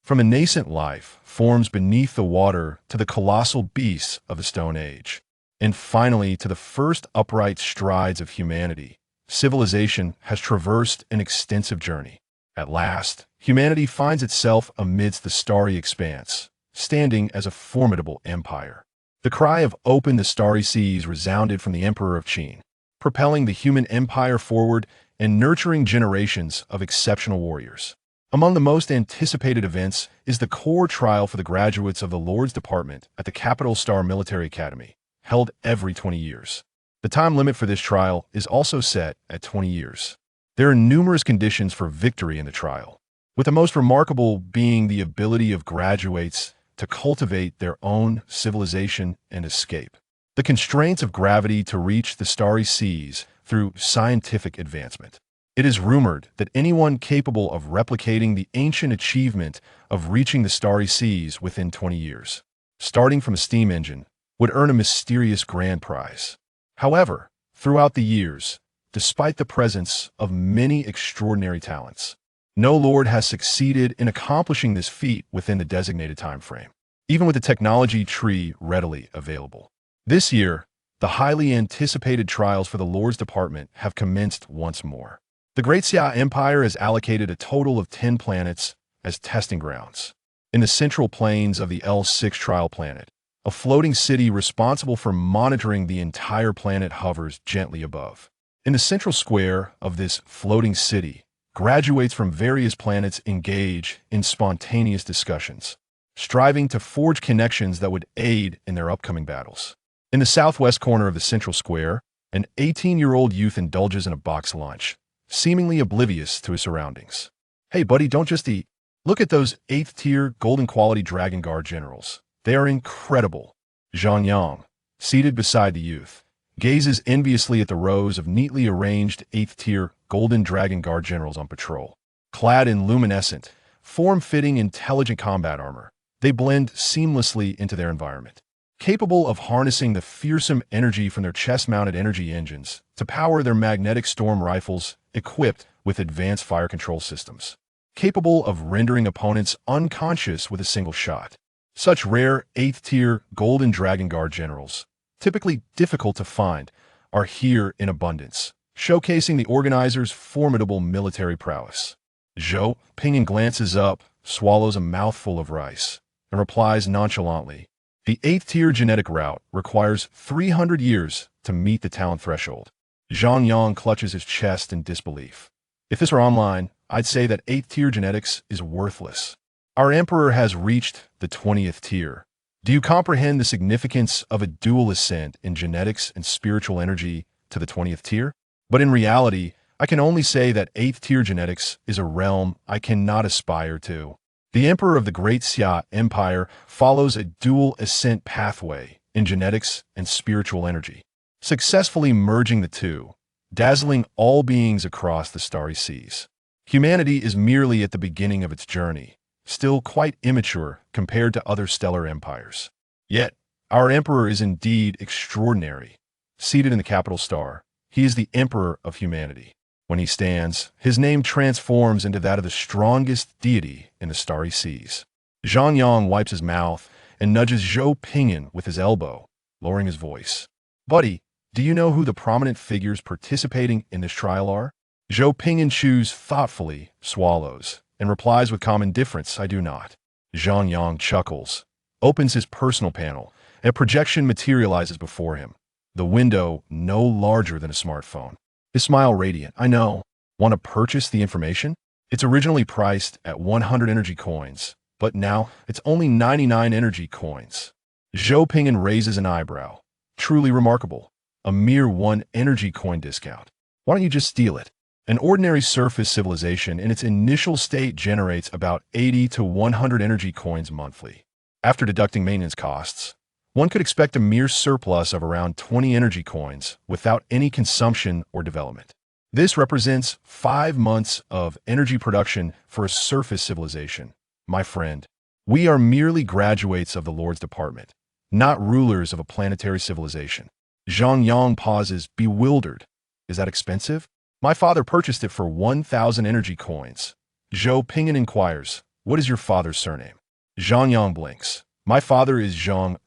From a nascent life forms beneath the water to the colossal beasts of the Stone Age, and finally to the first upright strides of humanity, civilization has traversed an extensive journey. At last, humanity finds itself amidst the starry expanse, standing as a formidable empire. The cry of "Open the starry seas" resounded from the Emperor of Qin, propelling the human empire forward and nurturing generations of exceptional warriors. Among the most anticipated events is the core trial for the graduates of the Lord's Department at the Capital Star Military Academy, held every 20 years. The time limit for this trial is also set at 20 years. There are numerous conditions for victory in the trial, with the most remarkable being the ability of graduates to cultivate their own civilization and escape the constraints of gravity to reach the starry seas through scientific advancement. It is rumored that anyone capable of replicating the ancient achievement of reaching the starry seas within 20 years, starting from a steam engine, would earn a mysterious grand prize. However, throughout the years, despite the presence of many extraordinary talents, no lord has succeeded in accomplishing this feat within the designated time frame, even with the technology tree readily available. This year, the highly anticipated trials for the Lord's Department have commenced once more. The Great Xia Empire has allocated a total of 10 planets as testing grounds. In the central plains of the L6 trial planet, a floating city responsible for monitoring the entire planet hovers gently above. In the central square of this floating city, graduates from various planets engage in spontaneous discussions, striving to forge connections that would aid in their upcoming battles. In the southwest corner of the central square, an 18-year-old youth indulges in a box lunch, seemingly oblivious to his surroundings. "Hey buddy, don't just eat. Look at those 8th-tier golden quality Dragon Guard generals. They are incredible." Zhang Yang, seated beside the youth, gazes enviously at the rows of neatly arranged 8th-tier golden Dragon Guard generals on patrol. Clad in luminescent, form-fitting intelligent combat armor, they blend seamlessly into their environment, capable of harnessing the fearsome energy from their chest-mounted energy engines to power their magnetic storm rifles equipped with advanced fire control systems, capable of rendering opponents unconscious with a single shot. Such rare 8th-tier golden Dragon Guard generals, typically difficult to find, are here in abundance, showcasing the organizers' formidable military prowess. Zhou Ping'an glances up, swallows a mouthful of rice, and replies nonchalantly, "The 8th-tier genetic route requires 300 years to meet the talent threshold." Zhang Yang clutches his chest in disbelief. "If this were online, I'd say that 8th-tier genetics is worthless. Our emperor has reached the 20th tier. Do you comprehend the significance of a dual ascent in genetics and spiritual energy to the 20th tier? But in reality, I can only say that 8th-tier genetics is a realm I cannot aspire to. The emperor of the Great Xia Empire follows a dual ascent pathway in genetics and spiritual energy, successfully merging the two, dazzling all beings across the starry seas. Humanity is merely at the beginning of its journey, still quite immature compared to other stellar empires. Yet, our emperor is indeed extraordinary. Seated in the capital star, he is the emperor of humanity. When he stands, his name transforms into that of the strongest deity in the starry seas." Zhang Yang wipes his mouth and nudges Zhou Ping'an with his elbow, lowering his voice. "Buddy, do you know who the prominent figures participating in this trial are?" Zhou Ping'an chews thoughtfully, swallows, and replies with calm indifference, "I do not." Zhang Yang chuckles, opens his personal panel, and a projection materializes before him, the window no larger than a smartphone. His smile radiant. "I know. Want to purchase the information? It's originally priced at 100 energy coins, but now it's only 99 energy coins." Zhou Ping'an raises an eyebrow. "Truly remarkable. A mere 1 energy coin discount. Why don't you just steal it?" An ordinary surface civilization in its initial state generates about 80 to 100 energy coins monthly. After deducting maintenance costs, one could expect a mere surplus of around 20 energy coins without any consumption or development. This represents 5 months of energy production for a surface civilization. My friend, we are merely graduates of the Lord's Department, not rulers of a planetary civilization. Zhang Yang pauses, bewildered. "Is that expensive?" "My father purchased it for 1,000 energy coins." Zhou Ping'an inquires, What is your father's surname? Zhang Yang blinks. My father is Zhang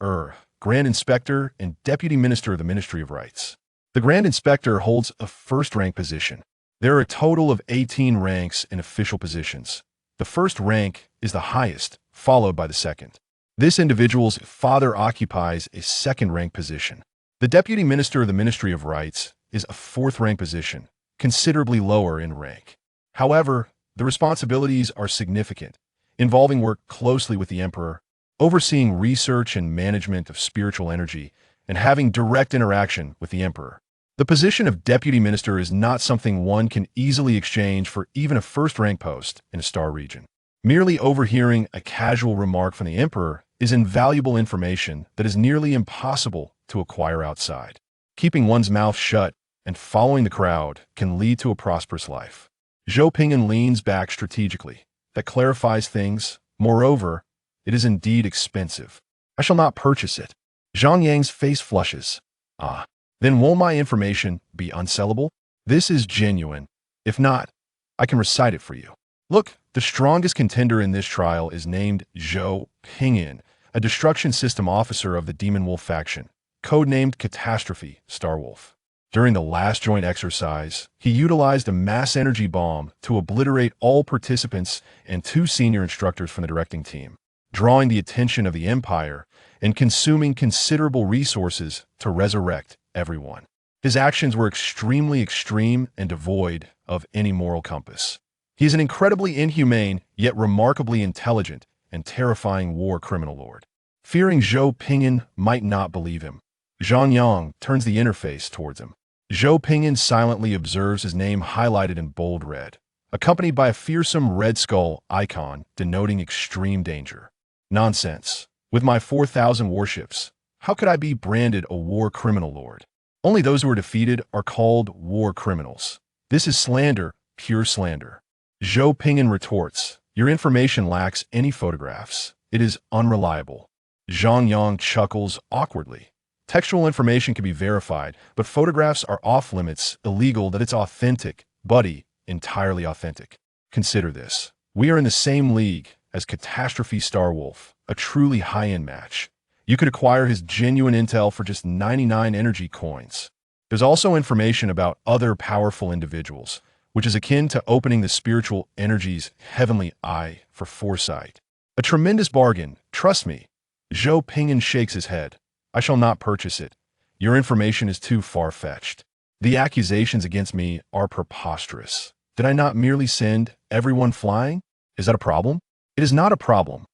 Grand Inspector and Deputy Minister of the Ministry of Rights. The Grand Inspector holds a first-rank position. There are a total of 18 ranks in official positions. The first rank is the highest, followed by the second. This individual's father occupies a second-rank position. The Deputy Minister of the Ministry of Rights is a fourth-rank position, considerably lower in rank. However, the responsibilities are significant, involving work closely with the Emperor, overseeing research and management of spiritual energy, and having direct interaction with the Emperor. The position of Deputy Minister is not something one can easily exchange for even a first-rank post in a star region. Merely overhearing a casual remark from the Emperor is invaluable information that is nearly impossible to acquire outside. Keeping one's mouth shut and following the crowd can lead to a prosperous life. Zhou Ping'an leans back strategically. That clarifies things. Moreover, it is indeed expensive. I shall not purchase it. Zhang Yang's face flushes. Ah, then won't my information be unsellable? This is genuine. If not, I can recite it for you. Look, the strongest contender in this trial is named Zhou Ping'an, a destruction system officer of the Demon Wolf faction, codenamed Catastrophe Starwolf. During the last joint exercise, he utilized a mass energy bomb to obliterate all participants and 2 senior instructors from the directing team, drawing the attention of the Empire and consuming considerable resources to resurrect everyone. His actions were extremely extreme and devoid of any moral compass. He is an incredibly inhumane, yet remarkably intelligent and terrifying war criminal lord. Fearing Zhou Ping'an might not believe him, Zhang Yang turns the interface towards him. Zhou Ping'an silently observes his name highlighted in bold red, accompanied by a fearsome red skull icon denoting extreme danger. Nonsense. With my 4,000 warships, how could I be branded a war criminal lord? Only those who are defeated are called war criminals. This is slander, pure slander. Zhou Ping'an retorts, your information lacks any photographs. It is unreliable. Zhang Yang chuckles awkwardly. Textual information can be verified, but photographs are off-limits, illegal that it's authentic, buddy, entirely authentic. Consider this. We are in the same league as Catastrophe Starwolf, a truly high-end match. You could acquire his genuine intel for just 99 energy coins. There's also information about other powerful individuals, which is akin to opening the spiritual energy's heavenly eye for foresight. A tremendous bargain, trust me. Zhou Ping'an shakes his head. I shall not purchase it. Your information is too far-fetched. The accusations against me are preposterous. Did I not merely send everyone flying? Is that a problem? It is not a problem.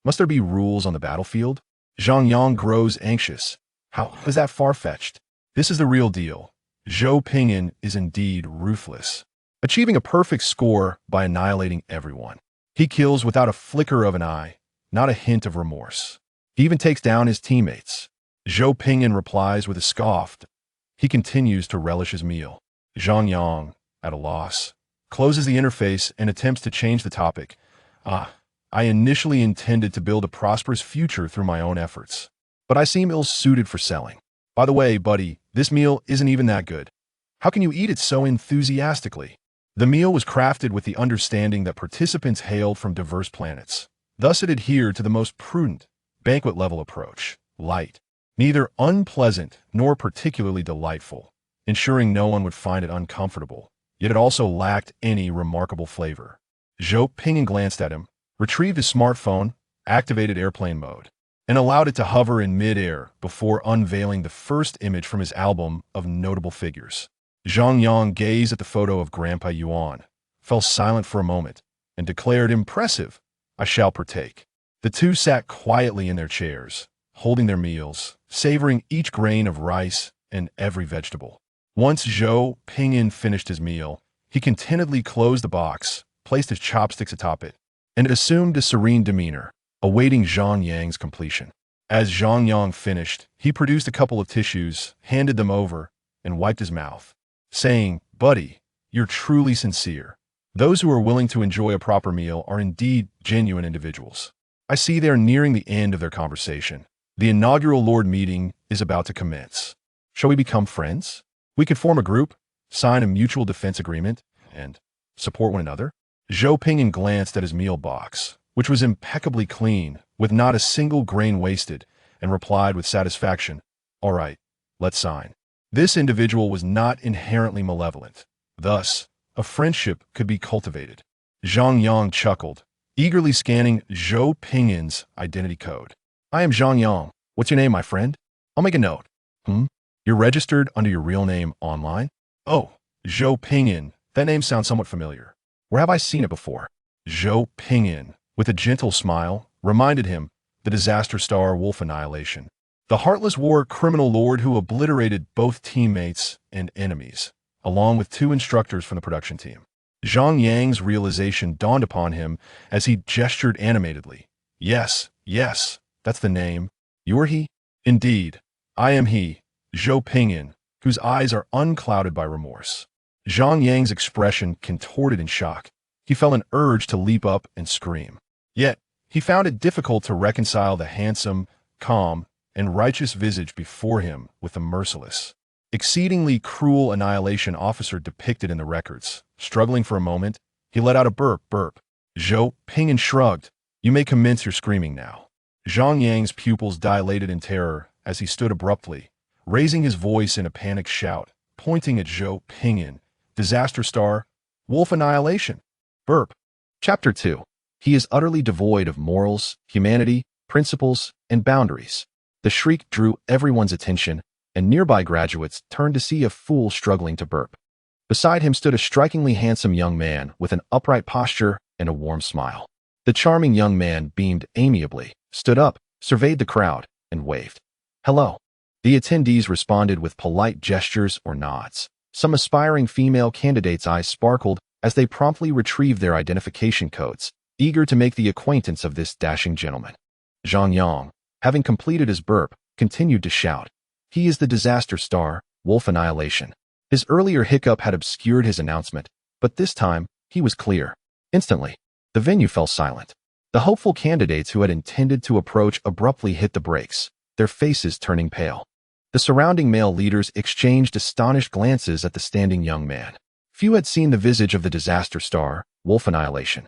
Must there be rules on the battlefield? Zhang Yang grows anxious. How is that far-fetched? This is the real deal. Zhou Ping'an is indeed ruthless, achieving a perfect score by annihilating everyone. He kills without a flicker of an eye, not a hint of remorse. He even takes down his teammates. Zhou Ping'an replies with a scoff. He continues to relish his meal. Zhang Yang, at a loss, closes the interface and attempts to change the topic. I initially intended to build a prosperous future through my own efforts, but I seem ill-suited for selling. By the way, buddy, this meal isn't even that good. How can you eat it so enthusiastically? The meal was crafted with the understanding that participants hailed from diverse planets. Thus it adhered to the most prudent, banquet-level approach, light, neither unpleasant nor particularly delightful, ensuring no one would find it uncomfortable, yet it also lacked any remarkable flavor. Zhou Ping'an glanced at him, retrieved his smartphone, activated airplane mode, and allowed it to hover in mid-air before unveiling the first image from his album of notable figures. Zhang Yang gazed at the photo of Grandpa Yuan, fell silent for a moment, and declared, impressive, I shall partake. The two sat quietly in their chairs, holding their meals, savoring each grain of rice and every vegetable. Once Zhou Ping'an finished his meal, he contentedly closed the box, placed his chopsticks atop it, and assumed a serene demeanor, awaiting Zhang Yang's completion. As Zhang Yang finished, he produced a couple of tissues, handed them over, and wiped his mouth, saying, buddy, you're truly sincere. Those who are willing to enjoy a proper meal are indeed genuine individuals. I see they are nearing the end of their conversation. The inaugural Lord meeting is about to commence. Shall we become friends? We could form a group, sign a mutual defense agreement, and support one another. Zhou Ping'an glanced at his meal box, which was impeccably clean, with not a single grain wasted, and replied with satisfaction, "All right, let's sign." This individual was not inherently malevolent. Thus, a friendship could be cultivated. Zhang Yang chuckled, eagerly scanning Zhou Ping'an's identity code. "I am Zhang Yang. What's your name, my friend? I'll make a note." You're registered under your real name online? Oh, Zhou Ping'an. That name sounds somewhat familiar. Where have I seen it before? Zhou Ping'an, with a gentle smile, reminded him the disaster star Wolf Annihilation, the heartless war criminal lord who obliterated both teammates and enemies, along with 2 instructors from the production team. Zhang Yang's realization dawned upon him as he gestured animatedly. Yes, that's the name. You are he? Indeed, I am he, Zhou Ping'an, whose eyes are unclouded by remorse. Zhang Yang's expression contorted in shock. He felt an urge to leap up and scream. Yet, he found it difficult to reconcile the handsome, calm, and righteous visage before him with the merciless, exceedingly cruel annihilation officer depicted in the records. Struggling for a moment, he let out a burp. Zhou Ping'an shrugged. "You may commence your screaming now." Zhang Yang's pupils dilated in terror as he stood abruptly, raising his voice in a panicked shout, pointing at Zhou Ping'an, disaster star, Wolf Annihilation. Burp. Chapter 2. He is utterly devoid of morals, humanity, principles, and boundaries. The shriek drew everyone's attention, and nearby graduates turned to see a fool struggling to burp. Beside him stood a strikingly handsome young man with an upright posture and a warm smile. The charming young man beamed amiably, stood up, surveyed the crowd, and waved. "Hello." The attendees responded with polite gestures or nods. Some aspiring female candidates' eyes sparkled as they promptly retrieved their identification codes, eager to make the acquaintance of this dashing gentleman. Zhang Yang, having completed his burp, continued to shout. "He is the disaster star, Wolf Annihilation." His earlier hiccup had obscured his announcement, but this time, he was clear. Instantly, the venue fell silent. The hopeful candidates who had intended to approach abruptly hit the brakes, their faces turning pale. The surrounding male leaders exchanged astonished glances at the standing young man. Few had seen the visage of the disaster star, Wolf Annihilation.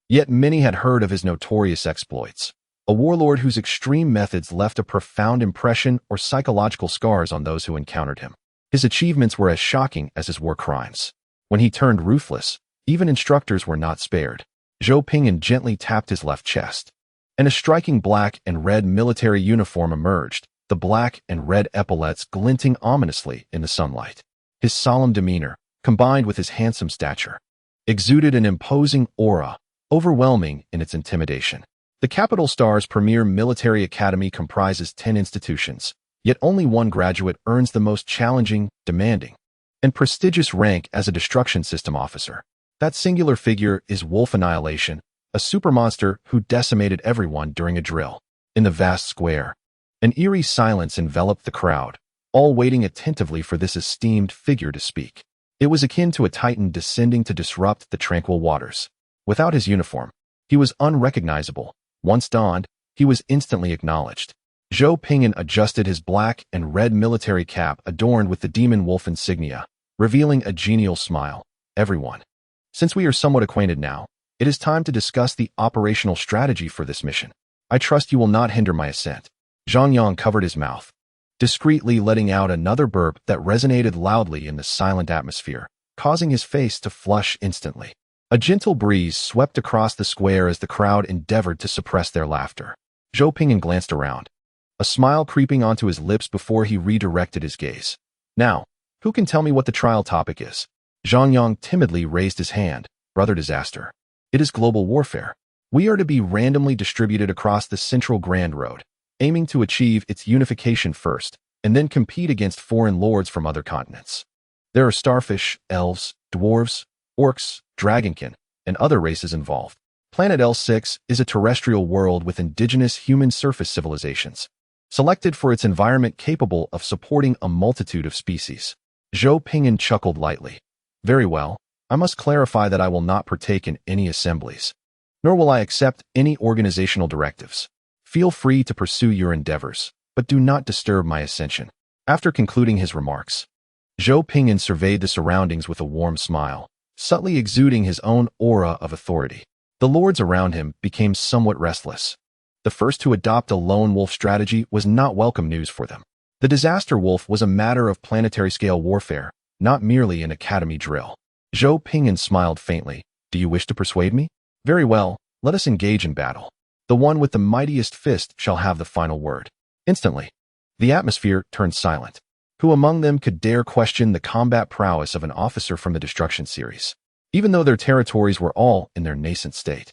Yet many had heard of his notorious exploits. A warlord whose extreme methods left a profound impression or psychological scars on those who encountered him. His achievements were as shocking as his war crimes. When he turned ruthless, even instructors were not spared. Zhou Ping'an gently tapped his left chest, and a striking black and red military uniform emerged, the black and red epaulets glinting ominously in the sunlight. His solemn demeanor, combined with his handsome stature, exuded an imposing aura, overwhelming in its intimidation. The Capital Star's premier military academy comprises 10 institutions, yet only one graduate earns the most challenging, demanding, and prestigious rank as a destruction system officer. That singular figure is Wolf Annihilation, a supermonster who decimated everyone during a drill. In the vast square, an eerie silence enveloped the crowd, all waiting attentively for this esteemed figure to speak. It was akin to a titan descending to disrupt the tranquil waters. Without his uniform, he was unrecognizable. Once donned, he was instantly acknowledged. Zhou Ping'an adjusted his black and red military cap adorned with the demon wolf insignia, revealing a genial smile. "Everyone, since we are somewhat acquainted now, it is time to discuss the operational strategy for this mission. I trust you will not hinder my ascent." Zhang Yang covered his mouth, discreetly letting out another burp that resonated loudly in the silent atmosphere, causing his face to flush instantly. A gentle breeze swept across the square as the crowd endeavored to suppress their laughter. Zhou Ping'an glanced around, a smile creeping onto his lips before he redirected his gaze. "Now, who can tell me what the trial topic is?" Zhang Yang timidly raised his hand. "Brother Disaster. It is global warfare. We are to be randomly distributed across the central Grand Road, aiming to achieve its unification first, and then compete against foreign lords from other continents. There are starfish, elves, dwarves, orcs, dragonkin, and other races involved. Planet L6 is a terrestrial world with indigenous human surface civilizations, selected for its environment capable of supporting a multitude of species." Zhou Ping'an chuckled lightly. "Very well. I must clarify that I will not partake in any assemblies, nor will I accept any organizational directives. Feel free to pursue your endeavors, but do not disturb my ascension." After concluding his remarks, Zhou Ping'an surveyed the surroundings with a warm smile, subtly exuding his own aura of authority. The lords around him became somewhat restless. The first to adopt a lone wolf strategy was not welcome news for them. The disaster wolf was a matter of planetary-scale warfare, not merely an academy drill. Zhou Ping'an smiled faintly. Do you wish to persuade me? Very well, let us engage in battle. The one with the mightiest fist shall have the final word. Instantly, the atmosphere turned silent. Who among them could dare question the combat prowess of an officer from the Destruction series? Even though their territories were all in their nascent state,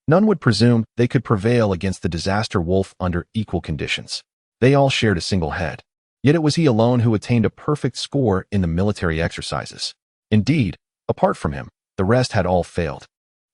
none would presume they could prevail against the disaster wolf under equal conditions. They all shared a single head. Yet it was he alone who attained a perfect score in the military exercises. Indeed, apart from him, the rest had all failed.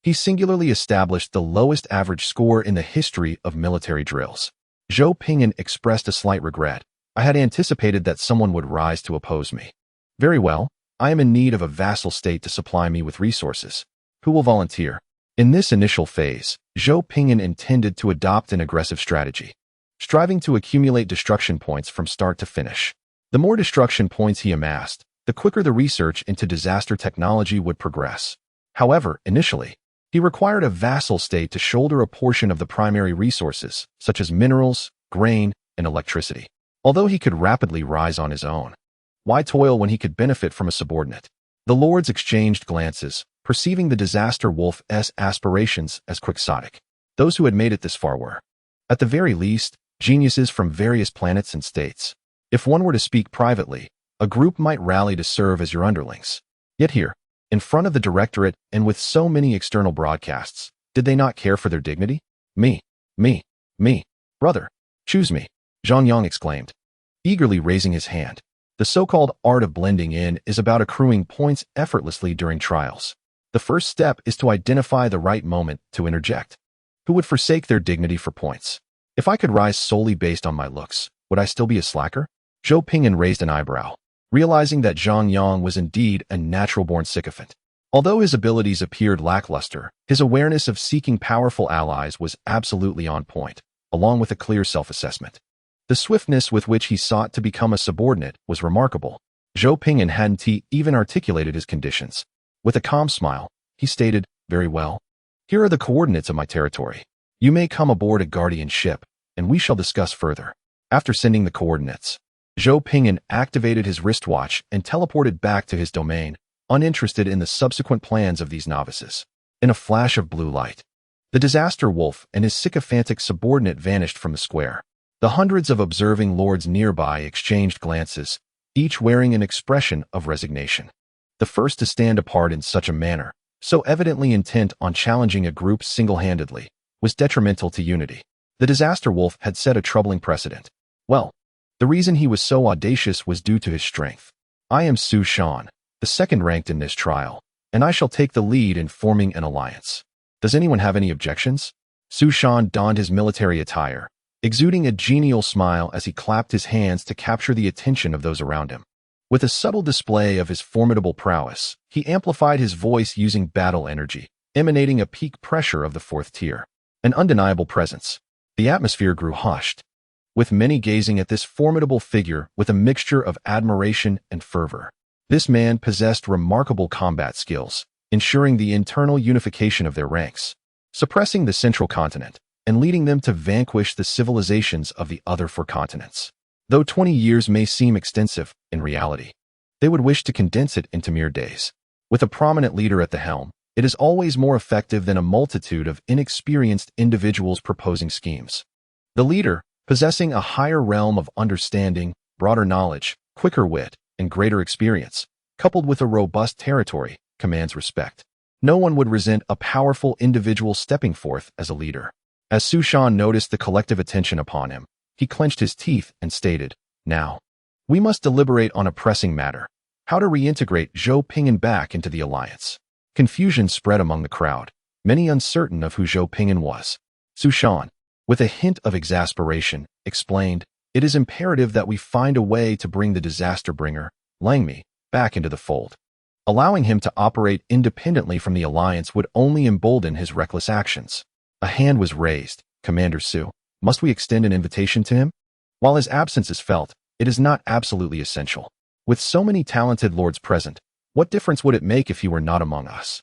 He singularly established the lowest average score in the history of military drills. Zhou Ping'an expressed a slight regret. I had anticipated that someone would rise to oppose me. Very well, I am in need of a vassal state to supply me with resources. Who will volunteer? In this initial phase, Zhou Ping'an intended to adopt an aggressive strategy, striving to accumulate destruction points from start to finish. The more destruction points he amassed, the quicker the research into disaster technology would progress. However, initially, he required a vassal state to shoulder a portion of the primary resources, such as minerals, grain, and electricity. Although he could rapidly rise on his own, why toil when he could benefit from a subordinate? The lords exchanged glances, perceiving the disaster wolf's aspirations as quixotic. Those who had made it this far were, at the very least, geniuses from various planets and states. If one were to speak privately, a group might rally to serve as your underlings. Yet here, in front of the directorate and with so many external broadcasts, did they not care for their dignity? Me, brother, choose me, Zhang Yang exclaimed, eagerly raising his hand. The so-called art of blending in is about accruing points effortlessly during trials. The first step is to identify the right moment to interject. Who would forsake their dignity for points? If I could rise solely based on my looks, would I still be a slacker? Zhou Ping'an raised an eyebrow, realizing that Zhang Yang was indeed a natural-born sycophant. Although his abilities appeared lackluster, his awareness of seeking powerful allies was absolutely on point, along with a clear self-assessment. The swiftness with which he sought to become a subordinate was remarkable. Zhou Ping'an hadn't even articulated his conditions. With a calm smile, he stated, very well. Here are the coordinates of my territory. You may come aboard a guardian ship, and we shall discuss further. After sending the coordinates, Zhou Ping'an activated his wristwatch and teleported back to his domain, uninterested in the subsequent plans of these novices. In a flash of blue light, the disaster wolf and his sycophantic subordinate vanished from the square. The hundreds of observing lords nearby exchanged glances, each wearing an expression of resignation. The first to stand apart in such a manner, so evidently intent on challenging a group single-handedly, was detrimental to unity. The disaster wolf had set a troubling precedent. Well, the reason he was so audacious was due to his strength. I am Su Shan, the second ranked in this trial, and I shall take the lead in forming an alliance. Does anyone have any objections? Su Shan donned his military attire, exuding a genial smile as he clapped his hands to capture the attention of those around him. With a subtle display of his formidable prowess, he amplified his voice using battle energy, emanating a peak pressure of the fourth tier. An undeniable presence. The atmosphere grew hushed, with many gazing at this formidable figure with a mixture of admiration and fervor. This man possessed remarkable combat skills, ensuring the internal unification of their ranks, suppressing the central continent, and leading them to vanquish the civilizations of the other four continents. Though 20 years may seem extensive, in reality, they would wish to condense it into mere days. With a prominent leader at the helm, it is always more effective than a multitude of inexperienced individuals proposing schemes. The leader, possessing a higher realm of understanding, broader knowledge, quicker wit, and greater experience, coupled with a robust territory, commands respect. No one would resent a powerful individual stepping forth as a leader. As Su Shan noticed the collective attention upon him, he clenched his teeth and stated, now, we must deliberate on a pressing matter, how to reintegrate Zhou Ping'an back into the alliance. Confusion spread among the crowd, many uncertain of who Zhou Ping'an was. Su Shan, with a hint of exasperation, explained, it is imperative that we find a way to bring the disaster bringer, Langmi, back into the fold. Allowing him to operate independently from the alliance would only embolden his reckless actions. A hand was raised. Commander Su, must we extend an invitation to him? While his absence is felt, it is not absolutely essential. With so many talented lords present, what difference would it make if he were not among us?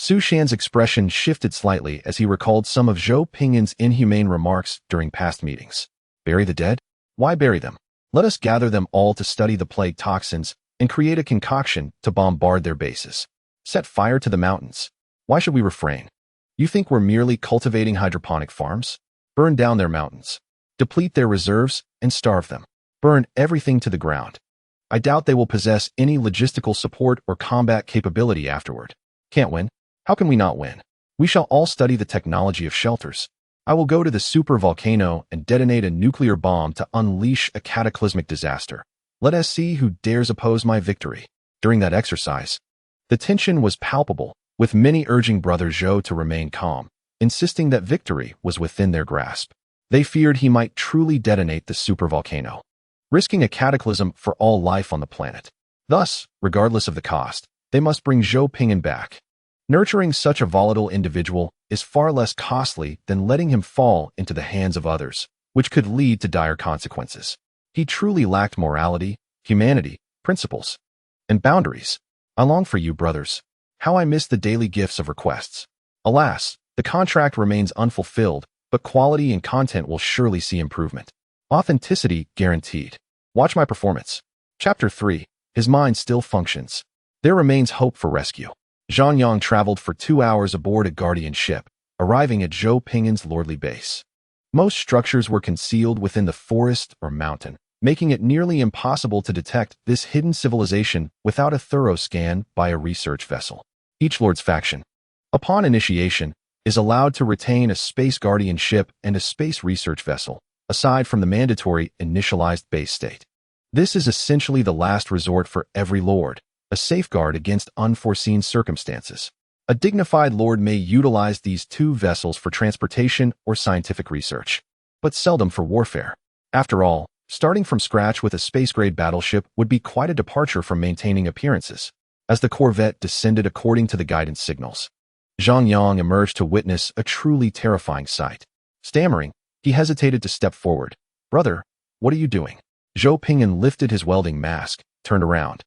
Su Shan's expression shifted slightly as he recalled some of Zhou Ping'an's inhumane remarks during past meetings. Bury the dead? Why bury them? Let us gather them all to study the plague toxins and create a concoction to bombard their bases. Set fire to the mountains. Why should we refrain? You think we're merely cultivating hydroponic farms? Burn down their mountains. Deplete their reserves and starve them. Burn everything to the ground. I doubt they will possess any logistical support or combat capability afterward. Can't win? How can we not win? We shall all study the technology of shelters. I will go to the super volcano and detonate a nuclear bomb to unleash a cataclysmic disaster. Let us see who dares oppose my victory. During that exercise, the tension was palpable, with many urging Brother Zhou to remain calm, insisting that victory was within their grasp. They feared he might truly detonate the supervolcano, risking a cataclysm for all life on the planet. Thus, regardless of the cost, they must bring Zhou Ping'an back. Nurturing such a volatile individual is far less costly than letting him fall into the hands of others, which could lead to dire consequences. He truly lacked morality, humanity, principles, and boundaries. I long for you, brothers. How I miss the daily gifts of requests. Alas, the contract remains unfulfilled, but quality and content will surely see improvement. Authenticity guaranteed. Watch my performance. Chapter 3. His mind still functions. There remains hope for rescue. Zhang Yang traveled for 2 hours aboard a guardian ship, arriving at Zhou Ping'an's lordly base. Most structures were concealed within the forest or mountain, making it nearly impossible to detect this hidden civilization without a thorough scan by a research vessel. Each lord's faction, upon initiation, is allowed to retain a space guardian ship and a space research vessel, aside from the mandatory initialized base state. This is essentially the last resort for every lord, a safeguard against unforeseen circumstances. A dignified lord may utilize these 2 vessels for transportation or scientific research, but seldom for warfare. After all, starting from scratch with a space-grade battleship would be quite a departure from maintaining appearances. As the corvette descended according to the guidance signals, Zhang Yang emerged to witness a truly terrifying sight. Stammering, he hesitated to step forward. Brother, what are you doing? Zhou Ping'an lifted his welding mask, turned around,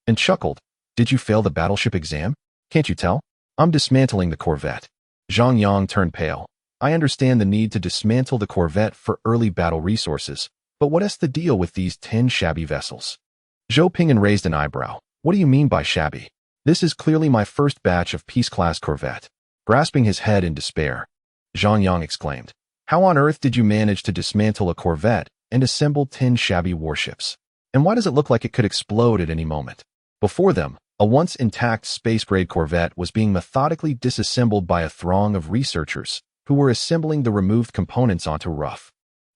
and chuckled. Did you fail the battleship exam? Can't you tell? I'm dismantling the corvette. Zhang Yang turned pale. I understand the need to dismantle the corvette for early battle resources, but what's the deal with these 10 shabby vessels? Zhou Ping'an raised an eyebrow. What do you mean by shabby? This is clearly my first batch of Peace-class corvette. Grasping his head in despair, Zhang Yang exclaimed. How on earth did you manage to dismantle a corvette and assemble 10 shabby warships? And why does it look like it could explode at any moment? Before them, a once intact space-grade corvette was being methodically disassembled by a throng of researchers who were assembling the removed components onto rough,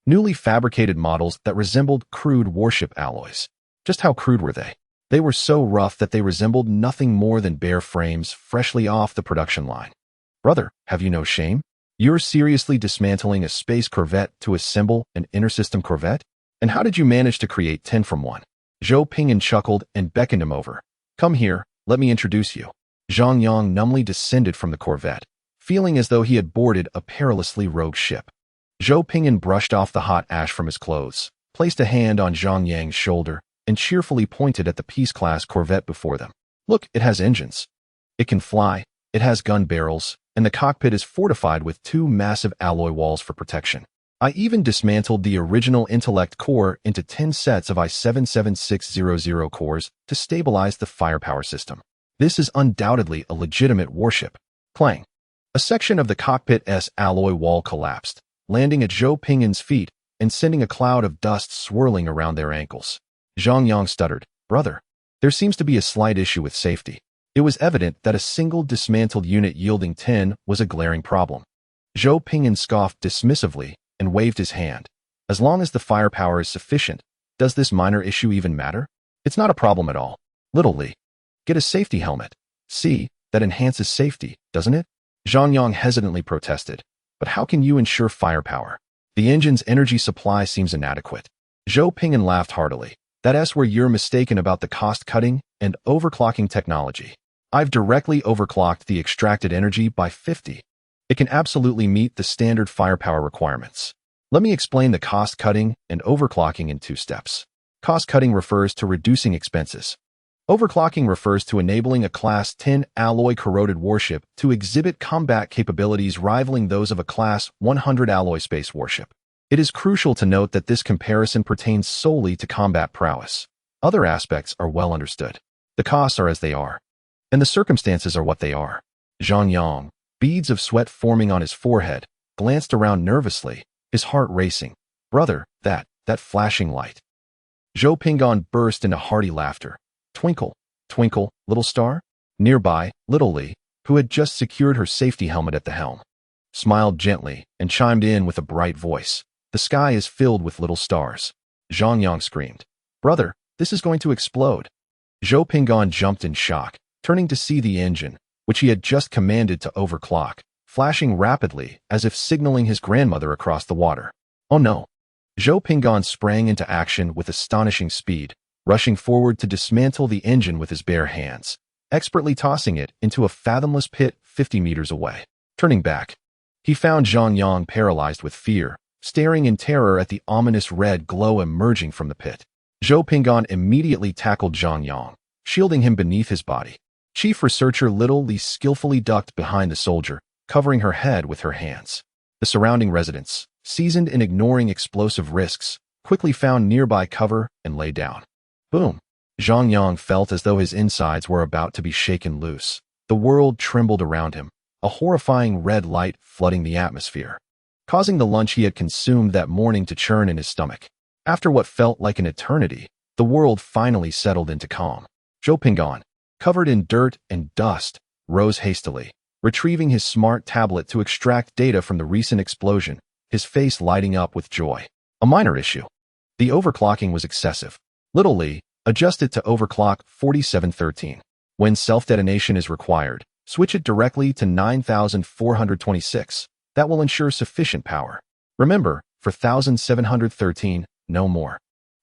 newly fabricated models that resembled crude warship alloys. Just how crude were they? They were so rough that they resembled nothing more than bare frames freshly off the production line. Brother, have you no shame? You're seriously dismantling a space corvette to assemble an intersystem corvette? And how did you manage to create 10 from one? Zhou Ping'an chuckled and beckoned him over. Come here, let me introduce you. Zhang Yang numbly descended from the corvette, feeling as though he had boarded a perilously rogue ship. Zhou Ping'an brushed off the hot ash from his clothes, placed a hand on Zhang Yang's shoulder, and cheerfully pointed at the Peace-class corvette before them. Look, it has engines. It can fly, it has gun barrels, and the cockpit is fortified with 2 massive alloy walls for protection. I even dismantled the original intellect core into 10 sets of I-77600 cores to stabilize the firepower system. This is undoubtedly a legitimate warship. Clang. A section of the cockpit's alloy wall collapsed, landing at Zhou Ping'an's feet and sending a cloud of dust swirling around their ankles. Zhang Yang stuttered. Brother, there seems to be a slight issue with safety. It was evident that a single dismantled unit yielding 10 was a glaring problem. Zhou Ping'an scoffed dismissively and waved his hand. As long as the firepower is sufficient, does this minor issue even matter? It's not a problem at all. Little Li, get a safety helmet. See, that enhances safety, doesn't it? Zhang Yang hesitantly protested. But how can you ensure firepower? The engine's energy supply seems inadequate. Zhou Ping'an laughed heartily. That's where you're mistaken about the cost-cutting and overclocking technology. I've directly overclocked the extracted energy by 50. It can absolutely meet the standard firepower requirements. Let me explain the cost-cutting and overclocking in 2 steps. Cost-cutting refers to reducing expenses. Overclocking refers to enabling a Class 10 alloy corroded warship to exhibit combat capabilities rivaling those of a Class 100 alloy space warship. It is crucial to note that this comparison pertains solely to combat prowess. Other aspects are well understood. The costs are as they are, and the circumstances are what they are. Zhang Yang, beads of sweat forming on his forehead, glanced around nervously, his heart racing. Brother, that flashing light. Zhou Ping'an burst into hearty laughter. Twinkle, twinkle, little star? Nearby, little Li, who had just secured her safety helmet at the helm, smiled gently and chimed in with a bright voice. The sky is filled with little stars. Zhang Yang screamed. Brother, this is going to explode. Zhou Ping'an jumped in shock, turning to see the engine, which he had just commanded to overclock, flashing rapidly as if signaling his grandmother across the water. Oh no! Zhou Ping'an sprang into action with astonishing speed, rushing forward to dismantle the engine with his bare hands, expertly tossing it into a fathomless pit 50 meters away. Turning back, he found Zhang Yang paralyzed with fear, staring in terror at the ominous red glow emerging from the pit. Zhou Ping'an immediately tackled Zhang Yang, shielding him beneath his body. Chief Researcher Little Li skillfully ducked behind the soldier, covering her head with her hands. The surrounding residents, seasoned in ignoring explosive risks, quickly found nearby cover and lay down. Boom! Zhang Yang felt as though his insides were about to be shaken loose. The world trembled around him, a horrifying red light flooding the atmosphere, causing the lunch he had consumed that morning to churn in his stomach. After what felt like an eternity, the world finally settled into calm. Zhou Ping'an, covered in dirt and dust, rose hastily, retrieving his smart tablet to extract data from the recent explosion, his face lighting up with joy. A minor issue. The overclocking was excessive. Little Li, adjust it to overclock 4713. When self-detonation is required, switch it directly to 9426. That will ensure sufficient power. Remember, for 1713, no more.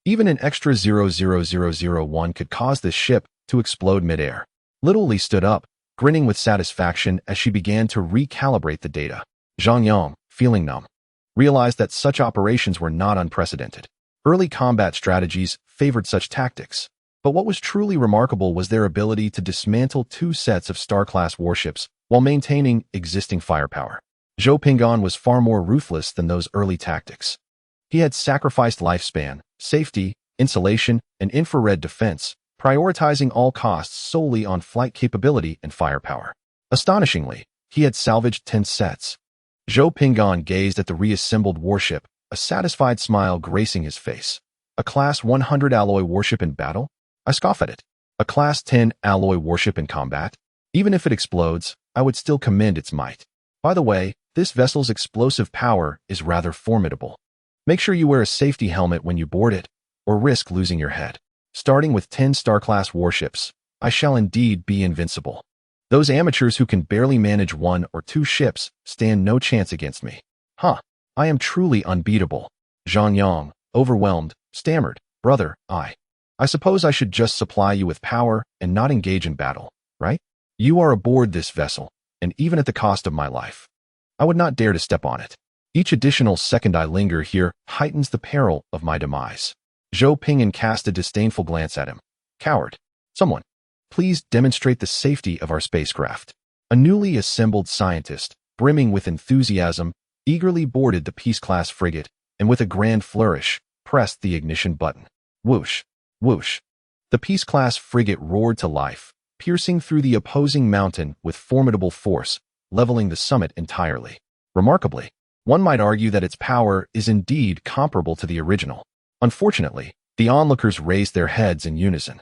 Even an extra 00001 could cause this ship to explode midair. Little Li stood up, grinning with satisfaction as she began to recalibrate the data. Zhang Yang, feeling numb, realized that such operations were not unprecedented. Early combat strategies favored such tactics, but what was truly remarkable was their ability to dismantle two sets of Star-class warships while maintaining existing firepower. Zhou Ping'an was far more ruthless than those early tactics. He had sacrificed lifespan, safety, insulation, and infrared defense, prioritizing all costs solely on flight capability and firepower. Astonishingly, he had salvaged 10 sets. Zhou Ping'an gazed at the reassembled warship, a satisfied smile gracing his face. A Class 100 alloy warship in battle? I scoff at it. A Class 10 alloy warship in combat? Even if it explodes, I would still commend its might. By the way, this vessel's explosive power is rather formidable. Make sure you wear a safety helmet when you board it, or risk losing your head. Starting with 10 Star-class warships, I shall indeed be invincible. Those amateurs who can barely manage 1 or 2 ships stand no chance against me. Huh, I am truly unbeatable. Zhang Yang, overwhelmed, stammered, Brother, I suppose I should just supply you with power and not engage in battle, right? You are aboard this vessel, and even at the cost of my life, I would not dare to step on it. Each additional second I linger here heightens the peril of my demise. Zhou Ping'an cast a disdainful glance at him. Coward. Someone, please demonstrate the safety of our spacecraft. A newly assembled scientist, brimming with enthusiasm, eagerly boarded the Peace-class frigate, and with a grand flourish, pressed the ignition button. Whoosh, whoosh. The Peace-class frigate roared to life, piercing through the opposing mountain with formidable force, leveling the summit entirely. Remarkably, one might argue that its power is indeed comparable to the original. Unfortunately, the onlookers raised their heads in unison,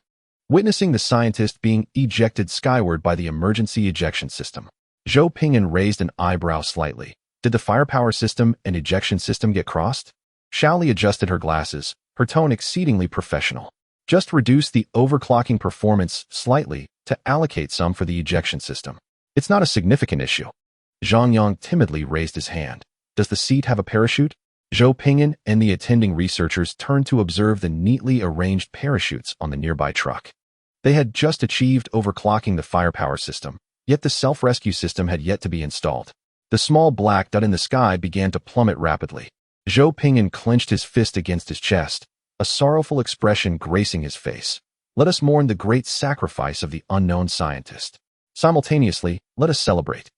witnessing the scientist being ejected skyward by the emergency ejection system. Zhou Ping'an raised an eyebrow slightly. Did the firepower system and ejection system get crossed? Xiaoli adjusted her glasses, her tone exceedingly professional. Just reduce the overclocking performance slightly to allocate some for the ejection system. It's not a significant issue. Zhang Yang timidly raised his hand. Does the seat have a parachute? Zhou Ping'an and the attending researchers turned to observe the neatly arranged parachutes on the nearby truck. They had just achieved overclocking the firepower system, yet the self-rescue system had yet to be installed. The small black dot in the sky began to plummet rapidly. Zhou Ping'an clenched his fist against his chest, a sorrowful expression gracing his face. Let us mourn the great sacrifice of the unknown scientist. Simultaneously, let us celebrate.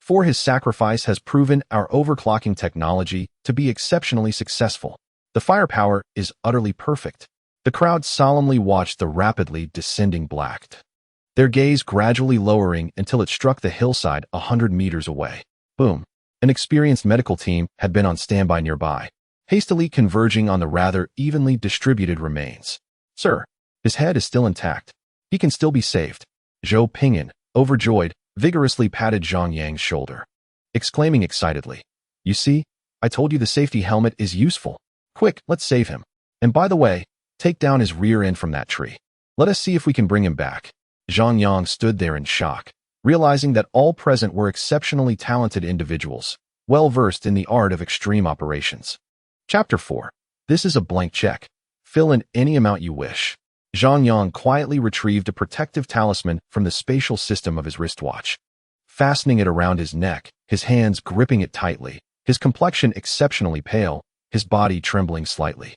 For his sacrifice has proven our overclocking technology to be exceptionally successful. The firepower is utterly perfect. The crowd solemnly watched the rapidly descending black, their gaze gradually lowering until it struck the hillside 100 meters away. Boom. An experienced medical team had been on standby nearby, hastily converging on the rather evenly distributed remains. Sir, his head is still intact. He can still be saved. Zhou Ping'an, overjoyed, vigorously patted Zhang Yang's shoulder, exclaiming excitedly, "You see, I told you the safety helmet is useful. Quick, let's save him. And by the way, take down his rear end from that tree. Let us see if we can bring him back." Zhang Yang stood there in shock, realizing that all present were exceptionally talented individuals, well-versed in the art of extreme operations. Chapter 4. This is a blank check. Fill in any amount you wish. Zhang Yang quietly retrieved a protective talisman from the spatial system of his wristwatch, fastening it around his neck, his hands gripping it tightly, his complexion exceptionally pale, his body trembling slightly.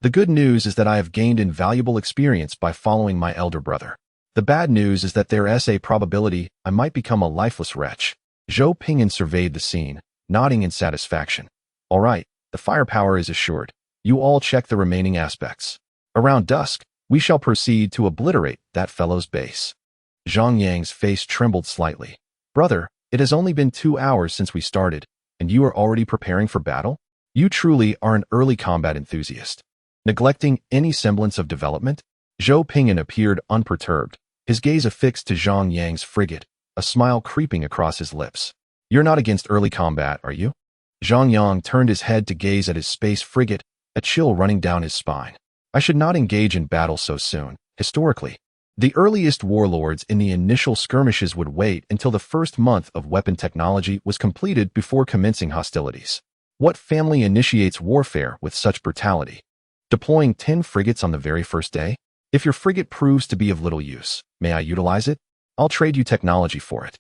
The good news is that I have gained invaluable experience by following my elder brother. The bad news is that there is a probability I might become a lifeless wretch. Zhou Ping'an surveyed the scene, nodding in satisfaction. All right, the firepower is assured. You all check the remaining aspects. Around dusk, we shall proceed to obliterate that fellow's base. Zhang Yang's face trembled slightly. Brother, it has only been 2 hours since we started, and you are already preparing for battle? You truly are an early combat enthusiast. Neglecting any semblance of development, Zhou Ping'an appeared unperturbed, his gaze affixed to Zhang Yang's frigate, a smile creeping across his lips. You're not against early combat, are you? Zhang Yang turned his head to gaze at his space frigate, a chill running down his spine. I should not engage in battle so soon. Historically, the earliest warlords in the initial skirmishes would wait until the first month of weapon technology was completed before commencing hostilities. What family initiates warfare with such brutality? Deploying 10 frigates on the very first day? If your frigate proves to be of little use, may I utilize it? I'll trade you technology for it.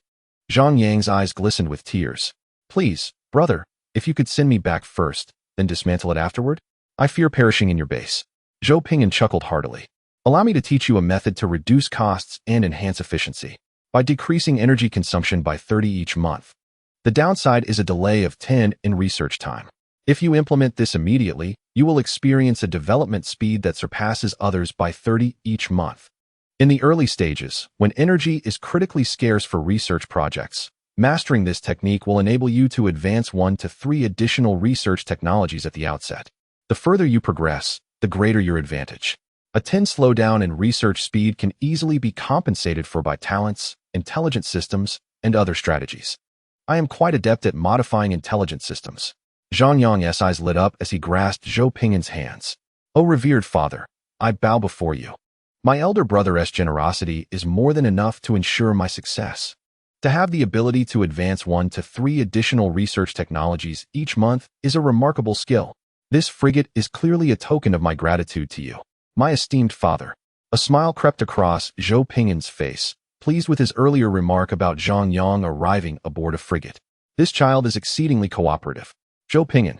Zhang Yang's eyes glistened with tears. Please, brother, if you could send me back first, then dismantle it afterward? I fear perishing in your base. Zhou Ping'an chuckled heartily. Allow me to teach you a method to reduce costs and enhance efficiency by decreasing energy consumption by 30 each month. The downside is a delay of 10 in research time. If you implement this immediately, you will experience a development speed that surpasses others by 30 each month. In the early stages, when energy is critically scarce for research projects, mastering this technique will enable you to advance 1 to 3 additional research technologies at the outset. The further you progress, the greater your advantage. A 10 slowdown in research speed can easily be compensated for by talents, intelligent systems, and other strategies. I am quite adept at modifying intelligent systems. Zhang Yang's eyes lit up as he grasped Zhou Ping'an's hands. O revered father, I bow before you. My elder brother's generosity is more than enough to ensure my success. To have the ability to advance 1 to 3 additional research technologies each month is a remarkable skill. This frigate is clearly a token of my gratitude to you, my esteemed father. A smile crept across Zhou Ping'an's face, pleased with his earlier remark about Zhang Yang arriving aboard a frigate. This child is exceedingly cooperative. Zhou Ping'an,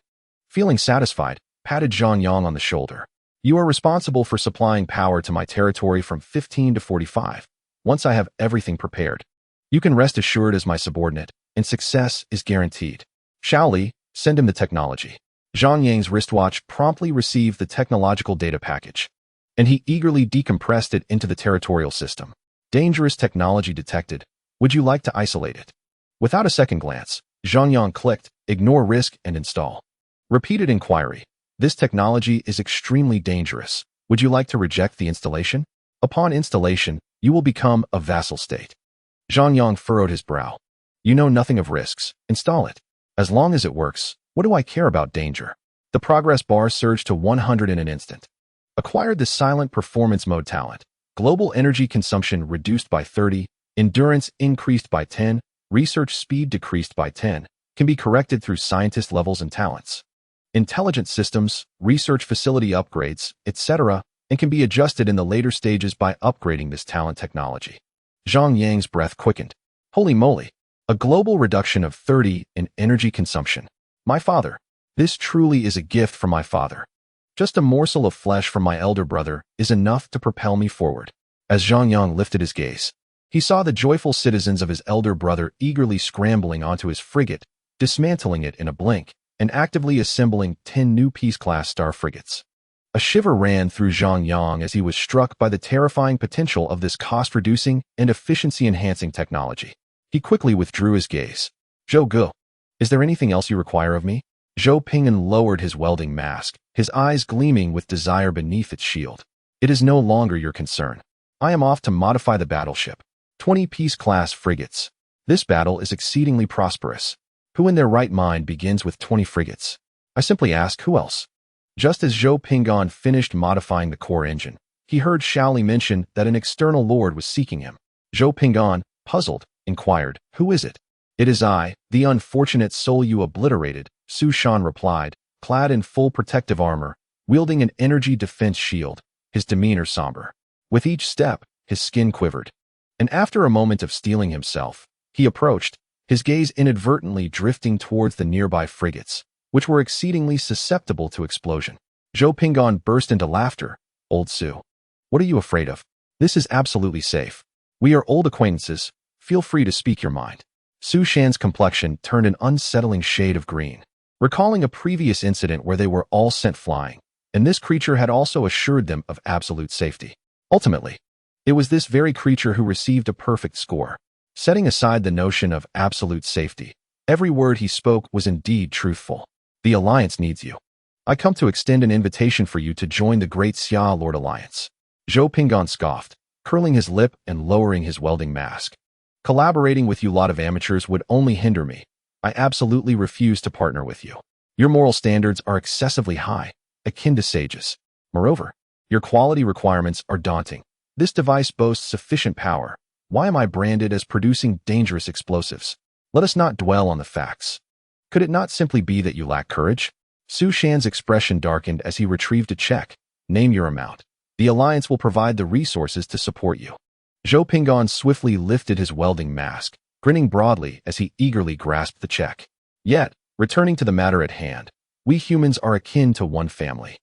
feeling satisfied, patted Zhang Yang on the shoulder. You are responsible for supplying power to my territory from 15 to 45. Once I have everything prepared, you can rest assured as my subordinate, and success is guaranteed. Shaoli, send him the technology. Zhang Yang's wristwatch promptly received the technological data package, and he eagerly decompressed it into the territorial system. Dangerous technology detected. Would you like to isolate it? Without a second glance, Zhang Yang clicked, ignore risk and install. Repeated inquiry. This technology is extremely dangerous. Would you like to reject the installation? Upon installation, you will become a vassal state. Zhang Yang furrowed his brow. You know nothing of risks. Install it. As long as it works, what do I care about danger? The progress bar surged to 100 in an instant. Acquired the silent performance mode talent. Global energy consumption reduced by 30, endurance increased by 10, research speed decreased by 10, can be corrected through scientist levels and talents. Intelligent systems, research facility upgrades, etc., and can be adjusted in the later stages by upgrading this talent technology. Zhang Yang's breath quickened. Holy moly! A global reduction of 30 in energy consumption. My father. This truly is a gift from my father. Just a morsel of flesh from my elder brother is enough to propel me forward. As Zhang Yang lifted his gaze, he saw the joyful citizens of his elder brother eagerly scrambling onto his frigate, dismantling it in a blink, and actively assembling 10 new Peace-class star frigates. A shiver ran through Zhang Yang as he was struck by the terrifying potential of this cost-reducing and efficiency-enhancing technology. He quickly withdrew his gaze. Zhou Gu, is there anything else you require of me? Zhou Ping'an lowered his welding mask, his eyes gleaming with desire beneath its shield. It is no longer your concern. I am off to modify the battleship. 20 Peace-class frigates. This battle is exceedingly prosperous. Who in their right mind begins with 20 frigates? I simply ask, who else? Just as Zhou Ping'an finished modifying the core engine, he heard Shaoli mention that an external lord was seeking him. Zhou Ping'an, puzzled, inquired, who is it? It is I, the unfortunate soul you obliterated, Su Shan replied, clad in full protective armor, wielding an energy defense shield, his demeanor somber. With each step, his skin quivered. And after a moment of steeling himself, he approached, his gaze inadvertently drifting towards the nearby frigates, which were exceedingly susceptible to explosion. Zhou Ping'an burst into laughter. Old Su, what are you afraid of? This is absolutely safe. We are old acquaintances. Feel free to speak your mind. Su Shan's complexion turned an unsettling shade of green, recalling a previous incident where they were all sent flying, and this creature had also assured them of absolute safety. Ultimately, it was this very creature who received a perfect score. Setting aside the notion of absolute safety, every word he spoke was indeed truthful. The Alliance needs you. I come to extend an invitation for you to join the Great Xia Lord Alliance. Zhou Ping'an scoffed, curling his lip and lowering his welding mask. Collaborating with you lot of amateurs would only hinder me. I absolutely refuse to partner with you. Your moral standards are excessively high, akin to sages. Moreover, your quality requirements are daunting. This device boasts sufficient power. Why am I branded as producing dangerous explosives? Let us not dwell on the facts. Could it not simply be that you lack courage? Su Shan's expression darkened as he retrieved a check. Name your amount. The Alliance will provide the resources to support you. Zhou Ping'an swiftly lifted his welding mask, grinning broadly as he eagerly grasped the check. Yet, returning to the matter at hand, we humans are akin to one family.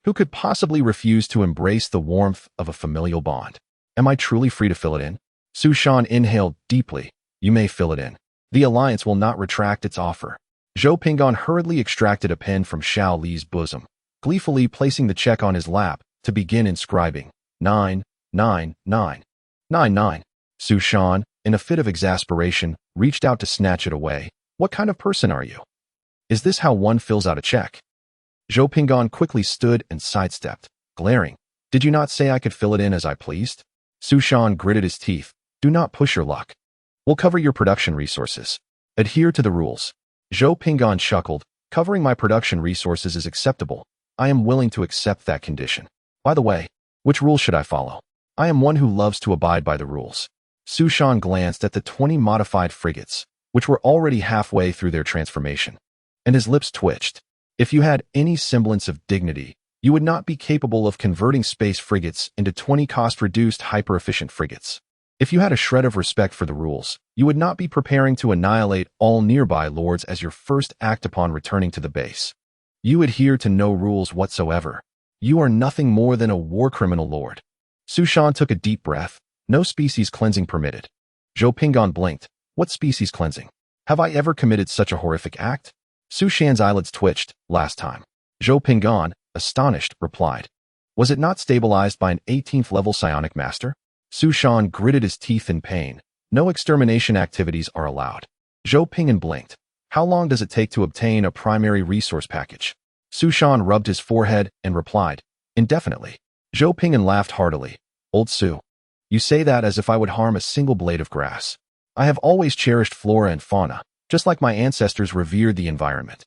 Who could possibly refuse to embrace the warmth of a familial bond? Am I truly free to fill it in? Su Shan inhaled deeply. You may fill it in. The Alliance will not retract its offer. Zhou Ping'an hurriedly extracted a pen from Xiao Li's bosom, gleefully placing the check on his lap to begin inscribing 99999. Su Shan, in a fit of exasperation, reached out to snatch it away. What kind of person are you? Is this how one fills out a check? Zhou Ping'an quickly stood and sidestepped, glaring. Did you not say I could fill it in as I pleased? Su Shan gritted his teeth. Do not push your luck. We'll cover your production resources. Adhere to the rules. Zhou Ping'an chuckled. Covering my production resources is acceptable. I am willing to accept that condition. By the way, which rules should I follow? I am one who loves to abide by the rules. Su Shan glanced at the 20 modified frigates, which were already halfway through their transformation, and his lips twitched. If you had any semblance of dignity, you would not be capable of converting space frigates into 20 cost-reduced hyper-efficient frigates. If you had a shred of respect for the rules, you would not be preparing to annihilate all nearby lords as your first act upon returning to the base. You adhere to no rules whatsoever. You are nothing more than a war criminal lord. Su Shan took a deep breath. No species cleansing permitted. Zhou Ping'an blinked. What species cleansing? Have I ever committed such a horrific act? Su Shan's eyelids twitched. Last time. Zhou Ping'an, astonished, replied. Was it not stabilized by an 18th level psionic master? Su Shan gritted his teeth in pain. No extermination activities are allowed. Zhou Ping'an blinked. How long does it take to obtain a primary resource package? Su Shan rubbed his forehead and replied. Indefinitely. Zhou Ping'an laughed heartily. Old Su. You say that as if I would harm a single blade of grass. I have always cherished flora and fauna, just like my ancestors revered the environment.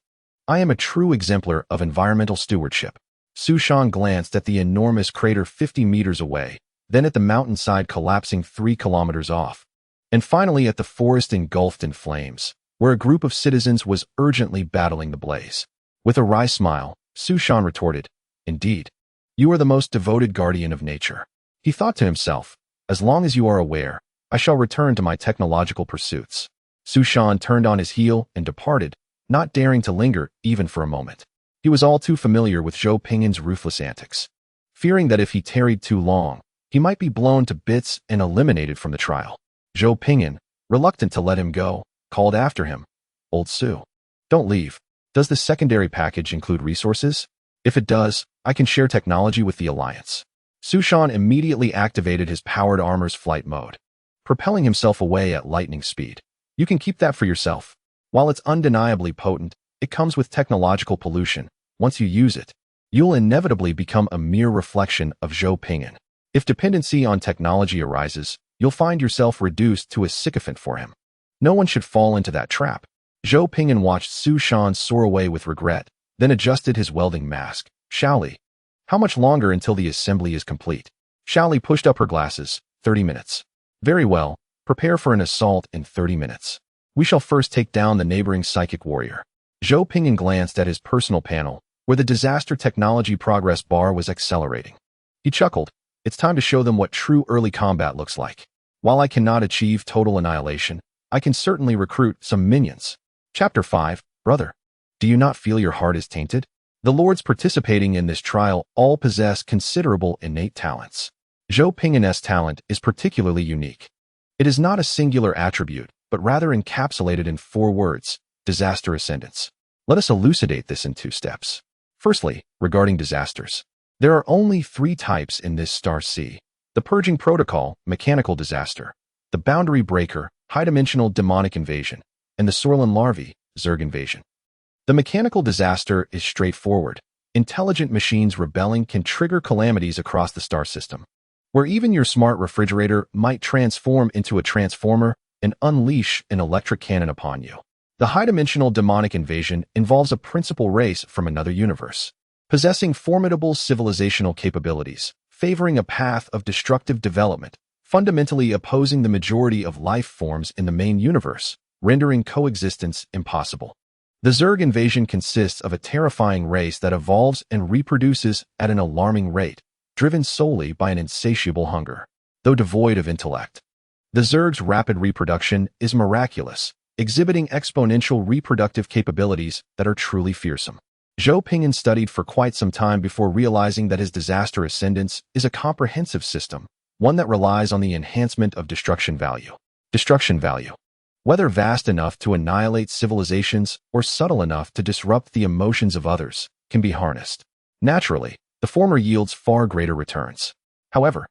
I am a true exemplar of environmental stewardship. Su Shan glanced at the enormous crater 50 meters away, then at the mountainside collapsing 3 kilometers off, and finally at the forest engulfed in flames, where a group of citizens was urgently battling the blaze. With a wry smile, Su Shan retorted, Indeed, you are the most devoted guardian of nature. He thought to himself, as long as you are aware, I shall return to my technological pursuits. Su Shan turned on his heel and departed, not daring to linger even for a moment. He was all too familiar with Zhou Ping'an's ruthless antics. Fearing that if he tarried too long, He might be blown to bits and eliminated from the trial. Zhou Ping'an, reluctant to let him go, called after him. Old Su. Don't leave. Does the secondary package include resources? If it does, I can share technology with the Alliance. Su Shan immediately activated his powered armor's flight mode, propelling himself away at lightning speed. You can keep that for yourself. While it's undeniably potent, it comes with technological pollution. Once you use it, you'll inevitably become a mere reflection of Zhou Ping'an. If dependency on technology arises, you'll find yourself reduced to a sycophant for him. No one should fall into that trap. Zhou Ping'an watched Su Shan soar away with regret, then adjusted his welding mask. Shaoli. How much longer until the assembly is complete? Shaoli pushed up her glasses. 30 minutes. Very well. Prepare for an assault in 30 minutes. We shall first take down the neighboring psychic warrior. Zhou Ping'an glanced at his personal panel, where the disaster technology progress bar was accelerating. He chuckled. It's time to show them what true early combat looks like. While I cannot achieve total annihilation, I can certainly recruit some minions. Chapter 5, Brother. Do you not feel your heart is tainted? The lords participating in this trial all possess considerable innate talents. Zhou Ping'an's talent is particularly unique. It is not a singular attribute, but rather encapsulated in 4 words: disaster ascendance. Let us elucidate this in 2 steps. Firstly, regarding disasters. There are only 3 types in this star sea: the purging protocol, mechanical disaster; the boundary breaker, high-dimensional demonic invasion; and the Sorlin larvae, Zerg invasion. The mechanical disaster is straightforward. Intelligent machines rebelling can trigger calamities across the star system, where even your smart refrigerator might transform into a transformer and unleash an electric cannon upon you. The high-dimensional demonic invasion involves a principal race from another universe, possessing formidable civilizational capabilities, favoring a path of destructive development, fundamentally opposing the majority of life forms in the main universe, rendering coexistence impossible. The Zerg invasion consists of a terrifying race that evolves and reproduces at an alarming rate, driven solely by an insatiable hunger, though devoid of intellect. The Zerg's rapid reproduction is miraculous, exhibiting exponential reproductive capabilities that are truly fearsome. Zhou Ping'an studied for quite some time before realizing that his disaster ascendance is a comprehensive system, one that relies on the enhancement of destruction value. Destruction value. Whether vast enough to annihilate civilizations or subtle enough to disrupt the emotions of others, can be harnessed. Naturally, the former yields far greater returns. However,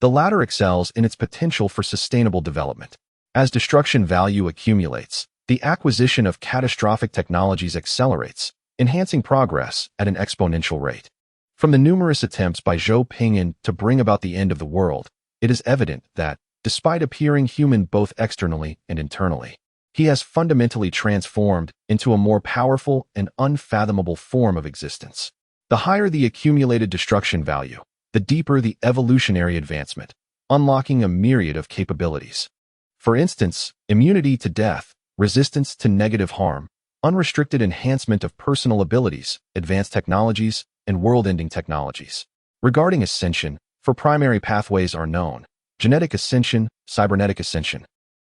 the latter excels in its potential for sustainable development. As destruction value accumulates, the acquisition of catastrophic technologies accelerates, enhancing progress at an exponential rate. From the numerous attempts by Zhou Ping'an to bring about the end of the world, it is evident that, despite appearing human both externally and internally, he has fundamentally transformed into a more powerful and unfathomable form of existence. The higher the accumulated destruction value, the deeper the evolutionary advancement, unlocking a myriad of capabilities. For instance, immunity to death, resistance to negative harm, unrestricted enhancement of personal abilities, advanced technologies, and world-ending technologies. Regarding ascension, 4 primary pathways are known: genetic ascension, cybernetic ascension,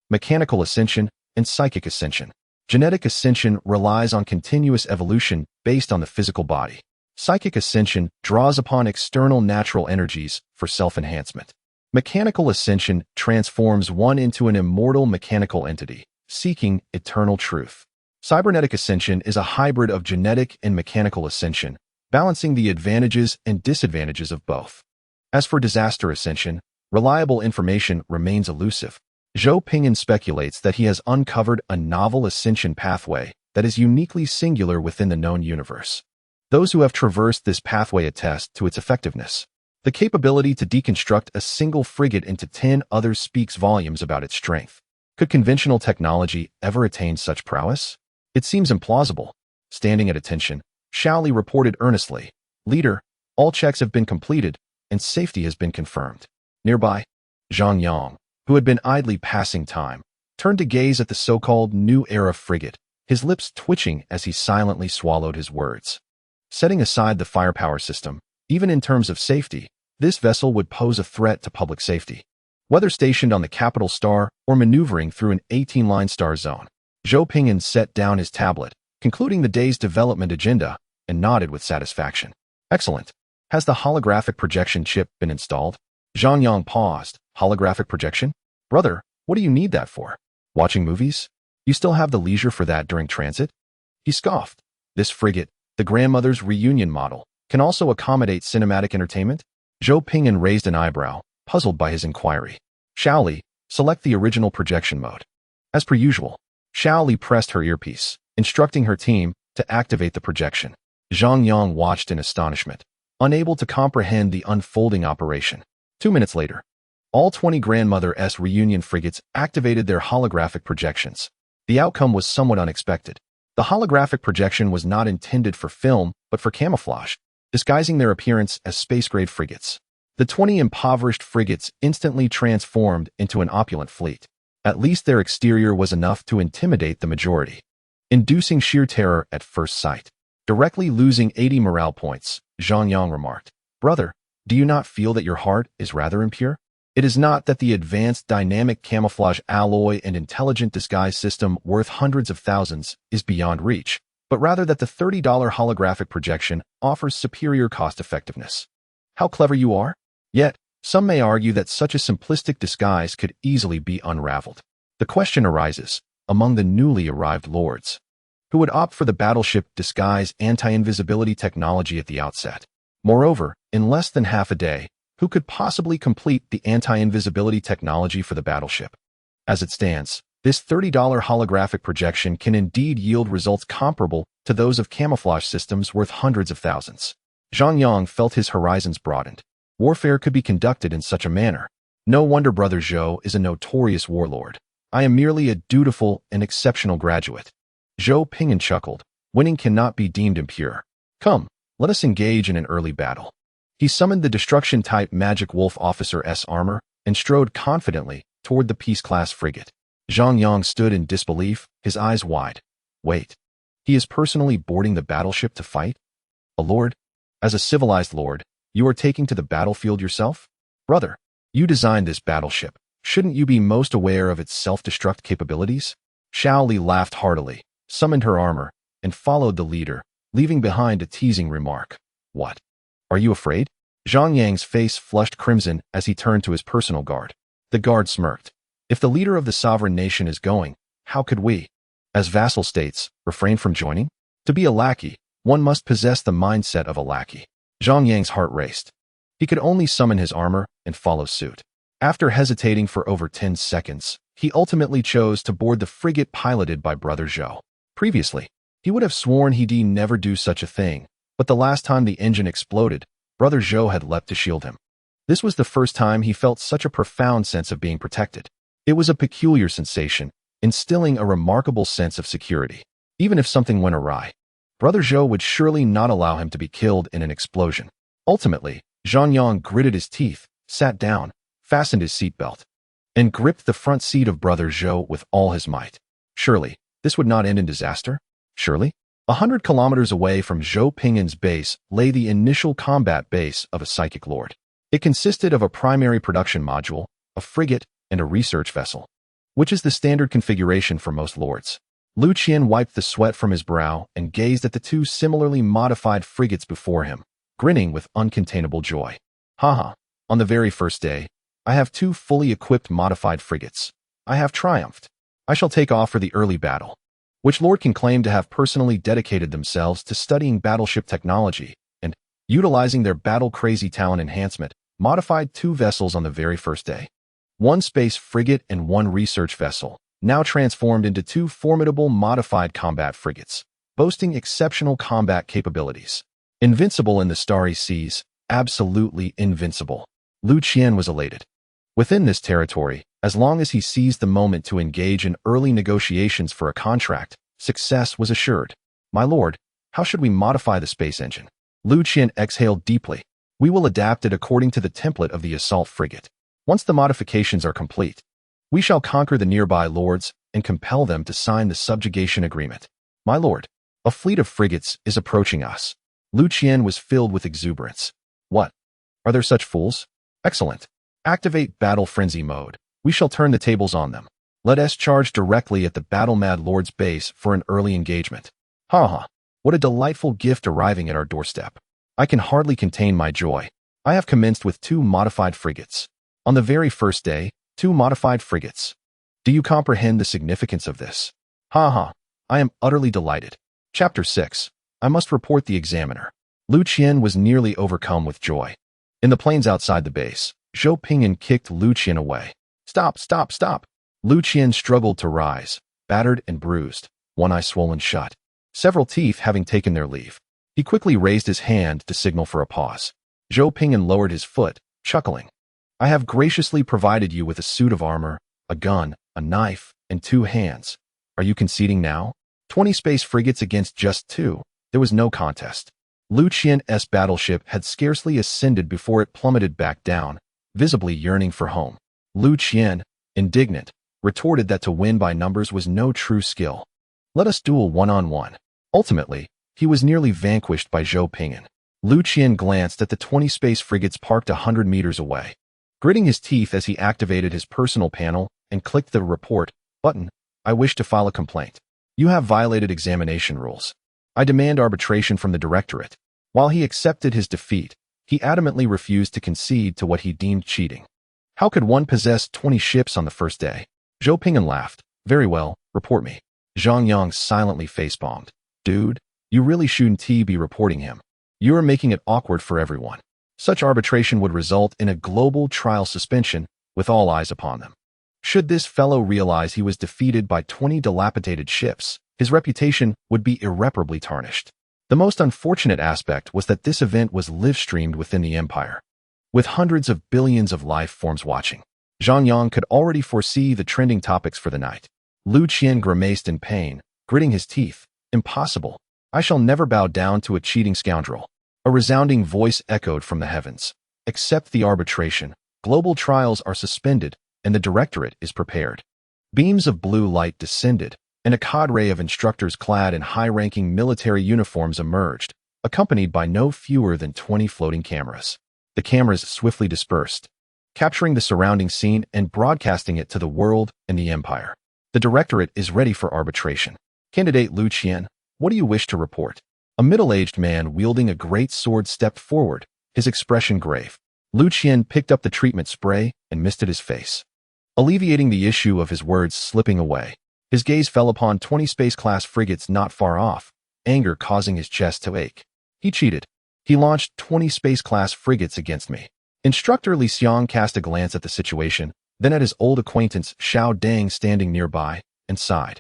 mechanical ascension, and psychic ascension. Genetic ascension relies on continuous evolution based on the physical body. Psychic ascension draws upon external natural energies for self-enhancement. Mechanical ascension transforms one into an immortal mechanical entity, seeking eternal truth. Cybernetic ascension is a hybrid of genetic and mechanical ascension, balancing the advantages and disadvantages of both. As for disaster ascension, reliable information remains elusive. Zhou Ping'an speculates that he has uncovered a novel ascension pathway that is uniquely singular within the known universe. Those who have traversed this pathway attest to its effectiveness. The capability to deconstruct a single frigate into 10 others speaks volumes about its strength. Could conventional technology ever attain such prowess? It seems implausible. Standing at attention, Shaoli reported earnestly, "Leader, all checks have been completed, and safety has been confirmed." Nearby, Zhang Yang, who had been idly passing time, turned to gaze at the so-called New Era frigate, his lips twitching as he silently swallowed his words. Setting aside the firepower system, even in terms of safety, this vessel would pose a threat to public safety. Whether stationed on the capital star or maneuvering through an 18-line star zone, Zhou Ping'an set down his tablet, concluding the day's development agenda, and nodded with satisfaction. Excellent. Has the holographic projection chip been installed? Zhang Yang paused. Holographic projection? Brother, what do you need that for? Watching movies? You still have the leisure for that during transit? He scoffed. This frigate, the grandmother's reunion model, can also accommodate cinematic entertainment? Zhou Ping'an raised an eyebrow, puzzled by his inquiry. Shaoli, select the original projection mode. As per usual, Shaoli pressed her earpiece, instructing her team to activate the projection. Zhang Yang watched in astonishment, unable to comprehend the unfolding operation. 2 minutes later, all 20 Grandmother-S reunion frigates activated their holographic projections. The outcome was somewhat unexpected. The holographic projection was not intended for film, but for camouflage, disguising their appearance as space-grade frigates. The 20 impoverished frigates instantly transformed into an opulent fleet. At least their exterior was enough to intimidate the majority, inducing sheer terror at first sight. Directly losing 80 morale points, Zhang Yang remarked, "Brother, do you not feel that your heart is rather impure? It is not that the advanced dynamic camouflage alloy and intelligent disguise system worth hundreds of thousands is beyond reach, but rather that the $30 holographic projection offers superior cost-effectiveness. How clever you are? Yet, some may argue that such a simplistic disguise could easily be unraveled. The question arises, among the newly arrived lords, who would opt for the battleship disguise anti-invisibility technology at the outset. Moreover, in less than half a day, who could possibly complete the anti-invisibility technology for the battleship? As it stands, this $30 holographic projection can indeed yield results comparable to those of camouflage systems worth hundreds of thousands. Zhang Yang felt his horizons broadened. Warfare could be conducted in such a manner. No wonder Brother Zhou is a notorious warlord. I am merely a dutiful and exceptional graduate. Zhou Ping'an chuckled. Winning cannot be deemed impure. Come, let us engage in an early battle. He summoned the destruction-type Magic Wolf Officer S armor and strode confidently toward the Peace-class frigate. Zhang Yang stood in disbelief, his eyes wide. Wait, he is personally boarding the battleship to fight? A lord? As a civilized lord, you are taking to the battlefield yourself? Brother, you designed this battleship. Shouldn't you be most aware of its self-destruct capabilities? Shaoli laughed heartily, summoned her armor, and followed the leader, leaving behind a teasing remark. What? Are you afraid? Zhang Yang's face flushed crimson as he turned to his personal guard. The guard smirked. If the leader of the sovereign nation is going, how could we, as vassal states, refrain from joining? To be a lackey, one must possess the mindset of a lackey. Zhang Yang's heart raced. He could only summon his armor and follow suit. After hesitating for over 10 seconds, he ultimately chose to board the frigate piloted by Brother Zhou. Previously, he would have sworn he'd never do such a thing, but the last time the engine exploded, Brother Zhou had leapt to shield him. This was the first time he felt such a profound sense of being protected. It was a peculiar sensation, instilling a remarkable sense of security. Even if something went awry, Brother Zhou would surely not allow him to be killed in an explosion. Ultimately, Zhang Yang gritted his teeth, sat down, fastened his seatbelt, and gripped the front seat of Brother Zhou with all his might. Surely, this would not end in disaster? Surely? 100 kilometers away from Zhou Ping'an's base lay the initial combat base of a psychic lord. It consisted of a primary production module, a frigate, and a research vessel, which is the standard configuration for most lords. Lu Qian wiped the sweat from his brow and gazed at the two similarly modified frigates before him, grinning with uncontainable joy. Haha, on the very first day, I have 2 fully equipped modified frigates. I have triumphed. I shall take off for the early battle. Which lord can claim to have personally dedicated themselves to studying battleship technology and, utilizing their battle-crazy talent enhancement, modified 2 vessels on the very first day? 1 space frigate and 1 research vessel, now transformed into 2 formidable modified combat frigates, boasting exceptional combat capabilities. Invincible in the starry seas, absolutely invincible. Lu Qian was elated. Within this territory, as long as he seized the moment to engage in early negotiations for a contract, success was assured. My lord, how should we modify the space engine? Lu Qian exhaled deeply. We will adapt it according to the template of the assault frigate. Once the modifications are complete, we shall conquer the nearby lords and compel them to sign the subjugation agreement. My lord, a fleet of frigates is approaching us. Lu Qian was filled with exuberance. What? Are there such fools? Excellent. Activate battle frenzy mode. We shall turn the tables on them. Let us charge directly at the battle-mad lord's base for an early engagement. Ha ha, what a delightful gift arriving at our doorstep. I can hardly contain my joy. I have commenced with 2 modified frigates. On the very first day, 2 modified frigates. Do you comprehend the significance of this? Ha ha, I am utterly delighted. Chapter 6. I must report the examiner. Lu Qian was nearly overcome with joy. In the plains outside the base, Zhou Ping'an kicked Lu Qian away. Stop, stop, stop. Lu Qian struggled to rise, battered and bruised, one eye swollen shut, several teeth having taken their leave. He quickly raised his hand to signal for a pause. Zhou Ping'an lowered his foot, chuckling. I have graciously provided you with a suit of armor, a gun, a knife, and 2 hands. Are you conceding now? 20 space frigates against just 2. There was no contest. Lu Qian's battleship had scarcely ascended before it plummeted back down, visibly yearning for home. Lu Qian, indignant, retorted that to win by numbers was no true skill. Let us duel one-on-one. Ultimately, he was nearly vanquished by Zhou Ping'an. Lu Qian glanced at the 20 space frigates parked 100 meters away, gritting his teeth as he activated his personal panel and clicked the report button. I wish to file a complaint. You have violated examination rules. I demand arbitration from the directorate. While he accepted his defeat, he adamantly refused to concede to what he deemed cheating. How could one possess 20 ships on the first day? Zhou Ping'an laughed. Very well, report me. Zhang Yang silently facepalmed. Dude, you really shouldn't be reporting him. You are making it awkward for everyone. Such arbitration would result in a global trial suspension with all eyes upon them. Should this fellow realize he was defeated by 20 dilapidated ships, his reputation would be irreparably tarnished. The most unfortunate aspect was that this event was live-streamed within the Empire, with hundreds of billions of life forms watching. Zhang Yang could already foresee the trending topics for the night. Lu Qian grimaced in pain, gritting his teeth. Impossible. I shall never bow down to a cheating scoundrel. A resounding voice echoed from the heavens. Accept the arbitration. Global trials are suspended, and the directorate is prepared. Beams of blue light descended, and a cadre of instructors clad in high-ranking military uniforms emerged, accompanied by no fewer than 20 floating cameras. The cameras swiftly dispersed, capturing the surrounding scene and broadcasting it to the world and the Empire. The directorate is ready for arbitration. Candidate Lu Qian, what do you wish to report? A middle-aged man wielding a great sword stepped forward, his expression grave. Lu Qian picked up the treatment spray and misted his face, alleviating the issue of his words slipping away. His gaze fell upon 20 space-class frigates not far off, anger causing his chest to ache. He cheated. He launched 20 space-class frigates against me. Instructor Li Xiang cast a glance at the situation, then at his old acquaintance Xiao Dang standing nearby, and sighed.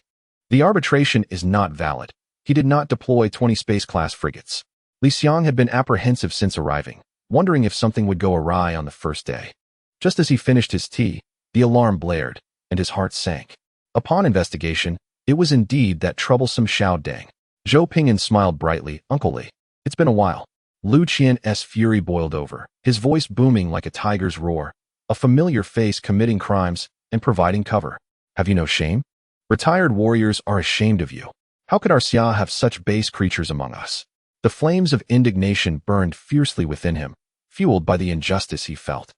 The arbitration is not valid. He did not deploy 20 space-class frigates. Li Xiang had been apprehensive since arriving, wondering if something would go awry on the first day. Just as he finished his tea, the alarm blared, and his heart sank. Upon investigation, it was indeed that troublesome Xiao Dang. Zhou Ping'an smiled brightly. Uncle Li, it's been a while. Lu Qian's fury boiled over, his voice booming like a tiger's roar. A familiar face committing crimes and providing cover. Have you no shame? Retired warriors are ashamed of you. How could our Xia have such base creatures among us? The flames of indignation burned fiercely within him, fueled by the injustice he felt.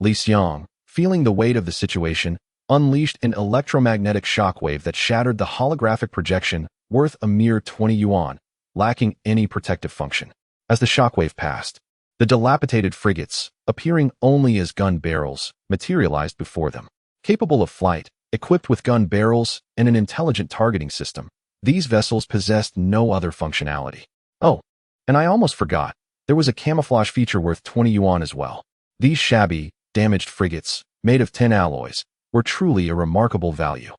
Li Xiang, feeling the weight of the situation, unleashed an electromagnetic shockwave that shattered the holographic projection worth a mere 20 yuan, lacking any protective function. As the shockwave passed, the dilapidated frigates, appearing only as gun barrels, materialized before them. Capable of flight, equipped with gun barrels and an intelligent targeting system, these vessels possessed no other functionality. Oh, and I almost forgot, there was a camouflage feature worth 20 yuan as well. These shabby, damaged frigates, made of tin alloys, were truly a remarkable value.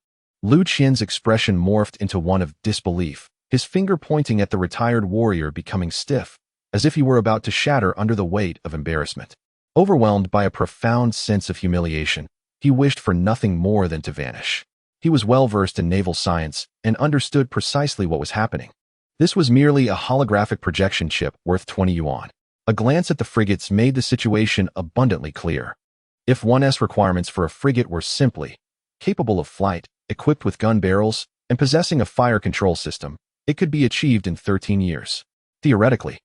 Lu Qian's expression morphed into one of disbelief, his finger pointing at the retired warrior becoming stiff, as if he were about to shatter under the weight of embarrassment. Overwhelmed by a profound sense of humiliation, he wished for nothing more than to vanish. He was well-versed in naval science and understood precisely what was happening. This was merely a holographic projection chip worth 20 yuan. A glance at the frigates made the situation abundantly clear. If 1S requirements for a frigate were simply capable of flight, equipped with gun barrels, and possessing a fire control system, it could be achieved in 13 years. Theoretically,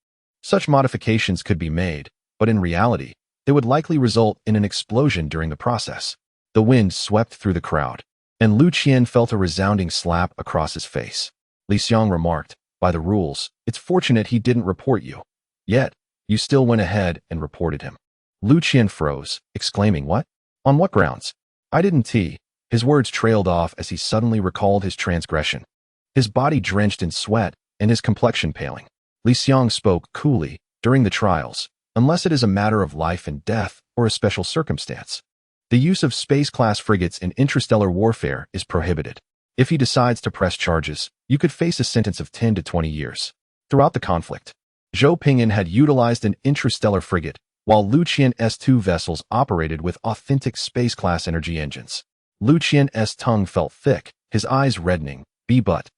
such modifications could be made, but in reality, they would likely result in an explosion during the process. The wind swept through the crowd, and Lu Qian felt a resounding slap across his face. Li Xiang remarked, by the rules, it's fortunate he didn't report you. Yet, you still went ahead and reported him. Lu Qian froze, exclaiming, "What? On what grounds?" "I didn't t." His words trailed off as he suddenly recalled his transgression. His body drenched in sweat and his complexion paling. Li Xiang spoke coolly, "During the trials, unless it is a matter of life and death or a special circumstance, the use of space-class frigates in interstellar warfare is prohibited. If he decides to press charges, you could face a sentence of 10 to 20 years. Throughout the conflict, Zhou Ping'an had utilized an interstellar frigate, while Lu Qian's two vessels operated with authentic space-class energy engines. Lu Qian's tongue felt thick, his eyes reddening. But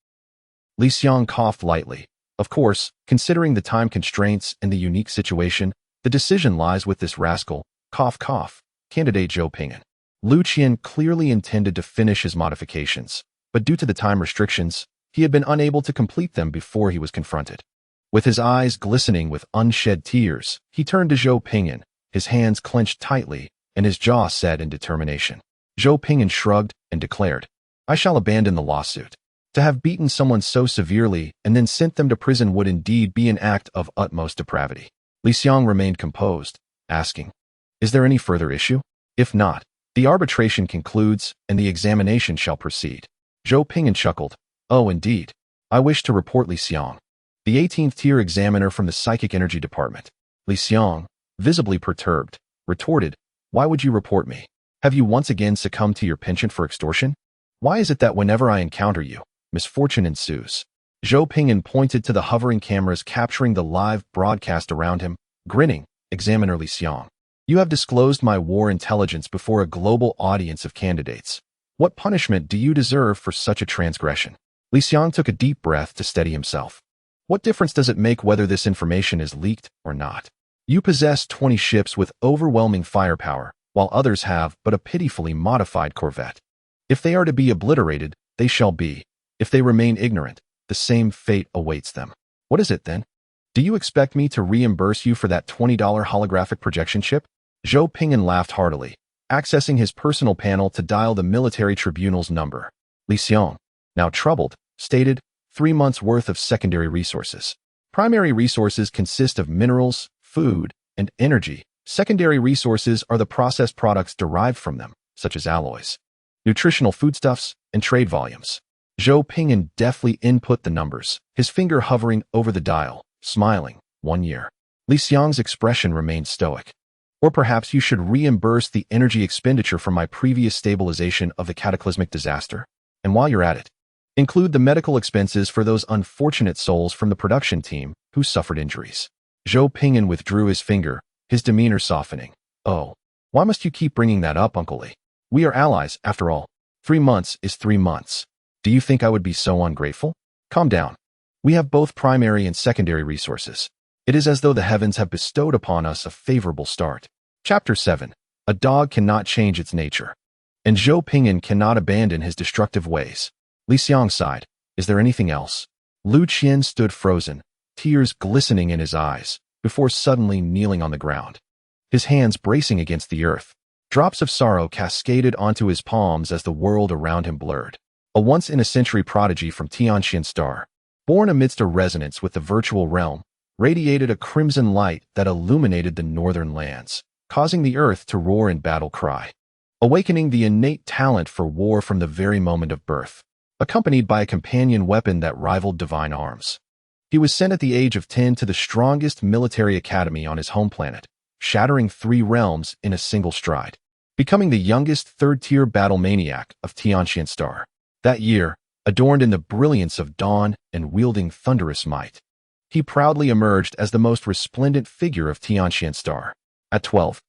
Li Xiang coughed lightly. "Of course, considering the time constraints and the unique situation, the decision lies with this rascal, cough cough, candidate Zhou Ping'an." Lu Qian clearly intended to finish his modifications, but due to the time restrictions, he had been unable to complete them before he was confronted. With his eyes glistening with unshed tears, he turned to Zhou Ping'an, his hands clenched tightly and his jaw set in determination. Zhou Ping'an shrugged and declared, "I shall abandon the lawsuit. To have beaten someone so severely and then sent them to prison would indeed be an act of utmost depravity." Li Xiang remained composed, asking, "Is there any further issue? If not, the arbitration concludes and the examination shall proceed." Zhou Ping'an chuckled, "Oh, indeed. I wish to report Li Xiang, the 18th tier examiner from the Psychic Energy Department." Li Xiang, visibly perturbed, retorted, "Why would you report me? Have you once again succumbed to your penchant for extortion? Why is it that whenever I encounter you, misfortune ensues?" Zhou Ping'an pointed to the hovering cameras capturing the live broadcast around him, grinning. "Examiner Li Xiang, you have disclosed my war intelligence before a global audience of candidates. What punishment do you deserve for such a transgression?" Li Xiang took a deep breath to steady himself. "What difference does it make whether this information is leaked or not? You possess 20 ships with overwhelming firepower, while others have but a pitifully modified corvette. If they are to be obliterated, they shall be. If they remain ignorant, the same fate awaits them. What is it then? Do you expect me to reimburse you for that $20 holographic projection chip?" Zhou Ping'an laughed heartily, accessing his personal panel to dial the military tribunal's number. Li Xiang, now troubled, stated, 3 months' worth of secondary resources. Primary resources consist of minerals, food, and energy. Secondary resources are the processed products derived from them, such as alloys, nutritional foodstuffs, and trade volumes. Zhou Ping'an deftly input the numbers, his finger hovering over the dial, smiling. 1 year. Li Xiang's expression remained stoic. "Or perhaps you should reimburse the energy expenditure from my previous stabilization of the cataclysmic disaster. And while you're at it, include the medical expenses for those unfortunate souls from the production team who suffered injuries." Zhou Ping'an withdrew his finger, his demeanor softening. "Oh, why must you keep bringing that up, Uncle Li? We are allies, after all. 3 months is 3 months. Do you think I would be so ungrateful? Calm down. We have both primary and secondary resources. It is as though the heavens have bestowed upon us a favorable start." Chapter 7. A dog cannot change its nature. And Zhou Ping'an cannot abandon his destructive ways. Li Xiang sighed. "Is there anything else?" Lu Qian stood frozen, tears glistening in his eyes, before suddenly kneeling on the ground, his hands bracing against the earth. Drops of sorrow cascaded onto his palms as the world around him blurred. A once-in-a-century prodigy from Tianqian Star, born amidst a resonance with the virtual realm, radiated a crimson light that illuminated the northern lands, causing the earth to roar in battle cry, awakening the innate talent for war from the very moment of birth, accompanied by a companion weapon that rivaled divine arms. He was sent at the age of 10 to the strongest military academy on his home planet, shattering 3 realms in a single stride, becoming the youngest third-tier battle maniac of Tianqian Star. That year, adorned in the brilliance of dawn and wielding thunderous might, he proudly emerged as the most resplendent figure of Tianqian Star. At 12,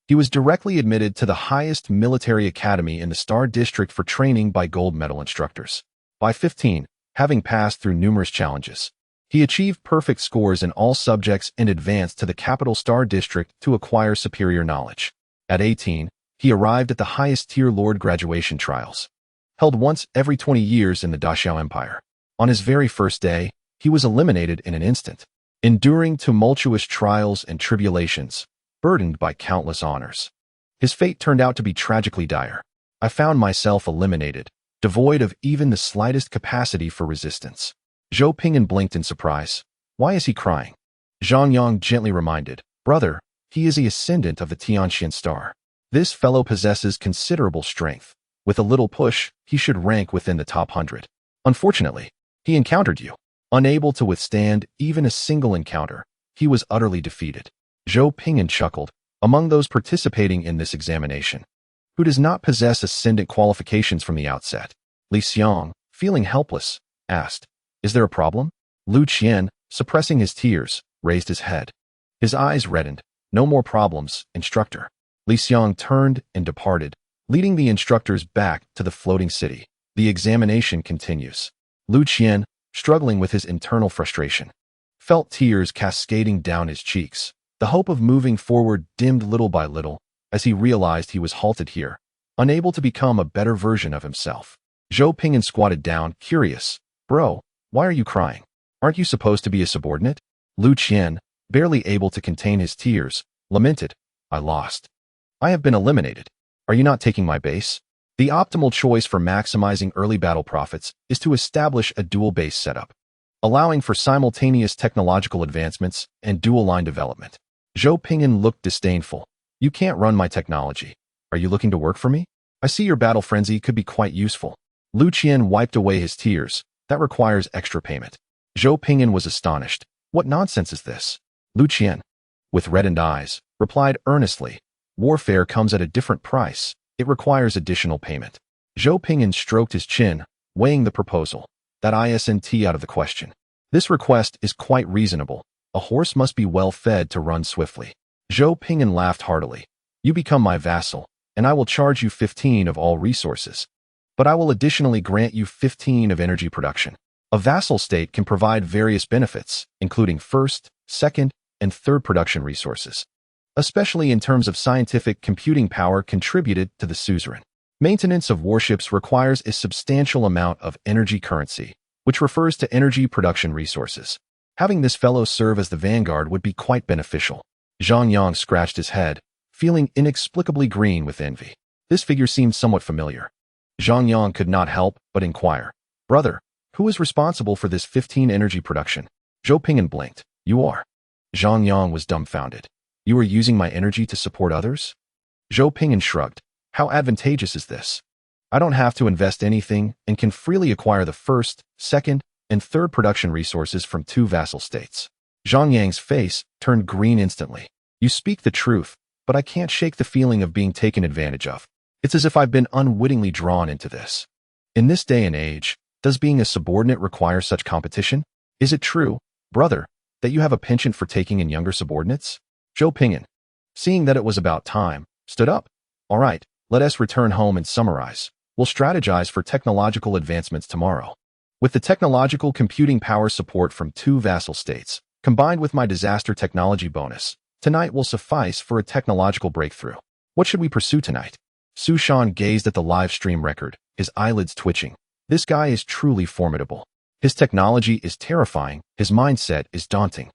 he was directly admitted to the highest military academy in the Star District for training by gold medal instructors. By 15, having passed through numerous challenges, he achieved perfect scores in all subjects and advanced to the capital Star District to acquire superior knowledge. At 18, he arrived at the highest tier Lord graduation trials, held once every 20 years in the Daxiao Empire. On his very first day, he was eliminated in an instant, enduring tumultuous trials and tribulations, burdened by countless honors. His fate turned out to be tragically dire. "I found myself eliminated, devoid of even the slightest capacity for resistance." Zhou Ping'an blinked in surprise. "Why is he crying?" Zhang Yang gently reminded, "Brother, He is the ascendant of the Tianxian star. This fellow possesses considerable strength. With a little push, he should rank within the top 100. Unfortunately, he encountered you. Unable to withstand even a single encounter, he was utterly defeated. Zhou Ping'an chuckled. Among those participating in this examination, who does not possess ascendant qualifications from the outset? Li Xiang, feeling helpless, asked, "Is there a problem?" Lu Qian, suppressing his tears, raised his head. His eyes reddened. "No more problems, instructor." Li Xiang turned and departed, leading the instructors back to the floating city. The examination continues. Lu Qian, struggling with his internal frustration, felt tears cascading down his cheeks. The hope of moving forward dimmed little by little as he realized he was halted here, unable to become a better version of himself. Zhou Ping'an squatted down, curious. "Bro, why are you crying? Aren't you supposed to be a subordinate?" Lu Qian, barely able to contain his tears, lamented, "I lost. I have been eliminated. Are you not taking my base?" The optimal choice for maximizing early battle profits is to establish a dual base setup, allowing for simultaneous technological advancements and dual line development. Zhou Ping'an looked disdainful. "You can't run my technology. Are you looking to work for me? I see your battle frenzy could be quite useful." Lu Qian wiped away his tears. "That requires extra payment." Zhou Ping'an was astonished. "What nonsense is this?" Lu Qian, with reddened eyes, replied earnestly, "Warfare comes at a different price. It requires additional payment." Zhou Ping'an stroked his chin, weighing the proposal. "That isn't out of the question. This request is quite reasonable. A horse must be well fed to run swiftly." Zhou Ping'an laughed heartily. "You become my vassal, and I will charge you 15 of all resources. But I will additionally grant you 15 of energy production." A vassal state can provide various benefits, including first, second, and third production resources, especially in terms of scientific computing power contributed to the suzerain. Maintenance of warships requires a substantial amount of energy currency, which refers to energy production resources. Having this fellow serve as the vanguard would be quite beneficial. Zhang Yang scratched his head, feeling inexplicably green with envy. This figure seemed somewhat familiar. Zhang Yang could not help but inquire, "Brother, who is responsible for this 15 energy production?" Zhou Ping'an blinked. "You are." Zhang Yang was dumbfounded. "You are using my energy to support others?" Zhou Ping'an shrugged. "How advantageous is this? I don't have to invest anything and can freely acquire the first, second, and third production resources from 2 vassal states." Zhang Yang's face turned green instantly. "You speak the truth, but I can't shake the feeling of being taken advantage of. It's as if I've been unwittingly drawn into this. In this day and age, does being a subordinate require such competition? Is it true, brother, that you have a penchant for taking in younger subordinates?" Zhou Ping'an, seeing that it was about time, stood up. "All right, let us return home and summarize. We'll strategize for technological advancements tomorrow. With the technological computing power support from 2 vassal states, combined with my disaster technology bonus, tonight will suffice for a technological breakthrough. What should we pursue tonight?" Su Shan gazed at the live stream record, his eyelids twitching. This guy is truly formidable. His technology is terrifying, his mindset is daunting,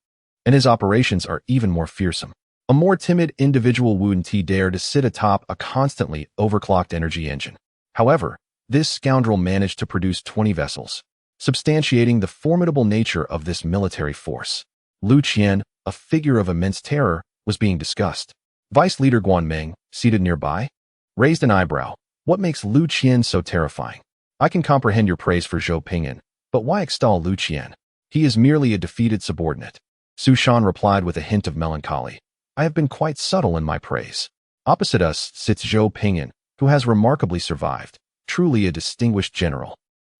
and his operations are even more fearsome. A more timid individual wouldn't dare to sit atop a constantly overclocked energy engine. However, this scoundrel managed to produce 20 vessels, substantiating the formidable nature of this military force. Lu Qian, a figure of immense terror, was being discussed. Vice Leader Guan Meng, seated nearby, raised an eyebrow. "What makes Lu Qian so terrifying? I can comprehend your praise for Zhou Ping'an, but why extol Lu Qian? He is merely a defeated subordinate." Su Shan replied with a hint of melancholy. "I have been quite subtle in my praise. Opposite us sits Zhou Ping'an, who has remarkably survived, truly a distinguished general.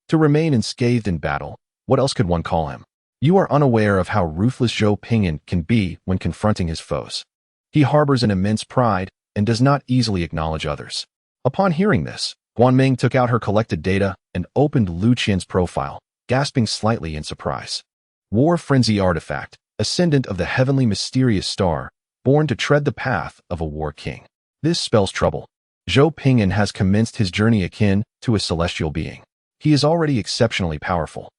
To remain unscathed in battle, what else could one call him? You are unaware of how ruthless Zhou Ping'an can be when confronting his foes. He harbors an immense pride and does not easily acknowledge others." Upon hearing this, Guan Meng took out her collected data and opened Lu Qian's profile, gasping slightly in surprise. War Frenzy Artifact, ascendant of the heavenly mysterious star, born to tread the path of a war king. This spells trouble. Zhou Ping'an has commenced his journey akin to a celestial being. He is already exceptionally powerful.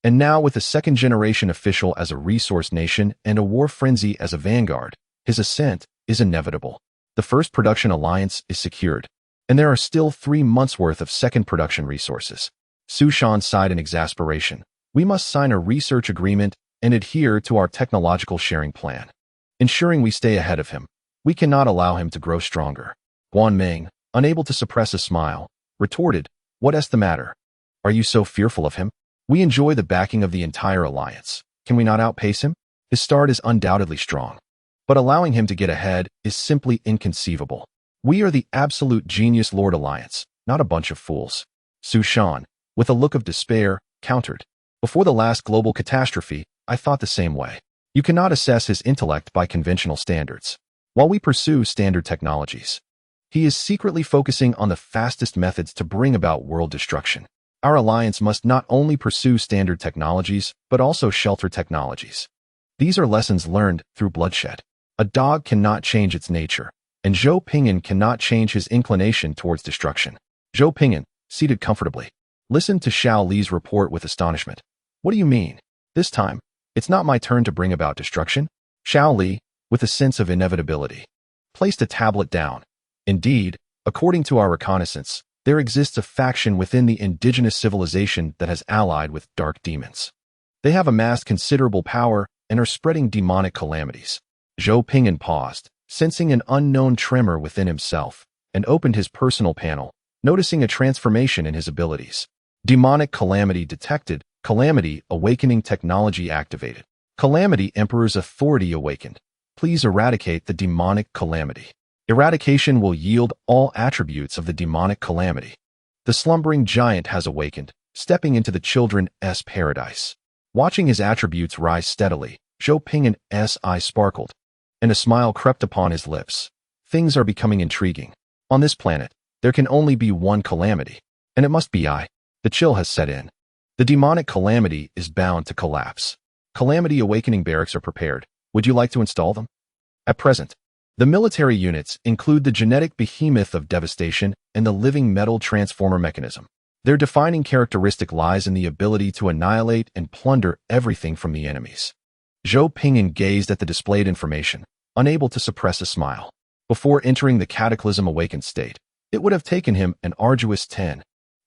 And now with a second-generation official as a resource nation and a war frenzy as a vanguard, his ascent is inevitable. The first production alliance is secured, and there are still 3 months' worth of second production resources. Su Shan sighed in exasperation. "We must sign a research agreement and adhere to our technological sharing plan, ensuring we stay ahead of him. We cannot allow him to grow stronger. Guanming, unable to suppress a smile, retorted, "What's the matter? Are you so fearful of him? We enjoy the backing of the entire alliance. Can we not outpace him? His start is undoubtedly strong. But allowing him to get ahead is simply inconceivable. We are the absolute genius Lord Alliance, not a bunch of fools." Su Shan, with a look of despair, countered, "Before the last global catastrophe, I thought the same way. You cannot assess his intellect by conventional standards. While we pursue standard technologies, he is secretly focusing on the fastest methods to bring about world destruction. Our alliance must not only pursue standard technologies, but also shelter technologies. These are lessons learned through bloodshed. A dog cannot change its nature, and Zhou Ping'an cannot change his inclination towards destruction." Zhou Ping'an, seated comfortably, listened to Xiao Li's report with astonishment. "What do you mean? This time, it's not my turn to bring about destruction?" Xiao Li, with a sense of inevitability, placed a tablet down. "Indeed, according to our reconnaissance, there exists a faction within the indigenous civilization that has allied with dark demons. They have amassed considerable power and are spreading demonic calamities." Zhou Ping'an paused, sensing an unknown tremor within himself, and opened his personal panel, noticing a transformation in his abilities. Demonic calamity detected, calamity awakening technology activated. Calamity Emperor's authority awakened. Please eradicate the demonic calamity. Eradication will yield all attributes of the demonic calamity. The slumbering giant has awakened, stepping into the children's paradise. Watching his attributes rise steadily, Zhou Ping'an's eyes sparkled, and a smile crept upon his lips. Things are becoming intriguing. On this planet, there can only be one calamity, and it must be I. The chill has set in. The demonic calamity is bound to collapse. Calamity awakening barracks are prepared. Would you like to install them? At present, the military units include the genetic behemoth of devastation and the living metal transformer mechanism. Their defining characteristic lies in the ability to annihilate and plunder everything from the enemies. Zhou Ping'an gazed at the displayed information, unable to suppress a smile. Before entering the cataclysm-awakened state, it would have taken him an arduous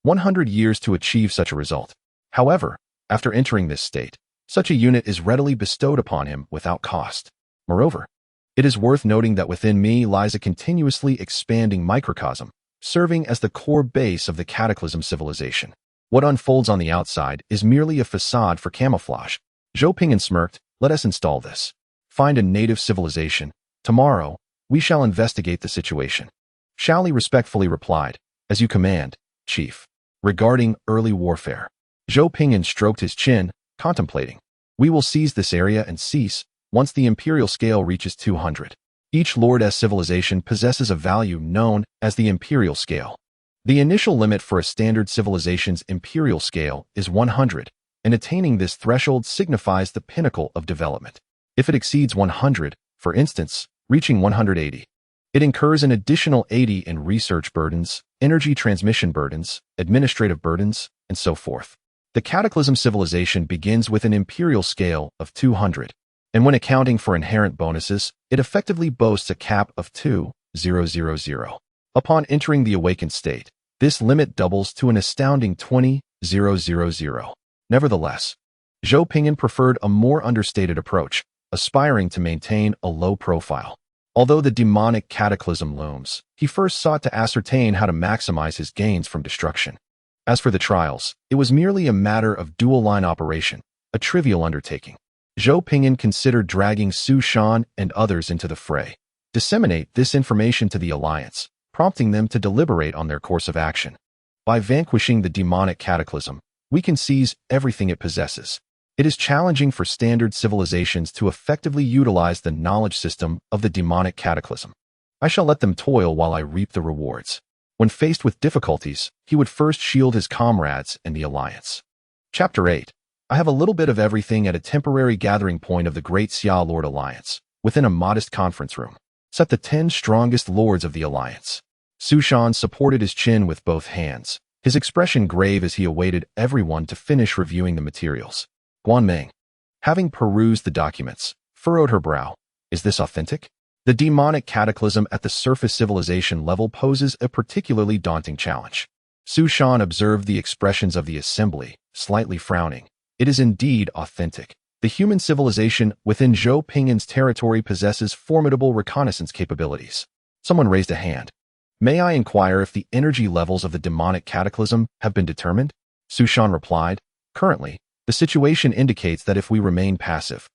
100 years to achieve such a result. However, after entering this state, such a unit is readily bestowed upon him without cost. Moreover, it is worth noting that within me lies a continuously expanding microcosm, serving as the core base of the cataclysm civilization. What unfolds on the outside is merely a facade for camouflage. Zhou Ping'an smirked. "Let us install this. Find a native civilization. Tomorrow, we shall investigate the situation." Xiao Li respectfully replied, "As you command, Chief." Regarding early warfare, Zhou Ping'an stroked his chin, contemplating. "We will seize this area and cease once the imperial scale reaches 200. Each Lord's civilization possesses a value known as the imperial scale. The initial limit for a standard civilization's imperial scale is 100, and attaining this threshold signifies the pinnacle of development. If it exceeds 100, for instance, reaching 180, it incurs an additional 80 in research burdens, energy transmission burdens, administrative burdens, and so forth. The Cataclysm civilization begins with an imperial scale of 200, and when accounting for inherent bonuses, it effectively boasts a cap of 2,000. Upon entering the awakened state, this limit doubles to an astounding 20,000. Nevertheless, Zhou Ping'an preferred a more understated approach, aspiring to maintain a low profile. Although the demonic cataclysm looms, he first sought to ascertain how to maximize his gains from destruction. As for the trials, it was merely a matter of dual-line operation, a trivial undertaking. Zhou Ping'an considered dragging Su Shan and others into the fray, disseminate this information to the alliance, prompting them to deliberate on their course of action. By vanquishing the demonic cataclysm, we can seize everything it possesses. It is challenging for standard civilizations to effectively utilize the knowledge system of the demonic cataclysm. I shall let them toil while I reap the rewards. When faced with difficulties, he would first shield his comrades and the alliance. Chapter 8. I have a little bit of everything at a temporary gathering point of the Great Xia Lord Alliance, within a modest conference room. Set the 10 strongest lords of the alliance. Su Shan supported his chin with both hands, his expression grave as he awaited everyone to finish reviewing the materials. Guanming, having perused the documents, furrowed her brow. Is this authentic? The demonic cataclysm at the surface civilization level poses a particularly daunting challenge. Su Shan observed the expressions of the assembly, slightly frowning. It is indeed authentic. The human civilization within Zhou Ping'an's territory possesses formidable reconnaissance capabilities. Someone raised a hand. May I inquire if the energy levels of the demonic cataclysm have been determined? Su Shan replied. Currently, the situation indicates that if we remain passive,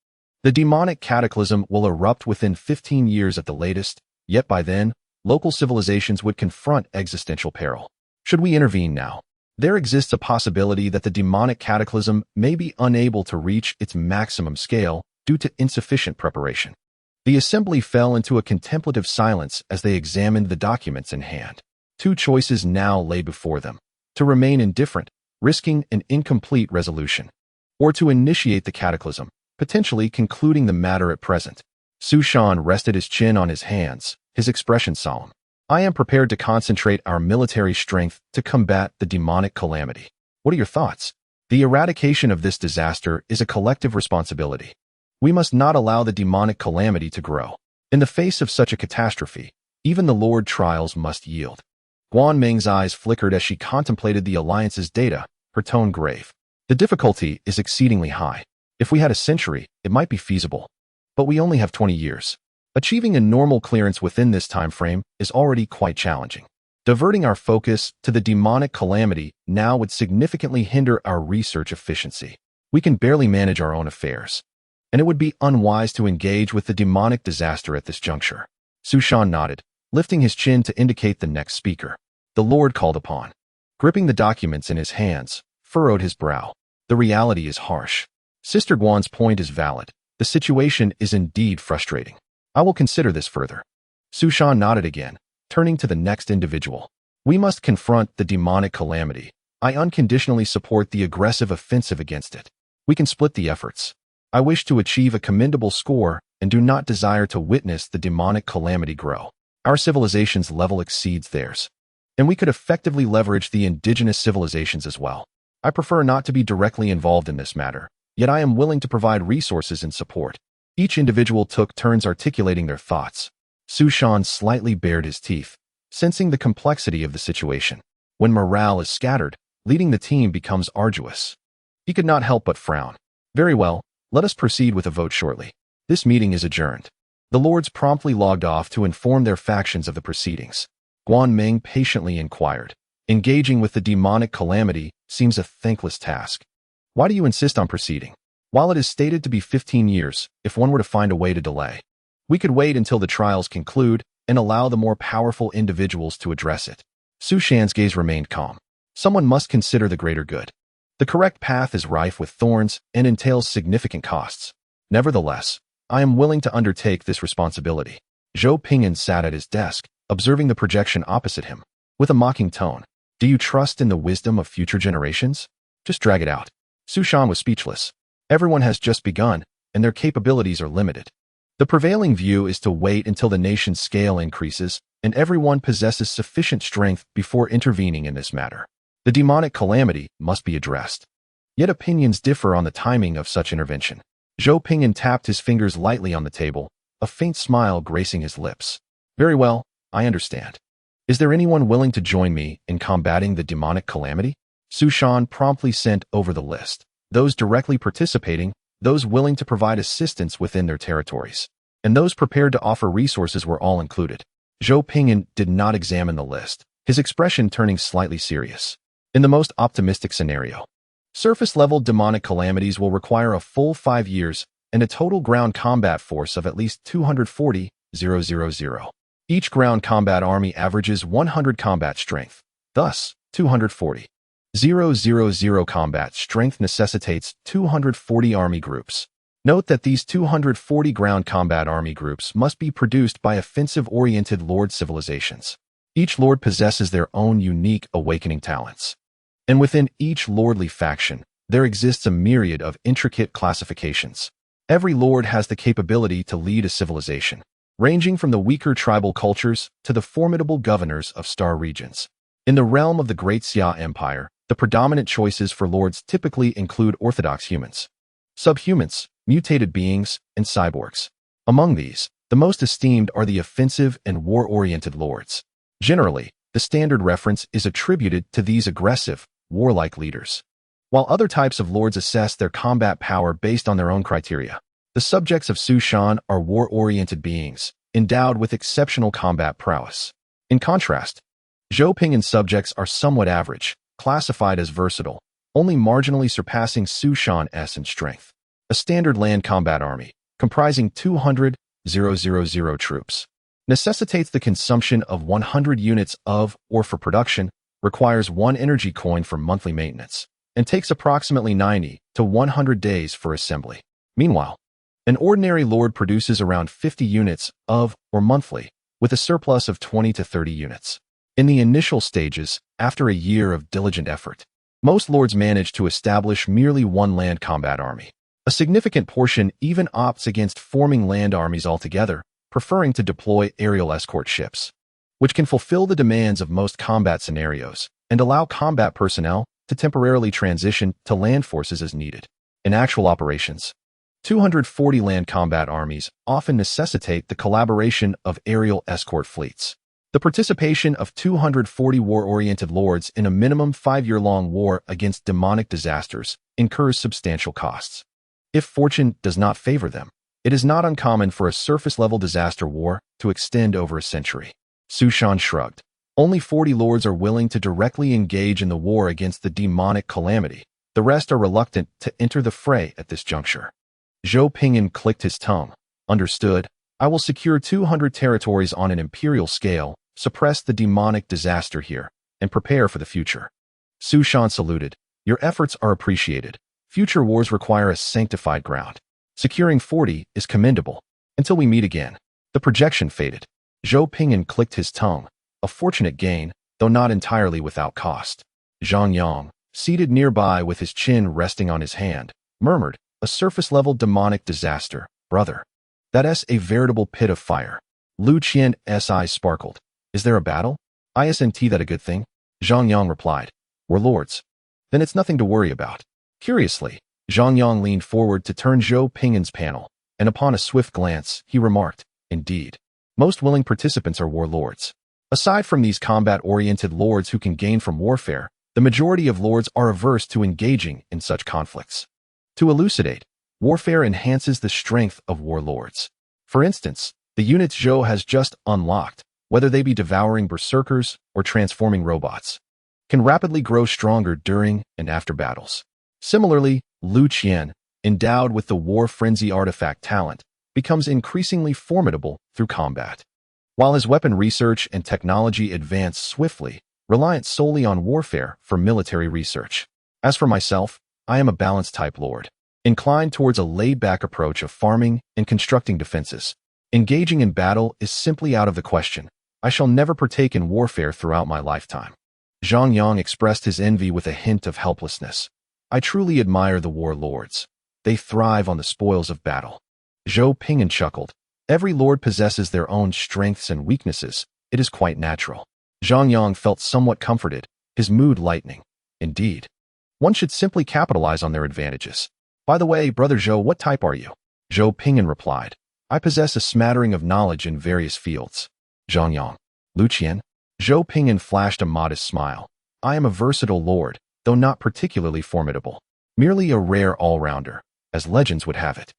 the demonic cataclysm will erupt within 15 years at the latest, yet by then, local civilizations would confront existential peril. Should we intervene now? There exists a possibility that the demonic cataclysm may be unable to reach its maximum scale due to insufficient preparation. The assembly fell into a contemplative silence as they examined the documents in hand. Two choices now lay before them: to remain indifferent, risking an incomplete resolution, or to initiate the cataclysm, potentially concluding the matter at present. Su Shan rested his chin on his hands, his expression solemn. I am prepared to concentrate our military strength to combat the demonic calamity. What are your thoughts? The eradication of this disaster is a collective responsibility. We must not allow the demonic calamity to grow. In the face of such a catastrophe, even the Lord Trials must yield. Guan Ming's eyes flickered as she contemplated the Alliance's data, her tone grave. The difficulty is exceedingly high. If we had a century, it might be feasible. But we only have 20 years. Achieving a normal clearance within this time frame is already quite challenging. Diverting our focus to the demonic calamity now would significantly hinder our research efficiency. We can barely manage our own affairs, and it would be unwise to engage with the demonic disaster at this juncture. Su Shan nodded, lifting his chin to indicate the next speaker. The Lord called upon. Gripping the documents in his hands, furrowed his brow. The reality is harsh. Sister Guan's point is valid. The situation is indeed frustrating. I will consider this further. Su Shan nodded again, turning to the next individual. We must confront the demonic calamity. I unconditionally support the aggressive offensive against it. We can split the efforts. I wish to achieve a commendable score and do not desire to witness the demonic calamity grow. Our civilization's level exceeds theirs, and we could effectively leverage the indigenous civilizations as well. I prefer not to be directly involved in this matter, yet I am willing to provide resources and support. Each individual took turns articulating their thoughts. Su Shan slightly bared his teeth, sensing the complexity of the situation. When morale is scattered, leading the team becomes arduous. He could not help but frown. Very well, let us proceed with a vote shortly. This meeting is adjourned. The lords promptly logged off to inform their factions of the proceedings. Guan Ming patiently inquired. Engaging with the demonic calamity seems a thankless task. Why do you insist on proceeding? While it is stated to be 15 years, if one were to find a way to delay, we could wait until the trials conclude and allow the more powerful individuals to address it. Su Shan's gaze remained calm. Someone must consider the greater good. The correct path is rife with thorns and entails significant costs. Nevertheless, I am willing to undertake this responsibility. Zhou Ping'an sat at his desk, observing the projection opposite him. With a mocking tone, do you trust in the wisdom of future generations? Just drag it out. Su Shan was speechless. Everyone has just begun, and their capabilities are limited. The prevailing view is to wait until the nation's scale increases and everyone possesses sufficient strength before intervening in this matter. The demonic calamity must be addressed. Yet opinions differ on the timing of such intervention. Zhou Ping'an tapped his fingers lightly on the table, a faint smile gracing his lips. Very well, I understand. Is there anyone willing to join me in combating the demonic calamity? Su Shan promptly sent over the list. Those directly participating, those willing to provide assistance within their territories, and those prepared to offer resources were all included. Zhou Ping'an did not examine the list, his expression turning slightly serious. In the most optimistic scenario, surface-level demonic calamities will require a full 5 years and a total ground combat force of at least 240,000. Each ground combat army averages 100 combat strength, thus 240. 000 combat strength necessitates 240 army groups. Note that these 240 ground combat army groups must be produced by offensive-oriented lord civilizations. Each lord possesses their own unique awakening talents. And within each lordly faction, there exists a myriad of intricate classifications. Every lord has the capability to lead a civilization, ranging from the weaker tribal cultures to the formidable governors of star regions. In the realm of the Great Xia Empire, the predominant choices for lords typically include orthodox humans, subhumans, mutated beings, and cyborgs. Among these, the most esteemed are the offensive and war-oriented lords. Generally, the standard reference is attributed to these aggressive, warlike leaders. while other types of lords assess their combat power based on their own criteria. The subjects of Su Shan are war-oriented beings, endowed with exceptional combat prowess. In contrast, Zhou Ping'an subjects are somewhat average, classified as versatile, only marginally surpassing Su Shan's in strength. A standard land combat army, comprising 200,000 troops, necessitates the consumption of 100 units of, or for production, requires 1 energy coin for monthly maintenance, and takes approximately 90 to 100 days for assembly. Meanwhile, an ordinary lord produces around 50 units of, or monthly, with a surplus of 20 to 30 units. In the initial stages, after a year of diligent effort, most lords manage to establish merely 1 land combat army. A significant portion even opts against forming land armies altogether, preferring to deploy aerial escort ships, which can fulfill the demands of most combat scenarios and allow combat personnel to temporarily transition to land forces as needed. In actual operations, 240 land combat armies often necessitate the collaboration of aerial escort fleets. The participation of 240 war-oriented lords in a minimum 5-year-long war against demonic disasters incurs substantial costs. If fortune does not favor them, it is not uncommon for a surface-level disaster war to extend over a century. Su Shan shrugged. Only 40 lords are willing to directly engage in the war against the demonic calamity. The rest are reluctant to enter the fray at this juncture. Zhou Ping'an clicked his tongue. Understood. I will secure 200 territories on an imperial scale, suppress the demonic disaster here, and prepare for the future. Su Shan saluted. Your efforts are appreciated. Future wars require a sanctified ground. Securing 40 is commendable. Until we meet again. The projection faded. Zhou Ping'an clicked his tongue. A fortunate gain, though not entirely without cost. Zhang Yang, seated nearby with his chin resting on his hand, murmured, a surface-level demonic disaster, brother. That's a veritable pit of fire. Lu Qian's eyes sparkled. Is there a battle? Isn't that a good thing? Zhang Yang replied. We're lords. Then it's nothing to worry about. Curiously, Zhang Yang leaned forward to turn Zhou Ping'an's panel, and upon a swift glance, he remarked, indeed, most willing participants are warlords. Aside from these combat-oriented lords who can gain from warfare, the majority of lords are averse to engaging in such conflicts. To elucidate, warfare enhances the strength of warlords. For instance, the units Zhou has just unlocked, whether they be devouring berserkers or transforming robots, can rapidly grow stronger during and after battles. Similarly, Lu Qian, endowed with the War Frenzy artifact talent, becomes increasingly formidable through combat. While his weapon research and technology advance swiftly, reliant solely on warfare for military research. As for myself, I am a balanced-type lord, inclined towards a laid-back approach of farming and constructing defenses. Engaging in battle is simply out of the question. I shall never partake in warfare throughout my lifetime. Zhang Yang expressed his envy with a hint of helplessness. I truly admire the warlords. They thrive on the spoils of battle. Zhou Ping'an chuckled. Every lord possesses their own strengths and weaknesses. It is quite natural. Zhang Yang felt somewhat comforted, his mood lightening. Indeed. One should simply capitalize on their advantages. By the way, Brother Zhou, what type are you? Zhou Ping'an replied. I possess a smattering of knowledge in various fields. Zhang Yang. Lu Qian. Zhou Ping'an flashed a modest smile. I am a versatile lord, though not particularly formidable. Merely a rare all-rounder, as legends would have it.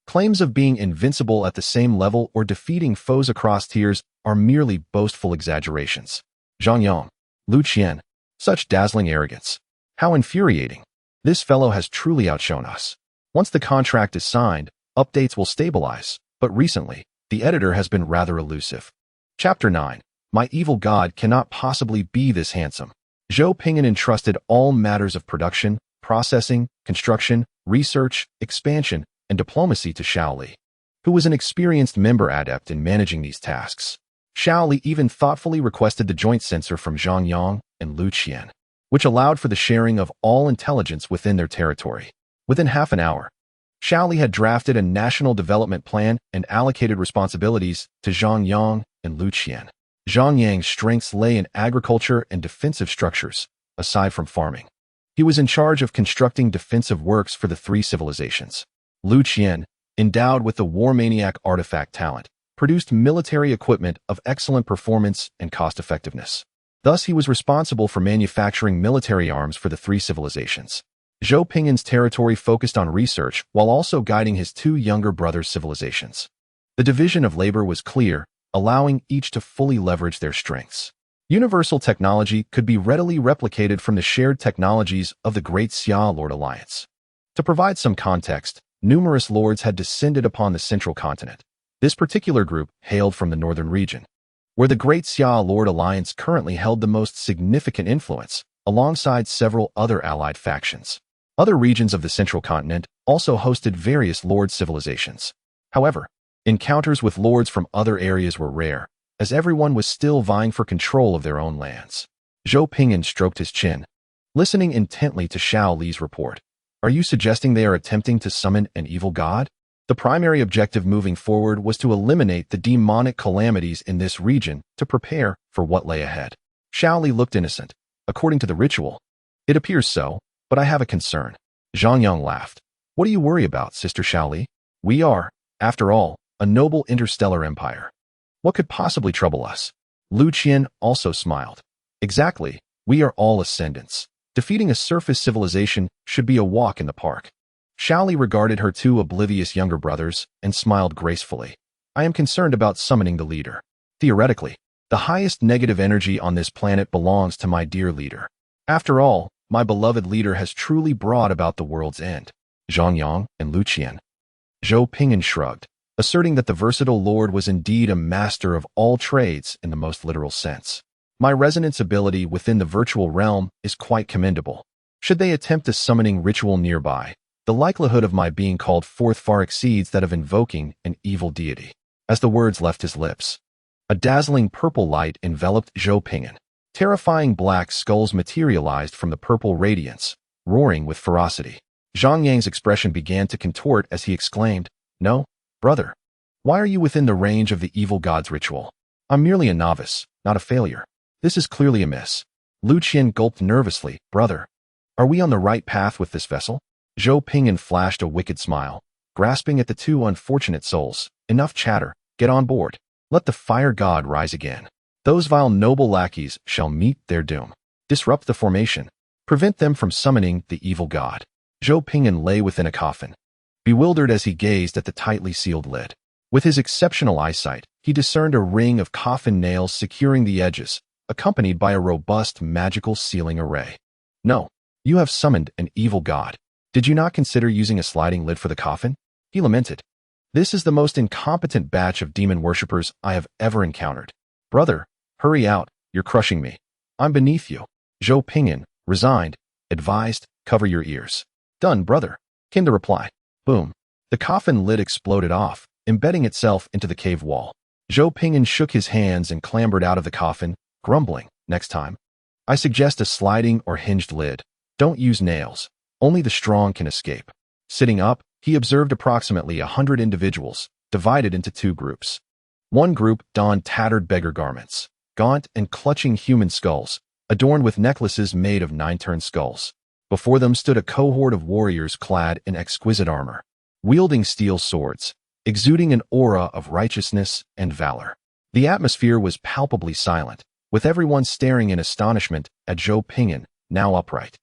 Claims of being invincible at the same level or defeating foes across tiers are merely boastful exaggerations. Zhang Yang. Lu Qian. Such dazzling arrogance. How infuriating. This fellow has truly outshone us. Once the contract is signed, updates will stabilize, but recently, the editor has been rather elusive. Chapter 9. My evil god cannot possibly be this handsome. Zhou Ping'an entrusted all matters of production, processing, construction, research, expansion, and diplomacy to Xiao Li, who was an experienced member adept in managing these tasks. Xiao Li even thoughtfully requested the joint censor from Zhang Yang and Lu Qian, which allowed for the sharing of all intelligence within their territory. Within half an hour, Xiao Li had drafted a national development plan and allocated responsibilities to Zhang Yang and Lu Qian. Zhang Yang's strengths lay in agriculture and defensive structures, aside from farming. He was in charge of constructing defensive works for the 3 civilizations. Lu Qian, endowed with the War Maniac artifact talent, produced military equipment of excellent performance and cost-effectiveness. Thus, he was responsible for manufacturing military arms for the 3 civilizations. Zhou Ping'an's territory focused on research while also guiding his two younger brothers' civilizations. The division of labor was clear, allowing each to fully leverage their strengths. Universal technology could be readily replicated from the shared technologies of the Great Xia Lord Alliance. To provide some context, numerous lords had descended upon the central continent. This particular group hailed from the northern region, where the Great Xia Lord Alliance currently held the most significant influence, alongside several other allied factions. Other regions of the central continent also hosted various lord civilizations. However, encounters with lords from other areas were rare, as everyone was still vying for control of their own lands. Zhou Ping'an stroked his chin, listening intently to Xiao Li's report. Are you suggesting they are attempting to summon an evil god? The primary objective moving forward was to eliminate the demonic calamities in this region to prepare for what lay ahead. Xiao Li looked innocent. According to the ritual, it appears so, but I have a concern. Zhang Yang laughed. What do you worry about, Sister Xiao Li? We are, after all, a noble interstellar empire. What could possibly trouble us? Lu Qian also smiled. Exactly, we are all ascendants. Defeating a surface civilization should be a walk in the park. Xiao Li regarded her two oblivious younger brothers and smiled gracefully. I am concerned about summoning the leader. Theoretically, the highest negative energy on this planet belongs to my dear leader. After all, my beloved leader has truly brought about the world's end. Zhang Yang and Lu Qian. Zhou Ping'an shrugged, asserting that the versatile lord was indeed a master of all trades in the most literal sense. My resonance ability within the virtual realm is quite commendable. Should they attempt a summoning ritual nearby, the likelihood of my being called forth far exceeds that of invoking an evil deity. As the words left his lips, a dazzling purple light enveloped Zhou Ping'an. Terrifying black skulls materialized from the purple radiance, roaring with ferocity. Zhang Yang's expression began to contort as he exclaimed, No, brother. Why are you within the range of the evil god's ritual? I'm merely a novice, not a failure. This is clearly amiss. Lu Qian gulped nervously. Brother, are we on the right path with this vessel? Zhou Ping'an flashed a wicked smile, grasping at the two unfortunate souls. Enough chatter, get on board. Let the fire god rise again. Those vile noble lackeys shall meet their doom. Disrupt the formation. Prevent them from summoning the evil god. Zhou Ping'an lay within a coffin, bewildered as he gazed at the tightly sealed lid. With his exceptional eyesight, he discerned a ring of coffin nails securing the edges, accompanied by a robust magical sealing array. No, you have summoned an evil god. Did you not consider using a sliding lid for the coffin? He lamented. This is the most incompetent batch of demon worshippers I have ever encountered. Brother, hurry out, you're crushing me. I'm beneath you. Zhou Ping'an, resigned, advised, cover your ears. Done, brother, came the reply. Boom. The coffin lid exploded off, embedding itself into the cave wall. Zhou Ping'an shook his hands and clambered out of the coffin, grumbling, next time. I suggest a sliding or hinged lid. Don't use nails. Only the strong can escape. Sitting up, he observed approximately 100 individuals, divided into two groups. One group donned tattered beggar garments, gaunt and clutching human skulls, adorned with necklaces made of nine-turned skulls. Before them stood a cohort of warriors clad in exquisite armor, wielding steel swords, exuding an aura of righteousness and valor. The atmosphere was palpably silent, with everyone staring in astonishment at Zhou Ping'an, now upright.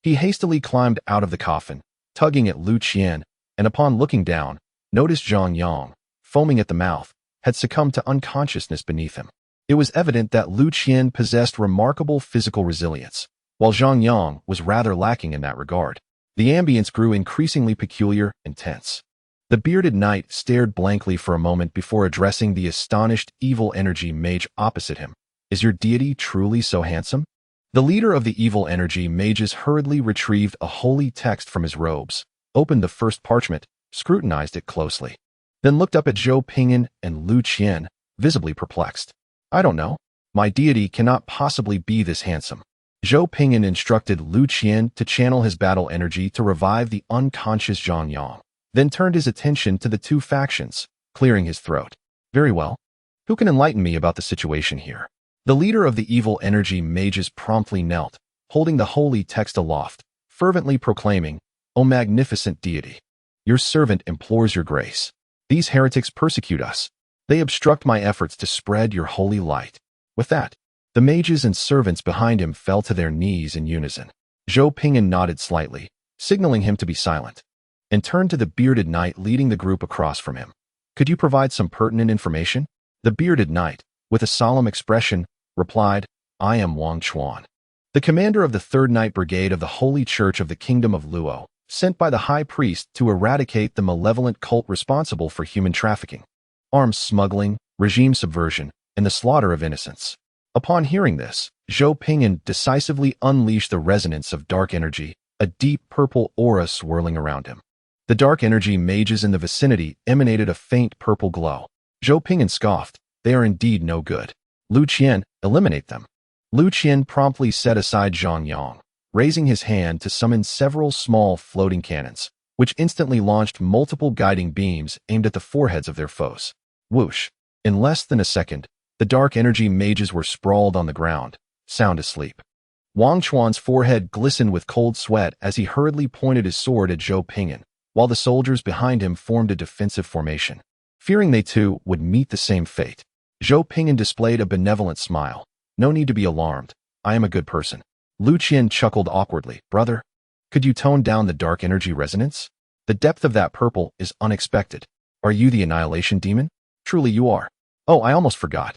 He hastily climbed out of the coffin, tugging at Lu Qian, and upon looking down, noticed Zhang Yang, foaming at the mouth, had succumbed to unconsciousness beneath him. It was evident that Lu Qian possessed remarkable physical resilience, while Zhang Yang was rather lacking in that regard. The ambience grew increasingly peculiar and tense. The bearded knight stared blankly for a moment before addressing the astonished evil energy mage opposite him. Is your deity truly so handsome? The leader of the evil energy mages hurriedly retrieved a holy text from his robes, opened the first parchment, scrutinized it closely, then looked up at Zhou Ping'an and Lu Qian, visibly perplexed. I don't know. My deity cannot possibly be this handsome. Zhou Ping'an instructed Lu Qian to channel his battle energy to revive the unconscious Zhang Yang, then turned his attention to the two factions, clearing his throat. Very well. Who can enlighten me about the situation here? The leader of the evil energy mages promptly knelt, holding the holy text aloft, fervently proclaiming, O magnificent deity, your servant implores your grace. These heretics persecute us. They obstruct my efforts to spread your holy light. With that, the mages and servants behind him fell to their knees in unison. Zhou Ping'an nodded slightly, signaling him to be silent, and turned to the bearded knight leading the group across from him. Could you provide some pertinent information? The bearded knight, with a solemn expression, replied, I am Wang Chuan, the commander of the 3rd Knight Brigade of the Holy Church of the Kingdom of Luo, sent by the High Priest to eradicate the malevolent cult responsible for human trafficking, arms smuggling, regime subversion, and the slaughter of innocents. Upon hearing this, Zhou Ping'an decisively unleashed the resonance of dark energy, a deep purple aura swirling around him. The dark energy mages in the vicinity emanated a faint purple glow. Zhou Ping'an scoffed, they are indeed no good. Lu Qian, eliminate them. Lu Qian promptly set aside Zhang Yang, raising his hand to summon several small floating cannons, which instantly launched multiple guiding beams aimed at the foreheads of their foes. Whoosh! In less than a second, the dark energy mages were sprawled on the ground, sound asleep. Wang Chuan's forehead glistened with cold sweat as he hurriedly pointed his sword at Zhou Ping'an, while the soldiers behind him formed a defensive formation, fearing they too would meet the same fate. Zhou Ping'an displayed a benevolent smile. No need to be alarmed. I am a good person. Lu Qian chuckled awkwardly. Brother, could you tone down the dark energy resonance? The depth of that purple is unexpected. Are you the annihilation demon? Truly you are. Oh, I almost forgot.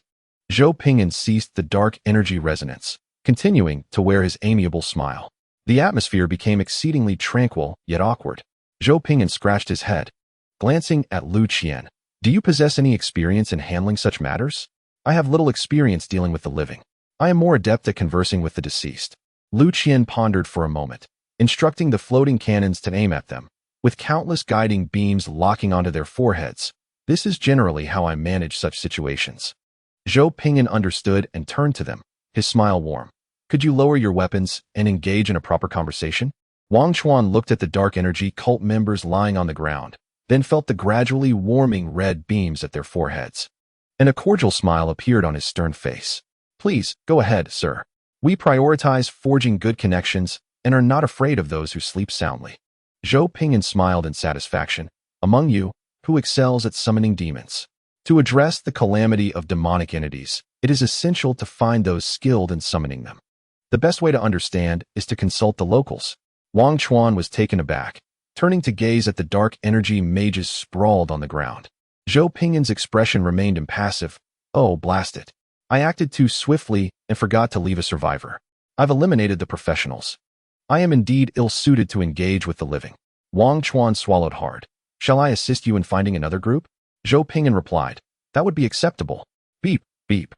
Zhou Ping'an ceased the dark energy resonance, continuing to wear his amiable smile. The atmosphere became exceedingly tranquil, yet awkward. Zhou Ping'an scratched his head, glancing at Lu Qian. Do you possess any experience in handling such matters? I have little experience dealing with the living. I am more adept at conversing with the deceased. Lu Qian pondered for a moment, instructing the floating cannons to aim at them, with countless guiding beams locking onto their foreheads. This is generally how I manage such situations. Zhou Ping'an understood and turned to them, his smile warm. Could you lower your weapons and engage in a proper conversation? Wang Chuan looked at the dark energy cult members lying on the ground, then felt the gradually warming red beams at their foreheads. And a cordial smile appeared on his stern face. Please, go ahead, sir. We prioritize forging good connections and are not afraid of those who sleep soundly. Zhou Ping'an smiled in satisfaction. Among you, who excels at summoning demons? To address the calamity of demonic entities, it is essential to find those skilled in summoning them. The best way to understand is to consult the locals. Wang Chuan was taken aback, turning to gaze at the dark energy mages sprawled on the ground. Zhou Ping'an's expression remained impassive. Oh, blast it. I acted too swiftly and forgot to leave a survivor. I've eliminated the professionals. I am indeed ill-suited to engage with the living. Wang Chuan swallowed hard. Shall I assist you in finding another group? Zhou Ping'an replied. That would be acceptable. Beep, beep.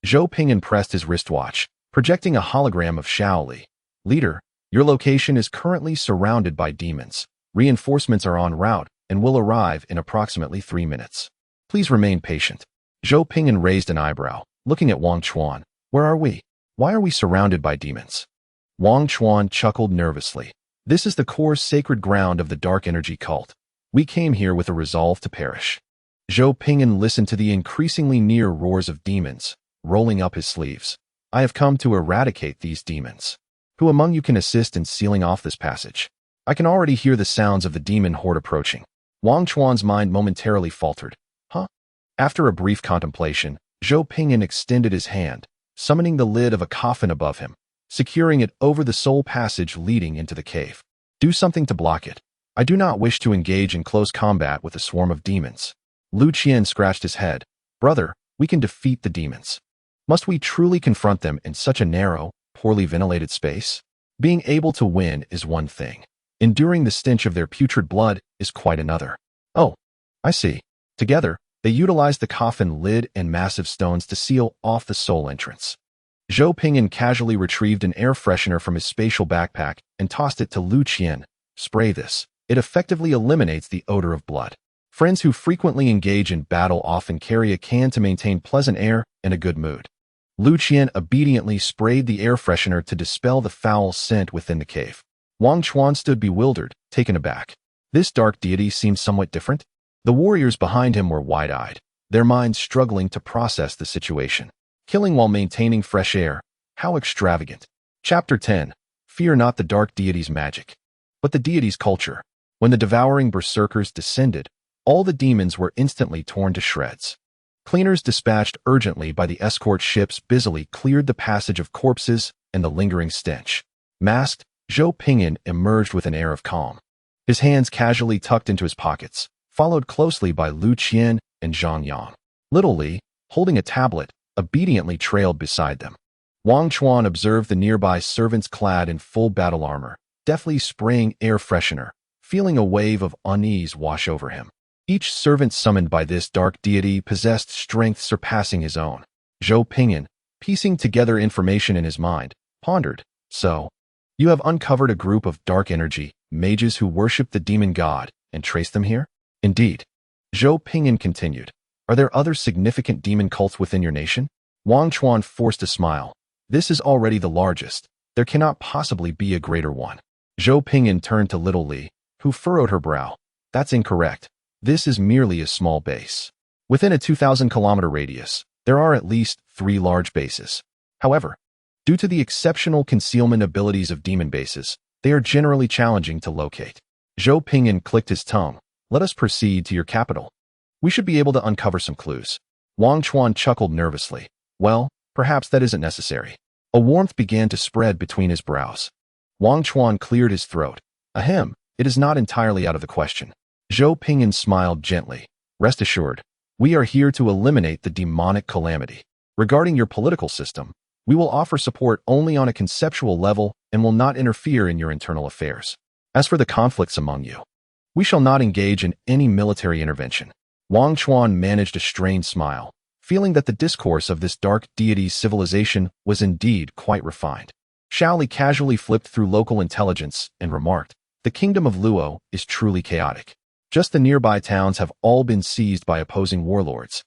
Zhou Ping'an pressed his wristwatch, projecting a hologram of Shaoli. Leader, your location is currently surrounded by demons. Reinforcements are en route and will arrive in approximately 3 minutes. Please remain patient. Zhou Ping'an raised an eyebrow, looking at Wang Chuan. Where are we? Why are we surrounded by demons? Wang Chuan chuckled nervously. This is the core sacred ground of the dark energy cult. We came here with a resolve to perish. Zhou Ping'an listened to the increasingly near roars of demons, rolling up his sleeves. I have come to eradicate these demons. Who among you can assist in sealing off this passage? I can already hear the sounds of the demon horde approaching. Wang Chuan's mind momentarily faltered. Huh? After a brief contemplation, Zhou Ping'an extended his hand, summoning the lid of a coffin above him, securing it over the sole passage leading into the cave. Do something to block it. I do not wish to engage in close combat with a swarm of demons. Lu Qian scratched his head. Brother, we can defeat the demons. Must we truly confront them in such a narrow, poorly ventilated space? Being able to win is one thing. Enduring the stench of their putrid blood is quite another. Oh, I see. Together, they utilized the coffin lid and massive stones to seal off the sole entrance. Zhou Ping'an casually retrieved an air freshener from his spatial backpack and tossed it to Lu Qian. Spray this. It effectively eliminates the odor of blood. Friends who frequently engage in battle often carry a can to maintain pleasant air and a good mood. Lu Qian obediently sprayed the air freshener to dispel the foul scent within the cave. Wang Chuan stood bewildered, taken aback. This dark deity seemed somewhat different. The warriors behind him were wide-eyed, their minds struggling to process the situation. Killing while maintaining fresh air. How extravagant. Chapter 10. Fear not the dark deity's magic, but the deity's culture. When the devouring berserkers descended, all the demons were instantly torn to shreds. Cleaners dispatched urgently by the escort ships busily cleared the passage of corpses and the lingering stench. Masked, Zhou Ping'an emerged with an air of calm, his hands casually tucked into his pockets, followed closely by Lu Qian and Zhang Yang. Little Li, holding a tablet, obediently trailed beside them. Wang Chuan observed the nearby servants clad in full battle armor, deftly spraying air freshener, feeling a wave of unease wash over him. Each servant summoned by this dark deity possessed strength surpassing his own. Zhou Ping'an, piecing together information in his mind, pondered, "So, you have uncovered a group of dark energy, mages who worship the demon god, and traced them here?" "Indeed." Zhou Ping'an continued, "Are there other significant demon cults within your nation?" Wang Chuan forced a smile. "This is already the largest. There cannot possibly be a greater one." Zhou Ping'an turned to Little Li, who furrowed her brow. "That's incorrect. This is merely a small base. Within a 2,000-kilometer radius, there are at least 3 large bases. However, due to the exceptional concealment abilities of demon bases, they are generally challenging to locate." Zhou Ping'an clicked his tongue. "Let us proceed to your capital. We should be able to uncover some clues." Wang Chuan chuckled nervously. "Well, perhaps that isn't necessary." A warmth began to spread between his brows. Wang Chuan cleared his throat. "Ahem, it is not entirely out of the question." Zhou Ping'an smiled gently. "Rest assured, we are here to eliminate the demonic calamity. Regarding your political system, we will offer support only on a conceptual level and will not interfere in your internal affairs. As for the conflicts among you, we shall not engage in any military intervention." Wang Chuan managed a strained smile, feeling that the discourse of this dark deity's civilization was indeed quite refined. Xiao Li casually flipped through local intelligence and remarked, "The kingdom of Luo is truly chaotic. Just the nearby towns have all been seized by opposing warlords,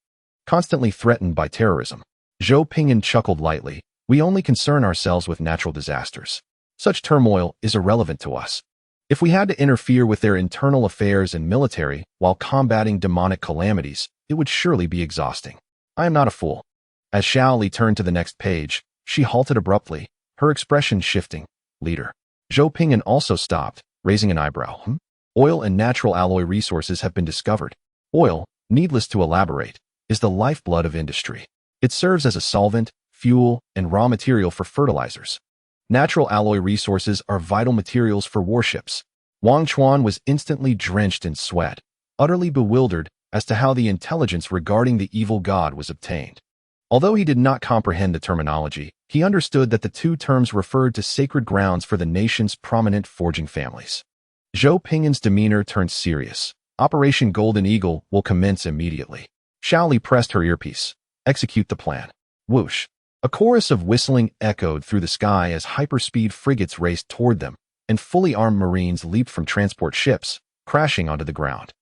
constantly threatened by terrorism." Zhou Ping'an chuckled lightly. "We only concern ourselves with natural disasters. Such turmoil is irrelevant to us. If we had to interfere with their internal affairs and military while combating demonic calamities, it would surely be exhausting. I am not a fool." As Xiao Li turned to the next page, she halted abruptly, her expression shifting. "Leader." Zhou Ping'an also stopped, raising an eyebrow. "Oil and natural alloy resources have been discovered. Oil, needless to elaborate, is the lifeblood of industry. It serves as a solvent, fuel, and raw material for fertilizers. Natural alloy resources are vital materials for warships." Wang Chuan was instantly drenched in sweat, utterly bewildered as to how the intelligence regarding the evil god was obtained. Although he did not comprehend the terminology, he understood that the two terms referred to sacred grounds for the nation's prominent forging families. Zhou Ping'an's demeanor turned serious. "Operation Golden Eagle will commence immediately." Xiao Li pressed her earpiece. "Execute the plan." Whoosh! A chorus of whistling echoed through the sky as hyperspeed frigates raced toward them, and fully armed Marines leaped from transport ships, crashing onto the ground.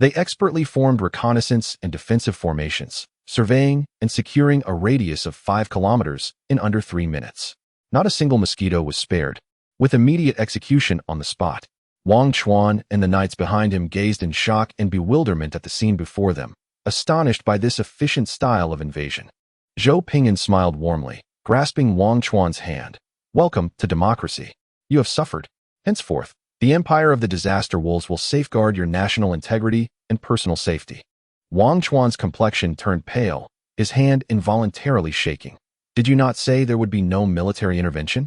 They expertly formed reconnaissance and defensive formations, surveying and securing a radius of 5 kilometers in under 3 minutes. Not a single mosquito was spared. With immediate execution on the spot, Wang Chuan and the knights behind him gazed in shock and bewilderment at the scene before them, astonished by this efficient style of invasion. Zhou Ping'an smiled warmly, grasping Wang Chuan's hand. "Welcome to democracy. You have suffered. Henceforth, the empire of the disaster wolves will safeguard your national integrity and personal safety." Wang Chuan's complexion turned pale, his hand involuntarily shaking. "Did you not say there would be no military intervention?"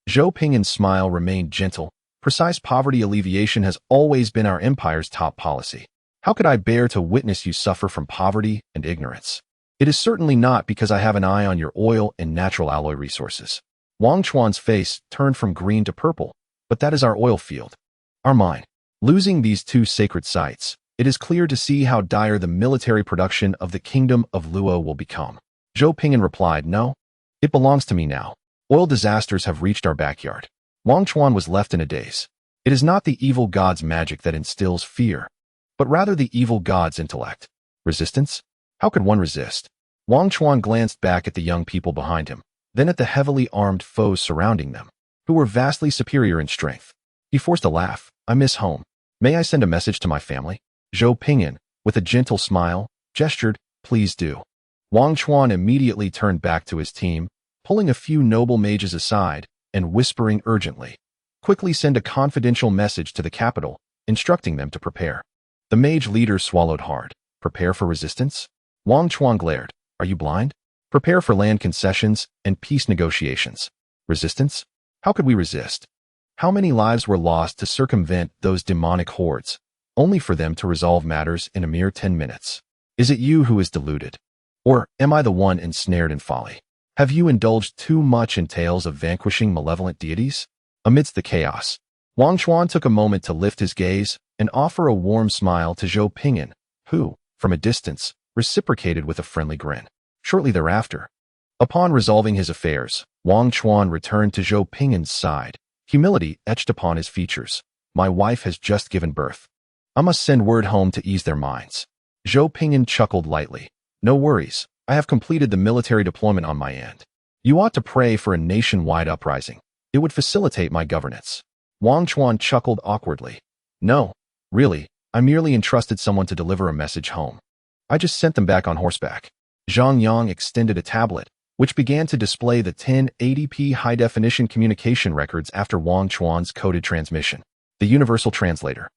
Zhou Ping'an's smile remained gentle. "Precise poverty alleviation has always been our empire's top policy. How could I bear to witness you suffer from poverty and ignorance? It is certainly not because I have an eye on your oil and natural alloy resources." Wang Chuan's face turned from green to purple. "But that is our oil field. Our mine. Losing these 2 sacred sites, it is clear to see how dire the military production of the kingdom of Luo will become." Zhou Ping'an replied, "No, it belongs to me now. Oil disasters have reached our backyard." Wang Chuan was left in a daze. It is not the evil god's magic that instills fear, but rather the evil god's intellect. Resistance? How could one resist? Wang Chuan glanced back at the young people behind him, then at the heavily armed foes surrounding them, who were vastly superior in strength. He forced a laugh. "I miss home. May I send a message to my family?" Zhou Ping'an, with a gentle smile, gestured, "Please do." Wang Chuan immediately turned back to his team, pulling a few noble mages aside and whispering urgently, "Quickly send a confidential message to the capital, instructing them to prepare." The mage leader swallowed hard. "Prepare for resistance?" Wang Chuan glared. "Are you blind? Prepare for land concessions and peace negotiations. Resistance? How could we resist? How many lives were lost to circumvent those demonic hordes, only for them to resolve matters in a mere 10 minutes? Is it you who is deluded? Or am I the one ensnared in folly? Have you indulged too much in tales of vanquishing malevolent deities? Amidst the chaos, Wang Chuan took a moment to lift his gaze and offer a warm smile to Zhou Ping'an, who, from a distance, reciprocated with a friendly grin. Shortly thereafter, upon resolving his affairs, Wang Chuan returned to Zhou Ping'an's side, humility etched upon his features. My wife has just given birth. I must send word home to ease their minds. Zhou Ping'an chuckled lightly. No worries, I have completed the military deployment on my end. You ought to pray for a nationwide uprising. It would facilitate my governance. Wang Chuan chuckled awkwardly. No, really, I merely entrusted someone to deliver a message home. I just sent them back on horseback. Zhang Yang extended a tablet, which began to display the 1080p high-definition communication records after Wang Chuan's coded transmission. The Universal Translator,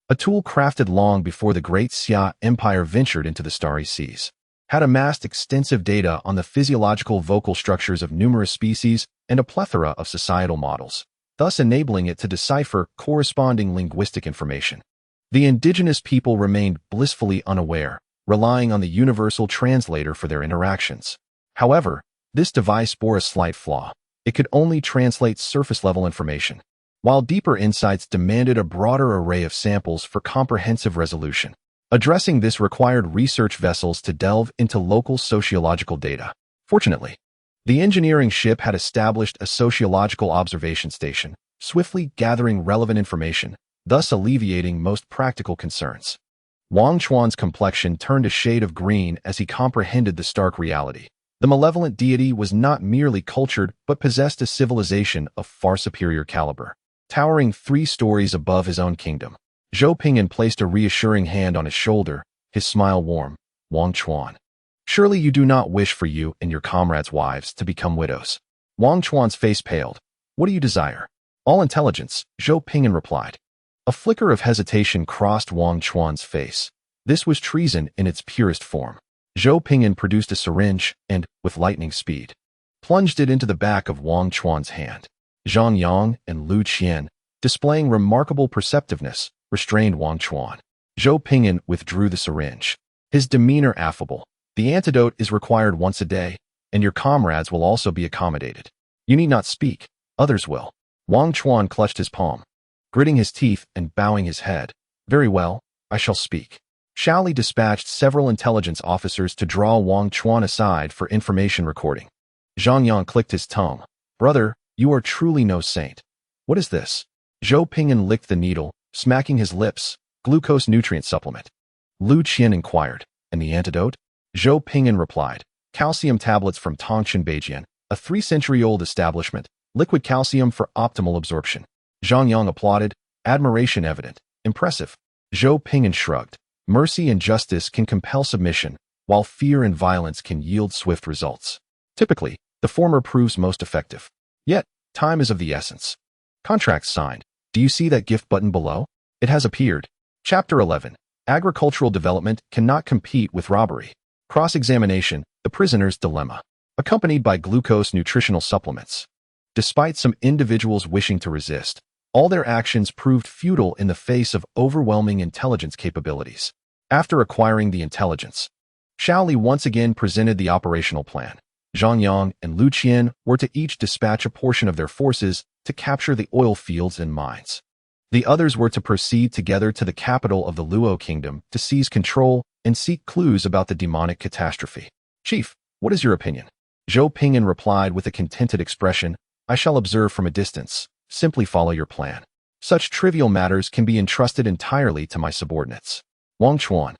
a tool crafted long before the Great Xia Empire ventured into the starry seas, had amassed extensive data on the physiological vocal structures of numerous species and a plethora of societal models, thus enabling it to decipher corresponding linguistic information. The indigenous people remained blissfully unaware, relying on the Universal Translator for their interactions. However, this device bore a slight flaw. It could only translate surface-level information, while deeper insights demanded a broader array of samples for comprehensive resolution. Addressing this required research vessels to delve into local sociological data. Fortunately, the engineering ship had established a sociological observation station, swiftly gathering relevant information, thus alleviating most practical concerns. Wang Chuan's complexion turned a shade of green as he comprehended the stark reality. The malevolent deity was not merely cultured, but possessed a civilization of far superior caliber, towering 3 stories above his own kingdom. Zhou Ping'an placed a reassuring hand on his shoulder, his smile warm. Wang Chuan, surely you do not wish for you and your comrades' wives to become widows. Wang Chuan's face paled. What do you desire? All intelligence, Zhou Ping'an replied. A flicker of hesitation crossed Wang Chuan's face. This was treason in its purest form. Zhou Ping'an produced a syringe and, with lightning speed, plunged it into the back of Wang Chuan's hand. Zhang Yang and Lu Qian, displaying remarkable perceptiveness, restrained Wang Chuan. Zhou Ping'an withdrew the syringe, his demeanor affable. The antidote is required once a day, and your comrades will also be accommodated. You need not speak, others will. Wang Chuan clutched his palm, gritting his teeth and bowing his head. Very well, I shall speak. Shaoli dispatched several intelligence officers to draw Wang Chuan aside for information recording. Zhang Yang clicked his tongue. Brother, you are truly no saint. What is this? Zhou Ping'an licked the needle, smacking his lips. Glucose nutrient supplement. Lu Qian inquired. And the antidote? Zhou Ping'an replied. Calcium tablets from Tongshan Beijian, a 3-century-old establishment. Liquid calcium for optimal absorption. Zhang Yang applauded, admiration evident. Impressive. Zhou Ping'an shrugged. Mercy and justice can compel submission, while fear and violence can yield swift results. Typically, the former proves most effective. Yet, time is of the essence. Contracts signed. Do you see that gift button below? It has appeared. Chapter 11. Agricultural development cannot compete with robbery. Cross-examination, the prisoner's dilemma. Accompanied by glucose nutritional supplements. Despite some individuals wishing to resist, all their actions proved futile in the face of overwhelming intelligence capabilities. After acquiring the intelligence, Shaoli once again presented the operational plan. Zhang Yang and Lu Qian were to each dispatch a portion of their forces to capture the oil fields and mines. The others were to proceed together to the capital of the Luo Kingdom to seize control and seek clues about the demonic catastrophe. Chief, what is your opinion? Zhou Ping'an replied with a contented expression. I shall observe from a distance. Simply follow your plan. Such trivial matters can be entrusted entirely to my subordinates. Wang Chuan,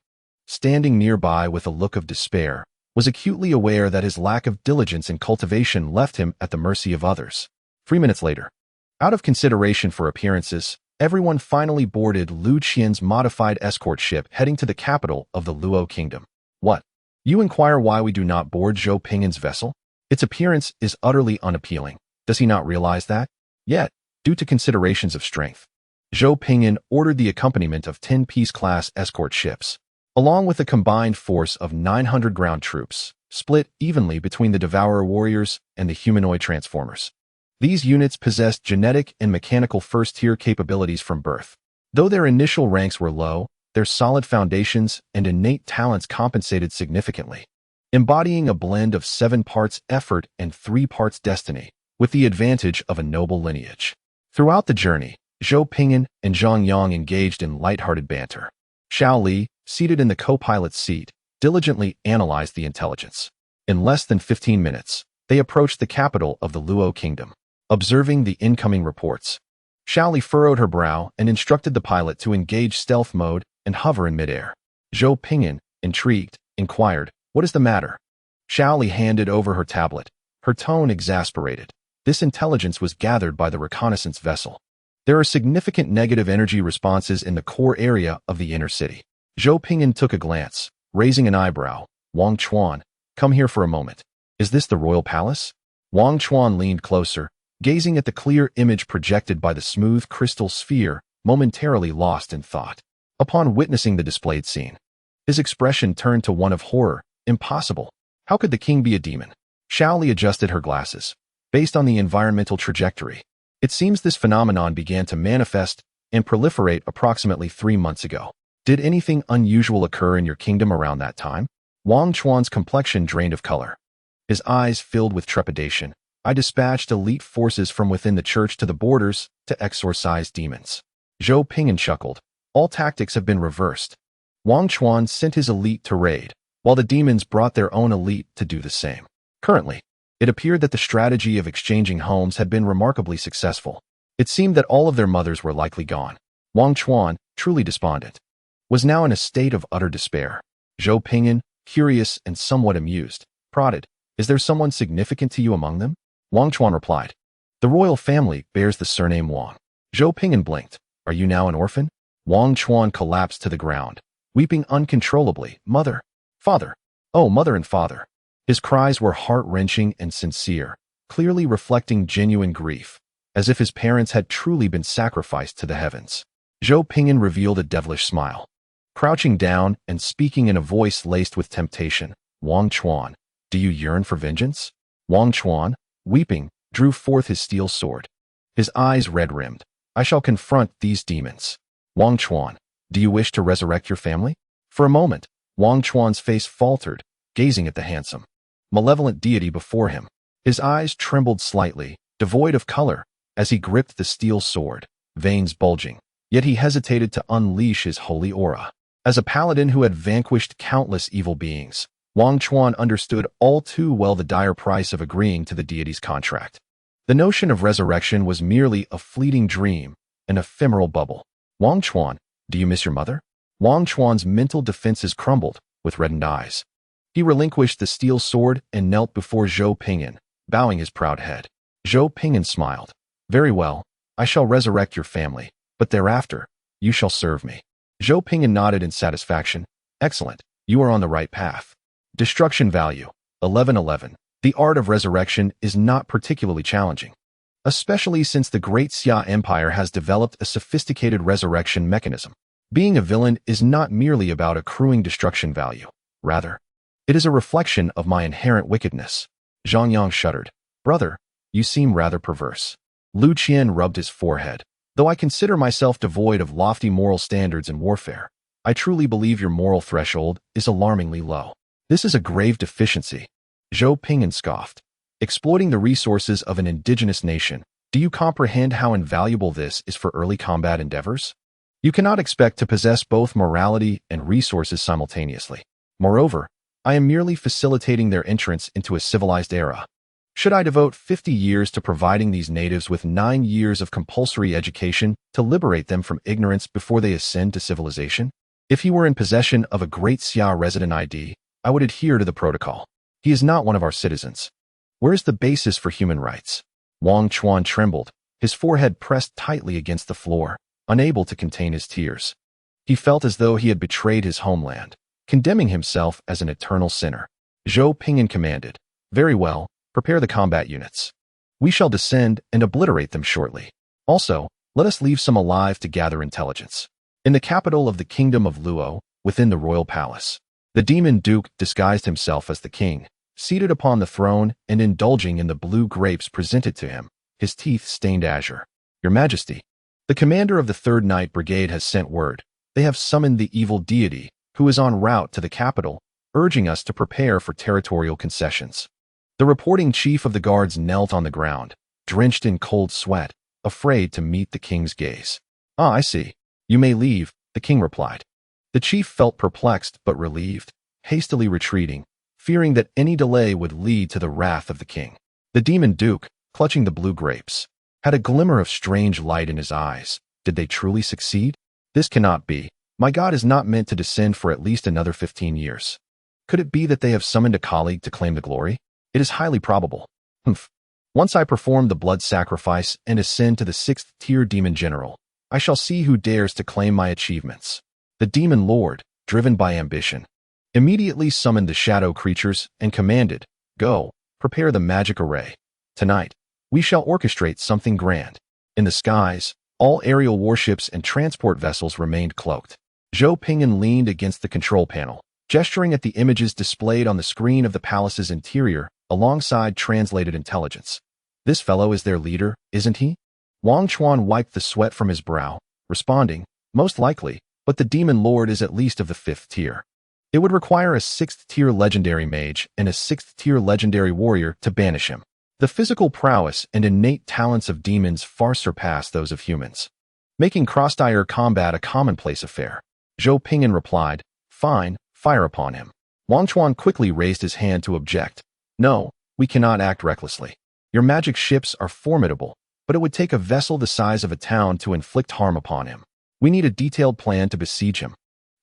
standing nearby with a look of despair, was acutely aware that his lack of diligence and cultivation left him at the mercy of others. 3 minutes later, out of consideration for appearances, everyone finally boarded Lu Qian's modified escort ship heading to the capital of the Luo Kingdom. What? You inquire why we do not board Zhou Ping'an's vessel? Its appearance is utterly unappealing. Does he not realize that? Yet, due to considerations of strength, Zhou Ping'an ordered the accompaniment of 10 Peace-class escort ships, along with a combined force of 900 ground troops, split evenly between the Devourer warriors and the humanoid transformers. These units possessed genetic and mechanical first-tier capabilities from birth. Though their initial ranks were low, their solid foundations and innate talents compensated significantly, embodying a blend of 7 parts effort and 3 parts destiny, with the advantage of a noble lineage. Throughout the journey, Zhou Ping'an and Zhang Yang engaged in lighthearted banter. Xiao Li, seated in the co-pilot's seat, diligently analyzed the intelligence. In less than 15 minutes, they approached the capital of the Luo Kingdom. Observing the incoming reports, Xiao Li furrowed her brow and instructed the pilot to engage stealth mode and hover in midair. Zhou Ping'an, intrigued, inquired, "What is the matter?" Xiao Li handed over her tablet, her tone exasperated. This intelligence was gathered by the reconnaissance vessel. There are significant negative energy responses in the core area of the inner city. Zhou Ping'an took a glance, raising an eyebrow. "Wang Chuan, come here for a moment. Is this the royal palace?" Wang Chuan leaned closer, gazing at the clear image projected by the smooth crystal sphere, momentarily lost in thought. Upon witnessing the displayed scene, his expression turned to one of horror. Impossible. How could the king be a demon? Xiao Li adjusted her glasses. Based on the environmental trajectory, it seems this phenomenon began to manifest and proliferate approximately 3 months ago. Did anything unusual occur in your kingdom around that time? Wang Chuan's complexion drained of color. His eyes filled with trepidation. I dispatched elite forces from within the church to the borders to exorcise demons. Zhou Ping'an chuckled. All tactics have been reversed. Wang Chuan sent his elite to raid, while the demons brought their own elite to do the same. Currently, it appeared that the strategy of exchanging homes had been remarkably successful. It seemed that all of their mothers were likely gone. Wang Chuan, truly despondent, was now in a state of utter despair. Zhou Ping'an, curious and somewhat amused, prodded, "Is there someone significant to you among them?" Wang Chuan replied, "The royal family bears the surname Wang." Zhou Ping'an blinked. "Are you now an orphan?" Wang Chuan collapsed to the ground, weeping uncontrollably. "Mother! Father! Oh, mother and father!" His cries were heart-wrenching and sincere, clearly reflecting genuine grief, as if his parents had truly been sacrificed to the heavens. Zhou Ping'an revealed a devilish smile. Crouching down and speaking in a voice laced with temptation, "Wang Chuan, do you yearn for vengeance?" Wang Chuan, weeping, drew forth his steel sword. His eyes red-rimmed. "I shall confront these demons." Wang Chuan, do you wish to resurrect your family? For a moment, Wang Chuan's face faltered, gazing at the handsome, malevolent deity before him. His eyes trembled slightly, devoid of color, as he gripped the steel sword, veins bulging. Yet he hesitated to unleash his holy aura. As a paladin who had vanquished countless evil beings, Wang Chuan understood all too well the dire price of agreeing to the deity's contract. The notion of resurrection was merely a fleeting dream, an ephemeral bubble. "Wang Chuan, do you miss your mother?" Wang Chuan's mental defenses crumbled, with reddened eyes. He relinquished the steel sword and knelt before Zhou Ping'an, bowing his proud head. Zhou Ping'an smiled. "Very well, I shall resurrect your family, but thereafter, you shall serve me." Zhou Ping'an nodded in satisfaction. "Excellent, you are on the right path." Destruction value, 1111. The art of resurrection is not particularly challenging, especially since the Great Xia Empire has developed a sophisticated resurrection mechanism. Being a villain is not merely about accruing destruction value. Rather, it is a reflection of my inherent wickedness. Zhang Yang shuddered. "Brother, you seem rather perverse." Lu Qian rubbed his forehead. "Though I consider myself devoid of lofty moral standards in warfare, I truly believe your moral threshold is alarmingly low. This is a grave deficiency." Zhou Ping'an scoffed. "Exploiting the resources of an indigenous nation, do you comprehend how invaluable this is for early combat endeavors? You cannot expect to possess both morality and resources simultaneously. Moreover, I am merely facilitating their entrance into a civilized era. Should I devote 50 years to providing these natives with 9 years of compulsory education to liberate them from ignorance before they ascend to civilization? If he were in possession of a Great Xia resident ID, I would adhere to the protocol. He is not one of our citizens. Where is the basis for human rights?" Wang Chuan trembled, his forehead pressed tightly against the floor, unable to contain his tears. He felt as though he had betrayed his homeland, condemning himself as an eternal sinner. Zhou Ping'an commanded, "Very well, prepare the combat units. We shall descend and obliterate them shortly. Also, let us leave some alive to gather intelligence." In the capital of the kingdom of Luo, within the royal palace, the demon duke disguised himself as the king, seated upon the throne and indulging in the blue grapes presented to him. his teeth stained azure. Your Majesty, the commander of the 3rd Night Brigade has sent word. They have summoned the evil deity, who is en route to the capital, urging us to prepare for territorial concessions. The reporting chief of the guards knelt on the ground, drenched in cold sweat, afraid to meet the king's gaze. Ah, I see. You may leave, the king replied. The chief felt perplexed but relieved, hastily retreating, fearing that any delay would lead to the wrath of the king. The demon duke, clutching the blue grapes, had a glimmer of strange light in his eyes. Did they truly succeed? This cannot be. My god is not meant to descend for at least another 15 years. Could it be that they have summoned a colleague to claim the glory? It is highly probable. Humph. Once I perform the blood sacrifice and ascend to the 6th-tier demon general, I shall see who dares to claim my achievements. The demon lord, driven by ambition, immediately summoned the shadow creatures and commanded, "Go, prepare the magic array. Tonight, we shall orchestrate something grand." In the skies, all aerial warships and transport vessels remained cloaked. Zhou Ping'an leaned against the control panel, gesturing at the images displayed on the screen of the palace's interior, alongside translated intelligence. This fellow is their leader, isn't he? Wang Chuan wiped the sweat from his brow, responding, "Most likely, but the demon lord is at least of the 5th tier. It would require a 6th-tier legendary mage and a 6th-tier legendary warrior to banish him. The physical prowess and innate talents of demons far surpass those of humans, making cross-tier combat a commonplace affair." Zhou Ping'an replied, "Fine, fire upon him." Wang Chuan quickly raised his hand to object. "No, we cannot act recklessly. Your magic ships are formidable, but it would take a vessel the size of a town to inflict harm upon him. We need a detailed plan to besiege him.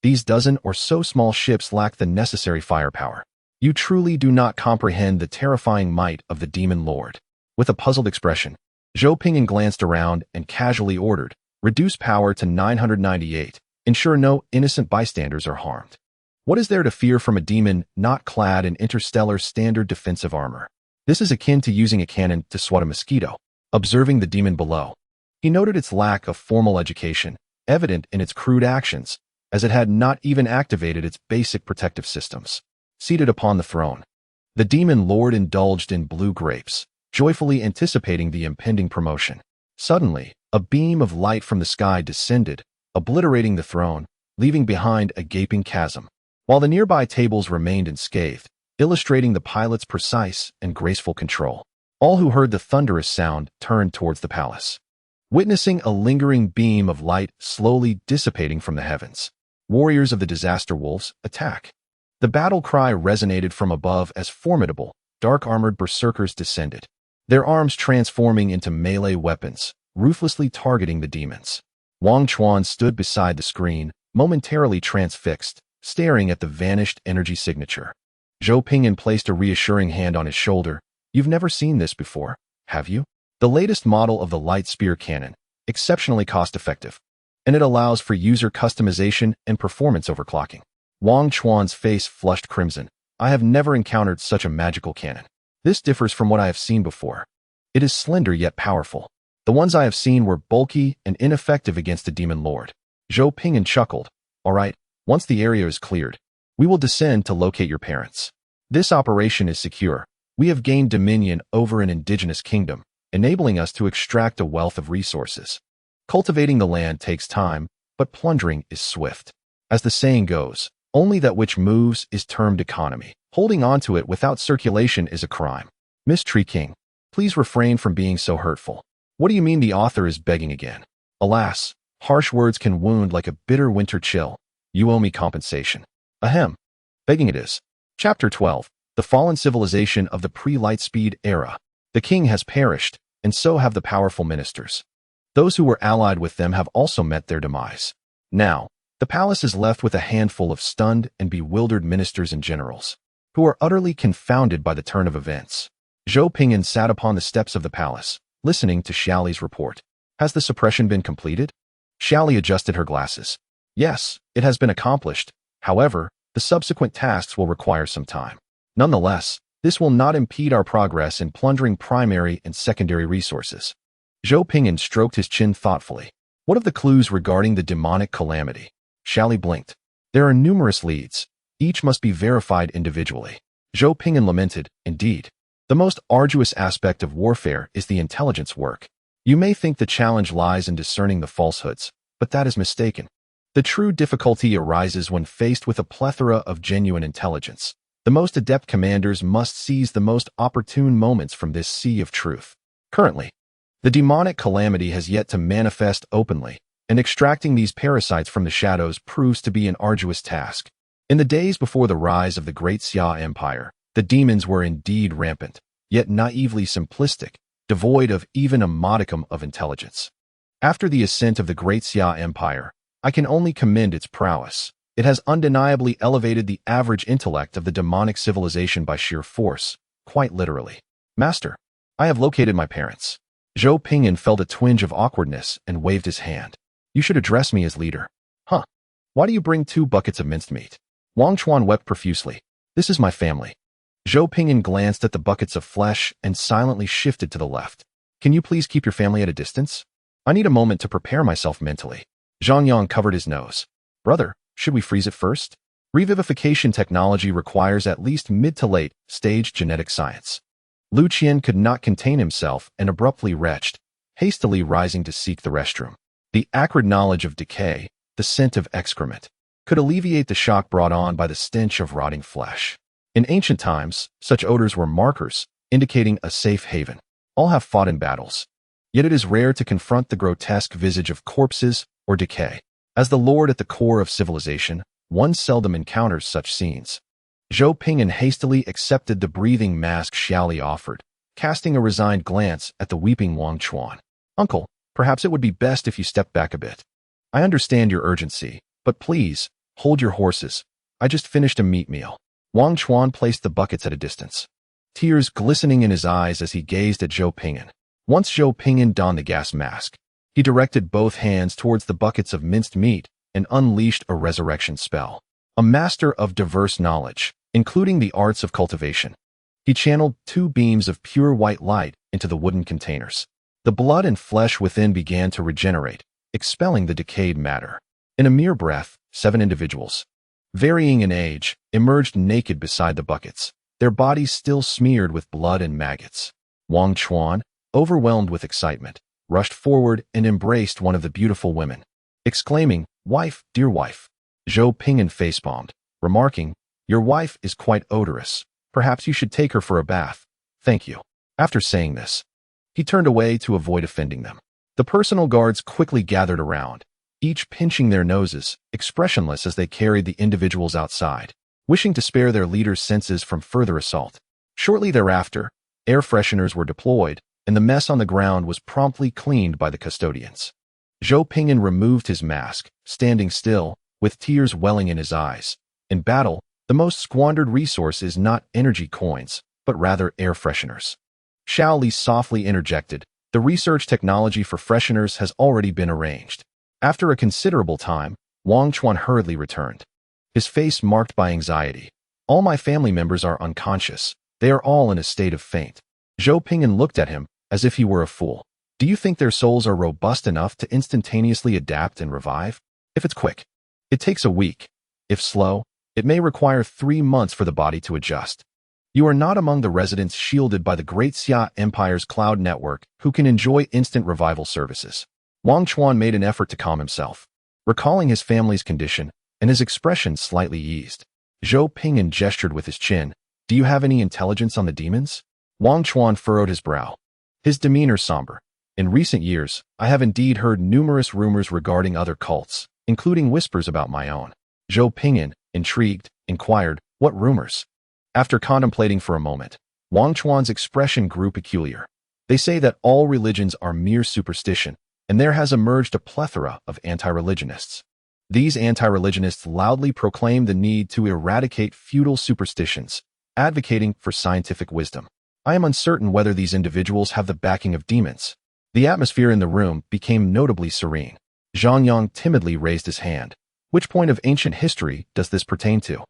These dozen or so small ships lack the necessary firepower. You truly do not comprehend the terrifying might of the demon lord." With a puzzled expression, Zhou Ping'an glanced around and casually ordered, "Reduce power to 998. Ensure no innocent bystanders are harmed." What is there to fear from a demon not clad in interstellar standard defensive armor? This is akin to using a cannon to swat a mosquito. Observing the demon below, he noted its lack of formal education, evident in its crude actions, as it had not even activated its basic protective systems. Seated upon the throne, the demon lord indulged in blue grapes, joyfully anticipating the impending promotion. Suddenly, a beam of light from the sky descended, obliterating the throne, leaving behind a gaping chasm, while the nearby tables remained unscathed, illustrating the pilot's precise and graceful control. All who heard the thunderous sound turned towards the palace, witnessing a lingering beam of light slowly dissipating from the heavens. Warriors of the Disaster Wolves, attack! The battle cry resonated from above as formidable, dark-armored berserkers descended, their arms transforming into melee weapons, ruthlessly targeting the demons. Wang Chuan stood beside the screen, momentarily transfixed, staring at the vanished energy signature. Zhou Ping'an placed a reassuring hand on his shoulder. "You've never seen this before, have you? The latest model of the light spear cannon, exceptionally cost-effective, and it allows for user customization and performance overclocking." Wang Chuan's face flushed crimson. "I have never encountered such a magical cannon. This differs from what I have seen before. It is slender yet powerful. The ones I have seen were bulky and ineffective against the demon lord." Zhou Ping'an chuckled. "All right, once the area is cleared, we will descend to locate your parents. This operation is secure. We have gained dominion over an indigenous kingdom, enabling us to extract a wealth of resources. Cultivating the land takes time, but plundering is swift. As the saying goes, only that which moves is termed economy. Holding on to it without circulation is a crime. Miss Tree King, please refrain from being so hurtful. What do you mean?" the author is begging again. "Alas, harsh words can wound like a bitter winter chill. You owe me compensation." Ahem. Begging it is. Chapter 12. The Fallen Civilization of the Pre-Lightspeed Era. The king has perished, and so have the powerful ministers. Those who were allied with them have also met their demise. Now, the palace is left with a handful of stunned and bewildered ministers and generals, who are utterly confounded by the turn of events. Zhou Ping'an sat upon the steps of the palace, listening to Xiaoli's report. "Has the suppression been completed?" Xiaoli adjusted her glasses. "Yes, it has been accomplished. However, the subsequent tasks will require some time. Nonetheless, this will not impede our progress in plundering primary and secondary resources." Zhou Ping'an stroked his chin thoughtfully. "What of the clues regarding the demonic calamity?" Xiaoli blinked. "There are numerous leads. Each must be verified individually." Zhou Ping'an lamented, "Indeed. The most arduous aspect of warfare is the intelligence work. You may think the challenge lies in discerning the falsehoods, but that is mistaken. The true difficulty arises when faced with a plethora of genuine intelligence. The most adept commanders must seize the most opportune moments from this sea of truth. Currently, the demonic calamity has yet to manifest openly, and extracting these parasites from the shadows proves to be an arduous task. In the days before the rise of the Great Xia Empire, the demons were indeed rampant, yet naively simplistic, devoid of even a modicum of intelligence. After the ascent of the Great Xia Empire, I can only commend its prowess. It has undeniably elevated the average intellect of the demonic civilization by sheer force, quite literally. Master, I have located my parents. Zhou Ping'an felt a twinge of awkwardness and waved his hand. You should address me as leader. Huh. Why do you bring 2 buckets of minced meat? Wang Chuan wept profusely. This is my family. Zhou Ping'an glanced at the buckets of flesh and silently shifted to the left. Can you please keep your family at a distance? I need a moment to prepare myself mentally. Zhang Yang covered his nose. Brother, should we freeze it first? Revivification technology requires at least mid to late stage genetic science. Lu Qian could not contain himself and abruptly retched, hastily rising to seek the restroom. The acrid knowledge of decay, the scent of excrement, could alleviate the shock brought on by the stench of rotting flesh. In ancient times, such odors were markers, indicating a safe haven. All have fought in battles. Yet it is rare to confront the grotesque visage of corpses or decay. As the lord at the core of civilization, one seldom encounters such scenes. Zhou Ping'an hastily accepted the breathing mask Xiaoli offered, casting a resigned glance at the weeping Wang Chuan. Uncle, perhaps it would be best if you stepped back a bit. I understand your urgency, but please, hold your horses. I just finished a meat meal. Wang Chuan placed the buckets at a distance, tears glistening in his eyes as he gazed at Zhou Ping'an. Once Zhou Ping'an donned the gas mask, he directed both hands towards the buckets of minced meat and unleashed a resurrection spell. A master of diverse knowledge, including the arts of cultivation, he channeled 2 beams of pure white light into the wooden containers. The blood and flesh within began to regenerate, expelling the decayed matter. In a mere breath, 7 individuals, varying in age, emerged naked beside the buckets, their bodies still smeared with blood and maggots. Wang Chuan, overwhelmed with excitement, rushed forward and embraced one of the beautiful women, exclaiming, "Wife, dear wife." Zhou Ping'an facepalmed, remarking, "Your wife is quite odorous. Perhaps you should take her for a bath. Thank you." After saying this, he turned away to avoid offending them. The personal guards quickly gathered around, each pinching their noses, expressionless as they carried the individuals outside, wishing to spare their leader's senses from further assault. Shortly thereafter, air fresheners were deployed, and the mess on the ground was promptly cleaned by the custodians. Zhou Ping'an removed his mask, standing still, with tears welling in his eyes. In battle, the most squandered resource is not energy coins, but rather air fresheners. Xiaoli softly interjected, "The research technology for fresheners has already been arranged." After a considerable time, Wang Chuan hurriedly returned, his face marked by anxiety. "All my family members are unconscious. They are all in a state of faint." Zhou Ping'an looked at him as if he were a fool. "Do you think their souls are robust enough to instantaneously adapt and revive? If it's quick, it takes a week. If slow, it may require 3 months for the body to adjust. You are not among the residents shielded by the Great Xia Empire's cloud network who can enjoy instant revival services." Wang Chuan made an effort to calm himself, recalling his family's condition, and his expression slightly eased. Zhou Ping'an gestured with his chin. "Do you have any intelligence on the demons?" Wang Chuan furrowed his brow, his demeanor somber. "In recent years, I have indeed heard numerous rumors regarding other cults, including whispers about my own." Zhou Ping'an, intrigued, inquired, "What rumors?" After contemplating for a moment, Wang Chuan's expression grew peculiar. "They say that all religions are mere superstition, and there has emerged a plethora of anti-religionists. These anti-religionists loudly proclaim the need to eradicate feudal superstitions, advocating for scientific wisdom. I am uncertain whether these individuals have the backing of demons." The atmosphere in the room became notably serene. Zhang Yang timidly raised his hand. "Which point of ancient history does this pertain to?"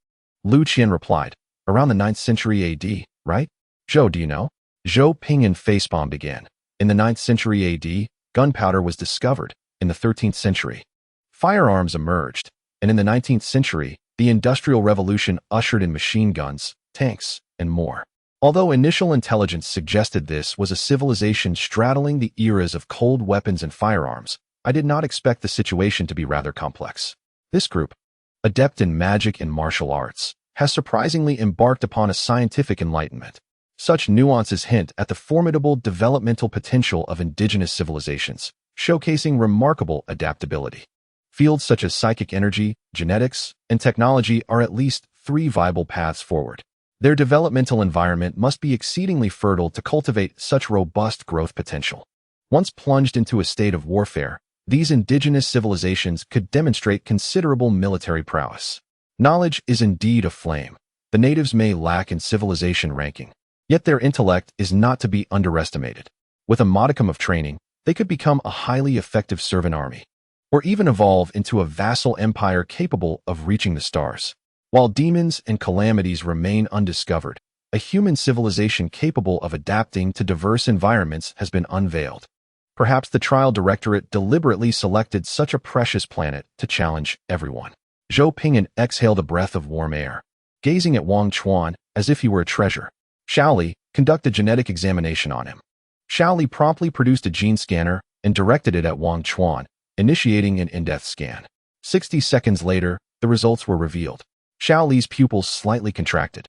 Lu Qian replied, "Around the 9th century AD, right? Zhou, do you know?" Zhou Ping'an facepalmed again. "In the 9th century AD, gunpowder was discovered. In the 13th century, firearms emerged. And in the 19th century, the Industrial Revolution ushered in machine guns, tanks, and more. Although initial intelligence suggested this was a civilization straddling the eras of cold weapons and firearms, I did not expect the situation to be rather complex. This group, adept in magic and martial arts, has surprisingly embarked upon a scientific enlightenment. Such nuances hint at the formidable developmental potential of indigenous civilizations, showcasing remarkable adaptability. Fields such as psychic energy, genetics, and technology are at least 3 viable paths forward. Their developmental environment must be exceedingly fertile to cultivate such robust growth potential. Once plunged into a state of warfare, these indigenous civilizations could demonstrate considerable military prowess. Knowledge is indeed a flame. The natives may lack in civilization ranking, yet their intellect is not to be underestimated. With a modicum of training, they could become a highly effective servant army, or even evolve into a vassal empire capable of reaching the stars. While demons and calamities remain undiscovered, a human civilization capable of adapting to diverse environments has been unveiled. Perhaps the trial directorate deliberately selected such a precious planet to challenge everyone. Zhou Ping'an exhaled a breath of warm air, gazing at Wang Chuan as if he were a treasure. Shaoli, conduct a genetic examination on him. Shaoli promptly produced a gene scanner and directed it at Wang Chuan, initiating an in-depth scan. 60 seconds later, the results were revealed. Shaoli's pupils slightly contracted,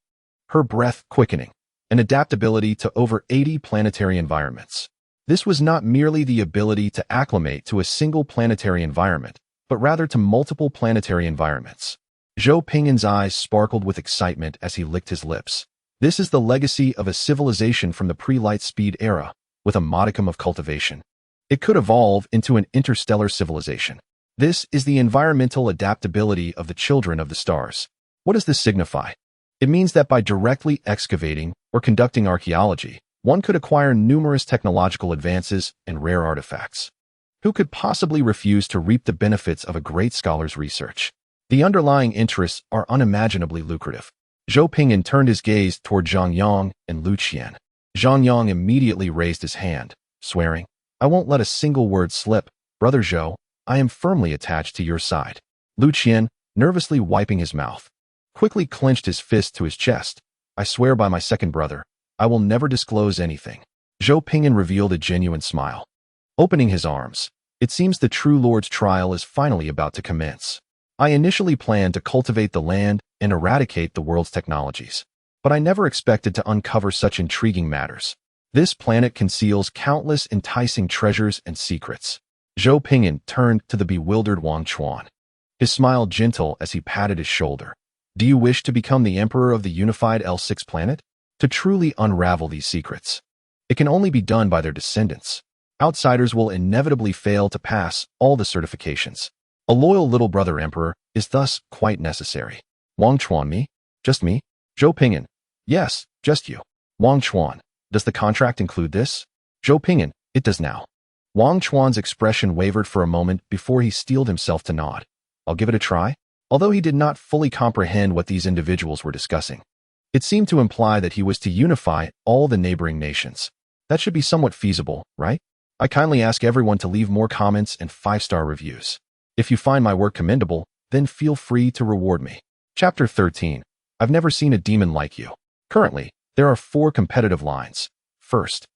her breath quickening, an adaptability to over 80 planetary environments. This was not merely the ability to acclimate to a single planetary environment, but rather to multiple planetary environments. Zhou Ping'an's eyes sparkled with excitement as he licked his lips. This is the legacy of a civilization from the pre-light speed era, with a modicum of cultivation. It could evolve into an interstellar civilization. This is the environmental adaptability of the children of the stars. What does this signify? It means that by directly excavating or conducting archaeology, one could acquire numerous technological advances and rare artifacts. Who could possibly refuse to reap the benefits of a great scholar's research? The underlying interests are unimaginably lucrative. Zhou Ping'an turned his gaze toward Zhang Yang and Lu Qian. Zhang Yang immediately raised his hand, swearing, "I won't let a single word slip. Brother Zhou, I am firmly attached to your side." Lu Qian, nervously wiping his mouth, quickly clenched his fist to his chest. "I swear by my second brother, I will never disclose anything." Zhou Ping'an revealed a genuine smile, opening his arms. "It seems the true Lord's trial is finally about to commence. I initially planned to cultivate the land and eradicate the world's technologies, but I never expected to uncover such intriguing matters. This planet conceals countless enticing treasures and secrets." Zhou Ping'an turned to the bewildered Wang Chuan, his smile gentle as he patted his shoulder. "Do you wish to become the emperor of the unified L6 planet? To truly unravel these secrets, it can only be done by their descendants. Outsiders will inevitably fail to pass all the certifications. A loyal little brother emperor is thus quite necessary." Wang Chuan, me? Just me? Zhou Ping'an, yes, just you. Wang Chuan, does the contract include this? Zhou Ping'an, it does now. Wang Chuan's expression wavered for a moment before he steeled himself to nod. "I'll give it a try." Although he did not fully comprehend what these individuals were discussing, it seemed to imply that he was to unify all the neighboring nations. That should be somewhat feasible, right? I kindly ask everyone to leave more comments and 5-star reviews. If you find my work commendable, then feel free to reward me. Chapter 13. I've never seen a demon like you. Currently, there are 4 competitive lines. First,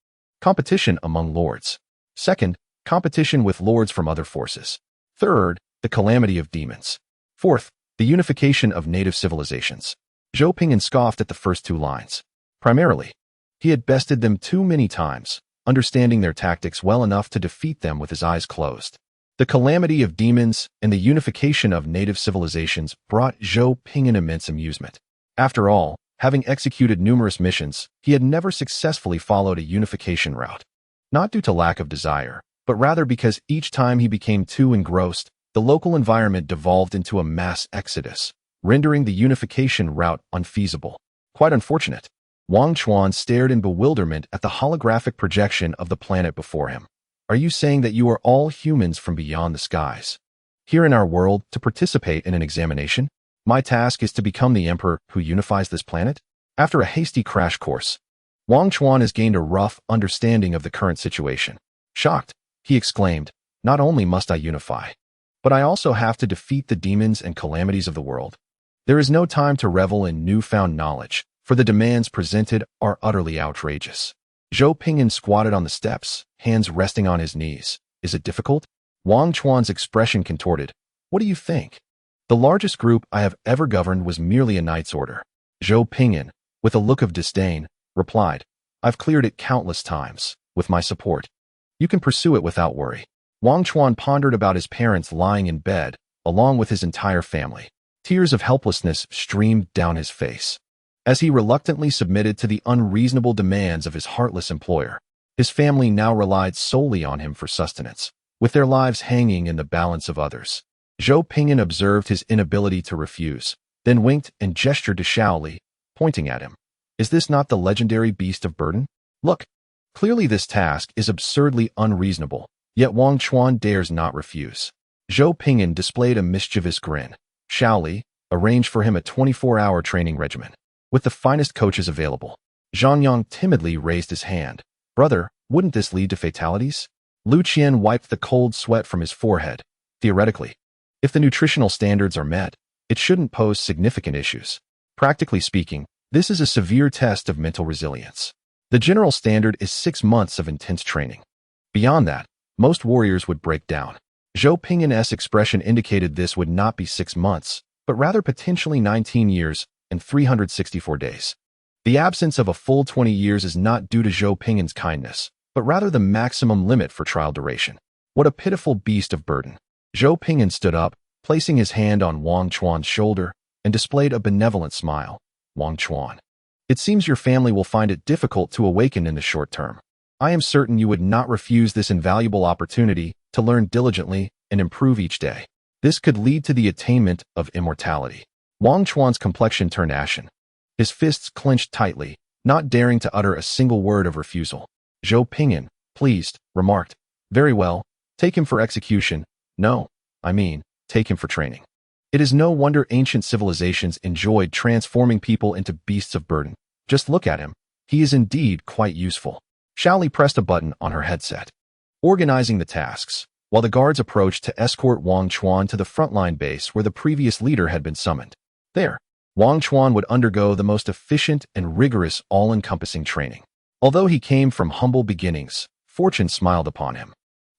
competition among lords. Second, competition with lords from other forces. Third, the calamity of demons. Fourth, the unification of native civilizations. Zhou Ping'an scoffed at the first 2 lines. Primarily, he had bested them too many times, understanding their tactics well enough to defeat them with his eyes closed. The calamity of demons and the unification of native civilizations brought Zhou Ping'an immense amusement. After all, having executed numerous missions, he had never successfully followed a unification route. Not due to lack of desire, but rather because each time he became too engrossed, the local environment devolved into a mass exodus, rendering the unification route unfeasible. Quite unfortunate. Wang Chuan stared in bewilderment at the holographic projection of the planet before him. "Are you saying that you are all humans from beyond the skies, here in our world to participate in an examination? My task is to become the emperor who unifies this planet?" After a hasty crash course, Wang Chuan has gained a rough understanding of the current situation. Shocked, he exclaimed, "Not only must I unify, but I also have to defeat the demons and calamities of the world. There is no time to revel in newfound knowledge. for the demands presented are utterly outrageous. Zhou Ping'an squatted on the steps, hands resting on his knees. Is it difficult? Wang Chuan's expression contorted. What do you think? The largest group I have ever governed was merely a knight's order. Zhou Ping'an, with a look of disdain, replied, I've cleared it countless times, with my support. You can pursue it without worry. Wang Chuan pondered about his parents lying in bed, along with his entire family. Tears of helplessness streamed down his face, as he reluctantly submitted to the unreasonable demands of his heartless employer. His family now relied solely on him for sustenance, with their lives hanging in the balance of others. Zhou Ping'an observed his inability to refuse, then winked and gestured to Shaoli, pointing at him. Is this not the legendary beast of burden? Look, clearly this task is absurdly unreasonable, yet Wang Chuan dares not refuse. Zhou Ping'an displayed a mischievous grin. Shaoli, arrange for him a 24-hour training regimen, with the finest coaches available. Zhang Yang timidly raised his hand. Brother, wouldn't this lead to fatalities? Lu Qian wiped the cold sweat from his forehead. Theoretically, if the nutritional standards are met, it shouldn't pose significant issues. Practically speaking, this is a severe test of mental resilience. The general standard is 6 months of intense training. Beyond that, most warriors would break down. Zhou Ping'an's expression indicated this would not be 6 months, but rather potentially 19 years and 364 days. The absence of a full 20 years is not due to Zhou Ping'an's kindness, but rather the maximum limit for trial duration. What a pitiful beast of burden. Zhou Ping'an stood up, placing his hand on Wang Chuan's shoulder, and displayed a benevolent smile. Wang Chuan, it seems your family will find it difficult to awaken in the short term. I am certain you would not refuse this invaluable opportunity to learn diligently and improve each day. This could lead to the attainment of immortality. Wang Chuan's complexion turned ashen. His fists clenched tightly, not daring to utter a single word of refusal. Zhou Ping'an, pleased, remarked, Very well, take him for execution. No, take him for training. It is no wonder ancient civilizations enjoyed transforming people into beasts of burden. Just look at him. He is indeed quite useful. Shaoli pressed a button on her headset, organizing the tasks, while the guards approached to escort Wang Chuan to the frontline base where the previous leader had been summoned. There, Wang Chuan would undergo the most efficient and rigorous all-encompassing training. Although he came from humble beginnings, fortune smiled upon him,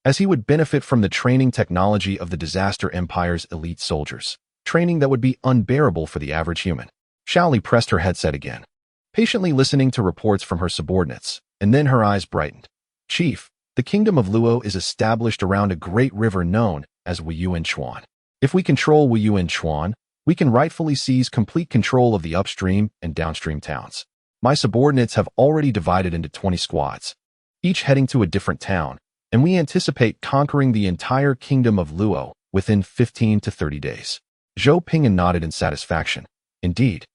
as he would benefit from the training technology of the Disaster Empire's elite soldiers, training that would be unbearable for the average human. Shaoli pressed her headset again, patiently listening to reports from her subordinates, and then her eyes brightened. Chief, the kingdom of Luo is established around a great river known as Wuyuan Chuan. If we control Wuyuan Chuan, we can rightfully seize complete control of the upstream and downstream towns. My subordinates have already divided into 20 squads, each heading to a different town, and we anticipate conquering the entire kingdom of Luo within 15 to 30 days. Zhou Ping'an nodded in satisfaction. Indeed,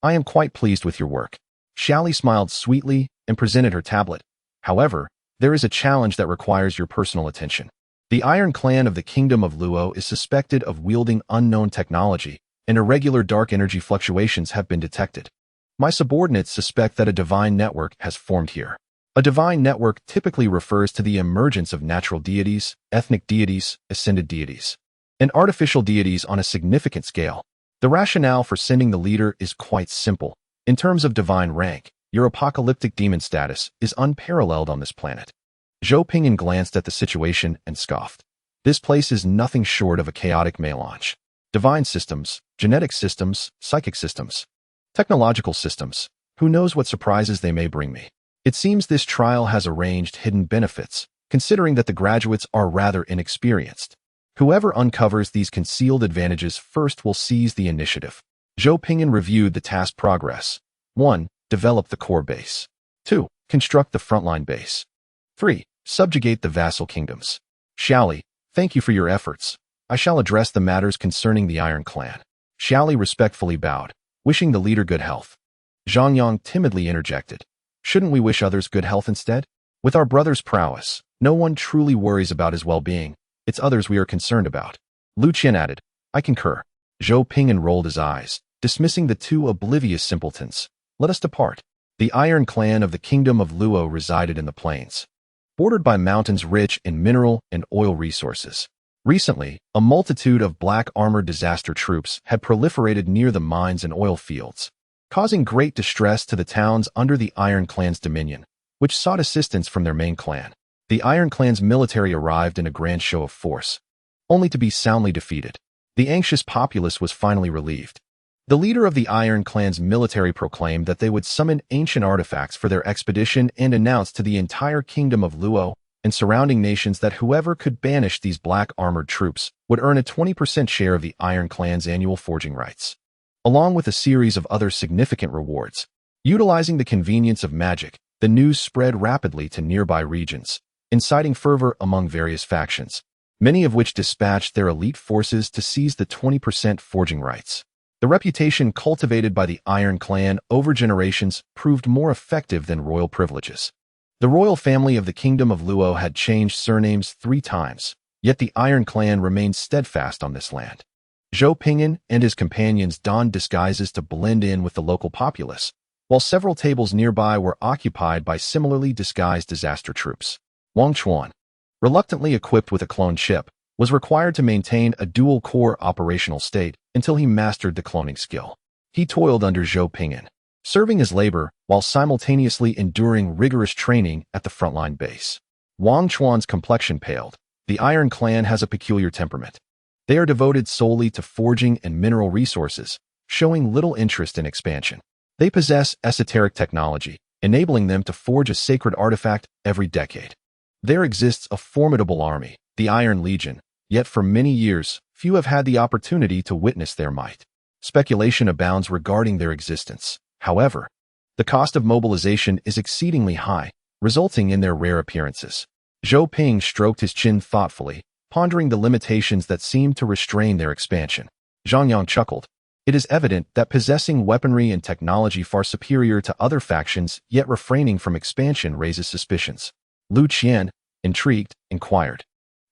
I am quite pleased with your work. Shaoli smiled sweetly and presented her tablet. However, there is a challenge that requires your personal attention. The Iron Clan of the Kingdom of Luo is suspected of wielding unknown technology, and irregular dark energy fluctuations have been detected. My subordinates suspect that a divine network has formed here. A divine network typically refers to the emergence of natural deities, ethnic deities, ascended deities, and artificial deities on a significant scale. The rationale for sending the leader is quite simple. In terms of divine rank, your apocalyptic demon status is unparalleled on this planet. Zhou Ping'an glanced at the situation and scoffed. This place is nothing short of a chaotic melange. Divine systems, genetic systems, psychic systems, technological systems. Who knows what surprises they may bring me? It seems this trial has arranged hidden benefits, considering that the graduates are rather inexperienced. Whoever uncovers these concealed advantages first will seize the initiative. Zhou Ping'an reviewed the task progress. 1. Develop the core base. 2. Construct the frontline base. 3. Subjugate the vassal kingdoms. Shaoli, thank you for your efforts. I shall address the matters concerning the Iron Clan. Shaoli respectfully bowed, wishing the leader good health. Zhang Yang timidly interjected. Shouldn't we wish others good health instead? With our brother's prowess, no one truly worries about his well-being. It's others we are concerned about. Lu Qian added, I concur. Zhou Ping'an rolled his eyes, dismissing the two oblivious simpletons. Let us depart. The Iron Clan of the Kingdom of Luo resided in the plains, bordered by mountains rich in mineral and oil resources. Recently, a multitude of black armored disaster troops had proliferated near the mines and oil fields. causing great distress to the towns under the Iron Clan's dominion, which sought assistance from their main clan. The Iron Clan's military arrived in a grand show of force, only to be soundly defeated. The anxious populace was finally relieved. The leader of the Iron Clan's military proclaimed that they would summon ancient artifacts for their expedition and announced to the entire kingdom of Luo and surrounding nations that whoever could banish these black armored troops would earn a 20% share of the Iron Clan's annual forging rights, along with a series of other significant rewards. Utilizing the convenience of magic, the news spread rapidly to nearby regions, inciting fervor among various factions, many of which dispatched their elite forces to seize the 20% forging rights. The reputation cultivated by the Iron Clan over generations proved more effective than royal privileges. The royal family of the Kingdom of Luo had changed surnames 3 times, yet the Iron Clan remained steadfast on this land. Zhou Ping'an and his companions donned disguises to blend in with the local populace, while several tables nearby were occupied by similarly disguised disaster troops. Wang Chuan, reluctantly equipped with a cloned ship, was required to maintain a dual-core operational state until he mastered the cloning skill. He toiled under Zhou Ping'an, serving as labor while simultaneously enduring rigorous training at the frontline base. Wang Chuan's complexion paled. The Iron Clan has a peculiar temperament. They are devoted solely to forging and mineral resources, showing little interest in expansion. They possess esoteric technology, enabling them to forge a sacred artifact every decade. There exists a formidable army, the Iron Legion, yet for many years, few have had the opportunity to witness their might. Speculation abounds regarding their existence. However, the cost of mobilization is exceedingly high, resulting in their rare appearances. Zhou Ping stroked his chin thoughtfully, pondering the limitations that seemed to restrain their expansion. Zhang Yang chuckled. It is evident that possessing weaponry and technology far superior to other factions, yet refraining from expansion, raises suspicions. Lu Qian, intrigued, inquired,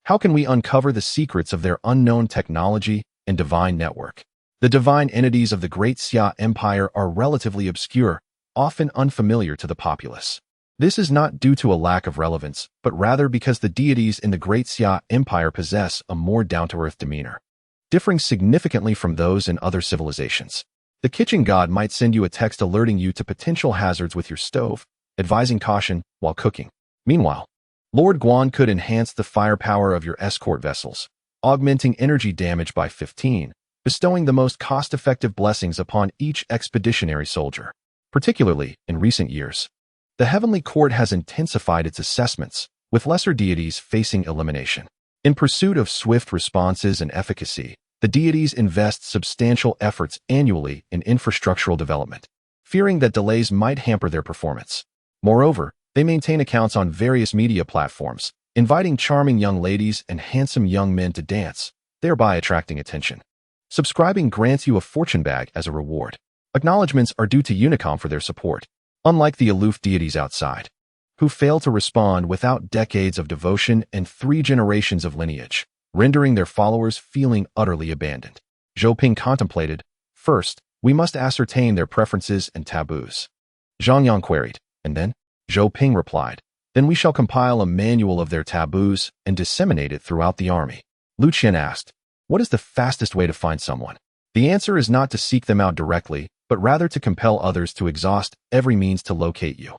"How can we uncover the secrets of their unknown technology and divine network?" The divine entities of the Great Xia Empire are relatively obscure, often unfamiliar to the populace. This is not due to a lack of relevance, but rather because the deities in the Great Xia Empire possess a more down-to-earth demeanor, differing significantly from those in other civilizations. The kitchen god might send you a text alerting you to potential hazards with your stove, advising caution while cooking. Meanwhile, Lord Guan could enhance the firepower of your escort vessels, augmenting energy damage by 15, bestowing the most cost-effective blessings upon each expeditionary soldier. Particularly in recent years, the Heavenly Court has intensified its assessments, with lesser deities facing elimination. In pursuit of swift responses and efficacy, the deities invest substantial efforts annually in infrastructural development, fearing that delays might hamper their performance. Moreover, they maintain accounts on various media platforms, inviting charming young ladies and handsome young men to dance, thereby attracting attention. Subscribing grants you a fortune bag as a reward. Acknowledgements are due to Unicom for their support, unlike the aloof deities outside, who fail to respond without decades of devotion and 3 generations of lineage, rendering their followers feeling utterly abandoned. Zhou Ping contemplated, "First, we must ascertain their preferences and taboos." Zhang Yang queried, "And then?" Zhou Ping replied, "Then we shall compile a manual of their taboos and disseminate it throughout the army." Lu Qian asked, "What is the fastest way to find someone?" The answer is not to seek them out directly, but rather to compel others to exhaust every means to locate you.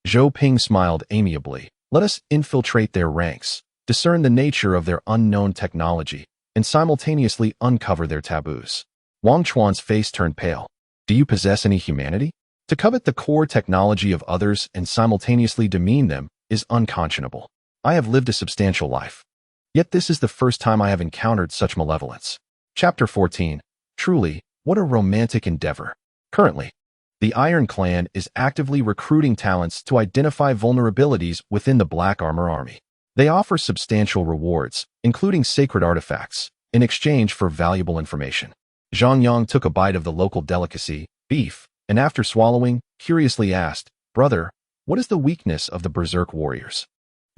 Zhou Ping smiled amiably. "Let us infiltrate their ranks, discern the nature of their unknown technology, and simultaneously uncover their taboos." Wang Chuan's face turned pale. "Do you possess any humanity? To covet the core technology of others and simultaneously demean them is unconscionable. I have lived a substantial life, yet this is the first time I have encountered such malevolence." Chapter 14. Truly, what a romantic endeavor. Currently, the Iron Clan is actively recruiting talents to identify vulnerabilities within the Black Armor Army. They offer substantial rewards, including sacred artifacts, in exchange for valuable information. Zhang Yang took a bite of the local delicacy, beef, and after swallowing, curiously asked, "Brother, what is the weakness of the Berserk warriors?"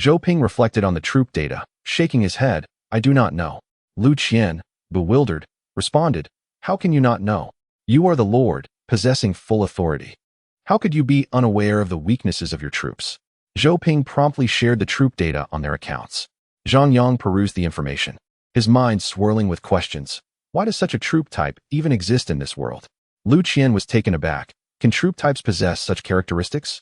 Zhou Ping reflected on the troop data, shaking his head, "I do not know." Lu Qian, bewildered, responded, "How can you not know? You are the Lord, possessing full authority. How could you be unaware of the weaknesses of your troops?" Zhou Ping promptly shared the troop data on their accounts. Zhang Yang perused the information, his mind swirling with questions. Why does such a troop type even exist in this world? Lu Qian was taken aback, Can troop types possess such characteristics?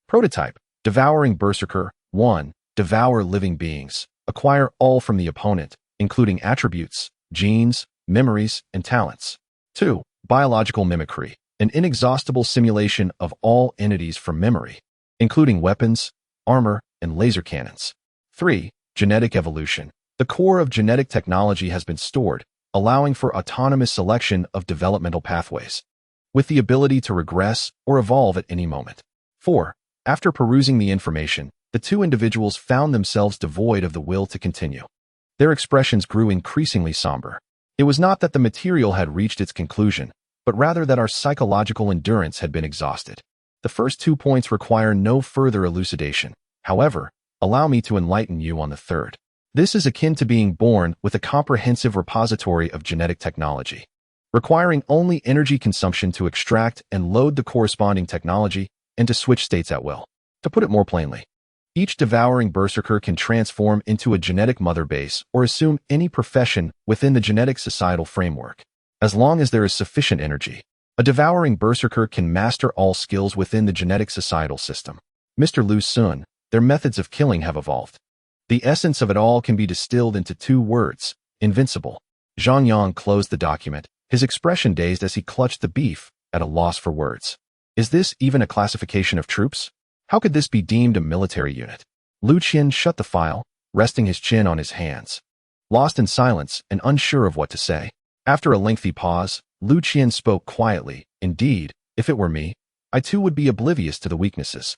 Prototype: Devouring Berserker. 1. Devour living beings. Acquire all from the opponent, including attributes, genes, memories, and talents. 2. Biological Mimicry. An inexhaustible simulation of all entities from memory, including weapons, armor, and laser cannons. 3. Genetic Evolution. The core of genetic technology has been stored, allowing for autonomous selection of developmental pathways, with the ability to regress or evolve at any moment. 4. After perusing the information, the two individuals found themselves devoid of the will to continue. Their expressions grew increasingly somber. It was not that the material had reached its conclusion, but rather that our psychological endurance had been exhausted. The first 2 points require no further elucidation. However, allow me to enlighten you on the third. This is akin to being born with a comprehensive repository of genetic technology, requiring only energy consumption to extract and load the corresponding technology and to switch states at will. To put it more plainly, each devouring berserker can transform into a genetic mother base or assume any profession within the genetic societal framework. As long as there is sufficient energy, a devouring berserker can master all skills within the genetic societal system. Mr. Lu Sun, their methods of killing have evolved. The essence of it all can be distilled into 2 words: invincible. Zhang Yang closed the document, his expression dazed as he clutched the beef, at a loss for words. Is this even a classification of troops? How could this be deemed a military unit? Lu Qian shut the file, resting his chin on his hands, lost in silence and unsure of what to say. After a lengthy pause, Lu Qian spoke quietly. Indeed, if it were me, I too would be oblivious to the weaknesses.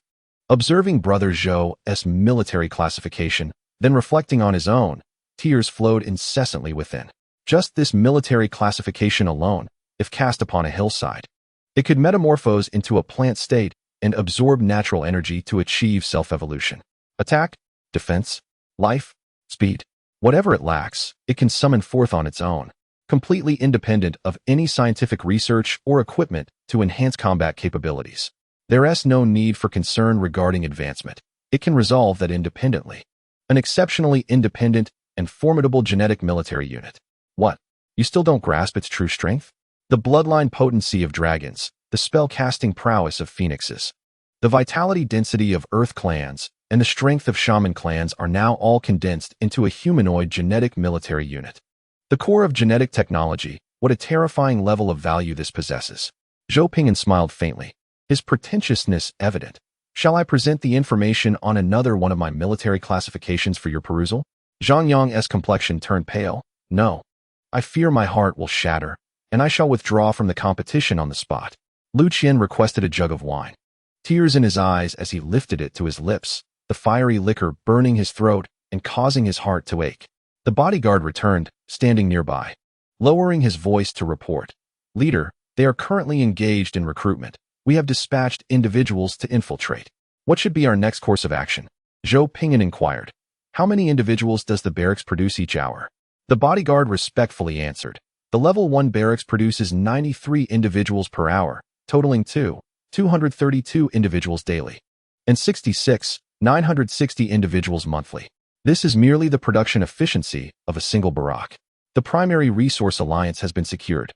Observing Brother Zhou's military classification, then reflecting on his own, tears flowed incessantly within. Just this military classification alone, if cast upon a hillside, it could metamorphose into a plant state and absorb natural energy to achieve self-evolution. Attack, defense, life, speed, whatever it lacks, it can summon forth on its own, completely independent of any scientific research or equipment to enhance combat capabilities. There is no need for concern regarding advancement. It can resolve that independently. An exceptionally independent and formidable genetic military unit. What? You still don't grasp its true strength? The bloodline potency of dragons, the spell-casting prowess of phoenixes, the vitality density of earth clans, and the strength of shaman clans are now all condensed into a humanoid genetic military unit. The core of genetic technology, what a terrifying level of value this possesses. Zhou Ping'an smiled faintly, his pretentiousness evident. Shall I present the information on another one of my military classifications for your perusal? Zhang Yang's complexion turned pale. No. I fear my heart will shatter, and I shall withdraw from the competition on the spot. Lu Qian requested a jug of wine. Tears in his eyes as he lifted it to his lips, the fiery liquor burning his throat and causing his heart to ache. The bodyguard returned, standing nearby, lowering his voice to report. Leader, they are currently engaged in recruitment. We have dispatched individuals to infiltrate. What should be our next course of action? Zhou Ping'an inquired. How many individuals does the barracks produce each hour? The bodyguard respectfully answered. The level 1 barracks produces 93 individuals per hour, totaling 232 individuals daily, and 960 individuals monthly. This is merely the production efficiency of a single barrack. The primary resource alliance has been secured,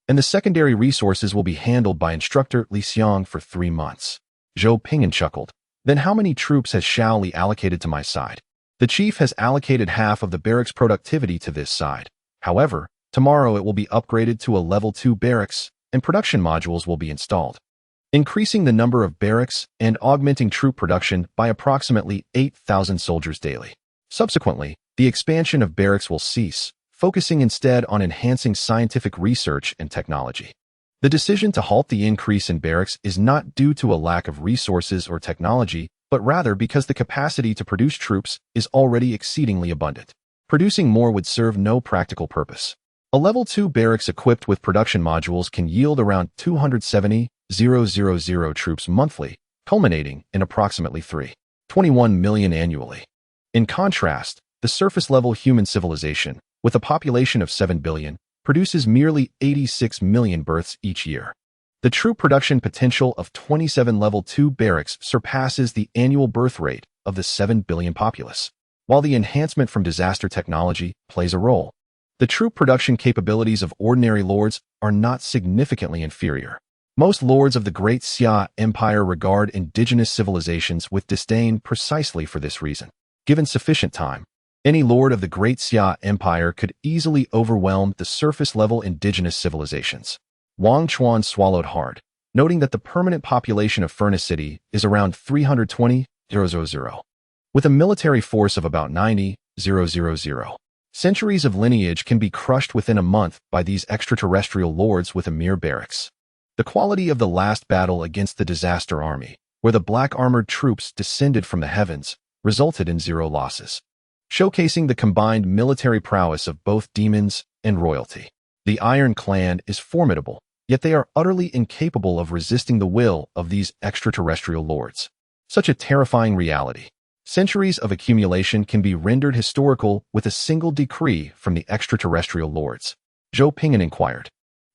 and the secondary resources will be handled by instructor Li Xiang for 3 months. Zhou Ping'an chuckled. Then how many troops has Xiao Li allocated to my side? The chief has allocated half of the barracks productivity to this side. However, tomorrow it will be upgraded to a level 2 barracks, and production modules will be installed, increasing the number of barracks and augmenting troop production by approximately 8,000 soldiers daily. Subsequently, the expansion of barracks will cease, focusing instead on enhancing scientific research and technology. The decision to halt the increase in barracks is not due to a lack of resources or technology, but rather because the capacity to produce troops is already exceedingly abundant. Producing more would serve no practical purpose. A level 2 barracks equipped with production modules can yield around 270,000 troops monthly, culminating in approximately 3.21 million annually. In contrast, the surface-level human civilization, with a population of 7 billion, produces merely 86 million births each year. The true production potential of 27 level 2 barracks surpasses the annual birth rate of the 7 billion populace. While the enhancement from disaster technology plays a role, the true production capabilities of ordinary lords are not significantly inferior. Most lords of the Great Xia Empire regard indigenous civilizations with disdain precisely for this reason. Given sufficient time, any lord of the Great Xia Empire could easily overwhelm the surface-level indigenous civilizations. Wang Chuan swallowed hard, noting that the permanent population of Furnace City is around 320,000, with a military force of about 90,000. Centuries of lineage can be crushed within a month by these extraterrestrial lords with a mere barracks. The quality of the last battle against the disaster army, where the black-armored troops descended from the heavens, resulted in 0 losses, showcasing the combined military prowess of both demons and royalty. The Iron Clan is formidable, yet they are utterly incapable of resisting the will of these extraterrestrial lords. Such a terrifying reality. Centuries of accumulation can be rendered historical with a single decree from the extraterrestrial lords. Zhou Ping'an inquired,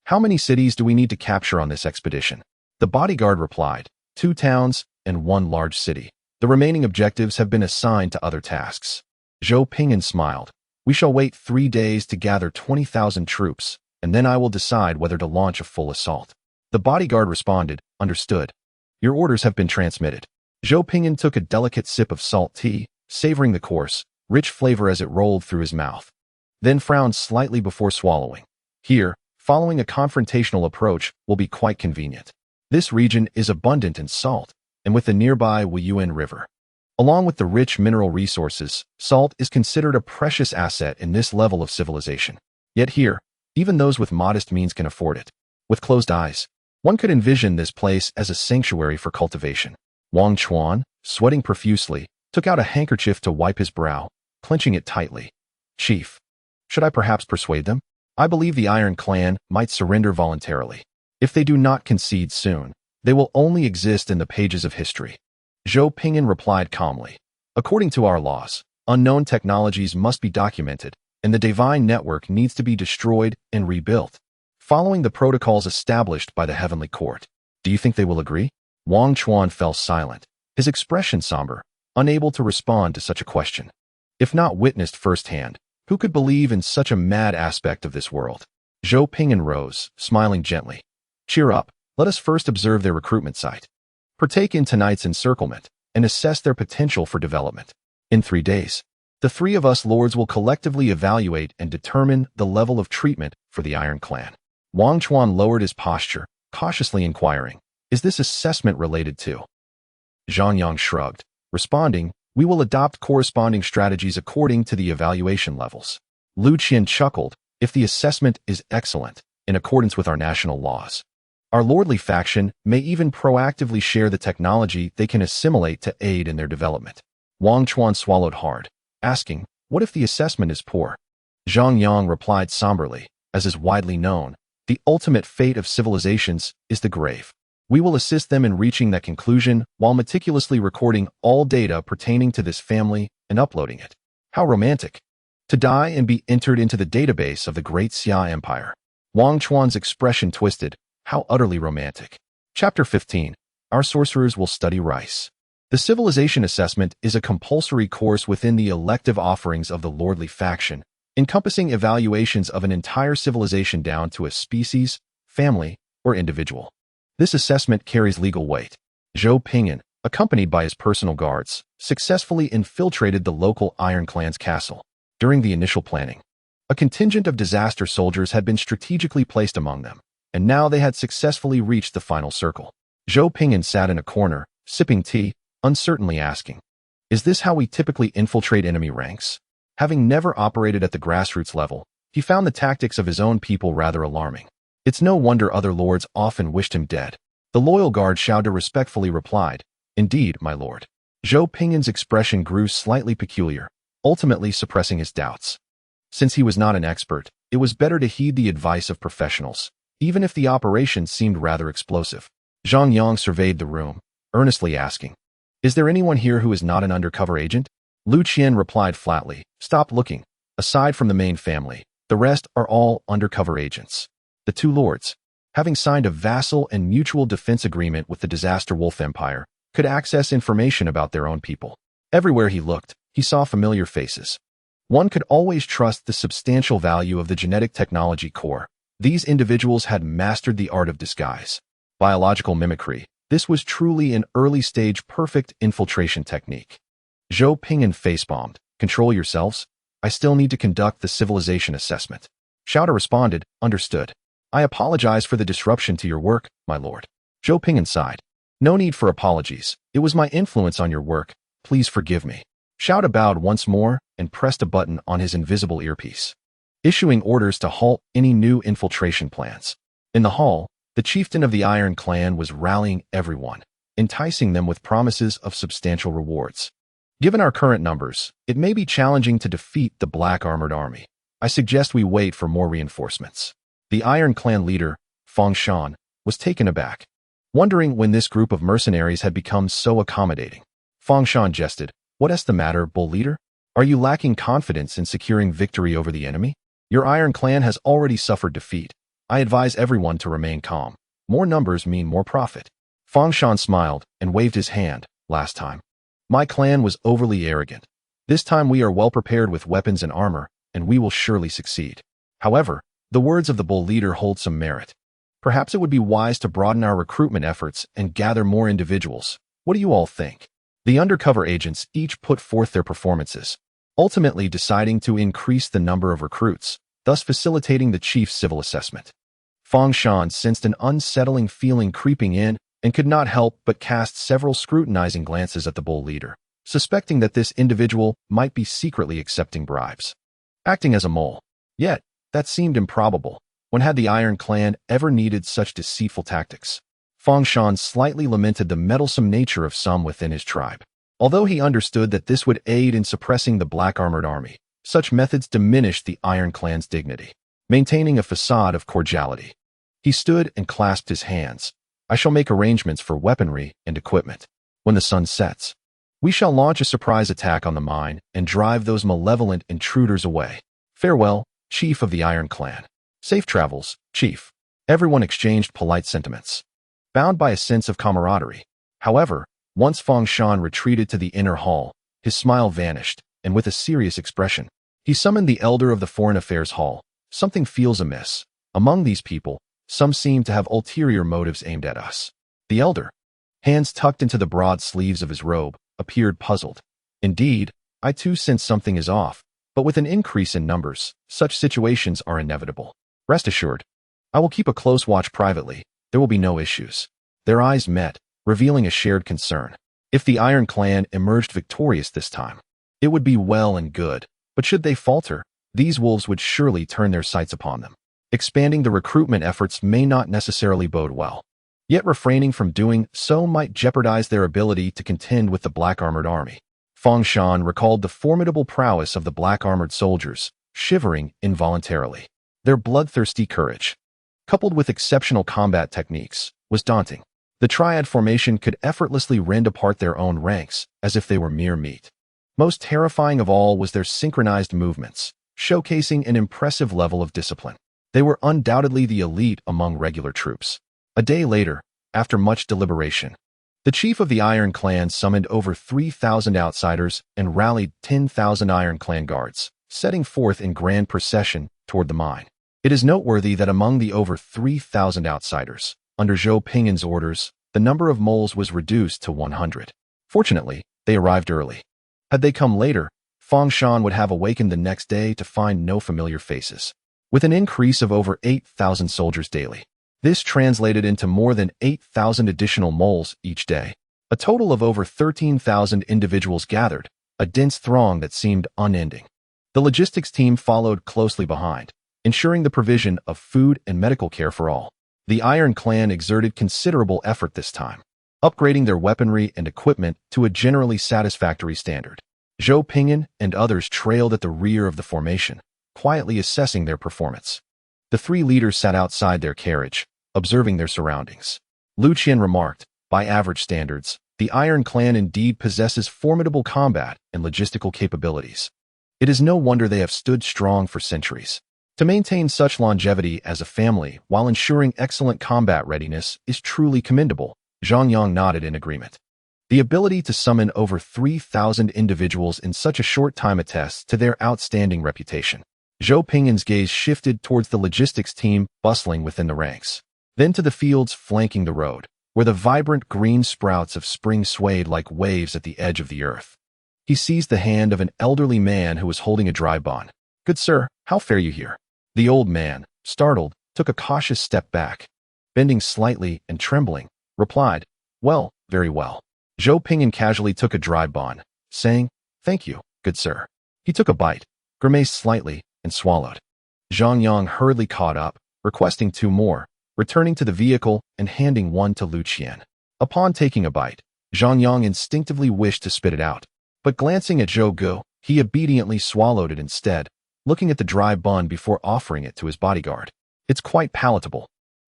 "How many cities do we need to capture on this expedition?" The bodyguard replied, 2 towns and 1 large city. The remaining objectives have been assigned to other tasks. Zhou Ping'an smiled. "We shall wait 3 days to gather 20,000 troops, and then I will decide whether to launch a full assault." The bodyguard responded, "Understood. Your orders have been transmitted." Zhou Ping'an took a delicate sip of salt tea, savoring the coarse, rich flavor as it rolled through his mouth, then frowned slightly before swallowing. Here, following a confrontational approach will be quite convenient. This region is abundant in salt, and with the nearby Wuyuan River, along with the rich mineral resources, salt is considered a precious asset in this level of civilization. Yet here, even those with modest means can afford it. With closed eyes, one could envision this place as a sanctuary for cultivation. Wang Chuan, sweating profusely, took out a handkerchief to wipe his brow, clenching it tightly. "Chief, should I perhaps persuade them? I believe the Iron Clan might surrender voluntarily. If they do not concede soon, they will only exist in the pages of history." Zhou Ping'an replied calmly, "According to our laws, unknown technologies must be documented, and the divine network needs to be destroyed and rebuilt, following the protocols established by the Heavenly Court. Do you think they will agree?" Wang Chuan fell silent, his expression somber, unable to respond to such a question. If not witnessed firsthand, who could believe in such a mad aspect of this world? Zhou Ping'an rose, smiling gently. "Cheer up, let us first observe their recruitment site. Partake in tonight's encirclement, and assess their potential for development. In 3 days, the 3 of us lords will collectively evaluate and determine the level of treatment for the Iron Clan." Wang Chuan lowered his posture, cautiously inquiring, "Is this assessment related to?" Zhang Yang shrugged, responding, "We will adopt corresponding strategies according to the evaluation levels." Lu Qian chuckled, "If the assessment is excellent, in accordance with our national laws, our lordly faction may even proactively share the technology they can assimilate to aid in their development." Wang Chuan swallowed hard, asking, "What if the assessment is poor?" Zhang Yang replied somberly, "As is widely known, the ultimate fate of civilizations is the grave. We will assist them in reaching that conclusion while meticulously recording all data pertaining to this family and uploading it." How romantic! To die and be entered into the database of the Great Xia Empire. Wang Chuan's expression twisted. How utterly romantic. Chapter 15. Our sorcerers will study rice. The civilization assessment is a compulsory course within the elective offerings of the lordly faction, encompassing evaluations of an entire civilization down to a species, family, or individual. This assessment carries legal weight. Zhou Ping'an, accompanied by his personal guards, successfully infiltrated the local Iron Clan's castle. During the initial planning, a contingent of disaster soldiers had been strategically placed among them, and now they had successfully reached the final circle. Zhou Ping'an sat in a corner, sipping tea, uncertainly asking, "Is this how we typically infiltrate enemy ranks?" Having never operated at the grassroots level, he found the tactics of his own people rather alarming. It's no wonder other lords often wished him dead. The loyal guard Xiaoda respectfully replied, "Indeed, my lord." Zhou Ping'an's expression grew slightly peculiar, ultimately suppressing his doubts. Since he was not an expert, it was better to heed the advice of professionals, even if the operation seemed rather explosive. Zhang Yang surveyed the room, earnestly asking, "Is there anyone here who is not an undercover agent?" Lu Qian replied flatly, "Stop looking. Aside from the main family, the rest are all undercover agents." The 2 lords, having signed a vassal and mutual defense agreement with the Disaster Wolf Empire, could access information about their own people. Everywhere he looked, he saw familiar faces. One could always trust the substantial value of the genetic technology core. These individuals had mastered the art of disguise. Biological mimicry. This was truly an early-stage perfect infiltration technique. Zhou Ping'an face-bombed. Control yourselves. I still need to conduct the civilization assessment. Shouter responded, understood. I apologize for the disruption to your work, my lord. Zhou Ping'an sighed. No need for apologies. It was my influence on your work. Please forgive me. Shouter bowed once more and pressed a button on his invisible earpiece, issuing orders to halt any new infiltration plans. In the hall, the chieftain of the Iron Clan was rallying everyone, enticing them with promises of substantial rewards. Given our current numbers, it may be challenging to defeat the Black Armored Army. I suggest we wait for more reinforcements. The Iron Clan leader, Fang Shan, was taken aback, wondering when this group of mercenaries had become so accommodating. Fang Shan jested, "What's the matter, bull leader? Are you lacking confidence in securing victory over the enemy? Your Iron Clan has already suffered defeat. I advise everyone to remain calm. More numbers mean more profit." Fang Shan smiled and waved his hand. Last time, my clan was overly arrogant. This time we are well prepared with weapons and armor, and we will surely succeed. However, the words of the bull leader hold some merit. Perhaps it would be wise to broaden our recruitment efforts and gather more individuals. What do you all think? The undercover agents each put forth their performances, ultimately deciding to increase the number of recruits, thus facilitating the chief's civil assessment. Fang Shan sensed an unsettling feeling creeping in and could not help but cast several scrutinizing glances at the bull leader, suspecting that this individual might be secretly accepting bribes, acting as a mole. Yet, that seemed improbable. When had the Iron Clan ever needed such deceitful tactics? Fang Shan slightly lamented the meddlesome nature of some within his tribe. Although he understood that this would aid in suppressing the Black Armored Army, such methods diminished the Iron Clan's dignity, maintaining a facade of cordiality. He stood and clasped his hands. I shall make arrangements for weaponry and equipment. When the sun sets, we shall launch a surprise attack on the mine and drive those malevolent intruders away. Farewell, Chief of the Iron Clan. Safe travels, Chief. Everyone exchanged polite sentiments, bound by a sense of camaraderie. However, once Fang Shan retreated to the inner hall, his smile vanished, and with a serious expression, he summoned the elder of the Foreign Affairs Hall. Something feels amiss. Among these people, some seem to have ulterior motives aimed at us. The elder, hands tucked into the broad sleeves of his robe, appeared puzzled. Indeed, I too sense something is off, but with an increase in numbers, such situations are inevitable. Rest assured, I will keep a close watch privately. There will be no issues. Their eyes met, revealing a shared concern. If the Iron Clan emerged victorious this time, it would be well and good, but should they falter, these wolves would surely turn their sights upon them. Expanding the recruitment efforts may not necessarily bode well. Yet refraining from doing so might jeopardize their ability to contend with the Black Armored Army. Fang Shan recalled the formidable prowess of the Black Armored soldiers, shivering involuntarily. Their bloodthirsty courage, coupled with exceptional combat techniques, was daunting. The triad formation could effortlessly rend apart their own ranks as if they were mere meat. Most terrifying of all was their synchronized movements, showcasing an impressive level of discipline. They were undoubtedly the elite among regular troops. A day later, after much deliberation, the chief of the Iron Clan summoned over 3,000 outsiders and rallied 10,000 Iron Clan guards, setting forth in grand procession toward the mine. It is noteworthy that among the over 3,000 outsiders, under Zhou Ping'an's orders, the number of moles was reduced to 100. Fortunately, they arrived early. Had they come later, Fang Shan would have awakened the next day to find no familiar faces. With an increase of over 8,000 soldiers daily, this translated into more than 8,000 additional moles each day. A total of over 13,000 individuals gathered, a dense throng that seemed unending. The logistics team followed closely behind, ensuring the provision of food and medical care for all. The Iron Clan exerted considerable effort this time, upgrading their weaponry and equipment to a generally satisfactory standard. Zhou Ping'an and others trailed at the rear of the formation, quietly assessing their performance. The three leaders sat outside their carriage, observing their surroundings. Lu Qian remarked, by average standards, the Iron Clan indeed possesses formidable combat and logistical capabilities. It is no wonder they have stood strong for centuries. To maintain such longevity as a family while ensuring excellent combat readiness is truly commendable. Zhang Yang nodded in agreement. The ability to summon over 3,000 individuals in such a short time attests to their outstanding reputation. Zhou Ping'an's gaze shifted towards the logistics team bustling within the ranks. then to the fields flanking the road, where the vibrant green sprouts of spring swayed like waves at the edge of the earth. He seized the hand of an elderly man who was holding a dry bond. "Good sir, how fare you here?" The old man, startled, took a cautious step back. Bending slightly and trembling, replied, "Well, very well." Zhou Ping'an casually took a dry bond, saying, "Thank you, good sir." He took a bite, grimaced slightly, and swallowed. Zhang Yang hurriedly caught up, requesting 2 more, returning to the vehicle and handing one to Lu Qian. Upon taking a bite, Zhang Yang instinctively wished to spit it out, but glancing at Zhou Gu, he obediently swallowed it instead, looking at the dry bun before offering it to his bodyguard. "It's quite palatable.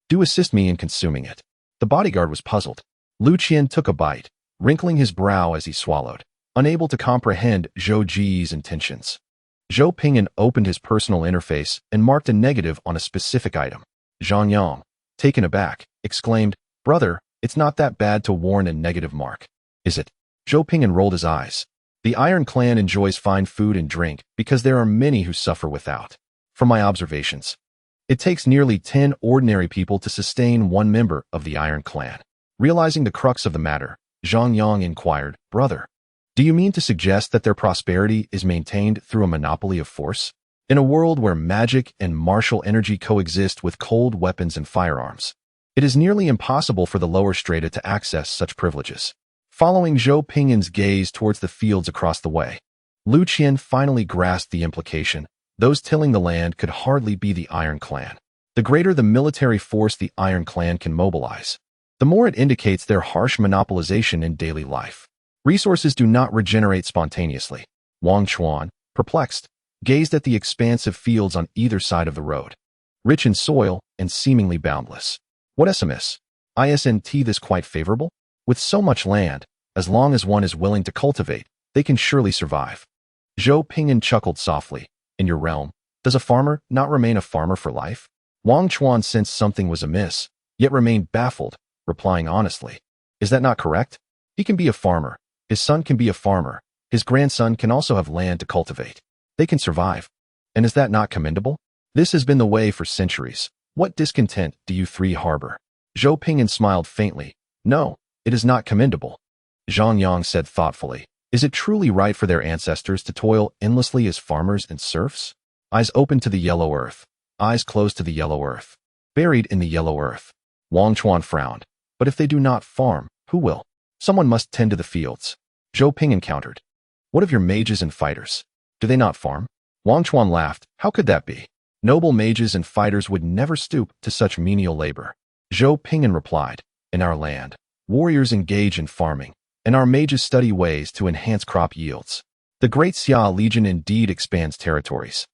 Do assist me in consuming it." The bodyguard was puzzled. Lu Qian took a bite, wrinkling his brow as he swallowed, unable to comprehend Zhou Ji's intentions. Zhou Ping'an opened his personal interface and marked a negative on a specific item. Zhang Yang, taken aback, exclaimed, "Brother, it's not that bad to warn a negative mark, is it?" Zhou Ping'an rolled his eyes. The Iron Clan enjoys fine food and drink because there are many who suffer without. From my observations, it takes nearly 10 ordinary people to sustain one member of the Iron Clan. Realizing the crux of the matter, Zhang Yang inquired, "Brother, do you mean to suggest that their prosperity is maintained through a monopoly of force? In a world where magic and martial energy coexist with cold weapons and firearms, it is nearly impossible for the lower strata to access such privileges." Following Zhou Ping'an's gaze towards the fields across the way, Lu Qian finally grasped the implication. Those tilling the land could hardly be the Iron Clan. The greater the military force the Iron Clan can mobilize, the more it indicates their harsh monopolization in daily life. Resources do not regenerate spontaneously. Wang Chuan, perplexed, gazed at the expansive fields on either side of the road, rich in soil and seemingly boundless. What SMS? Isn't this quite favorable? With so much land, as long as one is willing to cultivate, they can surely survive. Zhou Ping'an chuckled softly. "In your realm, does a farmer not remain a farmer for life?" Wang Chuan sensed something was amiss, yet remained baffled, replying honestly, "Is that not correct? He can be a farmer, his son can be a farmer, his grandson can also have land to cultivate. They can survive. And is that not commendable? This has been the way for centuries. What discontent do you 3 harbor?" Zhou Ping'an smiled faintly. "No, it is not commendable." Zhang Yang said thoughtfully, "Is it truly right for their ancestors to toil endlessly as farmers and serfs? Eyes open to the yellow earth, eyes closed to the yellow earth, buried in the yellow earth." Wang Chuan frowned. "But if they do not farm, who will? Someone must tend to the fields." Zhou Ping'an countered. "What of your mages and fighters? Do they not farm?" Wang Chuan laughed. "How could that be? Noble mages and fighters would never stoop to such menial labor." Zhou Ping'an replied, "In our land, warriors engage in farming, and our mages study ways to enhance crop yields. The Great Xia Legion indeed expands territories,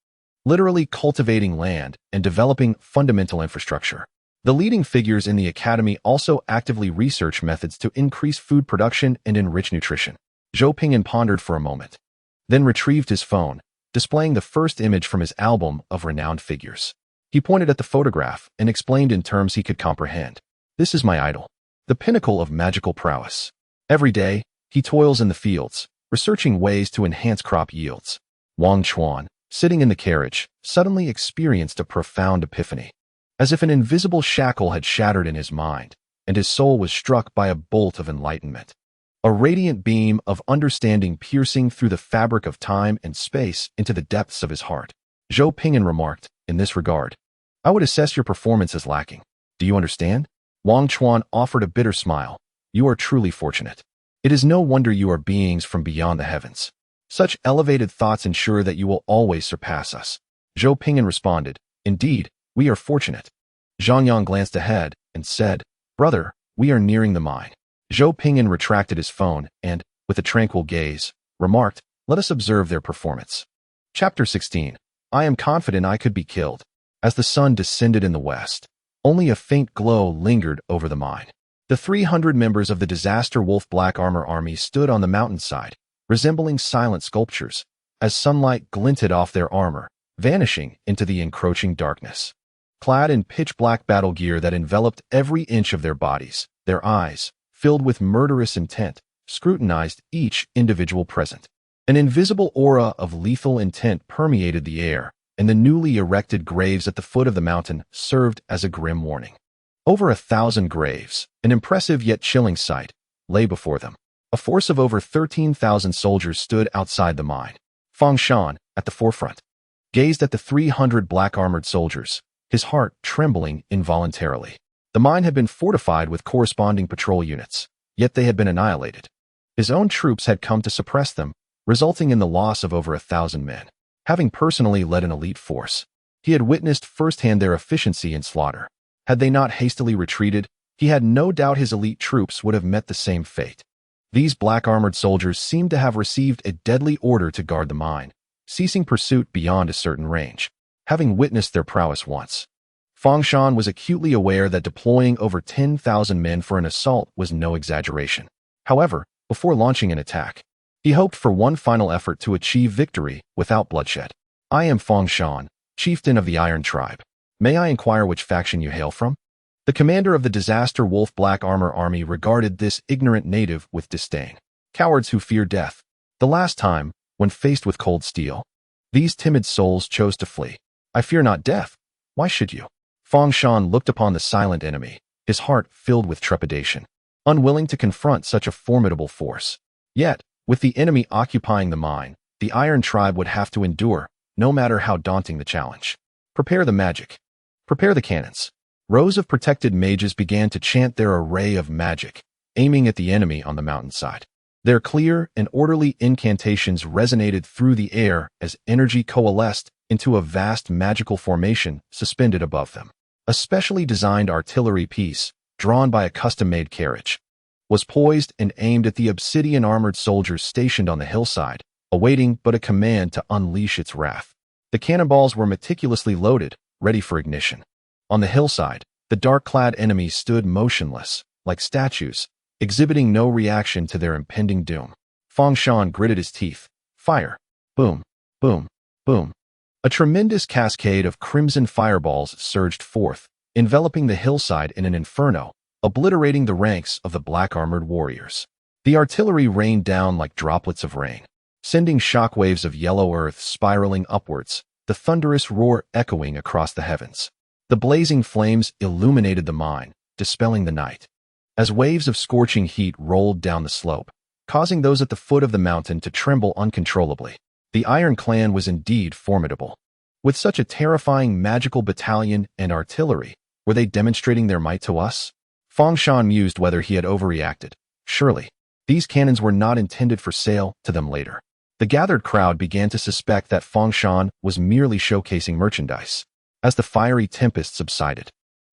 literally cultivating land and developing fundamental infrastructure. The leading figures in the academy also actively research methods to increase food production and enrich nutrition." Zhou Ping'an pondered for a moment, then retrieved his phone, displaying the first image from his album of renowned figures. He pointed at the photograph and explained in terms he could comprehend. "This is my idol, the pinnacle of magical prowess. Every day, he toils in the fields, researching ways to enhance crop yields." Wang Chuan, sitting in the carriage, suddenly experienced a profound epiphany, as if an invisible shackle had shattered in his mind, and his soul was struck by a bolt of enlightenment. A radiant beam of understanding piercing through the fabric of time and space into the depths of his heart. Zhou Ping'an remarked, "In this regard, I would assess your performance as lacking. Do you understand?" Wang Chuan offered a bitter smile. "You are truly fortunate. It is no wonder you are beings from beyond the heavens. Such elevated thoughts ensure that you will always surpass us." Zhou Ping'an responded, "Indeed, we are fortunate." Zhang Yang glanced ahead and said, "Brother, we are nearing the mine." Zhou Ping'an retracted his phone and, with a tranquil gaze, remarked, "Let us observe their performance." Chapter 16. I am confident I could be killed. As the sun descended in the west, only a faint glow lingered over the mine. The 300 members of the Disaster Wolf Black Armor Army stood on the mountainside, resembling silent sculptures, as sunlight glinted off their armor, vanishing into the encroaching darkness. Clad in pitch-black battle gear that enveloped every inch of their bodies, their eyes, filled with murderous intent, scrutinized each individual present. An invisible aura of lethal intent permeated the air, and the newly erected graves at the foot of the mountain served as a grim warning. Over 1,000 graves, an impressive yet chilling sight, lay before them. A force of over 13,000 soldiers stood outside the mine. Fang Shan, at the forefront, gazed at the 300 black-armored soldiers, his heart trembling involuntarily. The mine had been fortified with corresponding patrol units, yet they had been annihilated. His own troops had come to suppress them, resulting in the loss of over 1,000 men. Having personally led an elite force, he had witnessed firsthand their efficiency in slaughter. Had they not hastily retreated, he had no doubt his elite troops would have met the same fate. These black-armored soldiers seemed to have received a deadly order to guard the mine, ceasing pursuit beyond a certain range. Having witnessed their prowess once, Fang Shan was acutely aware that deploying over 10,000 men for an assault was no exaggeration. However, before launching an attack, he hoped for one final effort to achieve victory without bloodshed. "I am Fang Shan, chieftain of the Iron Tribe. May I inquire which faction you hail from?" The commander of the Disaster Wolf Black Armor Army regarded this ignorant native with disdain. Cowards who fear death. The last time, when faced with cold steel, these timid souls chose to flee. "I fear not death. Why should you?" Fang Shan looked upon the silent enemy, his heart filled with trepidation, unwilling to confront such a formidable force. Yet, with the enemy occupying the mine, the Iron Tribe would have to endure, no matter how daunting the challenge. "Prepare the magic. Prepare the cannons." Rows of protected mages began to chant their array of magic, aiming at the enemy on the mountainside. Their clear and orderly incantations resonated through the air as energy coalesced into a vast magical formation suspended above them. A specially designed artillery piece, drawn by a custom-made carriage, was poised and aimed at the obsidian-armored soldiers stationed on the hillside, awaiting but a command to unleash its wrath. The cannonballs were meticulously loaded, ready for ignition. On the hillside, the dark-clad enemies stood motionless, like statues, exhibiting no reaction to their impending doom. Fang Shan gritted his teeth. Fire. Boom, boom, boom. A tremendous cascade of crimson fireballs surged forth, enveloping the hillside in an inferno, obliterating the ranks of the black-armored warriors. The artillery rained down like droplets of rain, sending shockwaves of yellow earth spiraling upwards, the thunderous roar echoing across the heavens. The blazing flames illuminated the mine, dispelling the night, as waves of scorching heat rolled down the slope, causing those at the foot of the mountain to tremble uncontrollably. The Iron Clan was indeed formidable. With such a terrifying magical battalion and artillery, were they demonstrating their might to us? Fang Shan mused whether he had overreacted. Surely, these cannons were not intended for sale to them later. The gathered crowd began to suspect that Fang Shan was merely showcasing merchandise. As the fiery tempest subsided,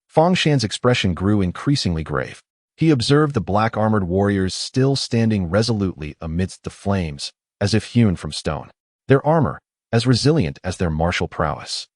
Fang Shan's expression grew increasingly grave. He observed the black-armored warriors still standing resolutely amidst the flames, as if hewn from stone. Their armor, as resilient as their martial prowess,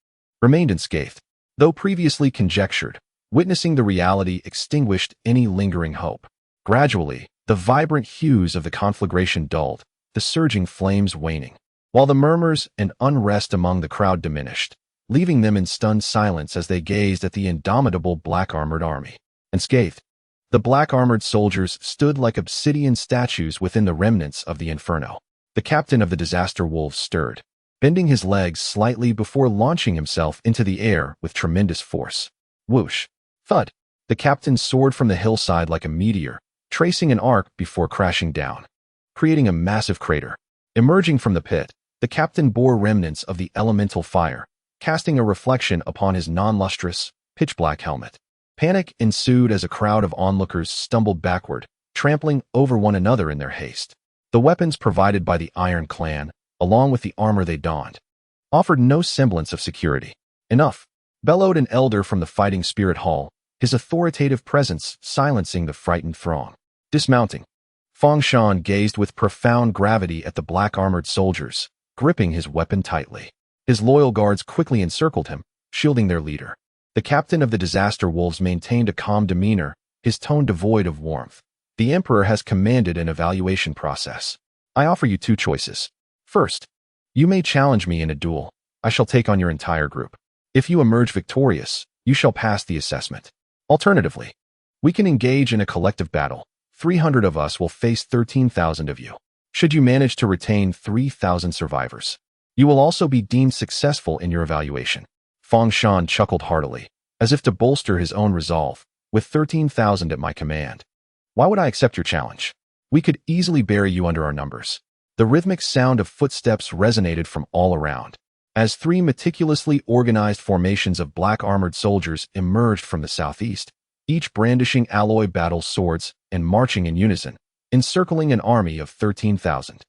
remained unscathed. Though previously conjectured, witnessing the reality extinguished any lingering hope. Gradually, the vibrant hues of the conflagration dulled, the surging flames waning, while the murmurs and unrest among the crowd diminished, leaving them in stunned silence as they gazed at the indomitable black-armored army. Unscathed, the black-armored soldiers stood like obsidian statues within the remnants of the inferno. The captain of the Disaster Wolves stirred, bending his legs slightly before launching himself into the air with tremendous force. Whoosh! Thud! The captain soared from the hillside like a meteor, tracing an arc before crashing down, creating a massive crater. Emerging from the pit, the captain bore remnants of the elemental fire, casting a reflection upon his non-lustrous, pitch-black helmet. Panic ensued as a crowd of onlookers stumbled backward, trampling over one another in their haste. The weapons provided by the Iron Clan, along with the armor they donned, offered no semblance of security. "Enough!" bellowed an elder from the Fighting Spirit Hall, his authoritative presence silencing the frightened throng. Dismounting, Fang Shan gazed with profound gravity at the black-armored soldiers, gripping his weapon tightly. His loyal guards quickly encircled him, shielding their leader. The captain of the Disaster Wolves maintained a calm demeanor, his tone devoid of warmth. "The Emperor has commanded an evaluation process. I offer you two choices. First, you may challenge me in a duel. I shall take on your entire group. If you emerge victorious, you shall pass the assessment. Alternatively, we can engage in a collective battle. 300 of us will face 13,000 of you. Should you manage to retain 3,000 survivors, you will also be deemed successful in your evaluation." Fang Shan chuckled heartily, as if to bolster his own resolve. with 13,000 at my command. Why would I accept your challenge? We could easily bury you under our numbers. The rhythmic sound of footsteps resonated from all around, as three meticulously organized formations of black armored soldiers emerged from the southeast, each brandishing alloy battle swords and marching in unison, encircling an army of 13,000.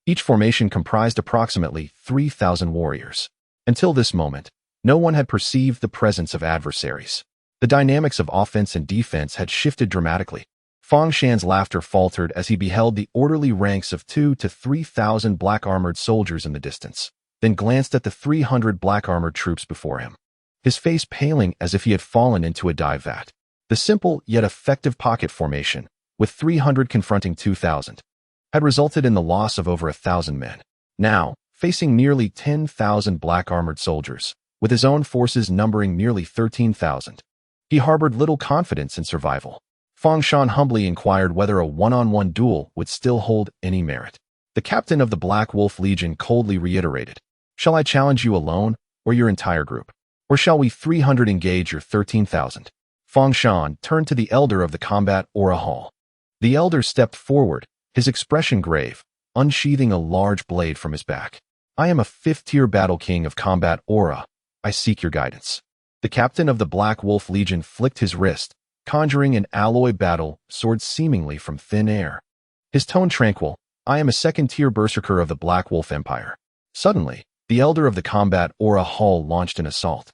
Each formation comprised approximately 3,000 warriors. Until this moment, no one had perceived the presence of adversaries. The dynamics of offense and defense had shifted dramatically. Fang Shan's laughter faltered as he beheld the orderly ranks of 2,000 to 3,000 black-armored soldiers in the distance, then glanced at the 300 black-armored troops before him, his face paling as if he had fallen into a dive vat. The simple yet effective pocket formation, with 300 confronting 2,000, had resulted in the loss of over 1,000 men. Now, facing nearly 10,000 black-armored soldiers, with his own forces numbering merely 13,000, he harbored little confidence in survival. Fang Shan humbly inquired whether a one-on-one duel would still hold any merit. The captain of the Black Wolf Legion coldly reiterated, "Shall I challenge you alone, or your entire group? Or shall we 300 engage your 13,000? Fang Shan turned to the elder of the combat aura hall. The elder stepped forward, his expression grave, unsheathing a large blade from his back. "I am a 5th-tier battle king of combat aura. I seek your guidance." The captain of the Black Wolf Legion flicked his wrist, conjuring an alloy battle sword seemingly from thin air. His tone tranquil, "I am a 2nd-tier berserker of the Black Wolf Empire." Suddenly, the elder of the combat aura hall launched an assault,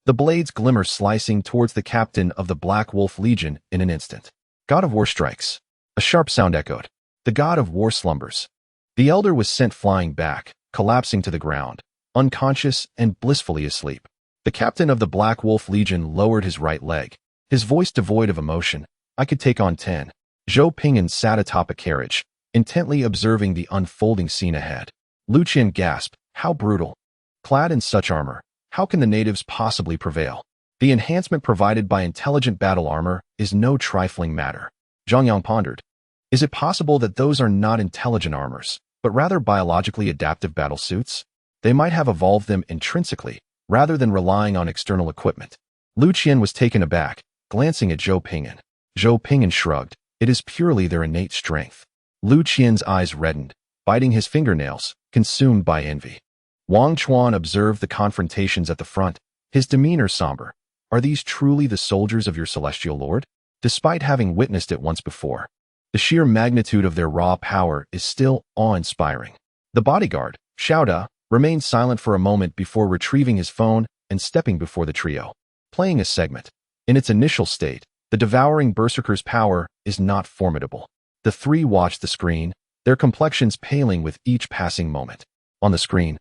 the blades glimmer slicing towards the captain of the Black Wolf Legion in an instant. God of War strikes. A sharp sound echoed. The God of War slumbers. The elder was sent flying back, collapsing to the ground, unconscious and blissfully asleep. The captain of the Black Wolf Legion lowered his right leg, his voice devoid of emotion. "I could take on 10. Zhou Ping'an sat atop a carriage, intently observing the unfolding scene ahead. Lu Qian gasped, "How brutal! Clad in such armor, how can the natives possibly prevail? The enhancement provided by intelligent battle armor is no trifling matter." Zhang Yang pondered. Is it possible that those are not intelligent armors, but rather biologically adaptive battle suits? They might have evolved them intrinsically, rather than relying on external equipment. Lu Qian was taken aback, glancing at Zhou Ping'an. Zhou Ping'an shrugged. It is purely their innate strength. Lu Qian's eyes reddened, biting his fingernails, consumed by envy. Wang Chuan observed the confrontations at the front, his demeanor somber. Are these truly the soldiers of your celestial lord? Despite having witnessed it once before, the sheer magnitude of their raw power is still awe-inspiring. The bodyguard, Xiaoda, remained silent for a moment before retrieving his phone and stepping before the trio, playing a segment. In its initial state, the devouring berserker's power is not formidable. The three watched the screen, their complexions paling with each passing moment. On the screen,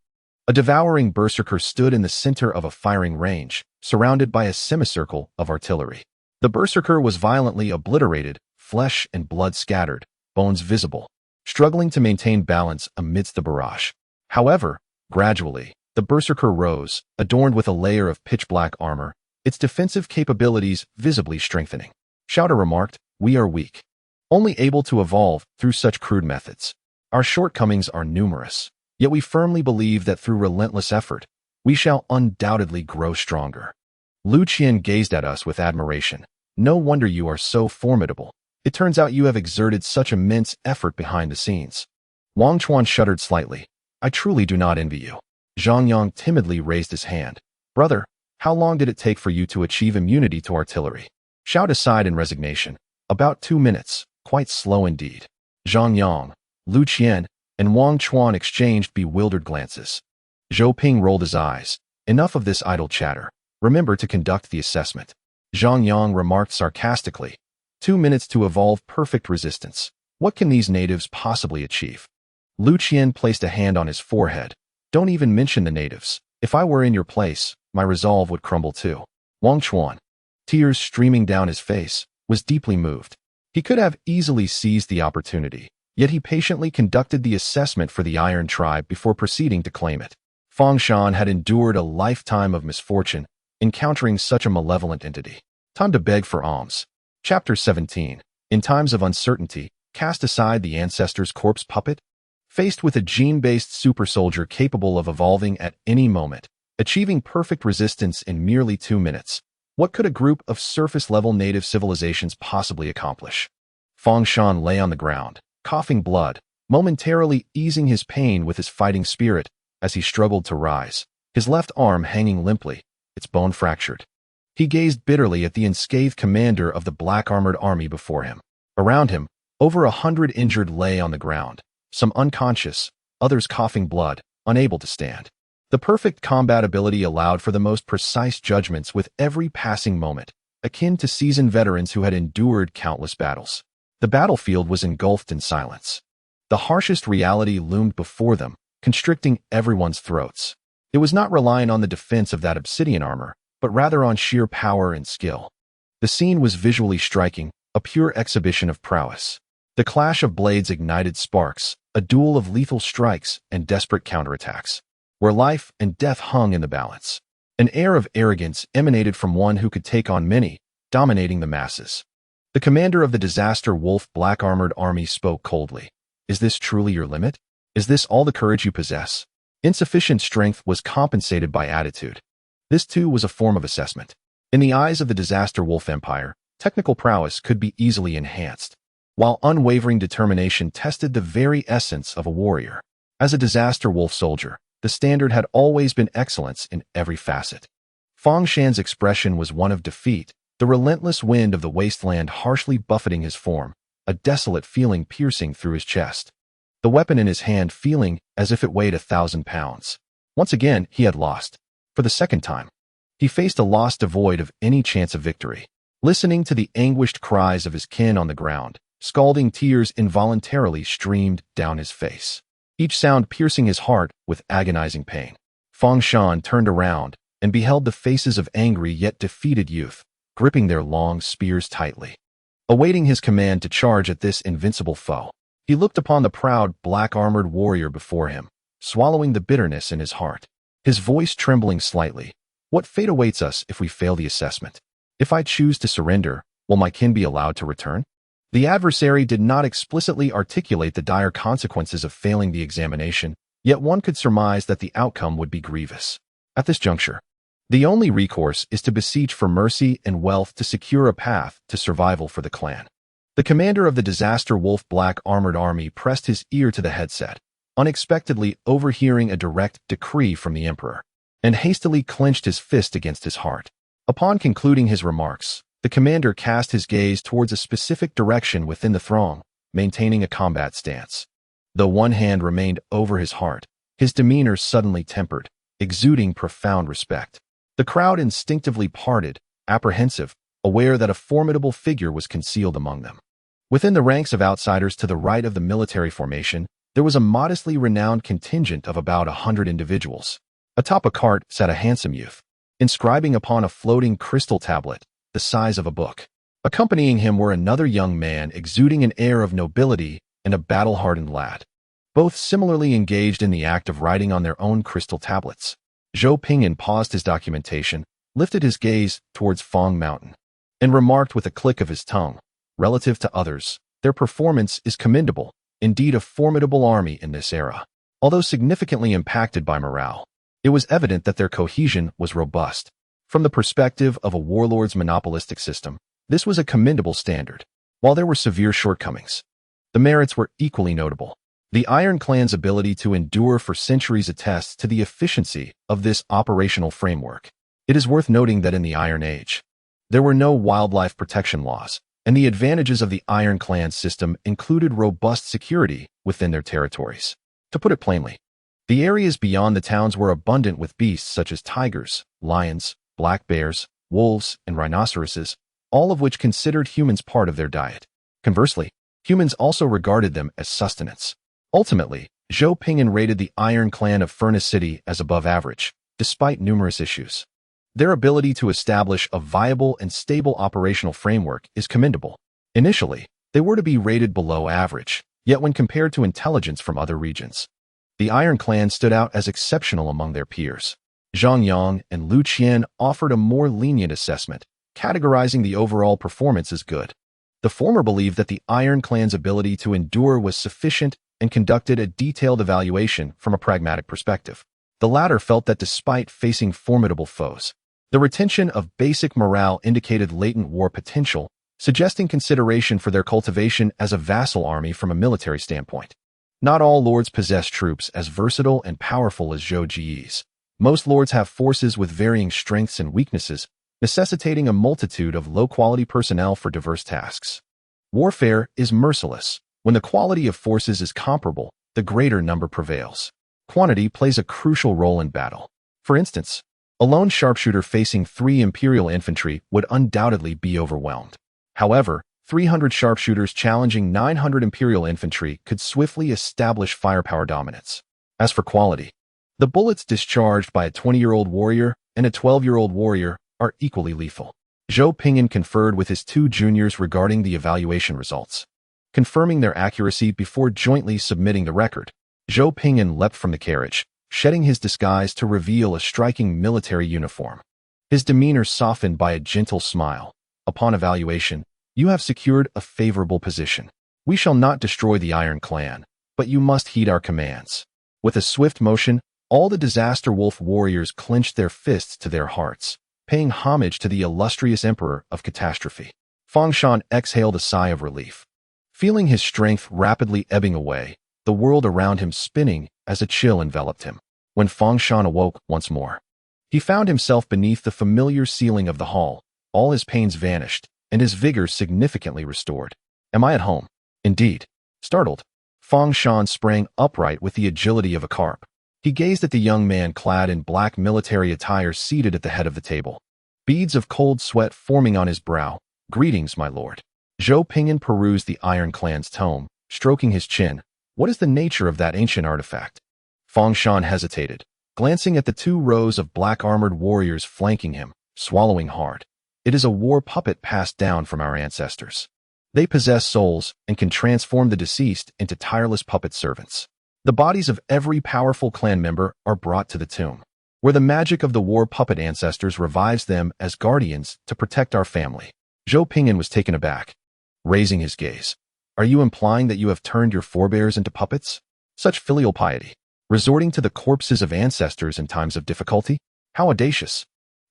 a devouring berserker stood in the center of a firing range, surrounded by a semicircle of artillery. The berserker was violently obliterated, flesh and blood scattered, bones visible, struggling to maintain balance amidst the barrage. However, gradually, the berserker rose, adorned with a layer of pitch-black armor, its defensive capabilities visibly strengthening. Xiaoda remarked, "We are weak, only able to evolve through such crude methods. Our shortcomings are numerous, yet we firmly believe that through relentless effort, we shall undoubtedly grow stronger." Lu Qian gazed at us with admiration. "No wonder you are so formidable. It turns out you have exerted such immense effort behind the scenes." Wang Chuan shuddered slightly. "I truly do not envy you." Zhang Yang timidly raised his hand. "Brother, how long did it take for you to achieve immunity to artillery?" Xiaoda sighed in resignation. "About 2 minutes, quite slow indeed." Zhang Yang, Lu Qian, and Wang Chuan exchanged bewildered glances. Zhou Ping rolled his eyes. "Enough of this idle chatter. Remember to conduct the assessment." Zhang Yang remarked sarcastically. 2 minutes to evolve perfect resistance. What can these natives possibly achieve? Lu Qian placed a hand on his forehead. "Don't even mention the natives. If I were in your place, my resolve would crumble too." Wang Chuan, tears streaming down his face, was deeply moved. He could have easily seized the opportunity, yet he patiently conducted the assessment for the Iron Tribe before proceeding to claim it. Fang Shan had endured a lifetime of misfortune, encountering such a malevolent entity. Time to beg for alms. Chapter 17. In times of uncertainty, cast aside the ancestor's corpse puppet. Faced with a gene-based super soldier capable of evolving at any moment, achieving perfect resistance in merely 2 minutes, What could a group of surface-level native civilizations possibly accomplish? Fang Shan lay on the ground, coughing blood, momentarily easing his pain with his fighting spirit as he struggled to rise, his left arm hanging limply, its bone fractured. He gazed bitterly at the unscathed commander of the black-armored army before him. Around him, over 100 injured lay on the ground, some unconscious, others coughing blood, unable to stand. The perfect combat ability allowed for the most precise judgments with every passing moment, akin to seasoned veterans who had endured countless battles. The battlefield was engulfed in silence. The harshest reality loomed before them, constricting everyone's throats. It was not relying on the defense of that obsidian armor, but rather on sheer power and skill. The scene was visually striking, a pure exhibition of prowess. The clash of blades ignited sparks, a duel of lethal strikes and desperate counterattacks, where life and death hung in the balance. An air of arrogance emanated from one who could take on many, dominating the masses. The commander of the Disaster Wolf black-armored army spoke coldly. Is this truly your limit? Is this all the courage you possess? Insufficient strength was compensated by attitude. This too was a form of assessment. In the eyes of the Disaster Wolf Empire, technical prowess could be easily enhanced, while unwavering determination tested the very essence of a warrior. As a Disaster Wolf soldier, the standard had always been excellence in every facet. Fang Shan's expression was one of defeat, the relentless wind of the wasteland harshly buffeting his form, a desolate feeling piercing through his chest. The weapon in his hand feeling as if it weighed 1,000 pounds. Once again, he had lost. For the second time, he faced a loss devoid of any chance of victory. Listening to the anguished cries of his kin on the ground, scalding tears involuntarily streamed down his face, each sound piercing his heart with agonizing pain. Fang Shan turned around and beheld the faces of angry yet defeated youth, gripping their long spears tightly, awaiting his command to charge at this invincible foe. He looked upon the proud, black-armored warrior before him, swallowing the bitterness in his heart, his voice trembling slightly. What fate awaits us if we fail the assessment? If I choose to surrender, will my kin be allowed to return? The adversary did not explicitly articulate the dire consequences of failing the examination, yet one could surmise that the outcome would be grievous. At this juncture, the only recourse is to beseech for mercy and wealth to secure a path to survival for the clan. The commander of the Disaster Wolf black-armored army pressed his ear to the headset, unexpectedly overhearing a direct decree from the emperor, and hastily clenched his fist against his heart. Upon concluding his remarks, the commander cast his gaze towards a specific direction within the throng, maintaining a combat stance. Though one hand remained over his heart, his demeanor suddenly tempered, exuding profound respect. The crowd instinctively parted, apprehensive, aware that a formidable figure was concealed among them. Within the ranks of outsiders to the right of the military formation, there was a modestly renowned contingent of about 100 individuals. Atop a cart sat a handsome youth, inscribing upon a floating crystal tablet, the size of a book. Accompanying him were another young man exuding an air of nobility and a battle-hardened lad, both similarly engaged in the act of writing on their own crystal tablets. Zhou Ping'an paused his documentation, lifted his gaze towards Fang Mountain, and remarked with a click of his tongue, relative to others, their performance is commendable, indeed a formidable army in this era. Although significantly impacted by morale, it was evident that their cohesion was robust. From the perspective of a warlord's monopolistic system, this was a commendable standard. While there were severe shortcomings, the merits were equally notable. The Iron Clan's ability to endure for centuries attests to the efficiency of this operational framework. It is worth noting that in the Iron Age, there were no wildlife protection laws, and the advantages of the Iron Clan system included robust security within their territories. To put it plainly, the areas beyond the towns were abundant with beasts such as tigers, lions, black bears, wolves, and rhinoceroses, all of which considered humans part of their diet. Conversely, humans also regarded them as sustenance. Ultimately, Zhou Ping'an rated the Iron Clan of Furnace City as above average, despite numerous issues. Their ability to establish a viable and stable operational framework is commendable. Initially, they were to be rated below average, yet when compared to intelligence from other regions, the Iron Clan stood out as exceptional among their peers. Zhang Yang and Lu Qian offered a more lenient assessment, categorizing the overall performance as good. The former believed that the Iron Clan's ability to endure was sufficient and conducted a detailed evaluation from a pragmatic perspective. The latter felt that despite facing formidable foes, The retention of basic morale indicated latent war potential, suggesting consideration for their cultivation as a vassal army from a military standpoint. Not all lords possess troops as versatile and powerful as Zhou Ji's. Most lords have forces with varying strengths and weaknesses, necessitating a multitude of low-quality personnel for diverse tasks. Warfare is merciless. When the quality of forces is comparable, the greater number prevails. Quantity plays a crucial role in battle. For instance, a lone sharpshooter facing 3 Imperial infantry would undoubtedly be overwhelmed. However, 300 sharpshooters challenging 900 Imperial infantry could swiftly establish firepower dominance. As for quality, the bullets discharged by a 20-year-old warrior and a 12-year-old warrior are equally lethal. Zhou Ping'an conferred with his 2 juniors regarding the evaluation results. Confirming their accuracy before jointly submitting the record, Zhou Ping'an leapt from the carriage, shedding his disguise to reveal a striking military uniform. His demeanor softened by a gentle smile. Upon evaluation, you have secured a favorable position. We shall not destroy the Iron Clan, but you must heed our commands. With a swift motion, all the Disaster Wolf warriors clenched their fists to their hearts, paying homage to the illustrious Emperor of Catastrophe. Fangshan exhaled a sigh of relief. Feeling his strength rapidly ebbing away, the world around him spinning as a chill enveloped him. When Fangshan awoke once more, he found himself beneath the familiar ceiling of the hall. All his pains vanished, and his vigor significantly restored. Am I at home? Indeed. Startled, Fangshan sprang upright with the agility of a carp. He gazed at the young man clad in black military attire seated at the head of the table. Beads of cold sweat forming on his brow. Greetings, my lord. Zhou Ping'an perused the Iron Clan's tome, stroking his chin. What is the nature of that ancient artifact? Fangshan hesitated, glancing at the 2 rows of black-armored warriors flanking him, swallowing hard. It is a war puppet passed down from our ancestors. They possess souls and can transform the deceased into tireless puppet servants. The bodies of every powerful clan member are brought to the tomb, where the magic of the war puppet ancestors revives them as guardians to protect our family. Zhou Ping'an was taken aback, raising his gaze. Are you implying that you have turned your forebears into puppets? Such filial piety, resorting to the corpses of ancestors in times of difficulty? How audacious!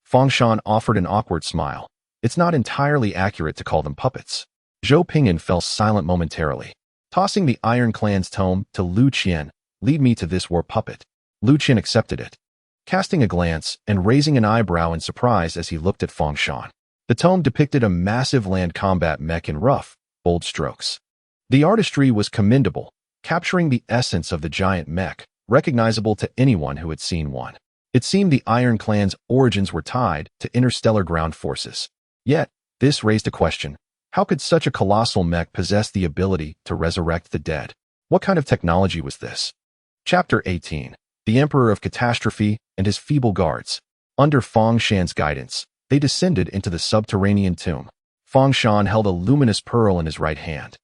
Fangshan offered an awkward smile. It's not entirely accurate to call them puppets. Zhou Ping'an fell silent momentarily. Tossing the Iron Clan's tome to Lu Qian, lead me to this war puppet. Lu Qian accepted it, casting a glance and raising an eyebrow in surprise as he looked at Fangshan. The tome depicted a massive land combat mech in rough, bold strokes. The artistry was commendable, capturing the essence of the giant mech, recognizable to anyone who had seen one. It seemed the Iron Clan's origins were tied to interstellar ground forces. Yet, this raised a question. How could such a colossal mech possess the ability to resurrect the dead? What kind of technology was this? Chapter 18. The Emperor of Catastrophe and his feeble guards. Under Fangshan's guidance, they descended into the subterranean tomb. Fangshan held a luminous pearl in his right hand.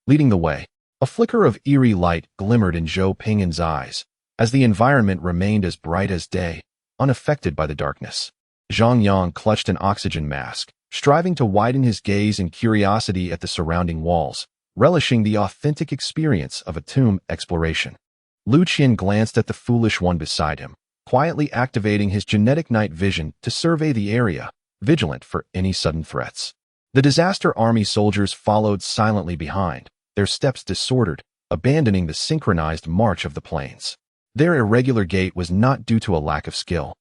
Leading the way, a flicker of eerie light glimmered in Zhou Ping'an's eyes, as the environment remained as bright as day, unaffected by the darkness. Zhang Yang clutched an oxygen mask, striving to widen his gaze in curiosity at the surrounding walls, relishing the authentic experience of a tomb exploration. Lu Qian glanced at the foolish one beside him, quietly activating his genetic night vision to survey the area, vigilant for any sudden threats. The disaster army soldiers followed silently behind, their steps disordered, abandoning the synchronized march of the planes. Their irregular gait was not due to a lack of skill,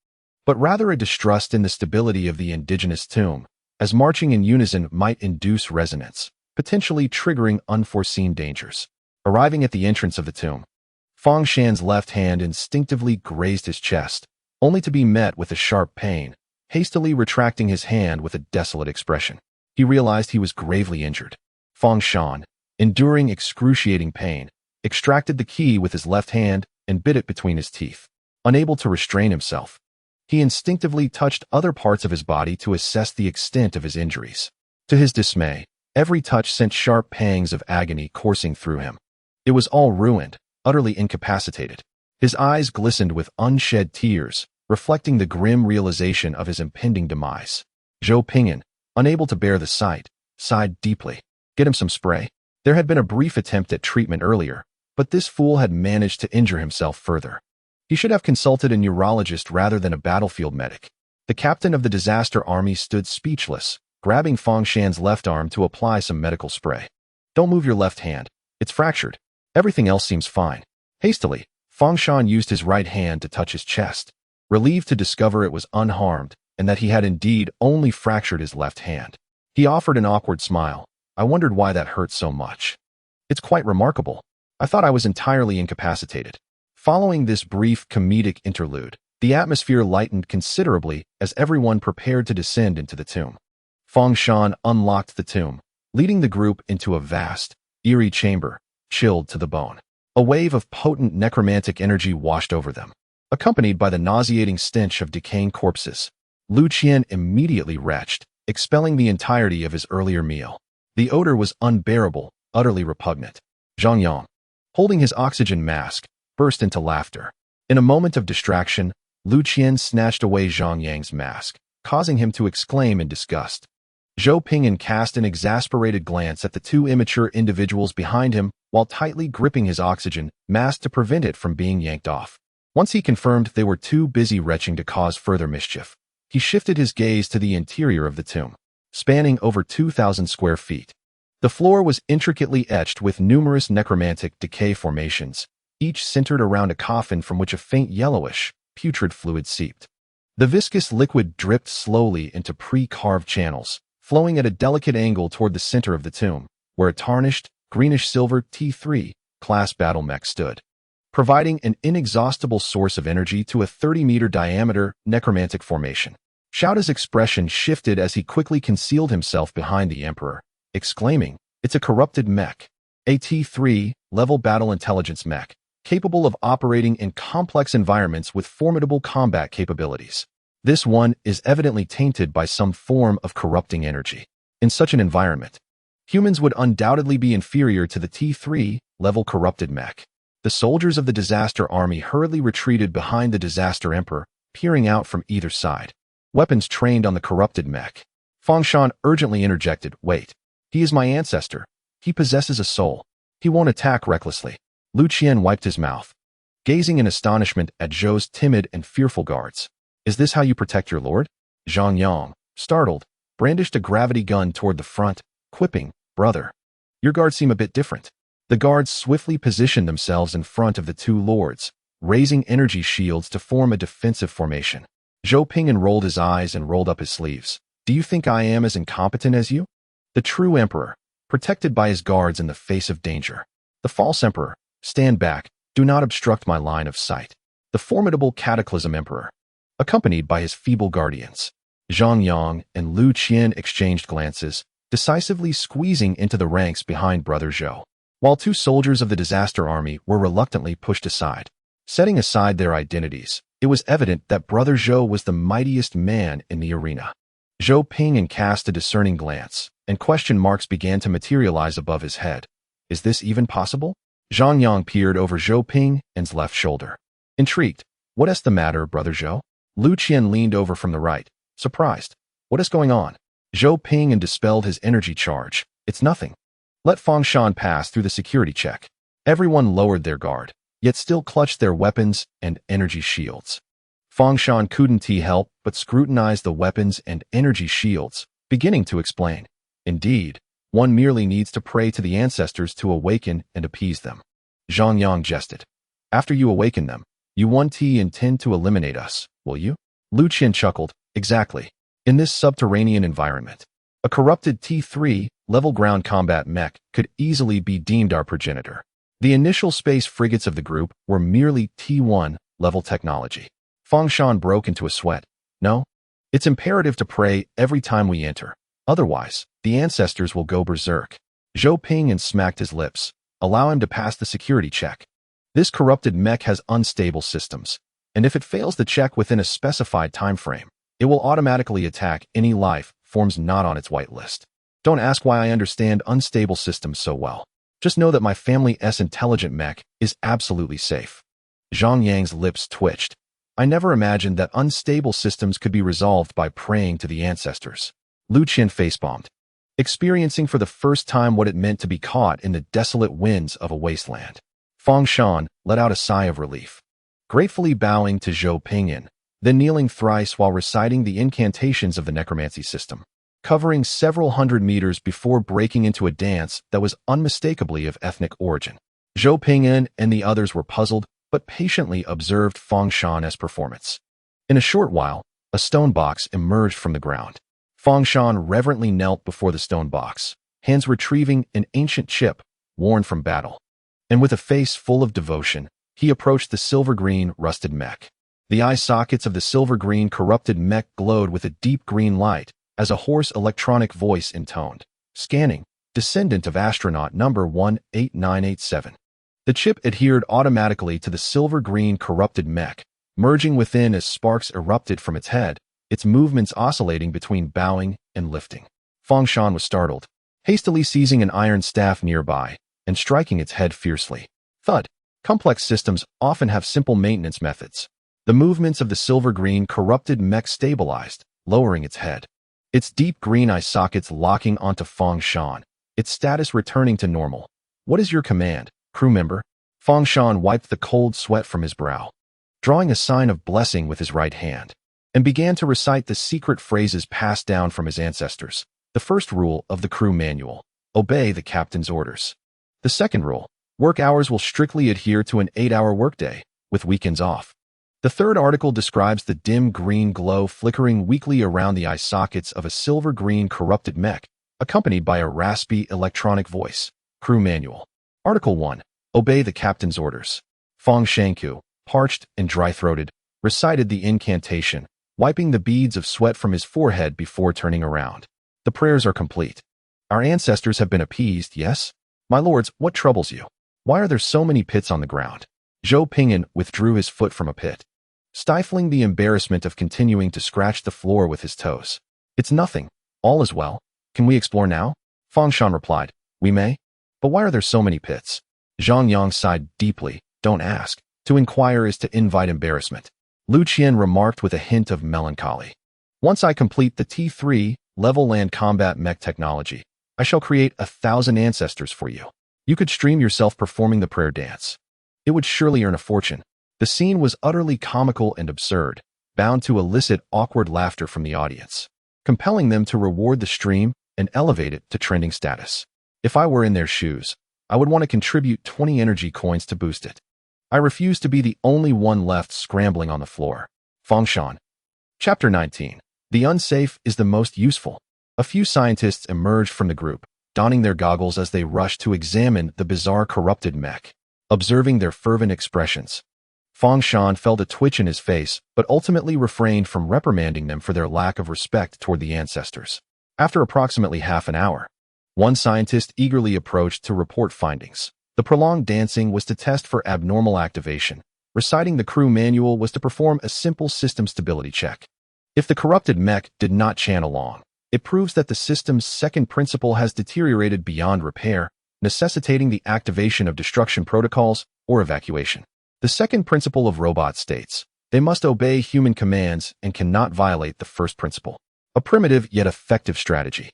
but rather a distrust in the stability of the indigenous tomb, as marching in unison might induce resonance, potentially triggering unforeseen dangers. Arriving at the entrance of the tomb, Fangshan's left hand instinctively grazed his chest, only to be met with a sharp pain. Hastily retracting his hand with a desolate expression, he realized he was gravely injured. Fangshan, enduring excruciating pain, extracted the key with his left hand and bit it between his teeth. Unable to restrain himself, he instinctively touched other parts of his body to assess the extent of his injuries. To his dismay, every touch sent sharp pangs of agony coursing through him. It was all ruined, utterly incapacitated. His eyes glistened with unshed tears, reflecting the grim realization of his impending demise. Zhou Ping'an, unable to bear the sight, sighed deeply. Get him some spray. There had been a brief attempt at treatment earlier, but this fool had managed to injure himself further. He should have consulted a neurologist rather than a battlefield medic. The captain of the disaster army stood speechless, grabbing Fang Shan's left arm to apply some medical spray. Don't move your left hand. It's fractured. Everything else seems fine. Hastily, Fang Shan used his right hand to touch his chest, relieved to discover it was unharmed and that he had indeed only fractured his left hand. He offered an awkward smile. I wondered why that hurt so much. It's quite remarkable. I thought I was entirely incapacitated. Following this brief comedic interlude, the atmosphere lightened considerably as everyone prepared to descend into the tomb. Fang Shan unlocked the tomb, leading the group into a vast, eerie chamber, chilled to the bone. A wave of potent necromantic energy washed over them, accompanied by the nauseating stench of decaying corpses. Lu Qian immediately retched, expelling the entirety of his earlier meal. The odor was unbearable, utterly repugnant. Zhang Yang, holding his oxygen mask, burst into laughter. In a moment of distraction, Lu Qian snatched away Zhang Yang's mask, causing him to exclaim in disgust. Zhou Ping'an cast an exasperated glance at the two immature individuals behind him while tightly gripping his oxygen mask to prevent it from being yanked off. Once he confirmed they were too busy retching to cause further mischief, he shifted his gaze to the interior of the tomb, spanning over 2,000 square feet. The floor was intricately etched with numerous necromantic decay formations, each centered around a coffin from which a faint yellowish, putrid fluid seeped. The viscous liquid dripped slowly into pre-carved channels, flowing at a delicate angle toward the center of the tomb, where a tarnished, greenish-silver T3 class battle mech stood, providing an inexhaustible source of energy to a 30-meter diameter necromantic formation. Xiaoda's expression shifted as he quickly concealed himself behind the Emperor, exclaiming, "It's a corrupted mech. A T3 level battle intelligence mech, capable of operating in complex environments with formidable combat capabilities. This one is evidently tainted by some form of corrupting energy. In such an environment, humans would undoubtedly be inferior to the T3 level corrupted mech." The soldiers of the disaster army hurriedly retreated behind the disaster emperor, peering out from either side, weapons trained on the corrupted mech. Fang Shan urgently interjected, "Wait. He is my ancestor. He possesses a soul. He won't attack recklessly." Lu Qian wiped his mouth, gazing in astonishment at Zhou's timid and fearful guards. "Is this how you protect your lord?" Zhang Yang, startled, brandished a gravity gun toward the front, quipping, "Brother, your guards seem a bit different." The guards swiftly positioned themselves in front of the two lords, raising energy shields to form a defensive formation. Zhou Ping'an rolled his eyes and rolled up his sleeves. "Do you think I am as incompetent as you?" The true emperor, protected by his guards in the face of danger. The false emperor, "Stand back, do not obstruct my line of sight." The formidable cataclysm emperor, accompanied by his feeble guardians. Zhang Yang and Lu Qian exchanged glances, decisively squeezing into the ranks behind Brother Zhou, while two soldiers of the disaster army were reluctantly pushed aside. Setting aside their identities, it was evident that Brother Zhou was the mightiest man in the arena. Zhou Ping'an cast a discerning glance, and question marks began to materialize above his head. Is this even possible? Zhang Yang peered over Zhou Ping'an's left shoulder. Intrigued, "What is the matter, Brother Zhou?" Lu Qian leaned over from the right, surprised. "What is going on?" Zhou Ping'an dispelled his energy charge. "It's nothing. Let Fang Shan pass through the security check." Everyone lowered their guard, yet still clutched their weapons and energy shields. Fang Shan couldn't help but scrutinize the weapons and energy shields, beginning to explain. "Indeed, one merely needs to pray to the ancestors to awaken and appease them." Zhang Yang jested. "After you awaken them, you won't intend to eliminate us, will you?" Lu Qian chuckled. "Exactly. In this subterranean environment, a corrupted T3 level ground combat mech could easily be deemed our progenitor. The initial space frigates of the group were merely T1 level technology." Fang Shan broke into a sweat. "No, it's imperative to pray every time we enter. Otherwise, the ancestors will go berserk." Zhou Ping'an smacked his lips. "Allow him to pass the security check. This corrupted mech has unstable systems, and if it fails the check within a specified time frame, it will automatically attack any life forms not on its whitelist. Don't ask why I understand unstable systems so well. Just know that my family's intelligent mech is absolutely safe." Zhang Yang's lips twitched. "I never imagined that unstable systems could be resolved by praying to the ancestors." Lu Qian facepalmed, experiencing for the first time what it meant to be caught in the desolate winds of a wasteland. Fang Shan let out a sigh of relief. Gratefully bowing to Zhou Ping'an, then kneeling thrice while reciting the incantations of the necromancy system, covering several hundred meters before breaking into a dance that was unmistakably of ethnic origin. Zhou Ping'an and the others were puzzled, but patiently observed Fang Shan's performance. In a short while, a stone box emerged from the ground. Fang Shan reverently knelt before the stone box, hands retrieving an ancient chip worn from battle. And with a face full of devotion, he approached the silver-green, rusted mech. The eye sockets of the silver-green corrupted mech glowed with a deep green light as a hoarse electronic voice intoned, "Scanning, descendant of astronaut number 18987. The chip adhered automatically to the silver-green corrupted mech, merging within as sparks erupted from its head, its movements oscillating between bowing and lifting. Fang Shan was startled, hastily seizing an iron staff nearby and striking its head fiercely. Thud. Complex systems often have simple maintenance methods. The movements of the silver-green corrupted mech stabilized, lowering its head. Its deep green eye sockets locking onto Fang Shan, its status returning to normal. "What is your command, crew member?" Fang Shan wiped the cold sweat from his brow, drawing a sign of blessing with his right hand, and began to recite the secret phrases passed down from his ancestors. The first rule of the crew manual: obey the captain's orders. The second rule: work hours will strictly adhere to an 8-hour workday, with weekends off. The third article describes the dim green glow flickering weakly around the eye sockets of a silver-green corrupted mech, accompanied by a raspy electronic voice. Crew manual. Article 1. Obey the captain's orders. Fang Shanku, parched and dry-throated, recited the incantation, wiping the beads of sweat from his forehead before turning around. The prayers are complete. Our ancestors have been appeased, yes? My lords, what troubles you? Why are there so many pits on the ground? Zhou Ping'an withdrew his foot from a pit, stifling the embarrassment of continuing to scratch the floor with his toes. It's nothing. All is well. Can we explore now? Fang Shan replied. We may. But why are there so many pits? Zhang Yang sighed deeply. Don't ask. To inquire is to invite embarrassment. Lu Qian remarked with a hint of melancholy. Once I complete the T3 level land combat mech technology, I shall create 1,000 ancestors for you. You could stream yourself performing the prayer dance. It would surely earn a fortune. The scene was utterly comical and absurd, bound to elicit awkward laughter from the audience, compelling them to reward the stream and elevate it to trending status. If I were in their shoes, I would want to contribute 20 energy coins to boost it. I refuse to be the only one left scrambling on the floor. Fang Shan. Chapter 19. The unsafe is the most useful. A few scientists emerged from the group, donning their goggles as they rushed to examine the bizarre corrupted mech. Observing their fervent expressions, Fang Shan felt a twitch in his face, but ultimately refrained from reprimanding them for their lack of respect toward the ancestors. After approximately half an hour, one scientist eagerly approached to report findings. The prolonged dancing was to test for abnormal activation. Reciting the crew manual was to perform a simple system stability check. If the corrupted mech did not chant along, it proves that the system's second principle has deteriorated beyond repair, necessitating the activation of destruction protocols or evacuation. The second principle of robots states, they must obey human commands and cannot violate the first principle. A primitive yet effective strategy.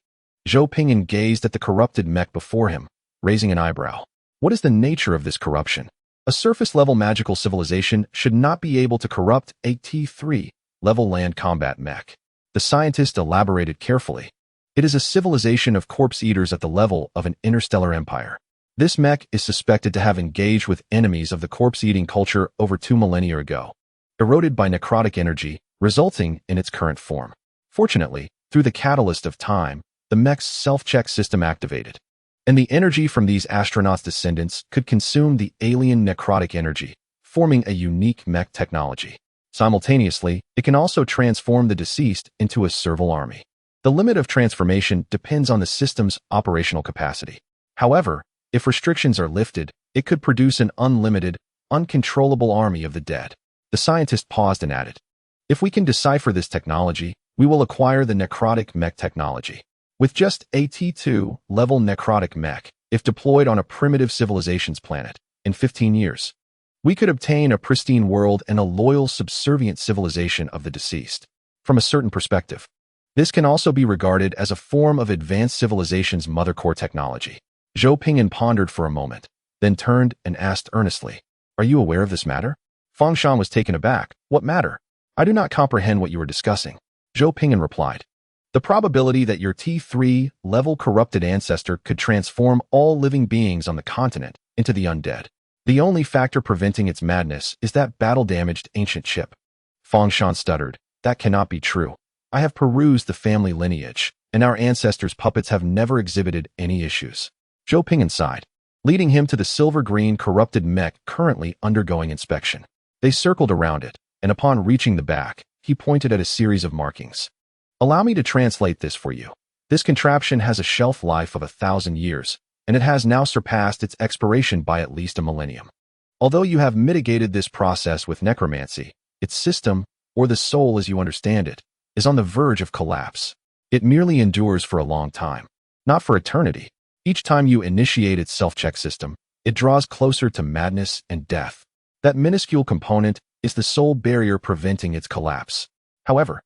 Zhou Ping'an gazed at the corrupted mech before him, raising an eyebrow. What is the nature of this corruption? A surface-level magical civilization should not be able to corrupt a T3 level land combat mech. The scientist elaborated carefully. It is a civilization of corpse eaters at the level of an interstellar empire. This mech is suspected to have engaged with enemies of the corpse-eating culture over 2 millennia ago, eroded by necrotic energy, resulting in its current form. Fortunately, through the catalyst of time, the mech's self-check system activated, and the energy from these astronauts' descendants could consume the alien necrotic energy, forming a unique mech technology. Simultaneously, it can also transform the deceased into a servile army. The limit of transformation depends on the system's operational capacity. However, if restrictions are lifted, it could produce an unlimited, uncontrollable army of the dead. The scientist paused and added, if we can decipher this technology, we will acquire the necrotic mech technology. With just a T2 level necrotic mech, if deployed on a primitive civilization's planet, in 15 years, we could obtain a pristine world and a loyal, subservient civilization of the deceased. From a certain perspective, this can also be regarded as a form of advanced civilization's mother core technology. Zhou Ping'an pondered for a moment, then turned and asked earnestly, are you aware of this matter? Fang Shan was taken aback. What matter? I do not comprehend what you are discussing, Zhou Ping'an replied. The probability that your T3 level corrupted ancestor could transform all living beings on the continent into the undead. The only factor preventing its madness is that battle-damaged ancient chip. Fengshan stuttered. That cannot be true. I have perused the family lineage, and our ancestors' puppets have never exhibited any issues. Zhou Ping'an sighed, leading him to the silver-green corrupted mech currently undergoing inspection. They circled around it, and upon reaching the back, he pointed at a series of markings. Allow me to translate this for you. This contraption has a shelf life of 1,000 years, and it has now surpassed its expiration by at least a millennium. Although you have mitigated this process with necromancy, its system, or the soul as you understand it, is on the verge of collapse. It merely endures for a long time, not for eternity. Each time you initiate its self-check system, it draws closer to madness and death. That minuscule component is the sole barrier preventing its collapse. However,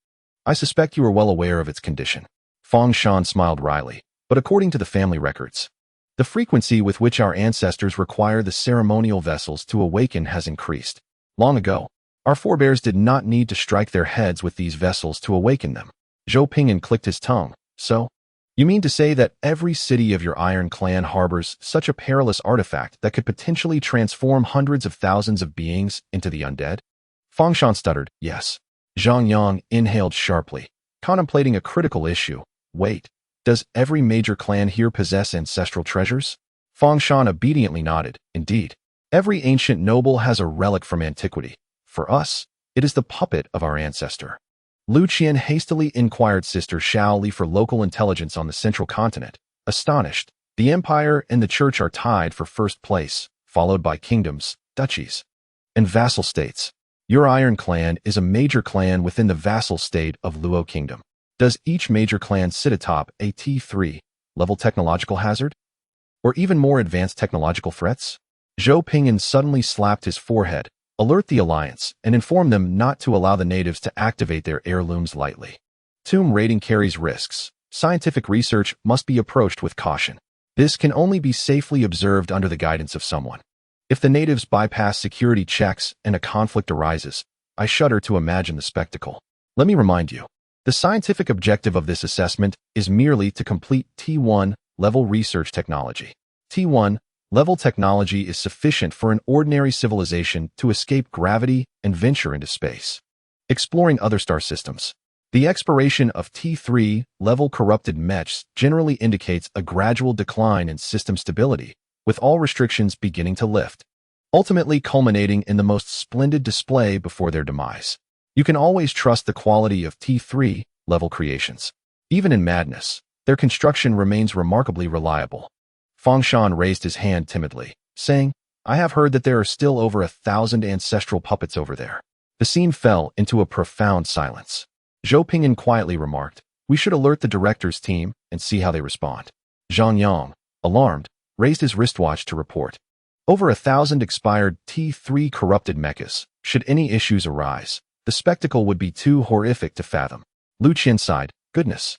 I suspect you are well aware of its condition. Fengshan smiled wryly, but according to the family records, the frequency with which our ancestors require the ceremonial vessels to awaken has increased. Long ago, our forebears did not need to strike their heads with these vessels to awaken them. Zhou Ping'an clicked his tongue. So, you mean to say that every city of your Iron Clan harbors such a perilous artifact that could potentially transform hundreds of thousands of beings into the undead? Fengshan stuttered, yes. Zhang Yang inhaled sharply, contemplating a critical issue. Wait, does every major clan here possess ancestral treasures? Fengshan obediently nodded. Indeed, every ancient noble has a relic from antiquity. For us, it is the puppet of our ancestor. Lu Qian hastily inquired Sister Shao Li for local intelligence on the central continent. Astonished, the Empire and the Church are tied for first place, followed by kingdoms, duchies, and vassal states. Your Iron Clan is a major clan within the vassal state of Luo Kingdom. Does each major clan sit atop a T3 level technological hazard? Or even more advanced technological threats? Zhou Ping'an suddenly slapped his forehead. Alert the Alliance and inform them not to allow the natives to activate their heirlooms lightly. Tomb raiding carries risks. Scientific research must be approached with caution. This can only be safely observed under the guidance of someone. If the natives bypass security checks and a conflict arises, I shudder to imagine the spectacle. Let me remind you, the scientific objective of this assessment is merely to complete T1 level research technology. T1 level technology is sufficient for an ordinary civilization to escape gravity and venture into space, exploring other star systems. The expiration of T3 level corrupted mechs generally indicates a gradual decline in system stability, with all restrictions beginning to lift, ultimately culminating in the most splendid display before their demise. You can always trust the quality of T3 level creations. Even in madness, their construction remains remarkably reliable. Fengshan raised his hand timidly, saying, I have heard that there are still over 1,000 ancestral puppets over there. The scene fell into a profound silence. Zhou Ping'an quietly remarked, we should alert the director's team and see how they respond. Zhang Yang, alarmed, raised his wristwatch to report. Over 1,000 expired T3 corrupted mechas. Should any issues arise, the spectacle would be too horrific to fathom. Lu Qian sighed, goodness.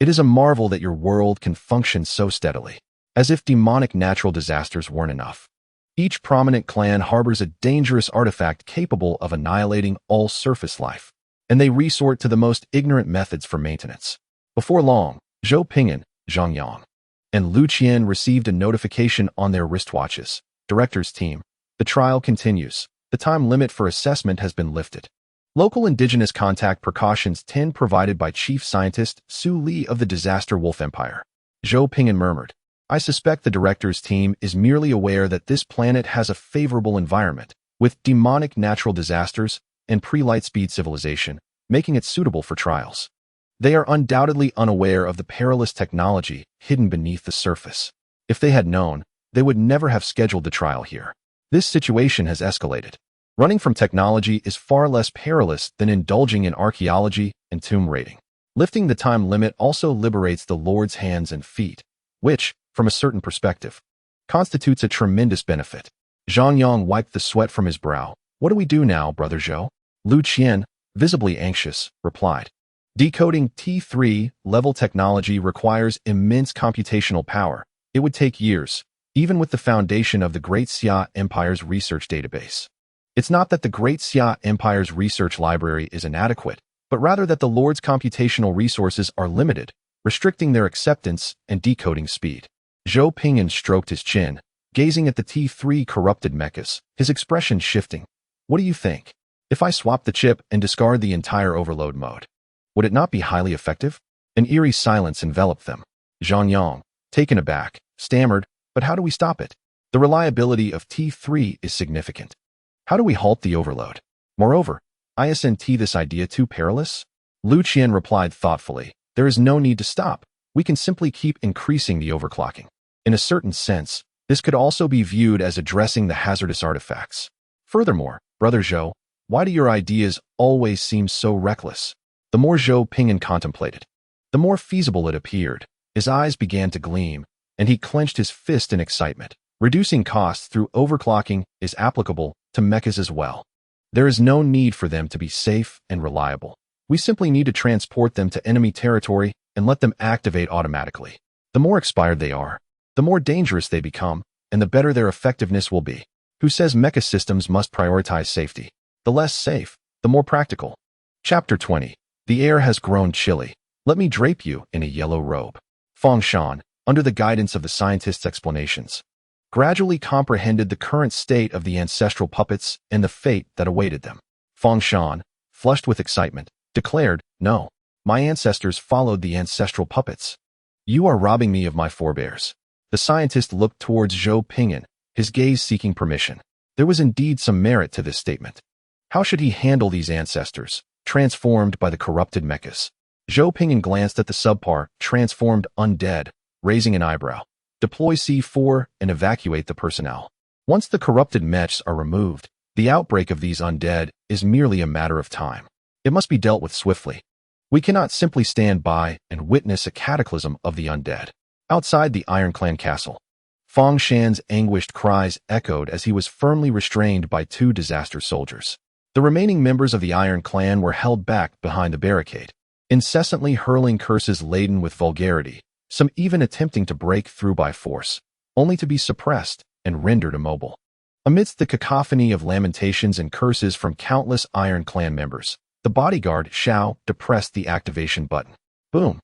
It is a marvel that your world can function so steadily. As if demonic natural disasters weren't enough. Each prominent clan harbors a dangerous artifact capable of annihilating all surface life, and they resort to the most ignorant methods for maintenance. Before long, Zhou Ping'an, Zhang Yang, and Lu Qian received a notification on their wristwatches. Director's team, the trial continues. The time limit for assessment has been lifted. Local indigenous contact precautions 10 provided by Chief Scientist Su Li of the Disaster Wolf Empire. Zhou Ping'an murmured, I suspect the director's team is merely aware that this planet has a favorable environment, with demonic natural disasters and pre-light-speed civilization, making it suitable for trials. They are undoubtedly unaware of the perilous technology hidden beneath the surface. If they had known, they would never have scheduled the trial here. This situation has escalated. Running from technology is far less perilous than indulging in archaeology and tomb raiding. Lifting the time limit also liberates the Lord's hands and feet, which, from a certain perspective, constitutes a tremendous benefit. Zhang Yang wiped the sweat from his brow. What do we do now, Brother Zhou? Lu Qian, visibly anxious, replied. Decoding T3 level technology requires immense computational power. It would take years, even with the foundation of the Great Xia Empire's research database. It's not that the Great Xia Empire's research library is inadequate, but rather that the Lord's computational resources are limited, restricting their acceptance and decoding speed. Zhou Ping'an stroked his chin, gazing at the T3 corrupted mechas, his expression shifting. What do you think? If I swap the chip and discard the entire overload mode, would it not be highly effective? An eerie silence enveloped them. Zhang Yang, taken aback, stammered, but how do we stop it? The reliability of T3 is significant. How do we halt the overload? Moreover, isn't this idea too perilous? Lu Qian replied thoughtfully, there is no need to stop. We can simply keep increasing the overclocking. In a certain sense, this could also be viewed as addressing the hazardous artifacts. Furthermore, Brother Zhou, why do your ideas always seem so reckless? The more Zhou Ping'an contemplated, the more feasible it appeared. His eyes began to gleam, and he clenched his fist in excitement. Reducing costs through overclocking is applicable to mechas as well. There is no need for them to be safe and reliable. We simply need to transport them to enemy territory and let them activate automatically. The more expired they are, the more dangerous they become, and the better their effectiveness will be. Who says mecha systems must prioritize safety? The less safe, the more practical. Chapter 20. The air has grown chilly. Let me drape you in a yellow robe. Fang Shan, under the guidance of the scientist's explanations, gradually comprehended the current state of the ancestral puppets and the fate that awaited them. Fang Shan, flushed with excitement, declared, no, my ancestors followed the ancestral puppets. You are robbing me of my forebears. The scientist looked towards Zhou Ping'an, his gaze seeking permission. There was indeed some merit to this statement. How should he handle these ancestors, transformed by the corrupted mechas? Zhou Ping'an glanced at the subpar, transformed undead, raising an eyebrow. Deploy C4 and evacuate the personnel. Once the corrupted mechs are removed, the outbreak of these undead is merely a matter of time. It must be dealt with swiftly. We cannot simply stand by and witness a cataclysm of the undead. Outside the Iron Clan castle, Fang Shan's anguished cries echoed as he was firmly restrained by two disaster soldiers. The remaining members of the Iron Clan were held back behind the barricade, incessantly hurling curses laden with vulgarity, some even attempting to break through by force, only to be suppressed and rendered immobile. Amidst the cacophony of lamentations and curses from countless Iron Clan members, the bodyguard, Xiao, depressed the activation button. Boom!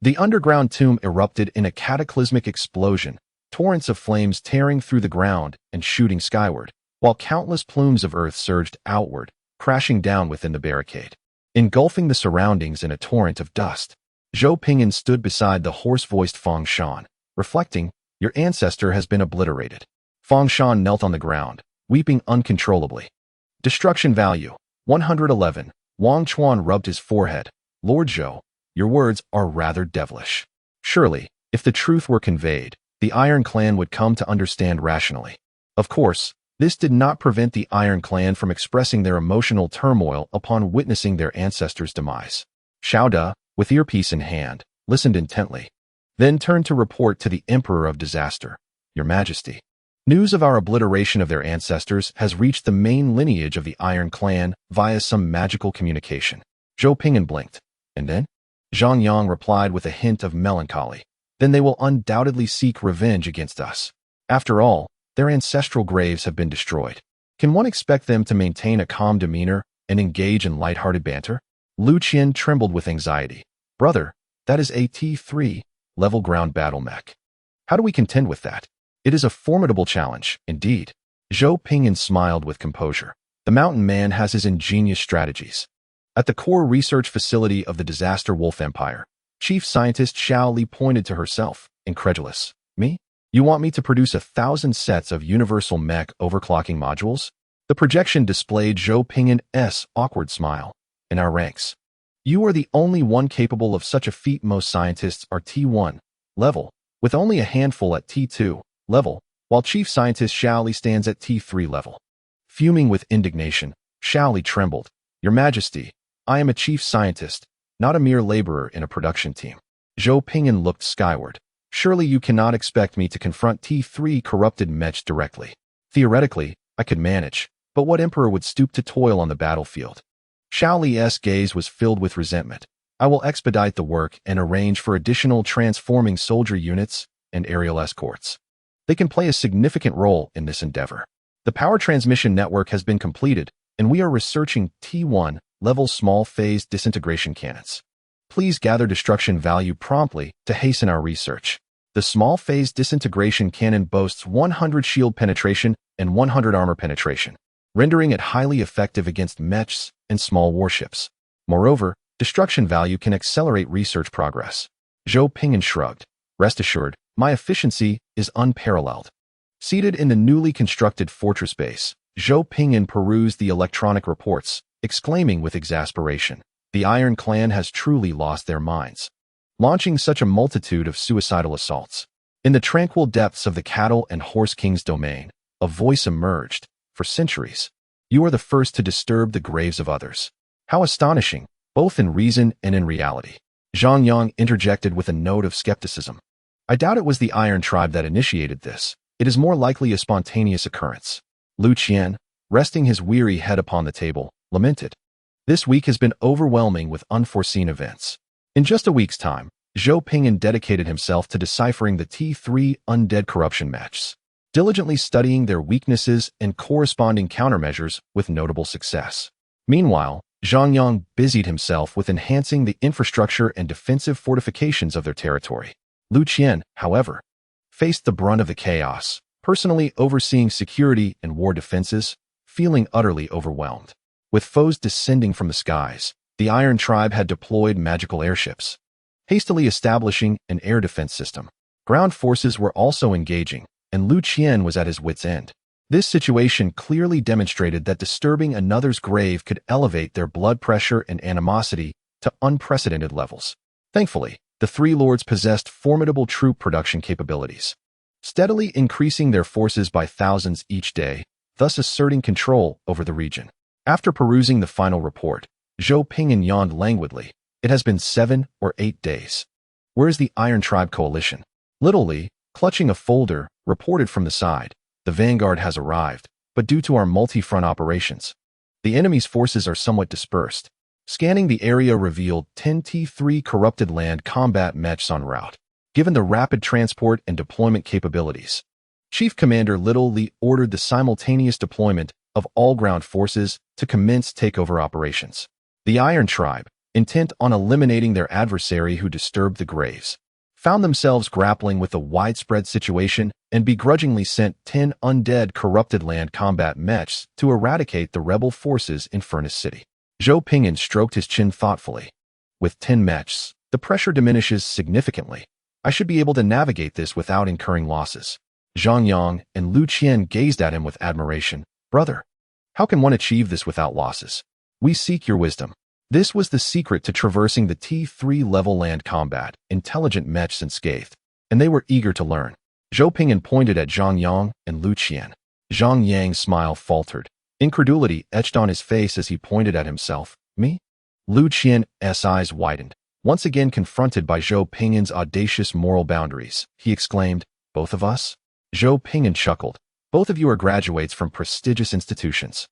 The underground tomb erupted in a cataclysmic explosion, torrents of flames tearing through the ground and shooting skyward, while countless plumes of earth surged outward, crashing down within the barricade, engulfing the surroundings in a torrent of dust. Zhou Ping'an stood beside the hoarse-voiced Fang Shan, reflecting, your ancestor has been obliterated. Fang Shan knelt on the ground, weeping uncontrollably. Destruction value, 111. Wang Chuan rubbed his forehead. Lord Zhou, your words are rather devilish. Surely, if the truth were conveyed, the Iron Clan would come to understand rationally. Of course, this did not prevent the Iron Clan from expressing their emotional turmoil upon witnessing their ancestors' demise. Xiao De, with earpiece in hand, listened intently, then turned to report to the Emperor of Disaster. Your Majesty, news of our obliteration of their ancestors has reached the main lineage of the Iron Clan via some magical communication. Zhou Ping'an blinked. And then? Zhang Yang replied with a hint of melancholy. Then they will undoubtedly seek revenge against us. After all, their ancestral graves have been destroyed. Can one expect them to maintain a calm demeanor and engage in lighthearted banter? Lu Qian trembled with anxiety. Brother, that is a T3 level ground battle mech. How do we contend with that? It is a formidable challenge, indeed. Zhou Ping'an smiled with composure. The mountain man has his ingenious strategies. At the core research facility of the Disaster Wolf Empire, Chief Scientist Xiao Li pointed to herself, incredulous. Me? You want me to produce 1,000 sets of universal mech overclocking modules? The projection displayed Zhou Ping'an's awkward smile. In our ranks, you are the only one capable of such a feat. Most scientists are T1 level, with only a handful at T2 level, while Chief Scientist Xiao Li stands at T3 level. Fuming with indignation, Xiao Li trembled. Your Majesty, I am a chief scientist, not a mere laborer in a production team. Zhou Ping'an looked skyward. Surely you cannot expect me to confront T3 corrupted mechs directly. Theoretically, I could manage, but what emperor would stoop to toil on the battlefield? Xiao Li's gaze was filled with resentment. I will expedite the work and arrange for additional transforming soldier units and aerial escorts. They can play a significant role in this endeavor. The power transmission network has been completed, and we are researching T1 level small-phase disintegration cannons. Please gather destruction value promptly to hasten our research. The small-phase disintegration cannon boasts 100 shield penetration and 100 armor penetration, rendering it highly effective against mechs and small warships. Moreover, destruction value can accelerate research progress. Zhou Ping'an shrugged. Rest assured, my efficiency is unparalleled. Seated in the newly constructed fortress base, Zhou Ping'an perused the electronic reports, exclaiming with exasperation, "The Iron Clan has truly lost their minds, launching such a multitude of suicidal assaults." In the tranquil depths of the Cattle and Horse King's domain, a voice emerged. "For centuries, you are the first to disturb the graves of others. How astonishing, both in reason and in reality." Zhang Yang interjected with a note of skepticism. "I doubt it was the Iron Tribe that initiated this. It is more likely a spontaneous occurrence." Lu Qian, resting his weary head upon the table, lamented. "This week has been overwhelming with unforeseen events." In just a week's time, Zhou Ping'an dedicated himself to deciphering the T3 undead corruption matches, diligently studying their weaknesses and corresponding countermeasures with notable success. Meanwhile, Zhang Yang busied himself with enhancing the infrastructure and defensive fortifications of their territory. Lu Qian, however, faced the brunt of the chaos, personally overseeing security and war defenses, feeling utterly overwhelmed. With foes descending from the skies, the Iron Tribe had deployed magical airships, hastily establishing an air defense system. Ground forces were also engaging, and Lu Qian was at his wit's end. This situation clearly demonstrated that disturbing another's grave could elevate their blood pressure and animosity to unprecedented levels. Thankfully, the three lords possessed formidable troop production capabilities, steadily increasing their forces by thousands each day, thus asserting control over the region. After perusing the final report, Zhou Ping'an yawned languidly. "It has been 7 or 8 days. Where is the Iron Tribe coalition?" Little Li, clutching a folder, reported from the side. "The vanguard has arrived, but due to our multi-front operations, the enemy's forces are somewhat dispersed." Scanning the area revealed 10 T3 corrupted land combat mechs en route. Given the rapid transport and deployment capabilities, Chief Commander Little Li ordered the simultaneous deployment of all ground forces to commence takeover operations. The Iron Tribe, intent on eliminating their adversary who disturbed the graves, found themselves grappling with a widespread situation and begrudgingly sent 10 undead corrupted land combat mechs to eradicate the rebel forces in Furnace City. Zhou Ping'an stroked his chin thoughtfully. "With 10 mechs, the pressure diminishes significantly. I should be able to navigate this without incurring losses." Zhang Yang and Lu Qian gazed at him with admiration. "Brother, how can one achieve this without losses? We seek your wisdom." This was the secret to traversing the T3 level land combat, intelligent mechs unscathed, and they were eager to learn. Zhou Ping'an pointed at Zhang Yang and Lu Qian. Zhang Yang's smile faltered. Incredulity etched on his face as he pointed at himself. "Me?" Lu Qian's eyes widened. Once again confronted by Zhou Ping'an's audacious moral boundaries, he exclaimed, "Both of us?" Zhou Ping'an chuckled. "Both of you are graduates from prestigious institutions.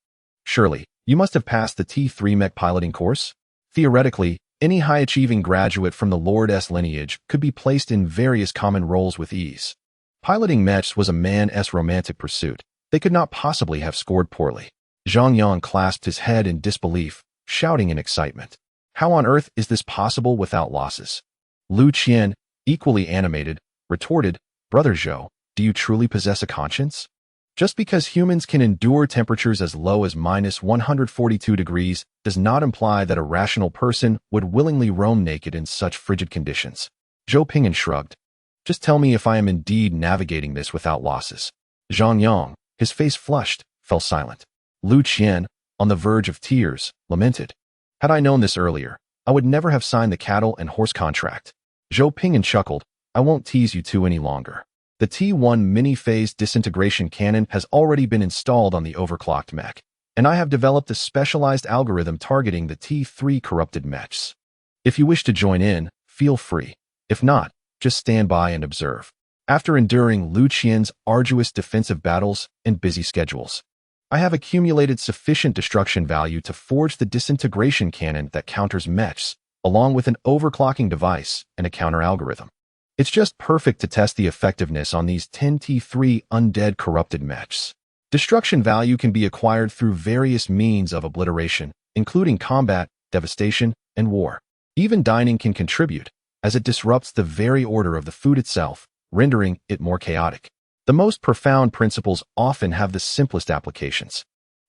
Surely, you must have passed the T3 mech piloting course? Theoretically, any high-achieving graduate from the Lord's lineage could be placed in various common roles with ease. Piloting mechs was a man's romantic pursuit. They could not possibly have scored poorly." Zhang Yang clasped his head in disbelief, shouting in excitement. "How on earth is this possible without losses?" Lu Qian, equally animated, retorted, "Brother Zhou, do you truly possess a conscience? Just because humans can endure temperatures as low as -142 degrees does not imply that a rational person would willingly roam naked in such frigid conditions." Zhou Ping'an shrugged. "Just tell me if I am indeed navigating this without losses." Zhang Yang, his face flushed, fell silent. Lu Qian, on the verge of tears, lamented. "Had I known this earlier, I would never have signed the cattle and horse contract." Zhou Ping'an chuckled. "I won't tease you two any longer. The T1 mini-phase disintegration cannon has already been installed on the overclocked mech, and I have developed a specialized algorithm targeting the T3 corrupted mechs. If you wish to join in, feel free. If not, just stand by and observe." After enduring Lu Qian's arduous defensive battles and busy schedules, I have accumulated sufficient destruction value to forge the disintegration cannon that counters mechs, along with an overclocking device and a counter algorithm. It's just perfect to test the effectiveness on these 10 T3 undead corrupted mechs. Destruction value can be acquired through various means of obliteration, including combat, devastation, and war. Even dining can contribute, as it disrupts the very order of the food itself, rendering it more chaotic. The most profound principles often have the simplest applications.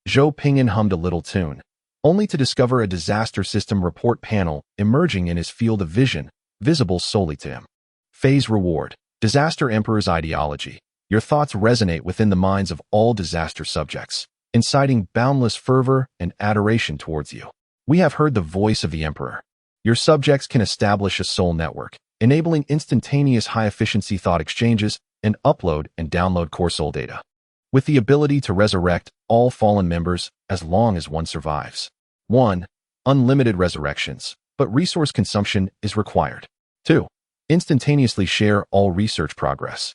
Zhou Ping'an hummed a little tune, only to discover a disaster system report panel emerging in his field of vision, visible solely to him. Phase reward. Disaster Emperor's ideology. Your thoughts resonate within the minds of all disaster subjects, inciting boundless fervor and adoration towards you. We have heard the voice of the Emperor. Your subjects can establish a soul network, enabling instantaneous high-efficiency thought exchanges and upload and download core soul data, with the ability to resurrect all fallen members as long as one survives. 1. Unlimited resurrections, but resource consumption is required. 2. Instantaneously share all research progress,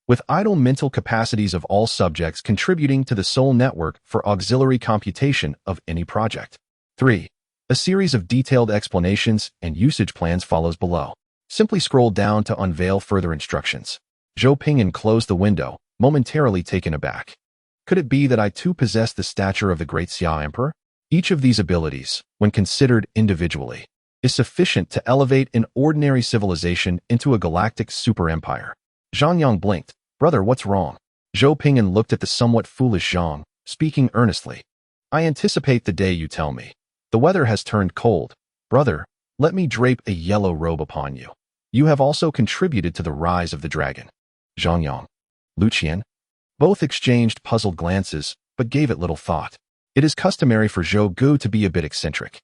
with idle mental capacities of all subjects contributing to the soul network for auxiliary computation of any project. 3. A series of detailed explanations and usage plans follows below. Simply scroll down to unveil further instructions. Zhou Ping'an closed the window, momentarily taken aback. Could it be that I too possess the stature of the great Xia Emperor? Each of these abilities, when considered individually, is sufficient to elevate an ordinary civilization into a galactic super-empire. Zhang Yang blinked. Brother, what's wrong? Zhou Ping'an looked at the somewhat foolish Zhang, speaking earnestly. I anticipate the day you tell me. The weather has turned cold. Brother, let me drape a yellow robe upon you. You have also contributed to the rise of the dragon. Zhang Yang. Luqian. Both exchanged puzzled glances, but gave it little thought. It is customary for Zhou Gu to be a bit eccentric.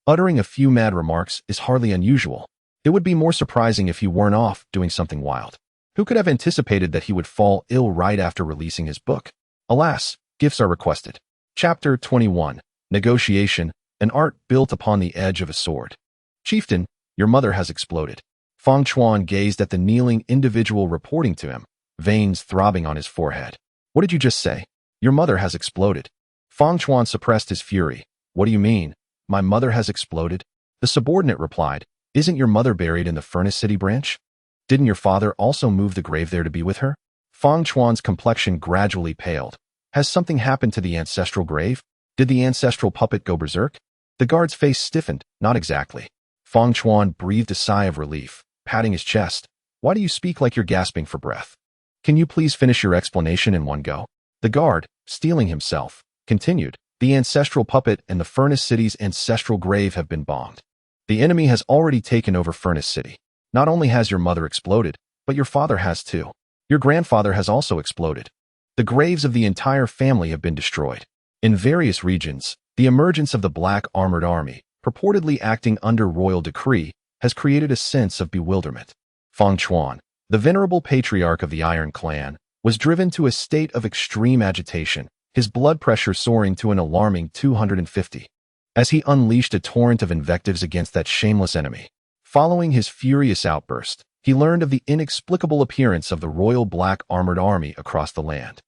Uttering a few mad remarks is hardly unusual. It would be more surprising if he weren't off doing something wild. Who could have anticipated that he would fall ill right after releasing his book? Alas, gifts are requested. Chapter 21. Negotiation, an art built upon the edge of a sword. Chieftain, your mother has exploded. Fang Chuan gazed at the kneeling individual reporting to him, veins throbbing on his forehead. What did you just say? Your mother has exploded. Fang Chuan suppressed his fury. What do you mean? My mother has exploded? The subordinate replied, Isn't your mother buried in the Furnace City branch? Didn't your father also move the grave there to be with her? Fang Chuan's complexion gradually paled. Has something happened to the ancestral grave? Did the ancestral puppet go berserk? The guard's face stiffened. Not exactly. Fang Chuan breathed a sigh of relief, patting his chest. Why do you speak like you're gasping for breath? Can you please finish your explanation in one go? The guard, steeling himself, continued. The ancestral puppet and the Furnace City's ancestral grave have been bombed. The enemy has already taken over Furnace City. Not only has your mother exploded, but your father has too. Your grandfather has also exploded. The graves of the entire family have been destroyed. In various regions, the emergence of the Black Armored Army, purportedly acting under royal decree, has created a sense of bewilderment. Fang Chuan, the venerable patriarch of the Iron Clan, was driven to a state of extreme agitation, his blood pressure soaring to an alarming 250. As he unleashed a torrent of invectives against that shameless enemy. Following his furious outburst, he learned of the inexplicable appearance of the Royal Black Armored Army across the land,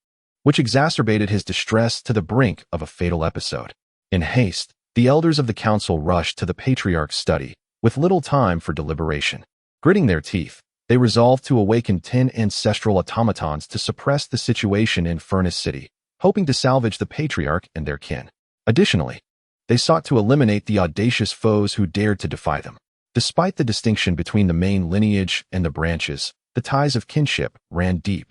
which exacerbated his distress to the brink of a fatal episode. In haste, the elders of the council rushed to the patriarch's study, with little time for deliberation. Gritting their teeth, they resolved to awaken 10 ancestral automatons to suppress the situation in Furnace City, hoping to salvage the patriarch and their kin. Additionally, they sought to eliminate the audacious foes who dared to defy them. Despite the distinction between the main lineage and the branches, the ties of kinship ran deep.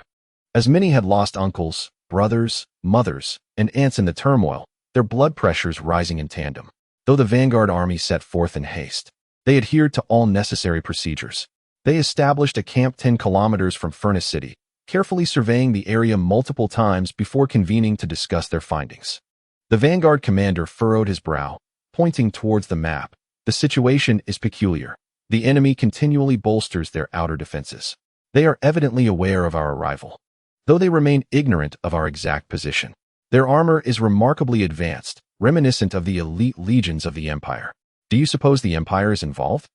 As many had lost uncles, brothers, mothers, and aunts in the turmoil, their blood pressures rising in tandem. Though the vanguard army set forth in haste, they adhered to all necessary procedures. They established a camp 10 kilometers from Furnace City, carefully surveying the area multiple times before convening to discuss their findings. The vanguard commander furrowed his brow, pointing towards the map. The situation is peculiar. The enemy continually bolsters their outer defenses. They are evidently aware of our arrival, though they remain ignorant of our exact position. Their armor is remarkably advanced, reminiscent of the elite legions of the Empire. Do you suppose the Empire is involved?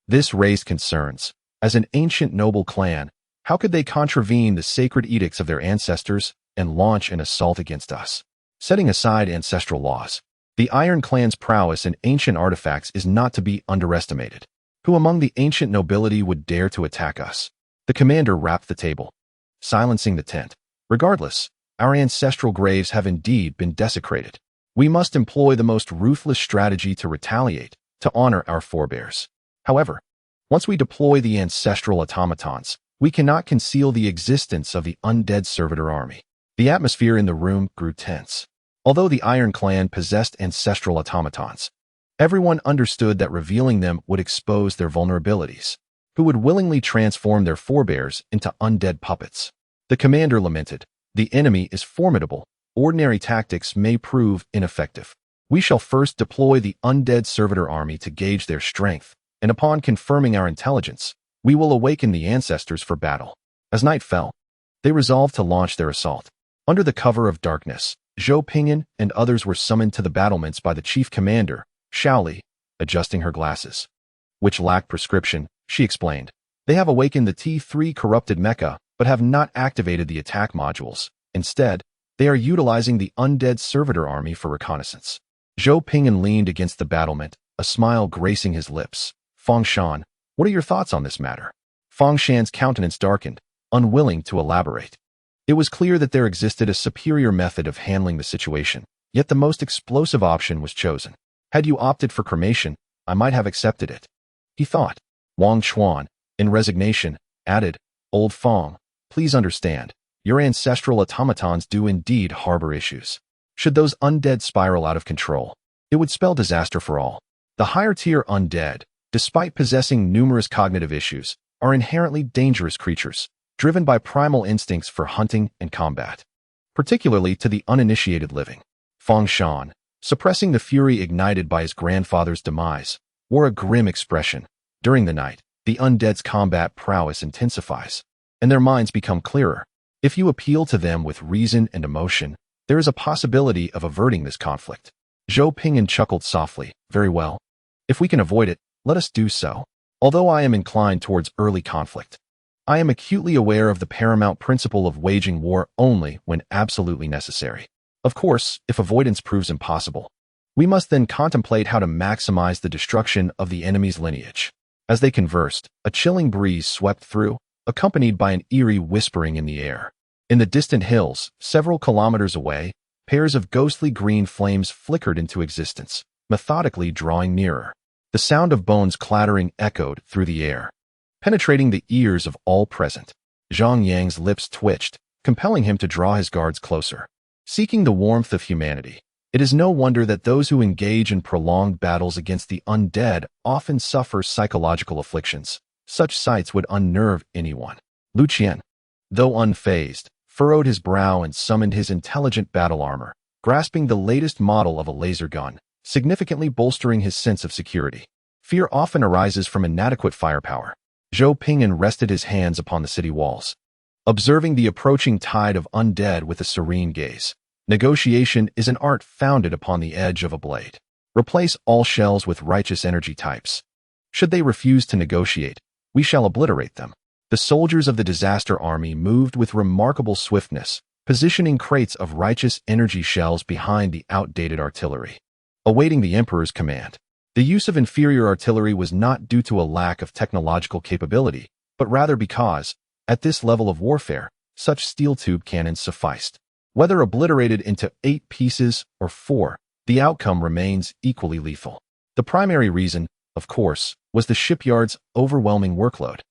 This raised concerns. As an ancient noble clan, how could they contravene the sacred edicts of their ancestors and launch an assault against us? Setting aside ancestral laws, the Iron Clan's prowess in ancient artifacts is not to be underestimated. Who among the ancient nobility would dare to attack us? The commander rapped the table, silencing the tent. Regardless, Our ancestral graves have indeed been desecrated. We must employ the most ruthless strategy to retaliate, to honor our forebears. However, once we deploy the ancestral automatons, we cannot conceal the existence of the undead servitor army. The atmosphere in the room grew tense. Although the Iron Clan possessed ancestral automatons, everyone understood that revealing them would expose their vulnerabilities, who would willingly transform their forebears into undead puppets. The commander lamented, "The enemy is formidable. Ordinary tactics may prove ineffective. We shall first deploy the undead servitor army to gauge their strength, and upon confirming our intelligence, we will awaken the ancestors for battle." As night fell, they resolved to launch their assault. Under the cover of darkness, Zhou Ping'an and others were summoned to the battlements by the chief commander, Shaoli, adjusting her glasses, which lacked prescription. She explained, "They have awakened the T3 corrupted mecha, but have not activated the attack modules. Instead, they are utilizing the undead servitor army for reconnaissance." Zhou Ping'an leaned against the battlement, a smile gracing his lips. "Fengshan, what are your thoughts on this matter?" Fengshan's countenance darkened, unwilling to elaborate. It was clear that there existed a superior method of handling the situation, yet the most explosive option was chosen. "Had you opted for cremation, I might have accepted it," he thought. Wang Chuan, in resignation, added, "Old Feng, please understand, your ancestral automatons do indeed harbor issues. Should those undead spiral out of control, it would spell disaster for all. The higher-tier undead, despite possessing numerous cognitive issues, are inherently dangerous creatures, driven by primal instincts for hunting and combat, particularly to the uninitiated living." Fengshan, suppressing the fury ignited by his grandfather's demise, wore a grim expression. During the night, the undead's combat prowess intensifies, and their minds become clearer. If you appeal to them with reason and emotion, there is a possibility of averting this conflict. Zhou Ping'an chuckled softly. "Very well. If we can avoid it, let us do so. Although I am inclined towards early conflict, I am acutely aware of the paramount principle of waging war only when absolutely necessary. Of course, if avoidance proves impossible, we must then contemplate how to maximize the destruction of the enemy's lineage." As they conversed, a chilling breeze swept through, accompanied by an eerie whispering in the air. In the distant hills, several kilometers away, pairs of ghostly green flames flickered into existence, methodically drawing nearer. The sound of bones clattering echoed through the air, penetrating the ears of all present. Zhang Yang's lips twitched, compelling him to draw his guards closer. Seeking the warmth of humanity, it is no wonder that those who engage in prolonged battles against the undead often suffer psychological afflictions. Such sights would unnerve anyone. Lu Qian, though unfazed, furrowed his brow and summoned his intelligent battle armor, grasping the latest model of a laser gun, significantly bolstering his sense of security. Fear often arises from inadequate firepower. Zhou Ping'an rested his hands upon the city walls, observing the approaching tide of undead with a serene gaze. Negotiation is an art founded upon the edge of a blade. Replace all shells with righteous energy types. Should they refuse to negotiate, we shall obliterate them. The soldiers of the disaster army moved with remarkable swiftness, positioning crates of righteous energy shells behind the outdated artillery, awaiting the Emperor's command. The use of inferior artillery was not due to a lack of technological capability, but rather because, at this level of warfare, such steel tube cannons sufficed. Whether obliterated into 8 pieces or 4, the outcome remains equally lethal. The primary reason, of course, was the shipyard's overwhelming workload,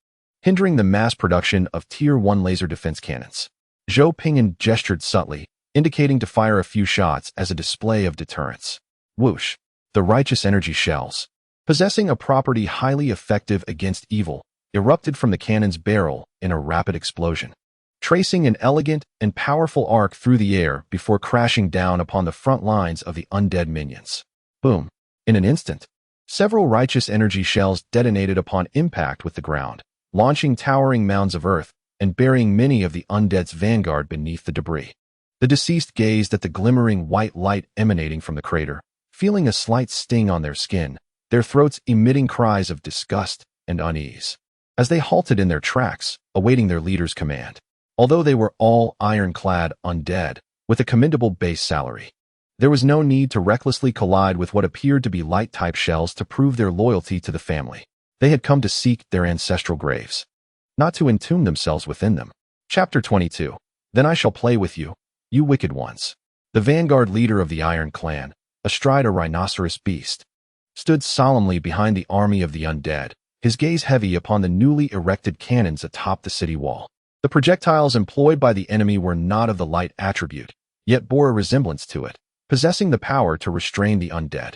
hindering the mass production of Tier 1 laser defense cannons. Zhou Ping'an gestured subtly, indicating to fire a few shots as a display of deterrence. Whoosh! The righteous energy shells, possessing a property highly effective against evil, erupted from the cannon's barrel in a rapid explosion, tracing an elegant and powerful arc through the air before crashing down upon the front lines of the undead minions. Boom! In an instant, several righteous energy shells detonated upon impact with the ground, launching towering mounds of earth and burying many of the undead's vanguard beneath the debris. The deceased gazed at the glimmering white light emanating from the crater, feeling a slight sting on their skin, their throats emitting cries of disgust and unease, as they halted in their tracks, awaiting their leader's command. Although they were all ironclad undead, with a commendable base salary, there was no need to recklessly collide with what appeared to be light-type shells to prove their loyalty to the family. They had come to seek their ancestral graves, not to entomb themselves within them. Chapter 22. Then I shall play with you. You wicked ones. The vanguard leader of the Iron Clan, astride a rhinoceros beast, stood solemnly behind the army of the undead, his gaze heavy upon the newly erected cannons atop the city wall. The projectiles employed by the enemy were not of the light attribute, yet bore a resemblance to it, possessing the power to restrain the undead.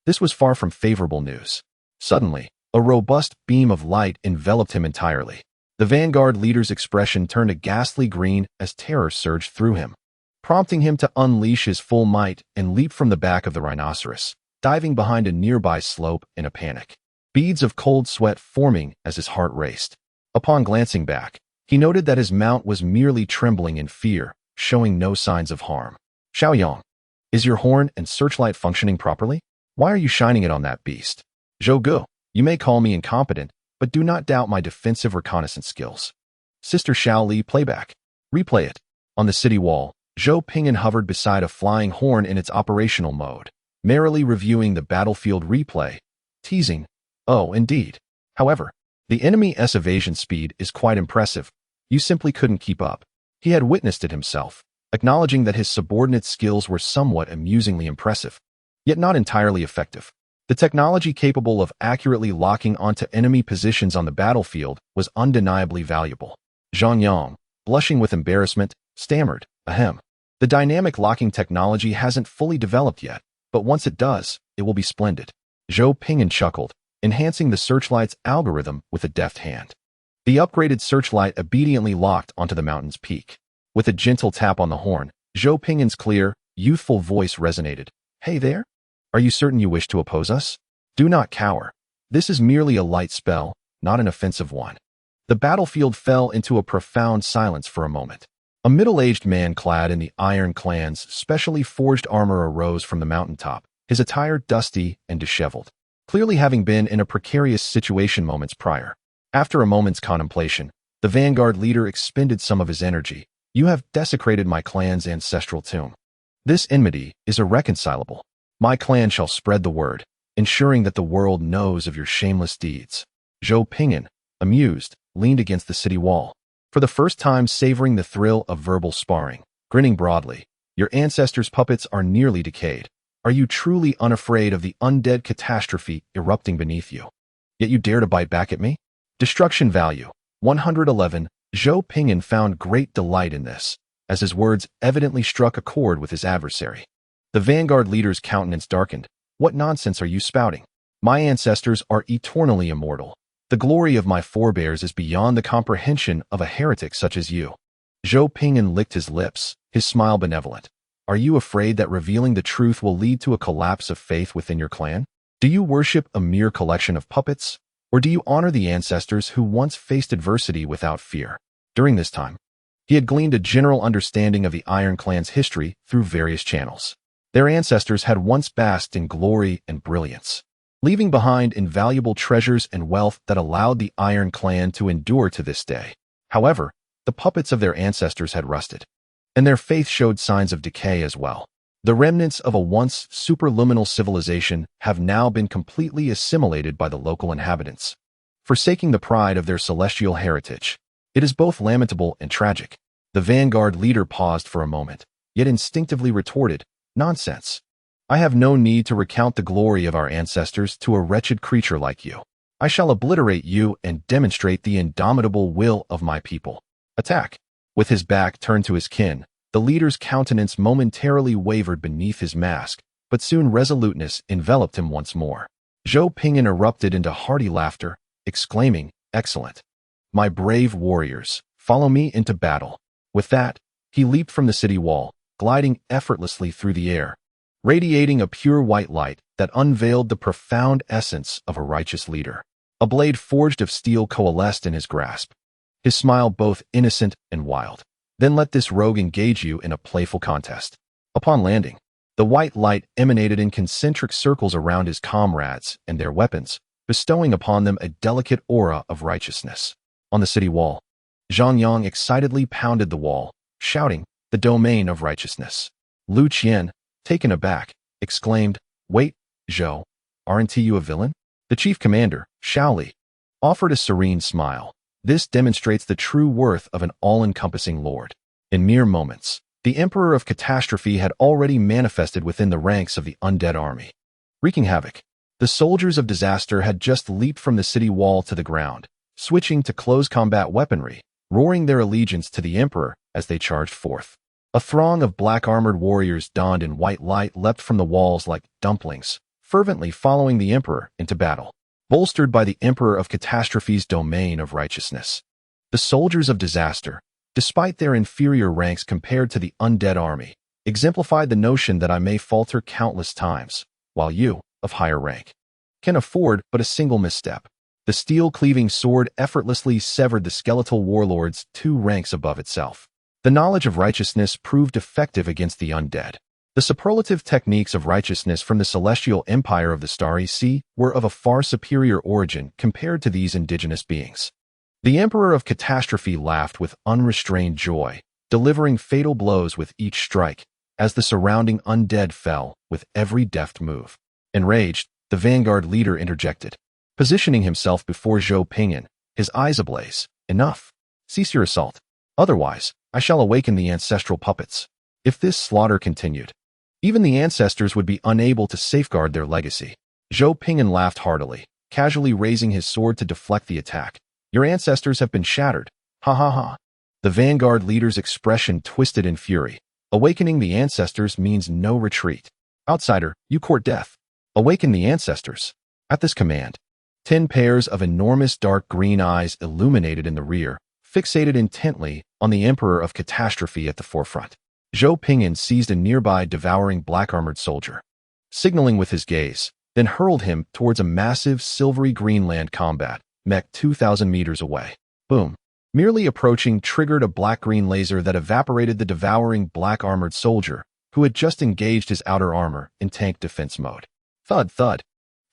This was far from favorable news. Suddenly, a robust beam of light enveloped him entirely. The vanguard leader's expression turned a ghastly green as terror surged through him, prompting him to unleash his full might and leap from the back of the rhinoceros, diving behind a nearby slope in a panic, beads of cold sweat forming as his heart raced. Upon glancing back, he noted that his mount was merely trembling in fear, showing no signs of harm. Xiaoyang, is your horn and searchlight functioning properly? Why are you shining it on that beast? Zhou Gu, you may call me incompetent, but do not doubt my defensive reconnaissance skills. Sister Xiao Li, playback. Replay it. On the city wall, Zhou Ping'an hovered beside a flying horn in its operational mode, merrily reviewing the battlefield replay, teasing, "Oh, indeed. However, the enemy's evasion speed is quite impressive. You simply couldn't keep up." He had witnessed it himself, acknowledging that his subordinates' skills were somewhat amusingly impressive, yet not entirely effective. The technology capable of accurately locking onto enemy positions on the battlefield was undeniably valuable. Zhang Yang, blushing with embarrassment, stammered, "Ahem. The dynamic locking technology hasn't fully developed yet, but once it does, it will be splendid." Zhou Ping'an chuckled, enhancing the searchlight's algorithm with a deft hand. The upgraded searchlight obediently locked onto the mountain's peak. With a gentle tap on the horn, Zhou Ping'an's clear, youthful voice resonated. "Hey there? Are you certain you wish to oppose us? Do not cower. This is merely a light spell, not an offensive one." The battlefield fell into a profound silence for a moment. A middle-aged man clad in the Iron Clan's specially forged armor arose from the mountaintop, his attire dusty and disheveled, clearly having been in a precarious situation moments prior. After a moment's contemplation, the vanguard leader expended some of his energy. "You have desecrated my clan's ancestral tomb. This enmity is irreconcilable. My clan shall spread the word, ensuring that the world knows of your shameless deeds." Zhou Ping'an, amused, leaned against the city wall, for the first time savoring the thrill of verbal sparring, grinning broadly. "Your ancestors' puppets are nearly decayed. Are you truly unafraid of the undead catastrophe erupting beneath you? Yet you dare to bite back at me? Destruction value, 111. Zhou Ping'an found great delight in this, as his words evidently struck a chord with his adversary. The vanguard leader's countenance darkened. "What nonsense are you spouting? My ancestors are eternally immortal. The glory of my forebears is beyond the comprehension of a heretic such as you." Zhou Ping'an licked his lips, his smile benevolent. "Are you afraid that revealing the truth will lead to a collapse of faith within your clan? Do you worship a mere collection of puppets? Or do you honor the ancestors who once faced adversity without fear?" During this time, he had gleaned a general understanding of the Iron Clan's history through various channels. Their ancestors had once basked in glory and brilliance, leaving behind invaluable treasures and wealth that allowed the Iron Clan to endure to this day. However, the puppets of their ancestors had rusted, and their faith showed signs of decay as well. The remnants of a once superluminal civilization have now been completely assimilated by the local inhabitants, forsaking the pride of their celestial heritage. It is both lamentable and tragic. The vanguard leader paused for a moment, yet instinctively retorted, "Nonsense. I have no need to recount the glory of our ancestors to a wretched creature like you. I shall obliterate you and demonstrate the indomitable will of my people. Attack." With his back turned to his kin, the leader's countenance momentarily wavered beneath his mask, but soon resoluteness enveloped him once more. Zhou Ping'an erupted into hearty laughter, exclaiming, "Excellent. My brave warriors, follow me into battle." With that, he leaped from the city wall, gliding effortlessly through the air, radiating a pure white light that unveiled the profound essence of a righteous leader. A blade forged of steel coalesced in his grasp, his smile both innocent and wild. "Then let this rogue engage you in a playful contest." Upon landing, the white light emanated in concentric circles around his comrades and their weapons, bestowing upon them a delicate aura of righteousness. On the city wall, Zhang Yang excitedly pounded the wall, shouting, "The domain of righteousness." Lu Qian, taken aback, exclaimed, "Wait, Zhou, aren't you a villain?" The chief commander, Xiao Li, offered a serene smile. "This demonstrates the true worth of an all-encompassing lord. In mere moments, The Emperor of Catastrophe had already manifested within the ranks of the undead army, wreaking havoc. The soldiers of disaster had just leaped from the city wall to the ground, switching to close combat weaponry, roaring their allegiance to the Emperor as they charged forth. A throng of black-armored warriors donned in white light leapt from the walls like dumplings, fervently following the Emperor into battle, bolstered by the Emperor of Catastrophe's domain of righteousness. The soldiers of disaster, despite their inferior ranks compared to the undead army, exemplified the notion that I may falter countless times, while you, of higher rank, can afford but a single misstep. The steel-cleaving sword effortlessly severed the skeletal warlords 2 ranks above itself. The knowledge of righteousness proved effective against the undead. The superlative techniques of righteousness from the celestial empire of the Starry Sea were of a far superior origin compared to these indigenous beings. The Emperor of Catastrophe laughed with unrestrained joy, delivering fatal blows with each strike, as the surrounding undead fell with every deft move. Enraged, the vanguard leader interjected, positioning himself before Zhou Ping'an, his eyes ablaze. Enough. Cease your assault. Otherwise, I shall awaken the ancestral puppets. If this slaughter continued, even the ancestors would be unable to safeguard their legacy. Zhou Ping'an laughed heartily, casually raising his sword to deflect the attack. Your ancestors have been shattered. Ha ha ha. The vanguard leader's expression twisted in fury. Awakening the ancestors means no retreat. Outsider, you court death. Awaken the ancestors. At this command, 10 pairs of enormous dark green eyes illuminated in the rear, fixated intently on the Emperor of Catastrophe at the forefront. Zhou Ping'an seized a nearby devouring black-armored soldier, signaling with his gaze, then hurled him towards a massive silvery green land combat mech 2,000 meters away. Boom. Merely approaching triggered a black-green laser that evaporated the devouring black-armored soldier, who had just engaged his outer armor in tank defense mode. Thud, thud,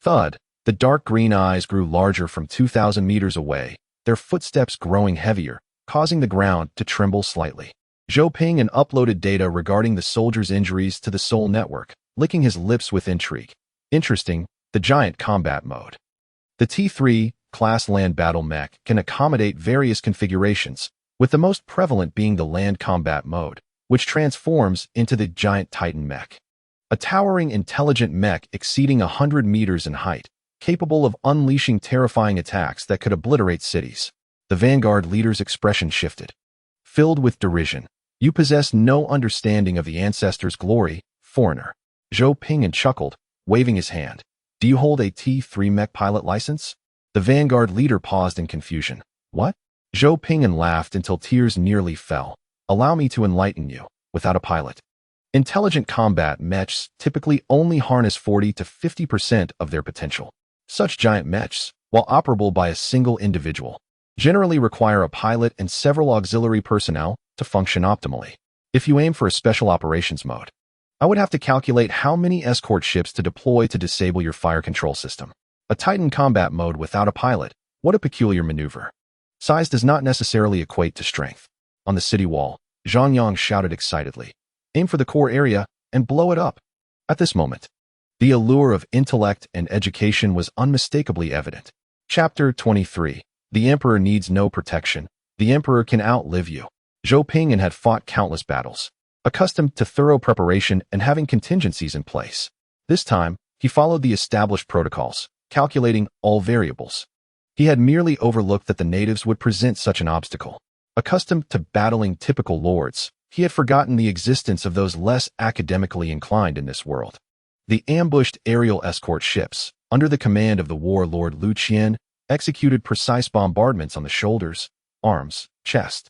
thud. The dark green eyes grew larger from 2,000 meters away, their footsteps growing heavier, causing the ground to tremble slightly. Zhou Ping'an uploaded data regarding the soldier's injuries to the Soul Network, licking his lips with intrigue. Interesting, the giant combat mode. The T3 class land battle mech can accommodate various configurations, with the most prevalent being the land combat mode, which transforms into the giant Titan mech. A towering intelligent mech exceeding 100 meters in height, capable of unleashing terrifying attacks that could obliterate cities. The vanguard leader's expression shifted. Filled with derision. You possess no understanding of the ancestors' glory, foreigner. Zhou Ping'an chuckled, waving his hand. Do you hold a T3 mech pilot license? The vanguard leader paused in confusion. What? Zhou Ping'an laughed until tears nearly fell. Allow me to enlighten you. Without a pilot, intelligent combat mechs typically only harness 40 to 50% of their potential. Such giant mechs, while operable by a single individual, generally require a pilot and several auxiliary personnel to function optimally. If you aim for a special operations mode, I would have to calculate how many escort ships to deploy to disable your fire control system. A Titan combat mode without a pilot, what a peculiar maneuver. Size does not necessarily equate to strength. On the city wall, Zhang Yang shouted excitedly. Aim for the core area and blow it up. At this moment, the allure of intellect and education was unmistakably evident. Chapter 23. The Emperor needs no protection. The Emperor can outlive you. Zhou Ping'an had fought countless battles, accustomed to thorough preparation and having contingencies in place. This time, he followed the established protocols, calculating all variables. He had merely overlooked that the natives would present such an obstacle. Accustomed to battling typical lords, he had forgotten the existence of those less academically inclined in this world. The ambushed aerial escort ships, under the command of the warlord Lu Qian, executed precise bombardments on the shoulders, arms, chest,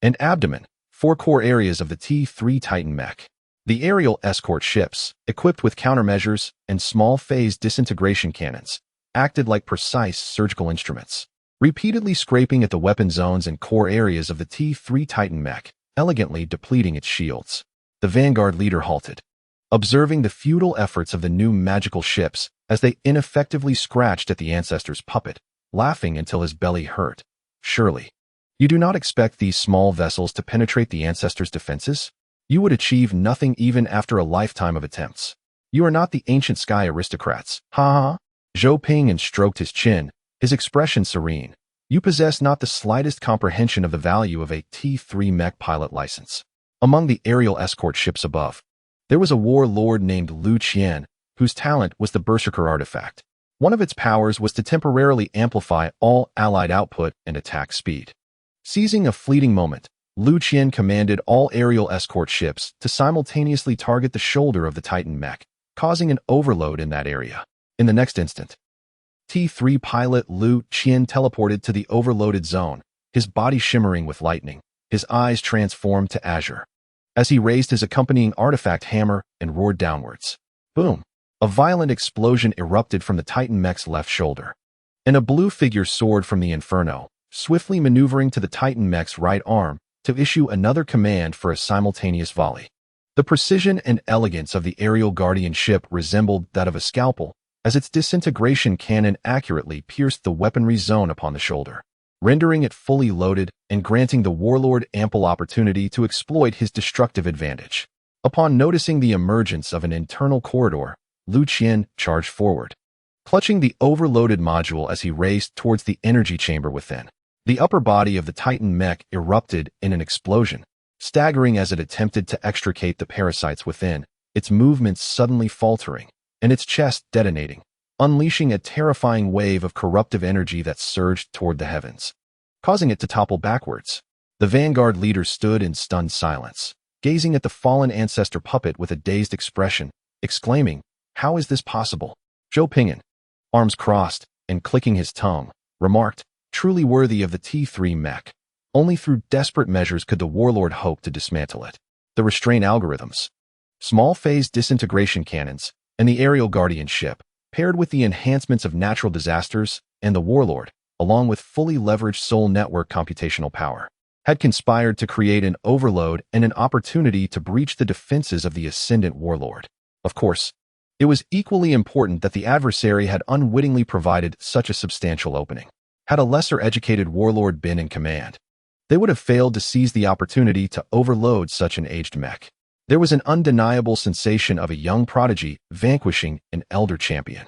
and abdomen, 4 core areas of the T3 Titan mech. The aerial escort ships, equipped with countermeasures and small-phase disintegration cannons, acted like precise surgical instruments, repeatedly scraping at the weapon zones and core areas of the T3 Titan mech, elegantly depleting its shields. The vanguard leader halted, observing the futile efforts of the new magical ships as they ineffectively scratched at the ancestor's puppet, laughing until his belly hurt. Surely, you do not expect these small vessels to penetrate the ancestor's defenses? You would achieve nothing even after a lifetime of attempts. You are not the ancient sky aristocrats. Ha ha. Zhou Ping'an stroked his chin, his expression serene. You possess not the slightest comprehension of the value of a T3 mech pilot license. Among the aerial escort ships above, there was a warlord named Liu Qian, whose talent was the Berserker artifact. One of its powers was to temporarily amplify all allied output and attack speed. Seizing a fleeting moment, Liu Qian commanded all aerial escort ships to simultaneously target the shoulder of the Titan mech, causing an overload in that area. In the next instant, T3 pilot Liu Qian teleported to the overloaded zone, his body shimmering with lightning, his eyes transformed to azure, as he raised his accompanying artifact hammer and roared downwards. Boom! A violent explosion erupted from the Titan mech's left shoulder, and a blue figure soared from the inferno, swiftly maneuvering to the Titan mech's right arm to issue another command for a simultaneous volley. The precision and elegance of the aerial guardian ship resembled that of a scalpel, as its disintegration cannon accurately pierced the weaponry zone upon the shoulder, rendering it fully loaded and granting the warlord ample opportunity to exploit his destructive advantage. Upon noticing the emergence of an internal corridor, Liu Qian charged forward, clutching the overloaded module as he raced towards the energy chamber within. The upper body of the Titan mech erupted in an explosion, staggering as it attempted to extricate the parasites within, its movements suddenly faltering, and its chest detonating, unleashing a terrifying wave of corruptive energy that surged toward the heavens, causing it to topple backwards. The Vanguard leader stood in stunned silence, gazing at the fallen ancestor puppet with a dazed expression, exclaiming, "How is this possible?" Zhou Ping'an, arms crossed and clicking his tongue, remarked, "Truly worthy of the T3 mech. Only through desperate measures could the warlord hope to dismantle it." The restraint algorithms, small phase disintegration cannons, and the aerial guardian ship, paired with the enhancements of natural disasters and the warlord, along with fully leveraged soul network computational power, had conspired to create an overload and an opportunity to breach the defenses of the ascendant warlord. Of course, it was equally important that the adversary had unwittingly provided such a substantial opening. Had a lesser-educated warlord been in command, they would have failed to seize the opportunity to overload such an aged mech. There was an undeniable sensation of a young prodigy vanquishing an elder champion.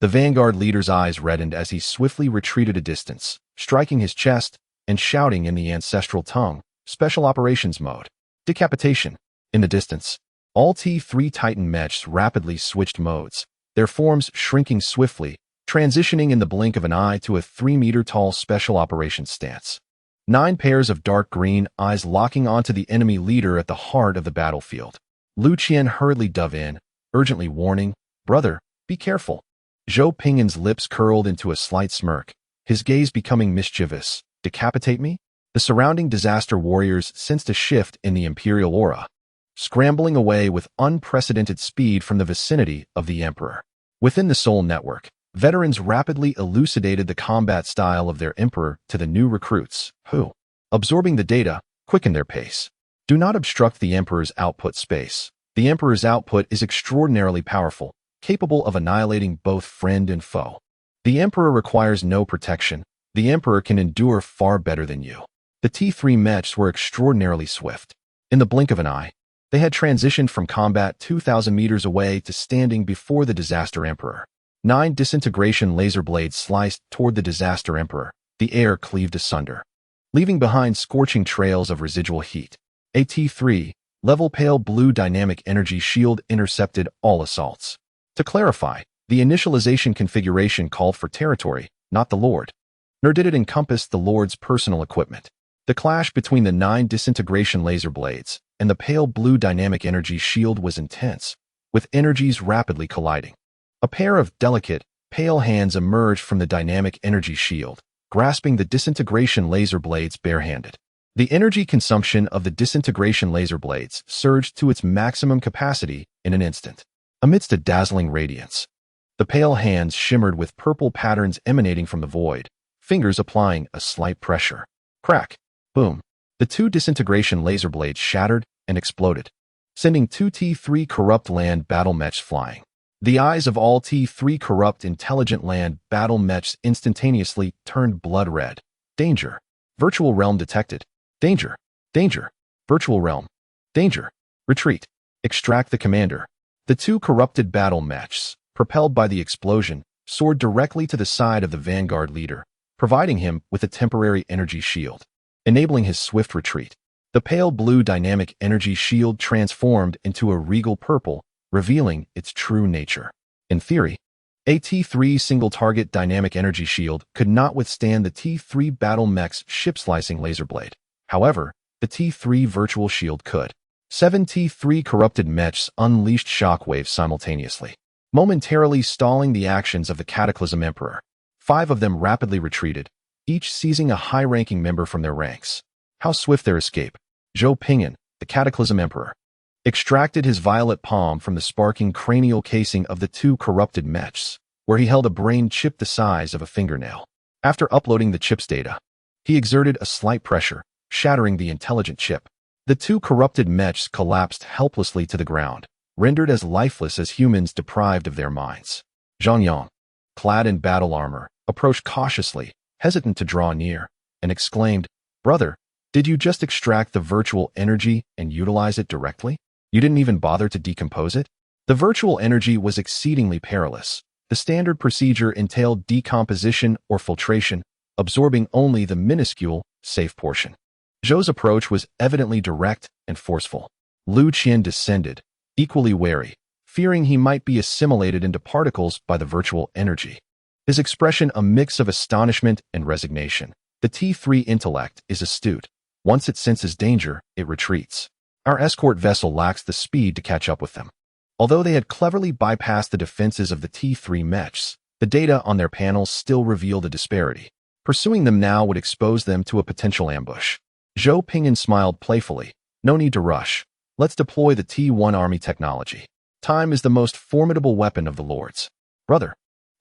The Vanguard leader's eyes reddened as he swiftly retreated a distance, striking his chest and shouting in the ancestral tongue, "Special Operations Mode. Decapitation." In the distance, all T3 Titan mechs rapidly switched modes, their forms shrinking swiftly, transitioning in the blink of an eye to a 3-meter-tall Special Operations stance. 9 pairs of dark green eyes locking onto the enemy leader at the heart of the battlefield. Liu Qian hurriedly dove in, urgently warning, "Brother, be careful." Zhou Ping'an's lips curled into a slight smirk, his gaze becoming mischievous. "Decapitate me?" The surrounding disaster warriors sensed a shift in the Imperial aura, scrambling away with unprecedented speed from the vicinity of the Emperor. Within the Soul Network, veterans rapidly elucidated the combat style of their Emperor to the new recruits, who, absorbing the data, quickened their pace. Do not obstruct the Emperor's output space. The Emperor's output is extraordinarily powerful, capable of annihilating both friend and foe. The Emperor requires no protection. The Emperor can endure far better than you. The T3 mechs were extraordinarily swift. In the blink of an eye, they had transitioned from combat 2,000 meters away to standing before the disaster Emperor. 9 disintegration laser blades sliced toward the disaster Emperor, the air cleaved asunder, leaving behind scorching trails of residual heat. A T3, level pale blue dynamic energy shield intercepted all assaults. To clarify, the initialization configuration called for territory, not the Lord, nor did it encompass the Lord's personal equipment. The clash between the 9 disintegration laser blades and the pale blue dynamic energy shield was intense, with energies rapidly colliding. A pair of delicate, pale hands emerged from the dynamic energy shield, grasping the disintegration laser blades barehanded. The energy consumption of the disintegration laser blades surged to its maximum capacity in an instant. Amidst a dazzling radiance, the pale hands shimmered with purple patterns emanating from the void, fingers applying a slight pressure. Crack! Boom! The 2 disintegration laser blades shattered and exploded, sending 2 T3 corrupt land battle mechs flying. The eyes of all T3 corrupt intelligent land battle mechs instantaneously turned blood red. Danger. Virtual realm detected. Danger. Danger. Virtual realm. Danger. Retreat. Extract the commander. The 2 corrupted battle mechs, propelled by the explosion, soared directly to the side of the Vanguard leader, providing him with a temporary energy shield, enabling his swift retreat. The pale blue dynamic energy shield transformed into a regal purple, revealing its true nature. In theory, a T3 single-target dynamic energy shield could not withstand the T3 battle mech's ship-slicing laser blade. However, the T3 virtual shield could. 7 T3 corrupted mechs unleashed shockwaves simultaneously, momentarily stalling the actions of the Cataclysm Emperor. 5 of them rapidly retreated, each seizing a high-ranking member from their ranks. How swift their escape! Zhou Ping'an, the Cataclysm Emperor, extracted his violet palm from the sparking cranial casing of the 2 corrupted mechs, where he held a brain chip the size of a fingernail. After uploading the chip's data, he exerted a slight pressure, shattering the intelligent chip. The 2 corrupted mechs collapsed helplessly to the ground, rendered as lifeless as humans deprived of their minds. Zhang Yang, clad in battle armor, approached cautiously, hesitant to draw near, and exclaimed, "Brother, did you just extract the virtual energy and utilize it directly? You didn't even bother to decompose it?" The virtual energy was exceedingly perilous. The standard procedure entailed decomposition or filtration, absorbing only the minuscule, safe portion. Zhou's approach was evidently direct and forceful. Lu Qian descended, equally wary, fearing he might be assimilated into particles by the virtual energy. His expression a mix of astonishment and resignation. The T3 intellect is astute. Once it senses danger, it retreats. Our escort vessel lacks the speed to catch up with them. Although they had cleverly bypassed the defenses of the T3 mechs, the data on their panels still revealed a disparity. Pursuing them now would expose them to a potential ambush. Zhou Ping'an smiled playfully. No need to rush. Let's deploy the T1 army technology. Time is the most formidable weapon of the Lords. Brother,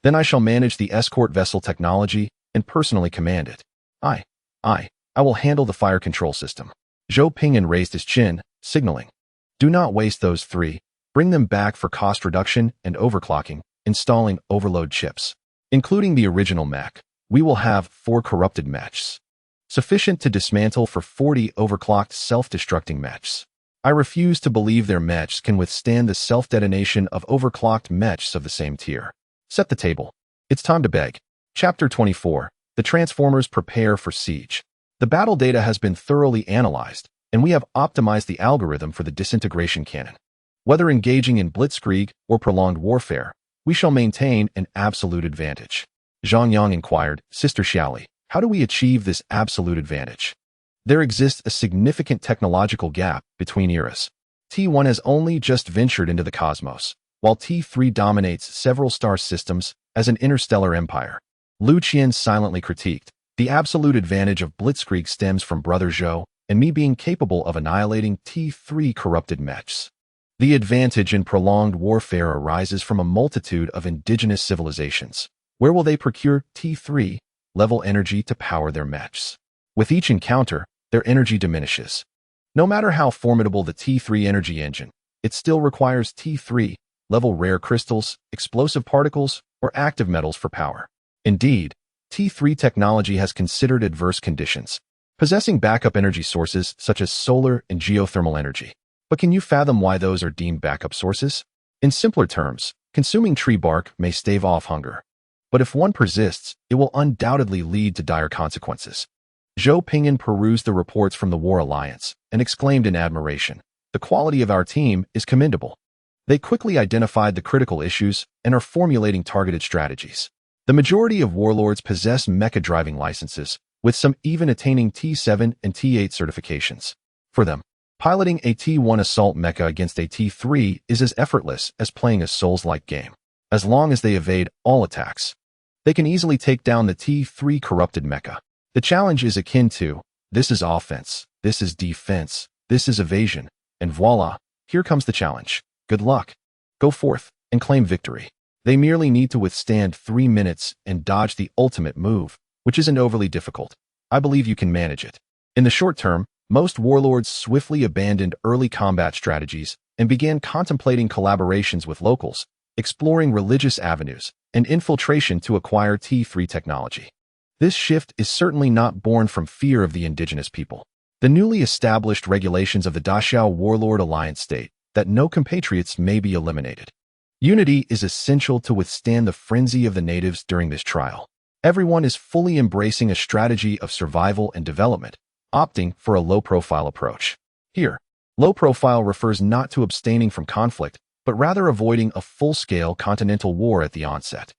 then I shall manage the escort vessel technology and personally command it. I will handle the fire control system. Zhou Ping'an raised his chin, signaling. Do not waste those 3. Bring them back for cost reduction and overclocking, installing overload chips. Including the original mech, we will have 4 corrupted mechs, sufficient to dismantle for 40 overclocked self-destructing mechs. I refuse to believe their mechs can withstand the self-detonation of overclocked mechs of the same tier. Set the table. It's time to beg. Chapter 24. The Transformers prepare for siege. The battle data has been thoroughly analyzed, and we have optimized the algorithm for the disintegration cannon. Whether engaging in blitzkrieg or prolonged warfare, we shall maintain an absolute advantage. Zhang Yang inquired, Sister Xiaoli, how do we achieve this absolute advantage? There exists a significant technological gap between eras. T1 has only just ventured into the cosmos, while T3 dominates several star systems as an interstellar empire. Lu Qian silently critiqued, the absolute advantage of blitzkrieg stems from Brother Zhou and me being capable of annihilating T3 corrupted mechs. The advantage in prolonged warfare arises from a multitude of indigenous civilizations. Where will they procure T3 level energy to power their mechs? With each encounter, their energy diminishes. No matter how formidable the T3 energy engine, it still requires T3 level rare crystals, explosive particles, or active metals for power. Indeed, T3 technology has considered adverse conditions, possessing backup energy sources such as solar and geothermal energy. But can you fathom why those are deemed backup sources? In simpler terms, consuming tree bark may stave off hunger. But if one persists, it will undoubtedly lead to dire consequences. Zhou Ping'an perused the reports from the War Alliance and exclaimed in admiration, the quality of our team is commendable. They quickly identified the critical issues and are formulating targeted strategies. The majority of warlords possess mecha driving licenses, with some even attaining T7 and T8 certifications. For them, piloting a T1 assault mecha against a T3 is as effortless as playing a Souls-like game. As long as they evade all attacks, they can easily take down the T3 corrupted mecha. The challenge is akin to, this is offense, this is defense, this is evasion, and voila, here comes the challenge. Good luck. Go forth and claim victory. They merely need to withstand 3 minutes and dodge the ultimate move, which isn't overly difficult. I believe you can manage it. In the short term, most warlords swiftly abandoned early combat strategies and began contemplating collaborations with locals, exploring religious avenues, and infiltration to acquire T3 technology. This shift is certainly not born from fear of the indigenous people. The newly established regulations of the Dachau Warlord Alliance state that no compatriots may be eliminated. Unity is essential to withstand the frenzy of the natives during this trial. Everyone is fully embracing a strategy of survival and development, opting for a low-profile approach. Here, low-profile refers not to abstaining from conflict, but rather avoiding a full-scale continental war at the onset.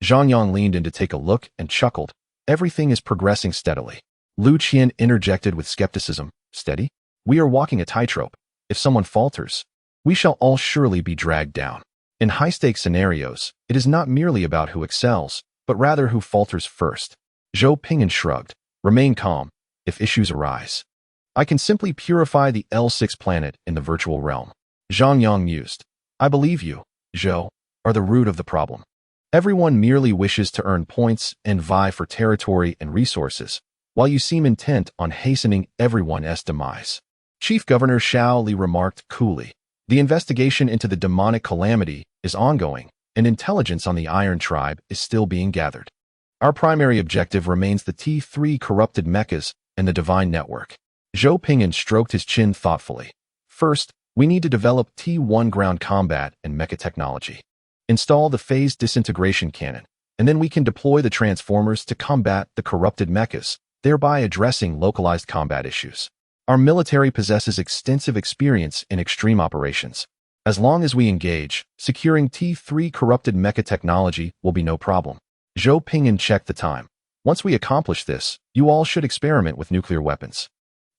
Zhang Yang leaned in to take a look and chuckled. Everything is progressing steadily. Lu Qian interjected with skepticism. Steady? We are walking a tightrope. If someone falters, we shall all surely be dragged down. In high-stakes scenarios, it is not merely about who excels, but rather who falters first. Zhou Ping'an shrugged. Remain calm, if issues arise. I can simply purify the L6 planet in the virtual realm. Zhang Yang mused. I believe you, Zhou, are the root of the problem. Everyone merely wishes to earn points and vie for territory and resources, while you seem intent on hastening everyone's demise. Chief Governor Xiao Li remarked coolly. The investigation into the demonic calamity is ongoing, and intelligence on the Iron Tribe is still being gathered. Our primary objective remains the T3 corrupted mechas and the Divine Network. Zhou Ping'an stroked his chin thoughtfully. First, we need to develop T1 ground combat and mecha technology. Install the phased disintegration cannon, and then we can deploy the transformers to combat the corrupted mechas, thereby addressing localized combat issues. Our military possesses extensive experience in extreme operations. As long as we engage, securing T3 corrupted mecha technology will be no problem. Zhou Ping'an checked the time. Once we accomplish this, you all should experiment with nuclear weapons.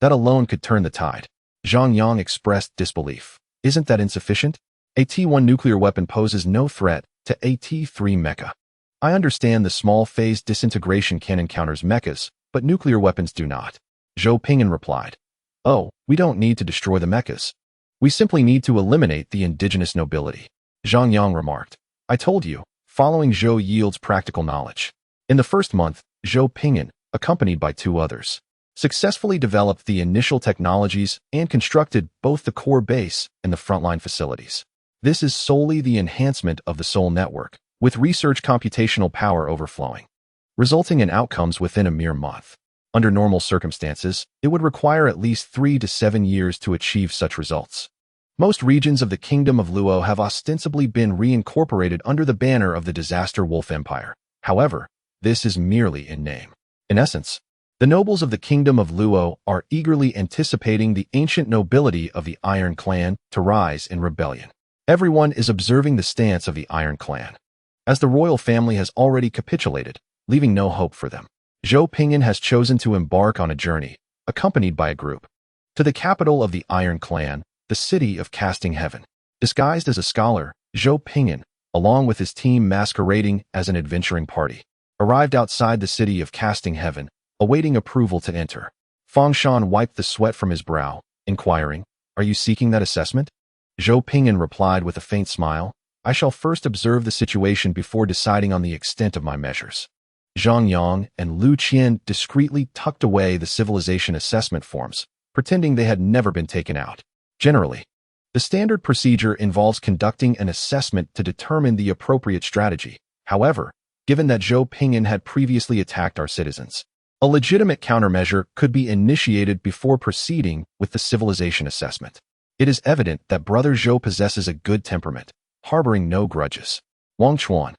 That alone could turn the tide. Zhang Yang expressed disbelief. Isn't that insufficient? A T1 nuclear weapon poses no threat to a T3 mecha. I understand the small phase disintegration cannon counters mechas, but nuclear weapons do not. Zhou Ping'an replied. Oh, we don't need to destroy the mechas. We simply need to eliminate the indigenous nobility. Zhang Yang remarked. I told you, following Zhou yields practical knowledge. In the first month, Zhou Ping'an, accompanied by 2 others, successfully developed the initial technologies and constructed both the core base and the frontline facilities. This is solely the enhancement of the Soul Network, with research computational power overflowing, resulting in outcomes within a mere month. Under normal circumstances, it would require at least 3 to 7 years to achieve such results. Most regions of the Kingdom of Luo have ostensibly been reincorporated under the banner of the Disaster Wolf Empire. However, this is merely in name. In essence, the nobles of the Kingdom of Luo are eagerly anticipating the ancient nobility of the Iron Clan to rise in rebellion. Everyone is observing the stance of the Iron Clan, as the royal family has already capitulated, leaving no hope for them. Zhou Ping'an has chosen to embark on a journey, accompanied by a group, to the capital of the Iron Clan, the city of Casting Heaven. Disguised as a scholar, Zhou Ping'an, along with his team masquerading as an adventuring party, arrived outside the city of Casting Heaven, awaiting approval to enter. Fang Shan wiped the sweat from his brow, inquiring, Are you seeking that assessment? Zhou Ping'an replied with a faint smile, I shall first observe the situation before deciding on the extent of my measures. Zhang Yang and Lu Qian discreetly tucked away the civilization assessment forms, pretending they had never been taken out. Generally, the standard procedure involves conducting an assessment to determine the appropriate strategy. However, given that Zhou Ping'an had previously attacked our citizens, a legitimate countermeasure could be initiated before proceeding with the civilization assessment. It is evident that Brother Zhou possesses a good temperament, harboring no grudges. Wang Chuan,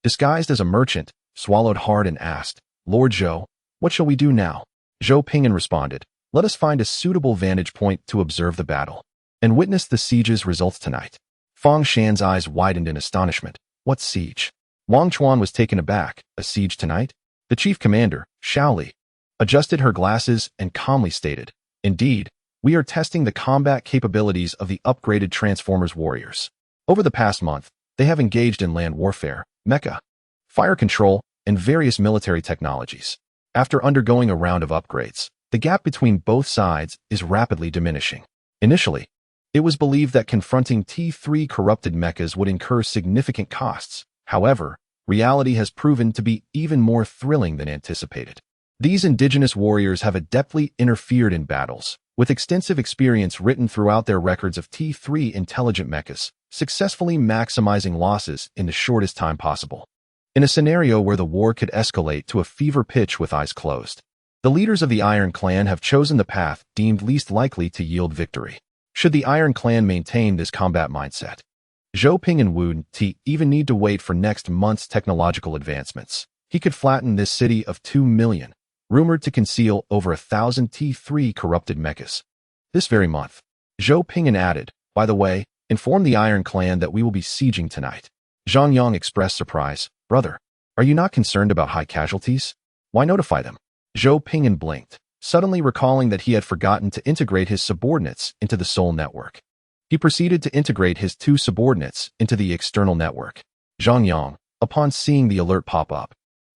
disguised as a merchant, swallowed hard and asked, Lord Zhou, what shall we do now? Zhou Ping'an responded, Let us find a suitable vantage point to observe the battle, and witness the siege's results tonight. Fang Shan's eyes widened in astonishment. What siege? Wang Chuan was taken aback. A siege tonight? The chief commander, Xiao Li, adjusted her glasses and calmly stated, Indeed, we are testing the combat capabilities of the upgraded Transformers warriors. Over the past month, they have engaged in land warfare, mecha, fire control, and various military technologies. After undergoing a round of upgrades, the gap between both sides is rapidly diminishing. Initially, it was believed that confronting T3 corrupted mechas would incur significant costs. However, reality has proven to be even more thrilling than anticipated. These indigenous warriors have adeptly interfered in battles, with extensive experience written throughout their records of T3 intelligent mechas, successfully maximizing losses in the shortest time possible. In a scenario where the war could escalate to a fever pitch with eyes closed, the leaders of the Iron Clan have chosen the path deemed least likely to yield victory. Should the Iron Clan maintain this combat mindset, Zhou Ping'an wouldn't even need to wait for next month's technological advancements. He could flatten this city of 2 million, rumored to conceal over 1,000 T3 corrupted mechas. This very month, Zhou Ping'an added, by the way, inform the Iron Clan that we will be sieging tonight. Zhang Yang expressed surprise. Brother, are you not concerned about high casualties? Why notify them? Zhou Ping'an blinked, suddenly recalling that he had forgotten to integrate his subordinates into the Soul Network. He proceeded to integrate his 2 subordinates into the external network. Zhang Yang, upon seeing the alert pop up,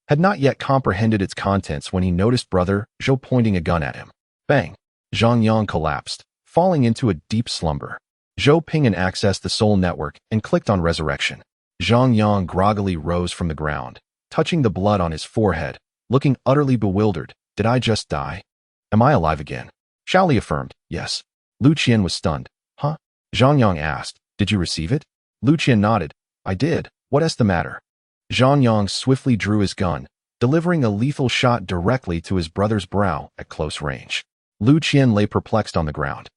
had not yet comprehended its contents when he noticed brother Zhou pointing a gun at him. Bang! Zhang Yang collapsed, falling into a deep slumber. Zhou Ping'an accessed the Soul Network and clicked on Resurrection. Zhang Yang groggily rose from the ground, touching the blood on his forehead, looking utterly bewildered. Did I just die? Am I alive again? Shaoli affirmed, yes. Lu Qian was stunned. Huh? Zhang Yang asked, did you receive it? Lu Qian nodded. I did. What's the matter? Zhang Yang swiftly drew his gun, delivering a lethal shot directly to his brother's brow at close range. Lu Qian lay perplexed on the ground,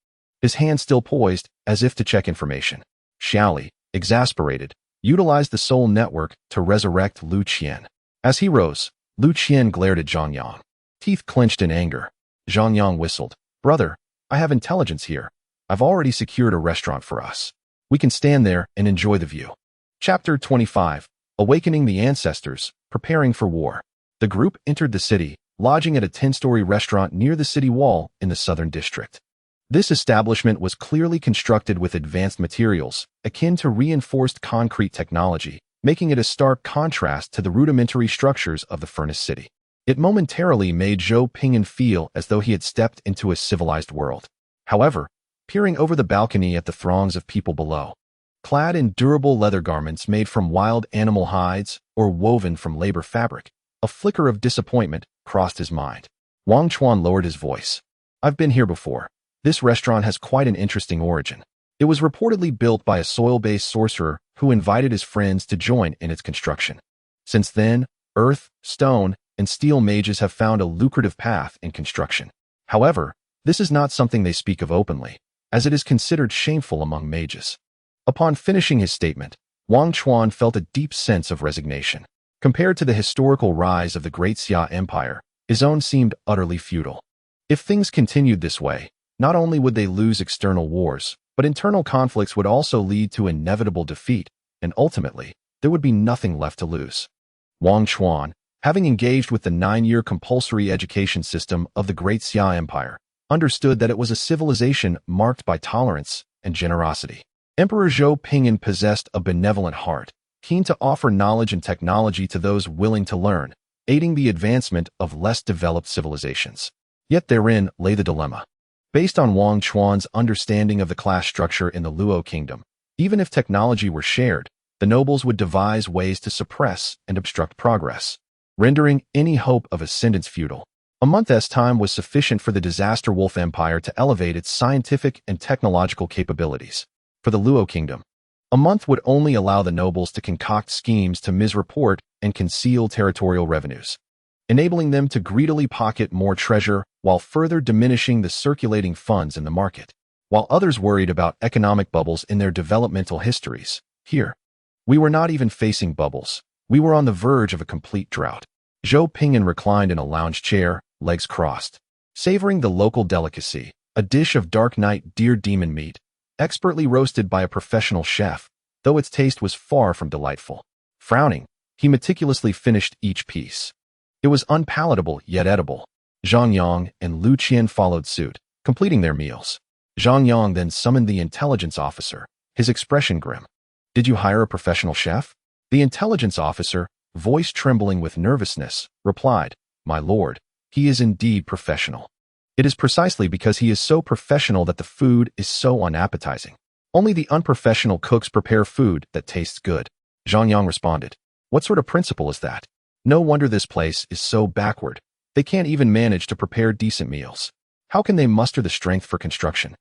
his hand still poised as if to check information. Shaoli, exasperated, utilized the Soul Network to resurrect Lu Qian. As he rose, Lu Qian glared at Zhang Yang, teeth clenched in anger. Zhang Yang whistled. Brother, I have intelligence here. I've already secured a restaurant for us. We can stand there and enjoy the view. Chapter 25. Awakening the Ancestors, Preparing for War. The group entered the city, lodging at a 10-story restaurant near the city wall in the southern district. This establishment was clearly constructed with advanced materials, akin to reinforced concrete technology, making it a stark contrast to the rudimentary structures of the Furnace City. It momentarily made Zhou Ping'an feel as though he had stepped into a civilized world. However, peering over the balcony at the throngs of people below, clad in durable leather garments made from wild animal hides or woven from labor fabric, a flicker of disappointment crossed his mind. Wang Chuan lowered his voice. I've been here before. This restaurant has quite an interesting origin. It was reportedly built by a soil-based sorcerer who invited his friends to join in its construction. Since then, earth, stone, and steel mages have found a lucrative path in construction. However, this is not something they speak of openly, as it is considered shameful among mages. Upon finishing his statement, Wang Chuan felt a deep sense of resignation. Compared to the historical rise of the Great Xia Empire, his own seemed utterly futile. If things continued this way, not only would they lose external wars, but internal conflicts would also lead to inevitable defeat, and ultimately, there would be nothing left to lose. Wang Chuan, having engaged with the 9-year compulsory education system of the Great Xia Empire, understood that it was a civilization marked by tolerance and generosity. Emperor Zhou Ping'an possessed a benevolent heart, keen to offer knowledge and technology to those willing to learn, aiding the advancement of less developed civilizations. Yet therein lay the dilemma. Based on Wang Chuan's understanding of the class structure in the Luo Kingdom, even if technology were shared, the nobles would devise ways to suppress and obstruct progress, rendering any hope of ascendance futile. A month's time was sufficient for the Disaster Wolf Empire to elevate its scientific and technological capabilities. For the Luo Kingdom, a month would only allow the nobles to concoct schemes to misreport and conceal territorial revenues, enabling them to greedily pocket more treasure while further diminishing the circulating funds in the market. While others worried about economic bubbles in their developmental histories, here, we were not even facing bubbles. We were on the verge of a complete drought. Zhou Ping'an reclined in a lounge chair, legs crossed, savoring the local delicacy, a dish of dark night deer demon meat, expertly roasted by a professional chef, though its taste was far from delightful. Frowning, he meticulously finished each piece. It was unpalatable yet edible. Zhang Yang and Lu Qian followed suit, completing their meals. Zhang Yang then summoned the intelligence officer, his expression grim. Did you hire a professional chef? The intelligence officer, voice trembling with nervousness, replied, My lord, he is indeed professional. It is precisely because he is so professional that the food is so unappetizing. Only the unprofessional cooks prepare food that tastes good. Zhang Yang responded, What sort of principle is that? No wonder this place is so backward. They can't even manage to prepare decent meals. How can they muster the strength for construction?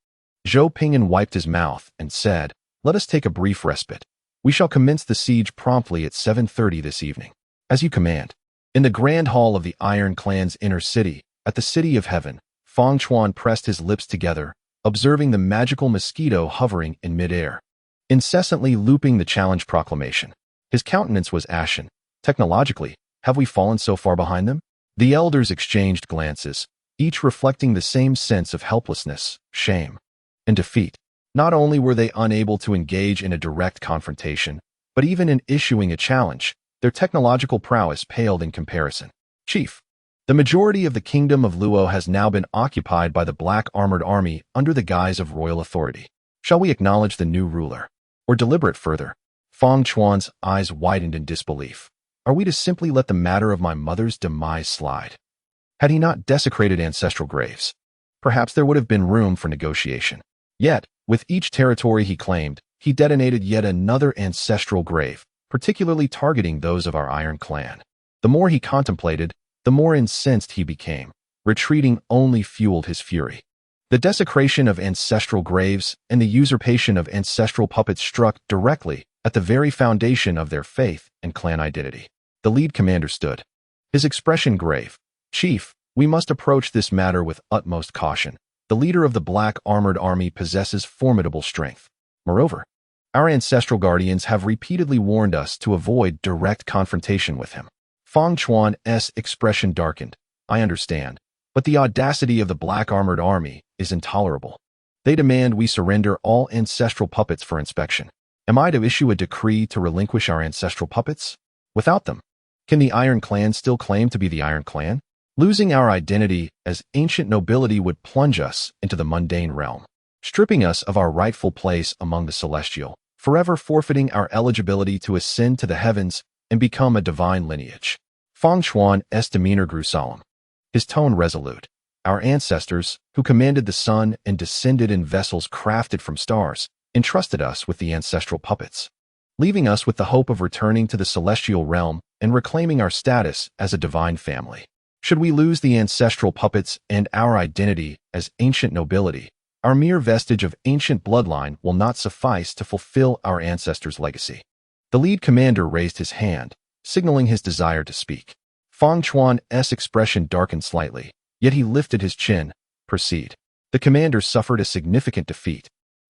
Zhou Ping'an wiped his mouth and said, Let us take a brief respite. We shall commence the siege promptly at 7:30 this evening. As you command. In the grand hall of the Iron Clan's inner city, at the City of Heaven, Fang Chuan pressed his lips together, observing the magical mosquito hovering in midair, incessantly looping the challenge proclamation. His countenance was ashen. Technologically, have we fallen so far behind them? The elders exchanged glances, each reflecting the same sense of helplessness, shame, and defeat. Not only were they unable to engage in a direct confrontation, but even in issuing a challenge, their technological prowess paled in comparison. Chief, the majority of the kingdom of Luo has now been occupied by the Black Armored Army under the guise of royal authority. Shall we acknowledge the new ruler, or deliberate further? Feng Chuan's eyes widened in disbelief. Are we to simply let the matter of my mother's demise slide? Had he not desecrated ancestral graves, perhaps there would have been room for negotiation. Yet, with each territory he claimed, he detonated yet another ancestral grave, particularly targeting those of our Iron Clan. The more he contemplated, the more incensed he became. Retreating only fueled his fury. The desecration of ancestral graves and the usurpation of ancestral puppets struck directly at the very foundation of their faith and clan identity. The lead commander stood, his expression grave. Chief, we must approach this matter with utmost caution. The leader of the Black Armored Army possesses formidable strength. Moreover, our ancestral guardians have repeatedly warned us to avoid direct confrontation with him. Feng Chuan's expression darkened. I understand, but the audacity of the Black Armored Army is intolerable. They demand we surrender all ancestral puppets for inspection. Am I to issue a decree to relinquish our ancestral puppets? Without them, can the Iron Clan still claim to be the Iron Clan? Losing our identity as ancient nobility would plunge us into the mundane realm, stripping us of our rightful place among the celestial, forever forfeiting our eligibility to ascend to the heavens and become a divine lineage. Feng Chuan's demeanor grew solemn, his tone resolute. Our ancestors, who commanded the sun and descended in vessels crafted from stars, entrusted us with the ancestral puppets, leaving us with the hope of returning to the celestial realm and reclaiming our status as a divine family. Should we lose the ancestral puppets and our identity as ancient nobility, our mere vestige of ancient bloodline will not suffice to fulfill our ancestors' legacy. The lead commander raised his hand, signaling his desire to speak. Feng Chuan's expression darkened slightly, yet he lifted his chin. Proceed. The commander suffered a significant defeat,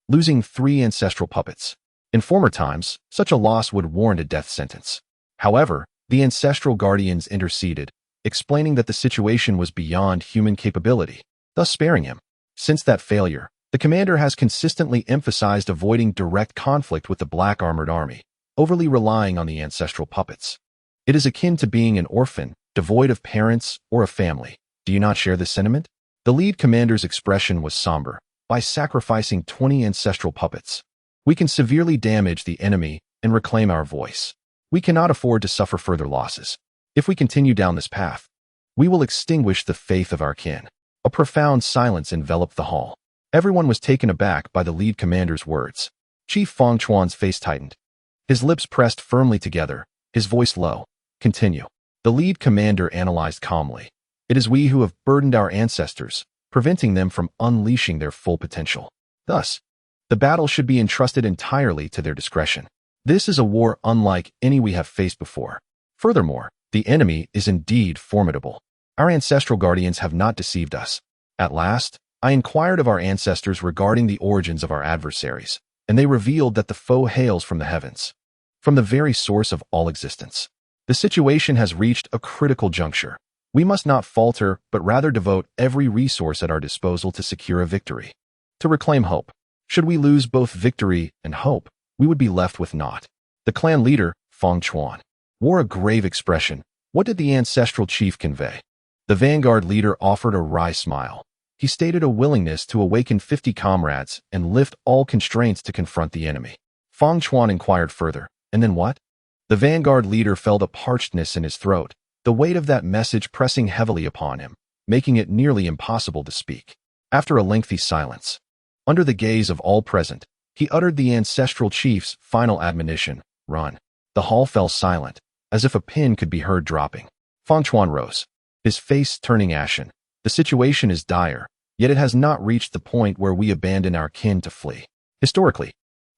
losing 3 ancestral puppets. In former times, such a loss would warrant a death sentence. However, the ancestral guardians interceded, explaining that the situation was beyond human capability, thus sparing him. Since that failure, the commander has consistently emphasized avoiding direct conflict with the Black Armored Army, overly relying on the ancestral puppets. It is akin to being an orphan, devoid of parents or a family. Do you not share this sentiment? The lead commander's expression was somber. By sacrificing 20 ancestral puppets, we can severely damage the enemy and reclaim our voice. We cannot afford to suffer further losses. If we continue down this path, we will extinguish the faith of our kin. A profound silence enveloped the hall. Everyone was taken aback by the lead commander's words. Chief Feng Chuan's face tightened. His lips pressed firmly together, his voice low. Continue. The lead commander analyzed calmly. It is we who have burdened our ancestors, preventing them from unleashing their full potential. Thus, the battle should be entrusted entirely to their discretion. This is a war unlike any we have faced before. Furthermore, the enemy is indeed formidable. Our ancestral guardians have not deceived us. At last, I inquired of our ancestors regarding the origins of our adversaries, and they revealed that the foe hails from the heavens, from the very source of all existence. The situation has reached a critical juncture. We must not falter, but rather devote every resource at our disposal to secure a victory, to reclaim hope. Should we lose both victory and hope, we would be left with naught. The clan leader, Feng Chuan, wore a grave expression. What did the ancestral chief convey? The vanguard leader offered a wry smile. He stated a willingness to awaken 50 comrades and lift all constraints to confront the enemy. Feng Chuan inquired further, and then what? The vanguard leader felt a parchedness in his throat, the weight of that message pressing heavily upon him, making it nearly impossible to speak. After a lengthy silence, under the gaze of all present, he uttered the ancestral chief's final admonition, run. The hall fell silent, as if a pin could be heard dropping. Feng Chuan rose, his face turning ashen. The situation is dire, yet it has not reached the point where we abandon our kin to flee. Historically,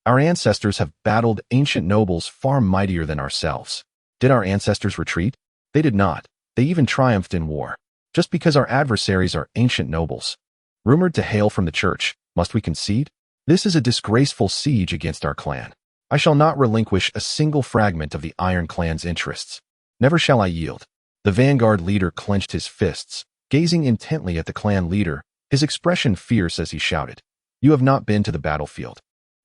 our ancestors have battled ancient nobles far mightier than ourselves. Did our ancestors retreat? They did not. They even triumphed in war. Just because our adversaries are ancient nobles, rumored to hail from the church, must we concede? This is a disgraceful siege against our clan. I shall not relinquish a single fragment of the Iron Clan's interests. Never shall I yield. The vanguard leader clenched his fists, gazing intently at the clan leader, his expression fierce as he shouted, "You have not been to the battlefield.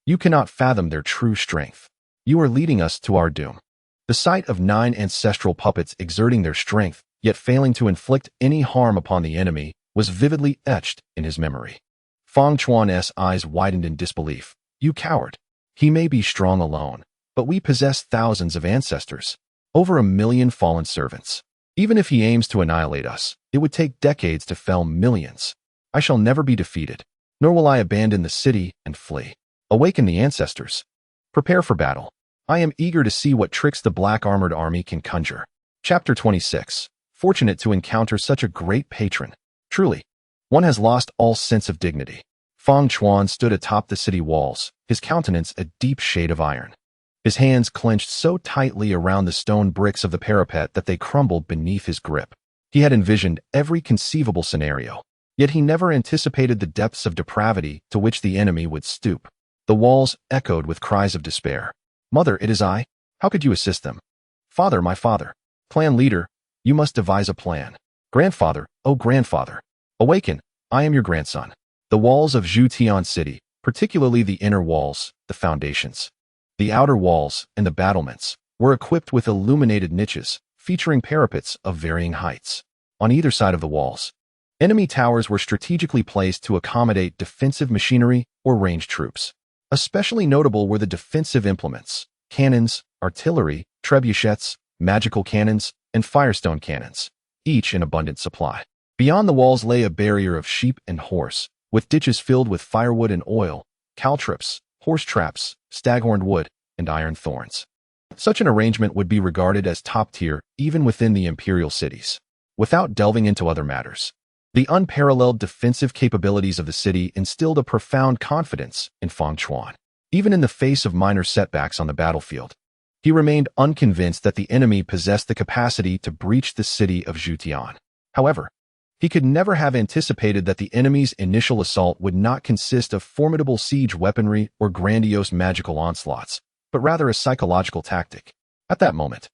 You cannot fathom their true strength. You are leading us to our doom." The sight of 9 ancestral puppets exerting their strength, yet failing to inflict any harm upon the enemy, was vividly etched in his memory. Fang Chuan's eyes widened in disbelief. "You coward. He may be strong alone, but we possess thousands of ancestors. Over 1,000,000 fallen servants. Even if he aims to annihilate us, it would take decades to fell millions. I shall never be defeated, nor will I abandon the city and flee. Awaken the ancestors. Prepare for battle. I am eager to see what tricks the black armored army can conjure." Chapter 26. Fortunate to encounter such a great patron. Truly, one has lost all sense of dignity. Fang Chuan stood atop the city walls, his countenance a deep shade of iron. His hands clenched so tightly around the stone bricks of the parapet that they crumbled beneath his grip. He had envisioned every conceivable scenario, yet he never anticipated the depths of depravity to which the enemy would stoop. The walls echoed with cries of despair. "Mother, it is I. How could you assist them? Father, my father. Clan leader, you must devise a plan. Grandfather, oh grandfather. Awaken, I am your grandson." The walls of Zhou Ping'an city, particularly the inner walls, the foundations, the outer walls, and the battlements, were equipped with illuminated niches, featuring parapets of varying heights. On either side of the walls, enemy towers were strategically placed to accommodate defensive machinery or ranged troops. Especially notable were the defensive implements: cannons, artillery, trebuchets, magical cannons, and firestone cannons, each in abundant supply. Beyond the walls lay a barrier of sheep and horse, with ditches filled with firewood and oil, caltrops, horse traps, staghorned wood, and iron thorns. Such an arrangement would be regarded as top tier even within the imperial cities. Without delving into other matters, the unparalleled defensive capabilities of the city instilled a profound confidence in Fang Chuan. Even in the face of minor setbacks on the battlefield, he remained unconvinced that the enemy possessed the capacity to breach the city of Zhou Ping'an. However, he could never have anticipated that the enemy's initial assault would not consist of formidable siege weaponry or grandiose magical onslaughts, but rather a psychological tactic. At that moment,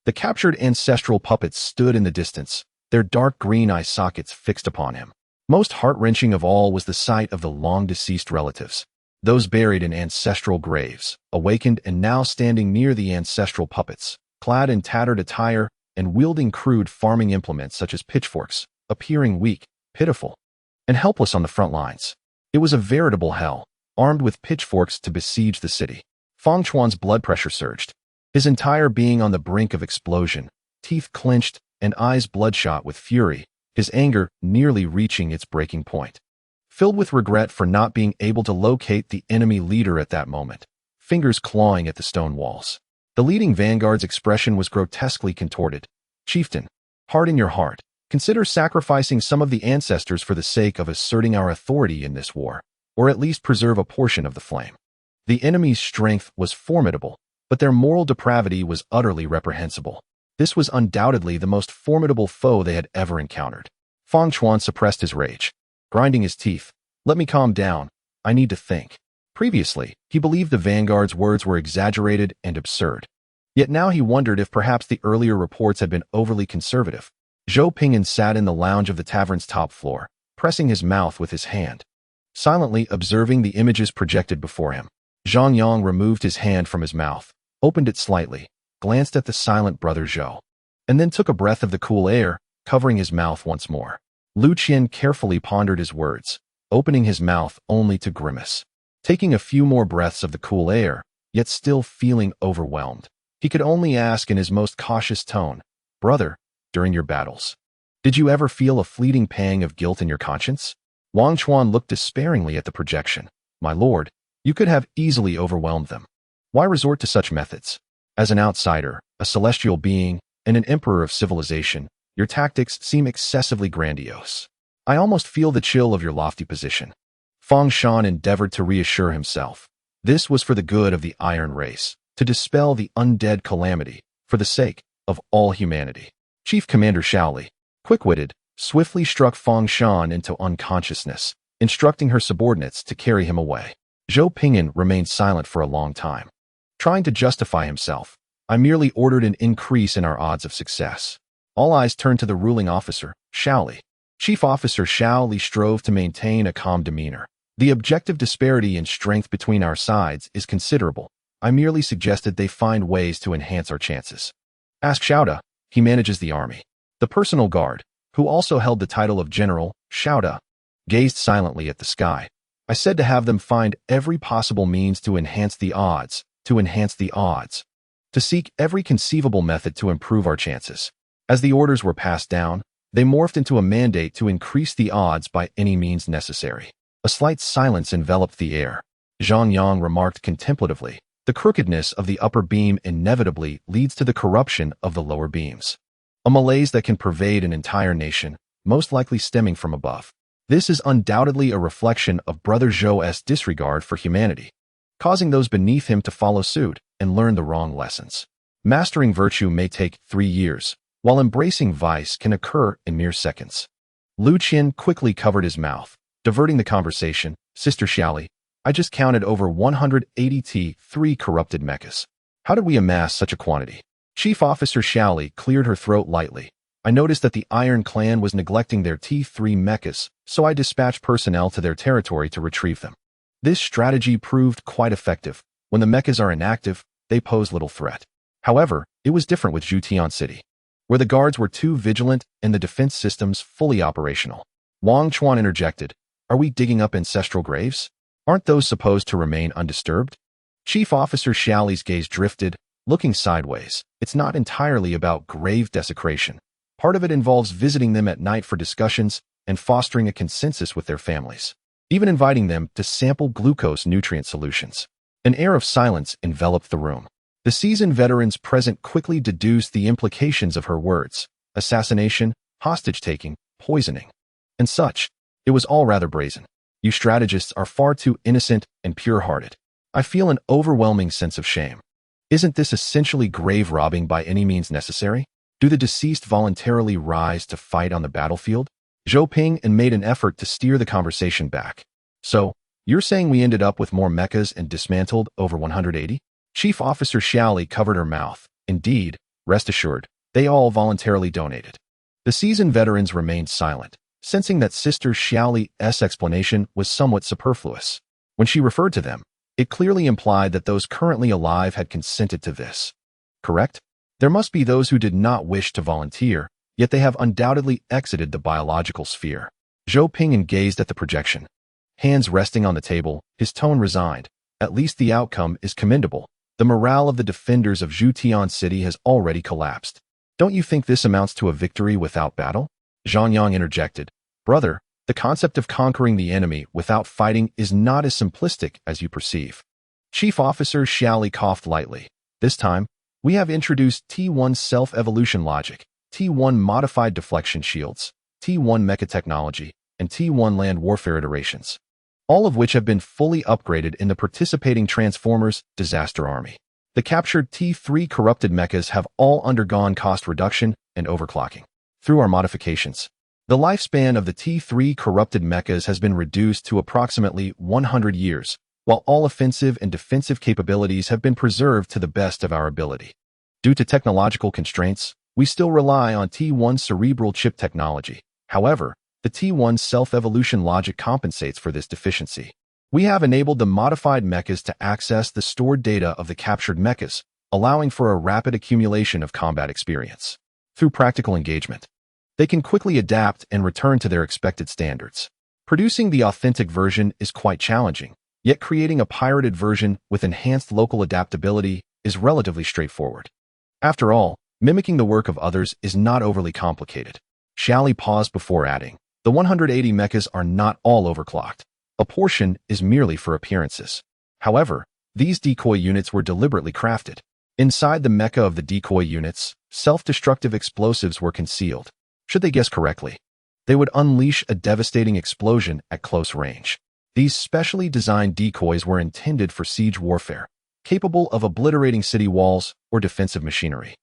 the captured ancestral puppets stood in the distance, their dark green eye sockets fixed upon him. Most heart-wrenching of all was the sight of the long-deceased relatives, those buried in ancestral graves, awakened and now standing near the ancestral puppets, clad in tattered attire and wielding crude farming implements such as pitchforks, appearing weak, pitiful, and helpless on the front lines. It was a veritable hell, armed with pitchforks to besiege the city. Fang Chuan's blood pressure surged, his entire being on the brink of explosion, teeth clenched and eyes bloodshot with fury, his anger nearly reaching its breaking point. Filled with regret for not being able to locate the enemy leader at that moment, fingers clawing at the stone walls. The leading vanguard's expression was grotesquely contorted. "Chieftain, harden your heart. Consider sacrificing some of the ancestors for the sake of asserting our authority in this war, or at least preserve a portion of the flame." The enemy's strength was formidable, but their moral depravity was utterly reprehensible. This was undoubtedly the most formidable foe they had ever encountered. Fang Chuan suppressed his rage, grinding his teeth. "Let me calm down. I need to think." Previously, he believed the vanguard's words were exaggerated and absurd. Yet now he wondered if perhaps the earlier reports had been overly conservative. Zhou Ping'an sat in the lounge of the tavern's top floor, pressing his mouth with his hand, silently observing the images projected before him. Zhang Yang removed his hand from his mouth, opened it slightly, glanced at the silent brother Zhou, and then took a breath of the cool air, covering his mouth once more. Lu Qian carefully pondered his words, opening his mouth only to grimace. Taking a few more breaths of the cool air, yet still feeling overwhelmed, he could only ask in his most cautious tone, "Brother, during your battles, did you ever feel a fleeting pang of guilt in your conscience?" Wang Chuan looked despairingly at the projection. "My lord, you could have easily overwhelmed them. Why resort to such methods? As an outsider, a celestial being, and an emperor of civilization, your tactics seem excessively grandiose. I almost feel the chill of your lofty position." Fang Shan endeavored to reassure himself. This was for the good of the Iron Race, to dispel the undead calamity, for the sake of all humanity. Chief Commander Shaoli, quick-witted, swiftly struck Fang Shan into unconsciousness, instructing her subordinates to carry him away. Zhou Ping'an remained silent for a long time, trying to justify himself. "I merely ordered an increase in our odds of success. All eyes turned to the ruling officer, Xiao Li. Chief Officer Xiao Li strove to maintain a calm demeanor. The objective disparity in strength between our sides is considerable. I merely suggested they find ways to enhance our chances. Ask Xiaoda. He manages the army. The personal guard, who also held the title of General, Xiaoda, gazed silently at the sky. I said to have them find every possible means to enhance the odds, to seek every conceivable method to improve our chances. As the orders were passed down, they morphed into a mandate to increase the odds by any means necessary. A slight silence enveloped the air. Zhang Yang remarked contemplatively, "The crookedness of the upper beam inevitably leads to the corruption of the lower beams. A malaise that can pervade an entire nation, most likely stemming from above. This is undoubtedly a reflection of Brother Zhou's disregard for humanity, causing those beneath him to follow suit and learn the wrong lessons. Mastering virtue may take 3 years, while embracing vice can occur in mere seconds." Lu Qian quickly covered his mouth, diverting the conversation. "Sister Xiaoli, I just counted over 180 T3 corrupted mechas. How did we amass such a quantity?" Chief Officer Xiaoli cleared her throat lightly. "I noticed that the Iron Clan was neglecting their T3 mechas, so I dispatched personnel to their territory to retrieve them. This strategy proved quite effective. When the mechas are inactive, they pose little threat. However, it was different with Zhutian City, where the guards were too vigilant and the defense systems fully operational." Wang Chuan interjected, "Are we digging up ancestral graves? Aren't those supposed to remain undisturbed?" Chief Officer Xiaoli's gaze drifted, looking sideways. "It's not entirely about grave desecration. Part of it involves visiting them at night for discussions and fostering a consensus with their families, even inviting them to sample glucose nutrient solutions." An air of silence enveloped the room. The seasoned veterans present quickly deduced the implications of her words: assassination, hostage-taking, poisoning, and such. It was all rather brazen. "You strategists are far too innocent and pure-hearted. I feel an overwhelming sense of shame. Isn't this essentially grave robbing by any means necessary? Do the deceased voluntarily rise to fight on the battlefield?" Zhou Ping'an made an effort to steer the conversation back. "So, you're saying we ended up with more mechas and dismantled over 180? Chief Officer Xiaoli covered her mouth. "Indeed, rest assured, they all voluntarily donated." The seasoned veterans remained silent, sensing that Sister Xiaoli's explanation was somewhat superfluous. When she referred to them, it clearly implied that those currently alive had consented to this. Correct? There must be those who did not wish to volunteer, yet they have undoubtedly exited the biological sphere. Zhou Ping'an gazed at the projection, hands resting on the table, his tone resigned. "At least the outcome is commendable. The morale of the defenders of Zhutian City has already collapsed. Don't you think this amounts to a victory without battle?" Zhang Yang interjected, "Brother, the concept of conquering the enemy without fighting is not as simplistic as you perceive." Chief Officer Xiaoli coughed lightly. "This time, we have introduced T1 self-evolution logic, T1 modified deflection shields, T1 mecha technology, and T1 land warfare iterations, all of which have been fully upgraded in the participating Transformers disaster army. The captured T3 corrupted mechas have all undergone cost reduction and overclocking. Through our modifications, the lifespan of the T3 corrupted mechas has been reduced to approximately 100 years, while all offensive and defensive capabilities have been preserved to the best of our ability. Due to technological constraints, we still rely on T1 cerebral chip technology. However, the T1 self-evolution logic compensates for this deficiency. We have enabled the modified mechas to access the stored data of the captured mechas, allowing for a rapid accumulation of combat experience. Through practical engagement, they can quickly adapt and return to their expected standards. Producing the authentic version is quite challenging, yet creating a pirated version with enhanced local adaptability is relatively straightforward. After all, mimicking the work of others is not overly complicated." Xiaoli paused before adding, "The 180 mechas are not all overclocked. A portion is merely for appearances. However, these decoy units were deliberately crafted. Inside the mecha of the decoy units, self-destructive explosives were concealed. Should they guess correctly, they would unleash a devastating explosion at close range. These specially designed decoys were intended for siege warfare, capable of obliterating city walls or defensive machinery,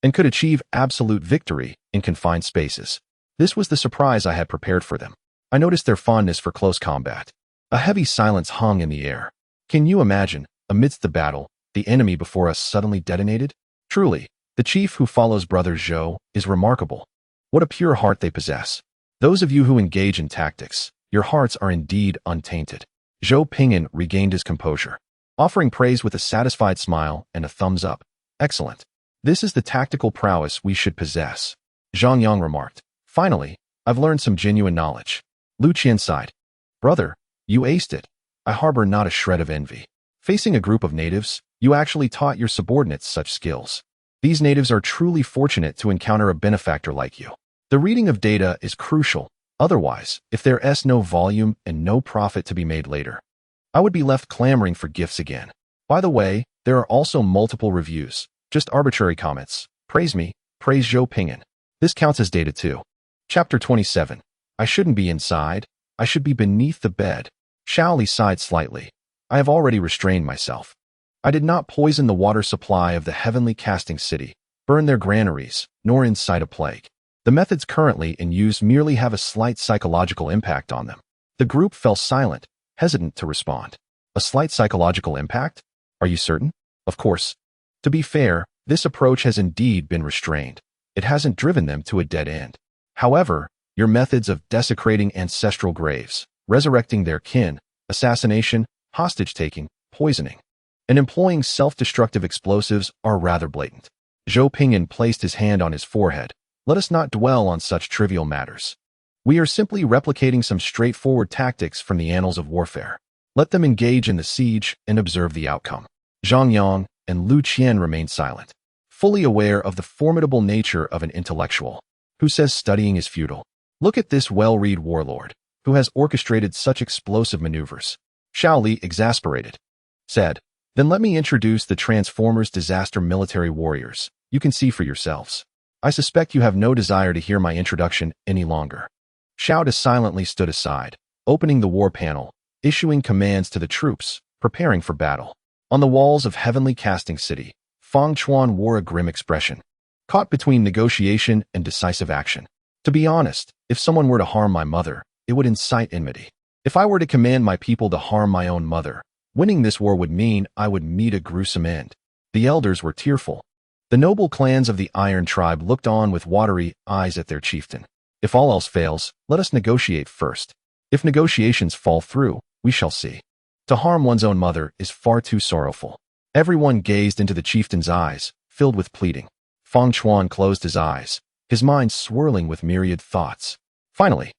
and could achieve absolute victory in confined spaces. This was the surprise I had prepared for them. I noticed their fondness for close combat." A heavy silence hung in the air. Can you imagine, amidst the battle, the enemy before us suddenly detonated? Truly, The chief who follows brother Zhou is remarkable. What a pure heart they possess. Those of you who engage in tactics, your hearts are indeed untainted. Zhou Ping'an regained his composure, offering praise with a satisfied smile and a thumbs up. Excellent. This is the tactical prowess we should possess. Zhang Yang remarked. Finally, I've learned some genuine knowledge. Lu Qian sighed. Brother, you aced it. I harbor not a shred of envy. Facing a group of natives, you actually taught your subordinates such skills. These natives are truly fortunate to encounter a benefactor like you. The reading of data is crucial. Otherwise, if there is no volume and no profit to be made later, I would be left clamoring for gifts again. By the way, there are also multiple reviews, just arbitrary comments. Praise me, praise Zhou Ping'an. This counts as data too. Chapter 27. I shouldn't be inside. I should be beneath the bed. Shaoli sighed slightly. I have already restrained myself. I did not poison the water supply of the heavenly casting city, burn their granaries, nor incite a plague. The methods currently in use merely have a slight psychological impact on them. The group fell silent, hesitant to respond. A slight psychological impact? Are you certain? Of course. To be fair, this approach has indeed been restrained. It hasn't driven them to a dead end. However, your methods of desecrating ancestral graves, resurrecting their kin, assassination, hostage-taking, poisoning, and employing self-destructive explosives are rather blatant. Zhou Ping'an placed his hand on his forehead. Let us not dwell on such trivial matters. We are simply replicating some straightforward tactics from the annals of warfare. Let them engage in the siege and observe the outcome. Zhang Yang and Lu Qian remained silent, fully aware of the formidable nature of an intellectual who says studying is futile. Look at this well-read warlord, who has orchestrated such explosive maneuvers. Shaoli, exasperated, said, Then let me introduce the Transformers Disaster Military Warriors. You can see for yourselves. I suspect you have no desire to hear my introduction any longer. Shao silently stood aside, opening the war panel, issuing commands to the troops, preparing for battle. On the walls of Heavenly Casting City, Fang Chuan wore a grim expression, caught between negotiation and decisive action. To be honest, if someone were to harm my mother, it would incite enmity. If I were to command my people to harm my own mother, winning this war would mean I would meet a gruesome end. The elders were tearful. The noble clans of the Iron Tribe looked on with watery eyes at their chieftain. If all else fails, let us negotiate first. If negotiations fall through, we shall see. To harm one's own mother is far too sorrowful. Everyone gazed into the chieftain's eyes, filled with pleading. Fang Chuan closed his eyes, his mind swirling with myriad thoughts. Finally,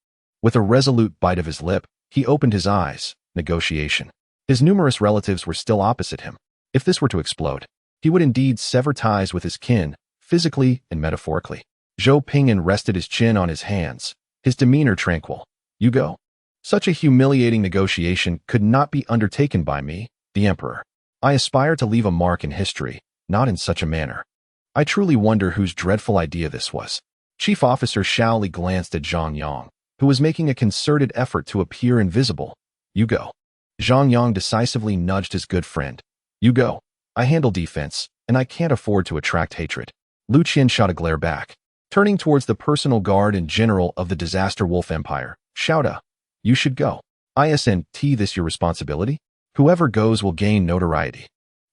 with a resolute bite of his lip, he opened his eyes. Negotiation. His numerous relatives were still opposite him. If this were to explode, he would indeed sever ties with his kin, physically and metaphorically. Zhou Ping'an rested his chin on his hands, his demeanor tranquil. You go. Such a humiliating negotiation could not be undertaken by me, the emperor. I aspire to leave a mark in history, not in such a manner. I truly wonder whose dreadful idea this was. Chief Officer Shaoli glanced at Zhang Yang, who was making a concerted effort to appear invisible. You go. Zhang Yang decisively nudged his good friend. You go. I handle defense, and I can't afford to attract hatred. Lu Qian shot a glare back, turning towards the personal guard and general of the Disaster Wolf Empire. Shouta, you should go. Isn't this your responsibility? Whoever goes will gain notoriety.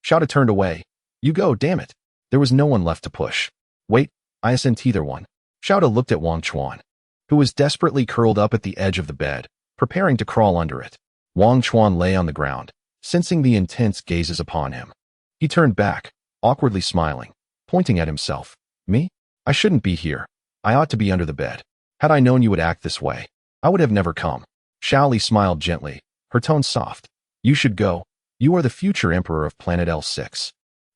Shouta turned away. You go, damn it. There was no one left to push. Wait, isn't there one? Shouta looked at Wang Chuan, who was desperately curled up at the edge of the bed, preparing to crawl under it. Wang Chuan lay on the ground, sensing the intense gazes upon him. He turned back, awkwardly smiling, pointing at himself. Me? I shouldn't be here. I ought to be under the bed. Had I known you would act this way, I would have never come. Shaoli smiled gently, her tone soft. You should go. You are the future emperor of planet L6.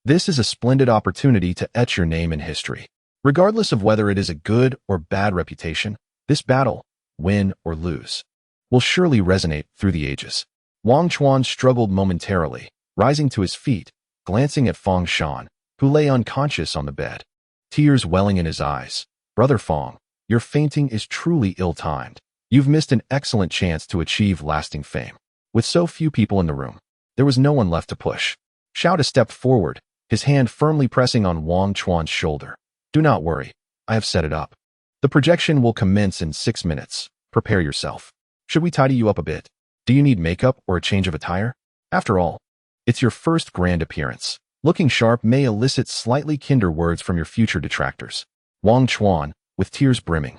This is a splendid opportunity to etch your name in history. Regardless of whether it is a good or bad reputation, this battle, win or lose, will surely resonate through the ages. Wang Chuan struggled momentarily, rising to his feet, glancing at Fang Shan, who lay unconscious on the bed, tears welling in his eyes. Brother Fang, your fainting is truly ill-timed. You've missed an excellent chance to achieve lasting fame. With so few people in the room, there was no one left to push. Shouta stepped forward, his hand firmly pressing on Wang Chuan's shoulder. Do not worry, I have set it up. The projection will commence in 6 minutes. Prepare yourself. Should we tidy you up a bit? Do you need makeup or a change of attire? After all, it's your first grand appearance. Looking sharp may elicit slightly kinder words from your future detractors. Wang Chuan, with tears brimming,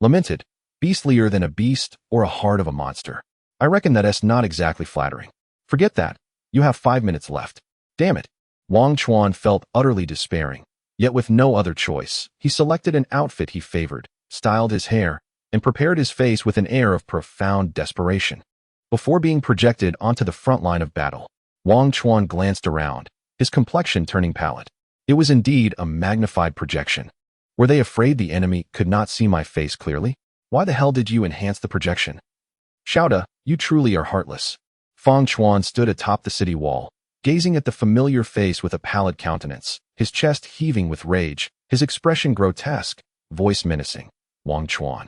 lamented, beastlier than a beast or a heart of a monster. I reckon that's not exactly flattering. Forget that. You have 5 minutes left. Damn it. Wang Chuan felt utterly despairing. Yet with no other choice, he selected an outfit he favored, styled his hair, and prepared his face with an air of profound desperation. Before being projected onto the front line of battle, Wang Chuan glanced around, his complexion turning pallid. It was indeed a magnified projection. Were they afraid the enemy could not see my face clearly? Why the hell did you enhance the projection? Shouda, you truly are heartless. Fang Chuan stood atop the city wall, gazing at the familiar face with a pallid countenance, his chest heaving with rage, his expression grotesque, voice menacing. Wang Chuan,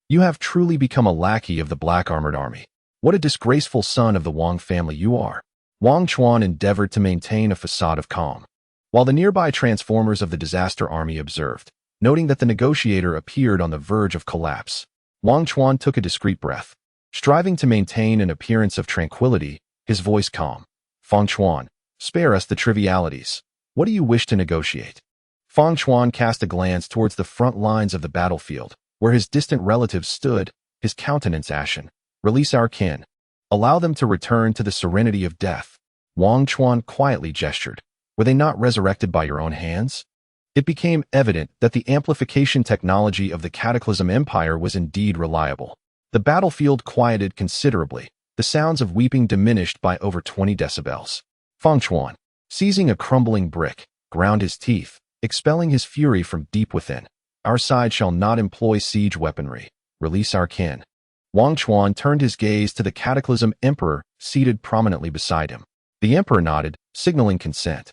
you have truly become a lackey of the Black Armored Army. What a disgraceful son of the Wang family you are. Wang Chuan endeavored to maintain a facade of calm, while the nearby transformers of the Disaster Army observed, noting that the negotiator appeared on the verge of collapse. Wang Chuan took a discreet breath, striving to maintain an appearance of tranquility, his voice calm. Fang Chuan, spare us the trivialities. What do you wish to negotiate? Fang Chuan cast a glance towards the front lines of the battlefield, where his distant relatives stood, his countenance ashen. Release our kin. Allow them to return to the serenity of death. Wang Chuan quietly gestured. Were they not resurrected by your own hands? It became evident that the amplification technology of the Cataclysm Empire was indeed reliable. The battlefield quieted considerably, the sounds of weeping diminished by over 20 decibels. Fang Chuan, seizing a crumbling brick, ground his teeth, expelling his fury from deep within. Our side shall not employ siege weaponry. Release our kin. Wang Chuan turned his gaze to the Cataclysm Emperor seated prominently beside him. The Emperor nodded, signaling consent.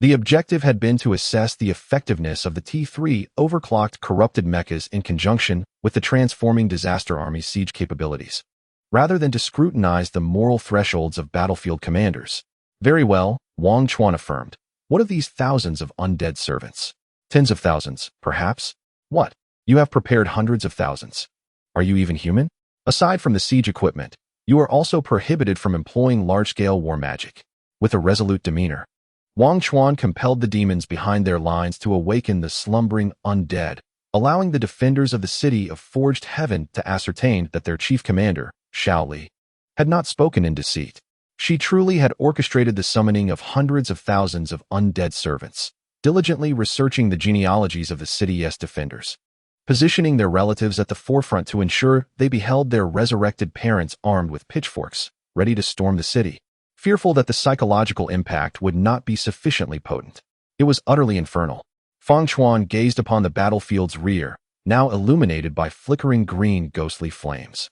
The objective had been to assess the effectiveness of the T3 overclocked corrupted mechas in conjunction with the transforming Disaster Army's siege capabilities, rather than to scrutinize the moral thresholds of battlefield commanders. Very well, Wang Chuan affirmed. What of these thousands of undead servants? Tens of thousands, perhaps? What? You have prepared hundreds of thousands. Are you even human? Aside from the siege equipment, you are also prohibited from employing large-scale war magic. With a resolute demeanor, Wang Chuan compelled the demons behind their lines to awaken the slumbering undead, allowing the defenders of the city of Forged Heaven to ascertain that their chief commander, Xiao Li, had not spoken in deceit. She truly had orchestrated the summoning of hundreds of thousands of undead servants, diligently researching the genealogies of the city's defenders, positioning their relatives at the forefront to ensure they beheld their resurrected parents armed with pitchforks, ready to storm the city, fearful that the psychological impact would not be sufficiently potent. It was utterly infernal. Fang Chuan gazed upon the battlefield's rear, now illuminated by flickering green ghostly flames,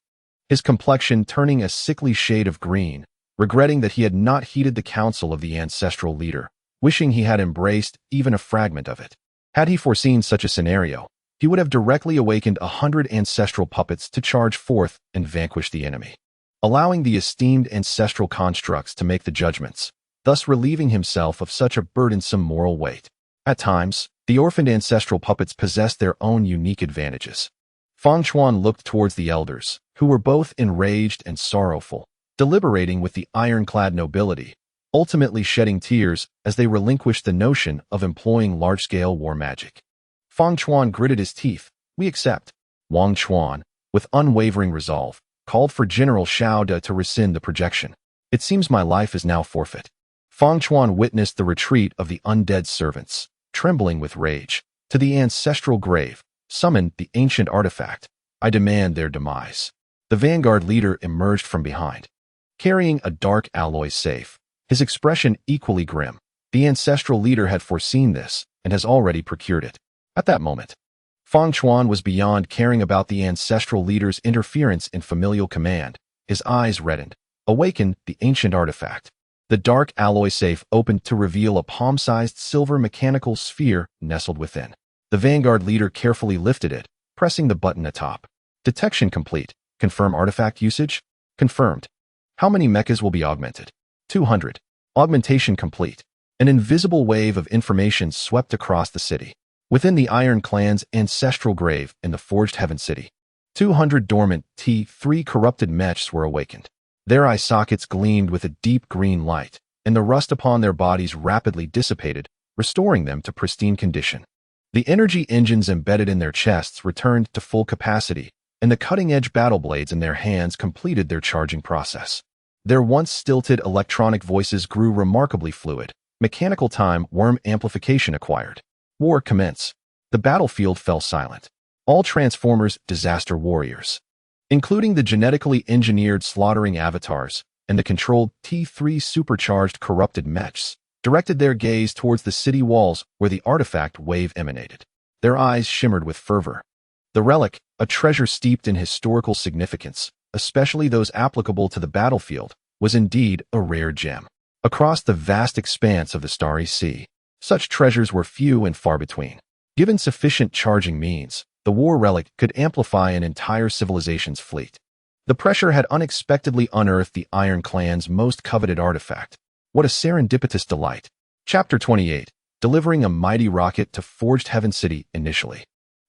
his complexion turning a sickly shade of green, regretting that he had not heeded the counsel of the ancestral leader, wishing he had embraced even a fragment of it. Had he foreseen such a scenario, he would have directly awakened 100 ancestral puppets to charge forth and vanquish the enemy, allowing the esteemed ancestral constructs to make the judgments, thus relieving himself of such a burdensome moral weight. At times, the orphaned ancestral puppets possessed their own unique advantages. Fang Chuan looked towards the elders, who were both enraged and sorrowful, deliberating with the ironclad nobility, ultimately shedding tears as they relinquished the notion of employing large-scale war magic. Fang Chuan gritted his teeth. We accept. Wang Chuan, with unwavering resolve, called for General Xiao to rescind the projection. It seems my life is now forfeit. Fang Chuan witnessed the retreat of the undead servants, trembling with rage. To the ancestral grave, summoned the ancient artifact. I demand their demise. The vanguard leader emerged from behind, carrying a dark alloy safe, his expression equally grim. The ancestral leader had foreseen this and has already procured it. At that moment, Fang Chuan was beyond caring about the ancestral leader's interference in familial command. His eyes reddened. Awakened the ancient artifact. The dark alloy safe opened to reveal a palm-sized silver mechanical sphere nestled within. The vanguard leader carefully lifted it, pressing the button atop. Detection complete. Confirm artifact usage? Confirmed. How many mechas will be augmented? 200. Augmentation complete. An invisible wave of information swept across the city. Within the Iron Clan's ancestral grave in the Forged Heaven City, 200 dormant T3 corrupted mechs were awakened. Their eye sockets gleamed with a deep green light, and the rust upon their bodies rapidly dissipated, restoring them to pristine condition. The energy engines embedded in their chests returned to full capacity, and the cutting-edge battle blades in their hands completed their charging process. Their once stilted electronic voices grew remarkably fluid. Mechanical time worm amplification acquired. War commenced. The battlefield fell silent. All Transformers disaster warriors, including the genetically engineered slaughtering avatars and the controlled T3 supercharged corrupted mechs, directed their gaze towards the city walls where the artifact wave emanated. Their eyes shimmered with fervor. The relic, a treasure steeped in historical significance, especially those applicable to the battlefield, was indeed a rare gem. Across the vast expanse of the starry sea, such treasures were few and far between. Given sufficient charging means, the war relic could amplify an entire civilization's fleet. The pressure had unexpectedly unearthed the Iron Clan's most coveted artifact. What a serendipitous delight. Chapter 28. Delivering a mighty rocket to Forged Heaven City initially.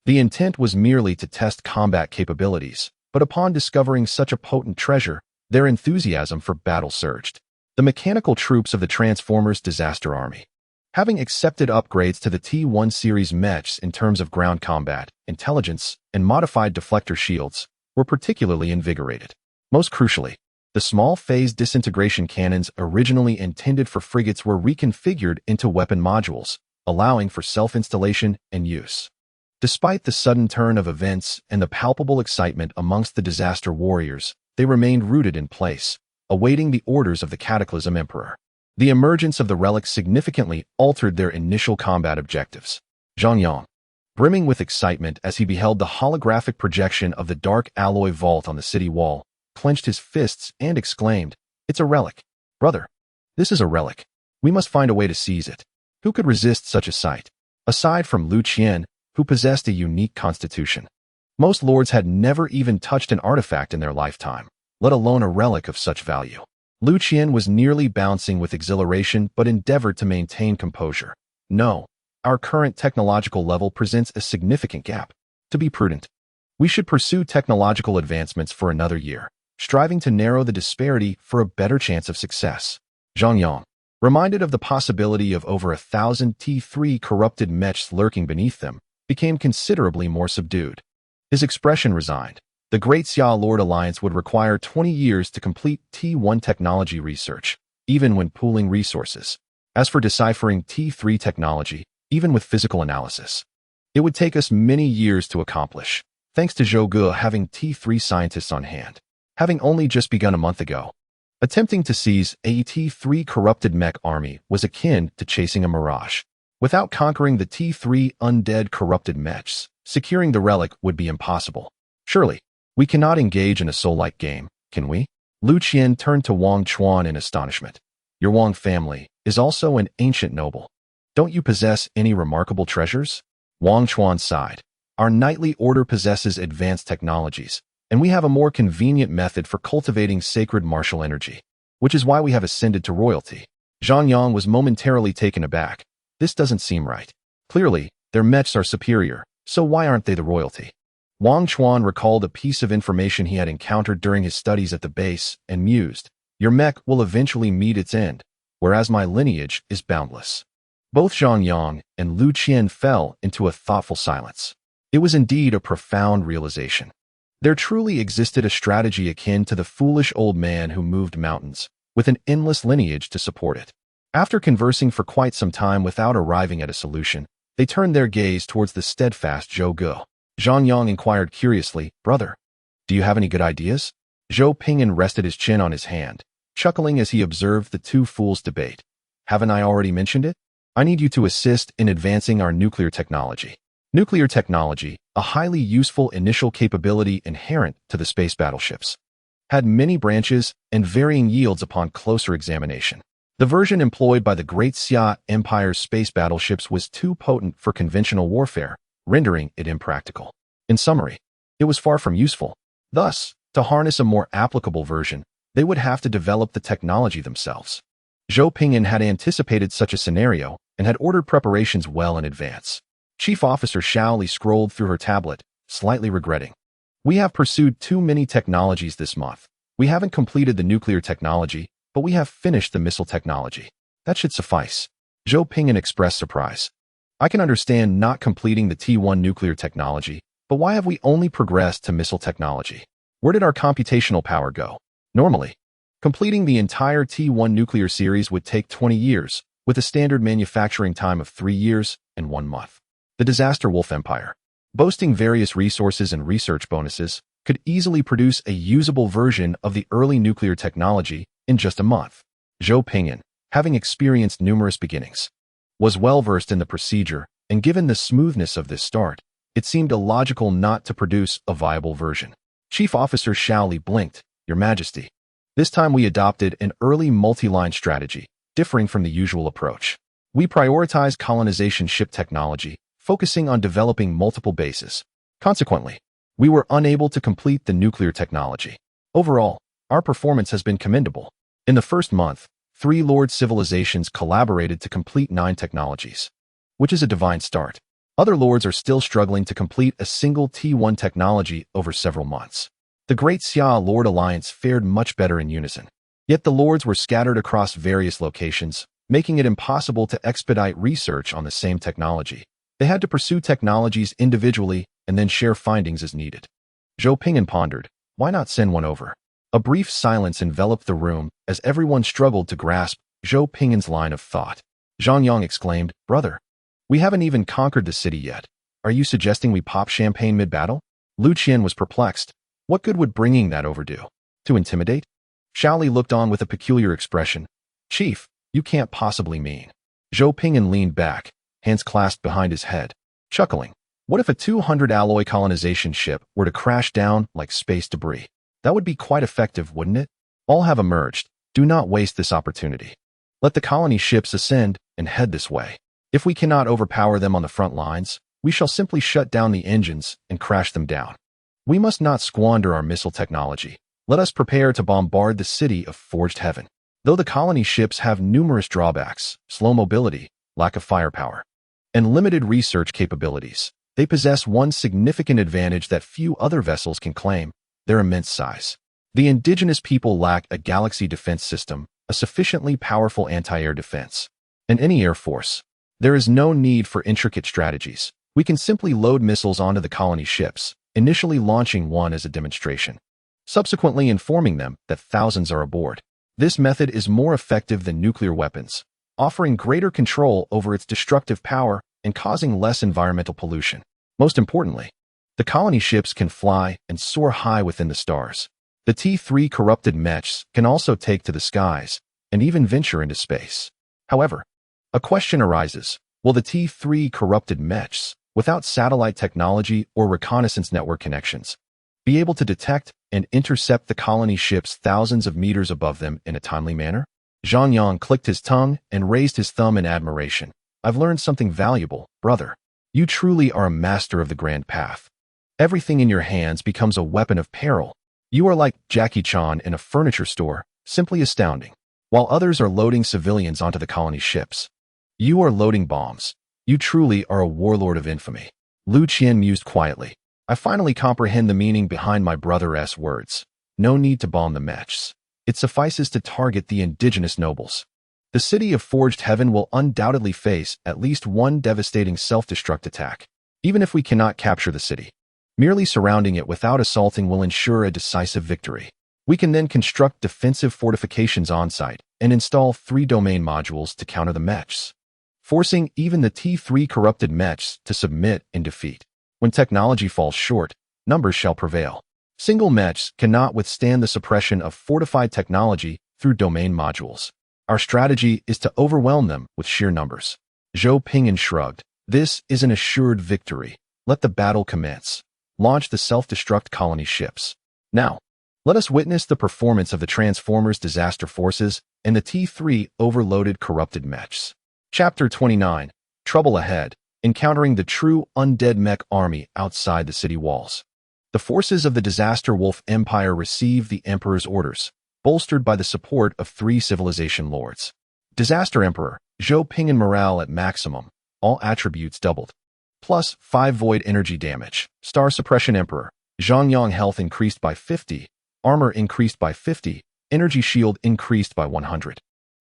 The intent was merely to test combat capabilities, but upon discovering such a potent treasure, their enthusiasm for battle surged. The mechanical troops of the Transformers Disaster Army, having accepted upgrades to the T1 series mechs in terms of ground combat, intelligence, and modified deflector shields, were particularly invigorated. Most crucially, the small phase disintegration cannons originally intended for frigates were reconfigured into weapon modules, allowing for self-installation and use. Despite the sudden turn of events and the palpable excitement amongst the disaster warriors, they remained rooted in place, awaiting the orders of the Cataclysm Emperor. The emergence of the relic significantly altered their initial combat objectives. Zhang Yang, brimming with excitement as he beheld the holographic projection of the dark alloy vault on the city wall, clenched his fists and exclaimed, "It's a relic. Brother, this is a relic. We must find a way to seize it." Who could resist such a sight? Aside from Lu Qian, who possessed a unique constitution. Most lords had never even touched an artifact in their lifetime, let alone a relic of such value. Lu Qian was nearly bouncing with exhilaration but endeavored to maintain composure. "No, our current technological level presents a significant gap. To be prudent, we should pursue technological advancements for another year, striving to narrow the disparity for a better chance of success." Zhang Yang, reminded of the possibility of over 1,000 T3 corrupted mechs lurking beneath them, became considerably more subdued. His expression resigned. The Great Xia Lord Alliance would require 20 years to complete T1 technology research, even when pooling resources. As for deciphering T3 technology, even with physical analysis, it would take us many years to accomplish, thanks to Zhou Ge having T3 scientists on hand. Having only just begun a month ago, attempting to seize a T3 corrupted mech army was akin to chasing a mirage. Without conquering the T3 undead corrupted mechs, securing the relic would be impossible. Surely, we cannot engage in a soul-like game, can we? Lu Qian turned to Wang Chuan in astonishment. Your Wang family is also an ancient noble. Don't you possess any remarkable treasures? Wang Chuan sighed. Our knightly order possesses advanced technologies, and we have a more convenient method for cultivating sacred martial energy, which is why we have ascended to royalty. Zhang Yang was momentarily taken aback. This doesn't seem right. Clearly, their mechs are superior, so why aren't they the royalty? Wang Chuan recalled a piece of information he had encountered during his studies at the base and mused, "Your mech will eventually meet its end, whereas my lineage is boundless." Both Zhang Yang and Lu Qian fell into a thoughtful silence. It was indeed a profound realization. There truly existed a strategy akin to the foolish old man who moved mountains, with an endless lineage to support it. After conversing for quite some time without arriving at a solution, they turned their gaze towards the steadfast Zhou Ge. Zhang Yang inquired curiously, "Brother, do you have any good ideas?" Zhou Ping'an rested his chin on his hand, chuckling as he observed the two fools debate. "Haven't I already mentioned it? I need you to assist in advancing our nuclear technology." Nuclear technology, a highly useful initial capability inherent to the space battleships, had many branches and varying yields upon closer examination. The version employed by the Great Xia Empire's space battleships was too potent for conventional warfare, rendering it impractical. In summary, it was far from useful. Thus, to harness a more applicable version, they would have to develop the technology themselves. Zhou Ping'an had anticipated such a scenario and had ordered preparations well in advance. Chief Officer Xiao Li scrolled through her tablet, slightly regretting. "We have pursued too many technologies this month. We haven't completed the nuclear technology, but we have finished the missile technology. That should suffice. Zhou Ping'an expressed surprise. I can understand not completing the T1 nuclear technology, but why have we only progressed to missile technology? Where did our computational power go? Normally, completing the entire T1 nuclear series would take 20 years, with a standard manufacturing time of 3 years and 1 month. The Disaster Wolf Empire, boasting various resources and research bonuses, could easily produce a usable version of the early nuclear technology in just a month. Zhou Ping'an, having experienced numerous beginnings, was well-versed in the procedure, and given the smoothness of this start, it seemed illogical not to produce a viable version. Chief Officer Shaoli blinked. Your Majesty. This time we adopted an early multi-line strategy, differing from the usual approach. We prioritized colonization ship technology, focusing on developing multiple bases. Consequently, we were unable to complete the nuclear technology. Overall, our performance has been commendable. In the first month, 3 Lord civilizations collaborated to complete 9 technologies, which is a divine start. Other lords are still struggling to complete a single T1 technology over several months. The Great Xia Lord Alliance fared much better in unison. Yet the lords were scattered across various locations, making it impossible to expedite research on the same technology. They had to pursue technologies individually and then share findings as needed. Zhou Ping'an pondered, why not send one over? A brief silence enveloped the room as everyone struggled to grasp Zhou Ping'an's line of thought. Zhang Yang exclaimed, Brother, we haven't even conquered the city yet. Are you suggesting we pop champagne mid-battle? Lu Qian was perplexed. What good would bringing that over do? To intimidate? Shaoli looked on with a peculiar expression. Chief, you can't possibly mean. Zhou Ping'an leaned back, hands clasped behind his head, chuckling. What if a 200 alloy colonization ship were to crash down like space debris? That would be quite effective, wouldn't it? All have emerged. Do not waste this opportunity. Let the colony ships ascend and head this way. If we cannot overpower them on the front lines, we shall simply shut down the engines and crash them down. We must not squander our missile technology. Let us prepare to bombard the city of Forged Heaven. Though the colony ships have numerous drawbacks, slow mobility, lack of firepower, and limited research capabilities, they possess one significant advantage that few other vessels can claim, their immense size. The indigenous people lack a galaxy defense system, a sufficiently powerful anti-air defense. In any air force, there is no need for intricate strategies. We can simply load missiles onto the colony ships, initially launching one as a demonstration, subsequently informing them that thousands are aboard. This method is more effective than nuclear weapons, offering greater control over its destructive power and causing less environmental pollution. Most importantly, the colony ships can fly and soar high within the stars. The T3 corrupted mechs can also take to the skies and even venture into space. However, a question arises. Will the T3 corrupted mechs, without satellite technology or reconnaissance network connections, be able to detect and intercept the colony ships thousands of meters above them in a timely manner? Zhang Yang clicked his tongue and raised his thumb in admiration. I've learned something valuable, brother. You truly are a master of the grand path. Everything in your hands becomes a weapon of peril. You are like Jackie Chan in a furniture store, simply astounding. While others are loading civilians onto the colony ships, you are loading bombs. You truly are a warlord of infamy. Lu Qian mused quietly. I finally comprehend the meaning behind my brother's words. No need to bomb the mechs. It suffices to target the indigenous nobles. The city of Forged Heaven will undoubtedly face at least one devastating self-destruct attack. Even if we cannot capture the city, merely surrounding it without assaulting will ensure a decisive victory. We can then construct defensive fortifications on-site and install 3 domain modules to counter the mechs, forcing even the T3 corrupted mechs to submit in defeat. When technology falls short, numbers shall prevail. Single mechs cannot withstand the suppression of fortified technology through domain modules. Our strategy is to overwhelm them with sheer numbers. Zhou Ping'an shrugged. This is an assured victory. Let the battle commence. Launch the self-destruct colony ships. Now, let us witness the performance of the Transformers disaster forces and the T3 overloaded corrupted mechs. Chapter 29. Trouble Ahead. Encountering the true undead mech army outside the city walls. The forces of the Disaster Wolf Empire receive the Emperor's orders, bolstered by the support of 3 civilization lords. Disaster Emperor, Zhou Ping'an morale at maximum, all attributes doubled. Plus 5 void energy damage. Star Suppression Emperor, Zhang Yang health increased by 50, armor increased by 50, energy shield increased by 100.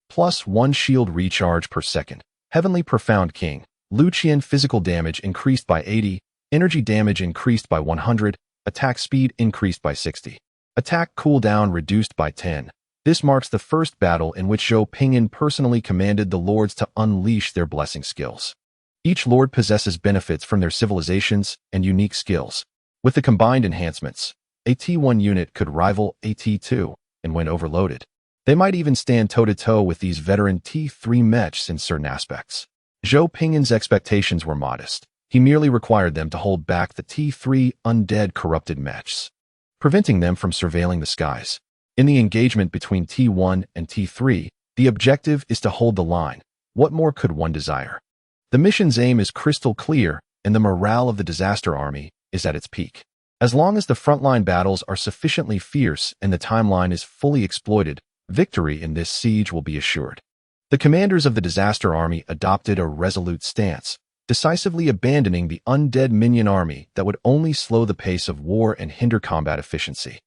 Plus 1 shield recharge per second. Heavenly Profound King. Lucian physical damage increased by 80, energy damage increased by 100, attack speed increased by 60. Attack cooldown reduced by 10. This marks the first battle in which Zhou Ping'an personally commanded the lords to unleash their blessing skills. Each lord possesses benefits from their civilizations and unique skills. With the combined enhancements, a T1 unit could rival a T2, and when overloaded, they might even stand toe-to-toe with these veteran T3 mechs in certain aspects. Zhou Ping'an's expectations were modest. He merely required them to hold back the T3 undead corrupted mechs, preventing them from surveilling the skies. In the engagement between T1 and T3, the objective is to hold the line. What more could one desire? The mission's aim is crystal clear, and the morale of the disaster army is at its peak. As long as the frontline battles are sufficiently fierce and the timeline is fully exploited, victory in this siege will be assured. The commanders of the disaster army adopted a resolute stance, decisively abandoning the undead minion army that would only slow the pace of war and hinder combat efficiency.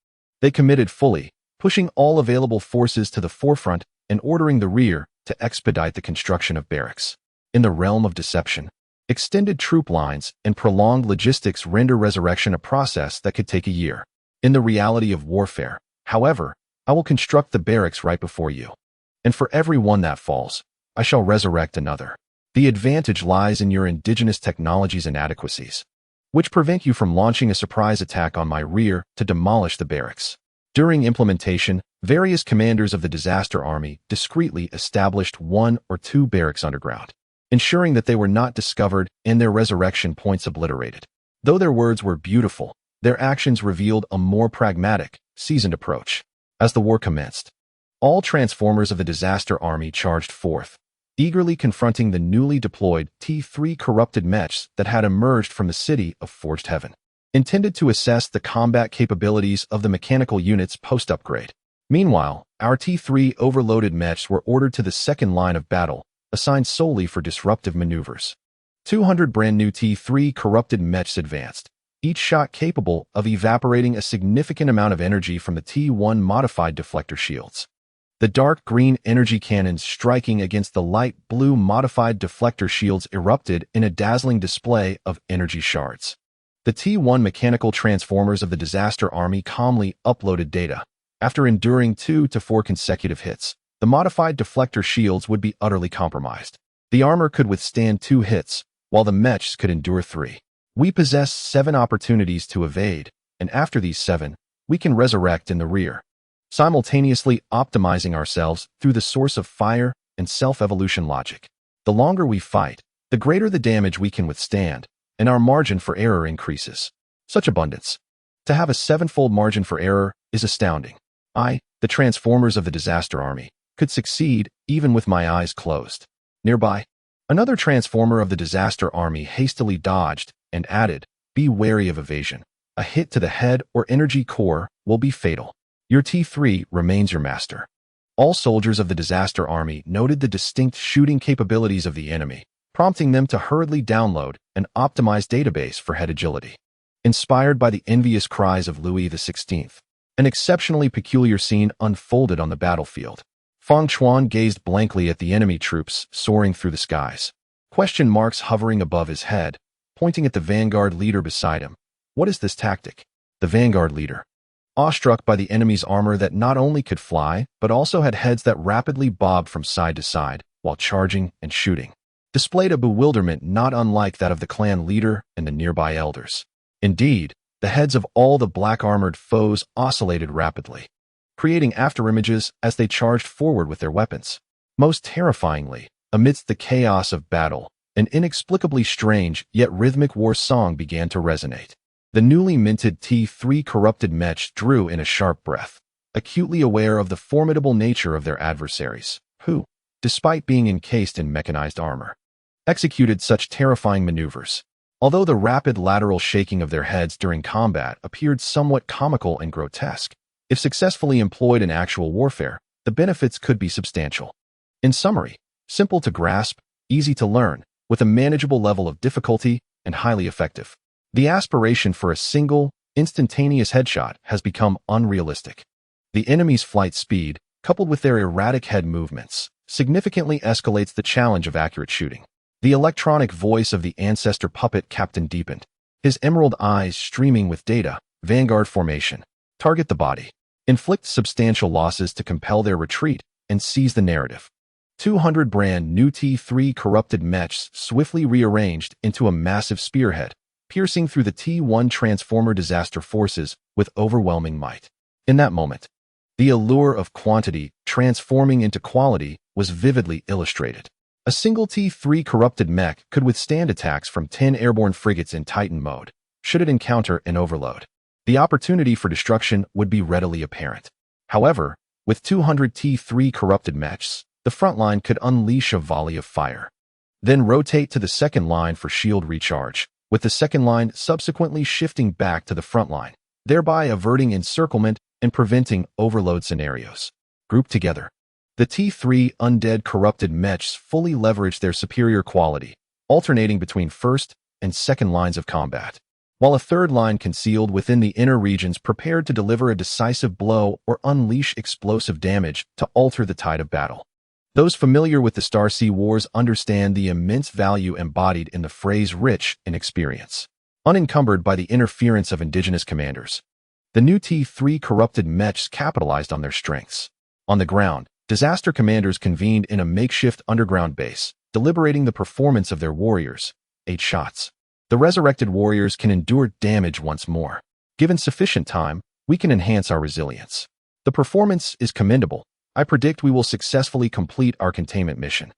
They committed fully, pushing all available forces to the forefront and ordering the rear to expedite the construction of barracks. In the realm of deception, extended troop lines and prolonged logistics render resurrection a process that could take a year. In the reality of warfare, however, I will construct the barracks right before you. And for every one that falls, I shall resurrect another. The advantage lies in your indigenous technologies and inadequacies, which prevent you from launching a surprise attack on my rear to demolish the barracks. During implementation, various commanders of the disaster army discreetly established 1 or 2 barracks underground, ensuring that they were not discovered and their resurrection points obliterated. Though their words were beautiful, their actions revealed a more pragmatic, seasoned approach. As the war commenced, all transformers of the disaster army charged forth, eagerly confronting the newly deployed T3 corrupted mechs that had emerged from the city of Forged Heaven, intended to assess the combat capabilities of the mechanical units post-upgrade. Meanwhile, our T3 overloaded mechs were ordered to the second line of battle, assigned solely for disruptive maneuvers. 200 brand-new T3 corrupted mechs advanced, each shot capable of evaporating a significant amount of energy from the T1 modified deflector shields. The dark green energy cannons striking against the light blue modified deflector shields erupted in a dazzling display of energy shards. The T1 mechanical transformers of the disaster army calmly uploaded data. After enduring 2 to 4 consecutive hits, the modified deflector shields would be utterly compromised. The armor could withstand 2 hits, while the mechs could endure 3. We possess 7 opportunities to evade, and after these 7, we can resurrect in the rear, simultaneously optimizing ourselves through the source of fire and self-evolution logic. The longer we fight, the greater the damage we can withstand, and our margin for error increases. Such abundance. To have a 7-fold margin for error is astounding. The transformers of the disaster army, could succeed even with my eyes closed. Nearby, another transformer of the disaster army hastily dodged and added, "Be wary of evasion. A hit to the head or energy core will be fatal. Your T3 remains your master." All soldiers of the disaster army noted the distinct shooting capabilities of the enemy, prompting them to hurriedly download an optimized database for head agility. Inspired by the envious cries of Louis XVI, an exceptionally peculiar scene unfolded on the battlefield. Feng Chuan gazed blankly at the enemy troops soaring through the skies, question marks hovering above his head, pointing at the vanguard leader beside him. What is this tactic? The vanguard leader, awestruck by the enemy's armor that not only could fly, but also had heads that rapidly bobbed from side to side while charging and shooting, displayed a bewilderment not unlike that of the clan leader and the nearby elders. Indeed, the heads of all the black-armored foes oscillated rapidly, creating afterimages as they charged forward with their weapons. Most terrifyingly, amidst the chaos of battle, an inexplicably strange yet rhythmic war song began to resonate. The newly minted T3 corrupted mech drew in a sharp breath, acutely aware of the formidable nature of their adversaries, who, despite being encased in mechanized armor, executed such terrifying maneuvers. Although the rapid lateral shaking of their heads during combat appeared somewhat comical and grotesque, if successfully employed in actual warfare, the benefits could be substantial. In summary, simple to grasp, easy to learn, with a manageable level of difficulty, and highly effective. The aspiration for a single, instantaneous headshot has become unrealistic. The enemy's flight speed, coupled with their erratic head movements, significantly escalates the challenge of accurate shooting. The electronic voice of the Ancestor puppet captain deepened, his emerald eyes streaming with data. Vanguard formation. Target the body. Inflict substantial losses to compel their retreat and seize the narrative. 200 brand new T3 corrupted mechs swiftly rearranged into a massive spearhead, piercing through the T1 Transformer disaster forces with overwhelming might. In that moment, the allure of quantity transforming into quality was vividly illustrated. A single T3 corrupted mech could withstand attacks from 10 airborne frigates in Titan mode, should it encounter an overload. The opportunity for destruction would be readily apparent. However, with 200 T3 corrupted mechs, the front line could unleash a volley of fire. Then rotate to the second line for shield recharge, with the second line subsequently shifting back to the front line, thereby averting encirclement and preventing overload scenarios. Grouped together, the T3 undead corrupted mechs fully leveraged their superior quality, alternating between first and second lines of combat, while a third line concealed within the inner regions prepared to deliver a decisive blow or unleash explosive damage to alter the tide of battle. Those familiar with the Star Sea Wars understand the immense value embodied in the phrase rich in experience, unencumbered by the interference of indigenous commanders. The new T3 corrupted mechs capitalized on their strengths. On the ground, disaster commanders convened in a makeshift underground base, deliberating the performance of their warriors. 8 shots. The resurrected warriors can endure damage once more. Given sufficient time, we can enhance our resilience. The performance is commendable. I predict we will successfully complete our containment mission.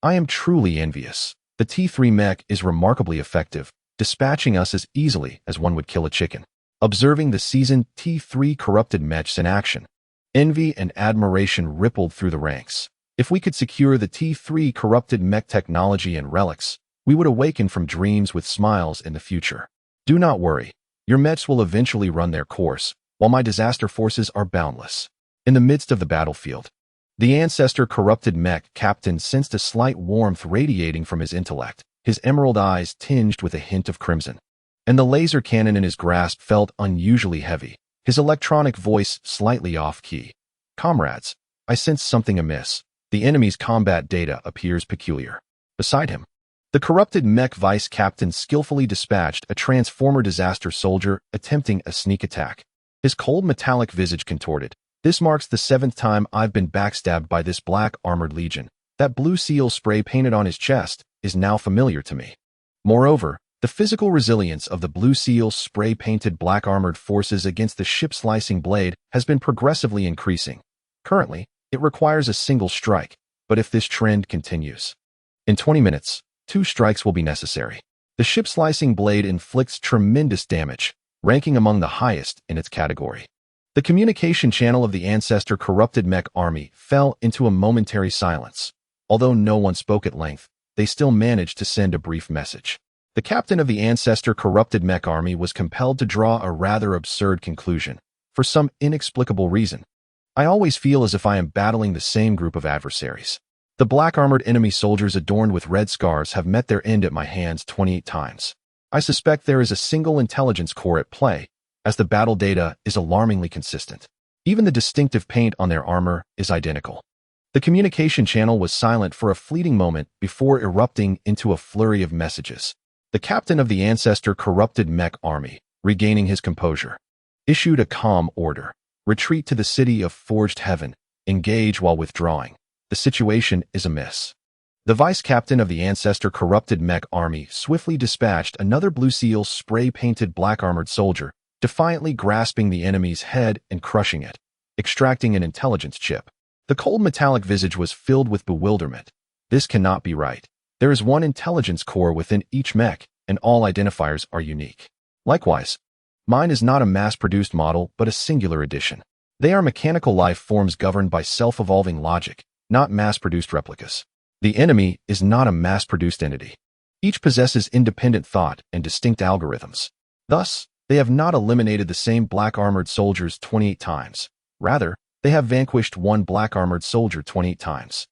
I am truly envious. The T3 mech is remarkably effective, dispatching us as easily as one would kill a chicken. Observing the seasoned T3 corrupted mechs in action, envy and admiration rippled through the ranks. If we could secure the T3 corrupted mech technology and relics, we would awaken from dreams with smiles in the future. Do not worry. Your mechs will eventually run their course, while my disaster forces are boundless. In the midst of the battlefield, the Ancestor corrupted mech captain sensed a slight warmth radiating from his intellect, his emerald eyes tinged with a hint of crimson. And the laser cannon in his grasp felt unusually heavy, his electronic voice slightly off-key. Comrades, I sense something amiss. The enemy's combat data appears peculiar. Beside him, the corrupted mech vice captain skillfully dispatched a Transformer disaster soldier attempting a sneak attack. His cold metallic visage contorted. This marks the 7th time I've been backstabbed by this black armored legion. That blue seal spray painted on his chest is now familiar to me. Moreover, the physical resilience of the Blue Seal spray-painted black-armored forces against the ship-slicing blade has been progressively increasing. Currently, it requires a single strike, but if this trend continues, in 20 minutes, 2 strikes will be necessary. The ship-slicing blade inflicts tremendous damage, ranking among the highest in its category. The communication channel of the Ancestor corrupted mech army fell into a momentary silence. Although no one spoke at length, they still managed to send a brief message. The captain of the Ancestor corrupted mech army was compelled to draw a rather absurd conclusion. For some inexplicable reason, I always feel as if I am battling the same group of adversaries. The black-armored enemy soldiers adorned with red scars have met their end at my hands 28 times. I suspect there is a single intelligence core at play, as the battle data is alarmingly consistent. Even the distinctive paint on their armor is identical. The communication channel was silent for a fleeting moment before erupting into a flurry of messages. The captain of the Ancestor corrupted mech army, regaining his composure, issued a calm order. Retreat to the city of Forged Heaven. Engage while withdrawing. The situation is amiss. The vice captain of the Ancestor corrupted mech army swiftly dispatched another Blue Seal spray-painted black-armored soldier, defiantly grasping the enemy's head and crushing it, extracting an intelligence chip. The cold metallic visage was filled with bewilderment. This cannot be right. There is one intelligence core within each mech, and all identifiers are unique. Likewise, mine is not a mass-produced model, but a singular edition. They are mechanical life forms governed by self-evolving logic, not mass-produced replicas. The enemy is not a mass-produced entity. Each possesses independent thought and distinct algorithms. Thus, they have not eliminated the same black-armored soldiers 28 times. Rather, they have vanquished one black-armored soldier 28 times.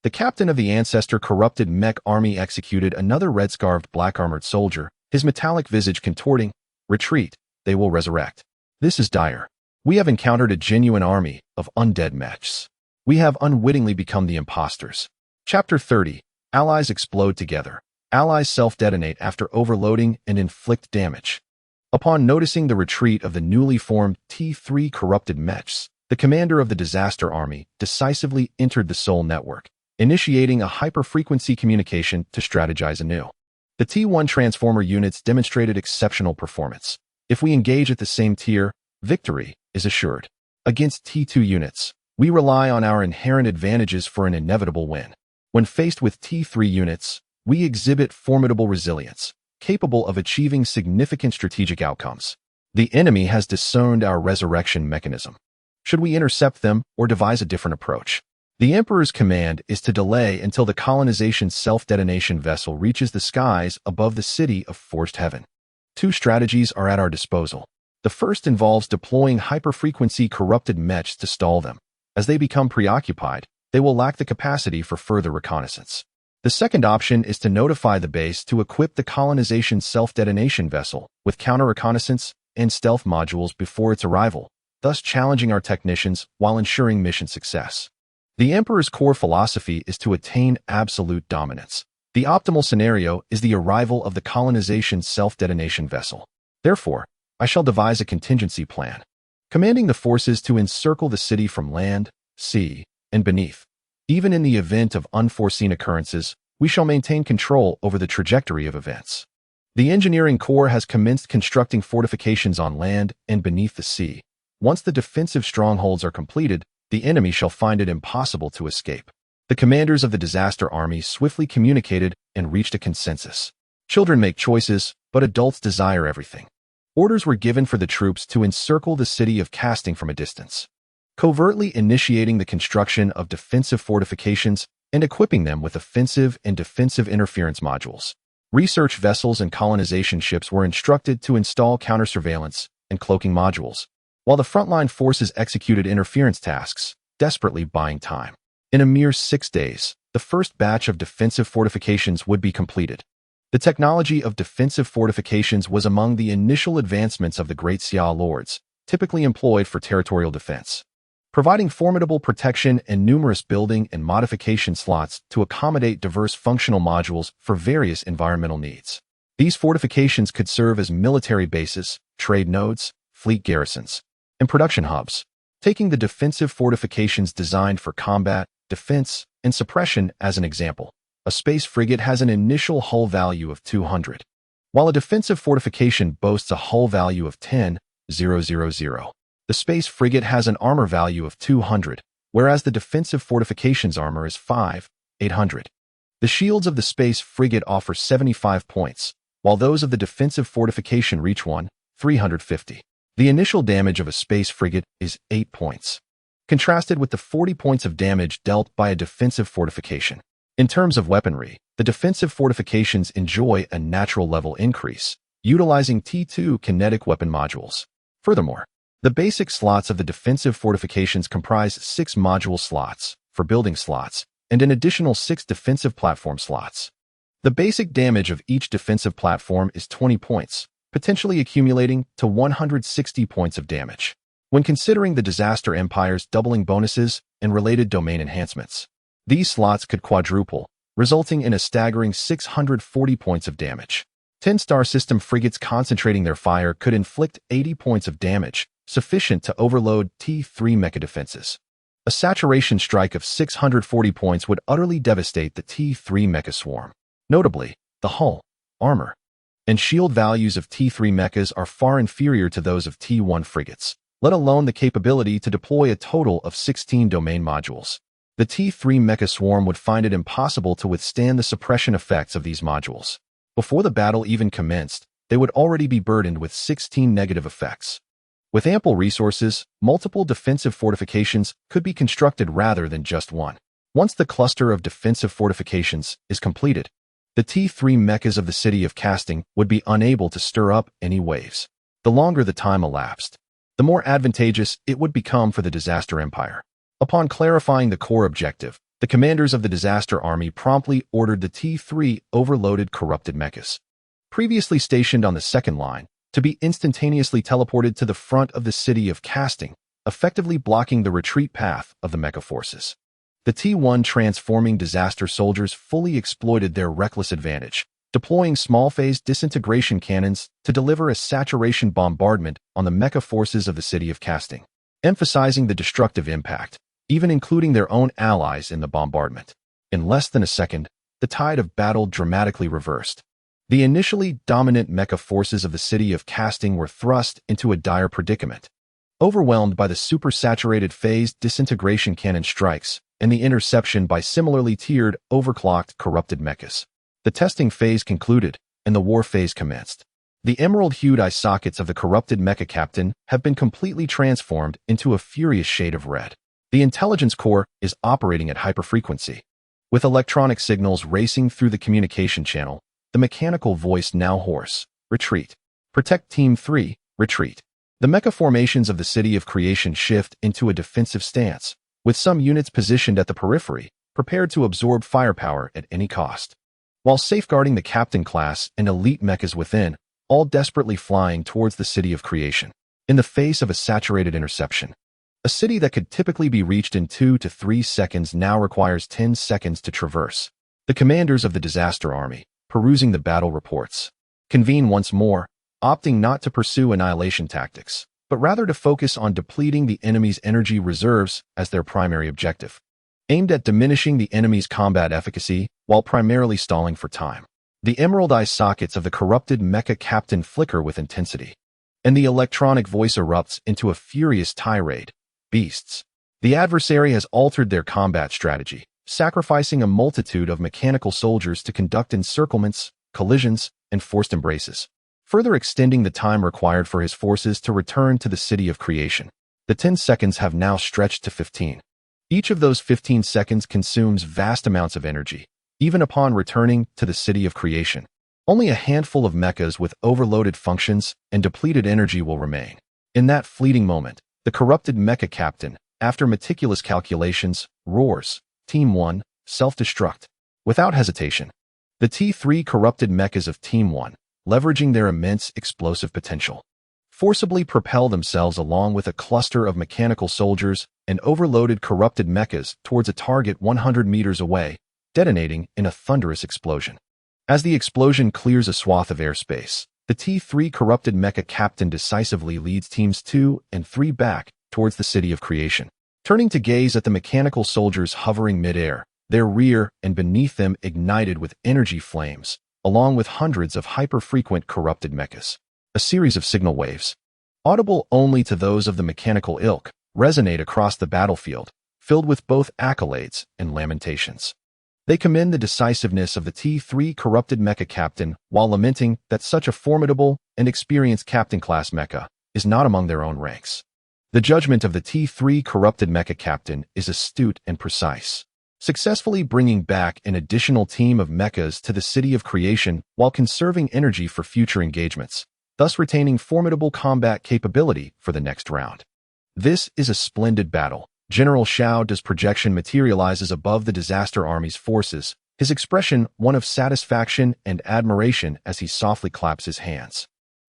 The captain of the Ancestor corrupted mech army executed another red-scarved black-armored soldier, his metallic visage contorting. Retreat, they will resurrect. This is dire. We have encountered a genuine army of undead mechs. We have unwittingly become the imposters. Chapter 30. Allies explode together. Allies self-detonate after overloading and inflict damage. Upon noticing the retreat of the newly formed T3 corrupted mechs, the commander of the disaster army decisively entered the Soul Network, initiating a hyper-frequency communication to strategize anew. The T1 transformer units demonstrated exceptional performance. If we engage at the same tier, victory is assured. Against T2 units, we rely on our inherent advantages for an inevitable win. When faced with T3 units, we exhibit formidable resilience, capable of achieving significant strategic outcomes. The enemy has discerned our resurrection mechanism. Should we intercept them or devise a different approach? The Emperor's command is to delay until the colonization self-detonation vessel reaches the skies above the city of Forged Heaven. Two strategies are at our disposal. The first involves deploying hyper-frequency corrupted mechs to stall them. As they become preoccupied, they will lack the capacity for further reconnaissance. The second option is to notify the base to equip the colonization self-detonation vessel with counter-reconnaissance and stealth modules before its arrival, thus challenging our technicians while ensuring mission success. The Emperor's core philosophy is to attain absolute dominance. The optimal scenario is the arrival of the colonization self-detonation vessel. Therefore, I shall devise a contingency plan, commanding the forces to encircle the city from land, sea, and beneath. Even in the event of unforeseen occurrences, we shall maintain control over the trajectory of events. The engineering corps has commenced constructing fortifications on land and beneath the sea. Once the defensive strongholds are completed, the enemy shall find it impossible to escape. The commanders of the disaster army swiftly communicated and reached a consensus. Children make choices, but adults desire everything. Orders were given for the troops to encircle the city of Casting from a distance, covertly initiating the construction of defensive fortifications and equipping them with offensive and defensive interference modules. Research vessels and colonization ships were instructed to install counter-surveillance and cloaking modules, while the frontline forces executed interference tasks, desperately buying time. In a mere 6 days, the first batch of defensive fortifications would be completed. The technology of defensive fortifications was among the initial advancements of the Great Xia Lords, typically employed for territorial defense, providing formidable protection and numerous building and modification slots to accommodate diverse functional modules for various environmental needs. These fortifications could serve as military bases, trade nodes, fleet garrisons, and production hubs. Taking the defensive fortifications designed for combat, defense, and suppression as an example, a space frigate has an initial hull value of 200, while a defensive fortification boasts a hull value of 10,000. The space frigate has an armor value of 200, whereas the defensive fortifications armor is 5,800. The shields of the space frigate offer 75 points, while those of the defensive fortification reach 350. The initial damage of a space frigate is 8 points, contrasted with the 40 points of damage dealt by a defensive fortification. In terms of weaponry, the defensive fortifications enjoy a natural level increase, utilizing T2 kinetic weapon modules. Furthermore, the basic slots of the defensive fortifications comprise 6 module slots for building slots and an additional 6 defensive platform slots. The basic damage of each defensive platform is 20 points, potentially accumulating to 160 points of damage. When considering the Disaster Empire's doubling bonuses and related domain enhancements, these slots could quadruple, resulting in a staggering 640 points of damage. 10-star system frigates concentrating their fire could inflict 80 points of damage, sufficient to overload T3 mecha defenses. A saturation strike of 640 points would utterly devastate the T3 mecha swarm. Notably, the hull, armor, and shield values of T3 mechas are far inferior to those of T1 frigates, let alone the capability to deploy a total of 16 domain modules. The T3 mecha swarm would find it impossible to withstand the suppression effects of these modules. Before the battle even commenced, they would already be burdened with 16 negative effects. With ample resources, multiple defensive fortifications could be constructed rather than just one. Once the cluster of defensive fortifications is completed, the T3 mechas of the city of Casting would be unable to stir up any waves. The longer the time elapsed, the more advantageous it would become for the Disaster Empire. Upon clarifying the core objective, the commanders of the Disaster Army promptly ordered the T3 overloaded corrupted mechas, previously stationed on the second line, to be instantaneously teleported to the front of the city of Casting, effectively blocking the retreat path of the mecha forces. The T1 transforming disaster soldiers fully exploited their reckless advantage, deploying small-phase disintegration cannons to deliver a saturation bombardment on the mecha forces of the city of Casting, emphasizing the destructive impact, even including their own allies in the bombardment. In less than a second, the tide of battle dramatically reversed. The initially dominant mecha forces of the city of Casting were thrust into a dire predicament. Overwhelmed by the supersaturated phase disintegration cannon strikes and the interception by similarly tiered, overclocked, corrupted mechas, the testing phase concluded and the war phase commenced. The emerald-hued eye sockets of the corrupted mecha captain have been completely transformed into a furious shade of red. The intelligence core is operating at hyperfrequency. With electronic signals racing through the communication channel, the mechanical voice now hoarse. Retreat. Protect Team 3, retreat. The mecha formations of the City of Creation shift into a defensive stance, with some units positioned at the periphery, prepared to absorb firepower at any cost, while safeguarding the captain class and elite mechas within, all desperately flying towards the City of Creation. In the face of a saturated interception, a city that could typically be reached in 2 to 3 seconds now requires 10 seconds to traverse. The commanders of the disaster army, perusing the battle reports, convene once more, opting not to pursue annihilation tactics, but rather to focus on depleting the enemy's energy reserves as their primary objective, aimed at diminishing the enemy's combat efficacy while primarily stalling for time. The emerald eye sockets of the corrupted mecha captain flicker with intensity, and the electronic voice erupts into a furious tirade. Beasts. The adversary has altered their combat strategy, sacrificing a multitude of mechanical soldiers to conduct encirclements, collisions, and forced embraces, further extending the time required for his forces to return to the City of Creation. The 10 seconds have now stretched to 15. Each of those 15 seconds consumes vast amounts of energy, even upon returning to the City of Creation. Only a handful of mechas with overloaded functions and depleted energy will remain. In that fleeting moment, the corrupted mecha captain, after meticulous calculations, roars, Team 1, self-destruct. Without hesitation, the T3 corrupted mechas of Team 1, leveraging their immense explosive potential, forcibly propel themselves along with a cluster of mechanical soldiers and overloaded corrupted mechas towards a target 100 meters away, detonating in a thunderous explosion. As the explosion clears a swath of airspace, the T3 corrupted mecha captain decisively leads Teams 2 and 3 back towards the City of Creation, turning to gaze at the mechanical soldiers hovering midair, their rear and beneath them ignited with energy flames, along with hundreds of hyper-frequent corrupted mechas. A series of signal waves, audible only to those of the mechanical ilk, resonate across the battlefield, filled with both accolades and lamentations. They commend the decisiveness of the T3 corrupted mecha captain while lamenting that such a formidable and experienced captain-class mecha is not among their own ranks. The judgment of the T3 corrupted mecha captain is astute and precise, successfully bringing back an additional team of mechas to the City of Creation while conserving energy for future engagements, thus retaining formidable combat capability for the next round. This is a splendid battle. General Zhou projection materializes above the disaster army's forces, his expression one of satisfaction and admiration as he softly claps his hands.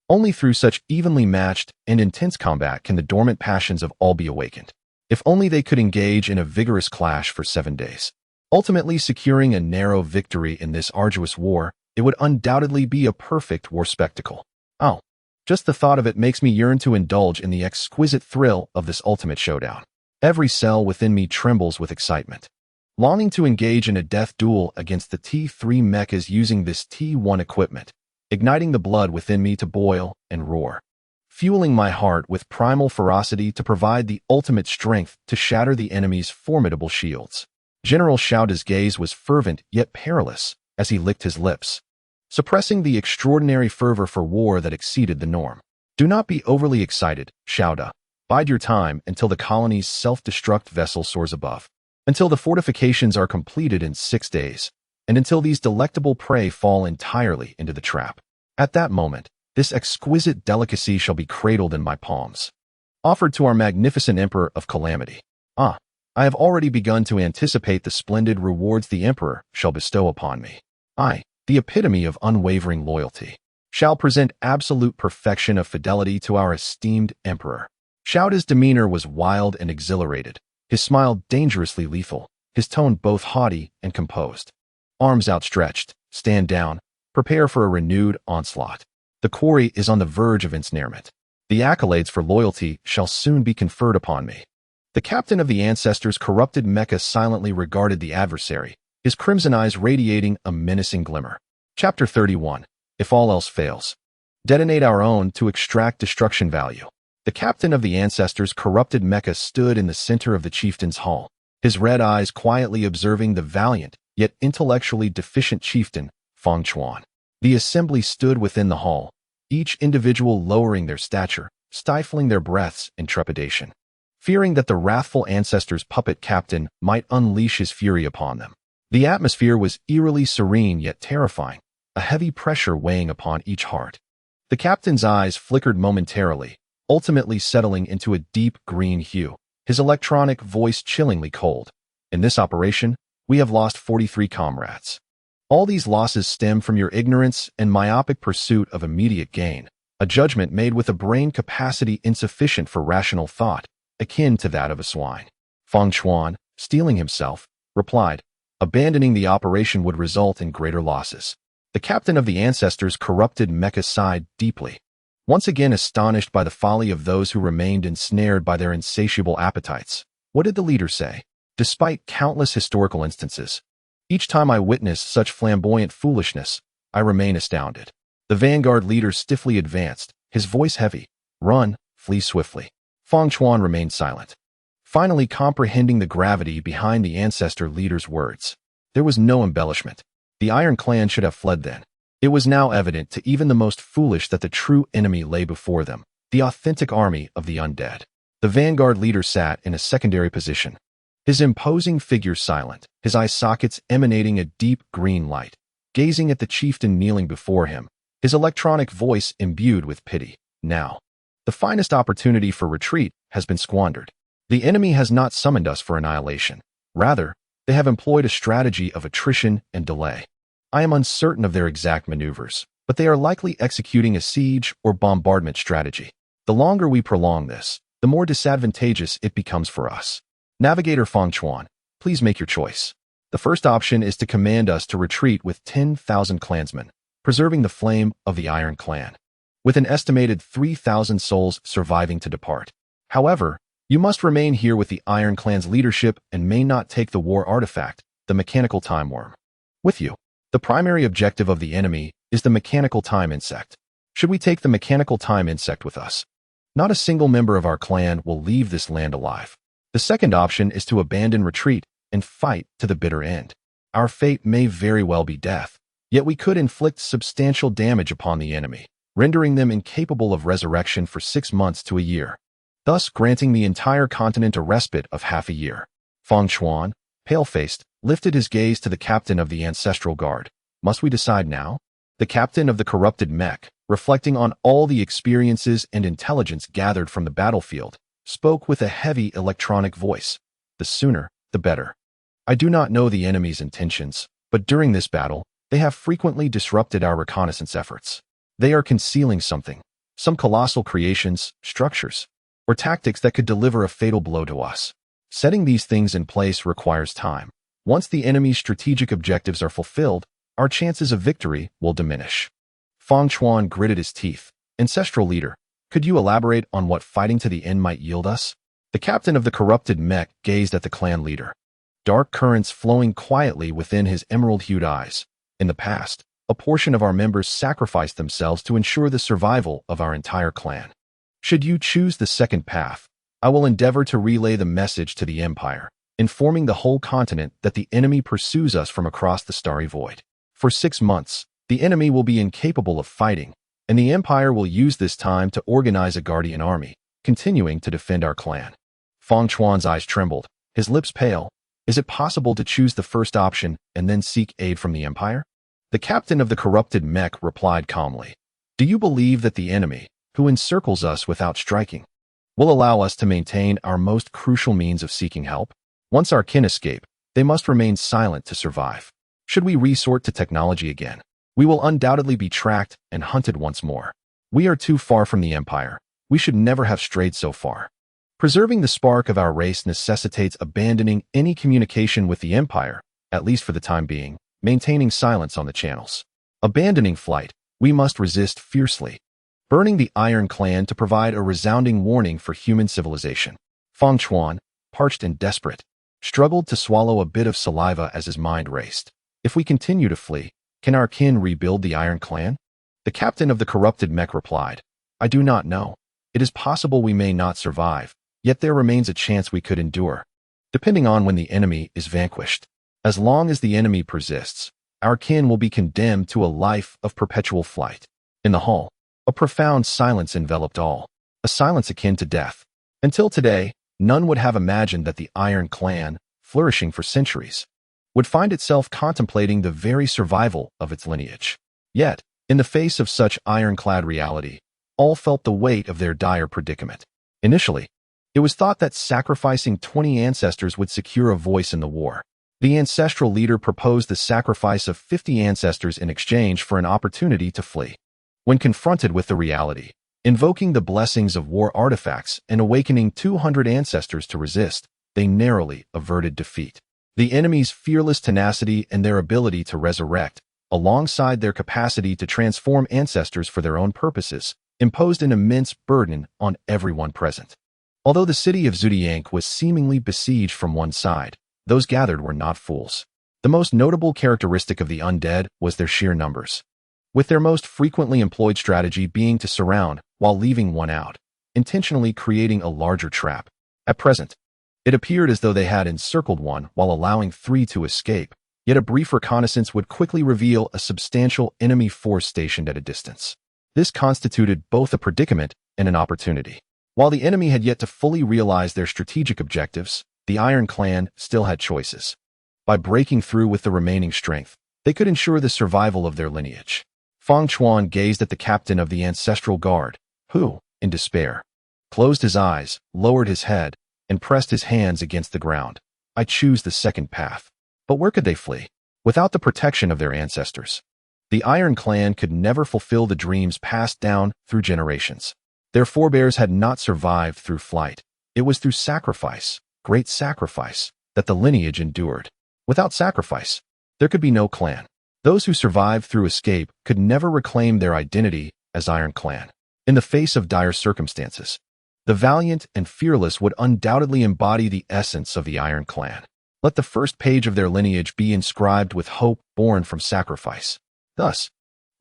Only through such evenly matched and intense combat can the dormant passions of all be awakened. If only they could engage in a vigorous clash for 7 days, ultimately securing a narrow victory in this arduous war, it would undoubtedly be a perfect war spectacle. Oh, just the thought of it makes me yearn to indulge in the exquisite thrill of this ultimate showdown. Every cell within me trembles with excitement, longing to engage in a death duel against the T3 mechas using this T1 equipment, igniting the blood within me to boil and roar, fueling my heart with primal ferocity to provide the ultimate strength to shatter the enemy's formidable shields. General Zhou's gaze was fervent yet perilous as he licked his lips, suppressing the extraordinary fervor for war that exceeded the norm. Do not be overly excited, Zhou. Bide your time until the colony's self-destruct vessel soars above, until the fortifications are completed in 6 days, and until these delectable prey fall entirely into the trap. At that moment, this exquisite delicacy shall be cradled in my palms, offered to our magnificent Emperor of Calamity. I have already begun to anticipate the splendid rewards the Emperor shall bestow upon me. The epitome of unwavering loyalty. shall present absolute perfection of fidelity to our esteemed emperor. Xiaoda's demeanor was wild and exhilarated, his smile dangerously lethal, his tone both haughty and composed. Arms outstretched, stand down, prepare for a renewed onslaught. The quarry is on the verge of ensnarement. The accolades for loyalty shall soon be conferred upon me. The captain of the ancestors' corrupted mecha silently regarded the adversary, his crimson eyes radiating a menacing glimmer. Chapter 31. If all else fails, detonate our own to extract destruction value. The captain of the ancestors' corrupted mecha stood in the center of the chieftain's hall, his red eyes quietly observing the valiant, yet intellectually deficient chieftain, Feng Chuan. The assembly stood within the hall, each individual lowering their stature, stifling their breaths in trepidation, fearing that the wrathful ancestor's puppet captain might unleash his fury upon them. The atmosphere was eerily serene yet terrifying, a heavy pressure weighing upon each heart. The captain's eyes flickered momentarily, ultimately settling into a deep green hue, his electronic voice chillingly cold. In this operation, we have lost 43 comrades. All these losses stem from your ignorance and myopic pursuit of immediate gain, a judgment made with a brain capacity insufficient for rational thought, akin to that of a swine. Feng Chuan, steeling himself, replied, abandoning the operation would result in greater losses. The captain of the ancestors' corrupted mecha sighed deeply, once again astonished by the folly of those who remained ensnared by their insatiable appetites. What did the leader say? Despite countless historical instances, each time I witness such flamboyant foolishness, I remain astounded. The vanguard leader stiffly advanced, his voice heavy. Run, flee swiftly. Feng Chuan remained silent, finally comprehending the gravity behind the ancestor leader's words. There was no embellishment. The Iron Clan should have fled then. It was now evident to even the most foolish that the true enemy lay before them, the authentic army of the undead. The vanguard leader sat in a secondary position, his imposing figure silent, his eye sockets emanating a deep green light, gazing at the chieftain kneeling before him, his electronic voice imbued with pity. Now, the finest opportunity for retreat has been squandered. The enemy has not summoned us for annihilation. Rather, they have employed a strategy of attrition and delay. I am uncertain of their exact maneuvers, but they are likely executing a siege or bombardment strategy. The longer we prolong this, the more disadvantageous it becomes for us. Navigator Feng Chuan, please make your choice. The first option is to command us to retreat with 10,000 clansmen, preserving the flame of the Iron Clan, with an estimated 3,000 souls surviving to depart. However, you must remain here with the Iron Clan's leadership and may not take the war artifact, the mechanical time worm, with you. The primary objective of the enemy is the mechanical time insect. Should we take the mechanical time insect with us, not a single member of our clan will leave this land alive. The second option is to abandon retreat and fight to the bitter end. Our fate may very well be death, yet we could inflict substantial damage upon the enemy, rendering them incapable of resurrection for 6 months to a year, thus granting the entire continent a respite of half a year. Feng Chuan, pale-faced, lifted his gaze to the captain of the ancestral guard. Must we decide now? The captain of the corrupted mech, reflecting on all the experiences and intelligence gathered from the battlefield, spoke with a heavy electronic voice. The sooner, the better. I do not know the enemy's intentions, but during this battle, they have frequently disrupted our reconnaissance efforts. They are concealing something, some colossal creations, structures, or tactics that could deliver a fatal blow to us. Setting these things in place requires time. Once the enemy's strategic objectives are fulfilled, our chances of victory will diminish. Feng Chuan gritted his teeth. Ancestral leader, could you elaborate on what fighting to the end might yield us? The captain of the corrupted mech gazed at the clan leader, dark currents flowing quietly within his emerald-hued eyes. In the past, a portion of our members sacrificed themselves to ensure the survival of our entire clan. Should you choose the second path, I will endeavor to relay the message to the Empire, informing the whole continent that the enemy pursues us from across the starry void. For 6 months, the enemy will be incapable of fighting, and the Empire will use this time to organize a guardian army, continuing to defend our clan. Feng Chuan's eyes trembled, his lips pale. Is it possible to choose the first option and then seek aid from the Empire? The captain of the corrupted mech replied calmly. Do you believe that the enemy, who encircles us without striking, will allow us to maintain our most crucial means of seeking help? Once our kin escape, they must remain silent to survive. Should we resort to technology again? We will undoubtedly be tracked and hunted once more. We are too far from the Empire. We should never have strayed so far. Preserving the spark of our race necessitates abandoning any communication with the Empire, at least for the time being, maintaining silence on the channels. Abandoning flight, we must resist fiercely. Burning the Iron Clan to provide a resounding warning for human civilization. Fang Chuan, parched and desperate, struggled to swallow a bit of saliva as his mind raced. If we continue to flee, can our kin rebuild the Iron Clan? The captain of the corrupted mech replied, I do not know. It is possible we may not survive, yet there remains a chance we could endure, depending on when the enemy is vanquished. As long as the enemy persists, our kin will be condemned to a life of perpetual flight. In the hall, a profound silence enveloped all, a silence akin to death. Until today, none would have imagined that the Iron Clan, flourishing for centuries, would find itself contemplating the very survival of its lineage. Yet, in the face of such ironclad reality, all felt the weight of their dire predicament. Initially, it was thought that sacrificing 20 ancestors would secure a voice in the war. The ancestral leader proposed the sacrifice of 50 ancestors in exchange for an opportunity to flee. When confronted with the reality, invoking the blessings of war artifacts and awakening 200 ancestors to resist, they narrowly averted defeat. The enemy's fearless tenacity and their ability to resurrect, alongside their capacity to transform ancestors for their own purposes, imposed an immense burden on everyone present. Although the city of Zhudiank was seemingly besieged from one side, those gathered were not fools. The most notable characteristic of the undead was their sheer numbers, with their most frequently employed strategy being to surround while leaving one out, intentionally creating a larger trap. At present, it appeared as though they had encircled one while allowing 3 to escape, yet a brief reconnaissance would quickly reveal a substantial enemy force stationed at a distance. This constituted both a predicament and an opportunity. While the enemy had yet to fully realize their strategic objectives, the Iron Clan still had choices. By breaking through with the remaining strength, they could ensure the survival of their lineage. Fang Chuan gazed at the captain of the ancestral guard, who, in despair, closed his eyes, lowered his head, and pressed his hands against the ground. I choose the second path. But where could they flee? Without the protection of their ancestors, the Iron Clan could never fulfill the dreams passed down through generations. Their forebears had not survived through flight. It was through sacrifice, great sacrifice, that the lineage endured. Without sacrifice, there could be no clan. Those who survived through escape could never reclaim their identity as Iron Clan. In the face of dire circumstances, the valiant and fearless would undoubtedly embody the essence of the Iron Clan. Let the first page of their lineage be inscribed with hope born from sacrifice. Thus,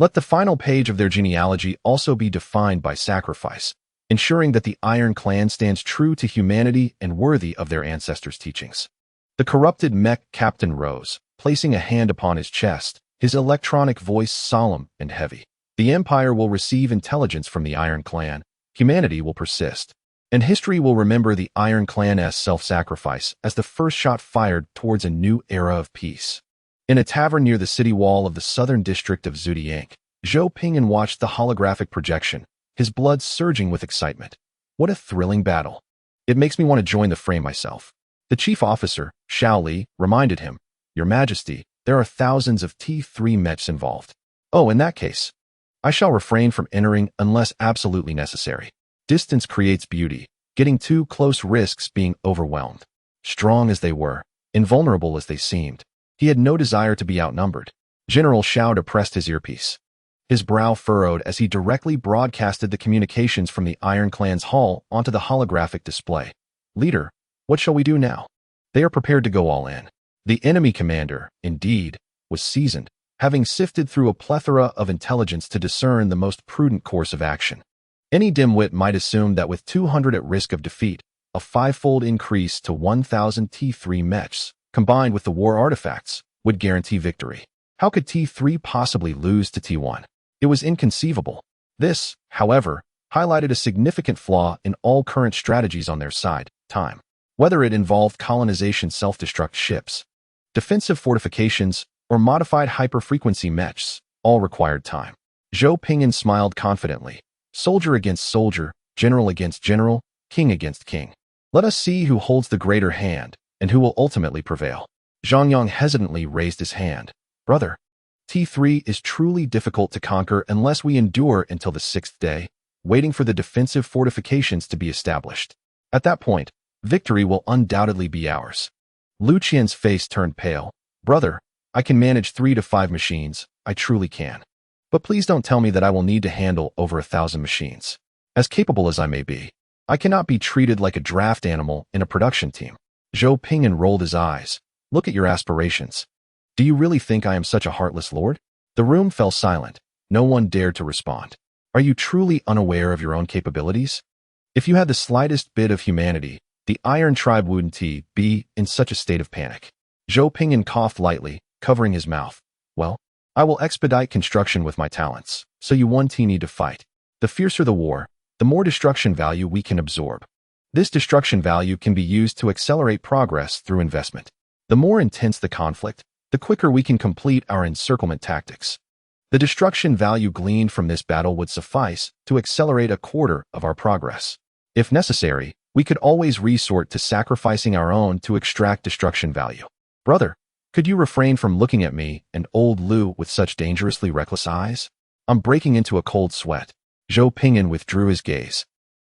let the final page of their genealogy also be defined by sacrifice, ensuring that the Iron Clan stands true to humanity and worthy of their ancestors' teachings. The corrupted mech captain rose, placing a hand upon his chest, his electronic voice solemn and heavy. The Empire will receive intelligence from the Iron Clan, humanity will persist, and history will remember the Iron Clan's self-sacrifice as the first shot fired towards a new era of peace. In a tavern near the city wall of the southern district of Zhudiank, Zhou Ping'an watched the holographic projection, his blood surging with excitement. What a thrilling battle. It makes me want to join the fray myself. The chief officer, Xiao Li, reminded him, Your Majesty, there are thousands of T3 mechs involved. Oh, in that case, I shall refrain from entering unless absolutely necessary. Distance creates beauty. Getting too close risks being overwhelmed. Strong as they were, invulnerable as they seemed, he had no desire to be outnumbered. General Xiao depressed his earpiece. His brow furrowed as he directly broadcasted the communications from the Iron Clan's hall onto the holographic display. Leader, what shall we do now? They are prepared to go all in. The enemy commander, indeed, was seasoned, having sifted through a plethora of intelligence to discern the most prudent course of action. Any dimwit might assume that with 200 at risk of defeat, a 5-fold increase to 1,000 T3 mechs, combined with the war artifacts, would guarantee victory. How could T3 possibly lose to T1? It was inconceivable. This, however, highlighted a significant flaw in all current strategies on their side, time. Whether it involved colonization self-destruct ships, defensive fortifications, or modified hyper-frequency mechs, all required time. Zhou Ping'an smiled confidently. Soldier against soldier, general against general, king against king. Let us see who holds the greater hand, and who will ultimately prevail. Zhang Yang hesitantly raised his hand. Brother, T3 is truly difficult to conquer unless we endure until the 6th day, waiting for the defensive fortifications to be established. At that point, victory will undoubtedly be ours. Lu Qian's face turned pale. Brother, I can manage 3 to 5 machines, I truly can. But please don't tell me that I will need to handle over 1,000 machines. As capable as I may be, I cannot be treated like a draft animal in a production team. Zhou Ping'an rolled his eyes. Look at your aspirations. Do you really think I am such a heartless lord? The room fell silent. No one dared to respond. Are you truly unaware of your own capabilities? If you had the slightest bit of humanity, the Iron Tribe wouldn't be in such a state of panic. Zhou Ping'an coughed lightly, covering his mouth. Well, I will expedite construction with my talents, so you need to fight. The fiercer the war, the more destruction value we can absorb. This destruction value can be used to accelerate progress through investment. The more intense the conflict, the quicker we can complete our encirclement tactics. The destruction value gleaned from this battle would suffice to accelerate a quarter of our progress. If necessary, we could always resort to sacrificing our own to extract destruction value. Brother, could you refrain from looking at me and old Lu with such dangerously reckless eyes? I'm breaking into a cold sweat. Zhou Ping'an withdrew his gaze,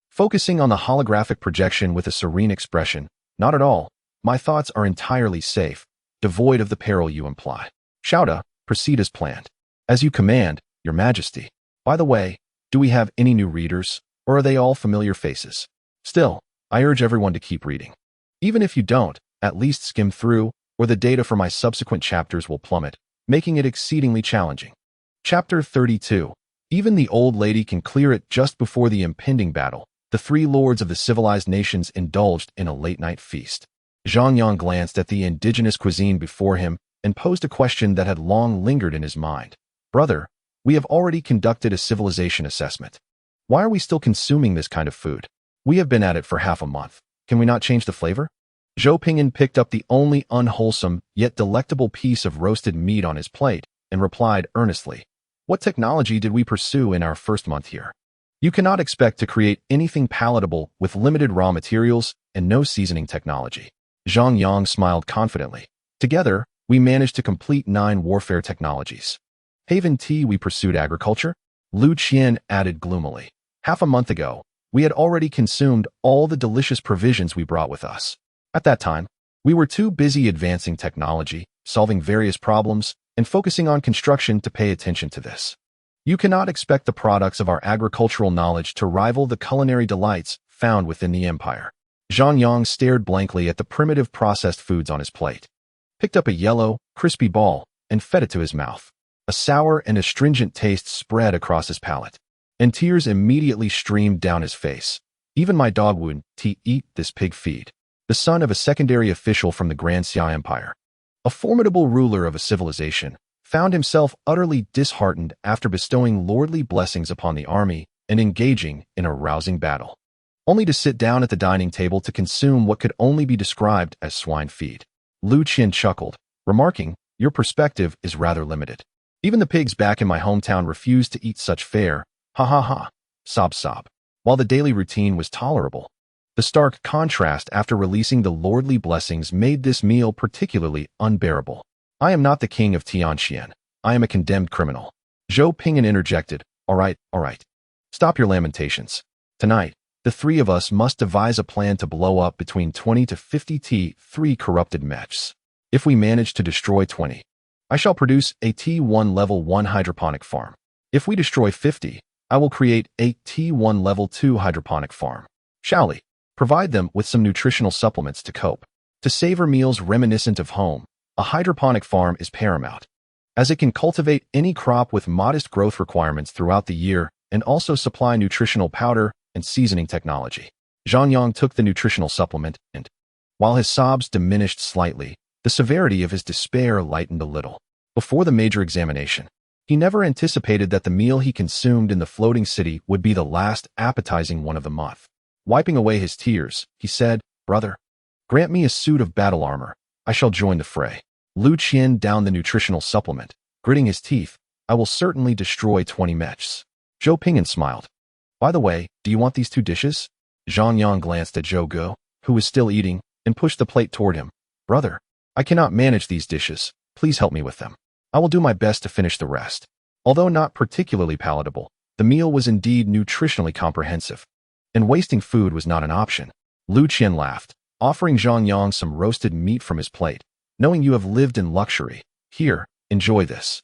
focusing on the holographic projection with a serene expression. Not at all. My thoughts are entirely safe, devoid of the peril you imply. Shouta, proceed as planned. As you command, Your Majesty. By the way, do we have any new readers, or are they all familiar faces? Still, I urge everyone to keep reading. Even if you don't, at least skim through, or the data for my subsequent chapters will plummet, making it exceedingly challenging. Chapter 32. Even the old lady can clear it. Just before the impending battle, the 3 lords of the civilized nations indulged in a late-night feast. Zhang Yang glanced at the indigenous cuisine before him and posed a question that had long lingered in his mind. Brother, we have already conducted a civilization assessment. Why are we still consuming this kind of food? We have been at it for half a month. Can we not change the flavor? Zhou Ping'an picked up the only unwholesome yet delectable piece of roasted meat on his plate and replied earnestly, What technology did we pursue in our first month here? You cannot expect to create anything palatable with limited raw materials and no seasoning technology. Zhang Yang smiled confidently. Together, we managed to complete 9 warfare technologies. Haven Tea, we pursued agriculture? Lu Qian added gloomily. Half a month ago, we had already consumed all the delicious provisions we brought with us. At that time, we were too busy advancing technology, solving various problems, and focusing on construction to pay attention to this. You cannot expect the products of our agricultural knowledge to rival the culinary delights found within the empire. Zhang Yang stared blankly at the primitive processed foods on his plate, picked up a yellow, crispy ball, and fed it to his mouth. A sour and astringent taste spread across his palate, and tears immediately streamed down his face. Even my dog wouldn't eat this pig feed. The son of a secondary official from the Grand Xia Empire, a formidable ruler of a civilization, found himself utterly disheartened after bestowing lordly blessings upon the army and engaging in a rousing battle, only to sit down at the dining table to consume what could only be described as swine feed. Lu Qian chuckled, remarking, Your perspective is rather limited. Even the pigs back in my hometown refused to eat such fare. Ha ha ha. Sob sob. While the daily routine was tolerable, the stark contrast after releasing the lordly blessings made this meal particularly unbearable. I am not the king of Tianxian. I am a condemned criminal. Zhou Ping'an interjected. All right. Stop your lamentations. Tonight, the 3 of us must devise a plan to blow up between 20 to 50 T3 corrupted mechs. If we manage to destroy 20, I shall produce a T1 level 1 hydroponic farm. If we destroy 50, I will create a T1 level 2 hydroponic farm. Shall we? Provide them with some nutritional supplements to cope. To savor meals reminiscent of home, a hydroponic farm is paramount, as it can cultivate any crop with modest growth requirements throughout the year and also supply nutritional powder and seasoning technology. Zhang Yang took the nutritional supplement and, while his sobs diminished slightly, the severity of his despair lightened a little. Before the major examination, he never anticipated that the meal he consumed in the floating city would be the last appetizing one of the month. Wiping away his tears, he said, Brother, grant me a suit of battle armor. I shall join the fray. Lu Qian downed the nutritional supplement, gritting his teeth. I will certainly destroy 20 mechs. Zhou Ping'an smiled. By the way, do you want these 2 dishes? Zhang Yang glanced at Zhou Ge, who was still eating, and pushed the plate toward him. Brother, I cannot manage these dishes. Please help me with them. I will do my best to finish the rest. Although not particularly palatable, the meal was indeed nutritionally comprehensive, and wasting food was not an option. Lu Qian laughed, offering Zhang Yang some roasted meat from his plate. Knowing you have lived in luxury, here, enjoy this.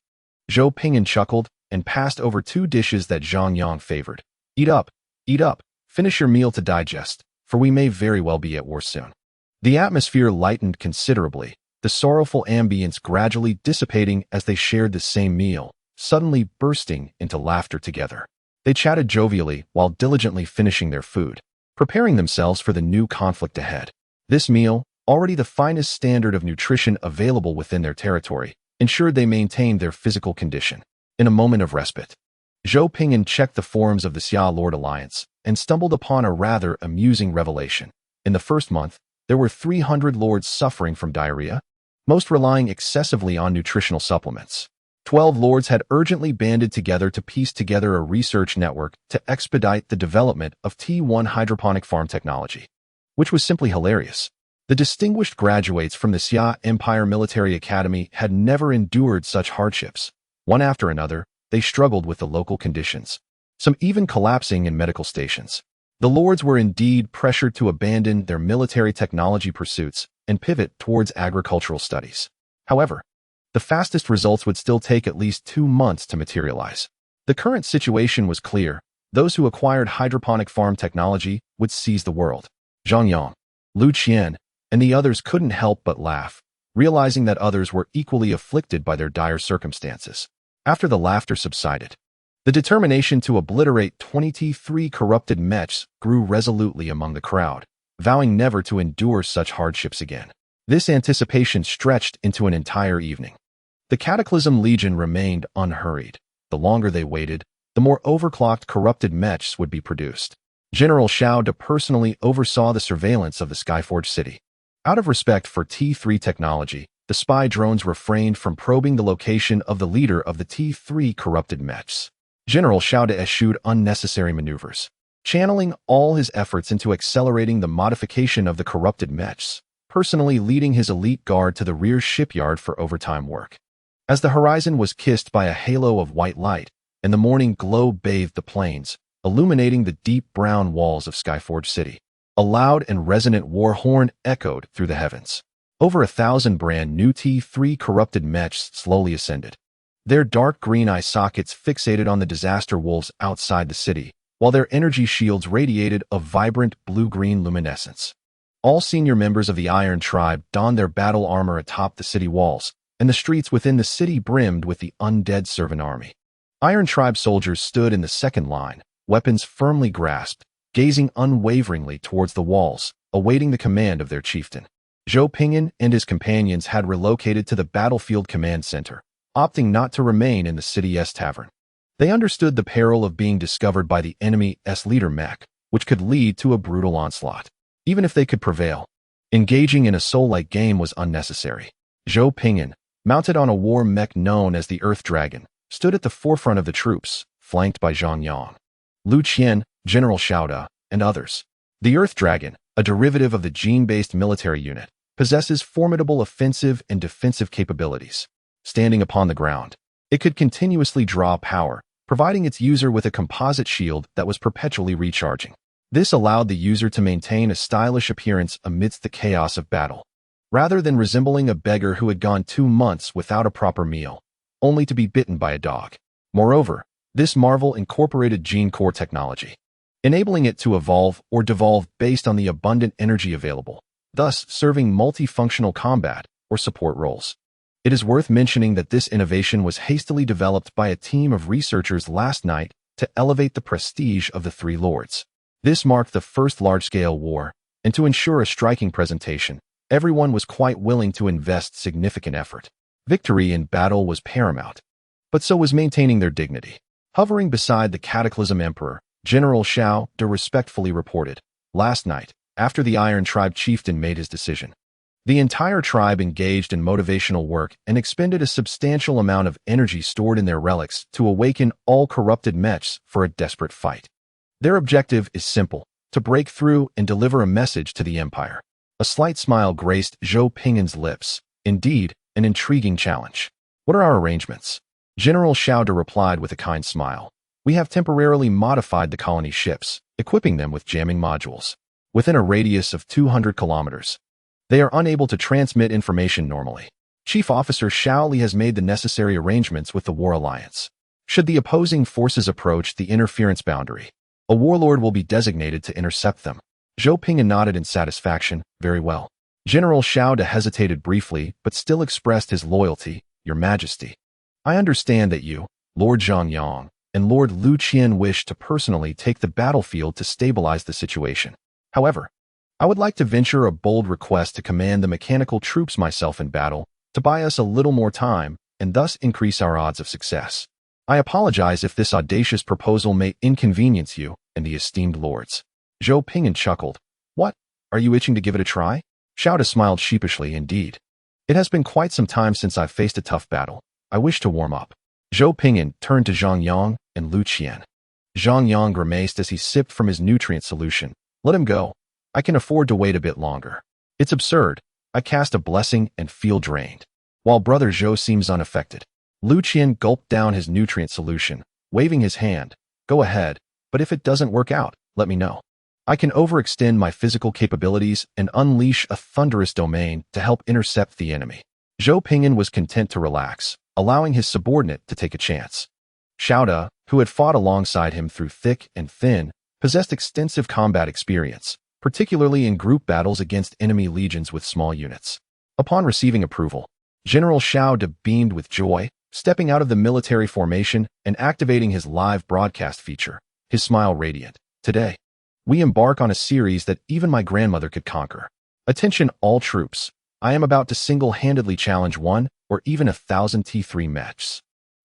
Zhou Ping'an chuckled and passed over 2 dishes that Zhang Yang favored. Eat up, finish your meal to digest, for we may very well be at war soon. The atmosphere lightened considerably, the sorrowful ambience gradually dissipating as they shared the same meal, suddenly bursting into laughter together. They chatted jovially while diligently finishing their food, preparing themselves for the new conflict ahead. This meal, already the finest standard of nutrition available within their territory, ensured they maintained their physical condition. In a moment of respite, Zhou Ping'an checked the forums of the Xia Lord Alliance and stumbled upon a rather amusing revelation. In the first month, there were 300 lords suffering from diarrhea, most relying excessively on nutritional supplements. 12 lords had urgently banded together to piece together a research network to expedite the development of T1 hydroponic farm technology, which was simply hilarious. The distinguished graduates from the Xia Empire Military Academy had never endured such hardships. One after another, they struggled with the local conditions, some even collapsing in medical stations. The lords were indeed pressured to abandon their military technology pursuits and pivot towards agricultural studies. However, the fastest results would still take at least 2 months to materialize. The current situation was clear. Those who acquired hydroponic farm technology would seize the world. Zhang Yang, Lu Qian, and the others couldn't help but laugh, realizing that others were equally afflicted by their dire circumstances. After the laughter subsided, the determination to obliterate 23 corrupted mechs grew resolutely among the crowd, vowing never to endure such hardships again. This anticipation stretched into an entire evening. The Cataclysm Legion remained unhurried. The longer they waited, the more overclocked corrupted mechs would be produced. General Xiao De personally oversaw the surveillance of the Skyforge city. Out of respect for T3 technology, the spy drones refrained from probing the location of the leader of the T3 corrupted mechs. General Xiao De eschewed unnecessary maneuvers, channeling all his efforts into accelerating the modification of the corrupted mechs, personally leading his elite guard to the rear shipyard for overtime work. As the horizon was kissed by a halo of white light, and the morning glow bathed the plains, illuminating the deep brown walls of Skyforge City, a loud and resonant war horn echoed through the heavens. Over 1,000 brand new T3 corrupted mechs slowly ascended, their dark green eye sockets fixated on the disaster wolves outside the city, while their energy shields radiated a vibrant blue-green luminescence. All senior members of the Iron Tribe donned their battle armor atop the city walls, and the streets within the city brimmed with the undead servant army. Iron Tribe soldiers stood in the second line, weapons firmly grasped, gazing unwaveringly towards the walls, awaiting the command of their chieftain. Zhou Ping'an and his companions had relocated to the battlefield command center, opting not to remain in the city's tavern. They understood the peril of being discovered by the enemy's leader mech, which could lead to a brutal onslaught. Even if they could prevail, engaging in a soul-like game was unnecessary. Zhou Ping'an, mounted on a war mech known as the Earth Dragon, stood at the forefront of the troops, flanked by Zhang Yang, Lu Qian, General Xiao De, and others. The Earth Dragon, a derivative of the gene-based military unit, possesses formidable offensive and defensive capabilities. Standing upon the ground, it could continuously draw power, providing its user with a composite shield that was perpetually recharging. This allowed the user to maintain a stylish appearance amidst the chaos of battle, rather than resembling a beggar who had gone 2 months without a proper meal, only to be bitten by a dog. Moreover, this marvel incorporated gene core technology, enabling it to evolve or devolve based on the abundant energy available, thus serving multifunctional combat or support roles. It is worth mentioning that this innovation was hastily developed by a team of researchers last night to elevate the prestige of the 3 lords. This marked the first large-scale war, and to ensure a striking presentation, everyone was quite willing to invest significant effort. Victory in battle was paramount, but so was maintaining their dignity. Hovering beside the Cataclysm Emperor, General Xiao De respectfully reported, "Last night, after the Iron Tribe chieftain made his decision, the entire tribe engaged in motivational work and expended a substantial amount of energy stored in their relics to awaken all corrupted mechs for a desperate fight. Their objective is simple, to break through and deliver a message to the Empire." A slight smile graced Zhou Ping'an's lips. Indeed, an intriguing challenge. What are our arrangements? General Xiaoda replied with a kind smile. We have temporarily modified the colony ships, equipping them with jamming modules. Within a radius of 200 kilometers, they are unable to transmit information normally. Chief Officer Xiao Li has made the necessary arrangements with the War Alliance. Should the opposing forces approach the interference boundary, a warlord will be designated to intercept them. Zhou Ping'an nodded in satisfaction. Very well. General Xiaoda hesitated briefly, but still expressed his loyalty. Your Majesty, I understand that you, Lord Zhongyang, and Lord Lu Qian wish to personally take the battlefield to stabilize the situation. However, I would like to venture a bold request to command the mechanical troops myself in battle, to buy us a little more time, and thus increase our odds of success. I apologize if this audacious proposal may inconvenience you and the esteemed lords. Zhou Ping'an chuckled. What? Are you itching to give it a try? Xiaoda smiled sheepishly. Indeed. It has been quite some time since I've faced a tough battle. I wish to warm up. Zhou Ping'an turned to Zhongyang and Lu Qian. Zhongyang grimaced as he sipped from his nutrient solution. Let him go. I can afford to wait a bit longer. It's absurd. I cast a blessing and feel drained. While Brother Zhou seems unaffected. Lu Qian gulped down his nutrient solution, waving his hand. Go ahead, but if it doesn't work out, let me know. I can overextend my physical capabilities and unleash a thunderous domain to help intercept the enemy. Zhou Ping'an was content to relax, allowing his subordinate to take a chance. Xiaoda, who had fought alongside him through thick and thin, possessed extensive combat experience, particularly in group battles against enemy legions with small units. Upon receiving approval, General Xiaoda beamed with joy, stepping out of the military formation and activating his live broadcast feature, his smile radiant. Today, we embark on a series that even my grandmother could conquer. Attention all troops, I am about to single-handedly challenge 1 or even 1,000 T3 mechs.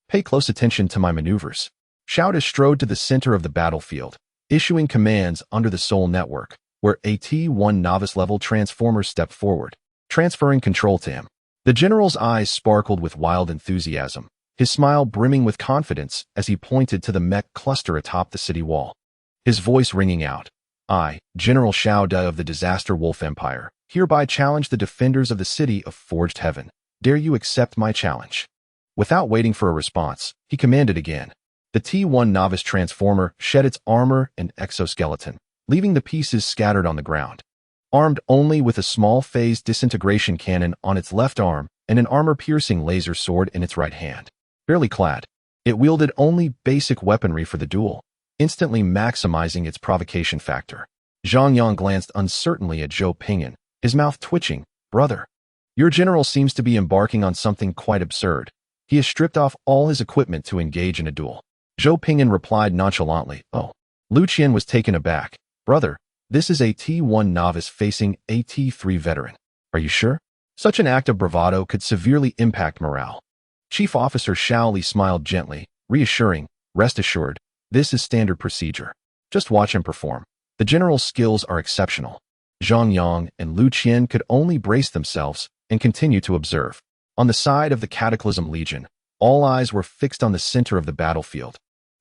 Pay close attention to my maneuvers. Xiaoda strode to the center of the battlefield, issuing commands under the Soul Network, where a T1 novice-level transformer stepped forward, transferring control to him. The general's eyes sparkled with wild enthusiasm, his smile brimming with confidence as he pointed to the mech cluster atop the city wall. His voice ringing out, I, General Xiaoda of the Disaster Wolf Empire, hereby challenge the defenders of the city of Forged Heaven. Dare you accept my challenge? Without waiting for a response, he commanded again. The T1 novice transformer shed its armor and exoskeleton, leaving the pieces scattered on the ground. Armed only with a small phase disintegration cannon on its left arm and an armor-piercing laser sword in its right hand. Barely clad, it wielded only basic weaponry for the duel, instantly maximizing its provocation factor. Zhongyang glanced uncertainly at Zhou Ping'an, his mouth twitching. Brother, your general seems to be embarking on something quite absurd. He has stripped off all his equipment to engage in a duel. Zhou Ping'an replied nonchalantly. Oh. Lu Qian was taken aback. Brother, this is a T1 novice facing a T3 veteran. Are you sure? Such an act of bravado could severely impact morale. Chief Officer Xiao Li smiled gently, reassuring, rest assured, this is standard procedure. Just watch him perform. The general's skills are exceptional. Zhongyang and Lu Qian could only brace themselves and continue to observe. On the side of the Cataclysm Legion, all eyes were fixed on the center of the battlefield,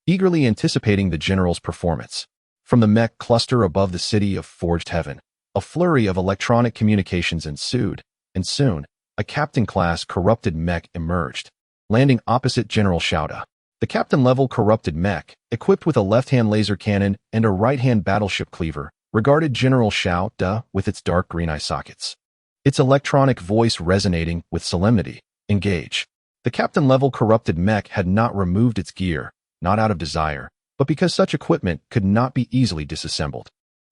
eagerly anticipating the general's performance. From the mech cluster above the city of Forged Heaven, a flurry of electronic communications ensued, and soon, a captain-class corrupted mech emerged, landing opposite General Xiaoda. The captain-level corrupted mech, equipped with a left-hand laser cannon and a right-hand battleship cleaver, regarded General Xiaoda with its dark green eye sockets. Its electronic voice resonating with solemnity. Engage. The captain-level corrupted mech had not removed its gear, not out of desire, but because such equipment could not be easily disassembled.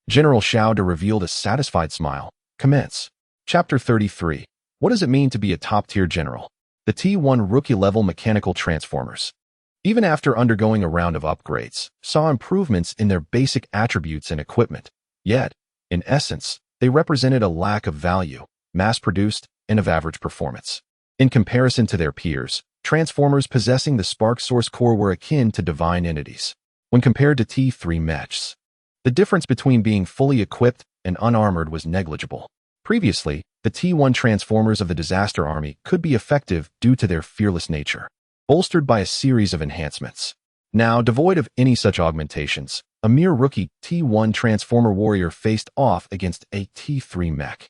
General Xiaoda revealed a satisfied smile. Commence. Chapter 33. What does it mean to be a top-tier general? The T1 rookie-level mechanical transformers, even after undergoing a round of upgrades, saw improvements in their basic attributes and equipment. Yet, in essence, they represented a lack of value, mass-produced, and of average performance. In comparison to their peers, transformers possessing the Spark Source core were akin to divine entities. When compared to T3 mechs, the difference between being fully equipped and unarmored was negligible. Previously, the T1 transformers of the Disaster Army could be effective due to their fearless nature, bolstered by a series of enhancements. Now, devoid of any such augmentations, a mere rookie T1 transformer warrior faced off against a T3 mech.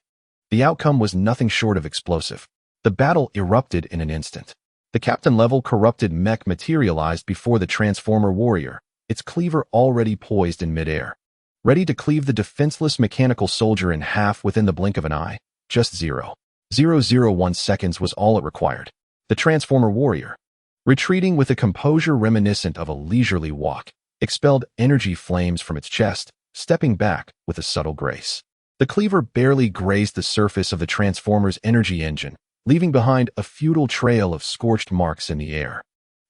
The outcome was nothing short of explosive. The battle erupted in an instant. The captain-level corrupted mech materialized before the Transformer warrior, its cleaver already poised in midair, ready to cleave the defenseless mechanical soldier in half within the blink of an eye. Just 0.001 seconds was all it required. The Transformer warrior, retreating with a composure reminiscent of a leisurely walk, expelled energy flames from its chest, stepping back with a subtle grace. The cleaver barely grazed the surface of the Transformer's energy engine, leaving behind a futile trail of scorched marks in the air.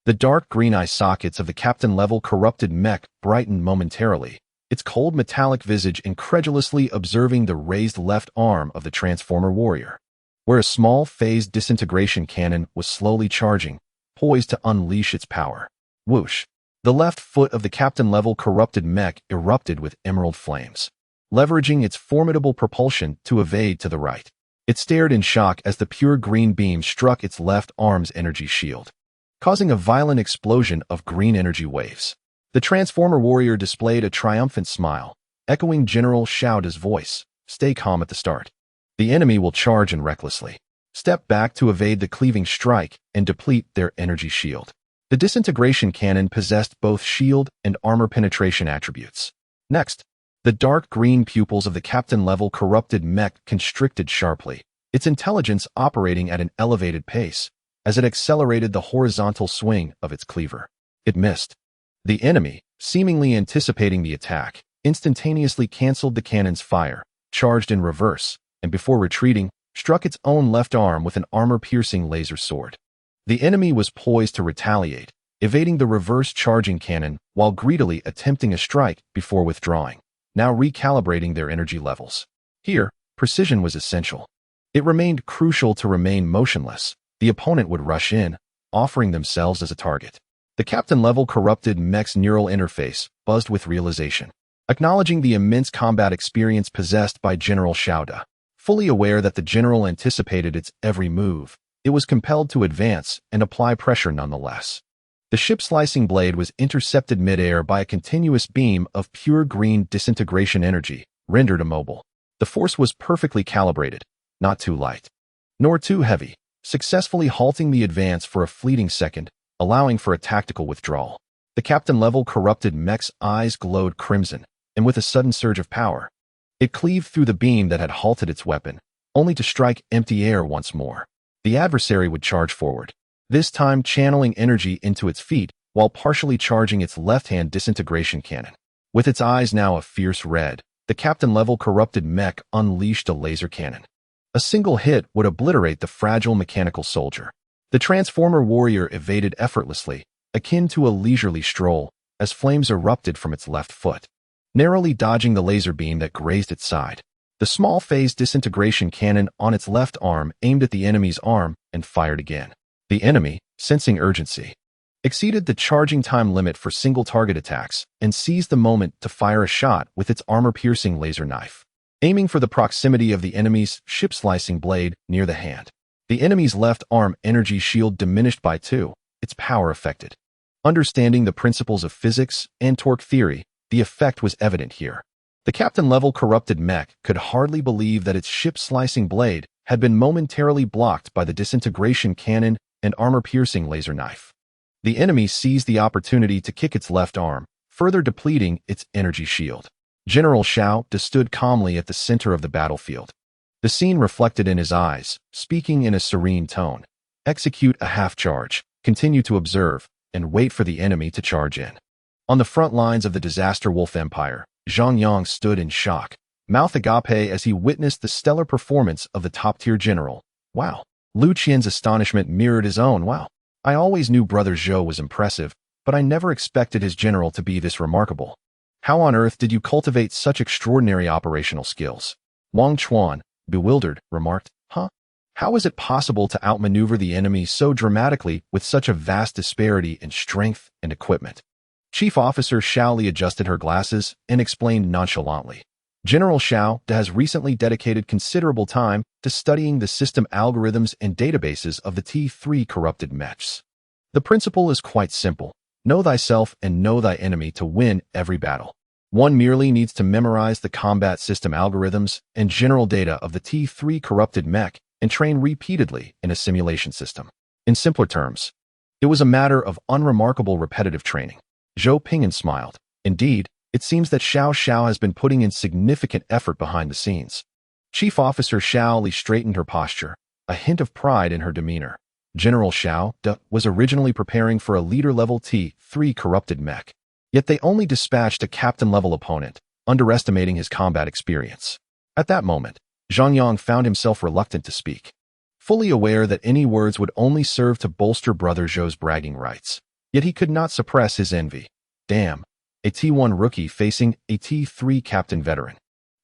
The dark green eye sockets of the captain-level corrupted mech brightened momentarily, its cold metallic visage incredulously observing the raised left arm of the Transformer warrior, where a small phased disintegration cannon was slowly charging, poised to unleash its power. Whoosh! The left foot of the captain-level corrupted mech erupted with emerald flames, leveraging its formidable propulsion to evade to the right. It stared in shock as the pure green beam struck its left arm's energy shield, causing a violent explosion of green energy waves. The Transformer warrior displayed a triumphant smile, echoing General Zhou Ping'an's voice. Stay calm at the start. The enemy will charge in recklessly. Step back to evade the cleaving strike and deplete their energy shield. The disintegration cannon possessed both shield and armor penetration attributes. Next, the dark green pupils of the captain-level corrupted mech constricted sharply, its intelligence operating at an elevated pace as it accelerated the horizontal swing of its cleaver. It missed. The enemy, seemingly anticipating the attack, instantaneously canceled the cannon's fire, charged in reverse, and before retreating, struck its own left arm with an armor-piercing laser sword. The enemy was poised to retaliate, evading the reverse-charging cannon while greedily attempting a strike before withdrawing, now recalibrating their energy levels. Here, precision was essential. It remained crucial to remain motionless. The opponent would rush in, offering themselves as a target. The captain-level corrupted mech's neural interface buzzed with realization, acknowledging the immense combat experience possessed by General Zhou Ping'an. Fully aware that the general anticipated its every move, it was compelled to advance and apply pressure nonetheless. The ship-slicing blade was intercepted mid-air by a continuous beam of pure green disintegration energy, rendered immobile. The force was perfectly calibrated, not too light, nor too heavy, successfully halting the advance for a fleeting second, allowing for a tactical withdrawal. The captain-level corrupted mech's eyes glowed crimson, and with a sudden surge of power, it cleaved through the beam that had halted its weapon, only to strike empty air once more. The adversary would charge forward, this time channeling energy into its feet while partially charging its left-hand disintegration cannon. With its eyes now a fierce red, the captain-level corrupted mech unleashed a laser cannon. A single hit would obliterate the fragile mechanical soldier. The Transformer warrior evaded effortlessly, akin to a leisurely stroll, as flames erupted from its left foot, narrowly dodging the laser beam that grazed its side. The small phase disintegration cannon on its left arm aimed at the enemy's arm and fired again. The enemy, sensing urgency, exceeded the charging time limit for single target attacks and seized the moment to fire a shot with its armor-piercing laser knife, aiming for the proximity of the enemy's ship-slicing blade near the hand. The enemy's left arm energy shield diminished by 2, its power affected. Understanding the principles of physics and torque theory, the effect was evident here. The captain-level corrupted mech could hardly believe that its ship-slicing blade had been momentarily blocked by the disintegration cannon and armor-piercing laser knife. The enemy seized the opportunity to kick its left arm, further depleting its energy shield. General Zhou Ping'an stood calmly at the center of the battlefield. The scene reflected in his eyes, speaking in a serene tone. Execute a half-charge, continue to observe, and wait for the enemy to charge in. On the front lines of the Disaster Wolf Empire, Zhang Yang stood in shock, mouth agape as he witnessed the stellar performance of the top-tier general. Wow. Lu Qian's astonishment mirrored his own. Wow. I always knew Brother Zhou was impressive, but I never expected his general to be this remarkable. How on earth did you cultivate such extraordinary operational skills? Wang Chuan, bewildered, remarked, How is it possible to outmaneuver the enemy so dramatically with such a vast disparity in strength and equipment? Chief Officer Xiao Li adjusted her glasses and explained nonchalantly. General Zhou Ping'an has recently dedicated considerable time to studying the system algorithms and databases of the T3 corrupted mechs. The principle is quite simple. Know thyself and know thy enemy to win every battle. One merely needs to memorize the combat system algorithms and general data of the T3 corrupted mech and train repeatedly in a simulation system. In simpler terms, it was a matter of unremarkable repetitive training. Zhou Ping'an smiled. Indeed, it seems that Xiao Xiao has been putting in significant effort behind the scenes. Chief Officer Xiao Li straightened her posture, a hint of pride in her demeanor. General Xiao De was originally preparing for a leader-level T3 corrupted mech, yet they only dispatched a captain-level opponent, underestimating his combat experience. At that moment, Zhang Yang found himself reluctant to speak, fully aware that any words would only serve to bolster Brother Zhou's bragging rights. Yet he could not suppress his envy. Damn, a T1 rookie facing a T3 captain veteran.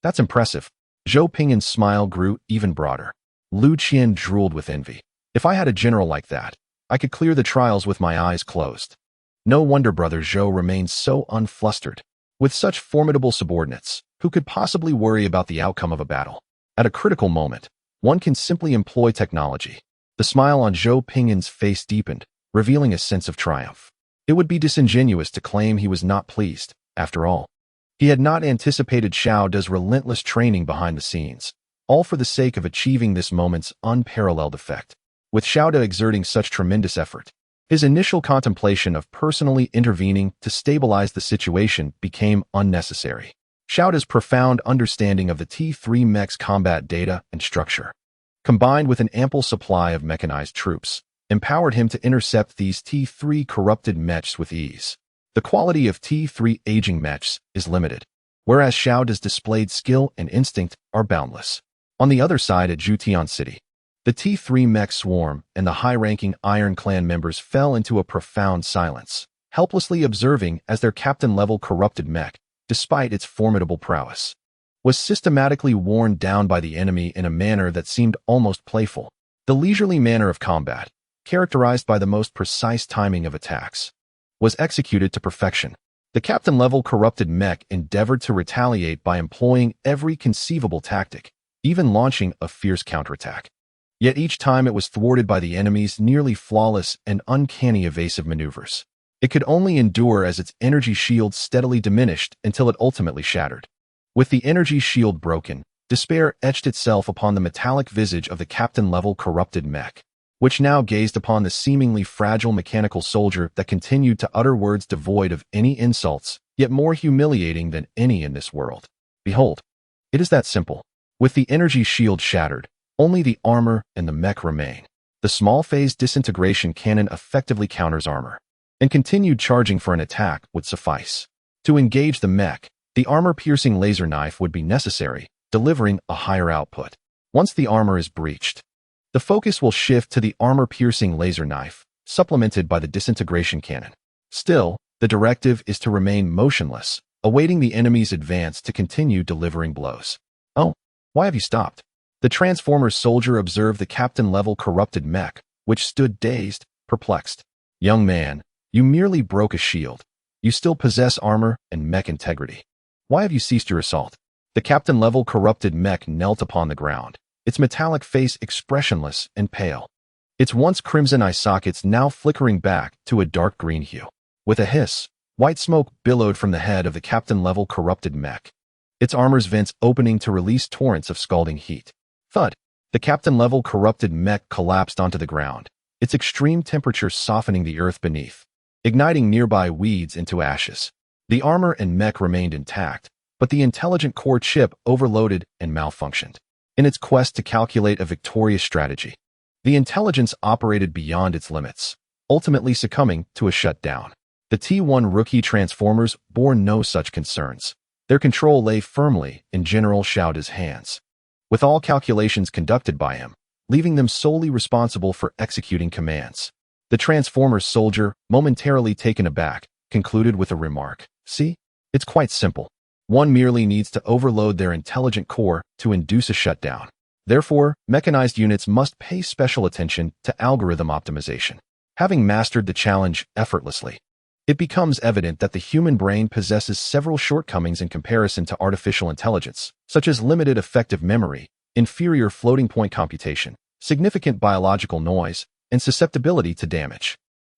That's impressive. Zhou Ping'an's smile grew even broader. Lu Qian drooled with envy. If I had a general like that, I could clear the trials with my eyes closed. No wonder Brother Zhou remained so unflustered. With such formidable subordinates, who could possibly worry about the outcome of a battle? At a critical moment, one can simply employ technology. The smile on Zhou Ping'an's face deepened, revealing a sense of triumph. It would be disingenuous to claim he was not pleased, after all. He had not anticipated Xiao De's relentless training behind the scenes, all for the sake of achieving this moment's unparalleled effect. With Xiao De exerting such tremendous effort, his initial contemplation of personally intervening to stabilize the situation became unnecessary. Xiao De's profound understanding of the T3 mech's combat data and structure, combined with an ample supply of mechanized troops, empowered him to intercept these T3 corrupted mechs with ease. The quality of T3 aging mechs is limited, whereas Xiao De's displayed skill and instinct are boundless. On the other side at Zhutian City, the T3 mech swarm and the high-ranking Iron Clan members fell into a profound silence, helplessly observing as their captain-level corrupted mech, despite its formidable prowess, was systematically worn down by the enemy in a manner that seemed almost playful. The leisurely manner of combat, characterized by the most precise timing of attacks, was executed to perfection. The captain-level corrupted mech endeavored to retaliate by employing every conceivable tactic, even launching a fierce counterattack. Yet each time it was thwarted by the enemy's nearly flawless and uncanny evasive maneuvers. It could only endure as its energy shield steadily diminished until it ultimately shattered. With the energy shield broken, despair etched itself upon the metallic visage of the captain-level corrupted mech, which now gazed upon the seemingly fragile mechanical soldier that continued to utter words devoid of any insults, yet more humiliating than any in this world. Behold, it is that simple. With the energy shield shattered, only the armor and the mech remain. The small-phase disintegration cannon effectively counters armor, and continued charging for an attack would suffice. To engage the mech, the armor-piercing laser knife would be necessary, delivering a higher output. Once the armor is breached, the focus will shift to the armor-piercing laser knife, supplemented by the disintegration cannon. Still, the directive is to remain motionless, awaiting the enemy's advance to continue delivering blows. Oh, why have you stopped? The Transformer's soldier observed the captain-level corrupted mech, which stood dazed, perplexed. Young man, you merely broke a shield. You still possess armor and mech integrity. Why have you ceased your assault? The captain-level corrupted mech knelt upon the ground, its metallic face expressionless and pale. Its once crimson eye sockets now flickering back to a dark green hue. With a hiss, white smoke billowed from the head of the captain-level corrupted mech, its armor's vents opening to release torrents of scalding heat. Thud! The captain-level corrupted mech collapsed onto the ground, its extreme temperature softening the earth beneath, igniting nearby weeds into ashes. The armor and mech remained intact, but the intelligent core chip overloaded and malfunctioned. In its quest to calculate a victorious strategy, the intelligence operated beyond its limits, ultimately succumbing to a shutdown. The T1 rookie Transformers bore no such concerns. Their control lay firmly in General Xiao De's hands, with all calculations conducted by him, leaving them solely responsible for executing commands. The Transformer's soldier, momentarily taken aback, concluded with a remark. See? It's quite simple. One merely needs to overload their intelligent core to induce a shutdown. Therefore, mechanized units must pay special attention to algorithm optimization. Having mastered the challenge effortlessly, it becomes evident that the human brain possesses several shortcomings in comparison to artificial intelligence, such as limited effective memory, inferior floating point computation, significant biological noise, and susceptibility to damage.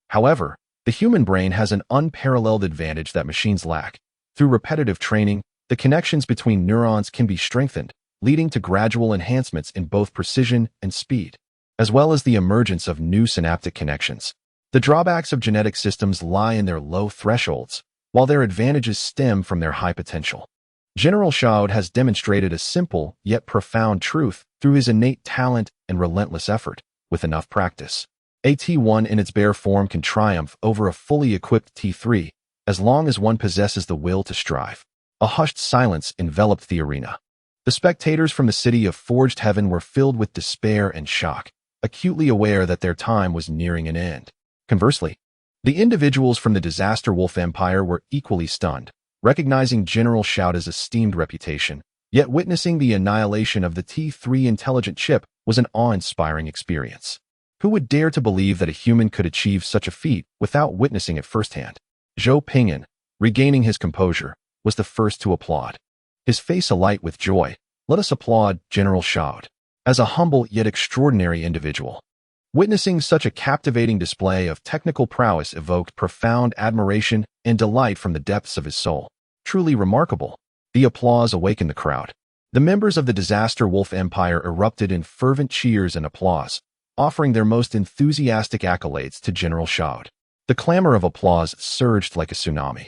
However, the human brain has an unparalleled advantage that machines lack. Through repetitive training, the connections between neurons can be strengthened, leading to gradual enhancements in both precision and speed. as well as the emergence of new synaptic connections. The drawbacks of genetic systems lie in their low thresholds, while their advantages stem from their high potential. General Zhou has demonstrated a simple yet profound truth through his innate talent and relentless effort. With enough practice, a T1 in its bare form can triumph over a fully equipped T3, as long as one possesses the will to strive. A hushed silence enveloped the arena. The spectators from the city of Forged Heaven were filled with despair and shock, acutely aware that their time was nearing an end. Conversely, the individuals from the Disaster Wolf Empire were equally stunned, recognizing General Zhou's esteemed reputation, yet witnessing the annihilation of the T3 intelligent chip was an awe-inspiring experience. Who would dare to believe that a human could achieve such a feat without witnessing it firsthand? Zhou Ping'an, regaining his composure, was the first to applaud. His face alight with joy. Let us applaud General Zhou as a humble yet extraordinary individual. Witnessing such a captivating display of technical prowess evoked profound admiration and delight from the depths of his soul. Truly remarkable. The applause awakened the crowd. The members of the Disaster Wolf Empire erupted in fervent cheers and applause, offering their most enthusiastic accolades to General Zhou. The clamor of applause surged like a tsunami,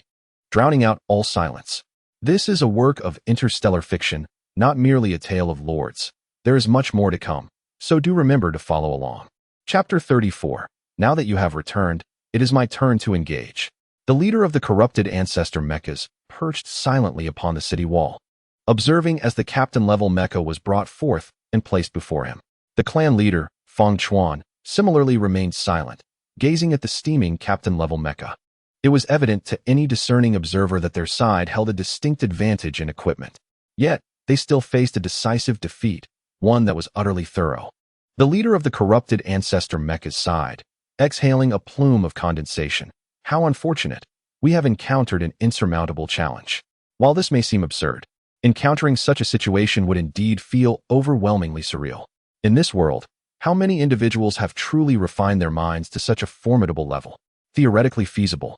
drowning out all silence. This is a work of interstellar fiction, not merely a tale of lords. There is much more to come, so do remember to follow along. Chapter 34. Now that you have returned, it is my turn to engage. The leader of the corrupted ancestor mechas perched silently upon the city wall, observing as the captain-level mecha was brought forth and placed before him. The clan leader, Feng Chuan, similarly remained silent, gazing at the steaming captain-level mecha. It was evident to any discerning observer that their side held a distinct advantage in equipment. Yet, they still faced a decisive defeat, one that was utterly thorough. The leader of the corrupted ancestor mecha's sighed, exhaling a plume of condensation. How unfortunate. We have encountered an insurmountable challenge. While this may seem absurd, encountering such a situation would indeed feel overwhelmingly surreal. In this world, how many individuals have truly refined their minds to such a formidable level? Theoretically feasible.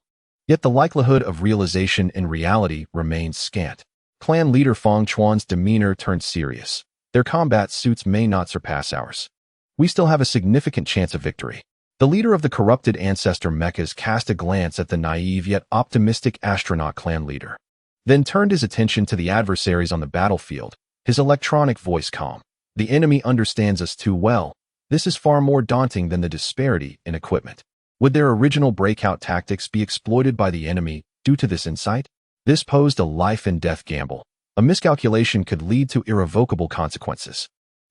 Yet the likelihood of realization in reality remains scant. Clan leader Feng Chuan's demeanor turned serious. Their combat suits may not surpass ours. We still have a significant chance of victory. The leader of the corrupted ancestor mechas cast a glance at the naive yet optimistic astronaut clan leader, then turned his attention to the adversaries on the battlefield, his electronic voice calm. The enemy understands us too well. This is far more daunting than the disparity in equipment. Would their original breakout tactics be exploited by the enemy due to this insight? This posed a life-and-death gamble. A miscalculation could lead to irrevocable consequences.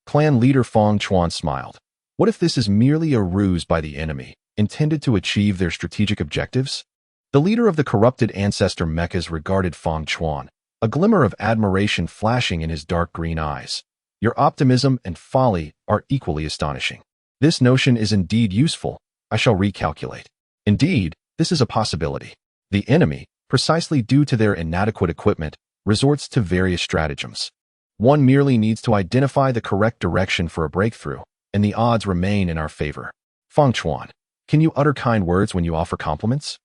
Clan leader Feng Chuan smiled. What if this is merely a ruse by the enemy, intended to achieve their strategic objectives? The leader of the corrupted ancestor mechas regarded Feng Chuan, a glimmer of admiration flashing in his dark green eyes. Your optimism and folly are equally astonishing. This notion is indeed useful. I shall recalculate. Indeed, this is a possibility. The enemy, precisely due to their inadequate equipment, resorts to various stratagems. One merely needs to identify the correct direction for a breakthrough, and the odds remain in our favor. Feng Chuan, can you utter kind words when you offer compliments?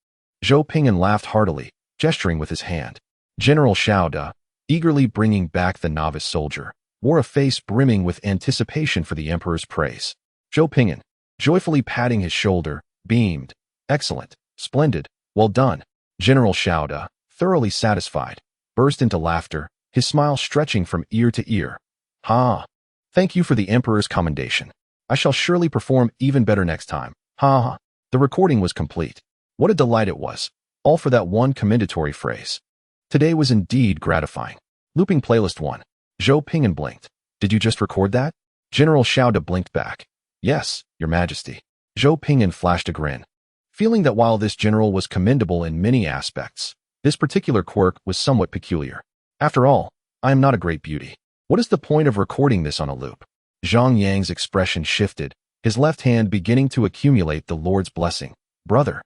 Zhou Ping'an laughed heartily, gesturing with his hand. General Zhou, eagerly bringing back the novice soldier, wore a face brimming with anticipation for the emperor's praise. Zhou Ping'an, joyfully patting his shoulder, beamed. Excellent, splendid, well done. General Zhou, thoroughly satisfied, burst into laughter, his smile stretching from ear to ear. Ha! Thank you for the emperor's commendation. I shall surely perform even better next time. Ha ha! The recording was complete. What a delight it was, all for that one commendatory phrase. Today was indeed gratifying. Looping playlist 1. Zhou Ping'an blinked. Did you just record that? General Zhou blinked back. Yes, your majesty. Zhou Ping'an flashed a grin, feeling that while this general was commendable in many aspects, this particular quirk was somewhat peculiar. After all, I am not a great beauty. What is the point of recording this on a loop? Zhang Yang's expression shifted, his left hand beginning to accumulate the Lord's blessing. Brother,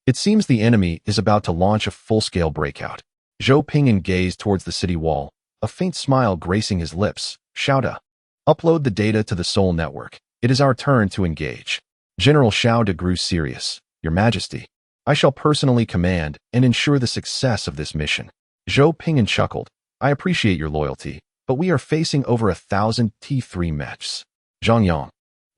it seems the enemy is about to launch a full-scale breakout. Zhou Ping'an gazed towards the city wall, a faint smile gracing his lips. Zhou, upload the data to the Soul Network. It is our turn to engage. General Zhou grew serious. Your Majesty, I shall personally command and ensure the success of this mission. Zhou Ping'an chuckled. I appreciate your loyalty, but we are facing over 1,000 T3 mechs. Zhang Yang,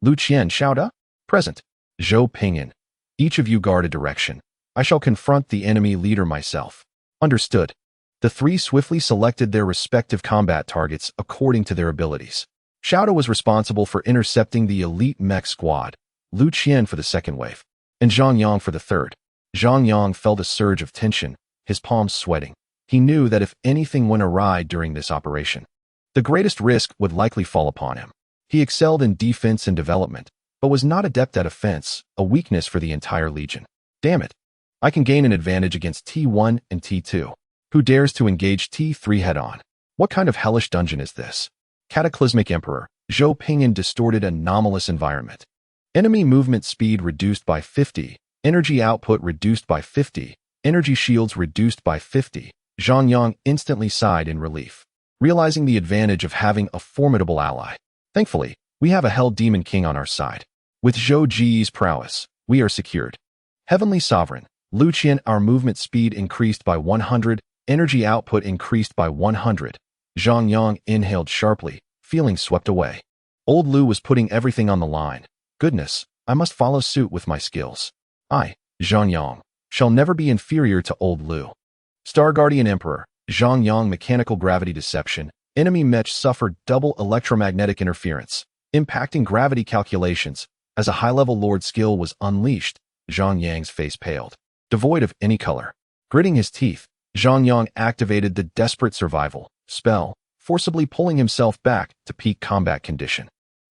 Lu Qian Xiaoda? Present. Zhou Ping'an. Each of you guard a direction. I shall confront the enemy leader myself. Understood. The three swiftly selected their respective combat targets according to their abilities. Xiaoda was responsible for intercepting the elite mech squad, Lu Qian for the second wave, and Zhang Yang for the third. Zhang Yang felt a surge of tension, his palms sweating. He knew that if anything went awry during this operation, the greatest risk would likely fall upon him. He excelled in defense and development, but was not adept at offense, a weakness for the entire legion. Damn it. I can gain an advantage against T1 and T2. Who dares to engage T3 head-on? What kind of hellish dungeon is this? Cataclysmic Emperor, Zhou Ping'an distorted anomalous environment. Enemy movement speed reduced by 50, energy output reduced by 50, energy shields reduced by 50. Zhang Yang instantly sighed in relief, realizing the advantage of having a formidable ally. Thankfully, we have a Hell Demon King on our side. With Zhou Ji's prowess, we are secured. Heavenly Sovereign, Lu Qian, our movement speed increased by 100, energy output increased by 100. Zhang Yang inhaled sharply, feeling swept away. Old Lu was putting everything on the line. Goodness, I must follow suit with my skills. I, Zhang Yang, shall never be inferior to Old Lu. Star Guardian Emperor, Zhang Yang mechanical gravity deception. Enemy mech suffered double electromagnetic interference, impacting gravity calculations. As a high-level Lord skill was unleashed, Zhang Yang's face paled, devoid of any color. Gritting his teeth, Zhang Yang activated the Desperate Survival spell, forcibly pulling himself back to peak combat condition.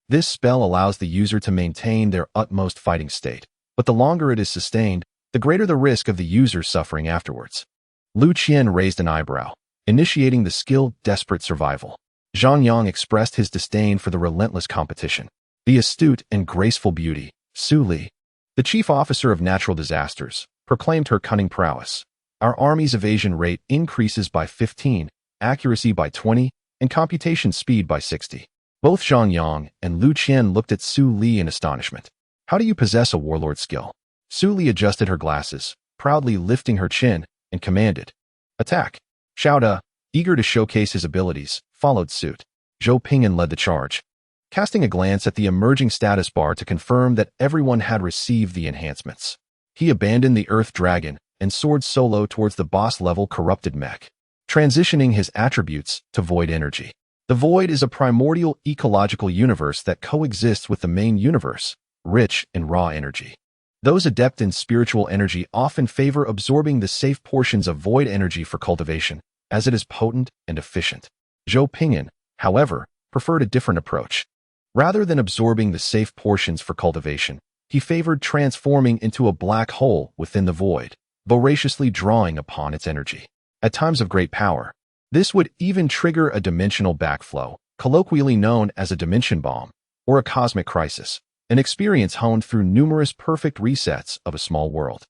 This spell allows the user to maintain their utmost fighting state, but the longer it is sustained, the greater the risk of the user suffering afterwards. Lu Qian raised an eyebrow, initiating the skill Desperate Survival. Zhang Yang expressed his disdain for the relentless competition. The astute and graceful beauty, Su Li, the chief officer of natural disasters, proclaimed her cunning prowess. Our army's evasion rate increases by 15, accuracy by 20, and computation speed by 60. Both Zhang Yang and Lu Qian looked at Su Li in astonishment. How do you possess a warlord skill? Su Li adjusted her glasses, proudly lifting her chin, and commanded, "Attack!" Xiaoda, eager to showcase his abilities, followed suit. Zhou Ping'an led the charge, casting a glance at the emerging status bar to confirm that everyone had received the enhancements. He abandoned the Earth Dragon and soared solo towards the boss-level corrupted mech, transitioning his attributes to Void Energy. The Void is a primordial ecological universe that coexists with the main universe, rich in raw energy. Those adept in spiritual energy often favor absorbing the safe portions of Void Energy for cultivation, as it is potent and efficient. Zhou Ping'an, however, preferred a different approach. Rather than absorbing the safe portions for cultivation, he favored transforming into a black hole within the void, voraciously drawing upon its energy. At times of great power, this would even trigger a dimensional backflow, colloquially known as a dimension bomb, or a cosmic crisis, an experience honed through numerous perfect resets of a small world.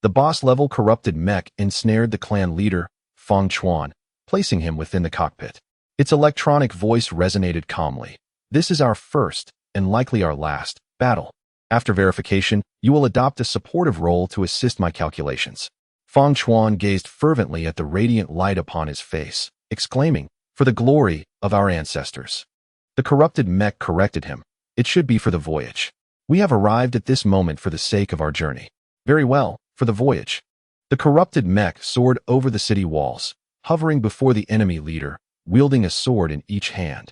The boss-level corrupted mech ensnared the clan leader, Feng Chuan, placing him within the cockpit. Its electronic voice resonated calmly. "This is our first, and likely our last, battle. After verification, you will adopt a supportive role to assist my calculations." Feng Chuan gazed fervently at the radiant light upon his face, exclaiming, "For the glory of our ancestors." The corrupted mech corrected him. "It should be for the voyage. We have arrived at this moment for the sake of our journey." "Very well, for the voyage." The corrupted mech soared over the city walls, hovering before the enemy leader, wielding a sword in each hand.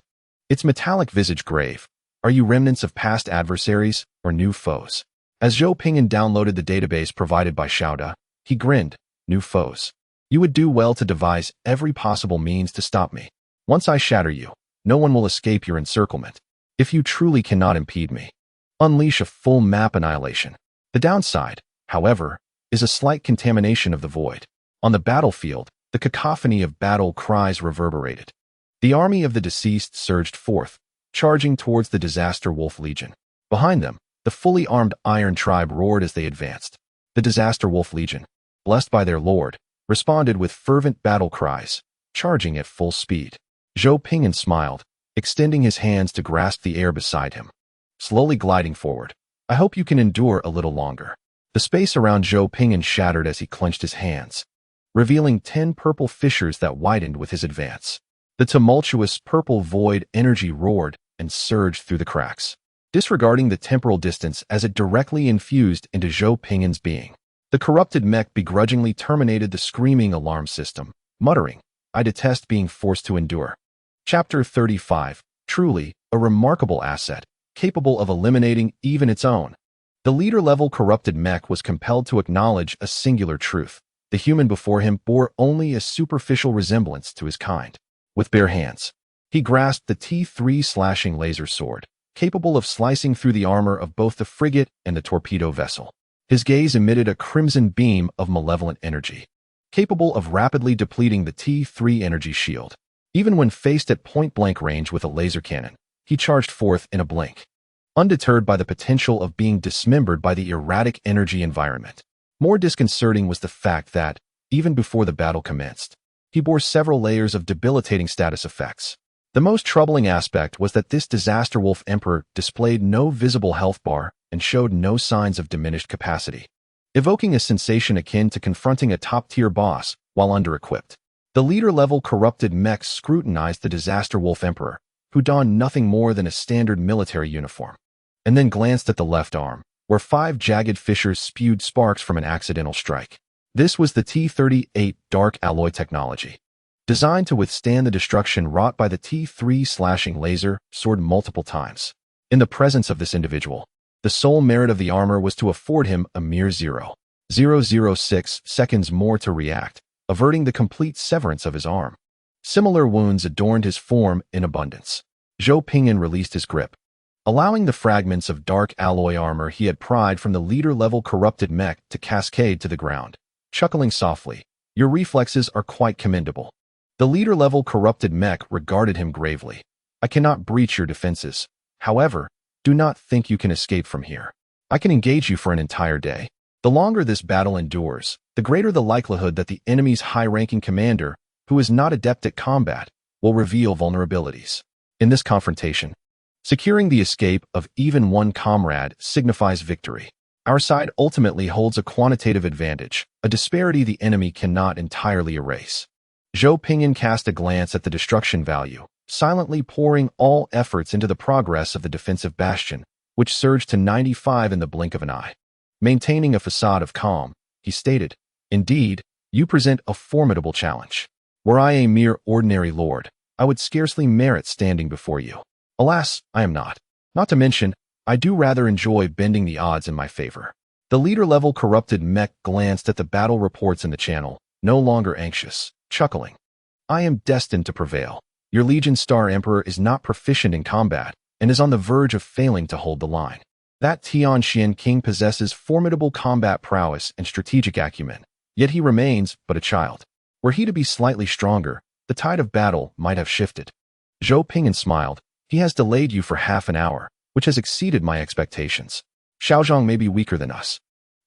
Its metallic visage grave. "Are you remnants of past adversaries or new foes?" As Zhou Ping'an downloaded the database provided by Xiaoda, he grinned. "New foes. You would do well to devise every possible means to stop me. Once I shatter you, no one will escape your encirclement. If you truly cannot impede me, unleash a full map annihilation." The downside, however, is a slight contamination of the void. On the battlefield, the cacophony of battle cries reverberated. The army of the deceased surged forth, charging towards the Disaster Wolf Legion. Behind them, the fully armed Iron Tribe roared as they advanced. The Disaster Wolf Legion, blessed by their lord, responded with fervent battle cries, charging at full speed. Zhou Ping'an smiled, extending his hands to grasp the air beside him. Slowly gliding forward, "I hope you can endure a little longer." The space around Zhou Ping'an shattered as he clenched his hands, revealing 10 purple fissures that widened with his advance. The tumultuous purple void energy roared and surged through the cracks. disregarding the temporal distance as it directly infused into Zhou Ping'an's being. The corrupted mech begrudgingly terminated the screaming alarm system, muttering, "I detest being forced to endure." Chapter 35. Truly, a remarkable asset, capable of eliminating even its own. The leader-level corrupted mech was compelled to acknowledge a singular truth. The human before him bore only a superficial resemblance to his kind. With bare hands, he grasped the T3 slashing laser sword, capable of slicing through the armor of both the frigate and the torpedo vessel. His gaze emitted a crimson beam of malevolent energy, capable of rapidly depleting the T3 energy shield. Even when faced at point-blank range with a laser cannon, he charged forth in a blink, undeterred by the potential of being dismembered by the erratic energy environment. More disconcerting was the fact that, even before the battle commenced, he bore several layers of debilitating status effects. The most troubling aspect was that this Disaster Wolf Emperor displayed no visible health bar and showed no signs of diminished capacity, evoking a sensation akin to confronting a top-tier boss while under-equipped. The leader-level corrupted mech scrutinized the Disaster Wolf Emperor, who donned nothing more than a standard military uniform, and then glanced at the left arm, where 5 jagged fissures spewed sparks from an accidental strike. This was the T-38 dark alloy technology, designed to withstand the destruction wrought by the T3 slashing laser sword multiple times. In the presence of this individual, the sole merit of the armor was to afford him a mere 0.006 seconds more to react, averting the complete severance of his arm. Similar wounds adorned his form in abundance. Zhou Ping'an released his grip, allowing the fragments of dark alloy armor he had pried from the leader-level corrupted mech to cascade to the ground. Chuckling softly, "Your reflexes are quite commendable." The leader-level corrupted mech regarded him gravely. "I cannot breach your defenses. However, do not think you can escape from here. I can engage you for an entire day. The longer this battle endures, the greater the likelihood that the enemy's high-ranking commander, who is not adept at combat, will reveal vulnerabilities. In this confrontation, securing the escape of even one comrade signifies victory. Our side ultimately holds a quantitative advantage, a disparity the enemy cannot entirely erase." Zhou Ping'an cast a glance at the destruction value, silently pouring all efforts into the progress of the defensive bastion, which surged to 95 in the blink of an eye. Maintaining a facade of calm, he stated, "Indeed, you present a formidable challenge. Were I a mere ordinary lord, I would scarcely merit standing before you. Alas, I am not. Not to mention, I do rather enjoy bending the odds in my favor." The leader-level corrupted mech glanced at the battle reports in the channel, no longer anxious, chuckling. "I am destined to prevail. Your Legion Star Emperor is not proficient in combat and is on the verge of failing to hold the line. That Tianxian King possesses formidable combat prowess and strategic acumen, yet he remains but a child. Were he to be slightly stronger, the tide of battle might have shifted." Zhou Ping'an smiled. "He has delayed you for half an hour, which has exceeded my expectations. Xiaozhang may be weaker than us,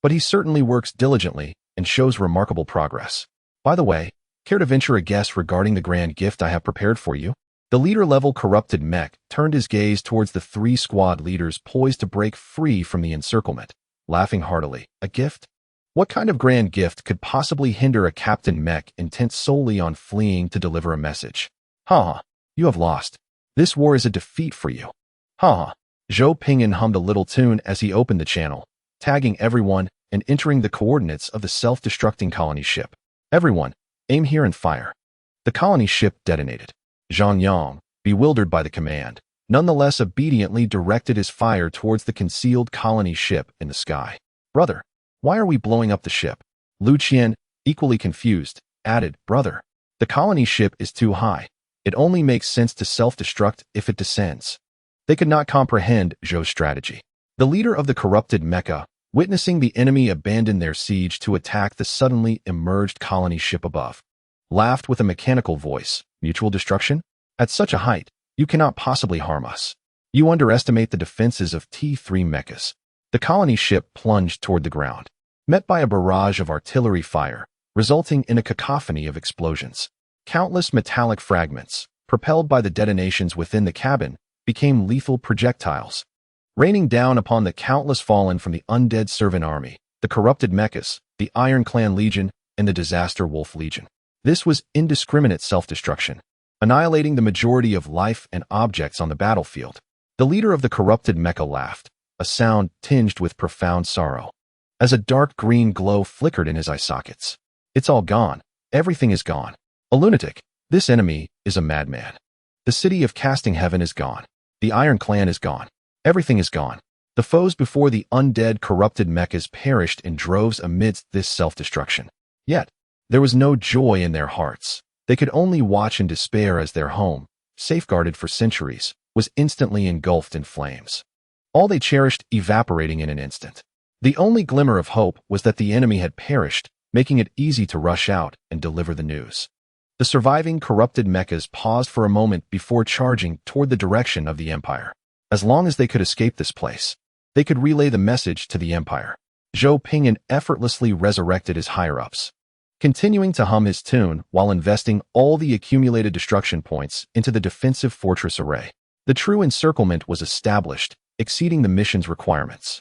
but he certainly works diligently and shows remarkable progress. By the way, care to venture a guess regarding the grand gift I have prepared for you?" The leader-level corrupted mech turned his gaze towards the 3 squad leaders poised to break free from the encirclement, laughing heartily. "A gift? What kind of grand gift could possibly hinder a captain mech intent solely on fleeing to deliver a message? Ha! You have lost. This war is a defeat for you. Ha! Zhou Ping'an hummed a little tune as he opened the channel, tagging everyone and entering the coordinates of the self-destructing colony ship. "Everyone, aim here and fire." The colony ship detonated. Zhang Yang, bewildered by the command, nonetheless obediently directed his fire towards the concealed colony ship in the sky. "Brother, why are we blowing up the ship?" Lu Qian, equally confused, added, "Brother, the colony ship is too high. It only makes sense to self-destruct if it descends." They could not comprehend Zhou's strategy. The leader of the corrupted mecha, witnessing the enemy abandon their siege to attack the suddenly emerged colony ship above, laughed with a mechanical voice. "Mutual destruction? At such a height, you cannot possibly harm us. You underestimate the defenses of T3 mechas." The colony ship plunged toward the ground, met by a barrage of artillery fire, resulting in a cacophony of explosions. Countless metallic fragments, propelled by the detonations within the cabin, became lethal projectiles, raining down upon the countless fallen from the undead servant army, the corrupted mechas, the Iron Clan Legion, and the Disaster Wolf Legion. This was indiscriminate self-destruction, annihilating the majority of life and objects on the battlefield. The leader of the corrupted mecha laughed, a sound tinged with profound sorrow, as a dark green glow flickered in his eye sockets. It's all gone. Everything is gone. A lunatic. This enemy is a madman. The city of Casting Heaven is gone. The Iron Clan is gone. Everything is gone. The foes before the undead corrupted mechas perished in droves amidst this self-destruction. Yet, there was no joy in their hearts. They could only watch in despair as their home, safeguarded for centuries, was instantly engulfed in flames. All they cherished evaporating in an instant. The only glimmer of hope was that the enemy had perished, making it easy to rush out and deliver the news. The surviving corrupted mechas paused for a moment before charging toward the direction of the Empire. As long as they could escape this place, they could relay the message to the Empire. Zhou Ping'an effortlessly resurrected his higher-ups, continuing to hum his tune while investing all the accumulated destruction points into the defensive fortress array. The true encirclement was established, exceeding the mission's requirements.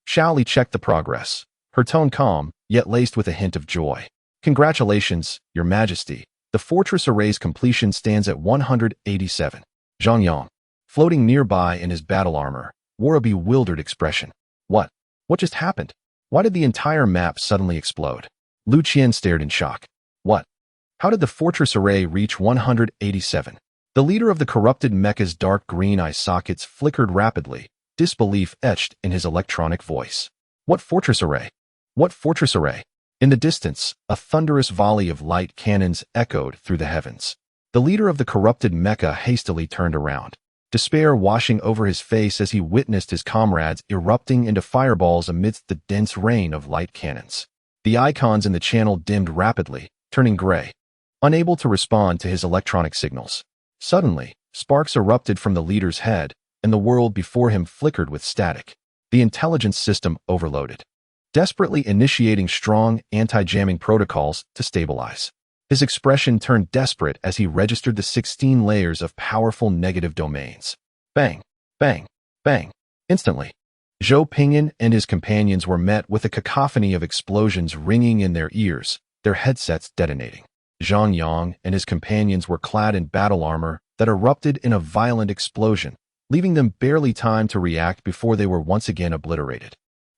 Xiaoli checked the progress, her tone calm, yet laced with a hint of joy. Congratulations, Your Majesty. The fortress array's completion stands at 187. Zhang Yang, floating nearby in his battle armor, wore a bewildered expression. What? What just happened? Why did the entire map suddenly explode? Lu Qian stared in shock. What? How did the fortress array reach 187? The leader of the corrupted mecha's dark green eye sockets flickered rapidly, disbelief etched in his electronic voice. What fortress array? What fortress array? In the distance, a thunderous volley of light cannons echoed through the heavens. The leader of the corrupted mecha hastily turned around, despair washing over his face as he witnessed his comrades erupting into fireballs amidst the dense rain of light cannons. The icons in the channel dimmed rapidly, turning gray, unable to respond to his electronic signals. Suddenly, sparks erupted from the leader's head, and the world before him flickered with static. The intelligence system overloaded, desperately initiating strong anti-jamming protocols to stabilize. His expression turned desperate as he registered the 16 layers of powerful negative domains. Bang, bang, bang. Instantly, Zhou Ping'an and his companions were met with a cacophony of explosions ringing in their ears, their headsets detonating. Zhang Yang and his companions were clad in battle armor that erupted in a violent explosion, leaving them barely time to react before they were once again obliterated,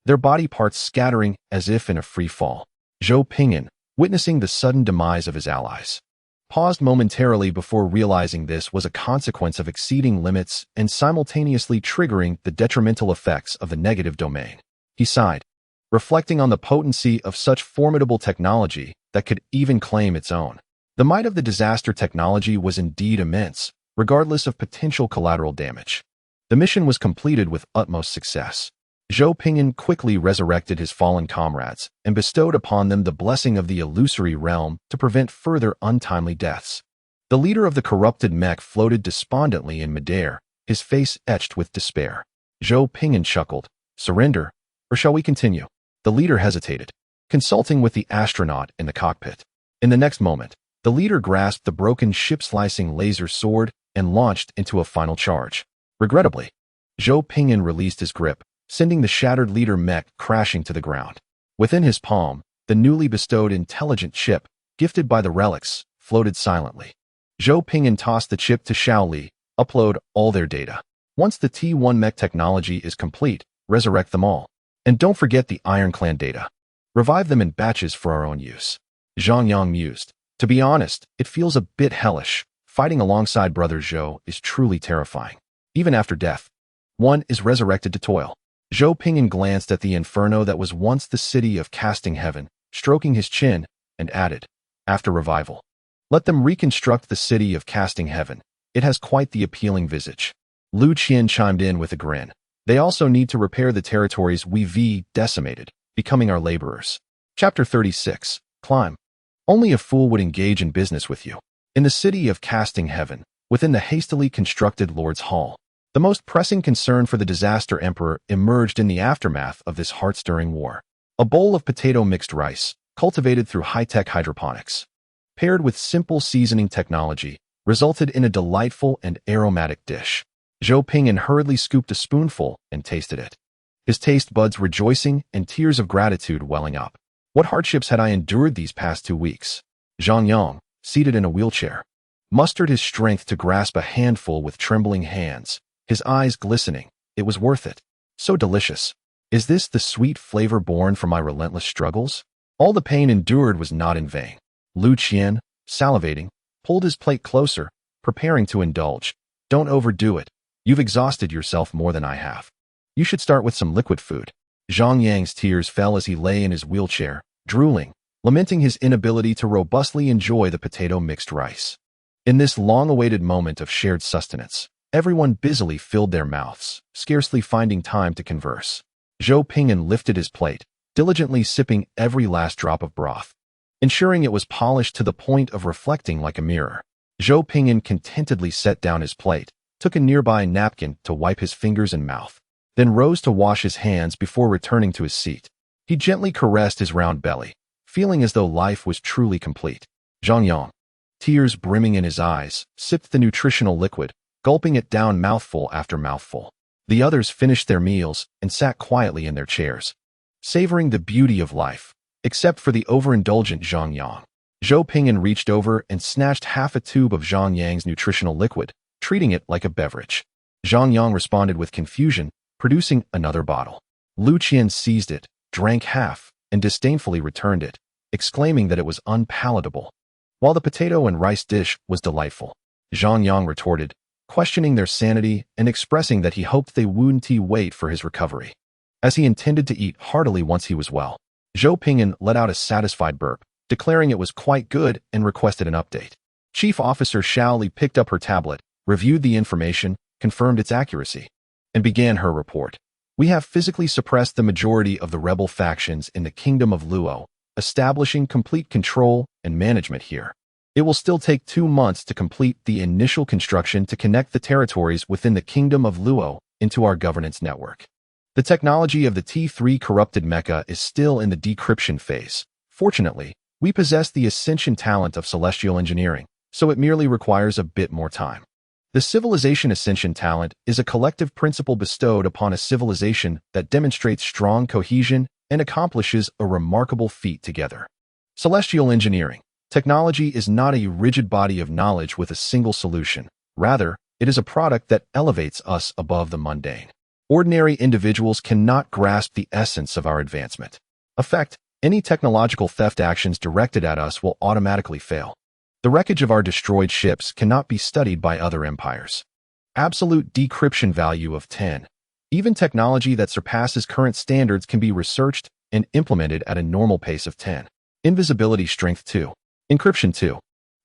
their body parts scattering as if in a free fall. Zhou Ping'an, witnessing the sudden demise of his allies, paused momentarily before realizing this was a consequence of exceeding limits and simultaneously triggering the detrimental effects of the negative domain. He sighed, reflecting on the potency of such formidable technology that could even claim its own. The might of the disaster technology was indeed immense, regardless of potential collateral damage. The mission was completed with utmost success. Zhou Ping'an quickly resurrected his fallen comrades and bestowed upon them the blessing of the illusory realm to prevent further untimely deaths. The leader of the corrupted mech floated despondently in midair, his face etched with despair. Zhou Ping'an chuckled. Surrender, or shall we continue? The leader hesitated, consulting with the astronaut in the cockpit. In the next moment, the leader grasped the broken ship-slicing laser sword and launched into a final charge. Regrettably, Zhou Ping'an released his grip, sending the shattered leader mech crashing to the ground. Within his palm, the newly bestowed intelligent chip, gifted by the relics, floated silently. Zhou Ping'an tossed the chip to Xiaoli. Upload all their data. Once the T1 mech technology is complete, resurrect them all. And don't forget the Iron Clan data. Revive them in batches for our own use. Zhang Yang mused. To be honest, it feels a bit hellish. Fighting alongside Brother Zhou is truly terrifying. Even after death, one is resurrected to toil. Zhou Ping'an glanced at the inferno that was once the city of Casting Heaven, stroking his chin, and added, after revival, let them reconstruct the city of Casting Heaven. It has quite the appealing visage. Lu Qian chimed in with a grin. They also need to repair the territories we've decimated, becoming our laborers. Chapter 36. Climb. Only a fool would engage in business with you. In the city of Casting Heaven, within the hastily constructed Lord's Hall, the most pressing concern for the disaster emperor emerged in the aftermath of this heart-stirring war. A bowl of potato mixed rice, cultivated through high-tech hydroponics, paired with simple seasoning technology, resulted in a delightful and aromatic dish. Zhou Ping'an hurriedly scooped a spoonful and tasted it, his taste buds rejoicing and tears of gratitude welling up. What hardships had I endured these past 2 weeks? Zhang Yang, seated in a wheelchair, mustered his strength to grasp a handful with trembling hands, his eyes glistening. It was worth it. So delicious. Is this the sweet flavor born from my relentless struggles? All the pain endured was not in vain. Lu Qian, salivating, pulled his plate closer, preparing to indulge. Don't overdo it. You've exhausted yourself more than I have. You should start with some liquid food. Zhang Yang's tears fell as he lay in his wheelchair, drooling, lamenting his inability to robustly enjoy the potato-mixed rice. In this long-awaited moment of shared sustenance, everyone busily filled their mouths, scarcely finding time to converse. Zhou Ping'an lifted his plate, diligently sipping every last drop of broth, ensuring it was polished to the point of reflecting like a mirror. Zhou Ping'an contentedly set down his plate, took a nearby napkin to wipe his fingers and mouth, then rose to wash his hands before returning to his seat. He gently caressed his round belly, feeling as though life was truly complete. Zhang Yang, tears brimming in his eyes, sipped the nutritional liquid, gulping it down mouthful after mouthful. The others finished their meals and sat quietly in their chairs, savoring the beauty of life, except for the overindulgent Zhang Yang. Zhou Ping'an reached over and snatched half a tube of Zhang Yang's nutritional liquid, treating it like a beverage. Zhang Yang responded with confusion, producing another bottle. Lu Qian seized it, drank half, and disdainfully returned it, exclaiming that it was unpalatable, while the potato and rice dish was delightful. Zhang Yang retorted, questioning their sanity and expressing that he hoped they wouldn't wait for his recovery, as he intended to eat heartily once he was well. Zhou Ping'an let out a satisfied burp, declaring it was quite good and requested an update. Chief Officer Xiao Li picked up her tablet, reviewed the information, confirmed its accuracy, and began her report. We have physically suppressed the majority of the rebel factions in the Kingdom of Luo, establishing complete control and management here. It will still take 2 months to complete the initial construction to connect the territories within the Kingdom of Luo into our governance network. The technology of the T3 corrupted mecha is still in the decryption phase. Fortunately, we possess the ascension talent of celestial engineering, so it merely requires a bit more time. The civilization ascension talent is a collective principle bestowed upon a civilization that demonstrates strong cohesion and accomplishes a remarkable feat together. Celestial engineering. Technology is not a rigid body of knowledge with a single solution. Rather, it is a product that elevates us above the mundane. Ordinary individuals cannot grasp the essence of our advancement. Effect, any technological theft actions directed at us will automatically fail. The wreckage of our destroyed ships cannot be studied by other empires. Absolute decryption value of 10. Even technology that surpasses current standards can be researched and implemented at a normal pace of 10. Invisibility strength 2. Encryption 2.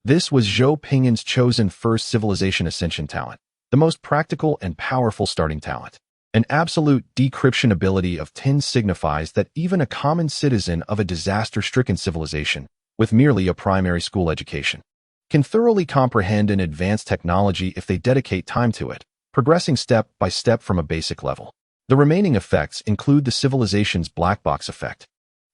This was Zhou Ping'an's chosen first civilization ascension talent, the most practical and powerful starting talent. An absolute decryption ability of 10 signifies that even a common citizen of a disaster-stricken civilization, with merely a primary school education, can thoroughly comprehend and advance technology if they dedicate time to it, progressing step by step from a basic level. The remaining effects include the civilization's black box effect,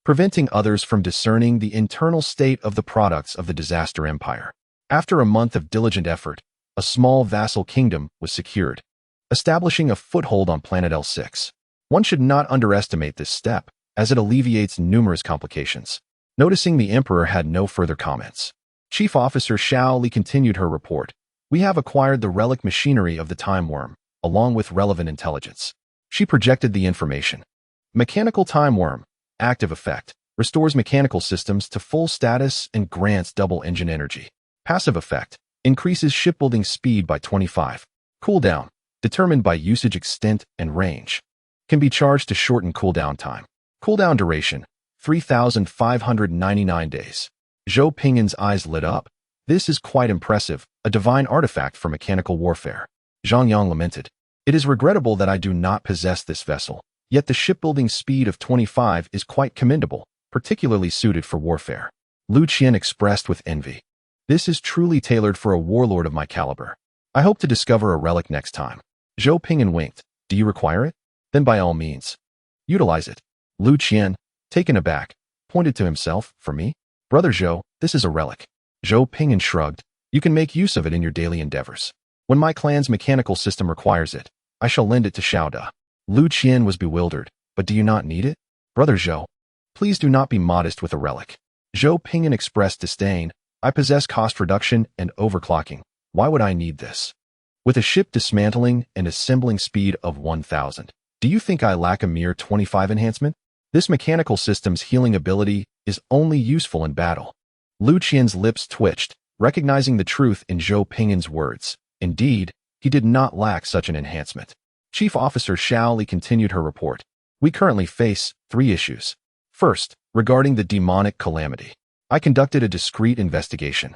preventing others from discerning the internal state of the products of the disaster empire. After a month of diligent effort, a small vassal kingdom was secured, establishing a foothold on planet L6. One should not underestimate this step, as it alleviates numerous complications. Noticing the Emperor had no further comments, Chief Officer Xiao Li continued her report. We have acquired the relic machinery of the Time Worm, along with relevant intelligence. She projected the information. Mechanical Time Worm, active effect, restores mechanical systems to full status and grants double engine energy. Passive effect, increases shipbuilding speed by 25. Cooldown, determined by usage extent and range, can be charged to shorten cooldown time. Cooldown duration, 3,599 days. Zhou Ping'an's eyes lit up. This is quite impressive, a divine artifact for mechanical warfare. Zhang Yang lamented. It is regrettable that I do not possess this vessel, yet the shipbuilding speed of 25 is quite commendable, particularly suited for warfare. Lu Qian expressed with envy. This is truly tailored for a warlord of my caliber. I hope to discover a relic next time. Zhou Ping'an winked. Do you require it? Then by all means, utilize it. Lu Qian, taken aback, pointed to himself. For me? Brother Zhou, this is a relic. Zhou Ping'an shrugged. You can make use of it in your daily endeavors. When my clan's mechanical system requires it, I shall lend it to Xiao Da. Lu Qian was bewildered. But do you not need it? Brother Zhou, please do not be modest with a relic. Zhou Ping'an expressed disdain. I possess cost reduction and overclocking. Why would I need this? With a ship dismantling and assembling speed of 1,000. Do you think I lack a mere 25 enhancement? This mechanical system's healing ability is only useful in battle. Lu Qian's lips twitched, recognizing the truth in Zhou Ping'an's words. Indeed, he did not lack such an enhancement. Chief Officer Xiao Li continued her report. We currently face 3 issues. First, regarding the demonic calamity. I conducted a discreet investigation,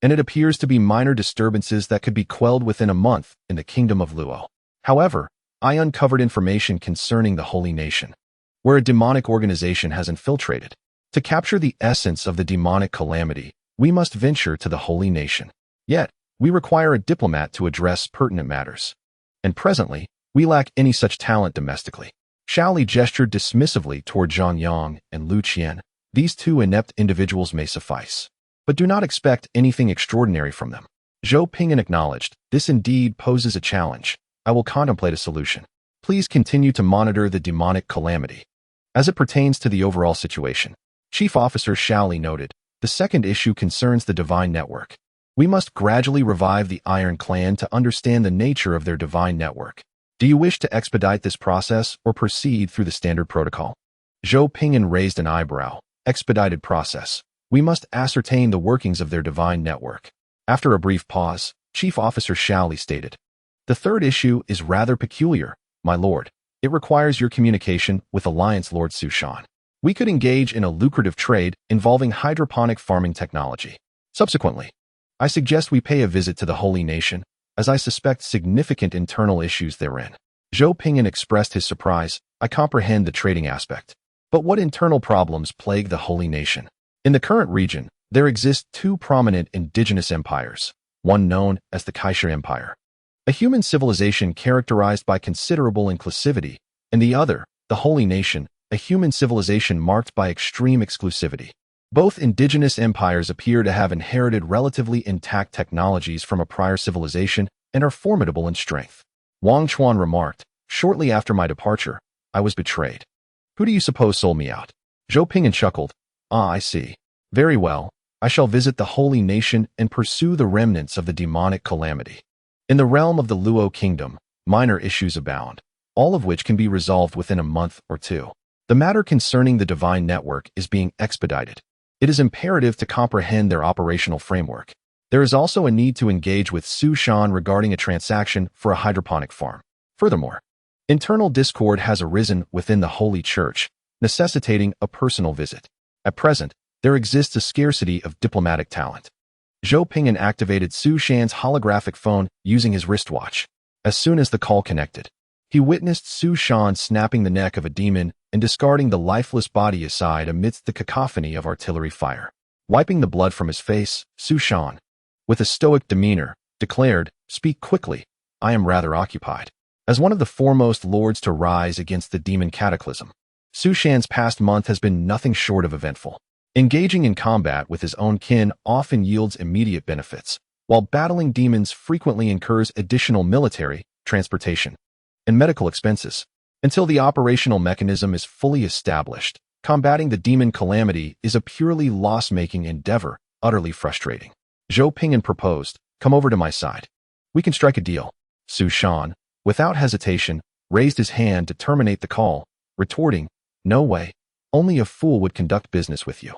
and it appears to be minor disturbances that could be quelled within a month in the kingdom of Luo. However, I uncovered information concerning the Holy Nation, where a demonic organization has infiltrated. To capture the essence of the demonic calamity, we must venture to the Holy Nation. Yet, we require a diplomat to address pertinent matters. And presently, we lack any such talent domestically. Xiao Li gestured dismissively toward Zhang Yang and Lu Qian. These 2 inept individuals may suffice, but do not expect anything extraordinary from them. Zhou Ping'an acknowledged, this indeed poses a challenge. I will contemplate a solution. Please continue to monitor the demonic calamity as it pertains to the overall situation. Chief Officer Xiao Li noted, the second issue concerns the divine network. We must gradually revive the Iron Clan to understand the nature of their divine network. Do you wish to expedite this process or proceed through the standard protocol? Zhou Ping'an raised an eyebrow. Expedited process. We must ascertain the workings of their divine network. After a brief pause, Chief Officer Xiao Li stated, the third issue is rather peculiar, my lord. It requires your communication with Alliance Lord Su Shan. We could engage in a lucrative trade involving hydroponic farming technology. Subsequently, I suggest we pay a visit to the Holy Nation, as I suspect significant internal issues therein. Zhou Ping'an expressed his surprise. I comprehend the trading aspect. But what internal problems plague the Holy Nation? In the current region, there exist 2 prominent indigenous empires, one known as the Kaisha Empire, a human civilization characterized by considerable inclusivity, and the other, the Holy Nation, a human civilization marked by extreme exclusivity. Both indigenous empires appear to have inherited relatively intact technologies from a prior civilization and are formidable in strength. Wang Chuan remarked, shortly after my departure, I was betrayed. Who do you suppose sold me out? Zhou Ping'an chuckled. Ah, I see. Very well. I shall visit the Holy Nation and pursue the remnants of the demonic calamity. In the realm of the Luo Kingdom, minor issues abound, all of which can be resolved within a month or 2. The matter concerning the divine network is being expedited. It is imperative to comprehend their operational framework. There is also a need to engage with Su Shan regarding a transaction for a hydroponic farm. Furthermore, internal discord has arisen within the Holy Church, necessitating a personal visit. At present, there exists a scarcity of diplomatic talent. Zhou Ping'an activated Su Shan's holographic phone using his wristwatch. As soon as the call connected, he witnessed Su Shan snapping the neck of a demon and discarding the lifeless body aside amidst the cacophony of artillery fire. Wiping the blood from his face, Su Shan, with a stoic demeanor, declared, "Speak quickly. I am rather occupied." As one of the foremost lords to rise against the demon cataclysm, Su Shan's past month has been nothing short of eventful. Engaging in combat with his own kin often yields immediate benefits, while battling demons frequently incurs additional military, transportation, and medical expenses. Until the operational mechanism is fully established, combating the demon calamity is a purely loss-making endeavor, utterly frustrating. Zhou Ping'an proposed, "Come over to my side. We can strike a deal." Su Shan, without hesitation, raised his hand to terminate the call, retorting, "No way. Only a fool would conduct business with you.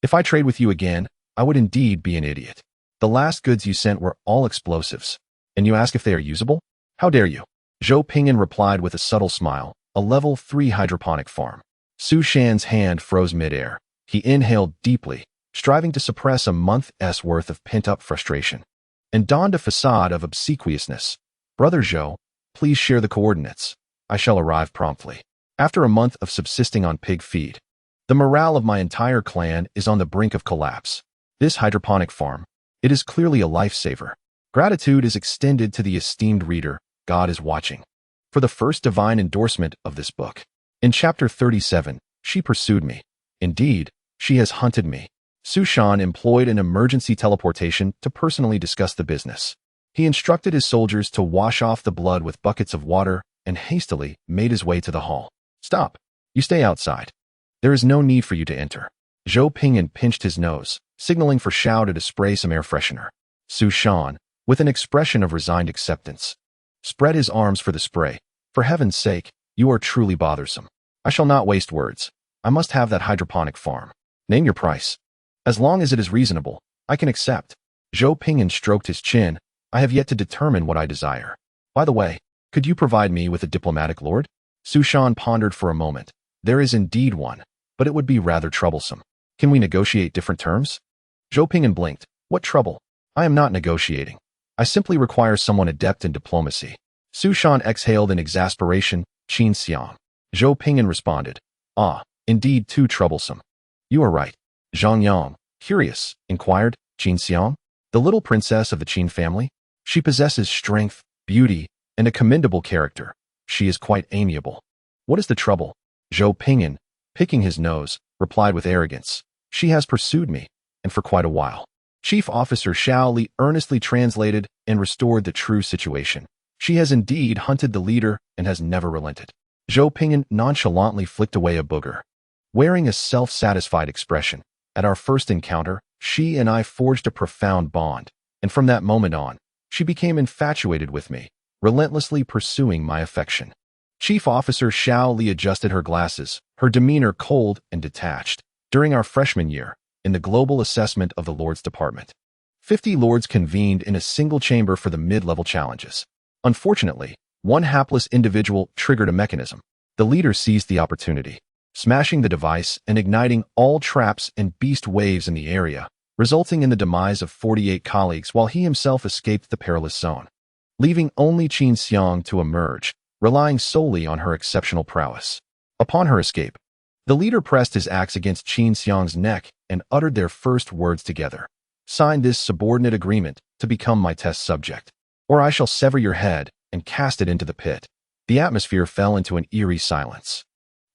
If I trade with you again, I would indeed be an idiot. The last goods you sent were all explosives, and you ask if they are usable? How dare you?" Zhou Ping'an replied with a subtle smile, "A level 3 hydroponic farm." Su Shan's hand froze midair. He inhaled deeply, striving to suppress a month's worth of pent-up frustration, and donned a facade of obsequiousness. "Brother Zhou, please share the coordinates. I shall arrive promptly." After a month of subsisting on pig feed, the morale of my entire clan is on the brink of collapse. This hydroponic farm, it is clearly a lifesaver. Gratitude is extended to the esteemed reader. God is watching. For the first divine endorsement of this book. In chapter 37, she pursued me. Indeed, she has hunted me. Su Shan employed an emergency teleportation to personally discuss the business. He instructed his soldiers to wash off the blood with buckets of water and hastily made his way to the hall. "Stop. You stay outside. There is no need for you to enter." Zhou Ping'an pinched his nose, signaling for Xiao to spray some air freshener. Su Shan, with an expression of resigned acceptance. Spread his arms for the spray. For heaven's sake, you are truly bothersome. I shall not waste words. I must have that hydroponic farm. Name your price. As long as it is reasonable, I can accept. Zhou Ping'an stroked his chin. I have yet to determine what I desire. By the way, could you provide me with a diplomatic lord? Su Shan pondered for a moment. There is indeed one, but it would be rather troublesome. Can we negotiate different terms? Zhou Ping'an blinked. What trouble? I am not negotiating. I simply require someone adept in diplomacy. Su Shan exhaled in exasperation. Qin Xiang. Zhou Ping'an responded. Ah, indeed too troublesome. You are right. Zhang Yang, curious, inquired Qin Xiang. The little princess of the Qin family? She possesses strength, beauty, and a commendable character. She is quite amiable. What is the trouble? Zhou Ping'an, picking his nose, replied with arrogance. She has pursued me, and for quite a while. Chief Officer Xiao Li earnestly translated and restored the true situation. She has indeed hunted the leader and has never relented. Zhou Ping'an nonchalantly flicked away a booger. Wearing a self-satisfied expression, at our first encounter, she and I forged a profound bond, and from that moment on, she became infatuated with me, relentlessly pursuing my affection. Chief Officer Xiao Li adjusted her glasses, her demeanor cold and detached. During our freshman year, in the global assessment of the Lords Department, 50 Lords convened in a single chamber for the mid-level challenges. Unfortunately, one hapless individual triggered a mechanism. The leader seized the opportunity, smashing the device and igniting all traps and beast waves in the area, resulting in the demise of 48 colleagues while he himself escaped the perilous zone, leaving only Qin Xiang to emerge, relying solely on her exceptional prowess. Upon her escape, the leader pressed his axe against Qin Xiang's neck and uttered their first words together. Sign this subordinate agreement to become my test subject, or I shall sever your head and cast it into the pit. The atmosphere fell into an eerie silence.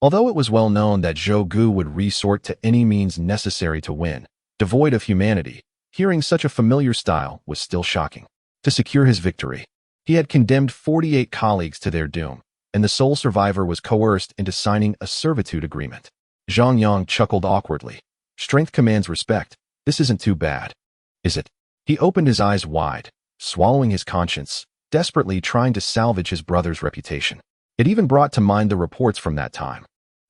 Although it was well known that Zhou Gu would resort to any means necessary to win, devoid of humanity, hearing such a familiar style was still shocking. To secure his victory, he had condemned 48 colleagues to their doom, and the sole survivor was coerced into signing a servitude agreement. Zhang Yang chuckled awkwardly. Strength commands respect. This isn't too bad, is it? He opened his eyes wide, swallowing his conscience, desperately trying to salvage his brother's reputation. It even brought to mind the reports from that time,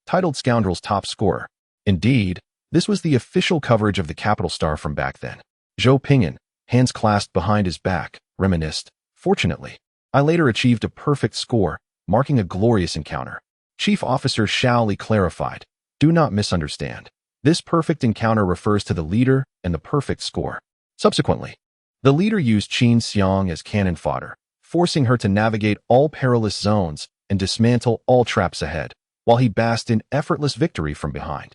titled Scoundrel's Top Scorer. Indeed, this was the official coverage of the Capital Star from back then. Zhou Ping'an, hands clasped behind his back, reminisced. Fortunately, I later achieved a perfect score, marking a glorious encounter. Chief Officer Xiao Li clarified. Do not misunderstand. This perfect encounter refers to the leader and the perfect score. Subsequently, the leader used Qin Xiang as cannon fodder, forcing her to navigate all perilous zones and dismantle all traps ahead, while he basked in effortless victory from behind.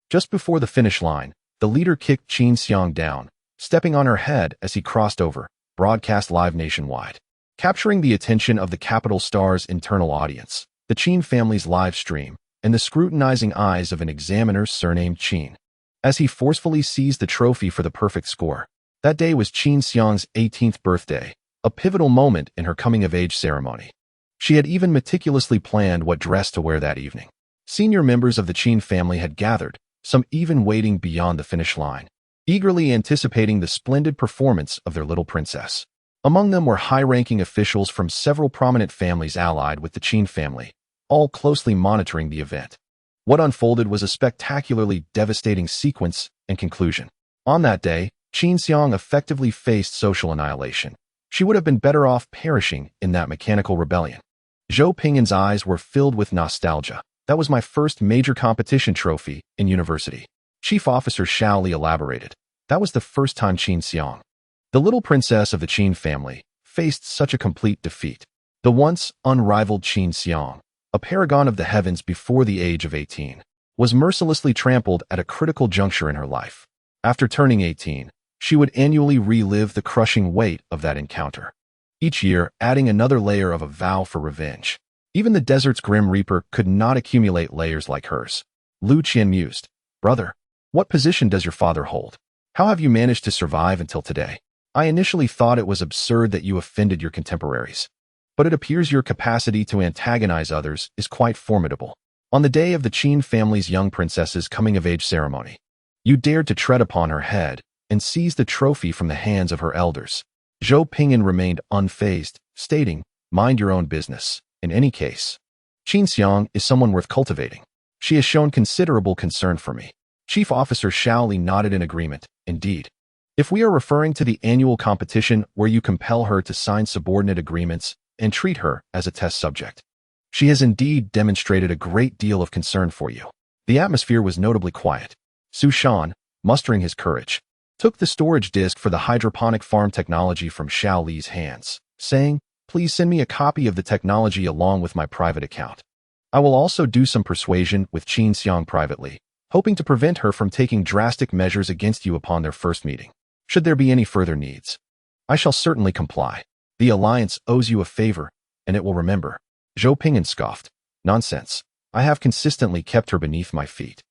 Just before the finish line, the leader kicked Qin Xiang down, stepping on her head as he crossed over, broadcast live nationwide. Capturing the attention of the Capital Star's internal audience, the Qin family's live stream, and the scrutinizing eyes of an examiner surnamed Qin, as he forcefully seized the trophy for the perfect score. That day was Qin Xiang's 18th birthday, a pivotal moment in her coming-of-age ceremony. She had even meticulously planned what dress to wear that evening. Senior members of the Qin family had gathered, some even waiting beyond the finish line, eagerly anticipating the splendid performance of their little princess. Among them were high-ranking officials from several prominent families allied with the Qin family, all closely monitoring the event. What unfolded was a spectacularly devastating sequence and conclusion. On that day, Qin Xiang effectively faced social annihilation. She would have been better off perishing in that mechanical rebellion. Zhou Ping'an's eyes were filled with nostalgia. That was my first major competition trophy in university. Chief Officer Xiao Li elaborated. That was the first time Qin Xiang, the little princess of the Qin family, faced such a complete defeat. The once unrivaled Qin Xiang, a paragon of the heavens before the age of 18, was mercilessly trampled at a critical juncture in her life. After turning 18, she would annually relive the crushing weight of that encounter, each year adding another layer of a vow for revenge. Even the desert's grim reaper could not accumulate layers like hers. Lu Qian mused. Brother, what position does your father hold? How have you managed to survive until today? I initially thought it was absurd that you offended your contemporaries, but it appears your capacity to antagonize others is quite formidable. On the day of the Qin family's young princess's coming-of-age ceremony, you dared to tread upon her head and seize the trophy from the hands of her elders. Zhou Ping'an remained unfazed, stating, "Mind your own business. In any case, Qin Xiang is someone worth cultivating. She has shown considerable concern for me." Chief Officer Shaoli nodded in agreement. "Indeed. If we are referring to the annual competition where you compel her to sign subordinate agreements and treat her as a test subject, she has indeed demonstrated a great deal of concern for you." The atmosphere was notably quiet. Su Shan, mustering his courage, took the storage disk for the hydroponic farm technology from Xiao Li's hands, saying, "Please send me a copy of the technology along with my private account. I will also do some persuasion with Qin Xiang privately, hoping to prevent her from taking drastic measures against you upon their first meeting. Should there be any further needs, I shall certainly comply. The Alliance owes you a favor, and it will remember." Zhou Ping'an scoffed. "Nonsense. I have consistently kept her beneath my feet.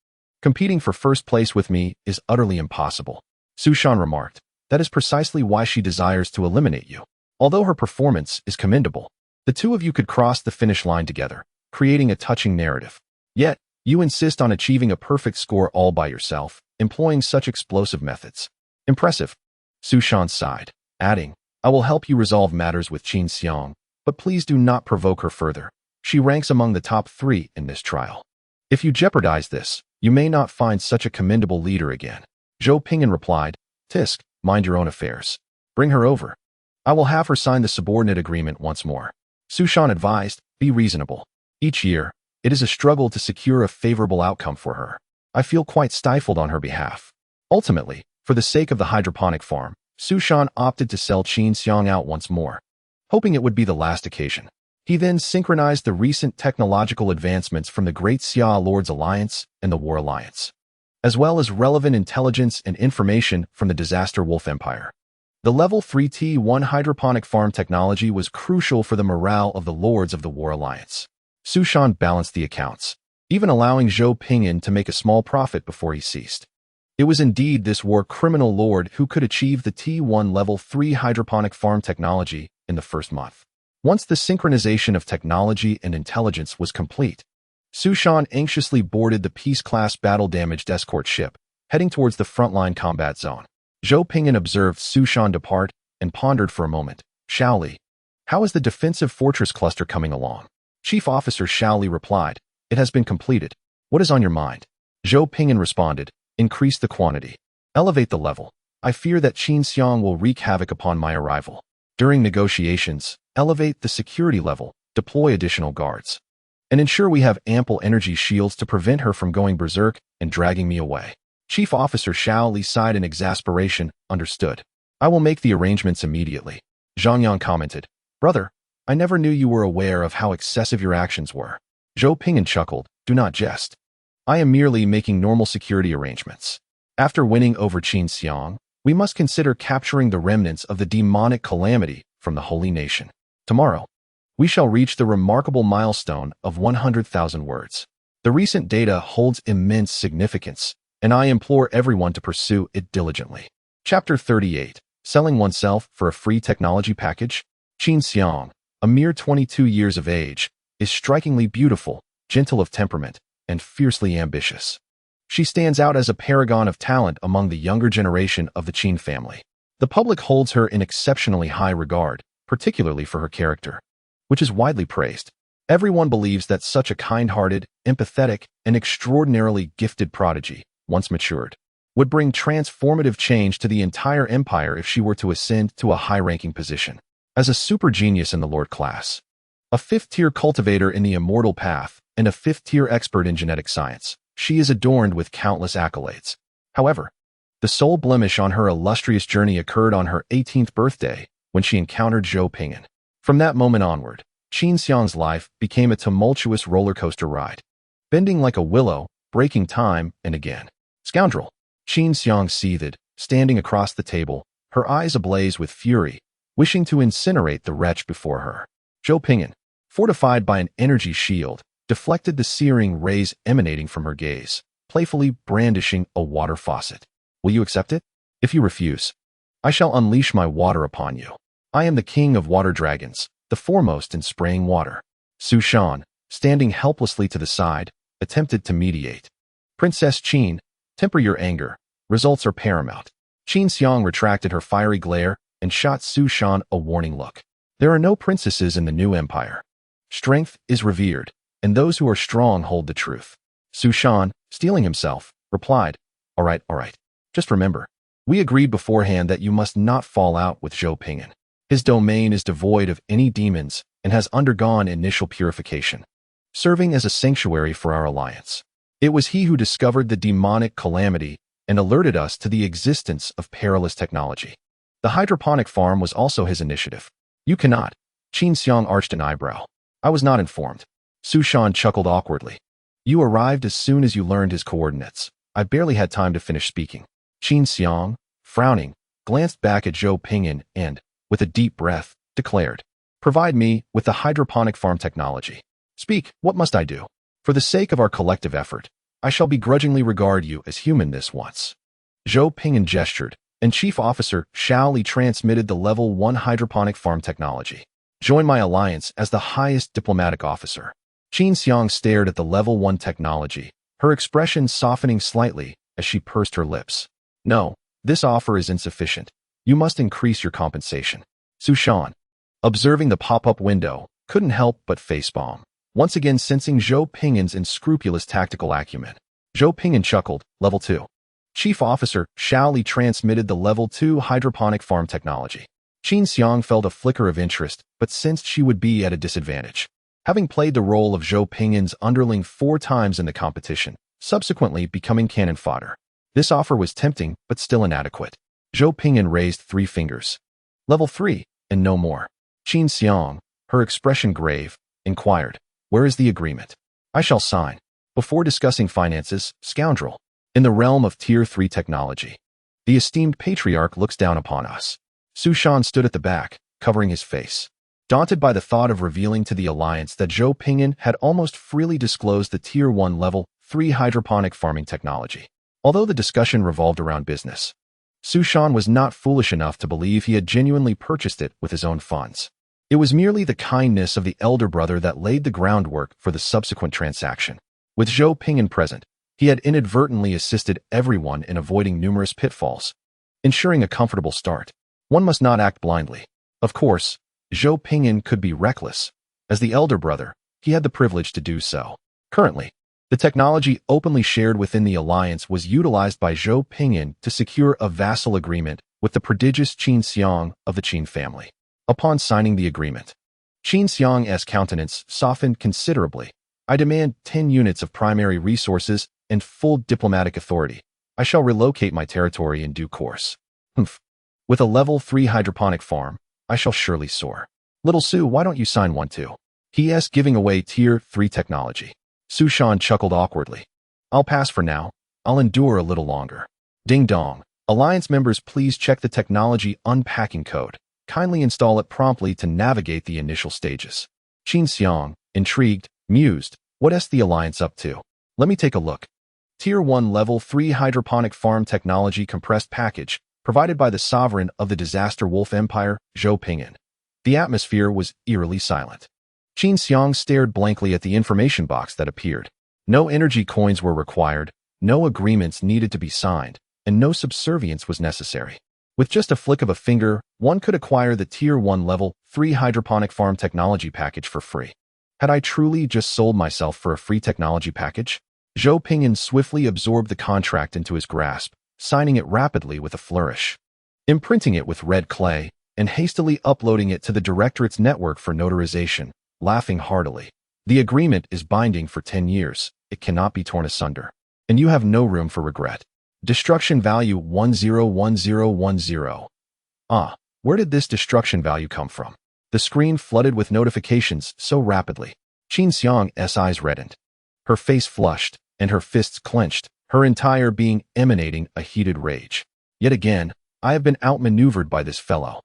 Competing for first place with me is utterly impossible." Su Shan remarked, "That is precisely why she desires to eliminate you. Although her performance is commendable, the two of you could cross the finish line together, creating a touching narrative. Yet, you insist on achieving a perfect score all by yourself, employing such explosive methods. Impressive." Su Shan sighed, adding, "I will help you resolve matters with Qin Xiang, but please do not provoke her further. She ranks among the top 3 in this trial. If you jeopardize this, you may not find such a commendable leader again." Zhou Ping'an replied, "Tisk, mind your own affairs. Bring her over. I will have her sign the subordinate agreement once more." Su Shan advised, "Be reasonable. Each year, it is a struggle to secure a favorable outcome for her. I feel quite stifled on her behalf." Ultimately, for the sake of the hydroponic farm, Su Shan opted to sell Qin Xiang out once more, hoping it would be the last occasion. He then synchronized the recent technological advancements from the Great Xia Lords Alliance and the War Alliance, as well as relevant intelligence and information from the Disaster Wolf Empire. The Level 3 T1 hydroponic farm technology was crucial for the morale of the Lords of the War Alliance. Su Shan balanced the accounts, even allowing Zhou Ping'an to make a small profit before he ceased. It was indeed this war criminal lord who could achieve the T1 Level 3 hydroponic farm technology in the first month. Once the synchronization of technology and intelligence was complete, Su Shan anxiously boarded the Peace-class battle-damaged escort ship, heading towards the frontline combat zone. Zhou Ping'an observed Su Shan depart and pondered for a moment. "Xiao Li, how is the defensive fortress cluster coming along?" Chief Officer Xiao Li replied, "It has been completed. What is on your mind?" Zhou Ping'an responded, "Increase the quantity. Elevate the level. I fear that Qin Xiang will wreak havoc upon my arrival. During negotiations, elevate the security level, deploy additional guards, and ensure we have ample energy shields to prevent her from going berserk and dragging me away." Chief Officer Xiao Li sighed in exasperation. "Understood. I will make the arrangements immediately." Zhang Yang commented, "Brother, I never knew you were aware of how excessive your actions were." Zhou Ping'an chuckled, "Do not jest. I am merely making normal security arrangements. After winning over Qin Xiang, we must consider capturing the remnants of the demonic calamity from the Holy Nation. Tomorrow, we shall reach the remarkable milestone of 100,000 words. The recent data holds immense significance, and I implore everyone to pursue it diligently." Chapter 38. Selling oneself for a free technology package? Qin Xiang, a mere 22 years of age, is strikingly beautiful, gentle of temperament, and fiercely ambitious. She stands out as a paragon of talent among the younger generation of the Qin family. The public holds her in exceptionally high regard, particularly for her character, which is widely praised. Everyone believes that such a kind-hearted, empathetic, and extraordinarily gifted prodigy, once matured, would bring transformative change to the entire empire if she were to ascend to a high-ranking position. As a super genius in the Lord class, a 5th-tier cultivator in the immortal path, and a 5th-tier expert in genetic science, she is adorned with countless accolades. However, the sole blemish on her illustrious journey occurred on her 18th birthday, when she encountered Zhou Ping'an. From that moment onward, Qin Xiang's life became a tumultuous roller coaster ride, bending like a willow, breaking time and again. "Scoundrel!" Qin Xiang seethed, standing across the table, her eyes ablaze with fury, wishing to incinerate the wretch before her. Zhou Ping'an, fortified by an energy shield, deflected the searing rays emanating from her gaze, playfully brandishing a water faucet. "Will you accept it? If you refuse, I shall unleash my water upon you. I am the king of water dragons, the foremost in spraying water." Su Shan, standing helplessly to the side, attempted to mediate. "Princess Qin, temper your anger. Results are paramount." Qin Xiang retracted her fiery glare and shot Su Shan a warning look. There are no princesses in the new empire. Strength is revered, and those who are strong hold the truth. Su Shan, steeling himself, replied, all right. Just remember, we agreed beforehand that you must not fall out with Zhou Ping'an. His domain is devoid of any demons and has undergone initial purification, serving as a sanctuary for our alliance. It was he who discovered the demonic calamity and alerted us to the existence of perilous technology. The hydroponic farm was also his initiative. You cannot. Qin Xiang arched an eyebrow. I was not informed. Su Shan chuckled awkwardly. You arrived as soon as you learned his coordinates. I barely had time to finish speaking. Qin Xiang, frowning, glanced back at Zhou Ping'an and, with a deep breath, declared, provide me with the hydroponic farm technology. Speak, what must I do? For the sake of our collective effort, I shall begrudgingly regard you as human this once. Zhou Ping'an gestured, and Chief Officer Shao Li transmitted the Level 1 hydroponic farm technology. Join my alliance as the highest diplomatic officer. Qin Xiang stared at the Level 1 technology, her expression softening slightly as she pursed her lips. No, this offer is insufficient. You must increase your compensation. Su Shan, observing the pop-up window, couldn't help but facepalm, once again sensing Zhou Ping'an's unscrupulous tactical acumen. Zhou Ping'an chuckled, Level 2. Chief Officer Shao Li transmitted the Level 2 hydroponic farm technology. Qin Xiang felt a flicker of interest, but sensed she would be at a disadvantage. Having played the role of Zhou Ping'an's underling 4 times in the competition, subsequently becoming cannon fodder, this offer was tempting but still inadequate. Zhou Ping'an raised 3 fingers. Level 3, and no more. Qin Xiang, her expression grave, inquired, where is the agreement? I shall sign. Before discussing finances, scoundrel. In the realm of Tier 3 technology, the esteemed patriarch looks down upon us. Su Shan stood at the back, covering his face, daunted by the thought of revealing to the alliance that Zhou Ping'an had almost freely disclosed the Tier 1 Level 3 hydroponic farming technology. Although the discussion revolved around business, Su Shan was not foolish enough to believe he had genuinely purchased it with his own funds. It was merely the kindness of the elder brother that laid the groundwork for the subsequent transaction. With Zhou Ping'an present, he had inadvertently assisted everyone in avoiding numerous pitfalls, ensuring a comfortable start. One must not act blindly. Of course, Zhou Ping'an could be reckless. As the elder brother, he had the privilege to do so. Currently, the technology openly shared within the alliance was utilized by Zhou Ping'an to secure a vassal agreement with the prodigious Qin Xiang of the Qin family. Upon signing the agreement, Qin Xiang's countenance softened considerably. I demand 10 units of primary resources and full diplomatic authority. I shall relocate my territory in due course. Humph. With a Level 3 hydroponic farm, I shall surely soar. Little Su, why don't you sign one too? He asked, giving away Tier 3 technology. Su Shan chuckled awkwardly. I'll pass for now. I'll endure a little longer. Ding dong. Alliance members, please check the technology unpacking code. Kindly install it promptly to navigate the initial stages. Qin Xiang, intrigued, mused, what's the alliance up to? Let me take a look. Tier 1 Level 3 hydroponic farm technology compressed package, provided by the sovereign of the Disaster Wolf Empire, Zhou Ping'an. The atmosphere was eerily silent. Qin Xiang stared blankly at the information box that appeared. No energy coins were required, no agreements needed to be signed, and no subservience was necessary. With just a flick of a finger, one could acquire the Tier 1 Level 3 hydroponic farm technology package for free. Had I truly just sold myself for a free technology package? Zhou Ping'an swiftly absorbed the contract into his grasp, signing it rapidly with a flourish, imprinting it with red clay, and hastily uploading it to the Directorate's network for notarization, laughing heartily. The agreement is binding for 10 years. It cannot be torn asunder. And you have no room for regret. Destruction value 101010. Ah, where did this destruction value come from? The screen flooded with notifications so rapidly. Qin Xiang's eyes reddened. Her face flushed, and her fists clenched, her entire being emanating a heated rage. Yet again, I have been outmaneuvered by this fellow.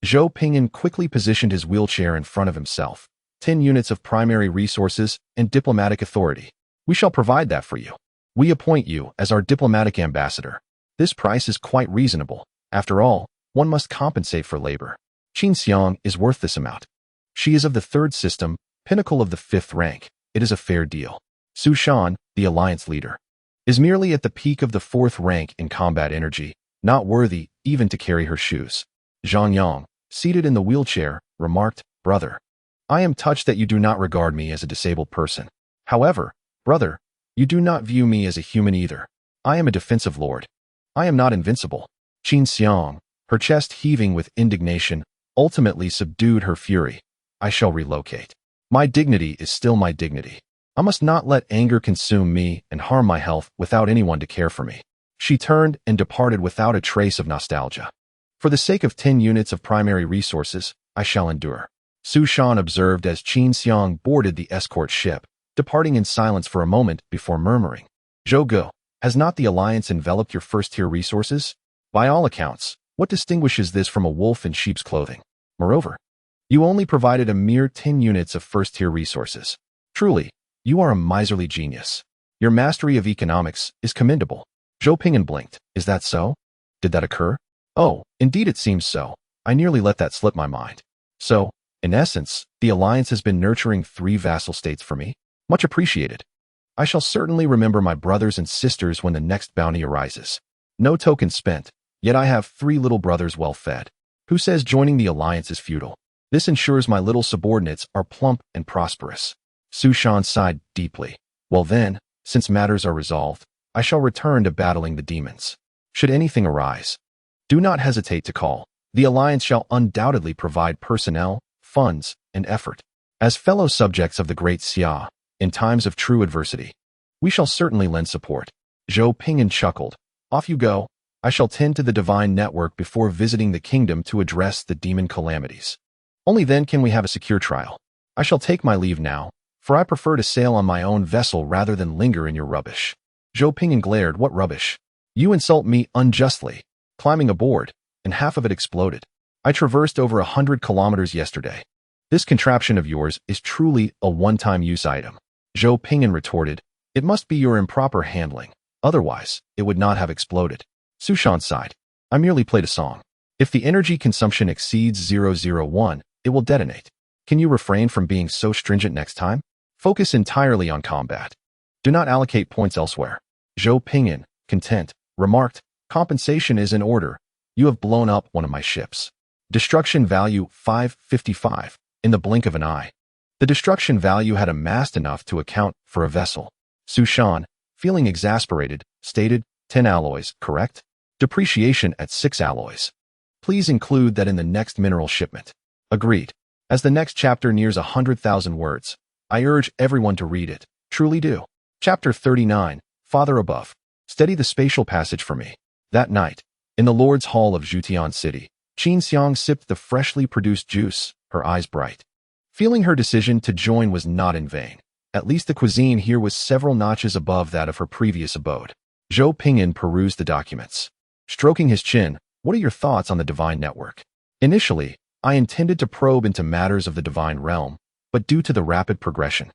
Zhou Ping'an quickly positioned his wheelchair in front of himself. 10 units of primary resources and diplomatic authority. We shall provide that for you. We appoint you as our diplomatic ambassador. This price is quite reasonable. After all, one must compensate for labor. Qin Xiang is worth this amount. She is of the 3rd system, pinnacle of the 5th rank. It is a fair deal. Su Shan, the alliance leader, is merely at the peak of the 4th rank in combat energy, not worthy even to carry her shoes. Zhang Yang, seated in the wheelchair, remarked, "Brother, I am touched that you do not regard me as a disabled person. However, brother, you do not view me as a human either. I am a defensive lord. I am not invincible." Qin Xiang, her chest heaving with indignation, ultimately subdued her fury. "I shall relocate. My dignity is still my dignity. I must not let anger consume me and harm my health without anyone to care for me." She turned and departed without a trace of nostalgia. "For the sake of 10 units of primary resources, I shall endure." Su Shan observed as Qin Xiang boarded the escort ship, departing in silence for a moment before murmuring, "Zhou Ge, has not the Alliance enveloped your first-tier resources? By all accounts, what distinguishes this from a wolf in sheep's clothing? Moreover, you only provided a mere 10 units of first-tier resources. Truly, you are a miserly genius. Your mastery of economics is commendable." Zhou Ping'an blinked. "Is that so? Did that occur? Oh, indeed it seems so. I nearly let that slip my mind. So, in essence, the Alliance has been nurturing 3 vassal states for me? Much appreciated. I shall certainly remember my brothers and sisters when the next bounty arises. No token spent, yet I have 3 little brothers well fed. Who says joining the Alliance is futile? This ensures my little subordinates are plump and prosperous." Su Shan sighed deeply. "Well then, since matters are resolved, I shall return to battling the demons. Should anything arise, do not hesitate to call. The Alliance shall undoubtedly provide personnel, funds, and effort. As fellow subjects of the Great Xia, in times of true adversity, we shall certainly lend support." Zhou Ping'an chuckled. "Off you go. I shall tend to the divine network before visiting the kingdom to address the demon calamities. Only then can we have a secure trial. I shall take my leave now, for I prefer to sail on my own vessel rather than linger in your rubbish." Zhou Ping'an glared. "What rubbish? You insult me unjustly." Climbing aboard, and half of it exploded. "I traversed over 100 kilometers yesterday. This contraption of yours is truly a one-time use item." Zhou Ping'an retorted, "It must be your improper handling. Otherwise, it would not have exploded." Su Shan sighed. "I merely played a song. If the energy consumption exceeds 001, it will detonate. Can you refrain from being so stringent next time? Focus entirely on combat. Do not allocate points elsewhere." Zhou Ping'an, content, remarked, "Compensation is in order. You have blown up one of my ships. Destruction value 555, in the blink of an eye." The destruction value had amassed enough to account for a vessel. Su Shan, feeling exasperated, stated, 10 alloys, correct? Depreciation at 6 alloys. Please include that in the next mineral shipment. Agreed. As the next chapter nears 100,000 words, I urge everyone to read it. Truly do. Chapter 39, Father Above. Steady the spatial passage for me. That night, in the Lord's Hall of Zhutian City, Qin Xiang sipped the freshly produced juice, her eyes bright. Feeling her decision to join was not in vain. At least the cuisine here was several notches above that of her previous abode. Zhou Ping'an perused the documents. Stroking his chin, "What are your thoughts on the divine network?" "Initially, I intended to probe into matters of the divine realm, but due to the rapid progression,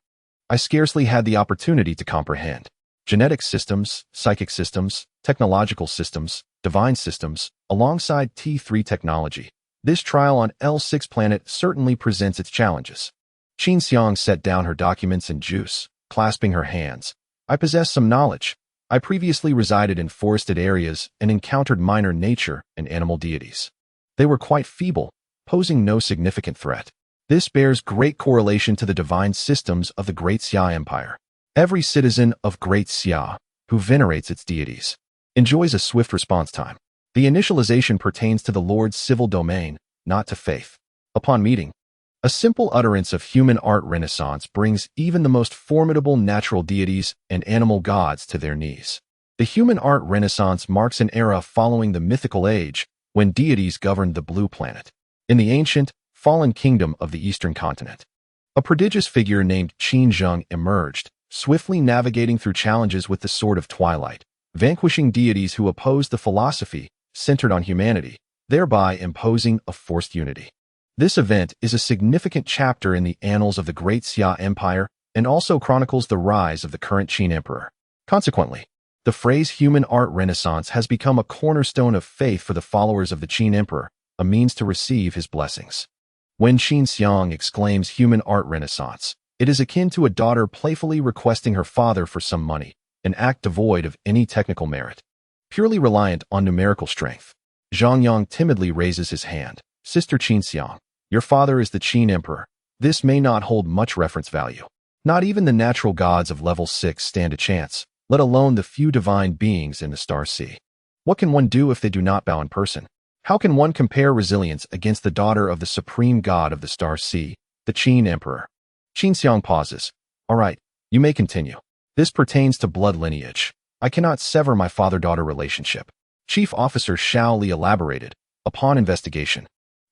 I scarcely had the opportunity to comprehend. Genetic systems, psychic systems, technological systems, divine systems, alongside T3 technology. This trial on L6 planet certainly presents its challenges." Qin Xiang set down her documents and juice, clasping her hands. "I possess some knowledge. I previously resided in forested areas and encountered minor nature and animal deities. They were quite feeble, posing no significant threat. This bears great correlation to the divine systems of the Great Xia Empire. Every citizen of Great Xia, who venerates its deities, enjoys a swift response time. The initialization pertains to the Lord's civil domain, not to faith. Upon meeting, a simple utterance of human art renaissance brings even the most formidable natural deities and animal gods to their knees. The human art renaissance marks an era following the mythical age when deities governed the blue planet, in the ancient, fallen kingdom of the eastern continent. A prodigious figure named Qin Zheng emerged, swiftly navigating through challenges with the Sword of Twilight, vanquishing deities who opposed the philosophy centered on humanity, thereby imposing a forced unity. This event is a significant chapter in the annals of the Great Xia Empire and also chronicles the rise of the current Qin Emperor. Consequently, the phrase human art renaissance has become a cornerstone of faith for the followers of the Qin Emperor, a means to receive his blessings. When Qin Xiang exclaims human art renaissance, it is akin to a daughter playfully requesting her father for some money, an act devoid of any technical merit, purely reliant on numerical strength. Zhang Yang timidly raises his hand. Sister Qinxiang, your father is the Qin Emperor. This may not hold much reference value. Not even the natural gods of level 6 stand a chance, let alone the few divine beings in the Star Sea. What can one do if they do not bow in person? How can one compare resilience against the daughter of the supreme god of the Star Sea, the Qin Emperor? Qinxiang pauses. All right, you may continue. This pertains to blood lineage. I cannot sever my father-daughter relationship. Chief Officer Shao Li elaborated. Upon investigation,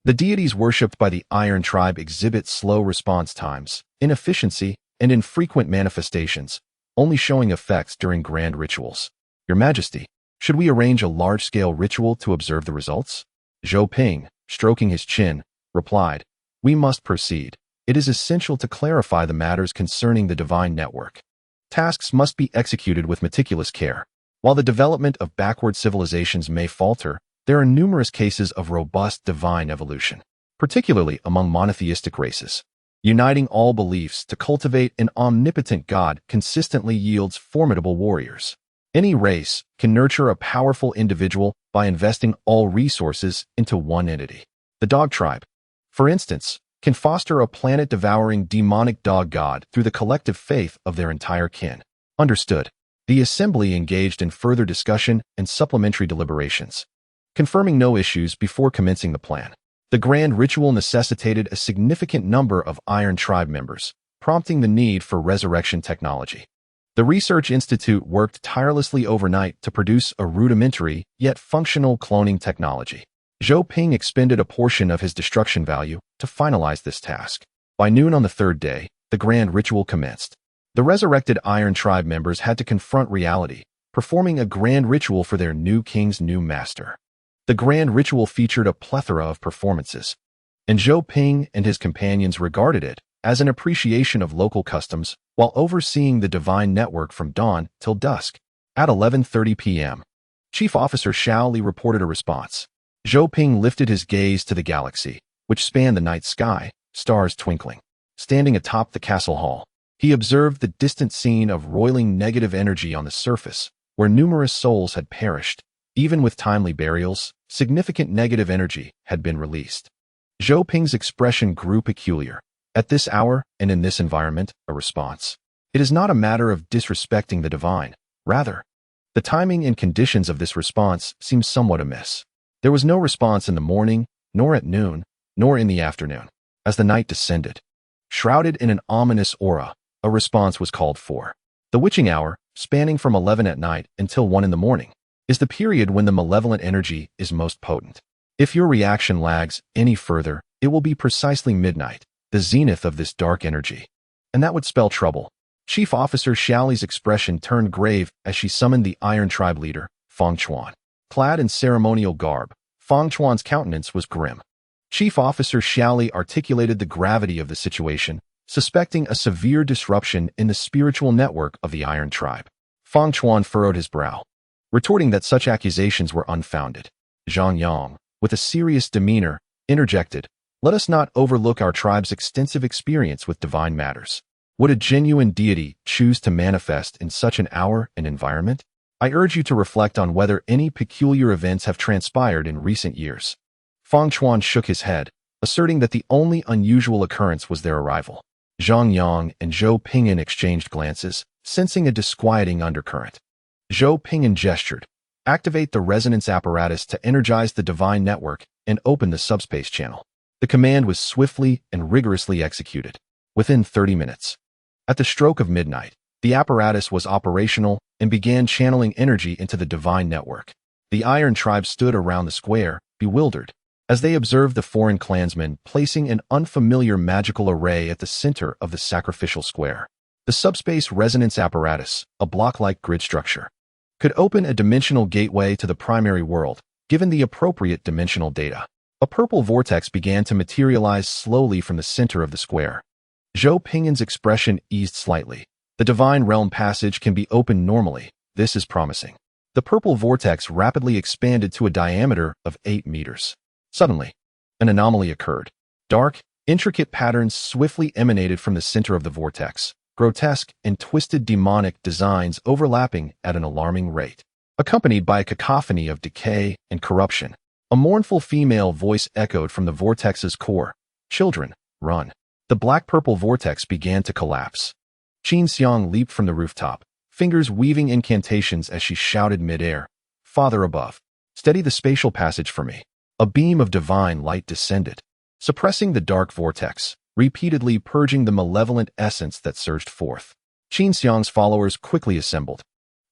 the deities worshipped by the Iron Tribe exhibit slow response times, inefficiency, and infrequent manifestations, only showing effects during grand rituals. Your Majesty, should we arrange a large-scale ritual to observe the results? Zhou Ping, stroking his chin, replied, We must proceed. It is essential to clarify the matters concerning the divine network. Tasks must be executed with meticulous care. While the development of backward civilizations may falter, there are numerous cases of robust divine evolution, particularly among monotheistic races. Uniting all beliefs to cultivate an omnipotent God consistently yields formidable warriors. Any race can nurture a powerful individual by investing all resources into one entity. The dog tribe, for instance, can foster a planet-devouring demonic dog god through the collective faith of their entire kin. Understood. The assembly engaged in further discussion and supplementary deliberations, confirming no issues before commencing the plan. The grand ritual necessitated a significant number of Iron Tribe members, prompting the need for resurrection technology. The Research Institute worked tirelessly overnight to produce a rudimentary, yet functional cloning technology. Zhou Ping expended a portion of his destruction value to finalize this task. By noon on the third day, the grand ritual commenced. The resurrected Iron Tribe members had to confront reality, performing a grand ritual for their new king's new master. The grand ritual featured a plethora of performances, and Zhou Ping and his companions regarded it as an appreciation of local customs while overseeing the divine network from dawn till dusk. At 11:30 p.m., Chief Officer Shao Li reported a response. Zhou Ping lifted his gaze to the galaxy, which spanned the night sky, stars twinkling. Standing atop the castle hall, he observed the distant scene of roiling negative energy on the surface, where numerous souls had perished. Even with timely burials, significant negative energy had been released. Zhou Ping's expression grew peculiar. At this hour and in this environment, a response. It is not a matter of disrespecting the divine. Rather, the timing and conditions of this response seem somewhat amiss. There was no response in the morning, nor at noon, nor in the afternoon. As the night descended, shrouded in an ominous aura, a response was called for. The witching hour, spanning from 11 at night until 1 in the morning, is the period when the malevolent energy is most potent. If your reaction lags any further, it will be precisely midnight, the zenith of this dark energy. And that would spell trouble. Chief Officer Xiaoli's expression turned grave as she summoned the Iron Tribe leader, Fang Chuan. Clad in ceremonial garb, Fang Chuan's countenance was grim. Chief Officer Xiaoli articulated the gravity of the situation, suspecting a severe disruption in the spiritual network of the Iron Tribe. Fang Chuan furrowed his brow, retorting that such accusations were unfounded. Zhang Yang, with a serious demeanor, interjected, Let us not overlook our tribe's extensive experience with divine matters. Would a genuine deity choose to manifest in such an hour and environment? I urge you to reflect on whether any peculiar events have transpired in recent years. Fang Chuan shook his head, asserting that the only unusual occurrence was their arrival. Zhang Yang and Zhou Ping'an exchanged glances, sensing a disquieting undercurrent. Zhou Ping'an gestured. Activate the resonance apparatus to energize the divine network and open the subspace channel. The command was swiftly and rigorously executed. Within 30 minutes. At the stroke of midnight, the apparatus was operational and began channeling energy into the divine network. The Iron Tribe stood around the square, bewildered, as they observed the foreign clansmen placing an unfamiliar magical array at the center of the sacrificial square. The subspace resonance apparatus, a block-like grid structure, could open a dimensional gateway to the primary world, given the appropriate dimensional data. A purple vortex began to materialize slowly from the center of the square. Zhou Ping'an's expression eased slightly. The divine realm passage can be opened normally. This is promising. The purple vortex rapidly expanded to a diameter of 8 meters. Suddenly, an anomaly occurred. Dark, intricate patterns swiftly emanated from the center of the vortex, grotesque and twisted demonic designs overlapping at an alarming rate. Accompanied by a cacophony of decay and corruption, A mournful female voice echoed from the vortex's core. Children, run. The black-purple vortex began to collapse. Qin Xiang leaped from the rooftop, fingers weaving incantations as she shouted mid-air. Father above, steady the spatial passage for me. A beam of divine light descended, suppressing the dark vortex, repeatedly purging the malevolent essence that surged forth. Qin Xiang's followers quickly assembled,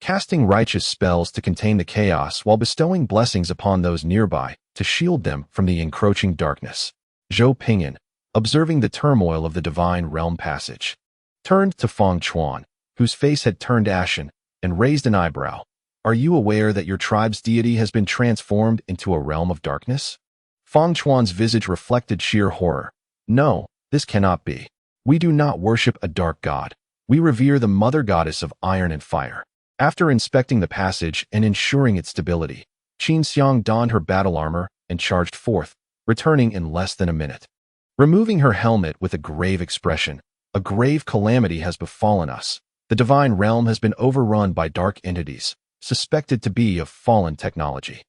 casting righteous spells to contain the chaos while bestowing blessings upon those nearby to shield them from the encroaching darkness. Zhou Ping'an, observing the turmoil of the divine realm passage, turned to Feng Chuan, whose face had turned ashen, and raised an eyebrow. Are you aware that your tribe's deity has been transformed into a realm of darkness? Feng Chuan's visage reflected sheer horror. No, this cannot be. We do not worship a dark god. We revere the mother goddess of iron and fire. After inspecting the passage and ensuring its stability, Qin Xiang donned her battle armor and charged forth, returning in less than a minute. Removing her helmet with a grave expression, a grave calamity has befallen us. The divine realm has been overrun by dark entities, suspected to be of fallen technology.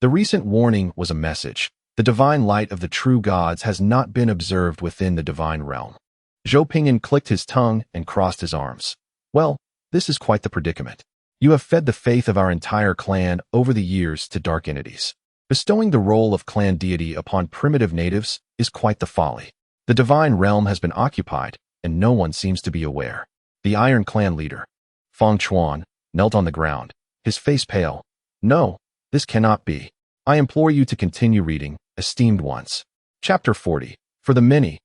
The recent warning was a message. The divine light of the true gods has not been observed within the divine realm. Zhou Ping'an clicked his tongue and crossed his arms. Well, this is quite the predicament. You have fed the faith of our entire clan over the years to dark entities. Bestowing the role of clan deity upon primitive natives is quite the folly. The divine realm has been occupied, and no one seems to be aware. The Iron Clan leader, Feng Chuan, knelt on the ground, his face pale. No, this cannot be. I implore you to continue reading, esteemed ones. Chapter 40. For the many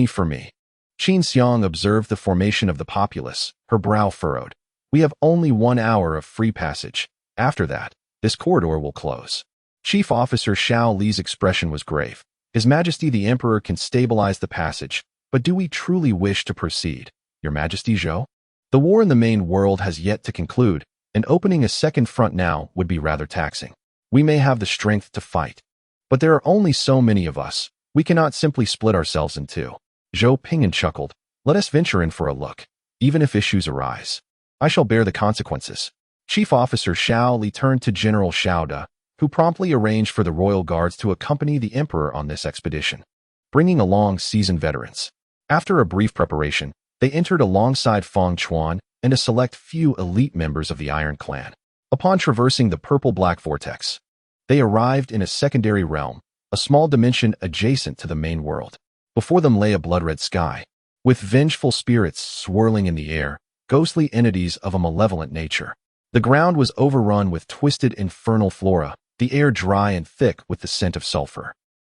for me. Qin Xiang observed the formation of the populace, her brow furrowed. We have only 1 hour of free passage. After that, this corridor will close. Chief Officer Xiao Li's expression was grave. His Majesty the Emperor can stabilize the passage, but do we truly wish to proceed, Your Majesty Zhou? The war in the main world has yet to conclude, and opening a second front now would be rather taxing. We may have the strength to fight, but there are only so many of us. We cannot simply split ourselves in two. Zhou Ping'an chuckled. Let us venture in for a look. Even if issues arise, I shall bear the consequences. Chief Officer Xiao Li turned to General Xiao Da, who promptly arranged for the royal guards to accompany the emperor on this expedition, bringing along seasoned veterans. After a brief preparation, they entered alongside Feng Chuan and a select few elite members of the Iron Clan. Upon traversing the purple-black vortex, they arrived in a secondary realm, a small dimension adjacent to the main world. Before them lay a blood-red sky, with vengeful spirits swirling in the air, ghostly entities of a malevolent nature. The ground was overrun with twisted infernal flora, the air dry and thick with the scent of sulfur.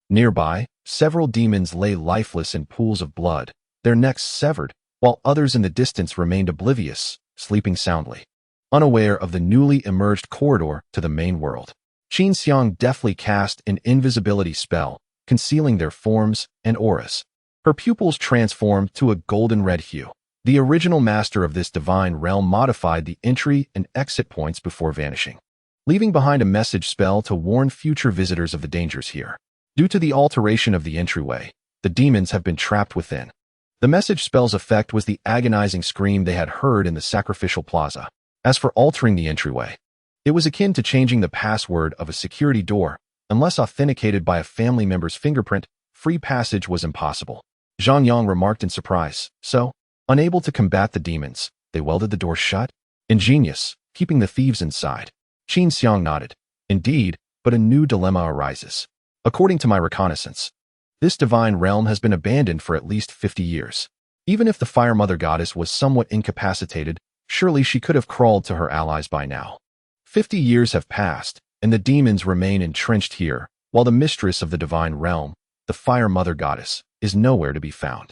Nearby, several demons lay lifeless in pools of blood, their necks severed, while others in the distance remained oblivious, sleeping soundly, unaware of the newly emerged corridor to the main world. Qin Xiang deftly cast an invisibility spell, concealing their forms and auras. Her pupils transformed to a golden red hue. The original master of this divine realm modified the entry and exit points before vanishing, leaving behind a message spell to warn future visitors of the dangers here. Due to the alteration of the entryway, the demons have been trapped within. The message spell's effect was the agonizing scream they had heard in the sacrificial plaza. As for altering the entryway, it was akin to changing the password of a security door. Unless authenticated by a family member's fingerprint, free passage was impossible. Zhang Yang remarked in surprise. So, unable to combat the demons, they welded the door shut? Ingenious, keeping the thieves inside. Qin Xiang nodded. Indeed, but a new dilemma arises. According to my reconnaissance, this divine realm has been abandoned for at least 50 years. Even if the Fire Mother Goddess was somewhat incapacitated, surely she could have crawled to her allies by now. 50 years have passed, and the demons remain entrenched here, while the mistress of the divine realm, the Fire Mother Goddess, is nowhere to be found.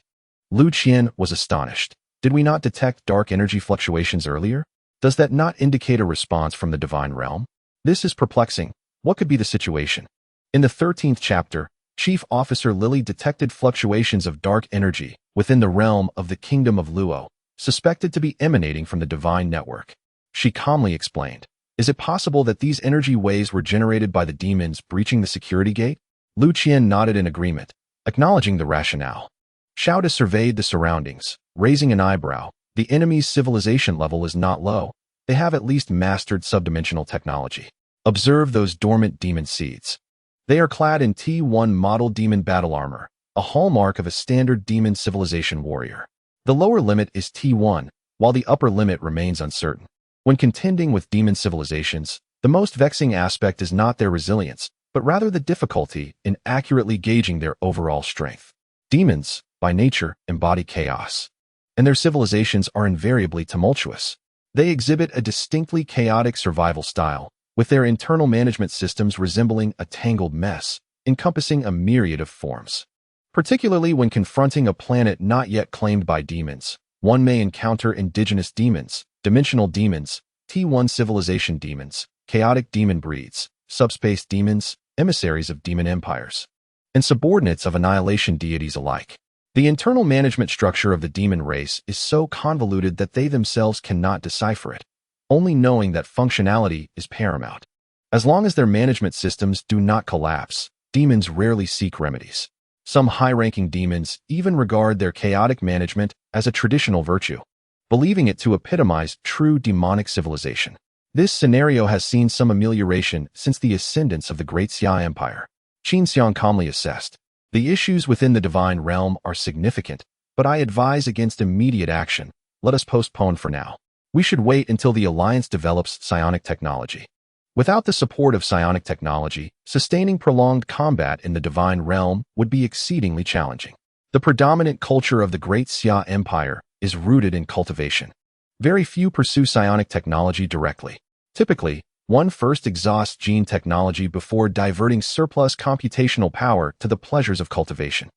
Lu Qian was astonished. Did we not detect dark energy fluctuations earlier? Does that not indicate a response from the divine realm? This is perplexing. What could be the situation? In the 13th chapter, Chief Officer Lily detected fluctuations of dark energy within the realm of the Kingdom of Luo, suspected to be emanating from the divine network. She calmly explained. Is it possible that these energy waves were generated by the demons breaching the security gate? Lu Qian nodded in agreement, acknowledging the rationale. Xiao Da surveyed the surroundings, raising an eyebrow. The enemy's civilization level is not low. They have at least mastered subdimensional technology. Observe those dormant demon seeds. They are clad in T1 model demon battle armor, a hallmark of a standard demon civilization warrior. The lower limit is T1, while the upper limit remains uncertain. When contending with demon civilizations, the most vexing aspect is not their resilience, but rather the difficulty in accurately gauging their overall strength. Demons, by nature, embody chaos, and their civilizations are invariably tumultuous. They exhibit a distinctly chaotic survival style, with their internal management systems resembling a tangled mess, encompassing a myriad of forms. Particularly when confronting a planet not yet claimed by demons, one may encounter indigenous demons, dimensional demons, T1 civilization demons, chaotic demon breeds, subspace demons, emissaries of demon empires, and subordinates of annihilation deities alike. The internal management structure of the demon race is so convoluted that they themselves cannot decipher it, only knowing that functionality is paramount. As long as their management systems do not collapse, demons rarely seek remedies. Some high-ranking demons even regard their chaotic management as a traditional virtue, believing it to epitomize true demonic civilization. This scenario has seen some amelioration since the ascendance of the Great Xia Empire. Qin Xiang calmly assessed. The issues within the divine realm are significant, but I advise against immediate action. Let us postpone for now. We should wait until the Alliance develops psionic technology. Without the support of psionic technology, sustaining prolonged combat in the divine realm would be exceedingly challenging. The predominant culture of the Great Xia Empire is rooted in cultivation. Very few pursue psionic technology directly. Typically, one first exhausts gene technology before diverting surplus computational power to the pleasures of cultivation.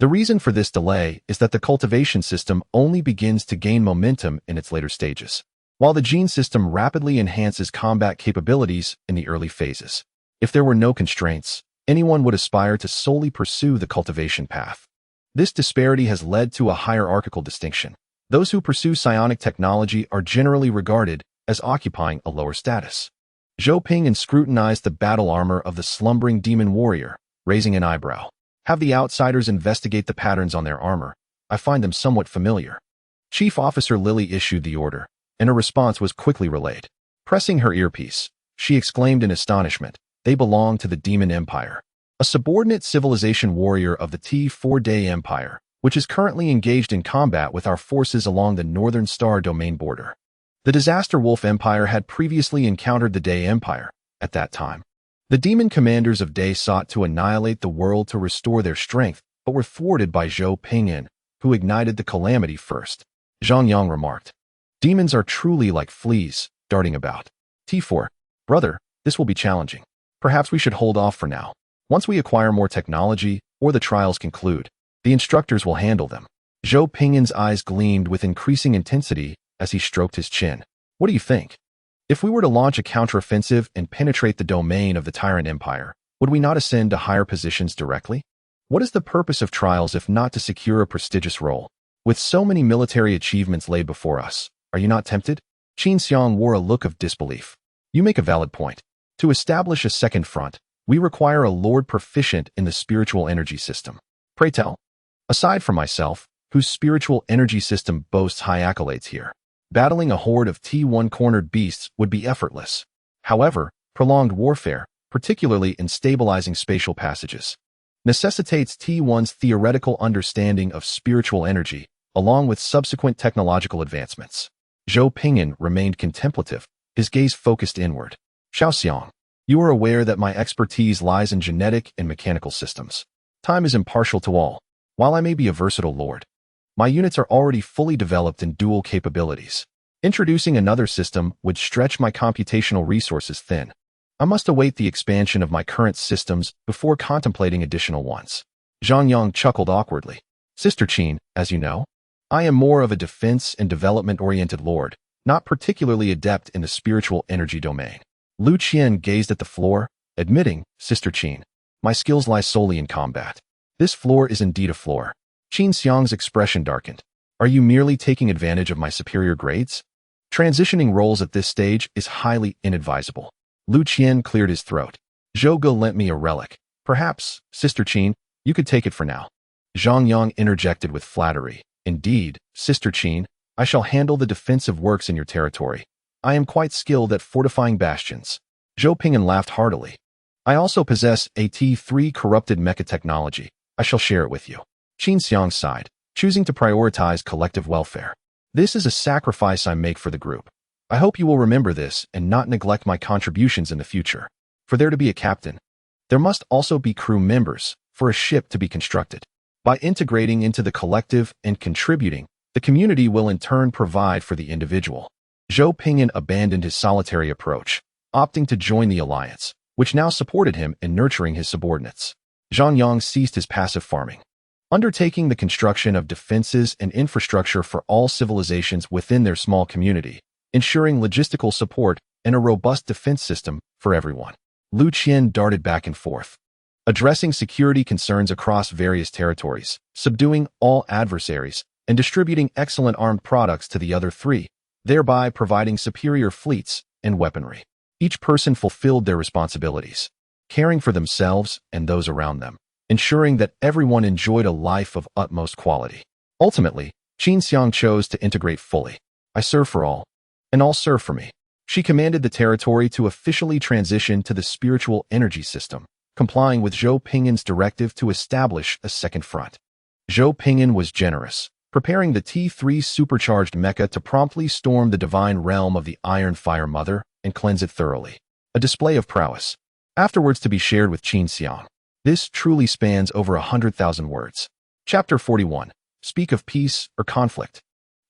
The reason for this delay is that the cultivation system only begins to gain momentum in its later stages, while the gene system rapidly enhances combat capabilities in the early phases. If there were no constraints, anyone would aspire to solely pursue the cultivation path. This disparity has led to a hierarchical distinction. Those who pursue psionic technology are generally regarded as occupying a lower status. Zhou Ping'an scrutinized the battle armor of the slumbering demon warrior, raising an eyebrow. Have the outsiders investigate the patterns on their armor. I find them somewhat familiar. Chief Officer Lily issued the order, and a response was quickly relayed. Pressing her earpiece, she exclaimed in astonishment, "They belong to the Demon Empire, a subordinate civilization warrior of the T4-Day Empire, which is currently engaged in combat with our forces along the Northern Star Domain border." The Disaster Wolf Empire had previously encountered the Day Empire. At that time, the demon commanders of Day sought to annihilate the world to restore their strength, but were thwarted by Zhou Ping'an, who ignited the calamity first. Zhang Yang remarked, "Demons are truly like fleas, darting about." T4, brother, this will be challenging. Perhaps we should hold off for now. Once we acquire more technology, or the trials conclude, the instructors will handle them. Zhou Ping'an's eyes gleamed with increasing intensity as he stroked his chin. What do you think? If we were to launch a counteroffensive and penetrate the domain of the Tyrant Empire, would we not ascend to higher positions directly? What is the purpose of trials if not to secure a prestigious role? With so many military achievements laid before us, are you not tempted? Qin Xiang wore a look of disbelief. You make a valid point. To establish a second front, we require a lord proficient in the spiritual energy system. Pray tell. Aside from myself, whose spiritual energy system boasts high accolades here, battling a horde of T1 cornered beasts would be effortless. However, prolonged warfare, particularly in stabilizing spatial passages, necessitates T1's theoretical understanding of spiritual energy, along with subsequent technological advancements. Zhou Ping'an remained contemplative, his gaze focused inward. Xiaoxiang, you are aware that my expertise lies in genetic and mechanical systems. Time is impartial to all. While I may be a versatile lord, my units are already fully developed in dual capabilities. Introducing another system would stretch my computational resources thin. I must await the expansion of my current systems before contemplating additional ones. Zhang Yang chuckled awkwardly. Sister Qin, as you know, I am more of a defense and development-oriented lord, not particularly adept in the spiritual energy domain. Lu Qian gazed at the floor, admitting, Sister Qin, my skills lie solely in combat. This floor is indeed a floor. Qin Xiang's expression darkened. Are you merely taking advantage of my superior grades? Transitioning roles at this stage is highly inadvisable. Lu Qian cleared his throat. Zhou Ge lent me a relic. Perhaps, Sister Qin, you could take it for now. Zhang Yang interjected with flattery. Indeed, Sister Qin, I shall handle the defensive works in your territory. I am quite skilled at fortifying bastions. Zhou Ping'an laughed heartily. I also possess a T3 corrupted mecha technology. I shall share it with you. Qin Xiang sighed, choosing to prioritize collective welfare. This is a sacrifice I make for the group. I hope you will remember this and not neglect my contributions in the future. For there to be a captain, there must also be crew members for a ship to be constructed. By integrating into the collective and contributing, the community will in turn provide for the individual. Zhou Ping'an abandoned his solitary approach, opting to join the alliance, which now supported him in nurturing his subordinates. Zhang Yang ceased his passive farming, undertaking the construction of defenses and infrastructure for all civilizations within their small community, ensuring logistical support and a robust defense system for everyone. Lu Qian darted back and forth, addressing security concerns across various territories, subduing all adversaries, and distributing excellent armed products to the other three, thereby providing superior fleets and weaponry. Each person fulfilled their responsibilities, caring for themselves and those around them, ensuring that everyone enjoyed a life of utmost quality. Ultimately, Qin Xiang chose to integrate fully. I serve for all, and all serve for me. She commanded the territory to officially transition to the spiritual energy system, complying with Zhou Ping'an's directive to establish a second front. Zhou Ping'an was generous, preparing the T3 supercharged mecha to promptly storm the divine realm of the Iron Fire Mother and cleanse it thoroughly. A display of prowess, afterwards to be shared with Qin Xiang. This truly spans over 100,000 words. Chapter 41. Speak of peace or conflict.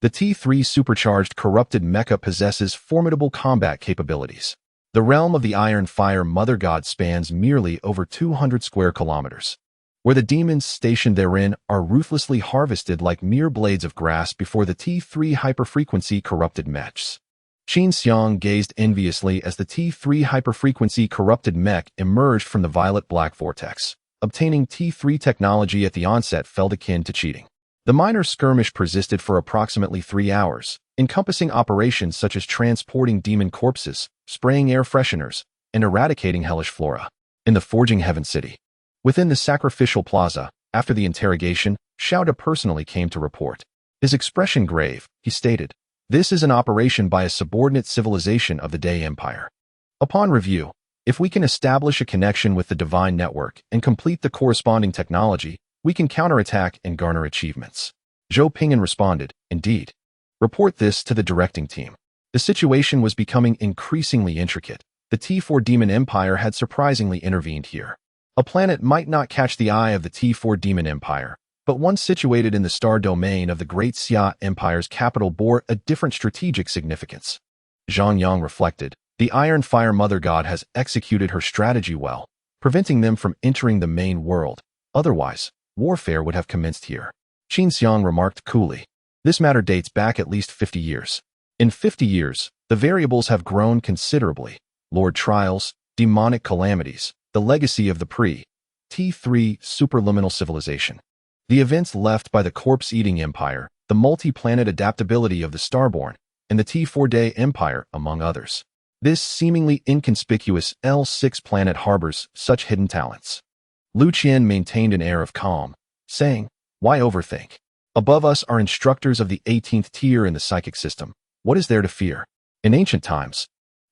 The T3 supercharged corrupted mecha possesses formidable combat capabilities. The realm of the Iron Fire Mother God spans merely over 200 square kilometers, where the demons stationed therein are ruthlessly harvested like mere blades of grass before the T3 hyperfrequency corrupted mechs. Qin Xiang gazed enviously as the T3 hyperfrequency corrupted mech emerged from the violet-black vortex. Obtaining T3 technology at the onset felt akin to cheating. The minor skirmish persisted for approximately 3 hours, encompassing operations such as transporting demon corpses, spraying air fresheners, and eradicating hellish flora. In the Forging Heaven City, within the sacrificial plaza, after the interrogation, Shao De personally came to report. His expression grave, he stated, "This is an operation by a subordinate civilization of the Day Empire. Upon review, if we can establish a connection with the Divine Network and complete the corresponding technology, we can counterattack and garner achievements." Zhou Ping'an responded, "Indeed. Report this to the directing team." The situation was becoming increasingly intricate. The T4 Demon Empire had surprisingly intervened here. A planet might not catch the eye of the T4 Demon Empire, but one situated in the star domain of the Great Xia Empire's capital bore a different strategic significance. Zhang Yang reflected, "The Iron Fire Mother God has executed her strategy well, preventing them from entering the main world. Otherwise, warfare would have commenced here." Qin Xiang remarked coolly, "This matter dates back at least 50 years. In 50 years, the variables have grown considerably. Lord trials, demonic calamities, the legacy of the pre-T3 superliminal civilization. The events left by the corpse-eating empire, the multi-planet adaptability of the Starborn, and the T4 Day Empire, among others. This seemingly inconspicuous L6 planet harbors such hidden talents." Lu Qian maintained an air of calm, saying, "Why overthink? Above us are instructors of the 18th tier in the psychic system. What is there to fear? In ancient times,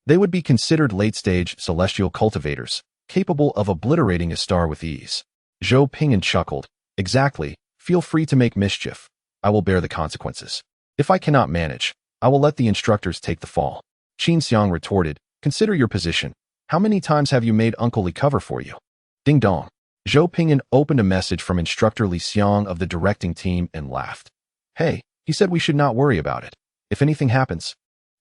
they would be considered late-stage celestial cultivators, capable of obliterating a star with ease." Zhou Ping'an chuckled, "Exactly. Feel free to make mischief. I will bear the consequences. If I cannot manage, I will let the instructors take the fall." Qin Xiang retorted, "Consider your position. How many times have you made Uncle Li cover for you?" Ding dong. Zhou Ping'an opened a message from Instructor Li Xiang of the directing team and laughed. "Hey, he said we should not worry about it. If anything happens,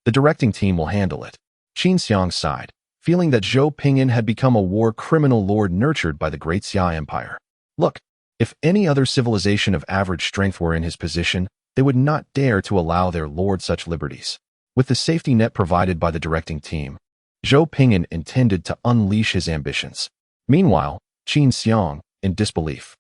the directing team will handle it." Qin Xiang sighed, feeling that Zhou Ping'an had become a war criminal lord nurtured by the Great Xia Empire. Look, if any other civilization of average strength were in his position, they would not dare to allow their lord such liberties. With the safety net provided by the directing team, Zhou Ping'an intended to unleash his ambitions. Meanwhile, Qin Xiang, in disbelief,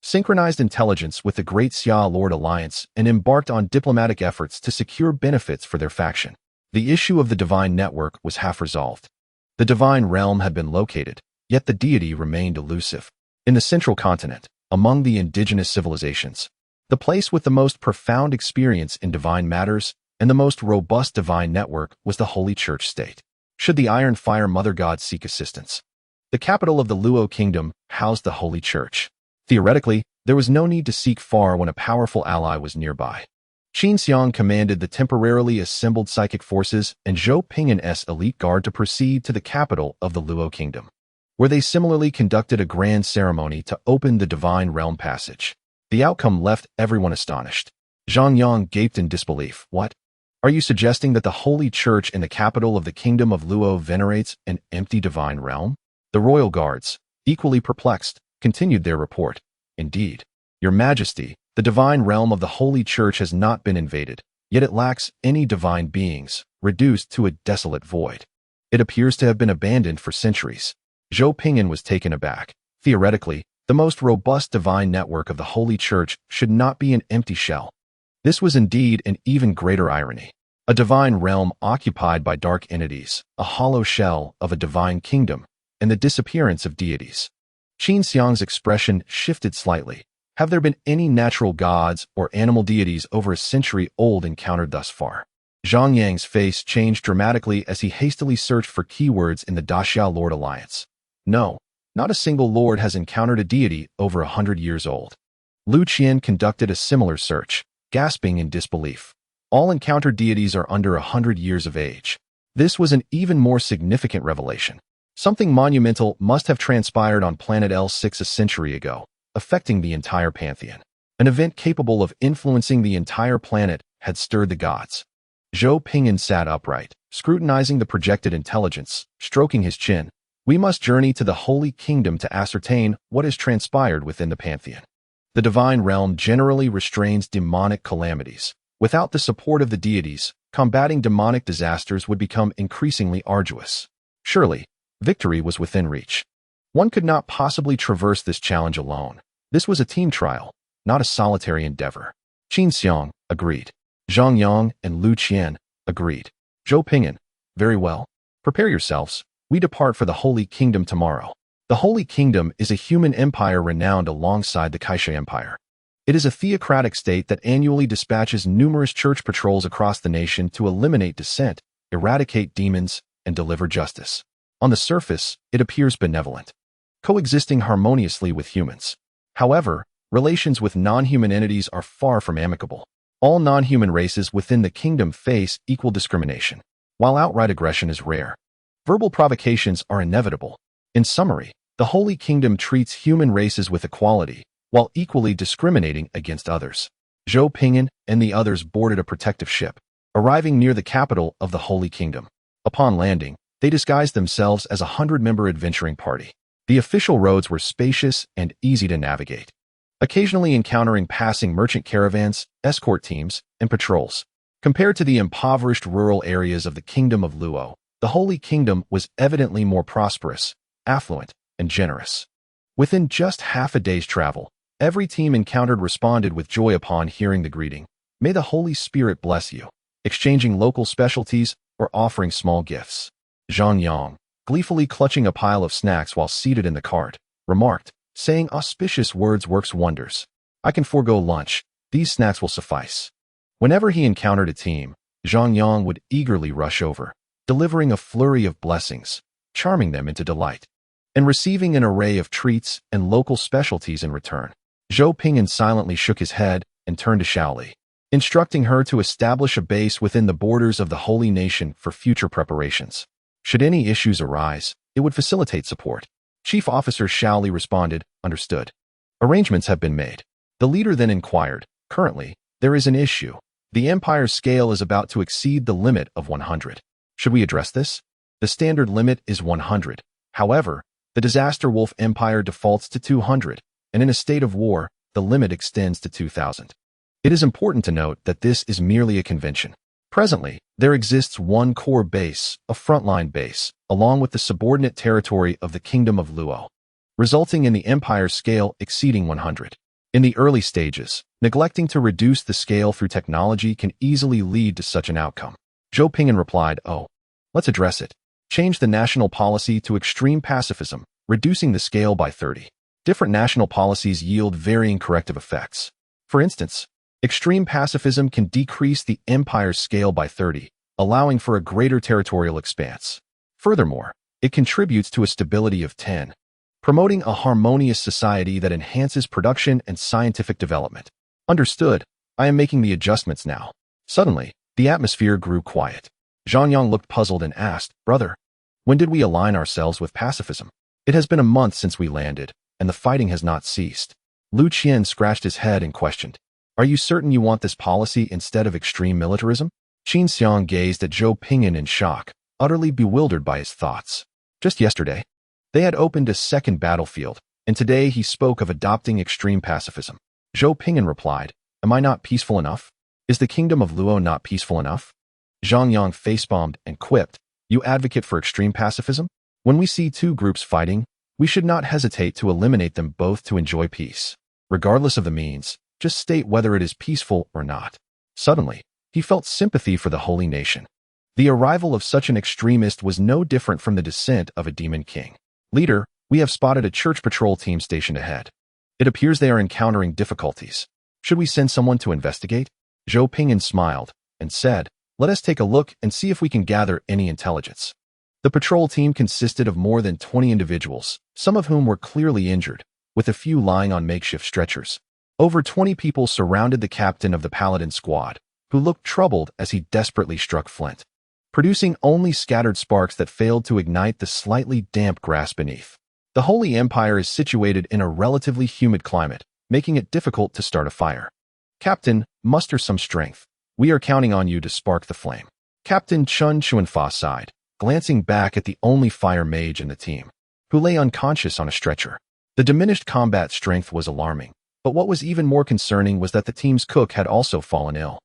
synchronized intelligence with the Great Xia Lord Alliance and embarked on diplomatic efforts to secure benefits for their faction. The issue of the Divine Network was half resolved. The Divine Realm had been located, yet the deity remained elusive. In the Central Continent, among the indigenous civilizations, the place with the most profound experience in divine matters and the most robust divine network was the Holy Church State. Should the Iron Fire Mother God seek assistance, The capital of the Luo kingdom housed the Holy Church. Theoretically, there was no need to seek far when a powerful ally was nearby. Qin Xiang commanded the temporarily assembled psychic forces and Zhou Ping'an's elite guard to proceed to the capital of the Luo kingdom, where they similarly conducted a grand ceremony to open the divine realm passage. The outcome left everyone astonished. Zhang Yang gaped in disbelief. What? Are you suggesting that the Holy Church in the capital of the kingdom of Luo venerates an empty divine realm? The royal guards, equally perplexed, continued their report. Indeed, Your Majesty, the divine realm of the Holy Church has not been invaded, yet it lacks any divine beings, reduced to a desolate void. It appears to have been abandoned for centuries. Zhou Ping'an was taken aback. Theoretically, the most robust divine network of the Holy Church should not be an empty shell. This was indeed an even greater irony. A divine realm occupied by dark entities, a hollow shell of a divine kingdom, and the disappearance of deities. Qin Xiang's expression shifted slightly. Have there been any natural gods or animal deities over a century old encountered thus far? Zhang Yang's face changed dramatically as he hastily searched for keywords in the Daxiao Lord Alliance. No, not a single lord has encountered a deity over 100 years old. Lu Qian conducted a similar search, gasping in disbelief. All encountered deities are under 100 years of age. This was an even more significant revelation. Something monumental must have transpired on planet L6 a century ago, affecting the entire pantheon. An event capable of influencing the entire planet had stirred the gods. Zhou Ping'an sat upright, scrutinizing the projected intelligence, stroking his chin. We must journey to the Holy Kingdom to ascertain what has transpired within the pantheon. The divine realm generally restrains demonic calamities. Without the support of the deities, combating demonic disasters would become increasingly arduous. Surely, victory was within reach. One could not possibly traverse this challenge alone. This was a team trial, not a solitary endeavor. Qin Xiang agreed. Zhang Yang and Lu Qian agreed. Zhou Ping'an, very well. Prepare yourselves. We depart for the Holy Kingdom tomorrow. The Holy Kingdom is a human empire renowned alongside the Kaisha Empire. It is a theocratic state that annually dispatches numerous church patrols across the nation to eliminate dissent, eradicate demons, and deliver justice. On the surface, it appears benevolent, coexisting harmoniously with humans. However, relations with non-human entities are far from amicable. All non-human races within the kingdom face equal discrimination, while outright aggression is rare. Verbal provocations are inevitable. In summary, the Holy Kingdom treats human races with equality, while equally discriminating against others. Zhou Ping'an and the others boarded a protective ship, arriving near the capital of the Holy Kingdom. Upon landing, they disguised themselves as a 100-member adventuring party. The official roads were spacious and easy to navigate, occasionally encountering passing merchant caravans, escort teams, and patrols. Compared to the impoverished rural areas of the Kingdom of Luo, the Holy Kingdom was evidently more prosperous, affluent, and generous. Within just half a day's travel, every team encountered responded with joy upon hearing the greeting. May the Holy Spirit bless you, exchanging local specialties or offering small gifts. Zhang Yang, gleefully clutching a pile of snacks while seated in the cart, remarked, saying auspicious words works wonders. I can forego lunch. These snacks will suffice. Whenever he encountered a team, Zhang Yang would eagerly rush over, delivering a flurry of blessings, charming them into delight, and receiving an array of treats and local specialties in return. Zhou Ping'an silently shook his head and turned to Shaoli, instructing her to establish a base within the borders of the Holy Nation for future preparations. Should any issues arise, it would facilitate support. Chief Officer Shaoli responded, understood. Arrangements have been made. The leader then inquired, currently, there is an issue. The Empire's scale is about to exceed the limit of 100. Should we address this? The standard limit is 100. However, the Disaster Wolf Empire defaults to 200, and in a state of war, the limit extends to 2,000. It is important to note that this is merely a convention. Presently, there exists one core base, a frontline base, along with the subordinate territory of the Kingdom of Luo, resulting in the Empire's scale exceeding 100. In the early stages, neglecting to reduce the scale through technology can easily lead to such an outcome. Zhou Ping'an replied, let's address it. Change the national policy to extreme pacifism, reducing the scale by 30. Different national policies yield varying corrective effects. For instance, extreme pacifism can decrease the Empire's scale by 30, allowing for a greater territorial expanse. Furthermore, It contributes to a stability of 10, promoting a harmonious society that enhances production and scientific development. Understood. I am making the adjustments now. Suddenly, the atmosphere grew quiet. Zhang Yang looked puzzled and asked, Brother, when did we align ourselves with pacifism? It has been a month since we landed, and the fighting has not ceased. Lu Qian scratched his head and questioned, Are you certain you want this policy instead of extreme militarism? Qin Xiang gazed at Zhou Ping'an in shock, utterly bewildered by his thoughts. Just yesterday, they had opened a second battlefield, and today he spoke of adopting extreme pacifism. Zhou Ping'an replied, Am I not peaceful enough? Is the kingdom of Luo not peaceful enough? Zhang Yang facepalmed and quipped, You advocate for extreme pacifism? When we see two groups fighting, we should not hesitate to eliminate them both to enjoy peace. Regardless of the means, just state whether it is peaceful or not. Suddenly, he felt sympathy for the holy nation. The arrival of such an extremist was no different from the descent of a demon king. Leader, we have spotted a church patrol team stationed ahead. It appears they are encountering difficulties. Should we send someone to investigate? Zhou Ping'an smiled and said, Let us take a look and see if we can gather any intelligence. The patrol team consisted of more than 20 individuals, some of whom were clearly injured, with a few lying on makeshift stretchers. Over 20 people surrounded the captain of the paladin squad, who looked troubled as he desperately struck flint, producing only scattered sparks that failed to ignite the slightly damp grass beneath. The Holy Empire is situated in a relatively humid climate, making it difficult to start a fire. Captain, muster some strength. We are counting on you to spark the flame. Captain Chun Chuanfa sighed, glancing back at the only fire mage in the team, who lay unconscious on a stretcher. The diminished combat strength was alarming, but what was even more concerning was that the team's cook had also fallen ill.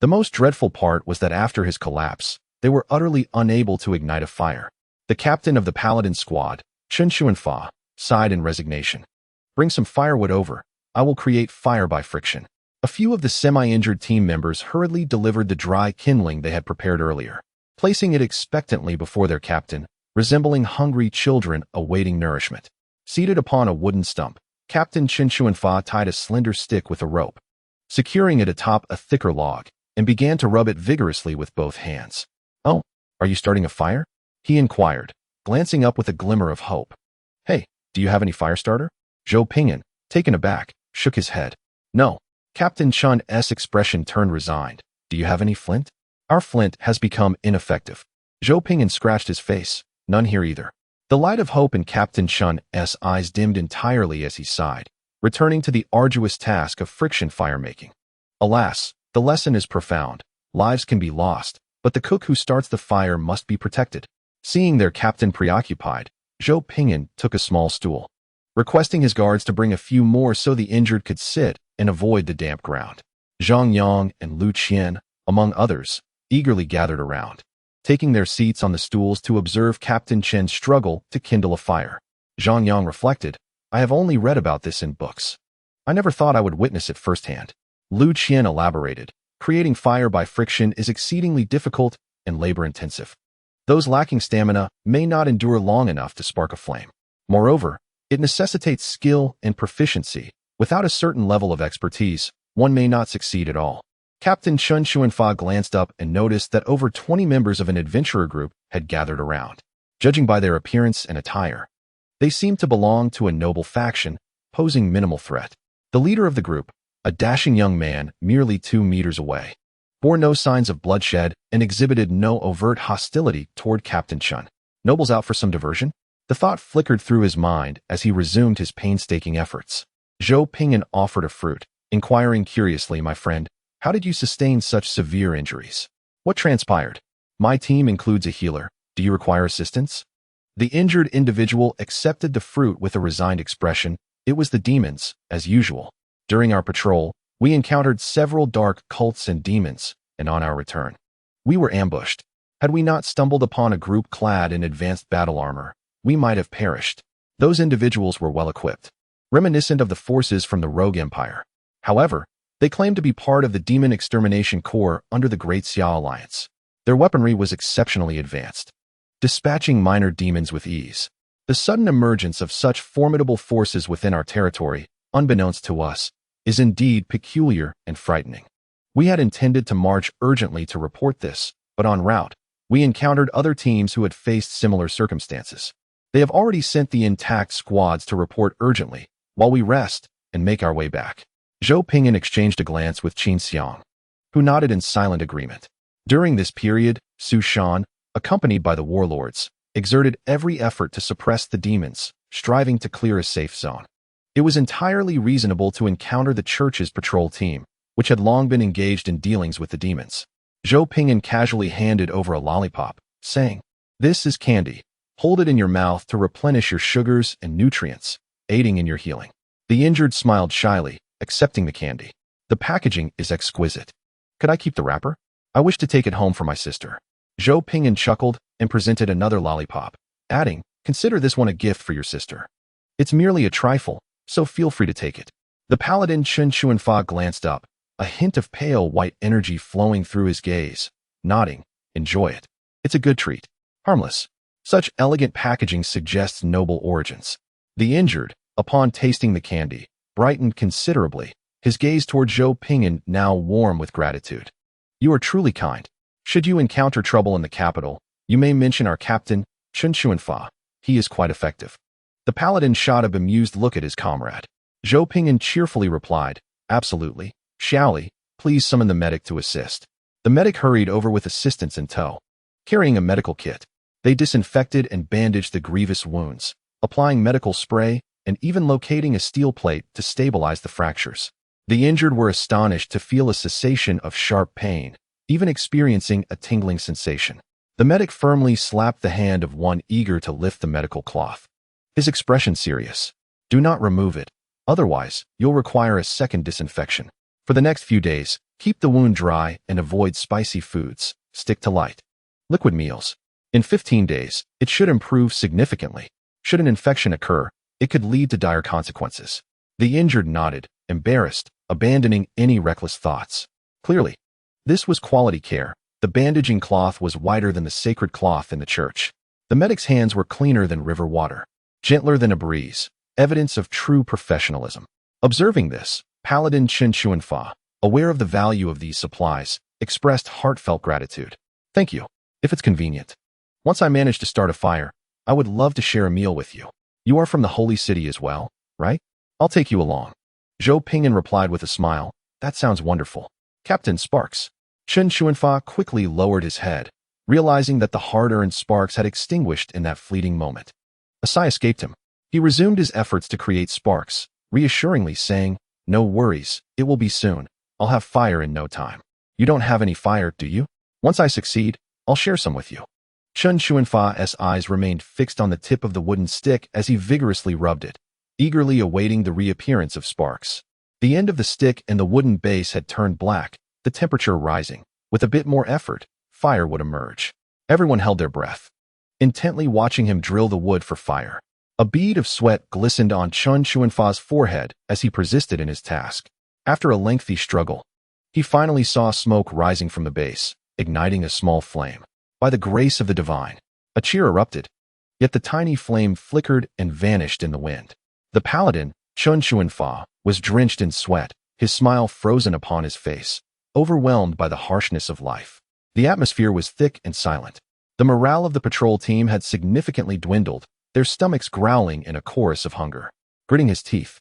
The most dreadful part was that after his collapse, they were utterly unable to ignite a fire. The captain of the paladin squad, Chun Chuanfa, sighed in resignation. Bring some firewood over. I will create fire by friction. A few of the semi-injured team members hurriedly delivered the dry kindling they had prepared earlier, placing it expectantly before their captain, resembling hungry children awaiting nourishment. Seated upon a wooden stump, Captain Chun Chuanfa tied a slender stick with a rope, securing it atop a thicker log, and began to rub it vigorously with both hands. Oh, are you starting a fire? He inquired, glancing up with a glimmer of hope. Hey, do you have any fire starter? Zhou Ping'an, taken aback, shook his head. No. Captain Chun's expression turned resigned. Do you have any flint? Our flint has become ineffective. Zhou Ping'an scratched his face. None here either. The light of hope in Captain Chun's eyes dimmed entirely as he sighed, returning to the arduous task of friction firemaking. Alas, the lesson is profound. Lives can be lost, but the cook who starts the fire must be protected. Seeing their captain preoccupied, Zhou Ping'an took a small stool, requesting his guards to bring a few more so the injured could sit and avoid the damp ground. Zhang Yang and Lu Qian, among others, eagerly gathered around, taking their seats on the stools to observe Captain Chen's struggle to kindle a fire. Zhang Yang reflected, I have only read about this in books. I never thought I would witness it firsthand. Lu Qian elaborated, creating fire by friction is exceedingly difficult and labor-intensive. Those lacking stamina may not endure long enough to spark a flame. Moreover, it necessitates skill and proficiency. Without a certain level of expertise, one may not succeed at all. Captain Chun Chuanfa glanced up and noticed that over 20 members of an adventurer group had gathered around. Judging by their appearance and attire, they seemed to belong to a noble faction, posing minimal threat. The leader of the group, a dashing young man merely 2 meters away, bore no signs of bloodshed and exhibited no overt hostility toward Captain Chun. Nobles out for some diversion? The thought flickered through his mind as he resumed his painstaking efforts. Zhou Ping'an offered a fruit, inquiring curiously, My friend, how did you sustain such severe injuries? What transpired? My team includes a healer. Do you require assistance? The injured individual accepted the fruit with a resigned expression. It was the demons, as usual. During our patrol, we encountered several dark cults and demons, and on our return, we were ambushed. Had we not stumbled upon a group clad in advanced battle armor, we might have perished. Those individuals were well equipped, reminiscent of the forces from the Rogue Empire. However, they claimed to be part of the Demon Extermination Corps under the Great Xia Alliance. Their weaponry was exceptionally advanced, dispatching minor demons with ease. The sudden emergence of such formidable forces within our territory, unbeknownst to us, is indeed peculiar and frightening. We had intended to march urgently to report this, but en route, We encountered other teams who had faced similar circumstances. They have already sent the intact squads to report urgently, while we rest and make our way back. Zhou Ping'an exchanged a glance with Qin Xiang, who nodded in silent agreement. During this period, Su Shan, accompanied by the warlords, exerted every effort to suppress the demons, striving to clear a safe zone. It was entirely reasonable to encounter the church's patrol team, which had long been engaged in dealings with the demons. Zhou Ping'an casually handed over a lollipop, saying, "This is candy. Hold it in your mouth to replenish your sugars and nutrients, aiding in your healing." The injured smiled shyly, accepting the candy. "The packaging is exquisite. Could I keep the wrapper? I wish to take it home for my sister." Zhou Ping'an chuckled and presented another lollipop, adding, "Consider this one a gift for your sister. It's merely a trifle, so feel free to take it." The paladin Chen Xuanfa glanced up, a hint of pale white energy flowing through his gaze, nodding, "Enjoy it. It's a good treat. Harmless. Such elegant packaging suggests noble origins." The injured, upon tasting the candy, brightened considerably, his gaze toward Zhou Ping'an now warm with gratitude. "You are truly kind. Should you encounter trouble in the capital, you may mention our captain, Chen Xuanfa. He is quite effective." The paladin shot a bemused look at his comrade. Zhou Ping'an cheerfully replied, "Absolutely. Xiaoli, please summon the medic to assist." The medic hurried over with assistants in tow. Carrying a medical kit, they disinfected and bandaged the grievous wounds, applying medical spray and even locating a steel plate to stabilize the fractures. The injured were astonished to feel a cessation of sharp pain, even experiencing a tingling sensation. The medic firmly slapped the hand of one eager to lift the medical cloth. His expression serious. "Do not remove it, otherwise you'll require a second disinfection. For the next few days, keep the wound dry and avoid spicy foods. Stick to light, liquid meals. In 15 days, it should improve significantly. Should an infection occur, it could lead to dire consequences." The injured nodded, embarrassed, abandoning any reckless thoughts. Clearly, this was quality care. The bandaging cloth was whiter than the sacred cloth in the church. The medic's hands were cleaner than river water, gentler than a breeze, evidence of true professionalism. Observing this, Paladin Chen Xuanfa, aware of the value of these supplies, expressed heartfelt gratitude. "Thank you. If it's convenient. Once I manage to start a fire, I would love to share a meal with you. You are from the Holy City as well, right? I'll take you along." Zhou Ping'an replied with a smile, "That sounds wonderful. Captain Sparks." Chen Xuanfa quickly lowered his head, realizing that the hard-earned sparks had extinguished in that fleeting moment. A sigh escaped him. He resumed his efforts to create sparks, reassuringly saying, "No worries, it will be soon. I'll have fire in no time." "You don't have any fire, do you? Once I succeed, I'll share some with you." Chen Xuanfa's eyes remained fixed on the tip of the wooden stick as he vigorously rubbed it, eagerly awaiting the reappearance of sparks. The end of the stick and the wooden base had turned black, the temperature rising. With a bit more effort, fire would emerge. Everyone held their breath, intently watching him drill the wood for fire. A bead of sweat glistened on Chen Xuanfa's forehead as he persisted in his task. After a lengthy struggle, he finally saw smoke rising from the base, igniting a small flame. By the grace of the divine, a cheer erupted, yet the tiny flame flickered and vanished in the wind. The paladin, Chen Xuanfa, was drenched in sweat, his smile frozen upon his face, overwhelmed by the harshness of life. The atmosphere was thick and silent. The morale of the patrol team had significantly dwindled, their stomachs growling in a chorus of hunger. Gritting his teeth,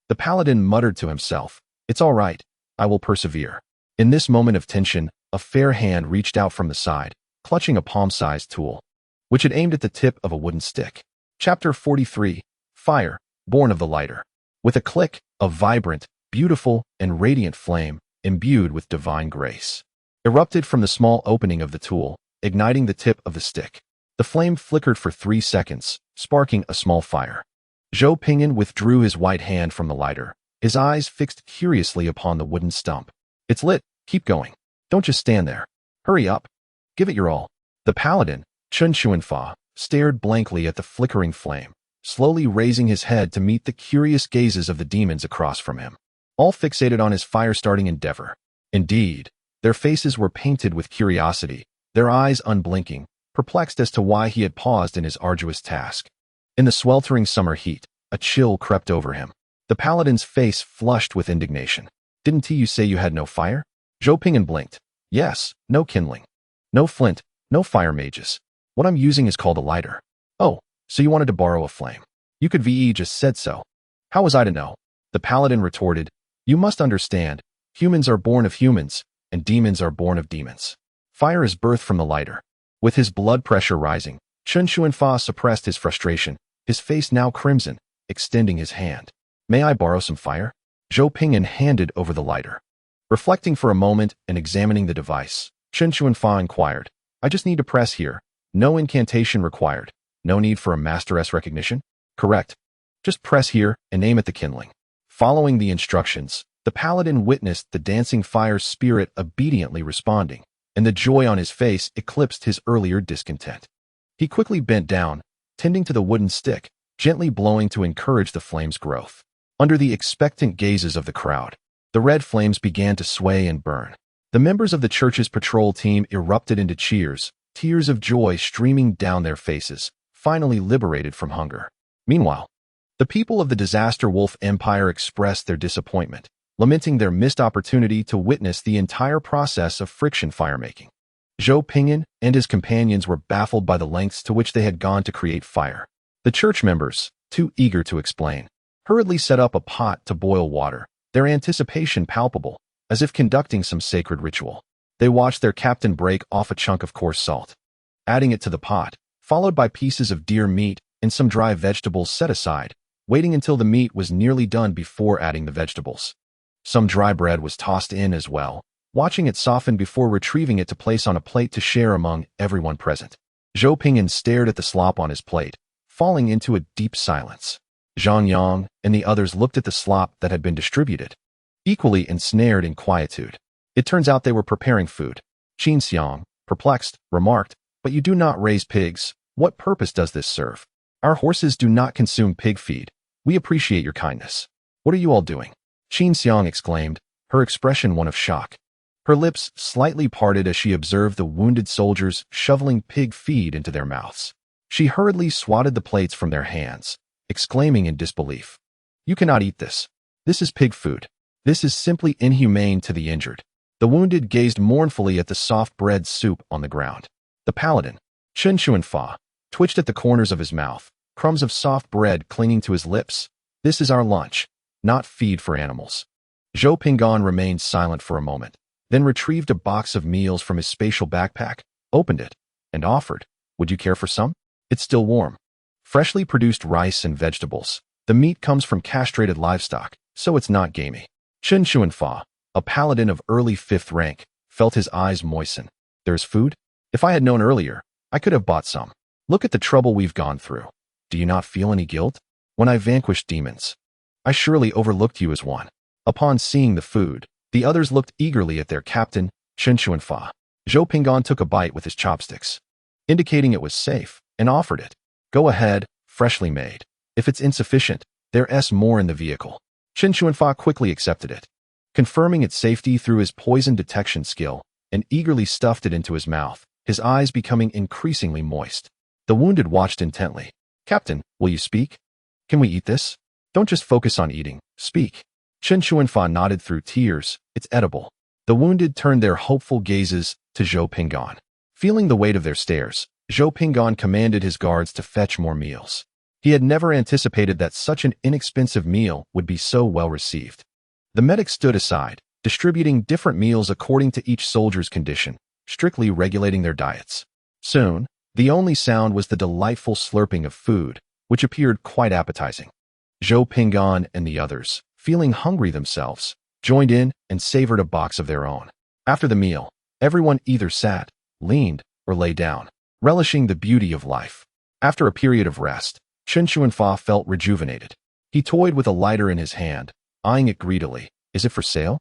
the paladin muttered to himself, "It's all right, I will persevere." In this moment of tension, a fair hand reached out from the side, clutching a palm-sized tool, which had aimed at the tip of a wooden stick. Chapter 43, Fire, Born of the Lighter. With a click, a vibrant, beautiful, and radiant flame, imbued with divine grace, erupted from the small opening of the tool, igniting the tip of the stick. The flame flickered for 3 seconds, sparking a small fire. Zhou Ping'an withdrew his white hand from the lighter, his eyes fixed curiously upon the wooden stump. "It's lit. Keep going. Don't just stand there. Hurry up. Give it your all." The paladin, Chen Xuanfa, stared blankly at the flickering flame, slowly raising his head to meet the curious gazes of the demons across from him, all fixated on his fire-starting endeavor. Indeed, their faces were painted with curiosity, their eyes unblinking, perplexed as to why he had paused in his arduous task. In the sweltering summer heat, a chill crept over him. The paladin's face flushed with indignation. "Didn't you say you had no fire?" Zhou Ping'an blinked. "Yes, no kindling. No flint, No fire mages. What I'm using is called a lighter. Oh, so you wanted to borrow a flame. You could VE just said so. How was I to know? The paladin retorted, you must understand, humans are born of humans, and demons are born of demons. Fire is birthed from the lighter. With his blood pressure rising, Chen Xuanfa suppressed his frustration, his face now crimson, extending his hand. May I borrow some fire? Zhou Ping'an handed over the lighter. Reflecting for a moment and examining the device, Chen Xuanfa inquired, I just need to press here. No incantation required. No need for a Master S recognition? Correct. Just press here and aim at the kindling. Following the instructions, the paladin witnessed the dancing fire spirit obediently responding, and the joy on his face eclipsed his earlier discontent. He quickly bent down, tending to the wooden stick, gently blowing to encourage the flame's growth. Under the expectant gazes of the crowd, the red flames began to sway and burn. The members of the church's patrol team erupted into cheers, tears of joy streaming down their faces, finally liberated from hunger. Meanwhile, the people of the Disaster Wolf Empire expressed their disappointment, lamenting their missed opportunity to witness the entire process of friction firemaking. Zhou Ping'an and his companions were baffled by the lengths to which they had gone to create fire. The church members, too eager to explain, hurriedly set up a pot to boil water, their anticipation palpable, as if conducting some sacred ritual. They watched their captain break off a chunk of coarse salt, adding it to the pot, followed by pieces of deer meat and some dry vegetables set aside, waiting until the meat was nearly done before adding the vegetables. Some dry bread was tossed in as well, watching it soften before retrieving it to place on a plate to share among everyone present. Zhou Ping'an stared at the slop on his plate, falling into a deep silence. Zhang Yang and the others looked at the slop that had been distributed, equally ensnared in quietude. It turns out they were preparing food. Qin Xiang, perplexed, remarked, but you do not raise pigs. What purpose does this serve? Our horses do not consume pig feed. We appreciate your kindness. What are you all doing? Qin Xiang exclaimed, her expression one of shock. Her lips slightly parted as she observed the wounded soldiers shoveling pig feed into their mouths. She hurriedly swatted the plates from their hands, exclaiming in disbelief, you cannot eat this. This is pig food. This is simply inhumane to the injured. The wounded gazed mournfully at the soft bread soup on the ground. The paladin, Chen Xuanfa, twitched at the corners of his mouth, crumbs of soft bread clinging to his lips. This is our lunch, not feed for animals. Zhou Ping'an remained silent for a moment, then retrieved a box of meals from his spatial backpack, opened it, and offered, would you care for some? It's still warm. Freshly produced rice and vegetables. The meat comes from castrated livestock, so it's not gamey. Chen Xuanfa, a paladin of early 5th rank, felt his eyes moisten. There's food? If I had known earlier, I could have bought some. Look at the trouble we've gone through. Do you not feel any guilt? When I vanquished demons, I surely overlooked you as one. Upon seeing the food, the others looked eagerly at their captain, Chen Xuanfa. Zhou Ping'an took a bite with his chopsticks, indicating it was safe, and offered it. Go ahead, freshly made. If it's insufficient, there's more in the vehicle. Chen Xuanfa quickly accepted it, confirming its safety through his poison detection skill, and eagerly stuffed it into his mouth, his eyes becoming increasingly moist. The wounded watched intently. Captain, will you speak? Can we eat this? Don't just focus on eating, speak. Chen Xuanfa nodded through tears. It's edible. The wounded turned their hopeful gazes to Zhou Ping'an. Feeling the weight of their stares, Zhou Ping'an commanded his guards to fetch more meals. He had never anticipated that such an inexpensive meal would be so well received. The medic stood aside, distributing different meals according to each soldier's condition, strictly regulating their diets. Soon, the only sound was the delightful slurping of food, which appeared quite appetizing. Zhou Ping'an and the others, feeling hungry themselves, joined in and savored a box of their own. After the meal, everyone either sat, leaned, or lay down, relishing the beauty of life. After a period of rest, Chen Xuanfa felt rejuvenated. He toyed with a lighter in his hand, eyeing it greedily. Is it for sale?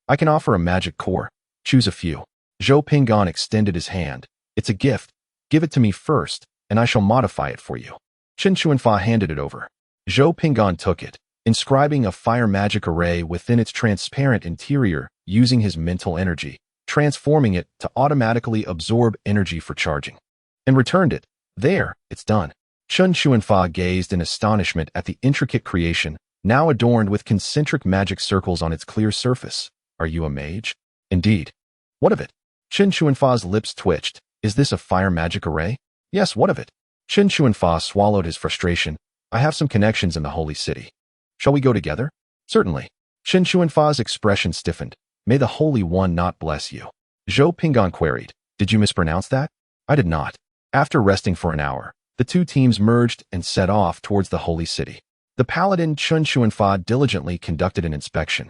I can offer a magic core. Choose a few. Zhou Ping'an extended his hand. It's a gift. Give it to me first, and I shall modify it for you. Chen Xuanfa handed it over. Zhou Ping'an took it, inscribing a fire magic array within its transparent interior using his mental energy, transforming it to automatically absorb energy for charging, and returned it. There, it's done. Chen Xuanfa gazed in astonishment at the intricate creation, now adorned with concentric magic circles on its clear surface. Are you a mage? Indeed. What of it? Chen Xuanfa's lips twitched, Is this a fire magic array? Yes, what of it? Chen Chuanfa swallowed his frustration. I have some connections in the holy city. Shall we go together? Certainly. Chen Chuanfa's expression stiffened. May the Holy One not bless you. Zhou Ping'an queried. Did you mispronounce that? I did not. After resting for an hour, the two teams merged and set off towards the holy city. The paladin Chen Chuanfa diligently conducted an inspection,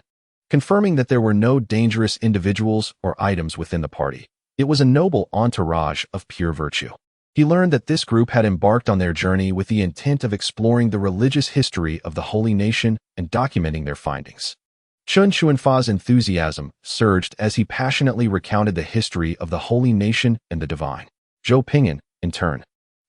confirming that there were no dangerous individuals or items within the party. It was a noble entourage of pure virtue. He learned that this group had embarked on their journey with the intent of exploring the religious history of the holy nation and documenting their findings. Chen Chuanfa's enthusiasm surged as he passionately recounted the history of the holy nation and the divine. Zhou Ping'an, in turn,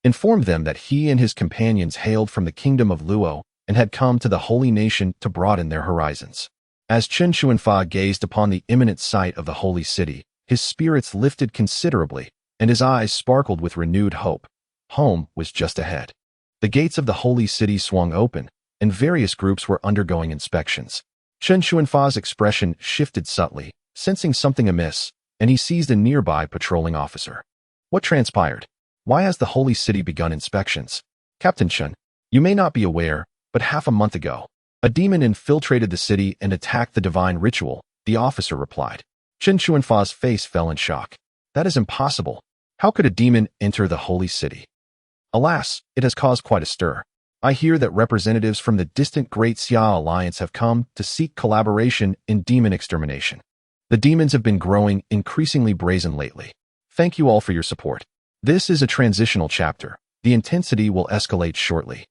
informed them that he and his companions hailed from the kingdom of Luo and had come to the holy nation to broaden their horizons. As Chen Chuanfa gazed upon the imminent sight of the holy city, his spirits lifted considerably, and his eyes sparkled with renewed hope. Home was just ahead. The gates of the holy city swung open, and various groups were undergoing inspections. Chen Chuanfa's expression shifted subtly, sensing something amiss, and he seized a nearby patrolling officer. What transpired? Why has the holy city begun inspections? Captain Chen, you may not be aware, but half a month ago, a demon infiltrated the city and attacked the divine ritual, the officer replied. Chen Chuanfa's face fell in shock. That is impossible. How could a demon enter the holy city? Alas, it has caused quite a stir. I hear that representatives from the distant Great Xia Alliance have come to seek collaboration in demon extermination. The demons have been growing increasingly brazen lately. Thank you all for your support. This is a transitional chapter. The intensity will escalate shortly.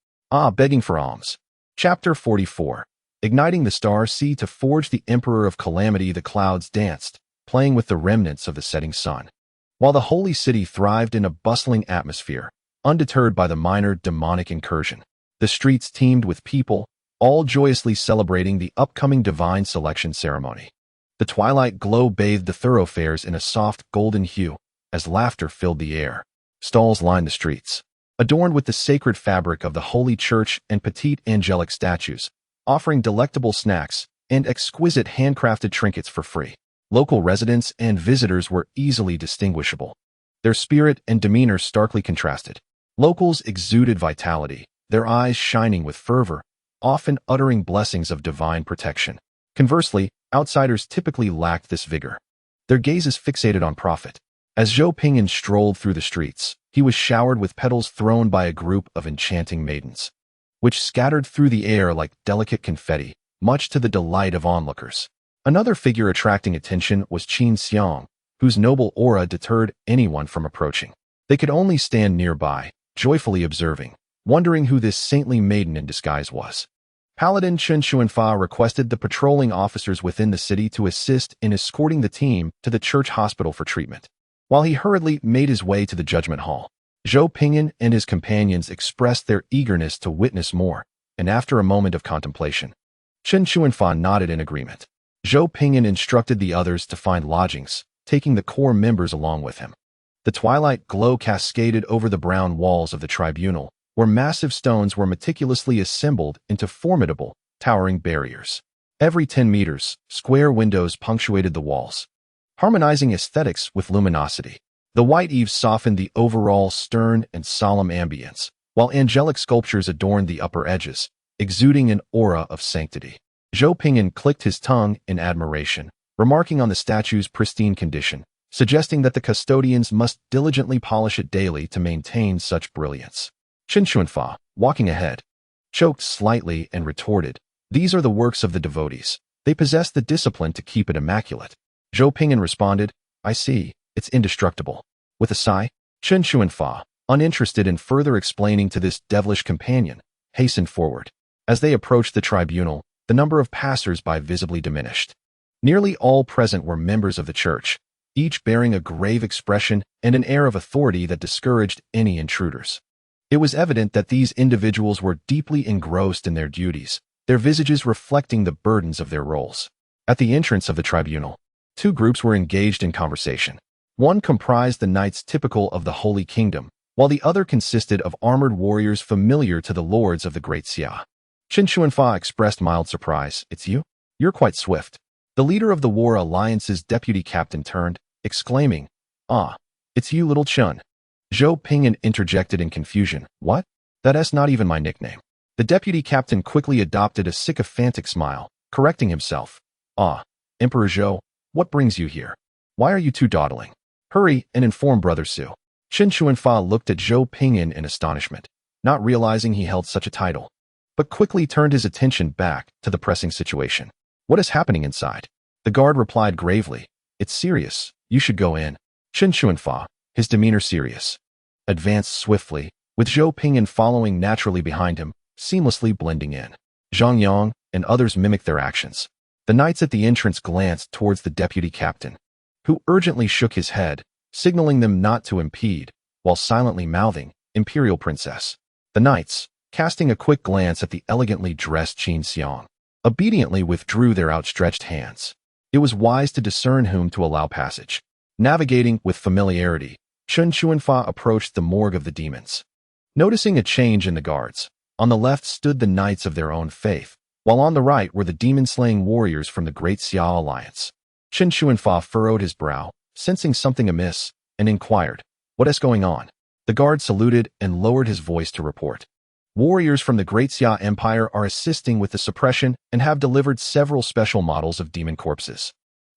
Begging for alms. Chapter 44. Igniting the star sea to forge the Emperor of Calamity, the clouds danced, playing with the remnants of the setting sun. While the holy city thrived in a bustling atmosphere, undeterred by the minor demonic incursion, the streets teemed with people, all joyously celebrating the upcoming divine selection ceremony. The twilight glow bathed the thoroughfares in a soft golden hue, as laughter filled the air. Stalls lined the streets, adorned with the sacred fabric of the holy church and petite angelic statues, offering delectable snacks and exquisite handcrafted trinkets for free. Local residents and visitors were easily distinguishable, their spirit and demeanor starkly contrasted. Locals exuded vitality, their eyes shining with fervor, often uttering blessings of divine protection. Conversely, outsiders typically lacked this vigor, their gazes fixated on profit. As Zhou Ping'an strolled through the streets, he was showered with petals thrown by a group of enchanting maidens, which scattered through the air like delicate confetti, much to the delight of onlookers. Another figure attracting attention was Qin Xiang, whose noble aura deterred anyone from approaching. They could only stand nearby, joyfully observing, wondering who this saintly maiden in disguise was. Paladin Chen Chuanfa requested the patrolling officers within the city to assist in escorting the team to the church hospital for treatment. While he hurriedly made his way to the judgment hall, Zhou Ping'an and his companions expressed their eagerness to witness more, and after a moment of contemplation, Chen Chuanfa nodded in agreement. Zhou Ping'an instructed the others to find lodgings, taking the core members along with him. The twilight glow cascaded over the brown walls of the tribunal, where massive stones were meticulously assembled into formidable, towering barriers. Every 10 meters, square windows punctuated the walls, harmonizing aesthetics with luminosity. The white eaves softened the overall stern and solemn ambience, while angelic sculptures adorned the upper edges, exuding an aura of sanctity. Zhou Ping'an clicked his tongue in admiration, remarking on the statue's pristine condition, suggesting that the custodians must diligently polish it daily to maintain such brilliance. Chen Chuanfa, walking ahead, choked slightly and retorted, "These are the works of the devotees. They possess the discipline to keep it immaculate." Zhou Ping'an responded, "I see, it's indestructible." With a sigh, Chen Chuanfa, uninterested in further explaining to this devilish companion, hastened forward. As they approached the tribunal, the number of passers-by visibly diminished. Nearly all present were members of the church, each bearing a grave expression and an air of authority that discouraged any intruders. It was evident that these individuals were deeply engrossed in their duties, their visages reflecting the burdens of their roles. At the entrance of the tribunal, two groups were engaged in conversation. One comprised the knights typical of the Holy Kingdom, while the other consisted of armored warriors familiar to the lords of the Great Xia. Chen Chuanfa expressed mild surprise. "It's you? You're quite swift." The leader of the War Alliance's deputy captain turned, exclaiming, It's you, little Chun. Zhou Ping'an interjected in confusion. What? That's not even my nickname. The deputy captain quickly adopted a sycophantic smile, correcting himself. Ah, Emperor Zhou, what brings you here? Why are you two dawdling? Hurry and inform Brother Su. Chen Chuanfa looked at Zhou Ping'an in astonishment, not realizing he held such a title, but quickly turned his attention back to the pressing situation. What is happening inside? The guard replied gravely. It's serious. You should go in. Chen Chuanfa, his demeanor serious, advanced swiftly, with Zhou Ping'an following naturally behind him, seamlessly blending in. Zhang Yang and others mimicked their actions. The knights at the entrance glanced towards the deputy captain, who urgently shook his head, signaling them not to impede, while silently mouthing, Imperial Princess. The knights, casting a quick glance at the elegantly dressed Qin Xiang, obediently withdrew their outstretched hands. It was wise to discern whom to allow passage. Navigating with familiarity, Chen Chuanfa approached the morgue of the demons. Noticing a change in the guards, on the left stood the knights of their own faith, while on the right were the demon-slaying warriors from the Great Xia Alliance. Chen Chuanfa furrowed his brow, sensing something amiss, and inquired, "What is going on?" The guard saluted and lowered his voice to report. Warriors from the Great Xia Empire are assisting with the suppression and have delivered several special models of demon corpses.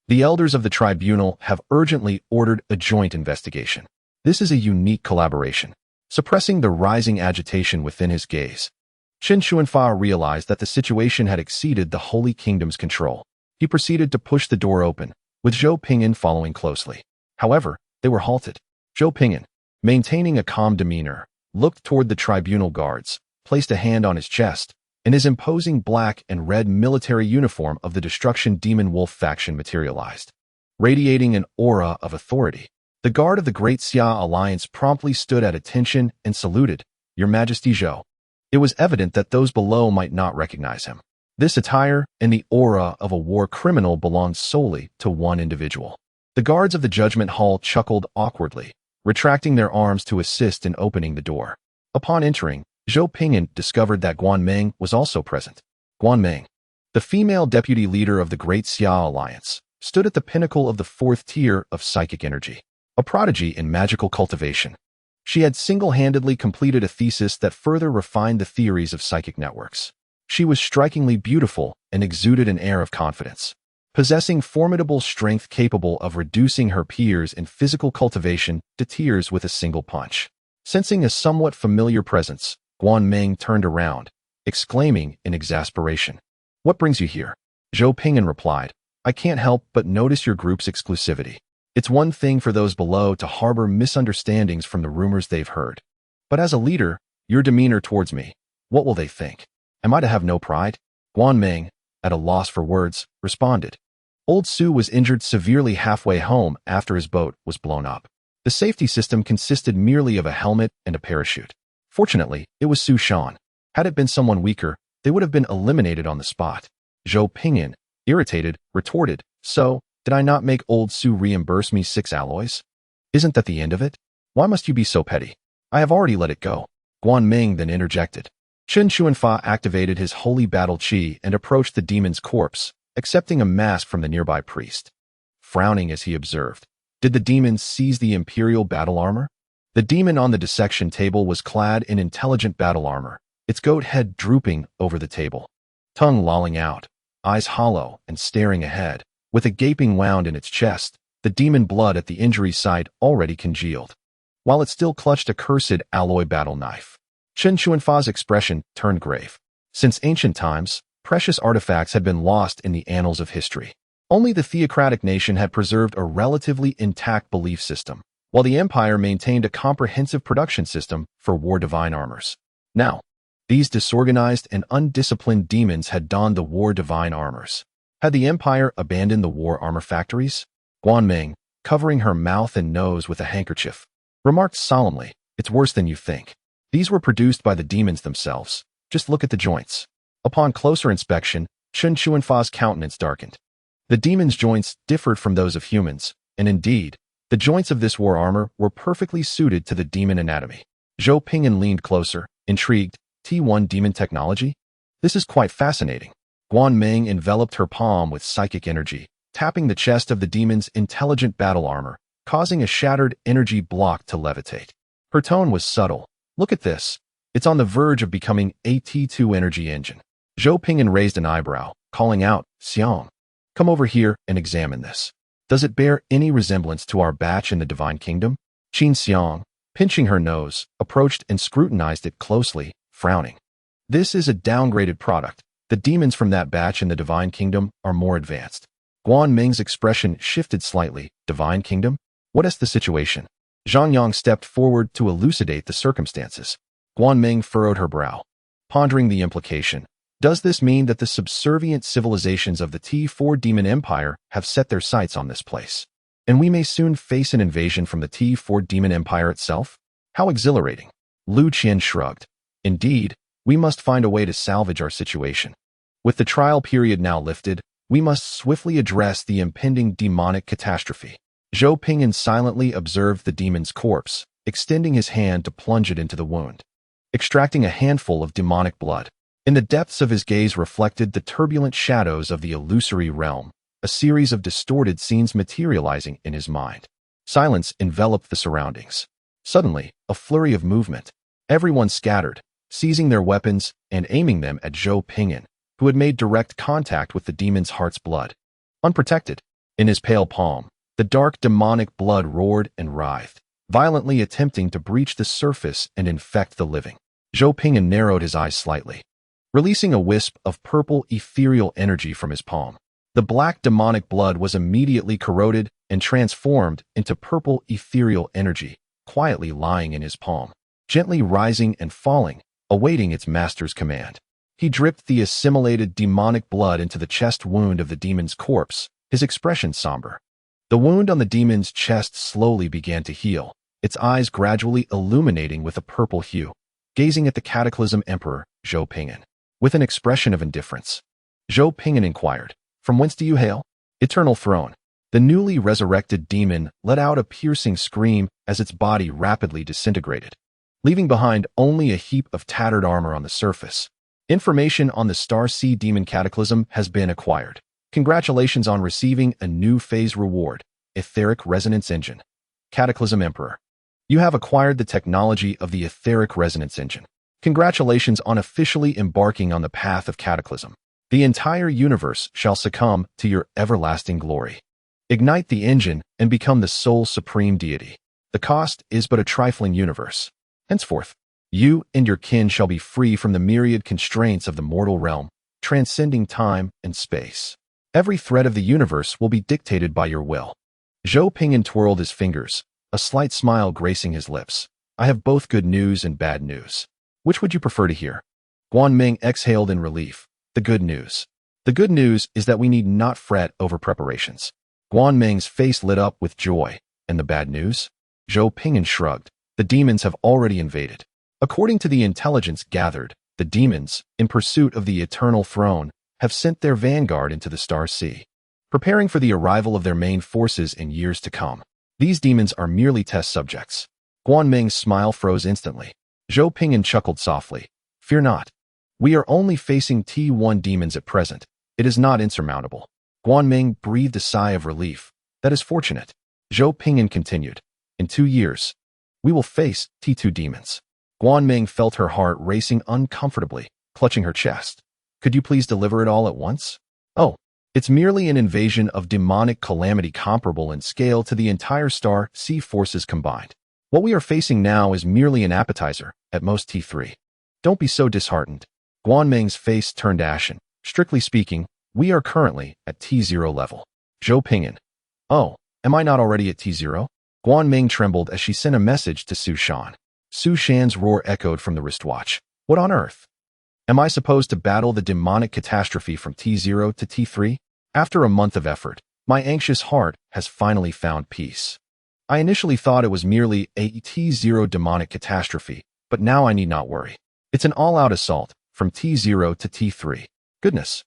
The elders of the tribunal have urgently ordered a joint investigation. This is a unique collaboration. Suppressing the rising agitation within his gaze, Chen Chuanfa realized that the situation had exceeded the Holy Kingdom's control. He proceeded to push the door open, with Zhou Ping'an following closely. However, they were halted. Zhou Ping'an, maintaining a calm demeanor, looked toward the tribunal guards, placed a hand on his chest, and his imposing black and red military uniform of the Destruction Demon Wolf faction materialized, radiating an aura of authority. The guard of the Great Xia Alliance promptly stood at attention and saluted, "Your Majesty Zhou." It was evident that those below might not recognize him. This attire and the aura of a war criminal belonged solely to one individual. The guards of the Judgment Hall chuckled awkwardly, retracting their arms to assist in opening the door. Upon entering, Zhou Ping'an discovered that Guanmeng was also present. Guanmeng, the female deputy leader of the Great Xia Alliance, stood at the pinnacle of the fourth tier of psychic energy, a prodigy in magical cultivation. She had single-handedly completed a thesis that further refined the theories of psychic networks. She was strikingly beautiful and exuded an air of confidence, possessing formidable strength capable of reducing her peers in physical cultivation to tears with a single punch. Sensing a somewhat familiar presence, Guanmeng turned around, exclaiming in exasperation, "What brings you here?" Zhou Ping'an replied, "I can't help but notice your group's exclusivity. It's one thing for those below to harbor misunderstandings from the rumors they've heard. But as a leader, your demeanor towards me, what will they think? Am I to have no pride?" Guanmeng, at a loss for words, responded. Old Su was injured severely halfway home after his boat was blown up. The safety system consisted merely of a helmet and a parachute. Fortunately, it was Su Shan. Had it been someone weaker, they would have been eliminated on the spot. Zhou Ping'an, irritated, retorted, "So, did I not make old Su reimburse me 6 alloys? Isn't that the end of it? Why must you be so petty? I have already let it go." Guanmeng then interjected. Chen Chuanfa activated his holy battle chi and approached the demon's corpse, accepting a mask from the nearby priest. Frowning as he observed, did the demon seize the imperial battle armor? The demon on the dissection table was clad in intelligent battle armor, its goat head drooping over the table, tongue lolling out, eyes hollow and staring ahead, with a gaping wound in its chest, the demon blood at the injury site already congealed, while it still clutched a cursed alloy battle knife. Chen Chuanfa's expression turned grave. Since ancient times, precious artifacts had been lost in the annals of history. Only the theocratic nation had preserved a relatively intact belief system, while the empire maintained a comprehensive production system for war divine armors. Now, these disorganized and undisciplined demons had donned the war divine armors. Had the empire abandoned the war armor factories? Guanmeng, covering her mouth and nose with a handkerchief, remarked solemnly, "It's worse than you think. These were produced by the demons themselves. Just look at the joints." Upon closer inspection, Chen Chuanfa's countenance darkened. The demons' joints differed from those of humans, and indeed, the joints of this war armor were perfectly suited to the demon anatomy. Zhou Ping'an leaned closer, intrigued. T1 demon technology? This is quite fascinating. Guanmeng enveloped her palm with psychic energy, tapping the chest of the demon's intelligent battle armor, causing a shattered energy block to levitate. Her tone was subtle. Look at this. It's on the verge of becoming a T2 energy engine. Zhou Ping'an raised an eyebrow, calling out, Xiang, come over here and examine this. Does it bear any resemblance to our batch in the Divine Kingdom? Qin Xiang, pinching her nose, approached and scrutinized it closely, frowning. This is a downgraded product. The demons from that batch in the Divine Kingdom are more advanced. Guan Ming's expression shifted slightly. Divine Kingdom? What is the situation? Zhang Yang stepped forward to elucidate the circumstances. Guan Ming furrowed her brow, pondering the implication. Does this mean that the subservient civilizations of the T4 Demon Empire have set their sights on this place, and we may soon face an invasion from the T4 Demon Empire itself? How exhilarating! Lu Qian shrugged. Indeed, we must find a way to salvage our situation. With the trial period now lifted, we must swiftly address the impending demonic catastrophe. Zhou Ping'an silently observed the demon's corpse, extending his hand to plunge it into the wound, extracting a handful of demonic blood. In the depths of his gaze reflected the turbulent shadows of the illusory realm, a series of distorted scenes materializing in his mind. Silence enveloped the surroundings. Suddenly, a flurry of movement. Everyone scattered, seizing their weapons and aiming them at Zhou Ping'an, who had made direct contact with the demon's heart's blood. Unprotected, in his pale palm, the dark demonic blood roared and writhed, violently attempting to breach the surface and infect the living. Zhou Ping'an narrowed his eyes slightly, releasing a wisp of purple ethereal energy from his palm. The black demonic blood was immediately corroded and transformed into purple ethereal energy, quietly lying in his palm, gently rising and falling, awaiting its master's command. He dripped the assimilated demonic blood into the chest wound of the demon's corpse, his expression somber. The wound on the demon's chest slowly began to heal, its eyes gradually illuminating with a purple hue, gazing at the Cataclysm Emperor, Zhou Ping'an, with an expression of indifference. Zhou Ping'an inquired, "From whence do you hail?" "Eternal Throne." The newly resurrected demon let out a piercing scream as its body rapidly disintegrated, leaving behind only a heap of tattered armor on the surface. Information on the Star Sea Demon Cataclysm has been acquired. Congratulations on receiving a new phase reward, Etheric Resonance Engine. Cataclysm Emperor. You have acquired the technology of the Etheric Resonance Engine. Congratulations on officially embarking on the path of Cataclysm. The entire universe shall succumb to your everlasting glory. Ignite the engine and become the sole supreme deity. The cost is but a trifling universe. Henceforth, you and your kin shall be free from the myriad constraints of the mortal realm, transcending time and space. Every thread of the universe will be dictated by your will. Zhou Ping'an twirled his fingers, a slight smile gracing his lips. I have both good news and bad news. Which would you prefer to hear? Guan Ming exhaled in relief. The good news. The good news is that we need not fret over preparations. Guan Ming's face lit up with joy. And the bad news? Zhou Ping'an shrugged. The demons have already invaded. According to the intelligence gathered, the demons, in pursuit of the Eternal Throne, have sent their vanguard into the Star Sea, preparing for the arrival of their main forces in years to come. These demons are merely test subjects. Guan Ming's smile froze instantly. Zhou Ping'an chuckled softly. Fear not. We are only facing T1 demons at present. It is not insurmountable. Guan Ming breathed a sigh of relief. That is fortunate. Zhou Ping'an continued. In 2 years, we will face T2 demons. Guan Ming felt her heart racing uncomfortably, clutching her chest. Could you please deliver it all at once? Oh, it's merely an invasion of demonic calamity comparable in scale to the entire Star Sea forces combined. What we are facing now is merely an appetizer, at most T3. Don't be so disheartened. Guan Ming's face turned ashen. Strictly speaking, we are currently at T0 level. Zhou Ping'an. Oh, am I not already at T0? Guan Ming trembled as she sent a message to Su Shan. Su Shan's roar echoed from the wristwatch. What on earth? Am I supposed to battle the demonic catastrophe from T0 to T3? After a month of effort, my anxious heart has finally found peace. I initially thought it was merely a T0 demonic catastrophe, but now I need not worry. It's an all-out assault from T0 to T3. Goodness.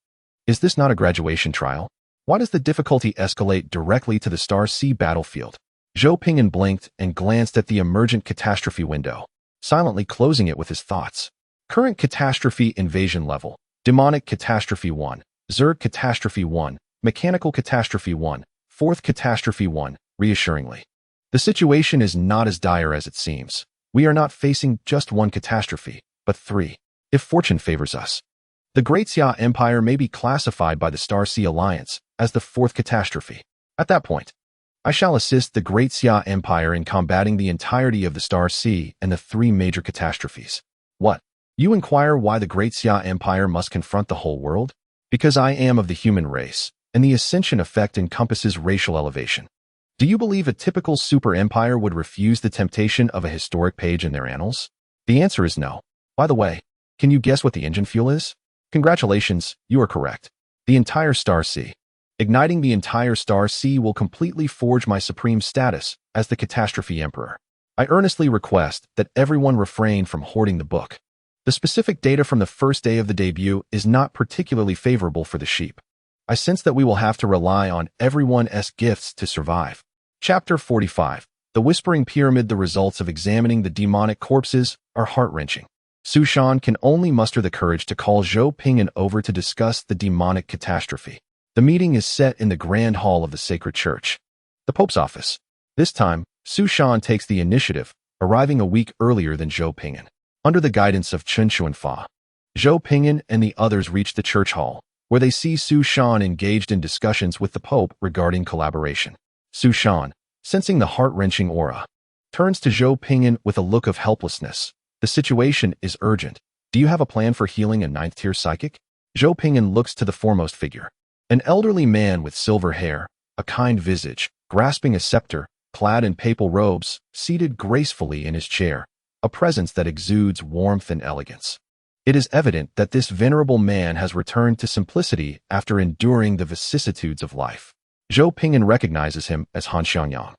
Is this not a graduation trial? Why does the difficulty escalate directly to the Star Sea battlefield? Zhou Ping'an blinked and glanced at the emergent catastrophe window, silently closing it with his thoughts. Current catastrophe invasion level. Demonic catastrophe 1. Zerg catastrophe 1. Mechanical catastrophe 1. Fourth catastrophe 1. Reassuringly. The situation is not as dire as it seems. We are not facing just one catastrophe, but three, if fortune favors us. The Great Xia Empire may be classified by the Star Sea Alliance as the fourth catastrophe. At that point, I shall assist the Great Xia Empire in combating the entirety of the Star Sea and the three major catastrophes. What? You inquire why the Great Xia Empire must confront the whole world? Because I am of the human race, and the ascension effect encompasses racial elevation. Do you believe a typical super empire would refuse the temptation of a historic page in their annals? The answer is no. By the way, can you guess what the engine fuel is? Congratulations, you are correct. The entire Star Sea. Igniting the entire Star Sea will completely forge my supreme status as the Catastrophe Emperor. I earnestly request that everyone refrain from hoarding the book. The specific data from the first day of the debut is not particularly favorable for the sheep. I sense that we will have to rely on everyone's gifts to survive. Chapter 45. The Whispering Pyramid. The results of examining the demonic corpses are heart-wrenching. Su Shan can only muster the courage to call Zhou Ping'an over to discuss the demonic catastrophe. The meeting is set in the Grand Hall of the Sacred Church, the Pope's office. This time, Su Shan takes the initiative, arriving a week earlier than Zhou Ping'an. Under the guidance of Chen Xuanfa, Zhou Ping'an and the others reach the church hall, where they see Su Shan engaged in discussions with the Pope regarding collaboration. Su Shan, sensing the heart-wrenching aura, turns to Zhou Ping'an with a look of helplessness. The situation is urgent. Do you have a plan for healing a ninth-tier psychic? Zhou Ping'an looks to the foremost figure. An elderly man with silver hair, a kind visage, grasping a scepter, clad in papal robes, seated gracefully in his chair, a presence that exudes warmth and elegance. It is evident that this venerable man has returned to simplicity after enduring the vicissitudes of life. Zhou Ping'an recognizes him as Han Xiangyang,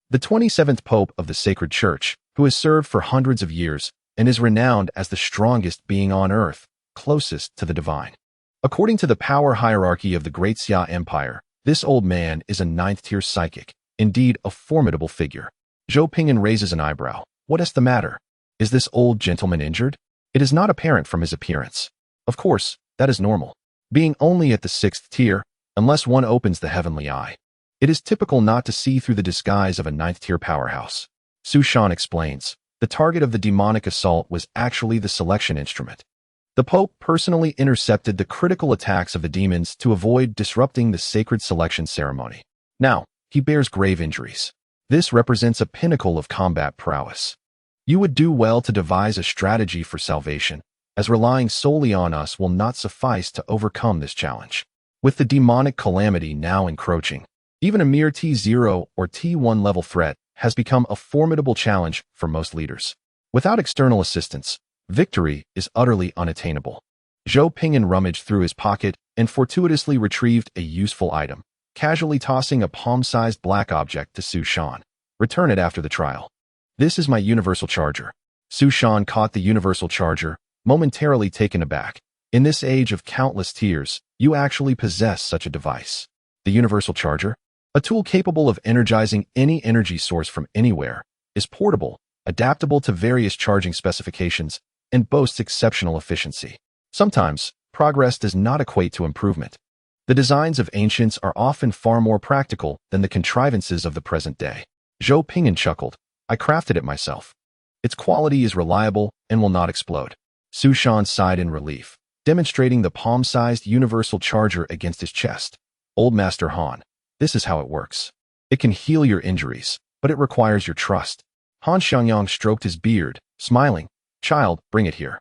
the 27th Pope of the Sacred Church, who has served for hundreds of years and is renowned as the strongest being on earth, closest to the divine. According to the power hierarchy of the Great Xia Empire, this old man is a ninth-tier psychic, indeed a formidable figure. Zhou Ping'an raises an eyebrow. What is the matter? Is this old gentleman injured? It is not apparent from his appearance. Of course, that is normal. Being only at the 6th tier, unless one opens the heavenly eye, it is typical not to see through the disguise of a 9th-tier powerhouse. Su Shan explains, the target of the demonic assault was actually the selection instrument. The Pope personally intercepted the critical attacks of the demons to avoid disrupting the sacred selection ceremony. Now, he bears grave injuries. This represents a pinnacle of combat prowess. You would do well to devise a strategy for salvation, as relying solely on us will not suffice to overcome this challenge. With the demonic calamity now encroaching, even a mere T0 or T1 level threat has become a formidable challenge for most leaders. Without external assistance, victory is utterly unattainable. Zhou Ping'an rummaged through his pocket and fortuitously retrieved a useful item, casually tossing a palm-sized black object to Su Shan. Return it after the trial. This is my universal charger. Su Shan caught the universal charger, momentarily taken aback. In this age of countless tiers, you actually possess such a device. The universal charger, a tool capable of energizing any energy source from anywhere, is portable, adaptable to various charging specifications, and boasts exceptional efficiency. Sometimes, progress does not equate to improvement. The designs of ancients are often far more practical than the contrivances of the present day. Zhou Ping'an chuckled. I crafted it myself. Its quality is reliable and will not explode. Su Shan sighed in relief, demonstrating the palm-sized universal charger against his chest. Old Master Han, this is how it works. It can heal your injuries, but it requires your trust. Han Xiangyang stroked his beard, smiling. Child, bring it here.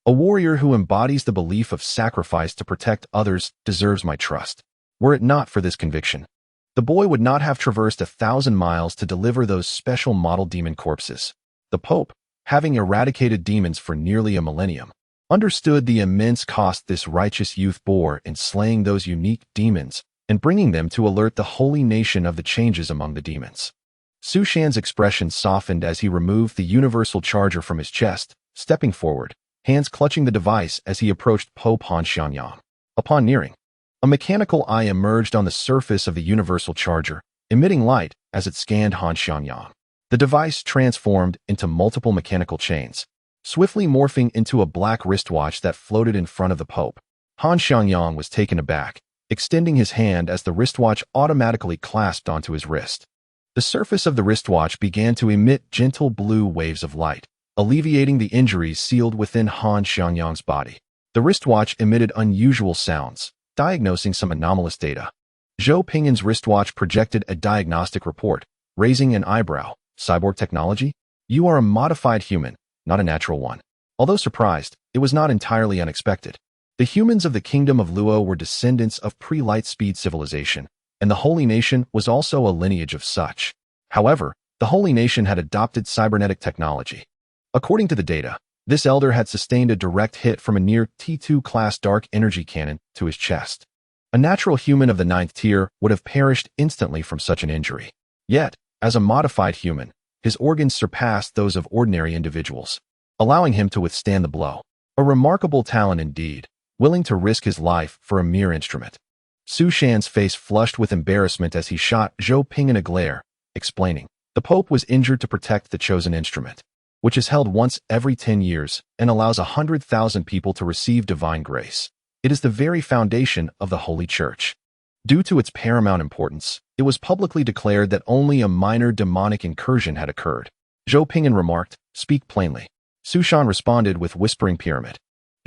A warrior who embodies the belief of sacrifice to protect others deserves my trust. Were it not for this conviction, the boy would not have traversed 1,000 miles to deliver those special model demon corpses. The Pope, having eradicated demons for nearly a millennium, understood the immense cost this righteous youth bore in slaying those unique demons and bringing them to alert the holy nation of the changes among the demons. Su Shan's expression softened as he removed the universal charger from his chest, stepping forward, hands clutching the device as he approached Pope Han Xiangyang. Upon nearing, a mechanical eye emerged on the surface of the universal charger, emitting light as it scanned Han Xiangyang. The device transformed into multiple mechanical chains, swiftly morphing into a black wristwatch that floated in front of the Pope. Han Xiangyang was taken aback, extending his hand as the wristwatch automatically clasped onto his wrist. The surface of the wristwatch began to emit gentle blue waves of light, alleviating the injuries sealed within Han Xiangyang's body. The wristwatch emitted unusual sounds, diagnosing some anomalous data. Zhou Ping'an's wristwatch projected a diagnostic report, raising an eyebrow. Cyborg technology? You are a modified human, not a natural one. Although surprised, it was not entirely unexpected. The humans of the Kingdom of Luo were descendants of pre-light-speed civilization, and the Holy Nation was also a lineage of such. However, the Holy Nation had adopted cybernetic technology. According to the data, this elder had sustained a direct hit from a near T2 class dark energy cannon to his chest. A natural human of the 9th tier would have perished instantly from such an injury. Yet, as a modified human, his organs surpassed those of ordinary individuals, allowing him to withstand the blow. A remarkable talent indeed, willing to risk his life for a mere instrument. Su Shan's face flushed with embarrassment as he shot Zhou Ping'an a glare, explaining, "The Pope was injured to protect the chosen instrument, which is held once every 10 years and allows 100,000 people to receive divine grace. It is the very foundation of the Holy Church. Due to its paramount importance, it was publicly declared that only a minor demonic incursion had occurred." Zhou Ping'an remarked, "Speak plainly." Su Shan responded with whispering pyramid.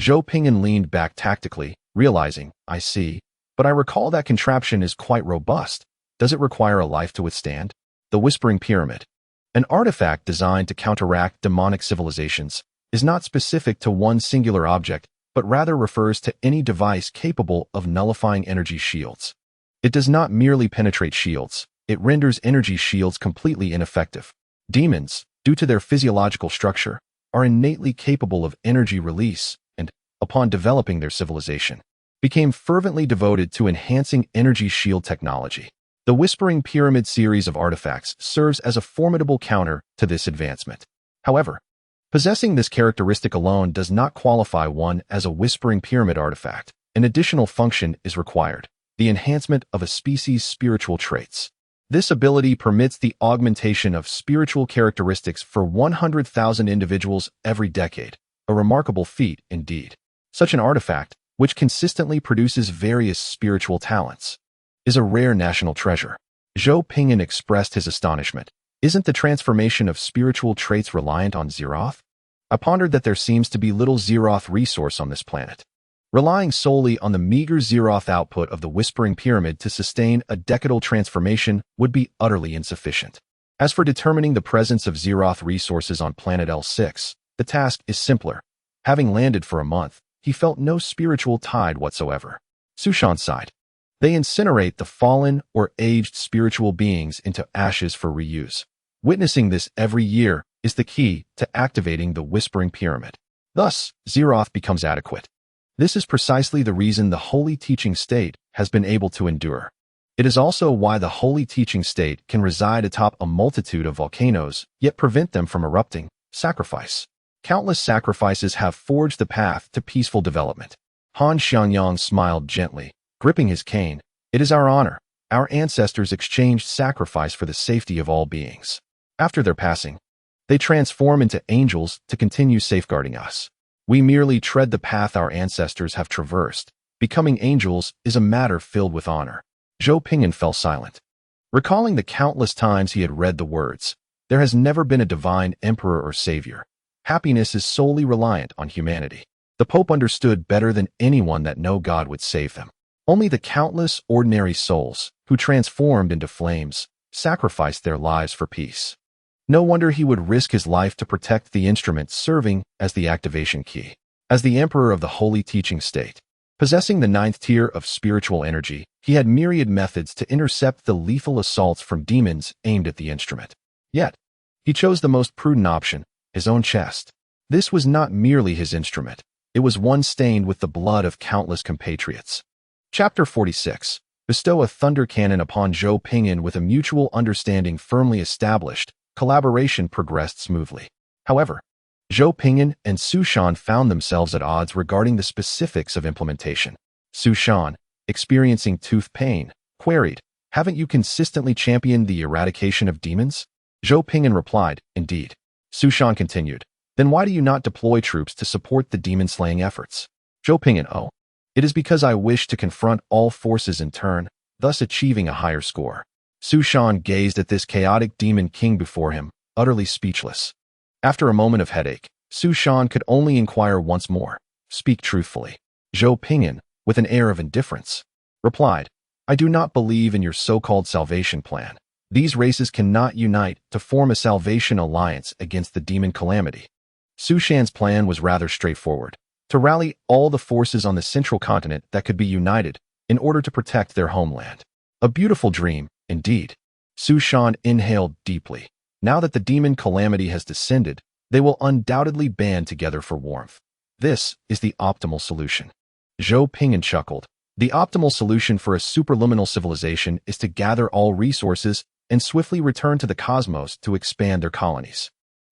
Zhou Ping'an leaned back tactically, realizing, "I see, but I recall that contraption is quite robust. Does it require a life to withstand?" The whispering pyramid, an artifact designed to counteract demonic civilizations, is not specific to one singular object, but rather refers to any device capable of nullifying energy shields. It does not merely penetrate shields, it renders energy shields completely ineffective. Demons, due to their physiological structure, are innately capable of energy release and, upon developing their civilization, became fervently devoted to enhancing energy shield technology. The Whispering Pyramid series of artifacts serves as a formidable counter to this advancement. However, possessing this characteristic alone does not qualify one as a Whispering Pyramid artifact. An additional function is required: the enhancement of a species' spiritual traits. This ability permits the augmentation of spiritual characteristics for 100,000 individuals every decade, a remarkable feat indeed. Such an artifact, which consistently produces various spiritual talents, is a rare national treasure. Zhou Ping'an expressed his astonishment. Isn't the transformation of spiritual traits reliant on Zeroth? I pondered that there seems to be little Zeroth resource on this planet. Relying solely on the meager Zeroth output of the Whispering Pyramid to sustain a decadal transformation would be utterly insufficient. As for determining the presence of Zeroth resources on planet L6, the task is simpler. Having landed for a month, he felt no spiritual tide whatsoever. Su Shan sighed. They incinerate the fallen or aged spiritual beings into ashes for reuse. Witnessing this every year is the key to activating the Whispering Pyramid. Thus, Zeroth becomes adequate. This is precisely the reason the Holy Teaching State has been able to endure. It is also why the Holy Teaching State can reside atop a multitude of volcanoes, yet prevent them from erupting. Sacrifice. Countless sacrifices have forged the path to peaceful development. Han Xiangyang smiled gently, gripping his cane. It is our honor. Our ancestors exchanged sacrifice for the safety of all beings. After their passing, they transform into angels to continue safeguarding us. We merely tread the path our ancestors have traversed. Becoming angels is a matter filled with honor. Zhou Ping'an fell silent. Recalling the countless times he had read the words, "There has never been a divine emperor or savior. Happiness is solely reliant on humanity." The Pope understood better than anyone that no God would save them. Only the countless ordinary souls, who transformed into flames, sacrificed their lives for peace. No wonder he would risk his life to protect the instrument serving as the activation key. As the Emperor of the Holy Teaching State, possessing the 9th tier of spiritual energy, he had myriad methods to intercept the lethal assaults from demons aimed at the instrument. Yet, he chose the most prudent option, his own chest. This was not merely his instrument. It was one stained with the blood of countless compatriots. Chapter 46. Bestow a thunder cannon upon Zhou Ping'an. With a mutual understanding firmly established, collaboration progressed smoothly. However, Zhou Ping'an and Su Shan found themselves at odds regarding the specifics of implementation. Su Shan, experiencing tooth pain, queried, "Haven't you consistently championed the eradication of demons?" Zhou Ping'an replied, "Indeed." Su Shan continued, "Then why do you not deploy troops to support the demon-slaying efforts?" Zhou Ping'an, "Oh, it is because I wish to confront all forces in turn, thus achieving a higher score." Su Shan gazed at this chaotic demon king before him, utterly speechless. After a moment of headache, Su Shan could only inquire once more. Speak truthfully. Zhou Ping'an, with an air of indifference, replied, I do not believe in your so-called salvation plan. These races cannot unite to form a salvation alliance against the demon calamity. Su Shan's plan was rather straightforward, to rally all the forces on the central continent that could be united in order to protect their homeland. A beautiful dream, indeed. Su Shan inhaled deeply. Now that the demon calamity has descended, they will undoubtedly band together for warmth. This is the optimal solution. Zhou Ping'an chuckled. The optimal solution for a superliminal civilization is to gather all resources and swiftly return to the cosmos to expand their colonies.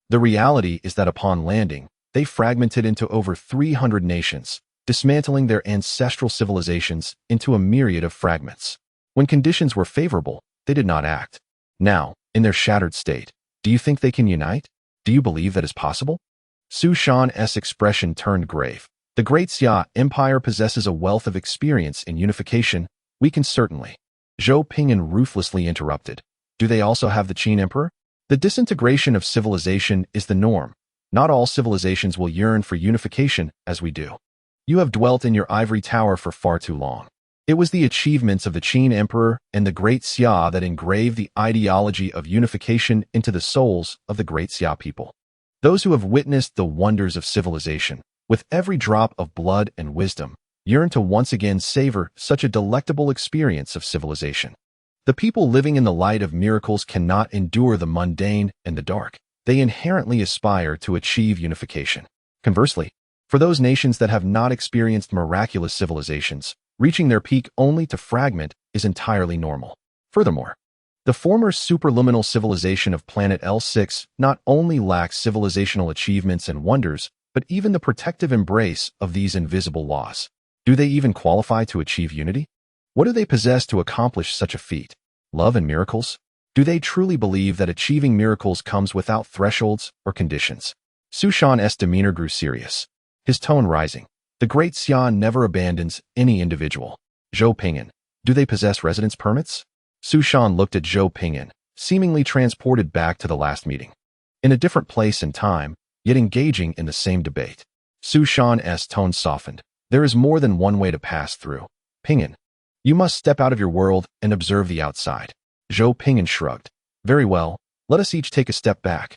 The reality is that upon landing, they fragmented into over 300 nations, dismantling their ancestral civilizations into a myriad of fragments. When conditions were favorable, they did not act. Now, in their shattered state, do you think they can unite? Do you believe that is possible? Su Shan's expression turned grave. The Great Xia Empire possesses a wealth of experience in unification. We can certainly. Zhou Ping'an ruthlessly interrupted. Do they also have the Qin Emperor? The disintegration of civilization is the norm. Not all civilizations will yearn for unification as we do. You have dwelt in your ivory tower for far too long. It was the achievements of the Qin Emperor and the Great Xia that engraved the ideology of unification into the souls of the Great Xia people. Those who have witnessed the wonders of civilization, with every drop of blood and wisdom, yearn to once again savor such a delectable experience of civilization. The people living in the light of miracles cannot endure the mundane and the dark. They inherently aspire to achieve unification. Conversely, for those nations that have not experienced miraculous civilizations, reaching their peak only to fragment is entirely normal. Furthermore, the former superliminal civilization of planet L6 not only lacks civilizational achievements and wonders, but even the protective embrace of these invisible laws. Do they even qualify to achieve unity? What do they possess to accomplish such a feat? Love and miracles? Do they truly believe that achieving miracles comes without thresholds or conditions? Su Shan's demeanor grew serious, his tone rising. The Great Xia never abandons any individual. Zhou Ping'an, do they possess residence permits? Su Shan looked at Zhou Ping'an, seemingly transported back to the last meeting. In a different place and time, yet engaging in the same debate. Su Shan's tone softened. There is more than one way to pass through. Ping'an, you must step out of your world and observe the outside. Zhou Ping'an shrugged. Very well, let us each take a step back.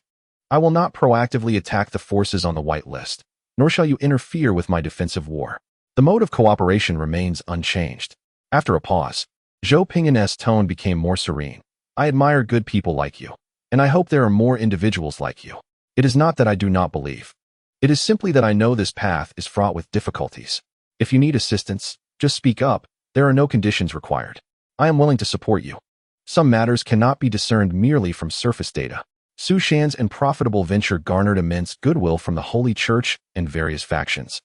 I will not proactively attack the forces on the white list, nor shall you interfere with my defensive war. The mode of cooperation remains unchanged. After a pause, Zhou Ping'an's tone became more serene. I admire good people like you, and I hope there are more individuals like you. It is not that I do not believe. It is simply that I know this path is fraught with difficulties. If you need assistance, just speak up. There are no conditions required. I am willing to support you. Some matters cannot be discerned merely from surface data. Su Shan's unprofitable venture garnered immense goodwill from the Holy Church and various factions,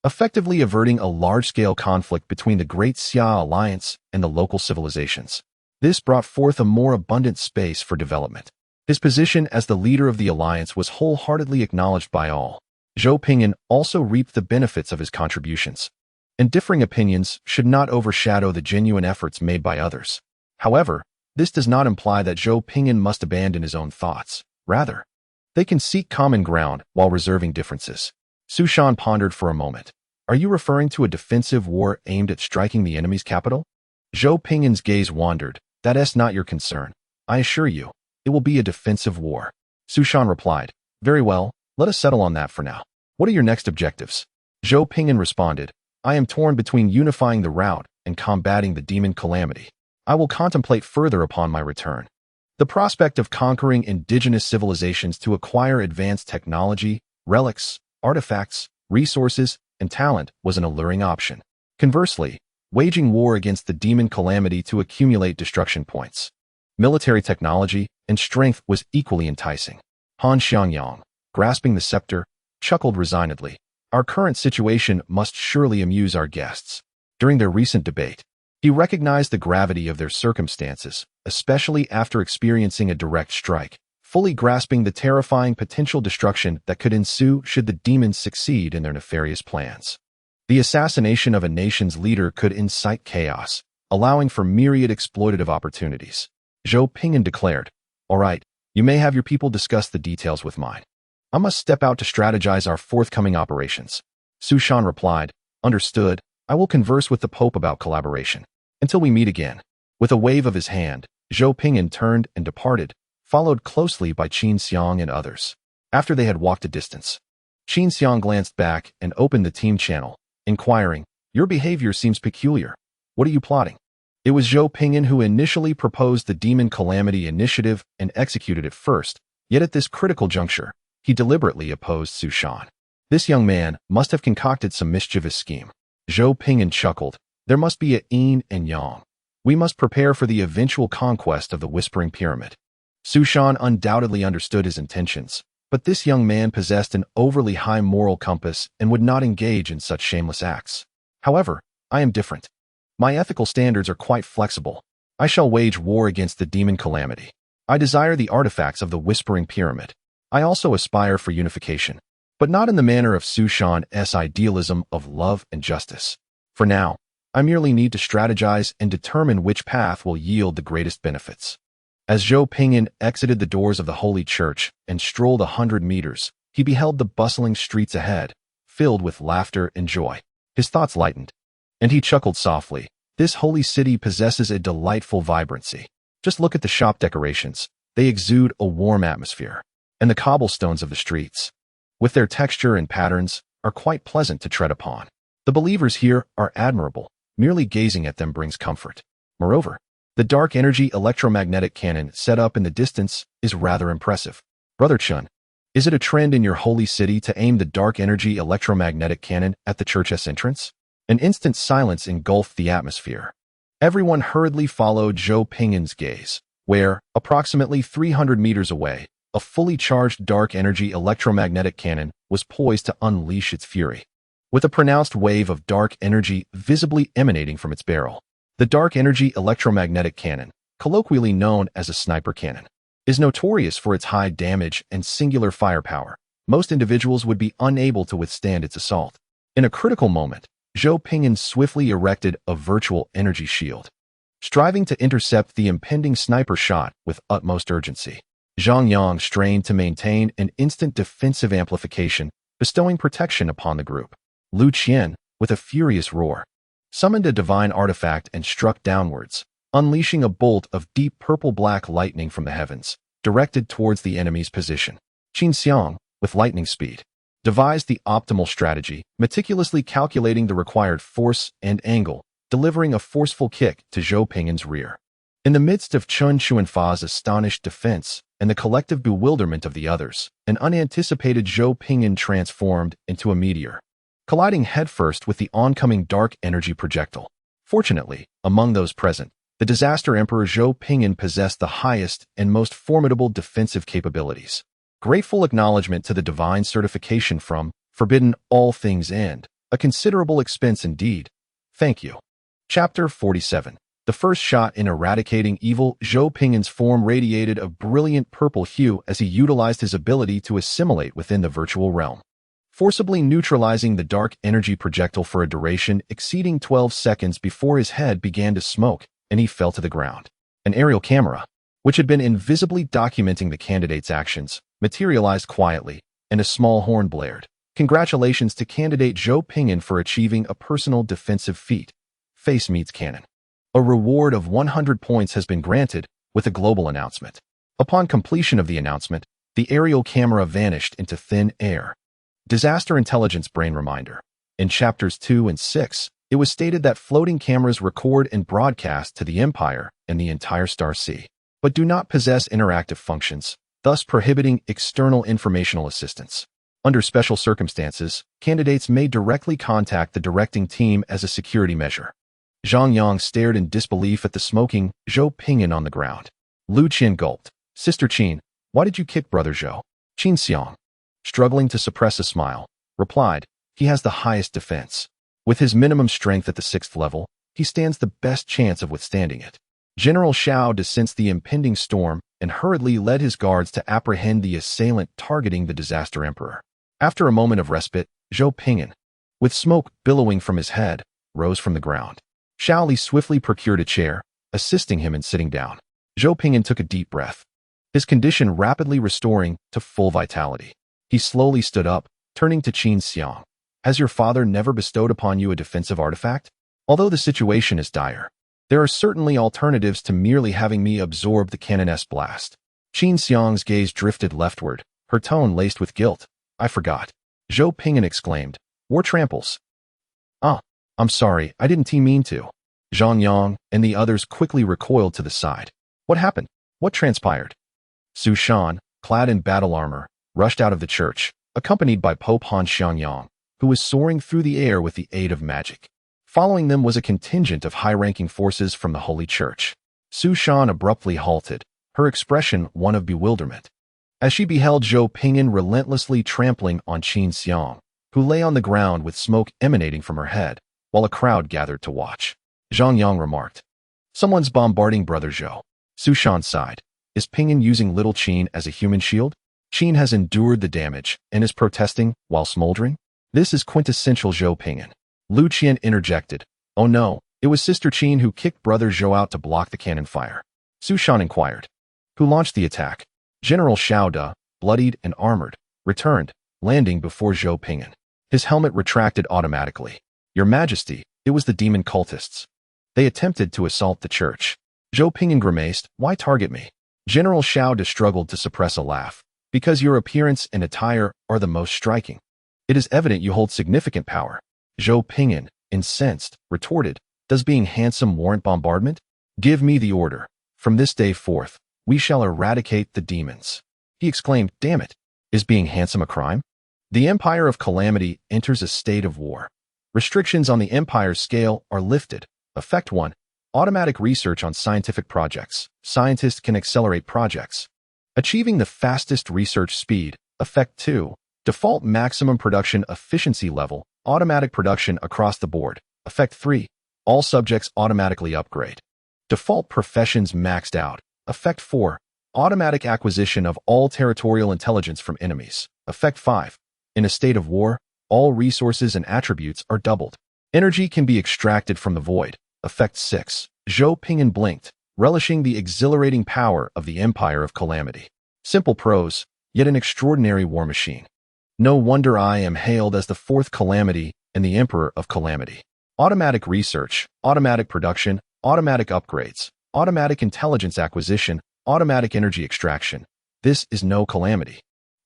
effectively averting a large-scale conflict between the Great Xia Alliance and the local civilizations. This brought forth a more abundant space for development. His position as the leader of the alliance was wholeheartedly acknowledged by all. Zhou Ping'an also reaped the benefits of his contributions, and differing opinions should not overshadow the genuine efforts made by others. However, this does not imply that Zhou Ping'an must abandon his own thoughts. Rather, they can seek common ground while reserving differences. Su Shan pondered for a moment. Are you referring to a defensive war aimed at striking the enemy's capital? Zhou Ping'an's gaze wandered. That is not your concern. I assure you, it will be a defensive war. Su Shan replied. Very well, let us settle on that for now. What are your next objectives? Zhou Ping'an responded. I am torn between unifying the rout and combating the demon calamity. I will contemplate further upon my return. The prospect of conquering indigenous civilizations to acquire advanced technology, relics, artifacts, resources, and talent was an alluring option. Conversely, waging war against the demon calamity to accumulate destruction points, military technology, and strength was equally enticing. Han Xiangyang, grasping the scepter, chuckled resignedly. Our current situation must surely amuse our guests. During their recent debate, he recognized the gravity of their circumstances, especially after experiencing a direct strike, fully grasping the terrifying potential destruction that could ensue should the demons succeed in their nefarious plans. The assassination of a nation's leader could incite chaos, allowing for myriad exploitative opportunities. Zhou Ping'an declared. All right, you may have your people discuss the details with mine. I must step out to strategize our forthcoming operations. Su Shan replied, Understood, I will converse with the Pope about collaboration. Until we meet again. With a wave of his hand, Zhou Ping'an turned and departed, followed closely by Qin Xiang and others. After they had walked a distance, Qin Xiang glanced back and opened the team channel, inquiring, Your behavior seems peculiar. What are you plotting? It was Zhou Ping'an who initially proposed the Demon Calamity initiative and executed it first, yet at this critical juncture, he deliberately opposed Su Shan. This young man must have concocted some mischievous scheme. Zhou Ping'an chuckled. There must be a yin and yang. We must prepare for the eventual conquest of the Whispering Pyramid. Su Shan undoubtedly understood his intentions, but this young man possessed an overly high moral compass and would not engage in such shameless acts. However, I am different. My ethical standards are quite flexible. I shall wage war against the Demon Calamity. I desire the artifacts of the Whispering Pyramid. I also aspire for unification, but not in the manner of Su Shan's idealism of love and justice. For now, I merely need to strategize and determine which path will yield the greatest benefits. As Zhou Ping'an exited the doors of the Holy Church and strolled 100 meters, he beheld the bustling streets ahead, filled with laughter and joy. His thoughts lightened, and he chuckled softly. This holy city possesses a delightful vibrancy. Just look at the shop decorations. They exude a warm atmosphere. And the cobblestones of the streets, with their texture and patterns, are quite pleasant to tread upon. The believers here are admirable. Merely gazing at them brings comfort. Moreover, the dark energy electromagnetic cannon set up in the distance is rather impressive. Brother Chun, is it a trend in your holy city to aim the dark energy electromagnetic cannon at the church's entrance? An instant silence engulfed the atmosphere. Everyone hurriedly followed Zhou Ping'an's gaze, where, approximately 300 meters away, a fully charged dark energy electromagnetic cannon was poised to unleash its fury. With a pronounced wave of dark energy visibly emanating from its barrel, the dark energy electromagnetic cannon, colloquially known as a sniper cannon, is notorious for its high damage and singular firepower. Most individuals would be unable to withstand its assault. In a critical moment, Zhou Ping'an swiftly erected a virtual energy shield, striving to intercept the impending sniper shot with utmost urgency. Zhang Yang strained to maintain an instant defensive amplification, bestowing protection upon the group. Lu Qian, with a furious roar, summoned a divine artifact and struck downwards, unleashing a bolt of deep purple-black lightning from the heavens, directed towards the enemy's position. Qin Xiang, with lightning speed, devised the optimal strategy, meticulously calculating the required force and angle, delivering a forceful kick to Zhou Ping'an's rear. In the midst of Chun Xuanfa's astonished defense and the collective bewilderment of the others, an unanticipated Zhou Ping'an transformed into a meteor, colliding headfirst with the oncoming dark energy projectile. Fortunately, among those present, the disaster Emperor Zhou Ping'an possessed the highest and most formidable defensive capabilities. Grateful acknowledgement to the divine certification from Forbidden All Things End, a considerable expense indeed. Thank you. Chapter 47. The first shot in eradicating evil. Zhou Ping'an's form radiated a brilliant purple hue as he utilized his ability to assimilate within the virtual realm, forcibly neutralizing the dark energy projectile for a duration exceeding 12 seconds before his head began to smoke and he fell to the ground. An aerial camera, which had been invisibly documenting the candidate's actions, materialized quietly, and a small horn blared. Congratulations to candidate Zhou Ping'an for achieving a personal defensive feat. Face meets cannon. A reward of 100 points has been granted, with a global announcement. Upon completion of the announcement, the aerial camera vanished into thin air. Disaster Intelligence Brain Reminder. In Chapters 2 and 6, it was stated that floating cameras record and broadcast to the Empire and the entire Star Sea, but do not possess interactive functions, thus prohibiting external informational assistance. Under special circumstances, candidates may directly contact the directing team as a security measure. Zhang Yang stared in disbelief at the smoking Zhou Ping'an on the ground. Lu Qian gulped. Sister Qin, why did you kick Brother Zhou? Qin Xiang, struggling to suppress a smile, replied, he has the highest defense. With his minimum strength at the 6th level, he stands the best chance of withstanding it. General Shao sensed the impending storm and hurriedly led his guards to apprehend the assailant targeting the disaster emperor. After a moment of respite, Zhou Ping'an, with smoke billowing from his head, rose from the ground. Shao Li swiftly procured a chair, assisting him in sitting down. Zhou Ping'an took a deep breath, his condition rapidly restoring to full vitality. He slowly stood up, turning to Qin Xiang. Has your father never bestowed upon you a defensive artifact? Although the situation is dire, there are certainly alternatives to merely having me absorb the cannon's blast. Qin Xiang's gaze drifted leftward, her tone laced with guilt. I forgot. Zhou Ping'an exclaimed. War tramples. Ah, I'm sorry, I didn't mean to. Zhang Yang and the others quickly recoiled to the side. What happened? What transpired? Su Shan, clad in battle armor, rushed out of the church, accompanied by Pope Han Xiangyang, who was soaring through the air with the aid of magic. Following them was a contingent of high-ranking forces from the Holy Church. Su Shan abruptly halted, her expression one of bewilderment, as she beheld Zhou Ping'an relentlessly trampling on Qin Xiang, who lay on the ground with smoke emanating from her head, while a crowd gathered to watch. Zhang Yang remarked, Someone's bombarding Brother Zhou. Su Shan sighed. Is Ping'an using little Qin as a human shield? Qin has endured the damage and is protesting while smoldering? This is quintessential Zhou Ping'an. Lu Qian interjected. Oh no, it was Sister Qin who kicked Brother Zhou out to block the cannon fire. Su Shan inquired. Who launched the attack? General Xiao De, bloodied and armored, returned, landing before Zhou Ping'an. His helmet retracted automatically. Your Majesty, it was the demon cultists. They attempted to assault the church. Zhou Ping'an grimaced. Why target me? General Xiao De struggled to suppress a laugh. Because your appearance and attire are the most striking. It is evident you hold significant power. Zhou Ping'an, incensed, retorted, Does being handsome warrant bombardment? Give me the order. From this day forth, we shall eradicate the demons. He exclaimed, Damn it! Is being handsome a crime? The Empire of Calamity enters a state of war. Restrictions on the Empire's scale are lifted. Effect 1. Automatic research on scientific projects. Scientists can accelerate projects, achieving the fastest research speed. Effect 2. Default maximum production efficiency level. Automatic production across the board. Effect 3. All subjects automatically upgrade. Default professions maxed out. Effect 4. Automatic acquisition of all territorial intelligence from enemies. Effect 5. In a state of war, all resources and attributes are doubled. Energy can be extracted from the void. Effect 6. Zhou Ping'an blinked, relishing the exhilarating power of the Empire of Calamity. Simple prose, yet an extraordinary war machine. No wonder I am hailed as the fourth Calamity and the Emperor of Calamity. Automatic research, automatic production, automatic upgrades, automatic intelligence acquisition, automatic energy extraction. This is no calamity.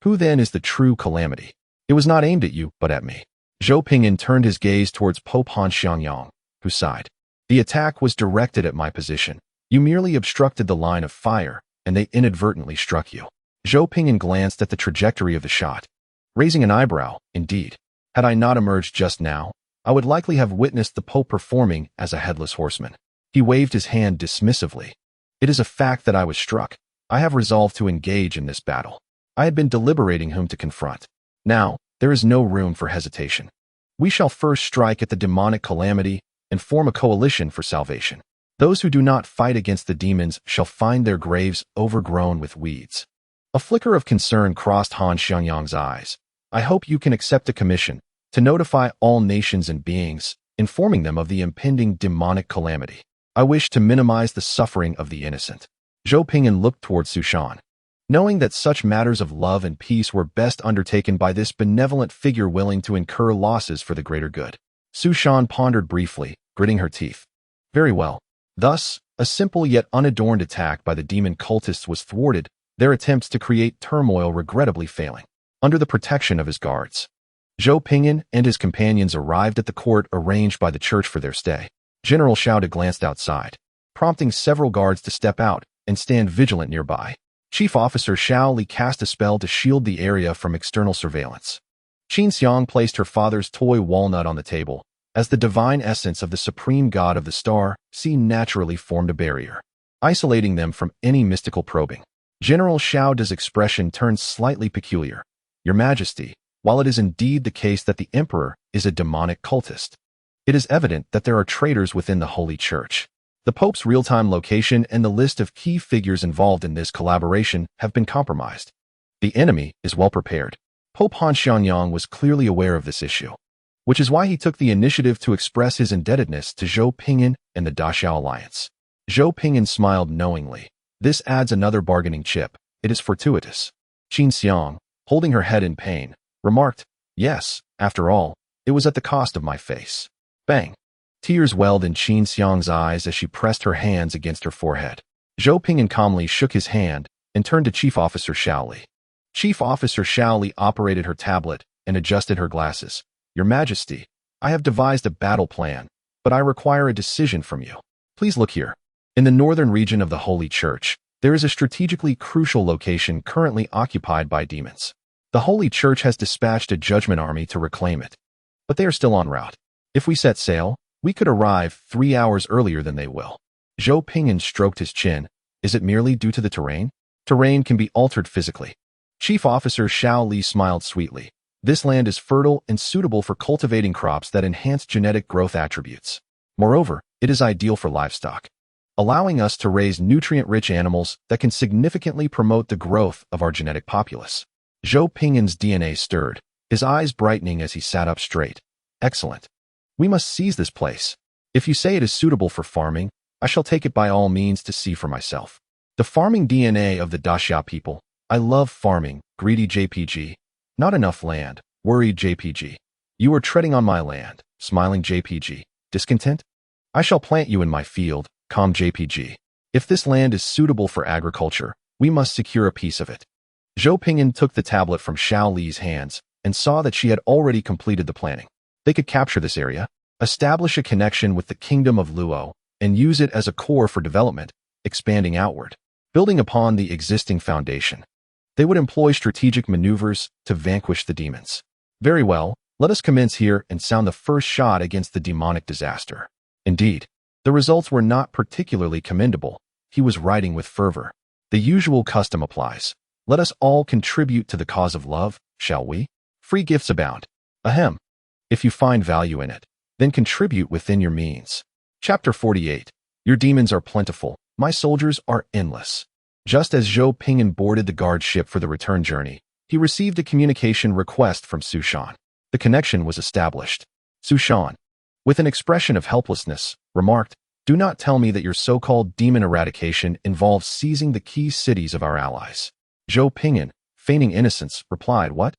Who then is the true calamity? It was not aimed at you, but at me. Zhou Ping'an turned his gaze towards Pope Han Xiangyang, who sighed. The attack was directed at my position. You merely obstructed the line of fire, and they inadvertently struck you. Zhou Ping'an glanced at the trajectory of the shot, raising an eyebrow. Indeed, had I not emerged just now, I would likely have witnessed the Pope performing as a headless horseman. He waved his hand dismissively. It is a fact that I was struck. I have resolved to engage in this battle. I had been deliberating whom to confront. Now, there is no room for hesitation. We shall first strike at the demonic calamity and form a coalition for salvation. Those who do not fight against the demons shall find their graves overgrown with weeds. A flicker of concern crossed Han Xiangyang's eyes. I hope you can accept a commission to notify all nations and beings, informing them of the impending demonic calamity. I wish to minimize the suffering of the innocent. Zhou Ping'an looked toward Su Shan, knowing that such matters of love and peace were best undertaken by this benevolent figure willing to incur losses for the greater good. Su Shan pondered briefly, gritting her teeth. Very well. Thus, a simple yet unadorned attack by the demon cultists was thwarted, their attempts to create turmoil regrettably failing. Under the protection of his guards, Zhou Ping'an and his companions arrived at the court arranged by the church for their stay. General Xiao De glanced outside, prompting several guards to step out and stand vigilant nearby. Chief Officer Xiao Li cast a spell to shield the area from external surveillance. Qin Xiang placed her father's toy walnut on the table, as the divine essence of the supreme god of the star sea naturally formed a barrier, isolating them from any mystical probing. General Xiao De's expression turned slightly peculiar. Your Majesty, while it is indeed the case that the Emperor is a demonic cultist, it is evident that there are traitors within the Holy Church. The Pope's real-time location and the list of key figures involved in this collaboration have been compromised. The enemy is well prepared. Pope Han Xiangyang was clearly aware of this issue, which is why he took the initiative to express his indebtedness to Zhou Ping'an and the Daxiao Alliance. Zhou Ping'an smiled knowingly. This adds another bargaining chip. It is fortuitous. Qin Xiang, holding her head in pain, remarked, yes, after all, it was at the cost of my face. Bang! Tears welled in Qin Xiang's eyes as she pressed her hands against her forehead. Zhou Ping'an calmly shook his hand and turned to Chief Officer Xiao Li. Chief Officer Xiao Li operated her tablet and adjusted her glasses. Your Majesty, I have devised a battle plan, but I require a decision from you. Please look here. In the northern region of the Holy Church, there is a strategically crucial location currently occupied by demons. The Holy Church has dispatched a judgment army to reclaim it, but they are still en route. If we set sail, we could arrive 3 hours earlier than they will. Zhou Ping'an stroked his chin. Is it merely due to the terrain? Terrain can be altered physically. Chief Officer Xiao Li smiled sweetly. This land is fertile and suitable for cultivating crops that enhance genetic growth attributes. Moreover, it is ideal for livestock, allowing us to raise nutrient-rich animals that can significantly promote the growth of our genetic populace. Zhou Ping'an's DNA stirred, his eyes brightening as he sat up straight. Excellent. We must seize this place. If you say it is suitable for farming, I shall take it by all means to see for myself. The farming DNA of the Daxia people. I love farming, greedy JPG. Not enough land, worried JPG. You are treading on my land, smiling JPG. Discontent? I shall plant you in my field, calm JPG. If this land is suitable for agriculture, we must secure a piece of it. Zhou Ping'an took the tablet from Xiao Li's hands and saw that she had already completed the planning. They could capture this area, establish a connection with the kingdom of Luo, and use it as a core for development, expanding outward, building upon the existing foundation. They would employ strategic maneuvers to vanquish the demons. Very well, let us commence here and sound the first shot against the demonic disaster. Indeed, the results were not particularly commendable. He was writing with fervor. The usual custom applies. Let us all contribute to the cause of love, shall we? Free gifts abound. Ahem. If you find value in it, then contribute within your means. Chapter 48. Your demons are plentiful. My soldiers are endless. Just as Zhou Ping'an boarded the guard ship for the return journey, he received a communication request from Su Shan. The connection was established. Su Shan, with an expression of helplessness, remarked, do not tell me that your so-called demon eradication involves seizing the key cities of our allies. Zhou Ping'an, feigning innocence, replied, what?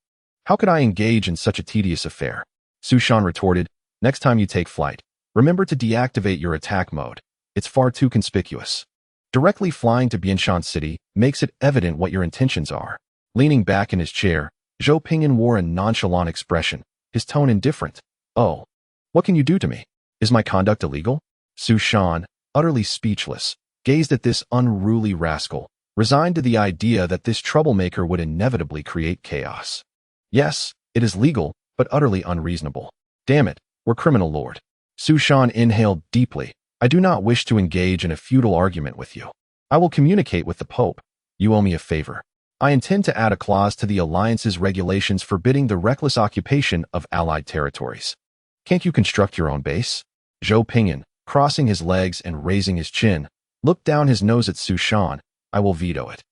How could I engage in such a tedious affair? Su Shan retorted, next time you take flight, remember to deactivate your attack mode. It's far too conspicuous. Directly flying to Bianshan City makes it evident what your intentions are. Leaning back in his chair, Zhou Ping'an wore a nonchalant expression, his tone indifferent. Oh, what can you do to me? Is my conduct illegal? Su Shan, utterly speechless, gazed at this unruly rascal, resigned to the idea that this troublemaker would inevitably create chaos. Yes, it is legal, but utterly unreasonable. Damn it, we're criminal lord. Su Shan inhaled deeply. I do not wish to engage in a futile argument with you. I will communicate with the Pope. You owe me a favor. I intend to add a clause to the Alliance's regulations forbidding the reckless occupation of Allied territories. Can't you construct your own base? Zhou Ping'an, crossing his legs and raising his chin, looked down his nose at Su Shan. I will veto it.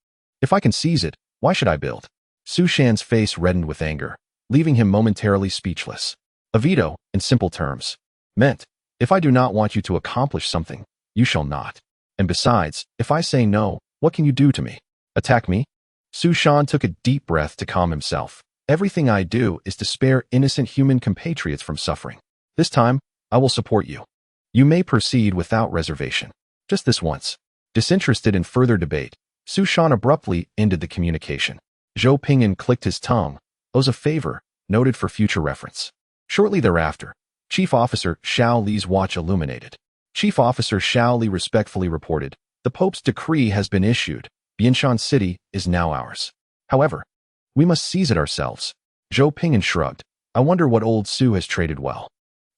If I can seize it, why should I build? Su Shan's face reddened with anger, leaving him momentarily speechless. A veto, in simple terms, meant, if I do not want you to accomplish something, you shall not. And besides, if I say no, what can you do to me? Attack me? Su Shan took a deep breath to calm himself. Everything I do is to spare innocent human compatriots from suffering. This time, I will support you. You may proceed without reservation. Just this once. Disinterested in further debate, Su Shan abruptly ended the communication. Zhou Ping'an clicked his tongue. Owes a favor, noted for future reference. Shortly thereafter, Chief Officer Xiao Li's watch illuminated. Chief Officer Xiao Li respectfully reported, the Pope's decree has been issued. Bianshan City is now ours. However, we must seize it ourselves. Zhou Ping'an shrugged. I wonder what old Su has traded well.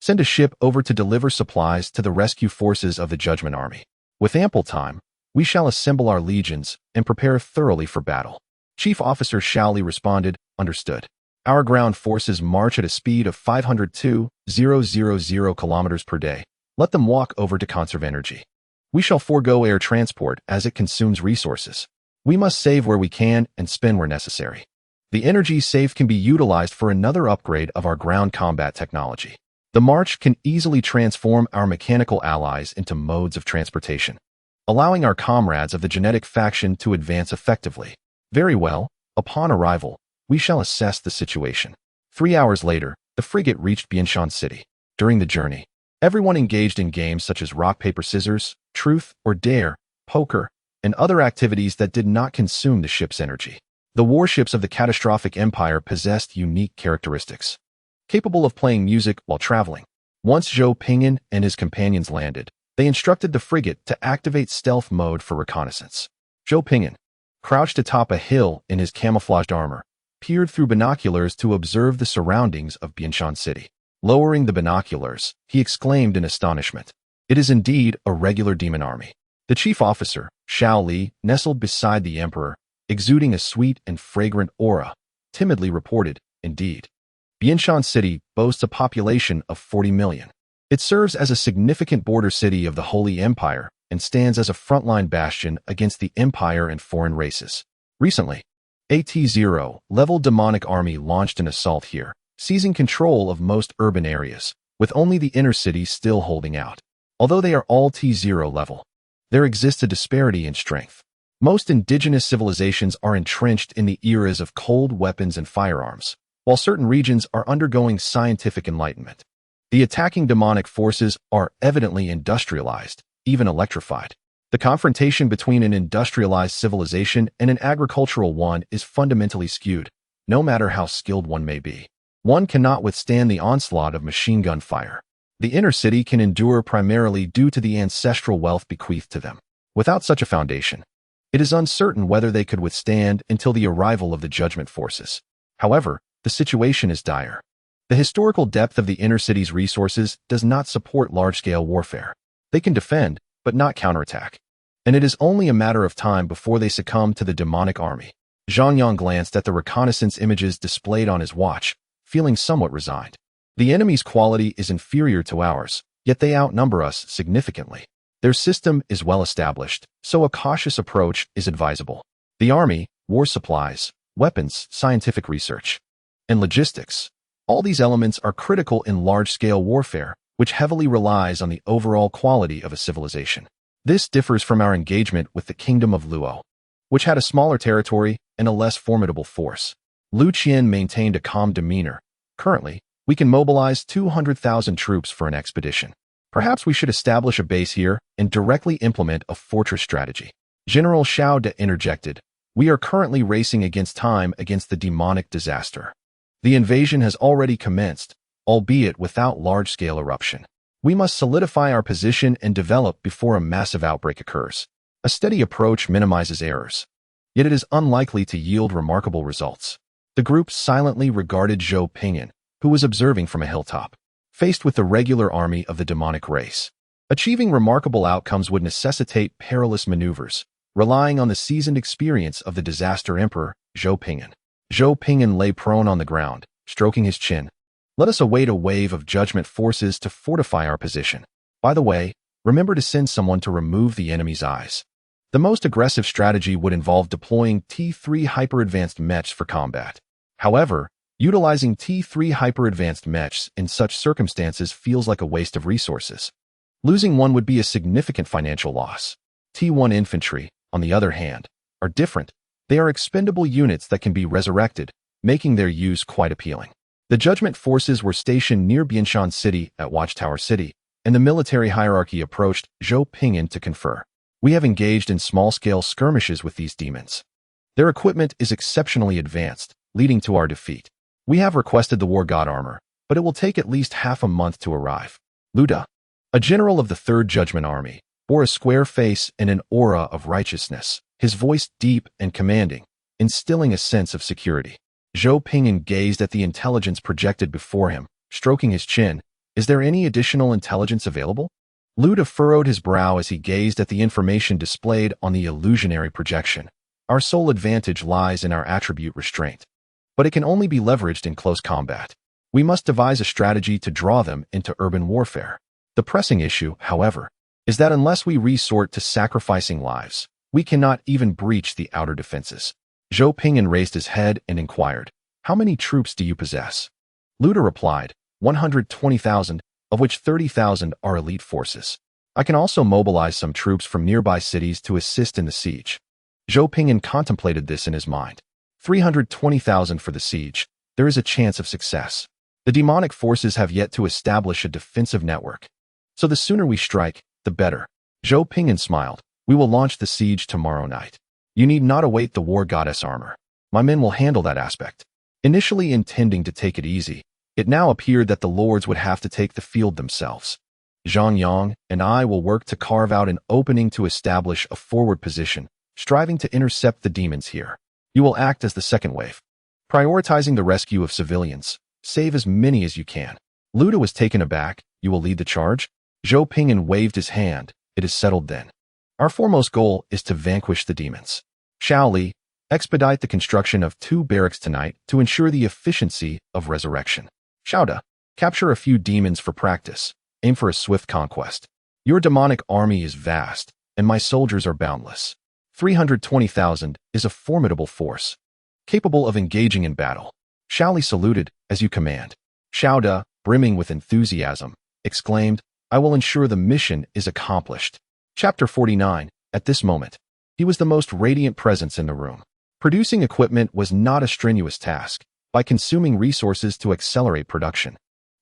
Send a ship over to deliver supplies to the rescue forces of the Judgment Army. With ample time, we shall assemble our legions and prepare thoroughly for battle. Chief Officer Xiao Li responded, understood. Our ground forces march at a speed of 502,000 kilometers per day. Let them walk over to conserve energy. We shall forego air transport as it consumes resources. We must save where we can and spend where necessary. The energy saved can be utilized for another upgrade of our ground combat technology. The march can easily transform our mechanical allies into modes of transportation. allowing our comrades of the genetic faction to advance effectively. Very well, upon arrival, we shall assess the situation. 3 hours later, the frigate reached Bianshan City. During the journey, everyone engaged in games such as rock, paper, scissors, truth or dare, poker, and other activities that did not consume the ship's energy. The warships of the catastrophic empire possessed unique characteristics, capable of playing music while traveling. Once Zhou Ping'an and his companions landed, they instructed the frigate to activate stealth mode for reconnaissance. Zhou Ping'an, crouched atop a hill in his camouflaged armor, peered through binoculars to observe the surroundings of Bianshan City. Lowering the binoculars, he exclaimed in astonishment, "It is indeed a regular demon army." The chief officer, Xiao Li, nestled beside the emperor, exuding a sweet and fragrant aura, timidly reported, "Indeed. Bianshan City boasts a population of 40 million. It serves as a significant border city of the Holy Empire and stands as a frontline bastion against the Empire and foreign races. Recently, a T0 level demonic army launched an assault here, seizing control of most urban areas, with only the inner cities still holding out. Although they are all T0 level, there exists a disparity in strength. Most indigenous civilizations are entrenched in the eras of cold weapons and firearms, while certain regions are undergoing scientific enlightenment. The attacking demonic forces are evidently industrialized, even electrified. The confrontation between an industrialized civilization and an agricultural one is fundamentally skewed, no matter how skilled one may be. One cannot withstand the onslaught of machine gun fire. The inner city can endure primarily due to the ancestral wealth bequeathed to them. Without such a foundation, it is uncertain whether they could withstand until the arrival of the judgment forces. However, the situation is dire. The historical depth of the inner city's resources does not support large-scale warfare. They can defend, but not counterattack. And it is only a matter of time before they succumb to the demonic army. Zhang Yang glanced at the reconnaissance images displayed on his watch, feeling somewhat resigned. The enemy's quality is inferior to ours, yet they outnumber us significantly. Their system is well established, so a cautious approach is advisable. The army, war supplies, weapons, scientific research, and logistics. All these elements are critical in large-scale warfare, which heavily relies on the overall quality of a civilization. This differs from our engagement with the Kingdom of Luo, which had a smaller territory and a less formidable force. Lu Qian maintained a calm demeanor. Currently, we can mobilize 200,000 troops for an expedition. Perhaps we should establish a base here and directly implement a fortress strategy. General Xiao De interjected, "We are currently racing against time against the demonic disaster. The invasion has already commenced, albeit without large-scale eruption. We must solidify our position and develop before a massive outbreak occurs. A steady approach minimizes errors, yet it is unlikely to yield remarkable results." The group silently regarded Zhou Ping'an, who was observing from a hilltop. Faced with the regular army of the demonic race, achieving remarkable outcomes would necessitate perilous maneuvers, relying on the seasoned experience of the disaster emperor, Zhou Ping'an. Zhou Ping'an lay prone on the ground, stroking his chin. "Let us await a wave of judgment forces to fortify our position. By the way, remember to send someone to remove the enemy's eyes." The most aggressive strategy would involve deploying T3 hyper-advanced mechs for combat. However, utilizing T3 hyper-advanced mechs in such circumstances feels like a waste of resources. Losing one would be a significant financial loss. T1 infantry, on the other hand, are different. They are expendable units that can be resurrected, making their use quite appealing. The judgment forces were stationed near Bianshan City at Watchtower City, and the military hierarchy approached Zhou Ping'an to confer. "We have engaged in small-scale skirmishes with these demons. Their equipment is exceptionally advanced, leading to our defeat. We have requested the war god armor, but it will take at least half a month to arrive." Luda, a general of the 3rd Judgment Army, bore a square face and an aura of righteousness, his voice deep and commanding, instilling a sense of security. Zhou Ping'an gazed at the intelligence projected before him, stroking his chin. "Is there any additional intelligence available?" Luda furrowed his brow as he gazed at the information displayed on the illusionary projection. "Our sole advantage lies in our attribute restraint, but it can only be leveraged in close combat. We must devise a strategy to draw them into urban warfare. The pressing issue, however, is that unless we resort to sacrificing lives, we cannot even breach the outer defenses." Zhou Ping'an raised his head and inquired, "How many troops do you possess?" Luda replied, 120,000, of which 30,000 are elite forces. I can also mobilize some troops from nearby cities to assist in the siege. Zhou Ping'an contemplated this in his mind. 320,000 for the siege. There is a chance of success. The demonic forces have yet to establish a defensive network. So the sooner we strike, the better. Zhou Ping'an smiled. We will launch the siege tomorrow night. You need not await the war goddess armor. My men will handle that aspect. Initially intending to take it easy, it now appeared that the lords would have to take the field themselves. Zhang Yang and I will work to carve out an opening to establish a forward position, striving to intercept the demons here. You will act as the second wave, prioritizing the rescue of civilians. Save as many as you can. Luda was taken aback. You will lead the charge? Zhou Ping'an waved his hand. It is settled then. Our foremost goal is to vanquish the demons. Xiao Li, expedite the construction of 2 barracks tonight to ensure the efficiency of resurrection. Xiaoda, capture a few demons for practice. Aim for a swift conquest. Your demonic army is vast, and my soldiers are boundless. 320,000 is a formidable force, capable of engaging in battle. Xiao Li saluted, as you command. Xiaoda, brimming with enthusiasm, exclaimed, I will ensure the mission is accomplished. Chapter 49. At this moment, he was the most radiant presence in the room. Producing equipment was not a strenuous task, by consuming resources to accelerate production.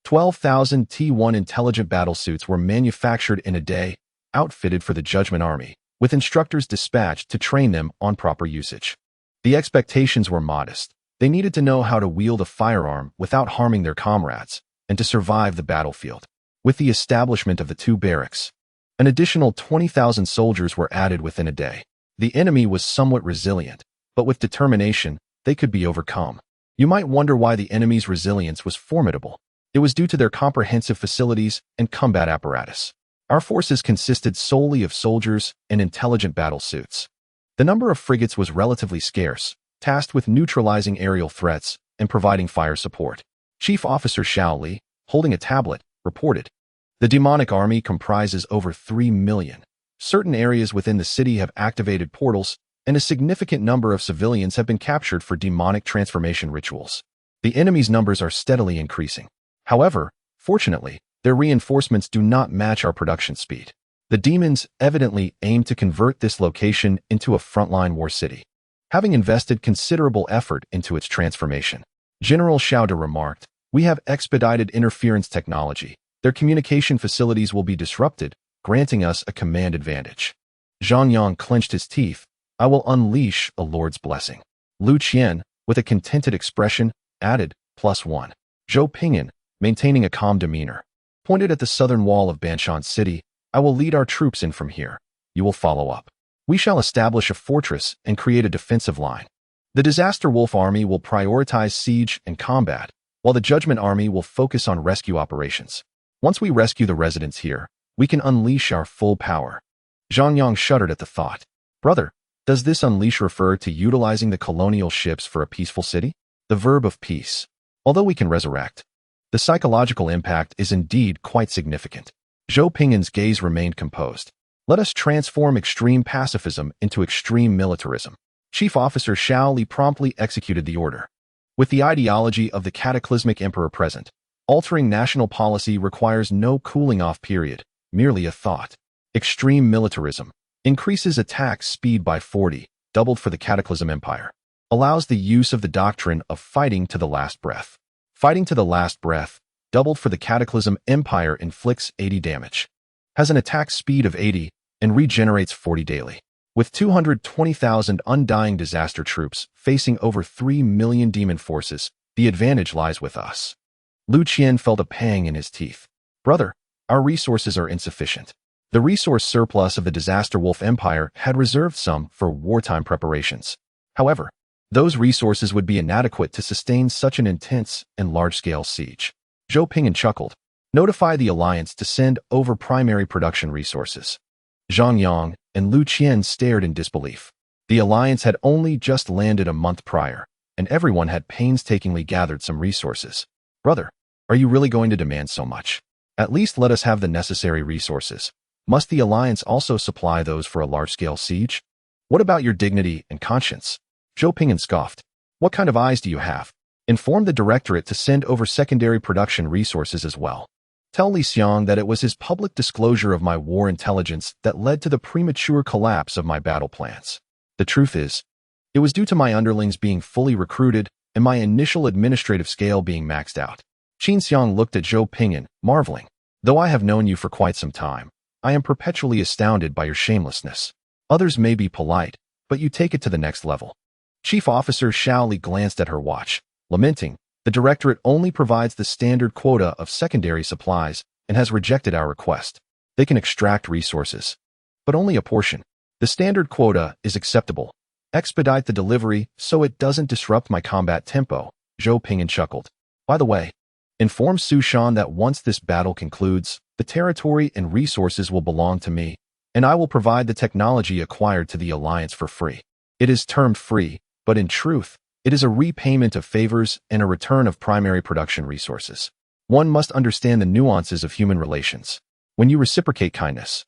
12,000 T1 intelligent battlesuits were manufactured in a day, outfitted for the Judgment Army, with instructors dispatched to train them on proper usage. The expectations were modest. They needed to know how to wield a firearm without harming their comrades, and to survive the battlefield. With the establishment of the 2 barracks, an additional 20,000 soldiers were added within a day. The enemy was somewhat resilient, but with determination, they could be overcome. You might wonder why the enemy's resilience was formidable. It was due to their comprehensive facilities and combat apparatus. Our forces consisted solely of soldiers and intelligent battle suits. The number of frigates was relatively scarce, tasked with neutralizing aerial threats and providing fire support. Chief Officer Xiao Li, holding a tablet, reported. The demonic army comprises over 3 million. Certain areas within the city have activated portals, and a significant number of civilians have been captured for demonic transformation rituals. The enemy's numbers are steadily increasing. However, fortunately, their reinforcements do not match our production speed. The demons evidently aim to convert this location into a frontline war city, having invested considerable effort into its transformation. General Xiaoda remarked, we have expedited interference technology. Their communication facilities will be disrupted, granting us a command advantage. Zhang Yang clenched his teeth. I will unleash a lord's blessing. Lu Qian, with a contented expression, added, +1. Zhou Ping'an, maintaining a calm demeanor, pointed at the southern wall of Banshan City. I will lead our troops in from here. You will follow up. We shall establish a fortress and create a defensive line. The Disaster Wolf Army will prioritize siege and combat, while the Judgment Army will focus on rescue operations. Once we rescue the residents here, we can unleash our full power. Zhang Yang shuddered at the thought. Brother, does this unleash refer to utilizing the colonial ships for a peaceful city? The verb of peace. Although we can resurrect, the psychological impact is indeed quite significant. Zhou Ping'an's gaze remained composed. Let us transform extreme pacifism into extreme militarism. Chief Officer Xiao Li promptly executed the order. With the ideology of the cataclysmic emperor present, altering national policy requires no cooling-off period, merely a thought. Extreme militarism increases attack speed by 40, doubled for the Cataclysm Empire. Allows the use of the doctrine of fighting to the last breath. Fighting to the last breath, doubled for the Cataclysm Empire, inflicts 80 damage. Has an attack speed of 80 and regenerates 40 daily. With 220,000 undying disaster troops facing over 3 million demon forces, the advantage lies with us. Lu Qian felt a pang in his teeth. Brother, our resources are insufficient. The resource surplus of the Disaster Wolf Empire had reserved some for wartime preparations. However, those resources would be inadequate to sustain such an intense and large-scale siege. Zhou Ping'an chuckled. Notify the Alliance to send over primary production resources. Zhang Yang and Lu Qian stared in disbelief. The Alliance had only just landed a month prior, and everyone had painstakingly gathered some resources. Brother, are you really going to demand so much? At least let us have the necessary resources. Must the Alliance also supply those for a large-scale siege? What about your dignity and conscience? Zhou Ping'an scoffed. What kind of eyes do you have? Inform the Directorate to send over secondary production resources as well. Tell Li Xiang that it was his public disclosure of my war intelligence that led to the premature collapse of my battle plans. The truth is, it was due to my underlings being fully recruited and my initial administrative scale being maxed out. Qin Xiang looked at Zhou Ping'an, marveling. Though I have known you for quite some time, I am perpetually astounded by your shamelessness. Others may be polite, but you take it to the next level. Chief Officer Xiao Li glanced at her watch, lamenting, the Directorate only provides the standard quota of secondary supplies and has rejected our request. They can extract resources, but only a portion. The standard quota is acceptable. Expedite the delivery so it doesn't disrupt my combat tempo, Zhou Ping'an chuckled. By the way, inform Su Shan that once this battle concludes, the territory and resources will belong to me, and I will provide the technology acquired to the Alliance for free. It is termed free, but in truth, it is a repayment of favors and a return of primary production resources. One must understand the nuances of human relations. When you reciprocate kindness,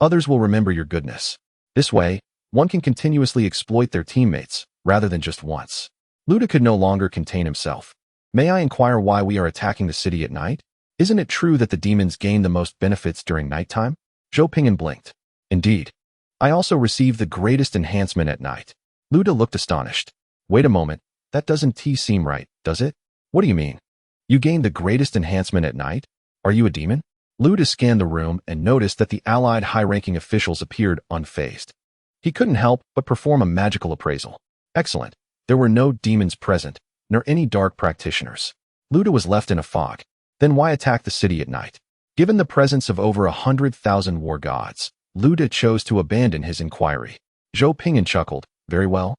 others will remember your goodness. This way, one can continuously exploit their teammates, rather than just once. Luda could no longer contain himself. May I inquire why we are attacking the city at night? Isn't it true that the demons gain the most benefits during nighttime? Zhou Ping'an blinked. Indeed. I also receive the greatest enhancement at night. Luda looked astonished. Wait a moment, that doesn't seem right, does it? What do you mean? You gain the greatest enhancement at night? Are you a demon? Luda scanned the room and noticed that the allied high-ranking officials appeared unfazed. He couldn't help but perform a magical appraisal. Excellent. There were no demons present, nor any dark practitioners. Luda was left in a fog. Then why attack the city at night? Given the presence of over 100,000 war gods, Luda chose to abandon his inquiry. Zhou Ping'an chuckled. Very well.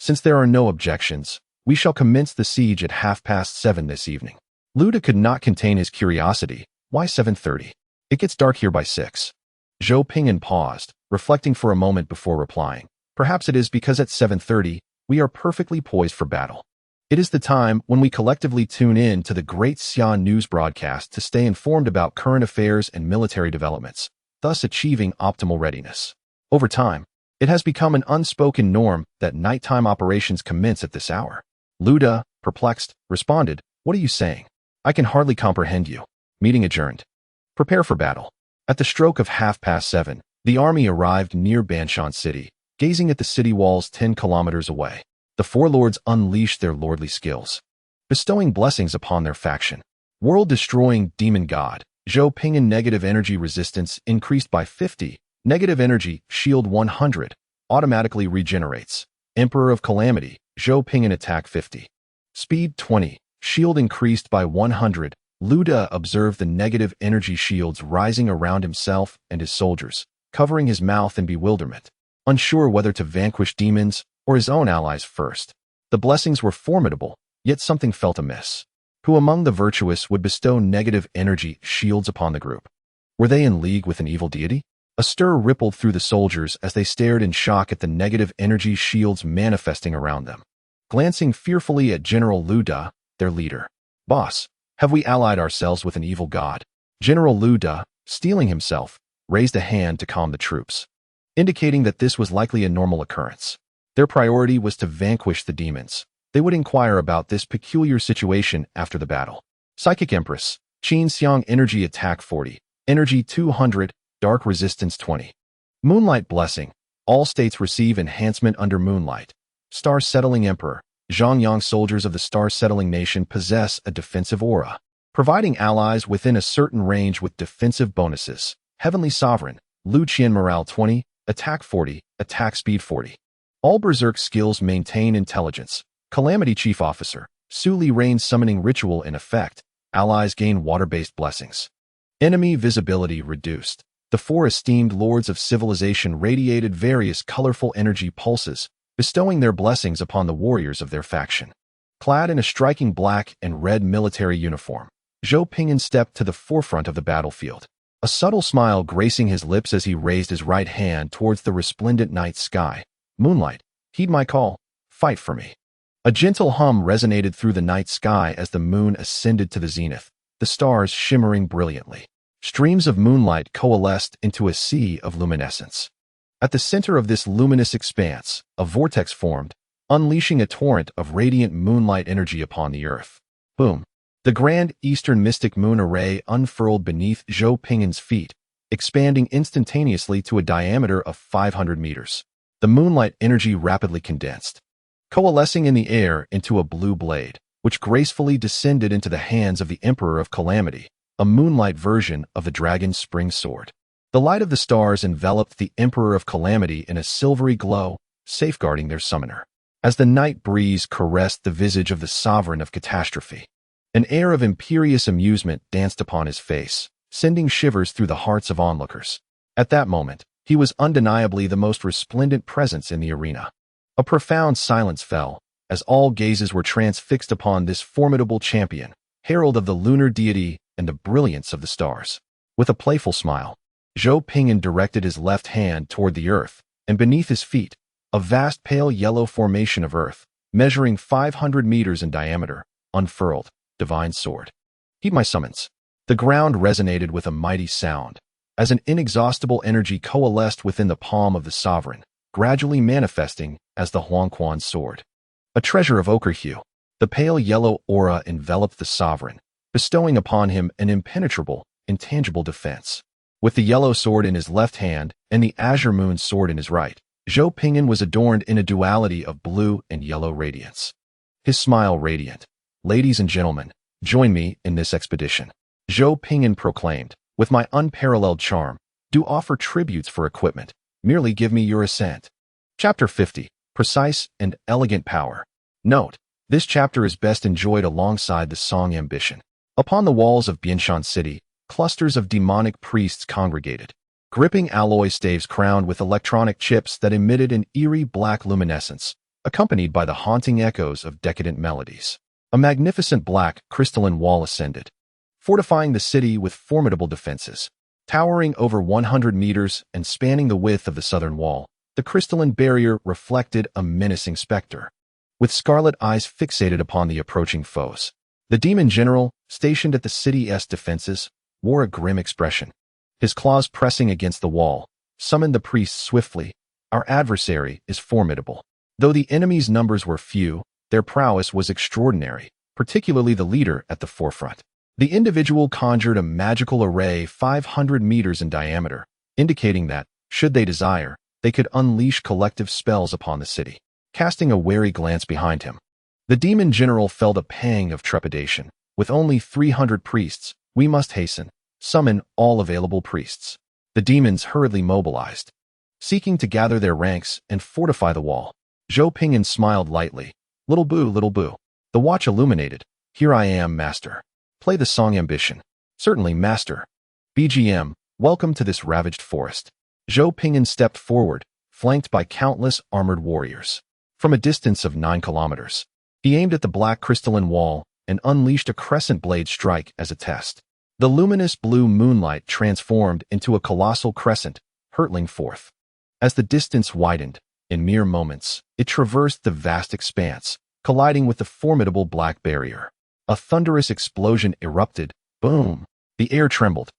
Since there are no objections, we shall commence the siege at 7:30 this evening. Luda could not contain his curiosity. Why 7:30? It gets dark here by 6. Zhou Ping'an paused, reflecting for a moment before replying. Perhaps it is because at 7:30, we are perfectly poised for battle. It is the time when we collectively tune in to the Great Xi'an news broadcast to stay informed about current affairs and military developments, thus achieving optimal readiness. Over time, it has become an unspoken norm that nighttime operations commence at this hour. Luda, perplexed, responded, What are you saying? I can hardly comprehend you. Meeting adjourned. Prepare for battle. At the stroke of 7:30, the army arrived near Banshan City, gazing at the city walls 10 kilometers away. The four lords unleashed their lordly skills, bestowing blessings upon their faction. World-destroying demon god, Zhou Ping'an negative energy resistance increased by 50, negative energy, shield 100, automatically regenerates. Emperor of Calamity, Zhou Ping'an attack 50. Speed 20, shield increased by 100. Luda observed the negative energy shields rising around himself and his soldiers, covering his mouth in bewilderment, unsure whether to vanquish demons or his own allies first. The blessings were formidable, yet something felt amiss. Who among the virtuous would bestow negative energy shields upon the group? Were they in league with an evil deity? A stir rippled through the soldiers as they stared in shock at the negative energy shields manifesting around them. Glancing fearfully at General Luda, their leader. Boss, have we allied ourselves with an evil god? General Luda, steeling himself, raised a hand to calm the troops, indicating that this was likely a normal occurrence. Their priority was to vanquish the demons. They would inquire about this peculiar situation after the battle. Psychic Empress, Qin Xiang Energy Attack 40, Energy 200, Dark Resistance 20. Moonlight Blessing, all states receive enhancement under Moonlight. Star-Settling Emperor, Zhongyang soldiers of the Star-Settling Nation possess a defensive aura, providing allies within a certain range with defensive bonuses. Heavenly Sovereign, Lu Qian Morale 20, Attack 40, Attack Speed 40. All Berserk skills maintain intelligence. Calamity Chief Officer, Su Li Rain Summoning Ritual in effect. Allies gain water-based blessings. Enemy visibility reduced. The four esteemed lords of civilization radiated various colorful energy pulses, bestowing their blessings upon the warriors of their faction. Clad in a striking black and red military uniform, Zhou Ping'an stepped to the forefront of the battlefield, a subtle smile gracing his lips as he raised his right hand towards the resplendent night sky. Moonlight, heed my call, fight for me. A gentle hum resonated through the night sky as the moon ascended to the zenith, the stars shimmering brilliantly. Streams of moonlight coalesced into a sea of luminescence. At the center of this luminous expanse, a vortex formed, unleashing a torrent of radiant moonlight energy upon the earth. Boom! The grand eastern mystic moon array unfurled beneath Zhou Ping'an's feet, expanding instantaneously to a diameter of 500 meters. The moonlight energy rapidly condensed, coalescing in the air into a blue blade, which gracefully descended into the hands of the Emperor of Calamity, a moonlight version of the dragon's spring sword. The light of the stars enveloped the Emperor of Calamity in a silvery glow, safeguarding their summoner. As the night breeze caressed the visage of the Sovereign of Catastrophe, an air of imperious amusement danced upon his face, sending shivers through the hearts of onlookers. At that moment, he was undeniably the most resplendent presence in the arena. A profound silence fell, as all gazes were transfixed upon this formidable champion, herald of the lunar deity and the brilliance of the stars. With a playful smile, Zhou Ping'an directed his left hand toward the earth, and beneath his feet, a vast pale yellow formation of earth, measuring 500 meters in diameter, unfurled, divine sword. Heed my summons. The ground resonated with a mighty sound, as an inexhaustible energy coalesced within the palm of the sovereign, gradually manifesting as the Huangquan sword. A treasure of ochre hue, the pale yellow aura enveloped the sovereign, bestowing upon him an impenetrable, intangible defense. With the yellow sword in his left hand and the azure moon sword in his right, Zhou Ping'an was adorned in a duality of blue and yellow radiance. His smile radiant. "Ladies and gentlemen, join me in this expedition," Zhou Ping'an proclaimed. "With my unparalleled charm, do offer tributes for equipment. Merely give me your assent." Chapter 50. Precise and Elegant Power. Note: this chapter is best enjoyed alongside the song Ambition. Upon the walls of Bianshan City, clusters of demonic priests congregated, gripping alloy staves crowned with electronic chips that emitted an eerie black luminescence, accompanied by the haunting echoes of decadent melodies. A magnificent black, crystalline wall ascended, fortifying the city with formidable defenses. Towering over 100 meters and spanning the width of the southern wall, the crystalline barrier reflected a menacing specter, with scarlet eyes fixated upon the approaching foes. The demon general, stationed at the city's defenses, wore a grim expression. His claws pressing against the wall, summoned the priests swiftly. "Our adversary is formidable." Though the enemy's numbers were few, their prowess was extraordinary, particularly the leader at the forefront. The individual conjured a magical array 500 meters in diameter, indicating that, should they desire, they could unleash collective spells upon the city. Casting a wary glance behind him, the demon general felt a pang of trepidation. "With only 300 priests, we must hasten. Summon all available priests." The demons hurriedly mobilized, seeking to gather their ranks and fortify the wall. Zhou Ping'an smiled lightly. Little boo." The watch illuminated. "Here I am, master. Play the song Ambition." "Certainly, master." BGM, welcome to this ravaged forest. Zhou Ping'an stepped forward, flanked by countless armored warriors. From a distance of 9 kilometers, he aimed at the black crystalline wall and unleashed a crescent blade strike as a test. The luminous blue moonlight transformed into a colossal crescent, hurtling forth. As the distance widened, in mere moments, it traversed the vast expanse, colliding with the formidable black barrier. A thunderous explosion erupted. Boom! The air trembled.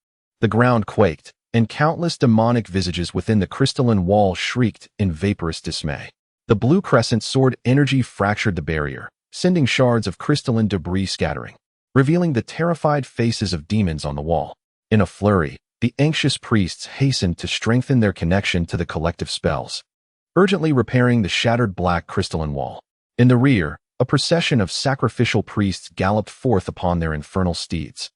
The ground quaked, and countless demonic visages within the crystalline wall shrieked in vaporous dismay. The blue crescent sword energy fractured the barrier, sending shards of crystalline debris scattering, revealing the terrified faces of demons on the wall. In a flurry, the anxious priests hastened to strengthen their connection to the collective spells, urgently repairing the shattered black crystalline wall. In the rear, a procession of sacrificial priests galloped forth upon their infernal steeds,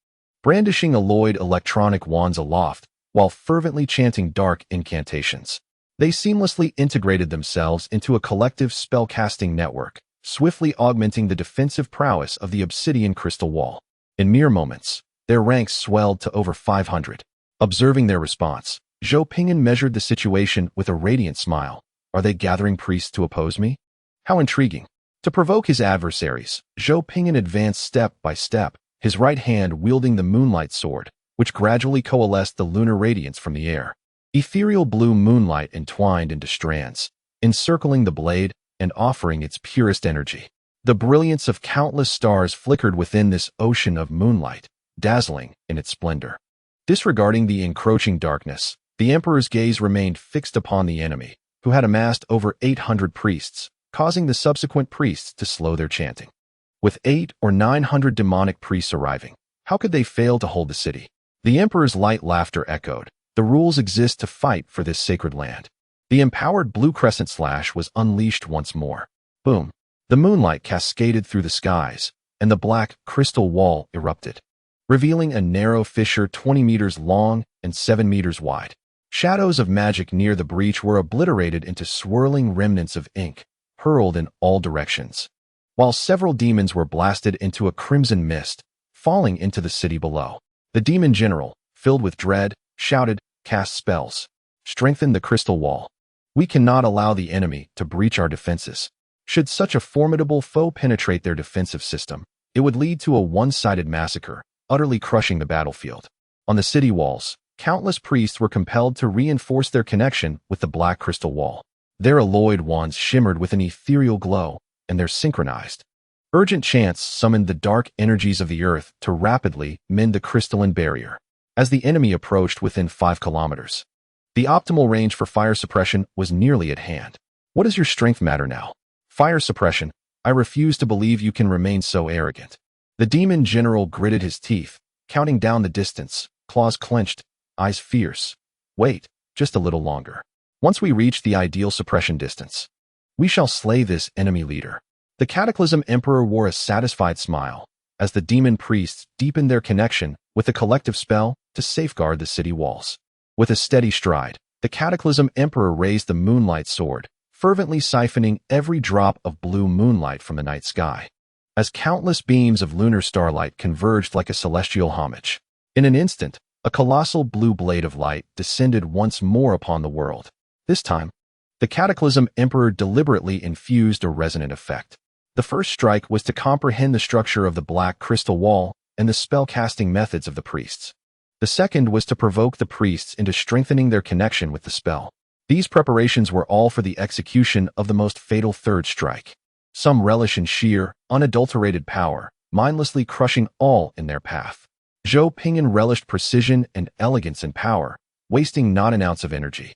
brandishing alloyed electronic wands aloft, while fervently chanting dark incantations. They seamlessly integrated themselves into a collective spellcasting network, swiftly augmenting the defensive prowess of the obsidian crystal wall. In mere moments, their ranks swelled to over 500. Observing their response, Zhou Ping'an measured the situation with a radiant smile. "Are they gathering priests to oppose me? How intriguing." To provoke his adversaries, Zhou Ping'an advanced step by step, his right hand wielding the moonlight sword, which gradually coalesced the lunar radiance from the air. Ethereal blue moonlight entwined into strands, encircling the blade and offering its purest energy. The brilliance of countless stars flickered within this ocean of moonlight, dazzling in its splendor. Disregarding the encroaching darkness, the emperor's gaze remained fixed upon the enemy, who had amassed over 800 priests, causing the subsequent priests to slow their chanting. With 800 or 900 demonic priests arriving, how could they fail to hold the city? The Emperor's light laughter echoed. The rules exist to fight for this sacred land. The empowered blue crescent slash was unleashed once more. Boom! The moonlight cascaded through the skies, and the black crystal wall erupted, revealing a narrow fissure 20 meters long and 7 meters wide. Shadows of magic near the breach were obliterated into swirling remnants of ink, hurled in all directions, while several demons were blasted into a crimson mist, falling into the city below. The demon general, filled with dread, shouted, "Cast spells. Strengthen the crystal wall. We cannot allow the enemy to breach our defenses. Should such a formidable foe penetrate their defensive system, it would lead to a one-sided massacre, utterly crushing the battlefield." On the city walls, countless priests were compelled to reinforce their connection with the black crystal wall. Their alloyed wands shimmered with an ethereal glow, and their synchronized, urgent chants summoned the dark energies of the earth to rapidly mend the crystalline barrier. As the enemy approached within 5 kilometers, the optimal range for fire suppression was nearly at hand. What does your strength matter now? Fire suppression? I refuse to believe you can remain so arrogant. The demon general gritted his teeth, counting down the distance, claws clenched, eyes fierce. Wait, just a little longer. Once we reach the ideal suppression distance, we shall slay this enemy leader. The Cataclysm Emperor wore a satisfied smile as the demon priests deepened their connection with a collective spell to safeguard the city walls. With a steady stride, the Cataclysm Emperor raised the moonlight sword, fervently siphoning every drop of blue moonlight from the night sky, as countless beams of lunar starlight converged like a celestial homage. In an instant, a colossal blue blade of light descended once more upon the world. This time, the Cataclysm Emperor deliberately infused a resonant effect. The first strike was to comprehend the structure of the black crystal wall and the spell-casting methods of the priests. The second was to provoke the priests into strengthening their connection with the spell. These preparations were all for the execution of the most fatal third strike. Some relish in sheer, unadulterated power, mindlessly crushing all in their path. Zhou Ping'an relished precision and elegance in power, wasting not an ounce of energy,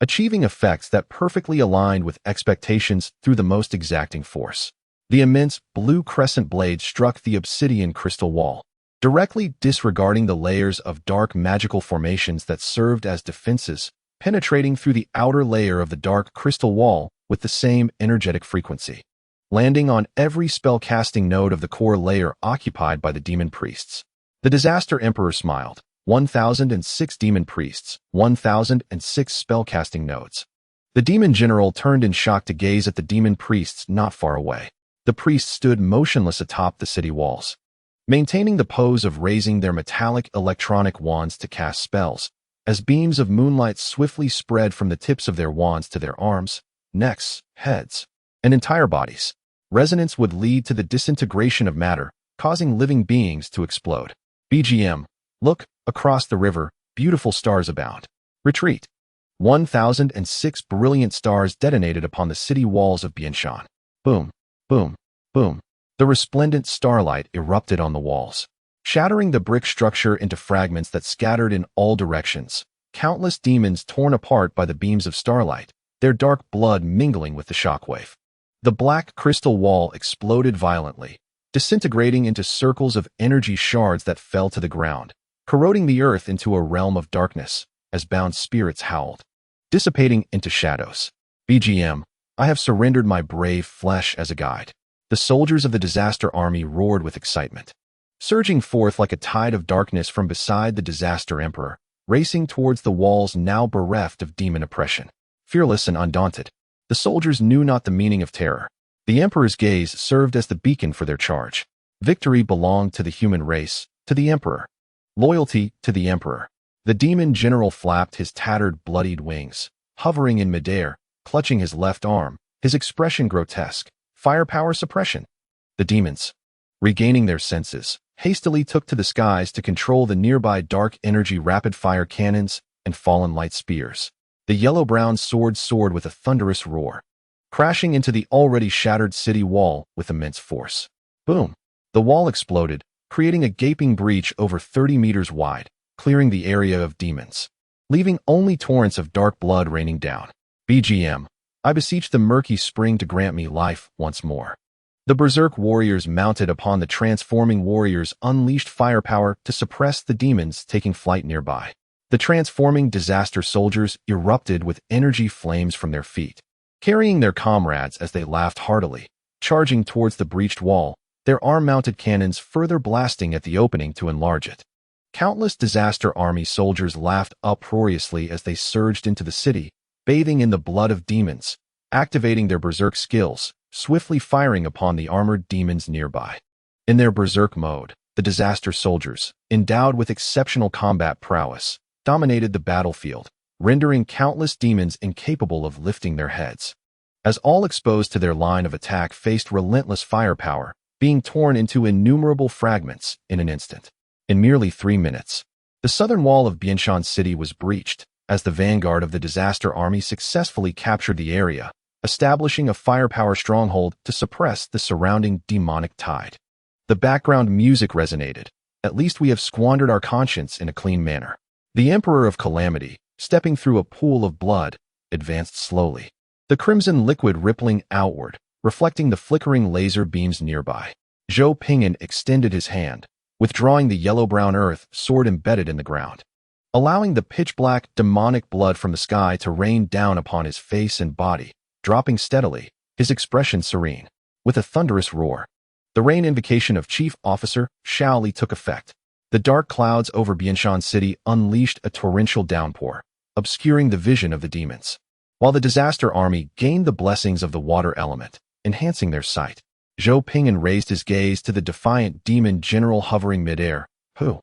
achieving effects that perfectly aligned with expectations through the most exacting force. The immense blue crescent blade struck the obsidian crystal wall, directly disregarding the layers of dark magical formations that served as defenses, penetrating through the outer layer of the dark crystal wall with the same energetic frequency, landing on every spell-casting node of the core layer occupied by the demon priests. The Disaster Emperor smiled. 1,006 demon priests, 1,006 spell-casting nodes. The demon general turned in shock to gaze at the demon priests not far away. The priests stood motionless atop the city walls, maintaining the pose of raising their metallic electronic wands to cast spells, as beams of moonlight swiftly spread from the tips of their wands to their arms, necks, heads, and entire bodies. Resonance would lead to the disintegration of matter, causing living beings to explode. BGM. Look, across the river, beautiful stars abound. Retreat. 1,006 brilliant stars detonated upon the city walls of Bianshan. Boom, boom, boom. The resplendent starlight erupted on the walls, shattering the brick structure into fragments that scattered in all directions. Countless demons torn apart by the beams of starlight, their dark blood mingling with the shockwave. The black crystal wall exploded violently, disintegrating into circles of energy shards that fell to the ground, corroding the earth into a realm of darkness as bound spirits howled, dissipating into shadows. BGM. I have surrendered my brave flesh as a guide. The soldiers of the Disaster Army roared with excitement, surging forth like a tide of darkness from beside the Disaster Emperor, racing towards the walls now bereft of demon oppression. Fearless and undaunted, the soldiers knew not the meaning of terror. The Emperor's gaze served as the beacon for their charge. Victory belonged to the human race, to the Emperor. Loyalty to the Emperor. The demon general flapped his tattered, bloodied wings, hovering in midair, clutching his left arm, his expression grotesque. Firepower suppression. The demons, regaining their senses, hastily took to the skies to control the nearby dark energy rapid-fire cannons and fallen light spears. The yellow-brown sword soared with a thunderous roar, crashing into the already shattered city wall with immense force. Boom! The wall exploded, creating a gaping breach over 30 meters wide, clearing the area of demons, leaving only torrents of dark blood raining down. BGM. I beseech the murky spring to grant me life once more. The berserk warriors mounted upon the transforming warriors unleashed firepower to suppress the demons taking flight nearby. The transforming disaster soldiers erupted with energy flames from their feet, carrying their comrades as they laughed heartily, charging towards the breached wall, their arm-mounted cannons further blasting at the opening to enlarge it. Countless disaster army soldiers laughed uproariously as they surged into the city, bathing in the blood of demons, activating their berserk skills, swiftly firing upon the armored demons nearby. In their berserk mode, the disaster soldiers, endowed with exceptional combat prowess, dominated the battlefield, rendering countless demons incapable of lifting their heads. As all exposed to their line of attack faced relentless firepower, being torn into innumerable fragments in an instant. In merely 3 minutes, the southern wall of Bianshan City was breached, as the vanguard of the disaster army successfully captured the area, establishing a firepower stronghold to suppress the surrounding demonic tide. The background music resonated. At least we have squandered our conscience in a clean manner. The Emperor of Calamity, stepping through a pool of blood, advanced slowly, the crimson liquid rippling outward, reflecting the flickering laser beams nearby. Zhou Ping'an extended his hand, withdrawing the yellow-brown earth sword embedded in the ground, allowing the pitch-black demonic blood from the sky to rain down upon his face and body, dropping steadily, his expression serene. With a thunderous roar, the rain invocation of Chief Officer Shaoli took effect. The dark clouds over Bianshan City unleashed a torrential downpour, obscuring the vision of the demons, while the disaster army gained the blessings of the water element, enhancing their sight. Zhou Ping'an raised his gaze to the defiant demon general hovering midair, who,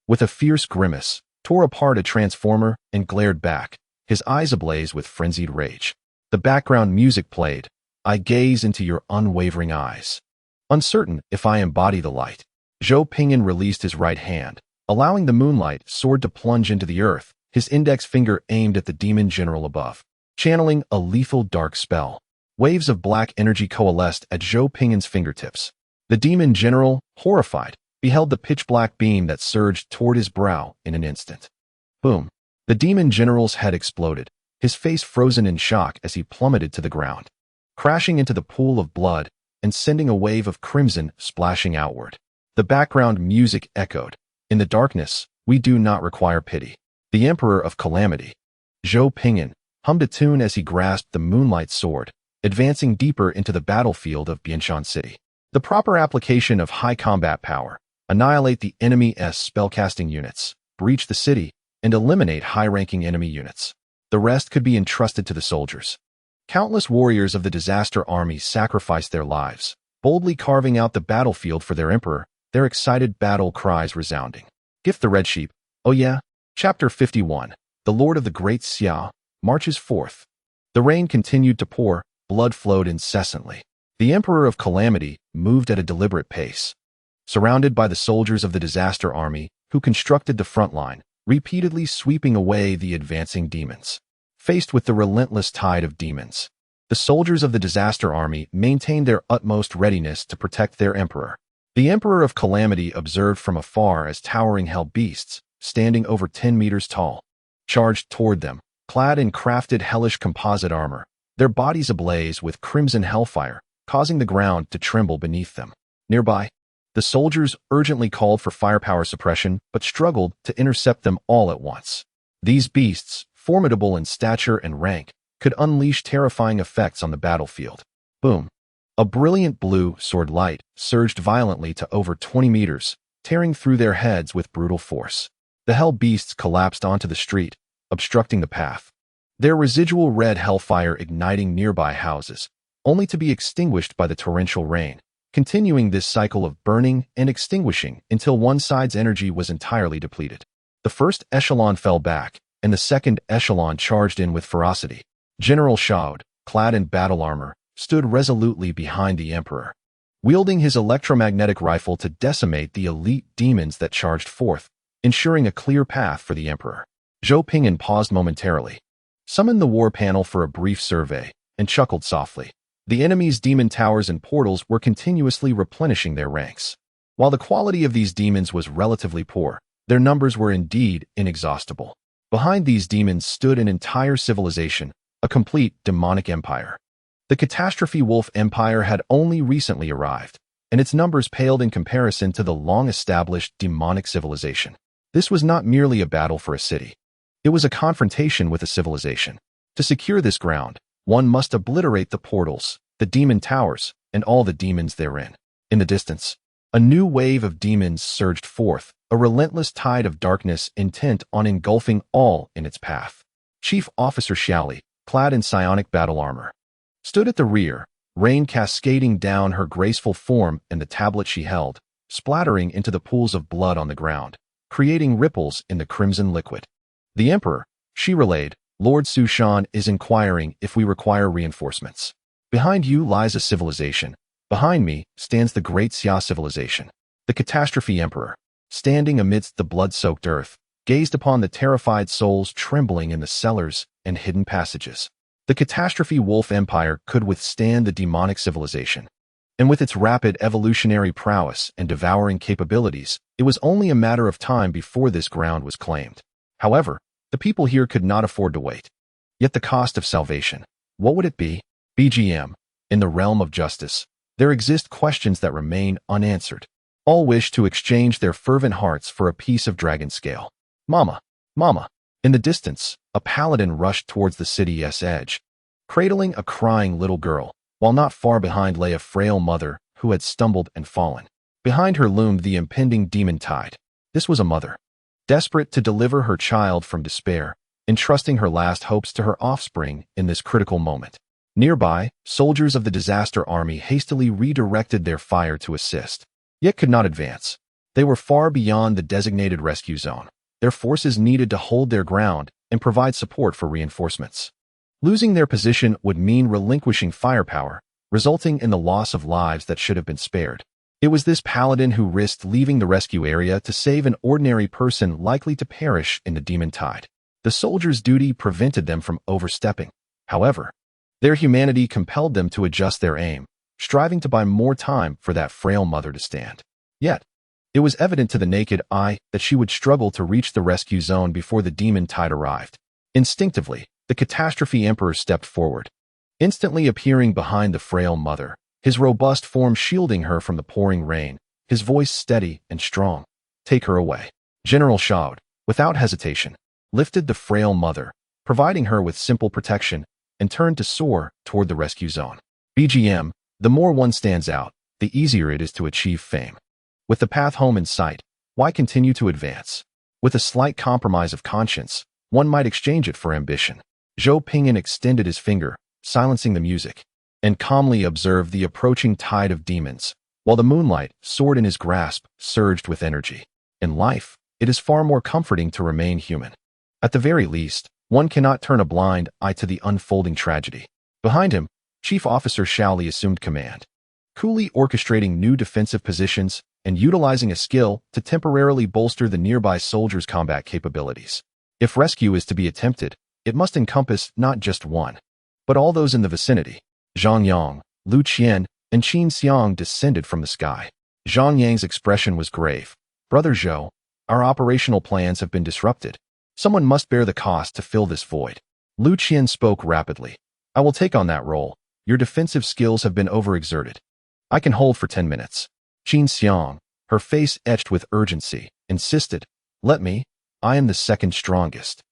with a fierce grimace, tore apart a transformer and glared back, his eyes ablaze with frenzied rage. The background music played. I gaze into your unwavering eyes. Uncertain if I embody the light, Zhou Ping'an released his right hand, allowing the moonlight sword to plunge into the earth, his index finger aimed at the demon general above, channeling a lethal dark spell. Waves of black energy coalesced at Zhou Ping'an's fingertips. The demon general, horrified, beheld the pitch-black beam that surged toward his brow in an instant. Boom! The demon general's head exploded, his face frozen in shock as he plummeted to the ground, crashing into the pool of blood and sending a wave of crimson splashing outward. The background music echoed. In the darkness, we do not require pity. The Emperor of Calamity, Zhou Ping'an, hummed a tune as he grasped the moonlight sword, advancing deeper into the battlefield of Bianshan City. The proper application of high combat power, annihilate the enemy's spellcasting units, breach the city, and eliminate high-ranking enemy units. The rest could be entrusted to the soldiers. Countless warriors of the disaster army sacrificed their lives, boldly carving out the battlefield for their emperor, their excited battle cries resounding. Gift the Red Sheep. Oh yeah. Chapter 51. The Lord of the Great Xia marches forth. The rain continued to pour, blood flowed incessantly. The Emperor of Calamity moved at a deliberate pace, surrounded by the soldiers of the disaster army, who constructed the front line, repeatedly sweeping away the advancing demons. Faced with the relentless tide of demons, the soldiers of the disaster army maintained their utmost readiness to protect their emperor. The Emperor of Calamity observed from afar as towering hell beasts, standing over 10 meters tall, charged toward them, clad in crafted hellish composite armor, their bodies ablaze with crimson hellfire, causing the ground to tremble beneath them. Nearby, the soldiers urgently called for firepower suppression but struggled to intercept them all at once. These beasts, formidable in stature and rank, could unleash terrifying effects on the battlefield. Boom! A brilliant blue sword light surged violently to over 20 meters, tearing through their heads with brutal force. The hell beasts collapsed onto the street, obstructing the path, their residual red hellfire igniting nearby houses, only to be extinguished by the torrential rain, continuing this cycle of burning and extinguishing until one side's energy was entirely depleted. The first echelon fell back, and the second echelon charged in with ferocity. General Shaod, clad in battle armor, stood resolutely behind the Emperor, wielding his electromagnetic rifle to decimate the elite demons that charged forth, ensuring a clear path for the Emperor. Zhou Ping'an paused momentarily, summoned the war panel for a brief survey, and chuckled softly. The enemy's demon towers and portals were continuously replenishing their ranks. While the quality of these demons was relatively poor, their numbers were indeed inexhaustible. Behind these demons stood an entire civilization, a complete demonic empire. The Catastrophe Wolf Empire had only recently arrived, and its numbers paled in comparison to the long-established demonic civilization. This was not merely a battle for a city. It was a confrontation with a civilization. To secure this ground, one must obliterate the portals, the demon towers, and all the demons therein. In the distance, a new wave of demons surged forth, a relentless tide of darkness intent on engulfing all in its path. Chief Officer Xiaoli, clad in psionic battle armor, stood at the rear, rain cascading down her graceful form and the tablet she held, splattering into the pools of blood on the ground, creating ripples in the crimson liquid. The Emperor, she relayed, Lord Su Shan is inquiring if we require reinforcements. Behind you lies a civilization. Behind me stands the great Xia civilization. The Catastrophe Emperor, standing amidst the blood-soaked earth, gazed upon the terrified souls trembling in the cellars and hidden passages. The Catastrophe Wolf Empire could withstand the demonic civilization, and with its rapid evolutionary prowess and devouring capabilities, it was only a matter of time before this ground was claimed. However, the people here could not afford to wait. Yet the cost of salvation, what would it be? BGM, in the realm of justice, there exist questions that remain unanswered. All wish to exchange their fervent hearts for a piece of dragon scale. Mama, Mama. In the distance, a paladin rushed towards the city's edge, cradling a crying little girl, while not far behind lay a frail mother who had stumbled and fallen. Behind her loomed the impending demon tide. This was a mother, desperate to deliver her child from despair, entrusting her last hopes to her offspring in this critical moment. Nearby, soldiers of the disaster army hastily redirected their fire to assist, yet could not advance. They were far beyond the designated rescue zone. Their forces needed to hold their ground and provide support for reinforcements. Losing their position would mean relinquishing firepower, resulting in the loss of lives that should have been spared. It was this paladin who risked leaving the rescue area to save an ordinary person likely to perish in the demon tide. The soldiers' duty prevented them from overstepping. However, their humanity compelled them to adjust their aim, striving to buy more time for that frail mother to stand. Yet, it was evident to the naked eye that she would struggle to reach the rescue zone before the demon tide arrived. Instinctively, the Catastrophe Emperor stepped forward, instantly appearing behind the frail mother, his robust form shielding her from the pouring rain, his voice steady and strong. Take her away. General Shaud, without hesitation, lifted the frail mother, providing her with simple protection, and turned to soar toward the rescue zone. BGM, the more one stands out, the easier it is to achieve fame. With the path home in sight, why continue to advance? With a slight compromise of conscience, one might exchange it for ambition. Zhou Ping'an extended his finger, silencing the music, and calmly observed the approaching tide of demons, while the moonlight, sword in his grasp, surged with energy. In life, it is far more comforting to remain human. At the very least, one cannot turn a blind eye to the unfolding tragedy. Behind him, Chief Officer Xiaoli assumed command, coolly orchestrating new defensive positions and utilizing a skill to temporarily bolster the nearby soldiers' combat capabilities. If rescue is to be attempted, it must encompass not just one, but all those in the vicinity. Zhang Yang, Lu Qian, and Qin Xiang descended from the sky. Zhang Yang's expression was grave. Brother Zhou, our operational plans have been disrupted. Someone must bear the cost to fill this void. Lu Qian spoke rapidly. I will take on that role. Your defensive skills have been overexerted. I can hold for 10 minutes. Qin Xiang, her face etched with urgency, insisted. Let me. I am the second strongest.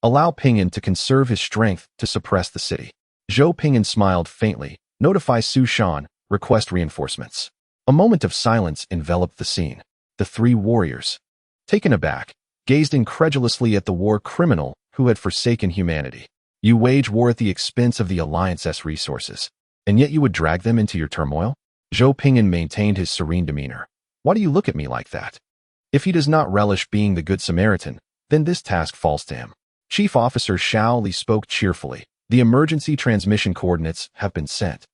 Allow Ping'an to conserve his strength to suppress the city. Zhou Ping'an smiled faintly. Notify Su Shan, request reinforcements. A moment of silence enveloped the scene. The three warriors, taken aback, gazed incredulously at the war criminal who had forsaken humanity. You wage war at the expense of the Alliance's resources, and yet you would drag them into your turmoil? Zhou Ping'an maintained his serene demeanor. Why do you look at me like that? If he does not relish being the Good Samaritan, then this task falls to him. Chief Officer Xiaoli spoke cheerfully. The emergency transmission coordinates have been sent.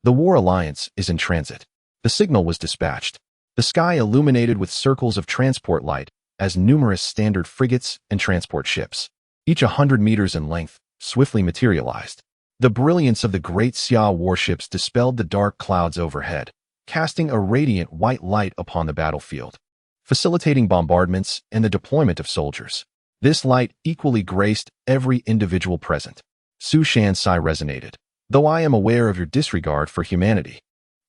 The War Alliance is in transit. The signal was dispatched. The sky illuminated with circles of transport light as numerous standard frigates and transport ships, each 100 meters in length, swiftly materialized. The brilliance of the great Xia warships dispelled the dark clouds overhead, casting a radiant white light upon the battlefield, facilitating bombardments and the deployment of soldiers. This light equally graced every individual present. Su Shan's sigh resonated. though I am aware of your disregard for humanity.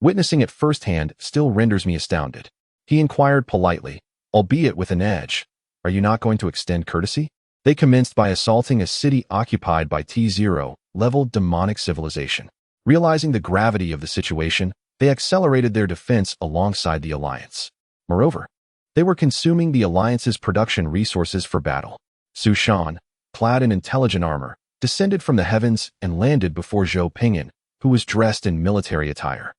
Witnessing it firsthand still renders me astounded. He inquired politely, albeit with an edge, "Are you not going to extend courtesy?" They commenced by assaulting a city occupied by T0-level demonic civilization. Realizing the gravity of the situation, they accelerated their defense alongside the Alliance. Moreover, they were consuming the Alliance's production resources for battle. Zhou Ping'an, clad in intelligent armor, descended from the heavens and landed before Zhou Ping'an, who was dressed in military attire.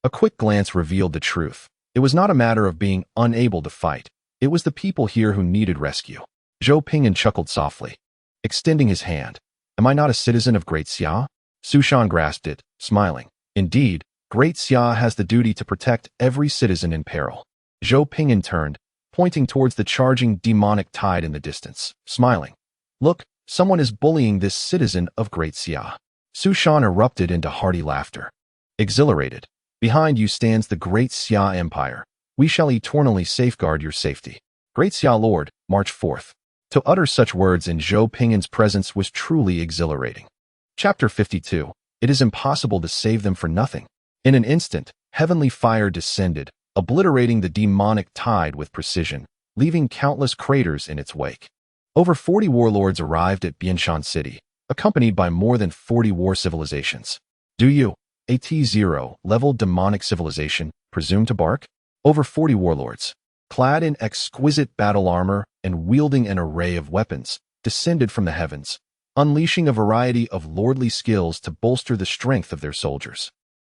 A quick glance revealed the truth. It was not a matter of being unable to fight. It was the people here who needed rescue. Zhou Ping'an chuckled softly, extending his hand. "Am I not a citizen of Great Xia?" Zhou Ping'an grasped it, smiling. "Indeed, Great Xia has the duty to protect every citizen in peril." Zhou Ping'an turned, pointing towards the charging demonic tide in the distance, smiling. "Look, someone is bullying this citizen of Great Xia." Zhou Ping'an erupted into hearty laughter. Exhilarated, "Behind you stands the Great Xia Empire. We shall eternally safeguard your safety. Great Xia Lord, march forth." To utter such words in Zhou Ping'an's presence was truly exhilarating. Chapter 52. It is impossible to save them for nothing. In an instant, heavenly fire descended, obliterating the demonic tide with precision, leaving countless craters in its wake. Over 40 warlords arrived at Bianshan City, accompanied by more than 40 war civilizations. Do you, a T0-level demonic civilization, presume to bark? Over 40 warlords, clad in exquisite battle armor and wielding an array of weapons, descended from the heavens, unleashing a variety of lordly skills to bolster the strength of their soldiers.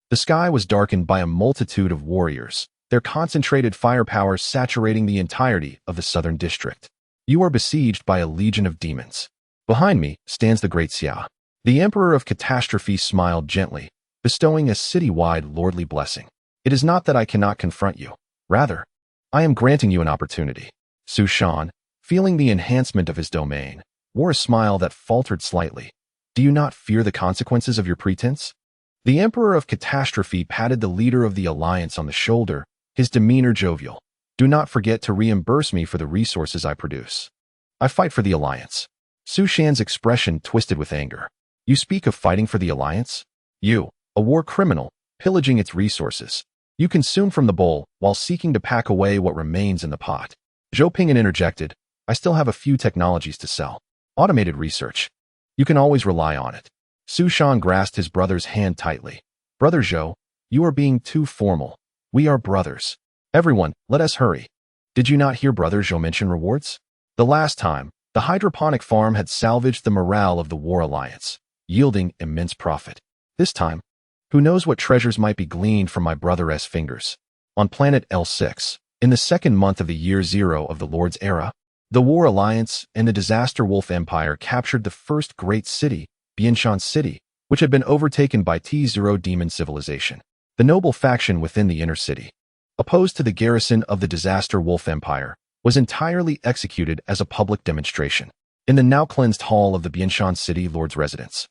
The sky was darkened by a multitude of warriors, their concentrated firepower saturating the entirety of the southern district. You are besieged by a legion of demons. Behind me stands the Great Xia. The Emperor of Catastrophe smiled gently, bestowing a city-wide lordly blessing. It is not that I cannot confront you. Rather, I am granting you an opportunity. Zhou Ping'an, feeling the enhancement of his domain, wore a smile that faltered slightly. Do you not fear the consequences of your pretense? The Emperor of Catastrophe patted the leader of the Alliance on the shoulder, his demeanor jovial. Do not forget to reimburse me for the resources I produce. I fight for the Alliance. Zhou Ping'an's expression twisted with anger. You speak of fighting for the Alliance? You, a war criminal, pillaging its resources. You consume from the bowl while seeking to pack away what remains in the pot. Zhou Ping'an interjected. I still have a few technologies to sell. Automated research. You can always rely on it. Zhou Ping'an grasped his brother's hand tightly. Brother Zhou, you are being too formal. We are brothers. Everyone, let us hurry. Did you not hear Brother Zhou mention rewards? The last time, the hydroponic farm had salvaged the morale of the War Alliance, yielding immense profit. This time, who knows what treasures might be gleaned from my brother's fingers. On planet L6, in the second month of the year 0 of the Lord's era, the War Alliance and the Disaster Wolf Empire captured the first great city, Bianshan City, which had been overtaken by T0 demon civilization, the noble faction within the inner city. Opposed to the garrison of the Disaster Wolf Empire, was entirely executed as a public demonstration. In the now cleansed hall of the Bianshan City Lord's residence,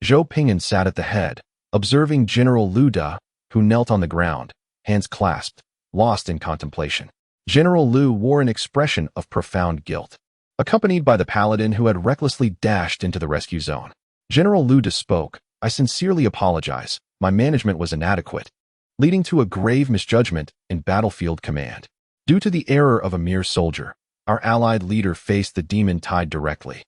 Zhou Ping'an sat at the head, observing General Lu Da, who knelt on the ground, hands clasped, lost in contemplation. General Lu wore an expression of profound guilt, accompanied by the paladin who had recklessly dashed into the rescue zone. General Lu Da spoke. I sincerely apologize. My management was inadequate, leading to a grave misjudgment in battlefield command. Due to the error of a mere soldier, our allied leader faced the demon tide directly,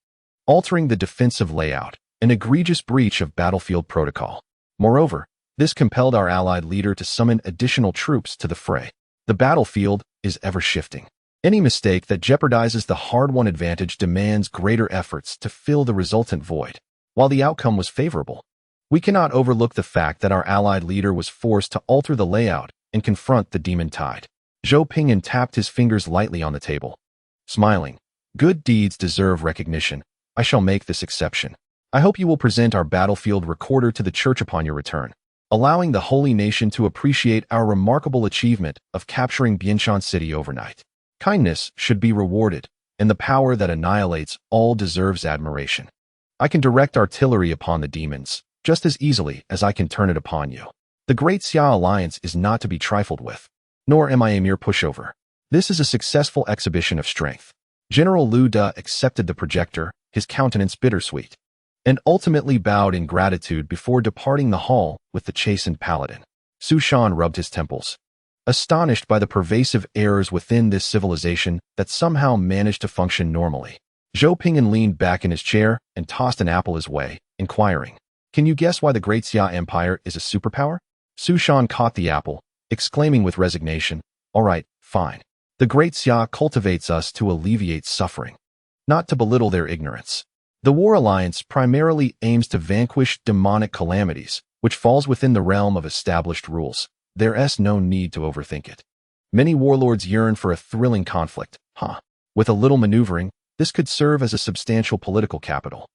altering the defensive layout, an egregious breach of battlefield protocol. Moreover, this compelled our allied leader to summon additional troops to the fray. The battlefield is ever shifting. Any mistake that jeopardizes the hard-won advantage demands greater efforts to fill the resultant void. While the outcome was favorable, we cannot overlook the fact that our allied leader was forced to alter the layout and confront the demon tide. Zhou Ping'an tapped his fingers lightly on the table, smiling. Good deeds deserve recognition. I shall make this exception. I hope you will present our battlefield recorder to the church upon your return, allowing the holy nation to appreciate our remarkable achievement of capturing Bianshan City overnight. Kindness should be rewarded, and the power that annihilates all deserves admiration. I can direct artillery upon the demons, just as easily as I can turn it upon you. The Great Xia Alliance is not to be trifled with, nor am I a mere pushover. This is a successful exhibition of strength. General Lu Da accepted the projector, his countenance bittersweet. and ultimately bowed in gratitude before departing the hall with the chastened paladin. Su Shan rubbed his temples, astonished by the pervasive errors within this civilization that somehow managed to function normally. Zhou Ping'an leaned back in his chair and tossed an apple his way, inquiring, "Can you guess why the Great Xia Empire is a superpower?" Su Shan caught the apple, exclaiming with resignation, "All right, fine. The Great Xia cultivates us to alleviate suffering, not to belittle their ignorance. The War Alliance primarily aims to vanquish demonic calamities, which falls within the realm of established rules. There's no need to overthink it. Many warlords yearn for a thrilling conflict, With a little maneuvering, this could serve as a substantial political capital.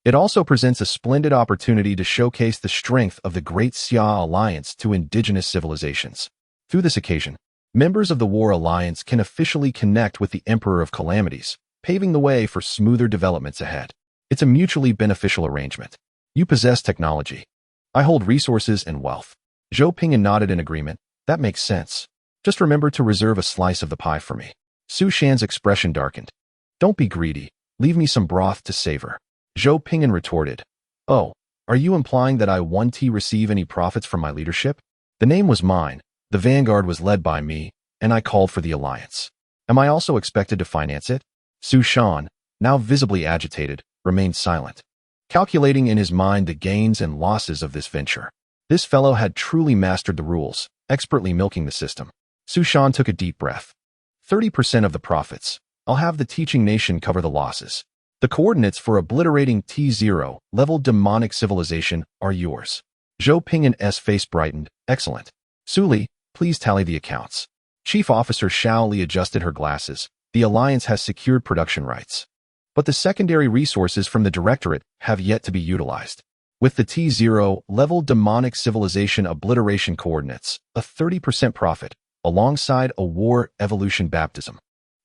It also presents a splendid opportunity to showcase the strength of the Great Xia Alliance to indigenous civilizations. Through this occasion, members of the War Alliance can officially connect with the Emperor of Calamities, paving the way for smoother developments ahead. It's a mutually beneficial arrangement. You possess technology. I hold resources and wealth." Zhou Ping'an nodded in agreement. "That makes sense. Just remember to reserve a slice of the pie for me." Su Shan's expression darkened. "Don't be greedy. Leave me some broth to savor." Zhou Ping'an retorted, "Oh, are you implying that I won't receive any profits from my leadership? The name was mine, the vanguard was led by me, and I called for the alliance. Am I also expected to finance it?" Su Shan, now visibly agitated, remained silent, calculating in his mind the gains and losses of this venture. This fellow had truly mastered the rules, expertly milking the system. Su Shan took a deep breath. 30% of the profits. I'll have the teaching nation cover the losses. The coordinates for obliterating T0 level demonic civilization are yours." Zhou Ping'an's face brightened. "Excellent. Suli, please tally the accounts." Chief Officer Xiao Li adjusted her glasses. "The Alliance has secured production rights, but the secondary resources from the Directorate have yet to be utilized. With the T0 level demonic civilization obliteration coordinates, a 30% profit, alongside a war evolution baptism,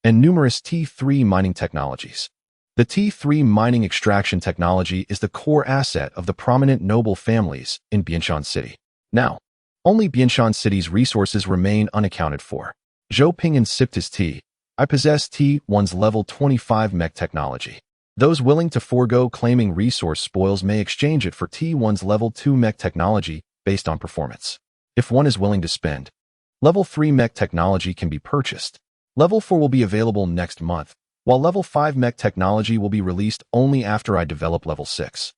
and numerous T3 mining technologies. The T3 mining extraction technology is the core asset of the prominent noble families in Bianshan City. Now, only Bianshan City's resources remain unaccounted for." Zhou Ping'an sipped his tea. "I possess T1's level 25 mech technology. Those willing to forego claiming resource spoils may exchange it for T1's level 2 mech technology based on performance. If one is willing to spend, level 3 mech technology can be purchased. Level 4 will be available next month, while level 5 mech technology will be released only after I develop level 6.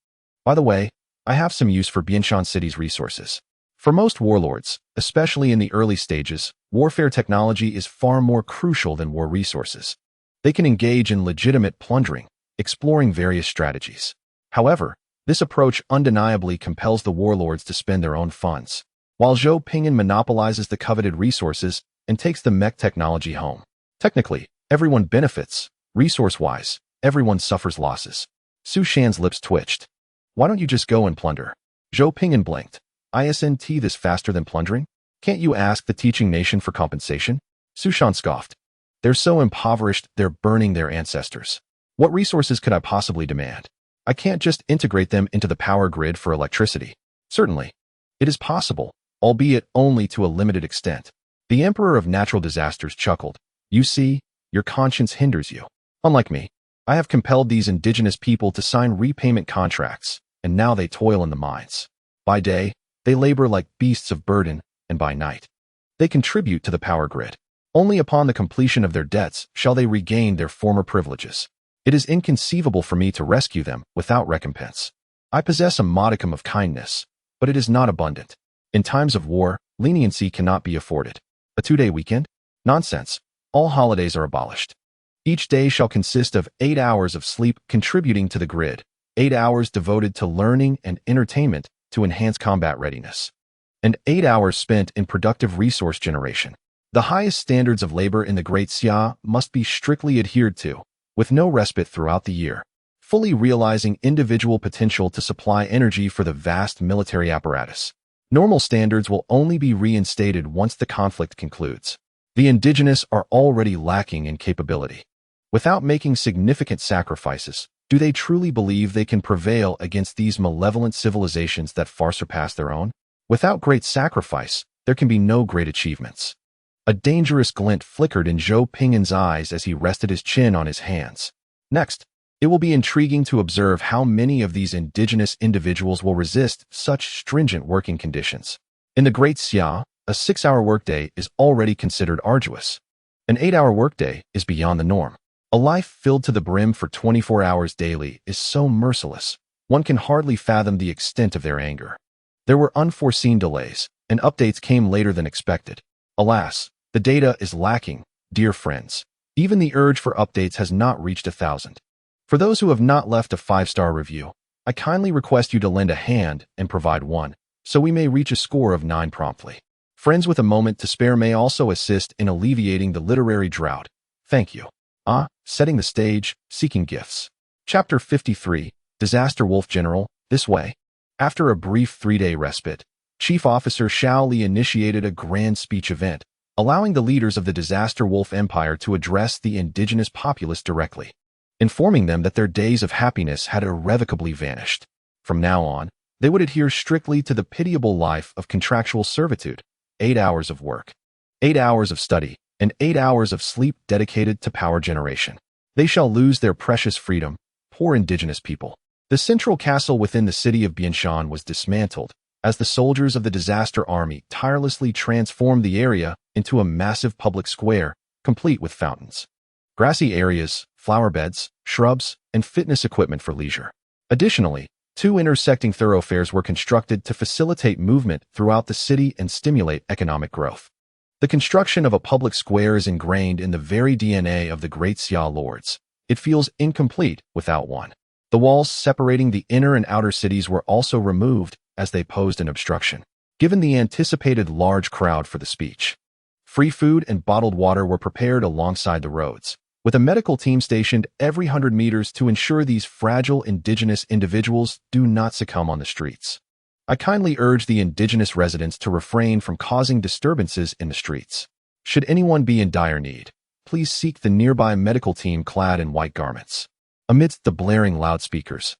By the way, I have some use for Bianshan City's resources. For most warlords, especially in the early stages, warfare technology is far more crucial than war resources. They can engage in legitimate plundering, exploring various strategies. However, this approach undeniably compels the warlords to spend their own funds, while Zhou Ping'an monopolizes the coveted resources and takes the mech technology home. Technically, everyone benefits. Resource-wise, everyone suffers losses." Su Shan's lips twitched. "Why don't you just go and plunder?" Zhou Ping'an blinked. "Isn't this faster than plundering? Can't you ask the teaching nation for compensation?" Su Shan scoffed. "They're so impoverished they're burning their ancestors. What resources could I possibly demand? I can't just integrate them into the power grid for electricity." "Certainly. It is possible, albeit only to a limited extent." The Emperor of Natural Disasters chuckled. "You see, your conscience hinders you. Unlike me, I have compelled these indigenous people to sign repayment contracts, and now they toil in the mines. By day, they labor like beasts of burden, and by night, they contribute to the power grid. Only upon the completion of their debts shall they regain their former privileges. It is inconceivable for me to rescue them without recompense. I possess a modicum of kindness, but it is not abundant. In times of war, leniency cannot be afforded. A 2-day weekend? Nonsense. All holidays are abolished. Each day shall consist of 8 hours of sleep contributing to the grid, 8 hours devoted to learning and entertainment to enhance combat readiness, and 8 hours spent in productive resource generation. The highest standards of labor in the Great Xia must be strictly adhered to, with no respite throughout the year, fully realizing individual potential to supply energy for the vast military apparatus. Normal standards will only be reinstated once the conflict concludes. The indigenous are already lacking in capability. Without making significant sacrifices, do they truly believe they can prevail against these malevolent civilizations that far surpass their own? Without great sacrifice, there can be no great achievements." A dangerous glint flickered in Zhou Ping'an's eyes as he rested his chin on his hands. "Next, It will be intriguing to observe how many of these indigenous individuals will resist such stringent working conditions. In the Great Xia, a 6-hour workday is already considered arduous. An 8-hour workday is beyond the norm. A life filled to the brim for 24 hours daily is so merciless, one can hardly fathom the extent of their anger. There were unforeseen delays, and updates came later than expected. Alas, the data is lacking, dear friends. Even the urge for updates has not reached 1,000. For those who have not left a 5-star review, I kindly request you to lend a hand and provide one, so we may reach a score of 9 promptly. Friends with a moment to spare may also assist in alleviating the literary drought. Thank you. Setting the stage, seeking gifts. Chapter 53, Disaster Wolf General, this way. After a brief 3-day respite, Chief Officer Shao Li initiated a grand speech event, allowing the leaders of the Disaster Wolf Empire to address the indigenous populace directly, informing them that their days of happiness had irrevocably vanished. From now on, they would adhere strictly to the pitiable life of contractual servitude, 8 hours of work, 8 hours of study, and 8 hours of sleep dedicated to power generation. They shall lose their precious freedom, poor indigenous people. The central castle within the city of Bianshan was dismantled, as the soldiers of the disaster army tirelessly transformed the area into a massive public square, complete with fountains, grassy areas, flower beds, shrubs, and fitness equipment for leisure. Additionally, 2 intersecting thoroughfares were constructed to facilitate movement throughout the city and stimulate economic growth. The construction of a public square is ingrained in the very DNA of the Great Xia Lords. It feels incomplete without one. The walls separating the inner and outer cities were also removed as they posed an obstruction, given the anticipated large crowd for the speech. Free food and bottled water were prepared alongside the roads, with a medical team stationed every 100 meters to ensure these fragile indigenous individuals do not succumb on the streets. I kindly urge the indigenous residents to refrain from causing disturbances in the streets. Should anyone be in dire need, please seek the nearby medical team clad in white garments. Amidst the blaring loudspeakers,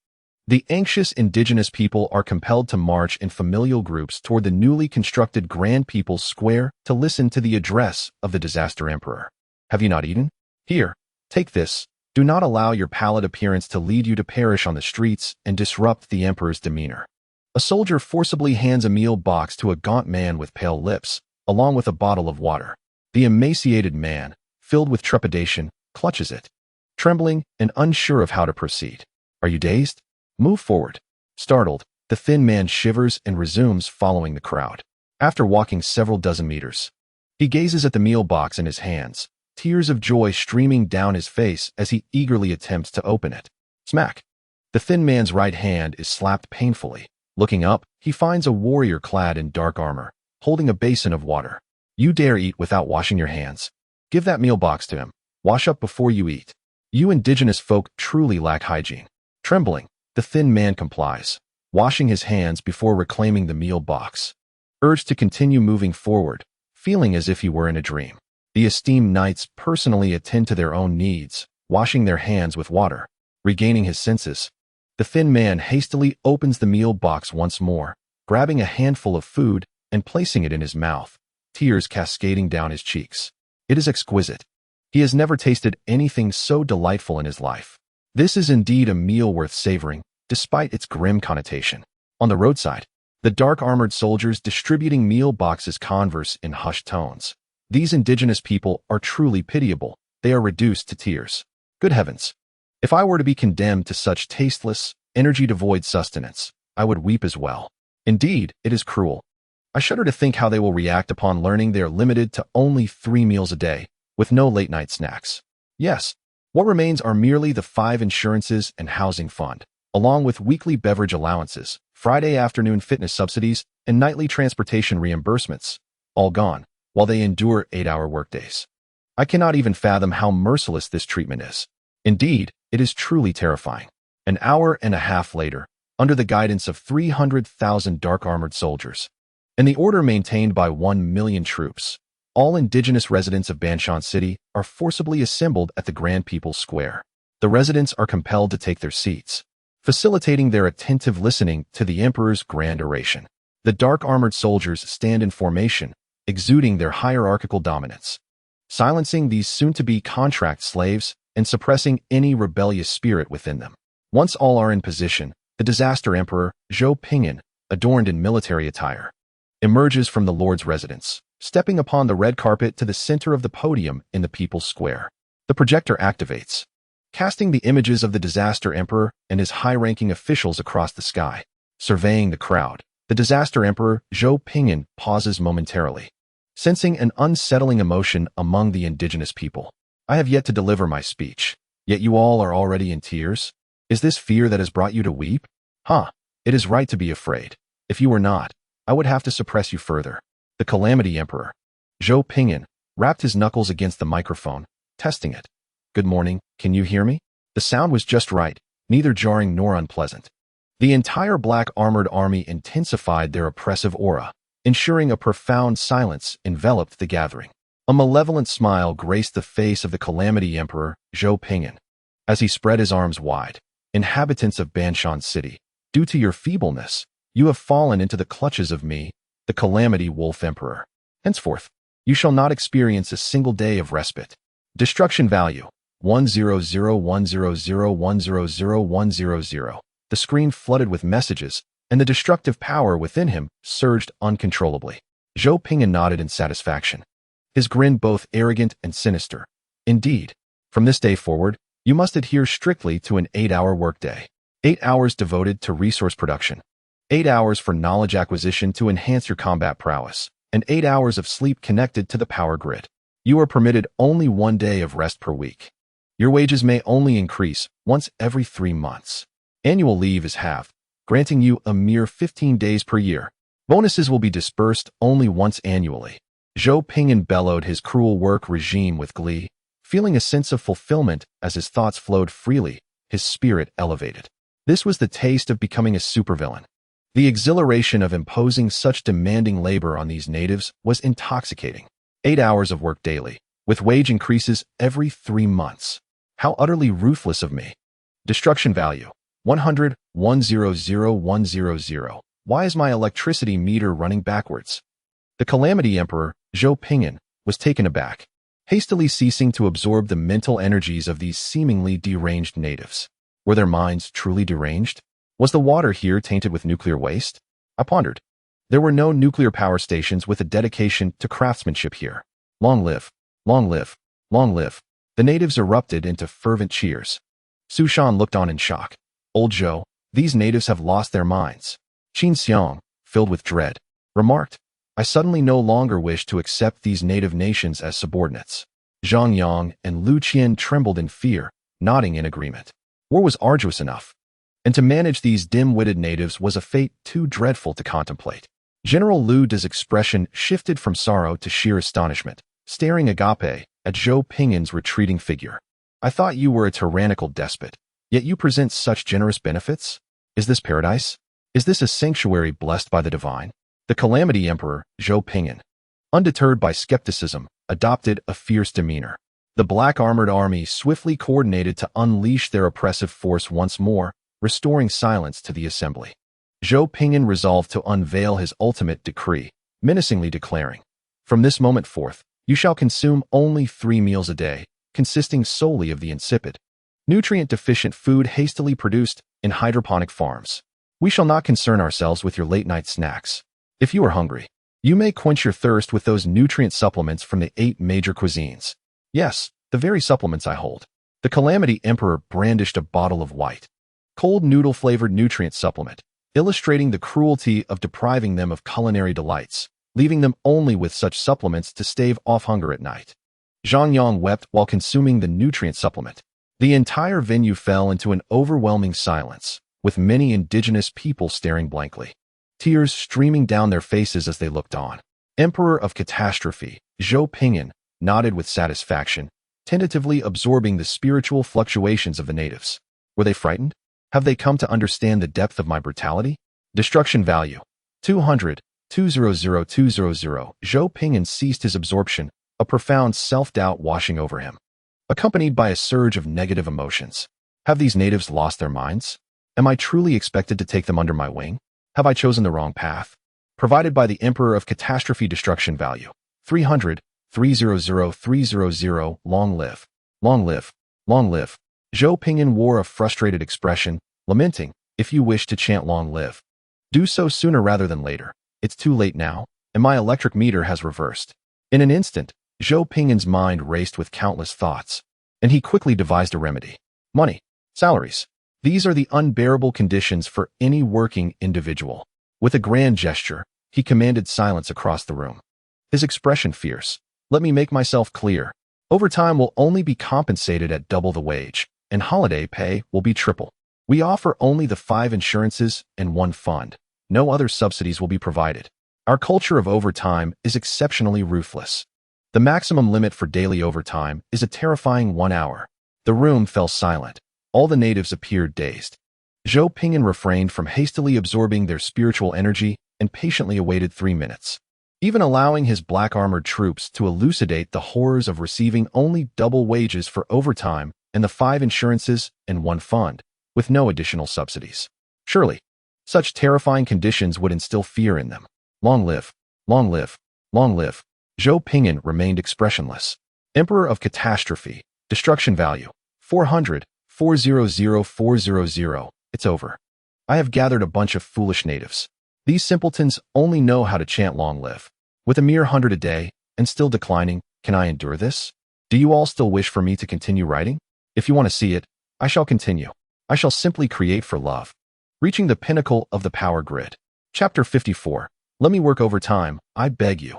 the anxious indigenous people are compelled to march in familial groups toward the newly constructed Grand People's Square to listen to the address of the disaster emperor. Have you not eaten? Here, take this. Do not allow your pallid appearance to lead you to perish on the streets and disrupt the emperor's demeanor. A soldier forcibly hands a meal box to a gaunt man with pale lips, along with a bottle of water. The emaciated man, filled with trepidation, clutches it, trembling and unsure of how to proceed. Are you dazed? Move forward. Startled, the thin man shivers and resumes following the crowd. After walking several dozen meters, he gazes at the meal box in his hands, tears of joy streaming down his face as he eagerly attempts to open it. Smack! The thin man's right hand is slapped painfully. Looking up, he finds a warrior clad in dark armor, holding a basin of water. You dare eat without washing your hands? Give that meal box to him. Wash up before you eat. You indigenous folk truly lack hygiene. Trembling, the thin man complies, washing his hands before reclaiming the meal box. Urged to continue moving forward, feeling as if he were in a dream. The esteemed knights personally attend to their own needs, washing their hands with water. Regaining his senses, the thin man hastily opens the meal box once more, grabbing a handful of food and placing it in his mouth, tears cascading down his cheeks. It is exquisite. He has never tasted anything so delightful in his life. This is indeed a meal worth savoring, despite its grim connotation. On the roadside, the dark-armored soldiers distributing meal boxes converse in hushed tones. These indigenous people are truly pitiable. They are reduced to tears. Good heavens! If I were to be condemned to such tasteless, energy-devoid sustenance, I would weep as well. Indeed, it is cruel. I shudder to think how they will react upon learning they are limited to only 3 meals a day, with no late-night snacks. Yes, what remains are merely the 5 insurances and housing fund, along with weekly beverage allowances, Friday afternoon fitness subsidies, and nightly transportation reimbursements, all gone, while they endure 8-hour workdays. I cannot even fathom how merciless this treatment is. Indeed, it is truly terrifying. An hour and a half later, under the guidance of 300,000 dark-armored soldiers, and the order maintained by 1 million troops, all indigenous residents of Banshan City are forcibly assembled at the Grand People's Square. The residents are compelled to take their seats, facilitating their attentive listening to the emperor's grand oration. The dark-armored soldiers stand in formation, exuding their hierarchical dominance. Silencing these soon-to-be contract slaves, and suppressing any rebellious spirit within them. Once all are in position, the disaster emperor, Zhou Ping'an, adorned in military attire, emerges from the Lord's residence, stepping upon the red carpet to the center of the podium in the People's Square. The projector activates, casting the images of the disaster emperor and his high-ranking officials across the sky. Surveying the crowd, the disaster emperor, Zhou Ping'an, pauses momentarily, sensing an unsettling emotion among the indigenous people. I have yet to deliver my speech, yet you all are already in tears? Is this fear that has brought you to weep? It is right to be afraid. If you were not, I would have to suppress you further. The Calamity Emperor, Zhou Ping'an, rapped his knuckles against the microphone, testing it. Good morning, can you hear me? The sound was just right, neither jarring nor unpleasant. The entire black armored army intensified their oppressive aura, ensuring a profound silence enveloped the gathering. A malevolent smile graced the face of the Calamity Emperor, Zhou Ping'an, as he spread his arms wide. Inhabitants of Banshan City, due to your feebleness, you have fallen into the clutches of me, the Calamity Wolf Emperor. Henceforth, you shall not experience a single day of respite. Destruction value, 1001001001000. The screen flooded with messages, and the destructive power within him surged uncontrollably. Zhou Ping'an nodded in satisfaction, his grin both arrogant and sinister. Indeed, from this day forward, you must adhere strictly to an 8-hour workday. 8 hours devoted to resource production, 8 hours for knowledge acquisition to enhance your combat prowess, and 8 hours of sleep connected to the power grid. You are permitted only 1 day of rest per week. Your wages may only increase once every 3 months. Annual leave is halved, granting you a mere 15 days per year. Bonuses will be dispersed only once annually. Zhou Ping'an bellowed his cruel work regime with glee, feeling a sense of fulfillment as his thoughts flowed freely, his spirit elevated. This was the taste of becoming a supervillain. The exhilaration of imposing such demanding labor on these natives was intoxicating. 8 hours of work daily, with wage increases every 3 months. How utterly ruthless of me. Destruction value, 100100100. Why is my electricity meter running backwards? The Calamity Emperor, Zhou Ping'an, was taken aback, hastily ceasing to absorb the mental energies of these seemingly deranged natives. Were their minds truly deranged? Was the water here tainted with nuclear waste? I pondered. There were no nuclear power stations with a dedication to craftsmanship here. Long live! Long live! Long live! The natives erupted into fervent cheers. Su Shan looked on in shock. Old Zhou, these natives have lost their minds. Qin Xiang, filled with dread, remarked, I suddenly no longer wish to accept these native nations as subordinates. Zhang Yang and Lu Qian trembled in fear, nodding in agreement. War was arduous enough, and to manage these dim-witted natives was a fate too dreadful to contemplate. General Lu De's expression shifted from sorrow to sheer astonishment, staring agape at Zhou Ping'an's retreating figure. I thought you were a tyrannical despot, yet you present such generous benefits? Is this paradise? Is this a sanctuary blessed by the divine? The Calamity Emperor, Zhou Ping'an, undeterred by skepticism, adopted a fierce demeanor. The black armored army swiftly coordinated to unleash their oppressive force once more, restoring silence to the assembly. Zhou Ping'an resolved to unveil his ultimate decree, menacingly declaring, from this moment forth, you shall consume only 3 meals a day, consisting solely of the insipid, nutrient-deficient food hastily produced in hydroponic farms. We shall not concern ourselves with your late-night snacks. If you are hungry, you may quench your thirst with those nutrient supplements from the 8 major cuisines. Yes, the very supplements I hold. The Calamity Emperor brandished a bottle of white, cold noodle-flavored nutrient supplement, illustrating the cruelty of depriving them of culinary delights, leaving them only with such supplements to stave off hunger at night. Zhang Yang wept while consuming the nutrient supplement. The entire venue fell into an overwhelming silence, with many indigenous people staring blankly, tears streaming down their faces as they looked on. Emperor of Catastrophe, Zhou Ping'an, nodded with satisfaction, tentatively absorbing the spiritual fluctuations of the natives. Were they frightened? Have they come to understand the depth of my brutality? Destruction value, 200, 200200. Zhou Ping'an ceased his absorption, a profound self-doubt washing over him, accompanied by a surge of negative emotions. Have these natives lost their minds? Am I truly expected to take them under my wing? Have I chosen the wrong path? Provided by the Emperor of Catastrophe. Destruction value, 300, 300300. Long live! Long live! Long live. Zhou Ping'an wore a frustrated expression, lamenting, if you wish to chant long live, do so sooner rather than later. It's too late now, and my electric meter has reversed. In an instant, Zhou Ping'an's mind raced with countless thoughts, and he quickly devised a remedy. Money. Salaries. These are the unbearable conditions for any working individual. With a grand gesture, he commanded silence across the room. His expression fierce. Let me make myself clear. Overtime will only be compensated at double the wage, and holiday pay will be triple. We offer only the 5 insurances and 1 fund. No other subsidies will be provided. Our culture of overtime is exceptionally ruthless. The maximum limit for daily overtime is a terrifying 1 hour. The room fell silent. All the natives appeared dazed. Zhou Ping'an refrained from hastily absorbing their spiritual energy and patiently awaited 3 minutes, even allowing his black-armored troops to elucidate the horrors of receiving only double wages for overtime and the 5 insurances and 1 fund, with no additional subsidies. Surely, such terrifying conditions would instill fear in them. Long live, long live, long live. Zhou Ping'an remained expressionless. Emperor of Catastrophe, destruction value, 400, 400,400. It's over. I have gathered a bunch of foolish natives. These simpletons only know how to chant long live. With a mere 100 a day, and still declining, can I endure this? Do you all still wish for me to continue writing? If you want to see it, I shall continue. I shall simply create for love. Reaching the pinnacle of the power grid. Chapter 54. Let me work overtime, I beg you.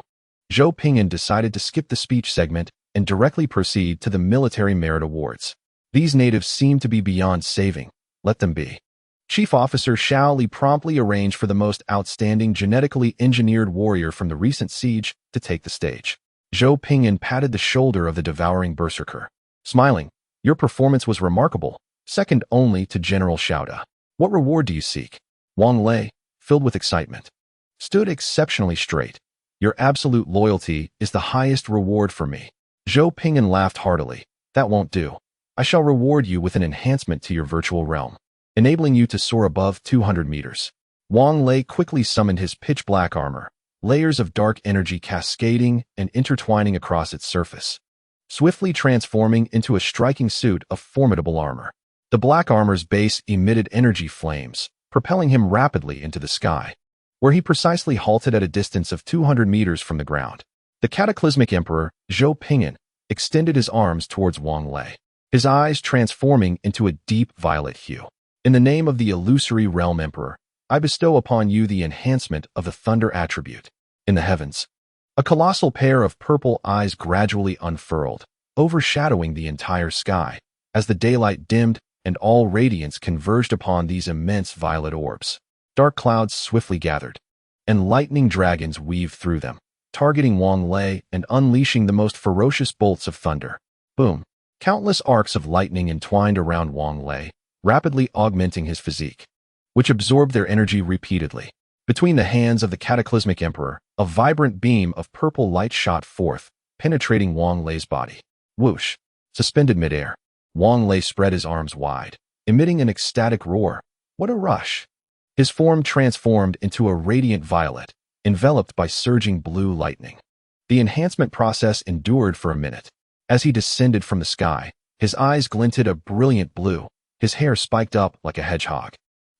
Zhou Ping'an decided to skip the speech segment and directly proceed to the military merit awards. These natives seem to be beyond saving. Let them be. Chief Officer Xiao Li promptly arranged for the most outstanding genetically engineered warrior from the recent siege to take the stage. Zhou Ping'an patted the shoulder of the devouring berserker. Smiling, your performance was remarkable, second only to General Xiaoda. What reward do you seek? Wang Lei, filled with excitement, stood exceptionally straight. Your absolute loyalty is the highest reward for me. Zhou Ping'an laughed heartily. That won't do. I shall reward you with an enhancement to your virtual realm, enabling you to soar above 200 meters. Wang Lei quickly summoned his pitch-black armor, layers of dark energy cascading and intertwining across its surface, swiftly transforming into a striking suit of formidable armor. The black armor's base emitted energy flames, propelling him rapidly into the sky, where he precisely halted at a distance of 200 meters from the ground. The cataclysmic emperor, Zhou Ping'an, extended his arms towards Wang Lei, his eyes transforming into a deep violet hue. In the name of the illusory realm emperor, I bestow upon you the enhancement of the thunder attribute. In the heavens, a colossal pair of purple eyes gradually unfurled, overshadowing the entire sky, as the daylight dimmed and all radiance converged upon these immense violet orbs. Dark clouds swiftly gathered, and lightning dragons weaved through them, targeting Wang Lei and unleashing the most ferocious bolts of thunder. Boom! Countless arcs of lightning entwined around Wang Lei, rapidly augmenting his physique, which absorbed their energy repeatedly. Between the hands of the cataclysmic emperor, a vibrant beam of purple light shot forth, penetrating Wang Lei's body. Whoosh! Suspended midair, Wang Lei spread his arms wide, emitting an ecstatic roar. What a rush! His form transformed into a radiant violet, enveloped by surging blue lightning. The enhancement process endured for a minute. As he descended from the sky, his eyes glinted a brilliant blue, his hair spiked up like a hedgehog,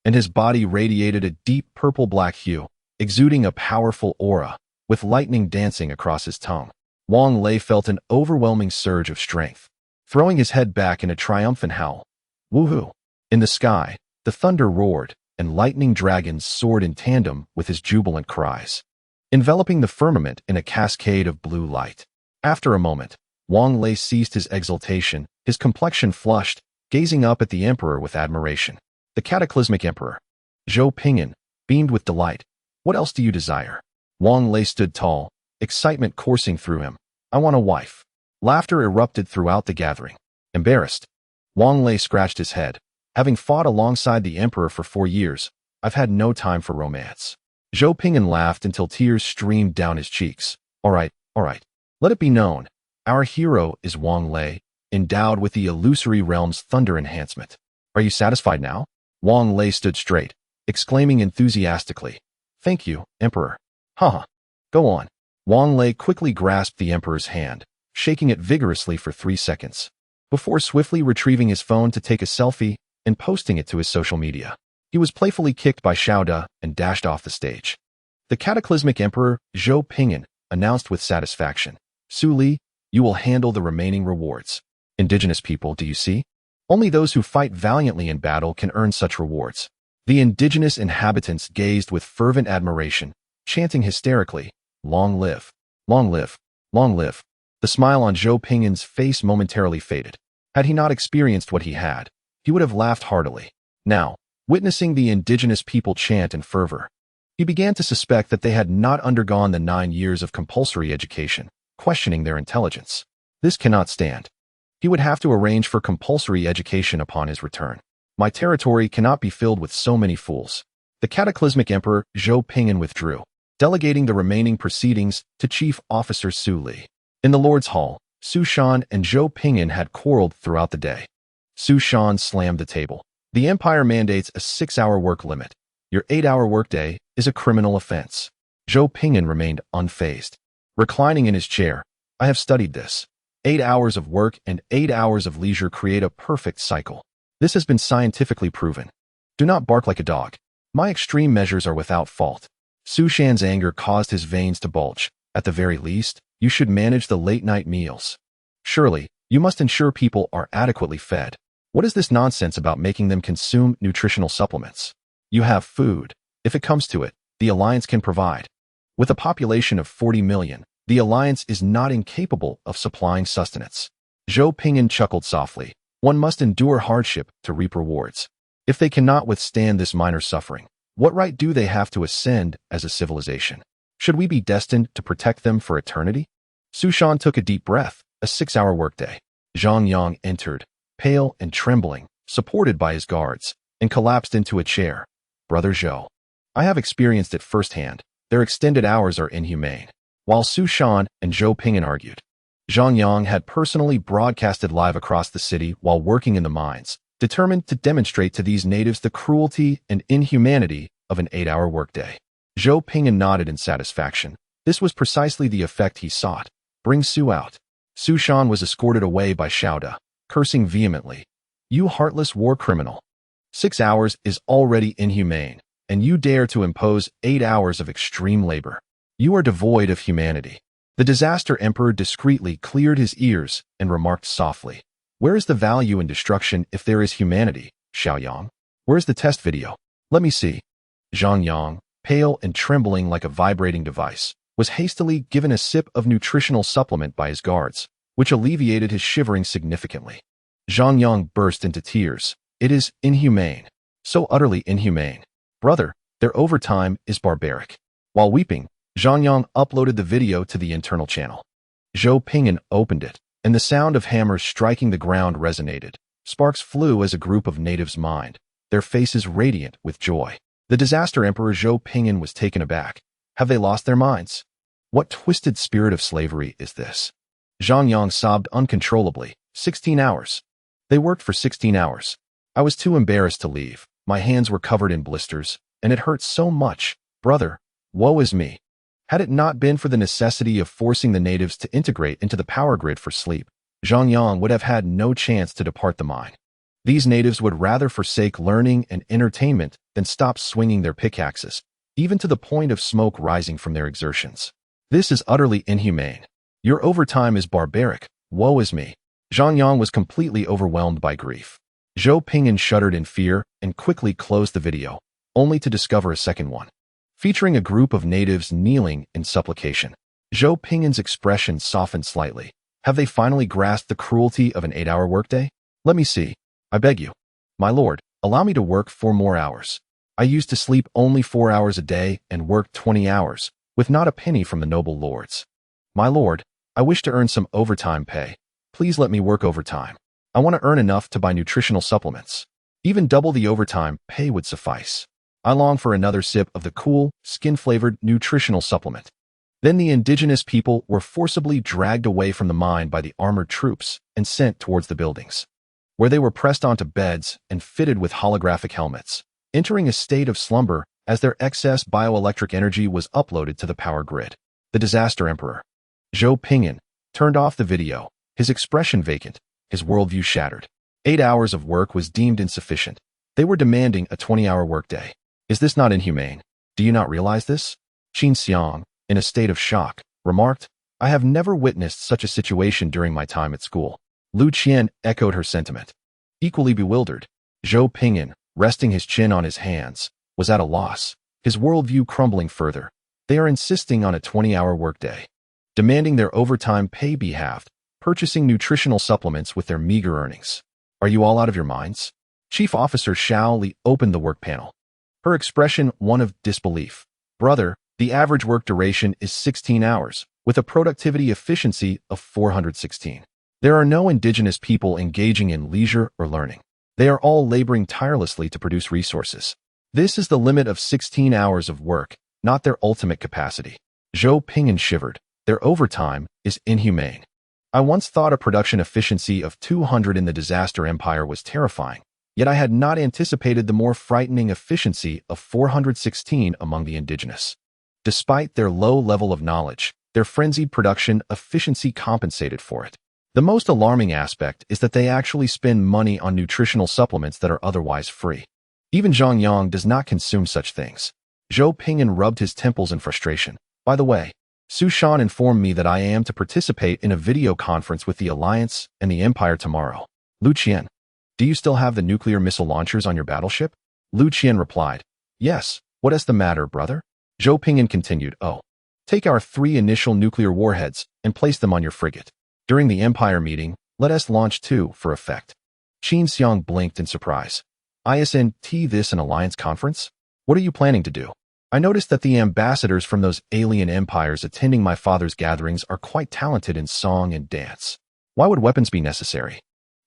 and his body radiated a deep purple-black hue, exuding a powerful aura, with lightning dancing across his tongue. Wang Lei felt an overwhelming surge of strength, throwing his head back in a triumphant howl. Woohoo! In the sky, the thunder roared, and lightning dragons soared in tandem with his jubilant cries, enveloping the firmament in a cascade of blue light. After a moment, Wang Lei ceased his exultation, his complexion flushed, gazing up at the emperor with admiration. The cataclysmic emperor, Zhou Ping'an, beamed with delight. What else do you desire? Wang Lei stood tall, excitement coursing through him. I want a wife. Laughter erupted throughout the gathering. Embarrassed, Wang Lei scratched his head. Having fought alongside the emperor for 4 years, I've had no time for romance. Zhou Ping'an laughed until tears streamed down his cheeks. All right. Let it be known. Our hero is Wang Lei, endowed with the illusory realm's thunder enhancement. Are you satisfied now? Wang Lei stood straight, exclaiming enthusiastically. Thank you, Emperor. Haha. Go on. Wang Lei quickly grasped the emperor's hand, shaking it vigorously for 3 seconds. before swiftly retrieving his phone to take a selfie and posting it to his social media. He was playfully kicked by Xiao De and dashed off the stage. The cataclysmic emperor, Zhou Ping'an, announced with satisfaction, "Su Li, you will handle the remaining rewards. Indigenous people, do you see? Only those who fight valiantly in battle can earn such rewards." The indigenous inhabitants gazed with fervent admiration, chanting hysterically, "Long live! Long live! Long live!" The smile on Zhou Ping'an's face momentarily faded. Had he not experienced what he had, he would have laughed heartily. Now, witnessing the indigenous people chant in fervor, he began to suspect that they had not undergone the 9 years of compulsory education, questioning their intelligence. This cannot stand. He would have to arrange for compulsory education upon his return. My territory cannot be filled with so many fools. The cataclysmic emperor, Zhou Ping'an, withdrew, delegating the remaining proceedings to Chief Officer Su Li. In the Lord's Hall, Su Shan and Zhou Ping'an had quarreled throughout the day. Su Shan slammed the table. "The Empire mandates a 6-hour work limit. Your 8-hour workday is a criminal offense." Zhou Ping'an remained unfazed. Reclining in his chair, "I have studied this. 8 hours of work and 8 hours of leisure create a perfect cycle. This has been scientifically proven. Do not bark like a dog. My extreme measures are without fault." Su Shan's anger caused his veins to bulge. "At the very least, you should manage the late-night meals. Surely, you must ensure people are adequately fed. What is this nonsense about making them consume nutritional supplements? You have food. If it comes to it, the Alliance can provide. With a population of 40 million, the Alliance is not incapable of supplying sustenance." Zhou Ping'an chuckled softly. "One must endure hardship to reap rewards. If they cannot withstand this minor suffering, what right do they have to ascend as a civilization? Should we be destined to protect them for eternity?" Su Shan took a deep breath. A 6-hour workday. Zhang Yang entered, pale and trembling, supported by his guards, and collapsed into a chair. "Brother Zhou, I have experienced it firsthand. Their extended hours are inhumane." While Su Shan and Zhou Ping'an argued, Zhang Yang had personally broadcasted live across the city while working in the mines, determined to demonstrate to these natives the cruelty and inhumanity of an 8-hour workday. Zhou Ping'an nodded in satisfaction. This was precisely the effect he sought. "Bring Su out." Su Shan was escorted away by Xiao De, cursing vehemently. "You heartless war criminal. 6 hours is already inhumane, and you dare to impose 8 hours of extreme labor. You are devoid of humanity." The disaster emperor discreetly cleared his ears and remarked softly, "Where is the value in destruction if there is humanity, Xiao Yang? Where's the test video? Let me see." Zhang Yang, pale and trembling like a vibrating device, was hastily given a sip of nutritional supplement by his guards, which alleviated his shivering significantly. Zhang Yang burst into tears. "It is inhumane. So utterly inhumane. Brother, their overtime is barbaric." While weeping, Zhang Yang uploaded the video to the internal channel. Zhou Ping'an opened it, and the sound of hammers striking the ground resonated. Sparks flew as a group of natives mined, their faces radiant with joy. The disaster emperor Zhou Ping'an was taken aback. Have they lost their minds? What twisted spirit of slavery is this? Zhang Yang sobbed uncontrollably. 16 hours. They worked for 16 hours. I was too embarrassed to leave. My hands were covered in blisters, and it hurt so much. Brother, woe is me. Had it not been for the necessity of forcing the natives to integrate into the power grid for sleep, Zhang Yang would have had no chance to depart the mine. These natives would rather forsake learning and entertainment than stop swinging their pickaxes, even to the point of smoke rising from their exertions. This is utterly inhumane. Your overtime is barbaric. Woe is me. Zhang Yang was completely overwhelmed by grief. Zhou Ping'an shuddered in fear and quickly closed the video, only to discover a second one, featuring a group of natives kneeling in supplication. Zhou Ping'an's expression softened slightly. Have they finally grasped the cruelty of an 8-hour workday? Let me see. I beg you. My lord, allow me to work 4 more hours. I used to sleep only 4 hours a day and work 20 hours, with not a penny from the noble lords. My lord, I wish to earn some overtime pay. Please let me work overtime. I want to earn enough to buy nutritional supplements. Even double the overtime pay would suffice. I long for another sip of the cool, skin-flavored nutritional supplement. Then the indigenous people were forcibly dragged away from the mine by the armored troops and sent towards the buildings, where they were pressed onto beds and fitted with holographic helmets, entering a state of slumber as their excess bioelectric energy was uploaded to the power grid. The disaster emperor, Zhou Ping'an, turned off the video, his expression vacant. his worldview shattered. 8 hours of work was deemed insufficient. They were demanding a 20-hour workday. Is this not inhumane? Do you not realize this? Qin Xiang, in a state of shock, remarked, I have never witnessed such a situation during my time at school. Lu Qian echoed her sentiment. Equally bewildered, Zhou Ping'an, resting his chin on his hands, was at a loss, his worldview crumbling further. They are insisting on a 20-hour workday, demanding their overtime pay be halved, purchasing nutritional supplements with their meager earnings. Are you all out of your minds? Chief Officer Xiao Li opened the work panel, her expression one of disbelief. Brother, the average work duration is 16 hours, with a productivity efficiency of 416. There are no indigenous people engaging in leisure or learning. They are all laboring tirelessly to produce resources. This is the limit of 16 hours of work, not their ultimate capacity. Zhou Ping'an shivered. Their overtime is inhumane. I once thought a production efficiency of 200 in the disaster empire was terrifying, yet I had not anticipated the more frightening efficiency of 416 among the indigenous. Despite their low level of knowledge, their frenzied production efficiency compensated for it. The most alarming aspect is that they actually spend money on nutritional supplements that are otherwise free. Even Zhang Yang does not consume such things. Zhou Ping'an rubbed his temples in frustration. By the way, Su Shan informed me that I am to participate in a video conference with the Alliance and the Empire tomorrow. Lu Qian, do you still have the nuclear missile launchers on your battleship? Lu Qian replied, yes, what is the matter, brother? Zhou Ping'an continued, oh, take our 3 initial nuclear warheads and place them on your frigate. During the Empire meeting, let us launch 2 for effect. Qin Xiang blinked in surprise. ISNT this an alliance conference? What are you planning to do? I noticed that the ambassadors from those alien empires attending my father's gatherings are quite talented in song and dance. Why would weapons be necessary?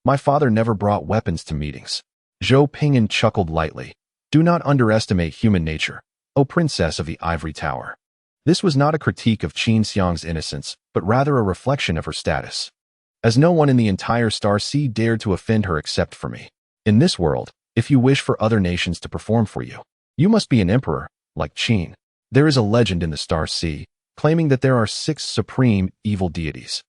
My father never brought weapons to meetings. Zhou Ping'an chuckled lightly. Do not underestimate human nature, O Princess of the Ivory Tower. This was not a critique of Qin Xiang's innocence, but rather a reflection of her status. As no one in the entire Star Sea dared to offend her except for me. In this world, if you wish for other nations to perform for you, you must be an emperor, like Qin. There is a legend in the Star Sea, claiming that there are 6 supreme evil deities.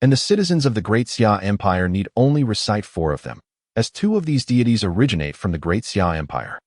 And the citizens of the Great Xia Empire need only recite 4 of them, as 2 of these deities originate from the Great Xia Empire.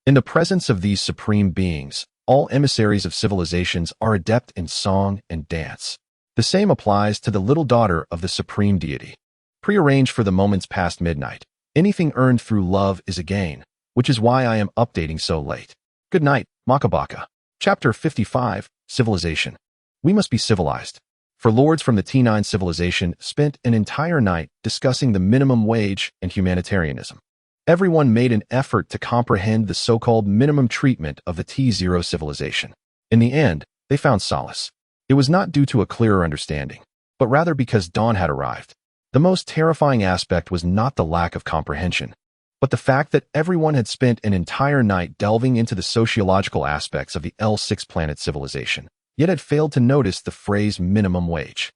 In the presence of these supreme beings, all emissaries of civilizations are adept in song and dance. The same applies to the little daughter of the supreme deity. Prearrange for the moments past midnight. Anything earned through love is a gain, which is why I am updating so late. Good night, Makabaka. Chapter 55, Civilization. We must be civilized. For lords from the T9 civilization spent an entire night discussing the minimum wage and humanitarianism. Everyone made an effort to comprehend the so-called minimum treatment of the T0 civilization. In the end, they found solace. It was not due to a clearer understanding, but rather because dawn had arrived. The most terrifying aspect was not the lack of comprehension, but the fact that everyone had spent an entire night delving into the sociological aspects of the L6 planet civilization, yet had failed to notice the phrase minimum wage.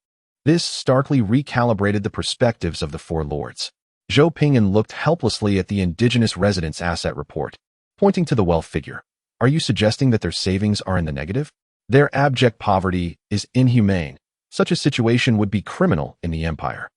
This starkly recalibrated the perspectives of the 4 lords. Zhou Ping'an looked helplessly at the indigenous residents' asset report, pointing to the wealth figure. Are you suggesting that their savings are in the negative? Their abject poverty is inhumane. Such a situation would be criminal in the empire.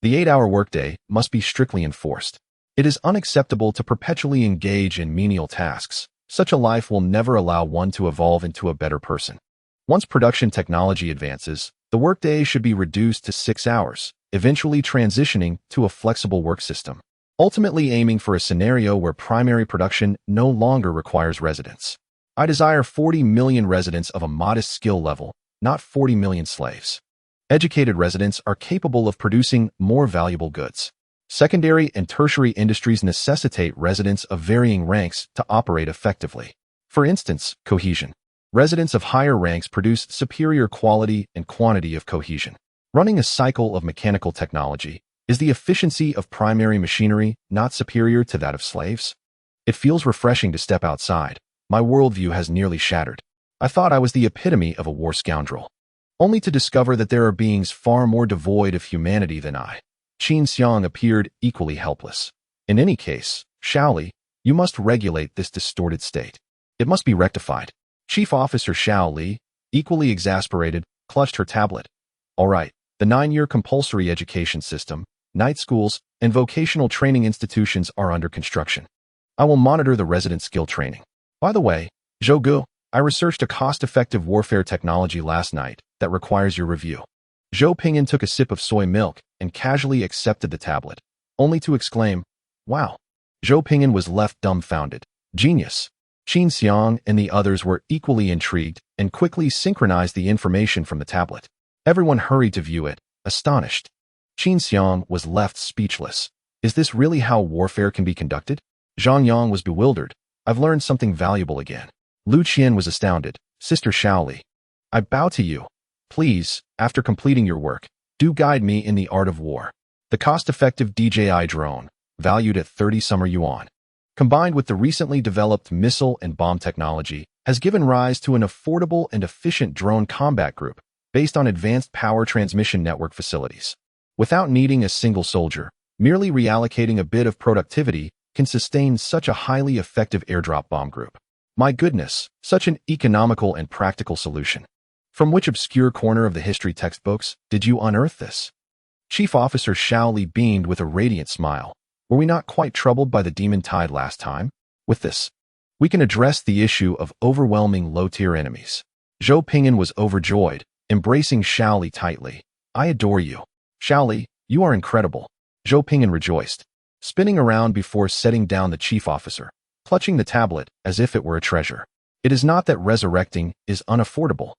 The 8-hour workday must be strictly enforced. It is unacceptable to perpetually engage in menial tasks. Such a life will never allow one to evolve into a better person. Once production technology advances, the workday should be reduced to 6 hours, eventually transitioning to a flexible work system, ultimately aiming for a scenario where primary production no longer requires residents. I desire 40 million residents of a modest skill level, not 40 million slaves. Educated residents are capable of producing more valuable goods. Secondary and tertiary industries necessitate residents of varying ranks to operate effectively. For instance, cohesion. Residents of higher ranks produce superior quality and quantity of cohesion. Running a cycle of mechanical technology, is the efficiency of primary machinery not superior to that of slaves? It feels refreshing to step outside. My worldview has nearly shattered. I thought I was the epitome of a war scoundrel, only to discover that there are beings far more devoid of humanity than I. Qin Xiang appeared equally helpless. In any case, Xiaoli, you must regulate this distorted state. It must be rectified. Chief Officer Xiaoli, equally exasperated, clutched her tablet. All right, the 9-year compulsory education system, night schools, and vocational training institutions are under construction. I will monitor the resident skill training. By the way, Zhou, I researched a cost-effective warfare technology last night that requires your review. Zhou Ping'an took a sip of soy milk and casually accepted the tablet, only to exclaim, "Wow." Zhou Ping'an was left dumbfounded. Genius. Qin Xiang and the others were equally intrigued and quickly synchronized the information from the tablet. Everyone hurried to view it, astonished. Qin Xiang was left speechless. Is this really how warfare can be conducted? Zhang Yang was bewildered. I've learned something valuable again. Lu Qian was astounded. Sister Shaoli, I bow to you. Please, after completing your work, do guide me in the art of war. The cost-effective DJI drone, valued at 30 summer yuan, combined with the recently developed missile and bomb technology, has given rise to an affordable and efficient drone combat group based on advanced power transmission network facilities. Without needing a single soldier, merely reallocating a bit of productivity can sustain such a highly effective airdrop bomb group. My goodness, such an economical and practical solution. From which obscure corner of the history textbooks did you unearth this? Chief Officer Shaoli beamed with a radiant smile. Were we not quite troubled by the demon tide last time? With this, we can address the issue of overwhelming low-tier enemies. Zhou Ping'an was overjoyed, embracing Shaoli tightly. I adore you. Shaoli, you are incredible. Zhou Ping'an rejoiced, spinning around before setting down the chief officer, clutching the tablet as if it were a treasure. It is not that resurrecting is unaffordable,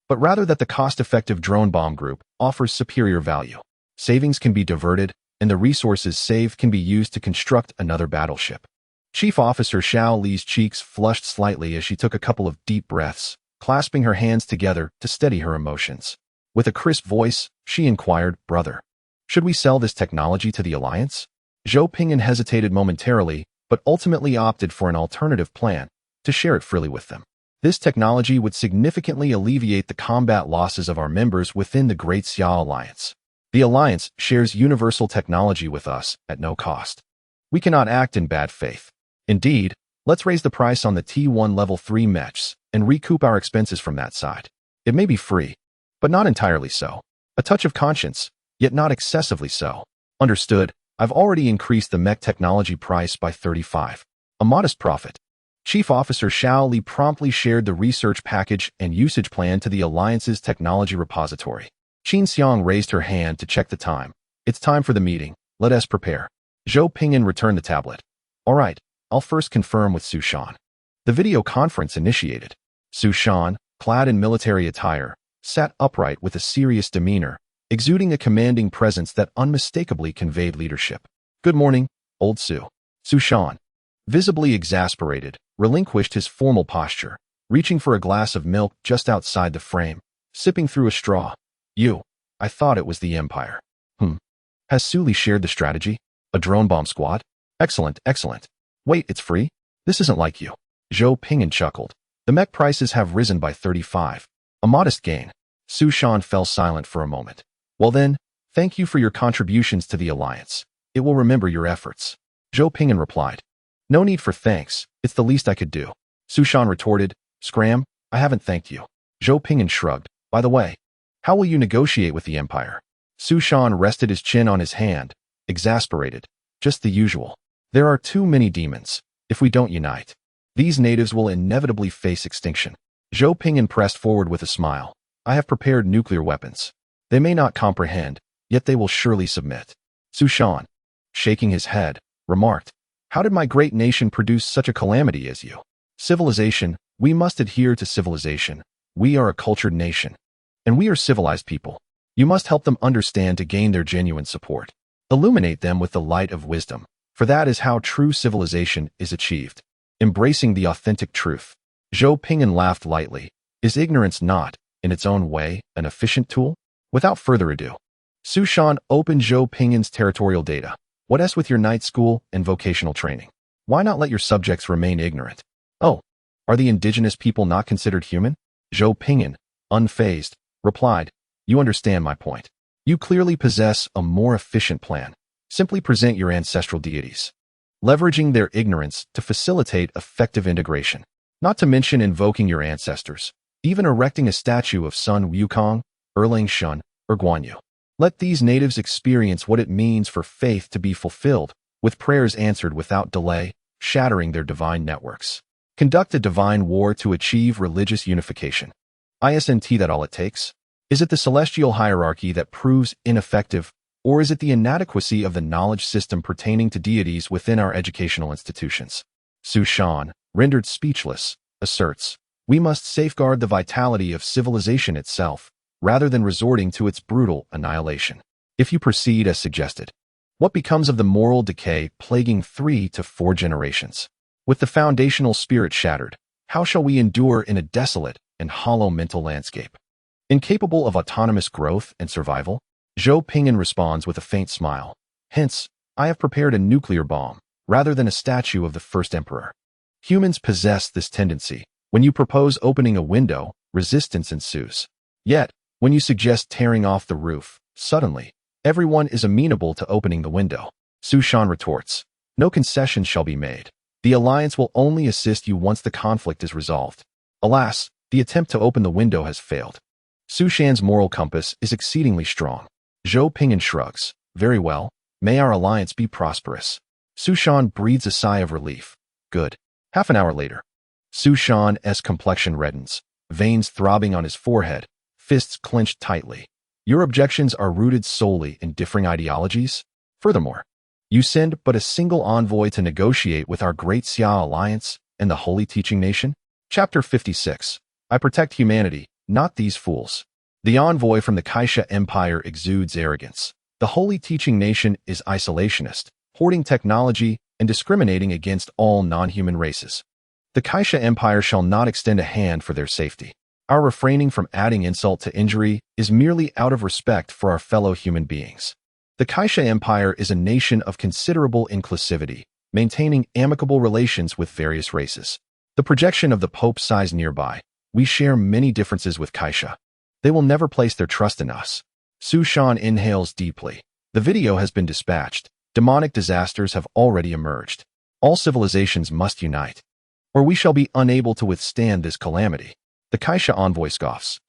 but rather that the cost-effective drone bomb group offers superior value. Savings can be diverted, and the resources saved can be used to construct another battleship. Chief Officer Shaoli's cheeks flushed slightly as she took a couple of deep breaths, clasping her hands together to steady her emotions. With a crisp voice, she inquired, "Brother, should we sell this technology to the Alliance?" Zhou Ping'an hesitated momentarily, but ultimately opted for an alternative plan, to share it freely with them. This technology would significantly alleviate the combat losses of our members within the Great Xia Alliance. The Alliance shares universal technology with us at no cost. We cannot act in bad faith. Indeed, let's raise the price on the T1 Level 3 mechs and recoup our expenses from that side. It may be free, but not entirely so. A touch of conscience, yet not excessively so. Understood, I've already increased the mech technology price by 35. A modest profit. Chief Officer Shaoli promptly shared the research package and usage plan to the Alliance's technology repository. Qin Xiang raised her hand to check the time. It's time for the meeting. Let us prepare. Zhou Ping'an returned the tablet. All right, I'll first confirm with Su Shan. The video conference initiated. Su Shan, clad in military attire, sat upright with a serious demeanor, exuding a commanding presence that unmistakably conveyed leadership. Good morning, old Su. Su Shan, visibly exasperated, relinquished his formal posture, reaching for a glass of milk just outside the frame, sipping through a straw. I thought it was the Empire. Has Suli shared the strategy? A drone bomb squad? Excellent, excellent. Wait, it's free? This isn't like you. Zhou Ping'an chuckled. The mech prices have risen by 35. A modest gain. Su Shan fell silent for a moment. Well then, thank you for your contributions to the Alliance. It will remember your efforts. Zhou Ping'an replied. No need for thanks, it's the least I could do. Su Shan retorted, Scram, I haven't thanked you. Zhou Ping'an shrugged. By the way, how will you negotiate with the Empire? Su Shan rested his chin on his hand, exasperated. Just the usual. There are too many demons. If we don't unite, these natives will inevitably face extinction. Zhou Ping'an pressed forward with a smile. I have prepared nuclear weapons. They may not comprehend, yet they will surely submit. Su Shan, shaking his head, remarked, How did my great nation produce such a calamity as you? Civilization, we must adhere to civilization. We are a cultured nation. And we are civilized people. You must help them understand to gain their genuine support. Illuminate them with the light of wisdom, for that is how true civilization is achieved. Embracing the authentic truth. Zhou Ping'an laughed lightly. Is ignorance not, in its own way, an efficient tool? Without further ado, Su Shan opened Zhou Ping'an's territorial data. What else with your night school and vocational training? Why not let your subjects remain ignorant? Oh, are the indigenous people not considered human? Zhou Ping'an, unfazed, replied, You understand my point. You clearly possess a more efficient plan. Simply present your ancestral deities, leveraging their ignorance to facilitate effective integration. Not to mention invoking your ancestors, even erecting a statue of Sun Wukong, Erlang Shun, or Guan Yu. Let these natives experience what it means for faith to be fulfilled, with prayers answered without delay, shattering their divine networks. Conduct a divine war to achieve religious unification. Isn't that all it takes? Is it the celestial hierarchy that proves ineffective, or is it the inadequacy of the knowledge system pertaining to deities within our educational institutions? Su Shan, rendered speechless, asserts, we must safeguard the vitality of civilization itself, rather than resorting to its brutal annihilation. If you proceed as suggested, what becomes of the moral decay plaguing 3 to 4 generations? With the foundational spirit shattered, how shall we endure in a desolate and hollow mental landscape? Incapable of autonomous growth and survival? Zhou Ping'an responds with a faint smile. Hence, I have prepared a nuclear bomb, rather than a statue of the first emperor. Humans possess this tendency. When you propose opening a window, resistance ensues. Yet, when you suggest tearing off the roof, suddenly, everyone is amenable to opening the window. Su Shan retorts, no concessions shall be made. The alliance will only assist you once the conflict is resolved. Alas, the attempt to open the window has failed. Su Shan's moral compass is exceedingly strong. Zhou Ping'an shrugs. Very well, may our alliance be prosperous. Su Shan breathes a sigh of relief. Good. Half an hour later, Su Shan's complexion reddens, veins throbbing on his forehead, fists clenched tightly. Your objections are rooted solely in differing ideologies? Furthermore, you send but a single envoy to negotiate with our great Xia alliance and the holy teaching nation? Chapter 56. I protect humanity, not these fools. The envoy from the Kaisha Empire exudes arrogance. The holy teaching nation is isolationist, hoarding technology and discriminating against all non-human races. The Kaisha Empire shall not extend a hand for their safety. Our refraining from adding insult to injury is merely out of respect for our fellow human beings. The Kaisha Empire is a nation of considerable inclusivity, maintaining amicable relations with various races. The projection of the Pope size nearby, we share many differences with Kaisha. They will never place their trust in us. Su Shan inhales deeply. The video has been dispatched. Demonic disasters have already emerged. All civilizations must unite, or we shall be unable to withstand this calamity. The Kaisha envoy scoffs.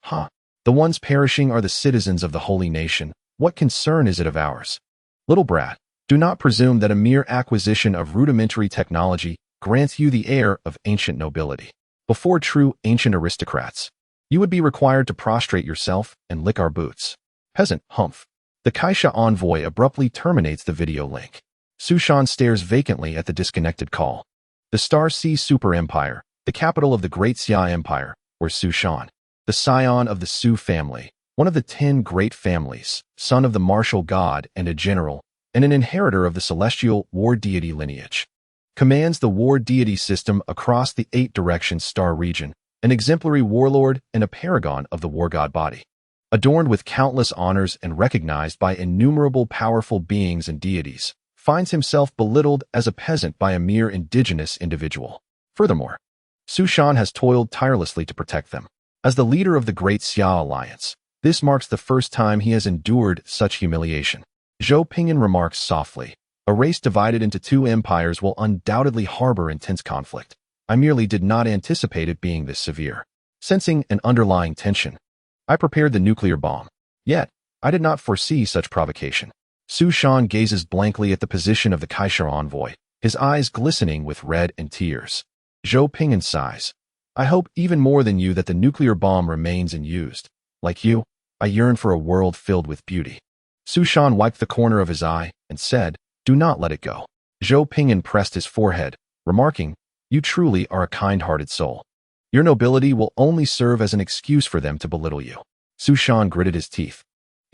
The ones perishing are the citizens of the holy nation. What concern is it of ours? Little brat, do not presume that a mere acquisition of rudimentary technology grants you the air of ancient nobility. Before true ancient aristocrats, you would be required to prostrate yourself and lick our boots. Peasant, humph. The Kaisha envoy abruptly terminates the video link. Su Shan stares vacantly at the disconnected call. The Star Sea Super Empire, the capital of the Great Xia Empire, or Su Shan, the scion of the Su family, one of the 10 great families, son of the martial god and a general, and an inheritor of the celestial war deity lineage. Commands the war deity system across the 8-direction star region, an exemplary warlord and a paragon of the war god body. Adorned with countless honors and recognized by innumerable powerful beings and deities, finds himself belittled as a peasant by a mere indigenous individual. Furthermore, Su Shan has toiled tirelessly to protect them. As the leader of the Great Xia Alliance, this marks the first time he has endured such humiliation. Zhou Ping'an remarks softly, a race divided into 2 empires will undoubtedly harbor intense conflict. I merely did not anticipate it being this severe. Sensing an underlying tension, I prepared the nuclear bomb. Yet, I did not foresee such provocation. Su Shan gazes blankly at the position of the Kaisha envoy, his eyes glistening with red and tears. Zhou Ping'an sighs. I hope even more than you that the nuclear bomb remains unused. Like you, I yearn for a world filled with beauty. Su Shan wiped the corner of his eye and said, do not let it go. Zhou Ping'an pressed his forehead, remarking, you truly are a kind-hearted soul. Your nobility will only serve as an excuse for them to belittle you. Su Shan gritted his teeth.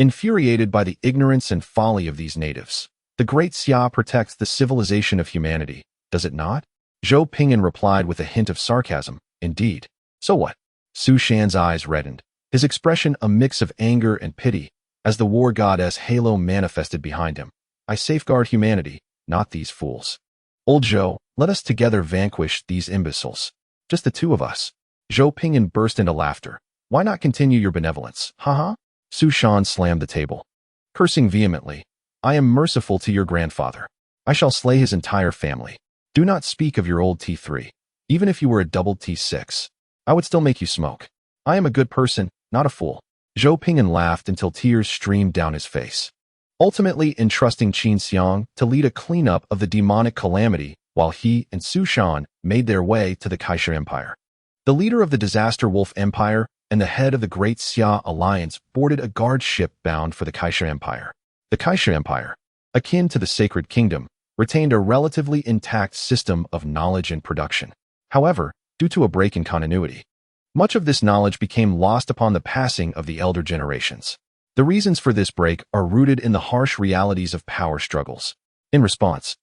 Infuriated by the ignorance and folly of these natives, the Great Xia protects the civilization of humanity, does it not? Zhou Ping'an replied with a hint of sarcasm, indeed. So what? Su Shan's eyes reddened, his expression a mix of anger and pity, as the war goddess halo manifested behind him. I safeguard humanity, not these fools. Old Zhou, let us together vanquish these imbeciles. Just the 2 of us. Zhou Ping'an burst into laughter. Why not continue your benevolence? Su Shan slammed the table, cursing vehemently. I am merciful to your grandfather. I shall slay his entire family. Do not speak of your old T3. Even if you were a double T6, I would still make you smoke. I am a good person, not a fool. Zhou Ping'an laughed until tears streamed down his face, ultimately entrusting Qin Xiang to lead a cleanup of the demonic calamity while he and Su Shan made their way to the Kaisha Empire. The leader of the Disaster Wolf Empire and the head of the Great Xia Alliance boarded a guard ship bound for the Kaisha Empire. The Kaisha Empire, akin to the Sacred Kingdom, retained a relatively intact system of knowledge and production. However, due to a break in continuity, much of this knowledge became lost upon the passing of the elder generations. The reasons for this break are rooted in the harsh realities of power struggles. In response,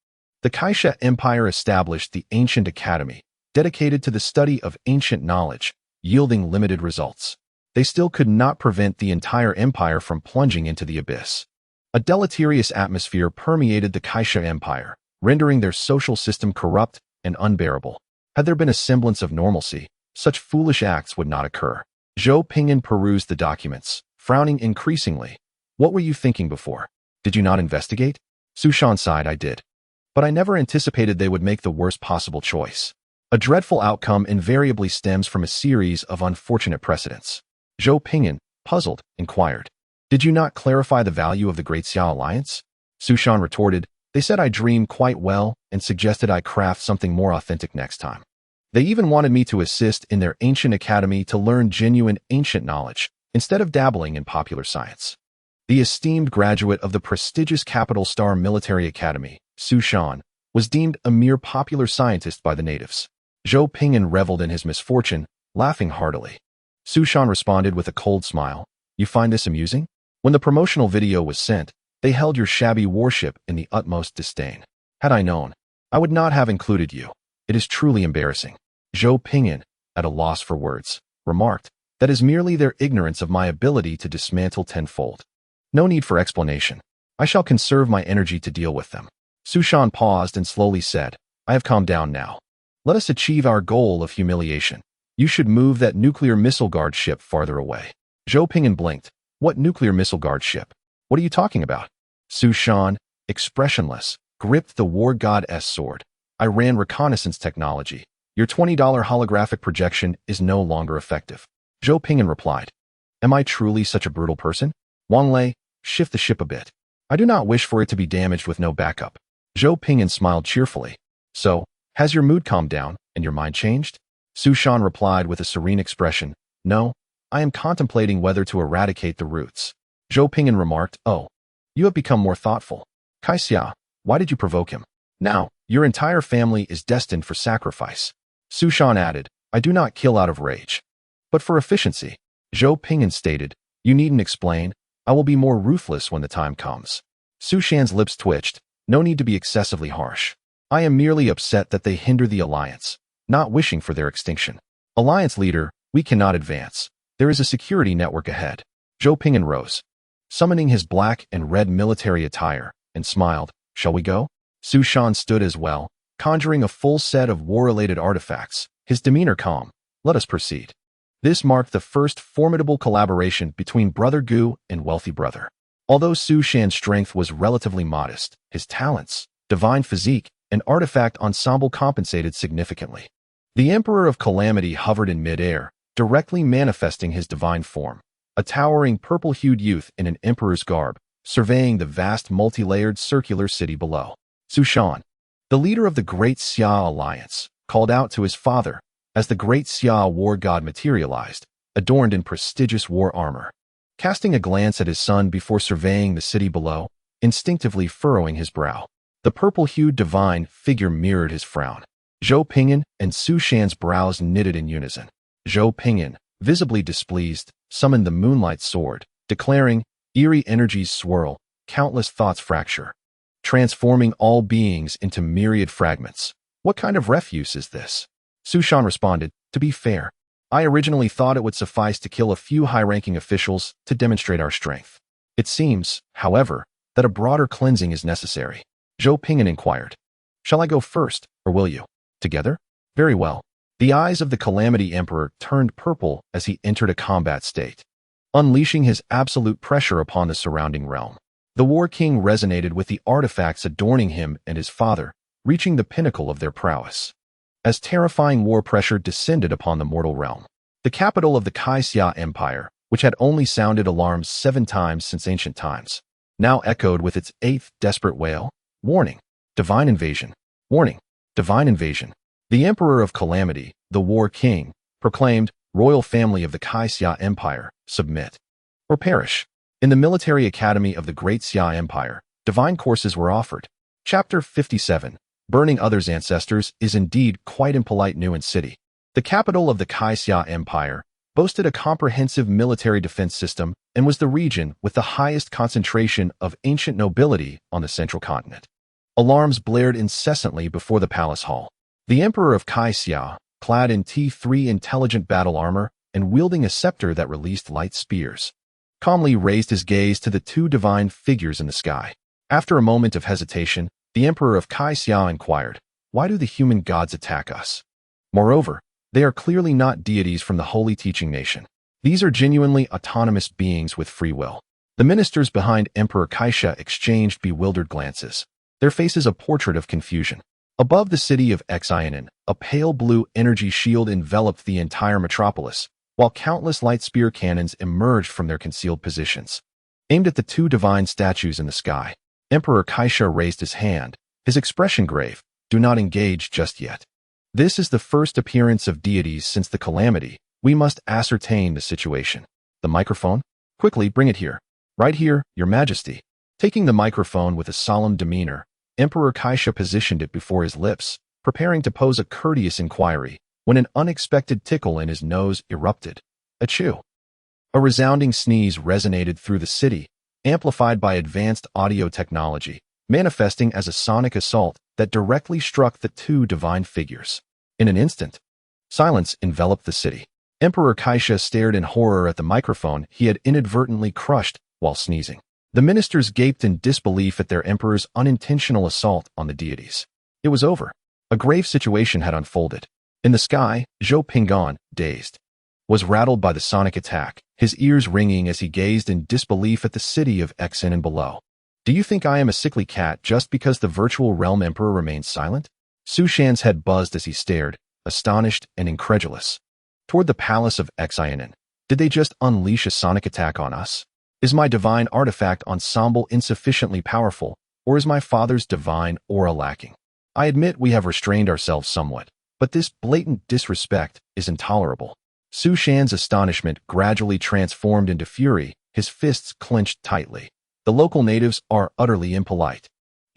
the Kaisha Empire established the Ancient Academy, dedicated to the study of ancient knowledge, yielding limited results. They still could not prevent the entire empire from plunging into the abyss. A deleterious atmosphere permeated the Kaisha Empire, rendering their social system corrupt and unbearable. Had there been a semblance of normalcy, such foolish acts would not occur. Zhou Ping'an perused the documents, frowning increasingly. What were you thinking before? Did you not investigate? Su Shan sighed. I did. But I never anticipated they would make the worst possible choice. A dreadful outcome invariably stems from a series of unfortunate precedents. Zhou Ping'an, puzzled, inquired. Did you not clarify the value of the Great Xia Alliance? Su Shan retorted. They said I dream quite well and suggested I craft something more authentic next time. They even wanted me to assist in their ancient academy to learn genuine ancient knowledge, instead of dabbling in popular science. The esteemed graduate of the prestigious Capital Star Military Academy, Su Shan, was deemed a mere popular scientist by the natives. Zhou Ping'an reveled in his misfortune, laughing heartily. Su Shan responded with a cold smile. You find this amusing? When the promotional video was sent, they held your shabby warship in the utmost disdain. Had I known, I would not have included you. It is truly embarrassing. Zhou Ping'an, at a loss for words, remarked, that is merely their ignorance of my ability to dismantle tenfold. No need for explanation. I shall conserve my energy to deal with them. Su Shan paused and slowly said, I have calmed down now. Let us achieve our goal of humiliation. You should move that nuclear missile guard ship farther away. Zhou Ping'an blinked. What nuclear missile guard ship? What are you talking about? Su Shan, expressionless, gripped the war god's sword. I ran reconnaissance technology. Your $20 holographic projection is no longer effective. Zhou Ping'an replied. Am I truly such a brutal person? Wang Lei, shift the ship a bit. I do not wish for it to be damaged with no backup. Zhou Ping'an smiled cheerfully. So, has your mood calmed down and your mind changed? Su Shan replied with a serene expression. No, I am contemplating whether to eradicate the roots. Zhou Ping'an remarked. Oh, you have become more thoughtful. Kaixia, why did you provoke him? Now, your entire family is destined for sacrifice. Su Shan added, I do not kill out of rage, but for efficiency. Zhou Ping'an stated, you needn't explain. I will be more ruthless when the time comes. Su Shan's lips twitched. No need to be excessively harsh. I am merely upset that they hinder the alliance, not wishing for their extinction. Alliance leader, we cannot advance. There is a security network ahead. Zhou Ping'an rose, summoning his black and red military attire, and smiled. Shall we go? Su Shan stood as well, conjuring a full set of war-related artifacts, his demeanor calm. Let us proceed. This marked the first formidable collaboration between Brother Gu and Wealthy Brother. Although Su Shan's strength was relatively modest, his talents, divine physique, and artifact ensemble compensated significantly. The Emperor of Calamity hovered in mid-air, directly manifesting his divine form, a towering purple-hued youth in an emperor's garb, surveying the vast multi-layered circular city below. Su Shan, the leader of the Great Xia Alliance, called out to his father as the Great Xia war god materialized, adorned in prestigious war armor. Casting a glance at his son before surveying the city below, instinctively furrowing his brow, the purple-hued divine figure mirrored his frown. Zhou Ping'an and Su Shan's brows knitted in unison. Zhou Ping'an, visibly displeased, summoned the Moonlight Sword, declaring, eerie energies swirl, countless thoughts fracture, transforming all beings into myriad fragments. What kind of refuse is this? Su Shan responded, to be fair, I originally thought it would suffice to kill a few high-ranking officials to demonstrate our strength. It seems, however, that a broader cleansing is necessary. Zhou Ping'an inquired, shall I go first, or will you? Together? Very well. The eyes of the Calamity Emperor turned purple as he entered a combat state, unleashing his absolute pressure upon the surrounding realm. The War King resonated with the artifacts adorning him and his father, reaching the pinnacle of their prowess. As terrifying war pressure descended upon the mortal realm, the capital of the Kaixia Empire, which had only sounded alarms 7 times since ancient times, now echoed with its 8th desperate wail. Warning! Divine invasion! Warning! Divine invasion! The Emperor of Calamity, the War King, proclaimed, "Royal family of the Kai Xia Empire, submit or perish." In the military academy of the Great Xia Empire, divine courses were offered. Chapter 57. Burning others' ancestors is indeed quite impolite Nuan City. The capital of the Kai Xia Empire boasted a comprehensive military defense system and was the region with the highest concentration of ancient nobility on the central continent. Alarms blared incessantly before the palace hall. The Emperor of Kai Xia, clad in T3 intelligent battle armor and wielding a scepter that released light spears, calmly raised his gaze to the 2 divine figures in the sky. After a moment of hesitation, the Emperor of Kai Xia inquired, "Why do the human gods attack us? Moreover, they are clearly not deities from the holy teaching nation. These are genuinely autonomous beings with free will." The ministers behind Emperor Kaisha exchanged bewildered glances, their faces a portrait of confusion. Above the city of Xianan, a pale blue energy shield enveloped the entire metropolis, while countless light spear cannons emerged from their concealed positions, aimed at the 2 divine statues in the sky. Emperor Kaisha raised his hand, his expression grave. "Do not engage just yet. This is the first appearance of deities since the calamity. We must ascertain the situation." "The microphone? Quickly, bring it here." "Right here, Your Majesty." Taking the microphone with a solemn demeanor, Emperor Kaisha positioned it before his lips, preparing to pose a courteous inquiry, when an unexpected tickle in his nose erupted. Achoo! A resounding sneeze resonated through the city, amplified by advanced audio technology, manifesting as a sonic assault that directly struck the 2 divine figures. In an instant, silence enveloped the city. Emperor Kaisha stared in horror at the microphone he had inadvertently crushed while sneezing. The ministers gaped in disbelief at their emperor's unintentional assault on the deities. It was over. A grave situation had unfolded. In the sky, Zhou Ping'an, dazed, was rattled by the sonic attack, his ears ringing as he gazed in disbelief at the city of Xianan below. "Do you think I am a sickly cat just because the virtual realm emperor remains silent?" Su Shan's head buzzed as he stared, astonished and incredulous, toward the palace of Xianan. "Did they just unleash a sonic attack on us? Is my divine artifact ensemble insufficiently powerful, or is my father's divine aura lacking? I admit we have restrained ourselves somewhat, but this blatant disrespect is intolerable." Su Shan's astonishment gradually transformed into fury, his fists clenched tightly. "The local natives are utterly impolite."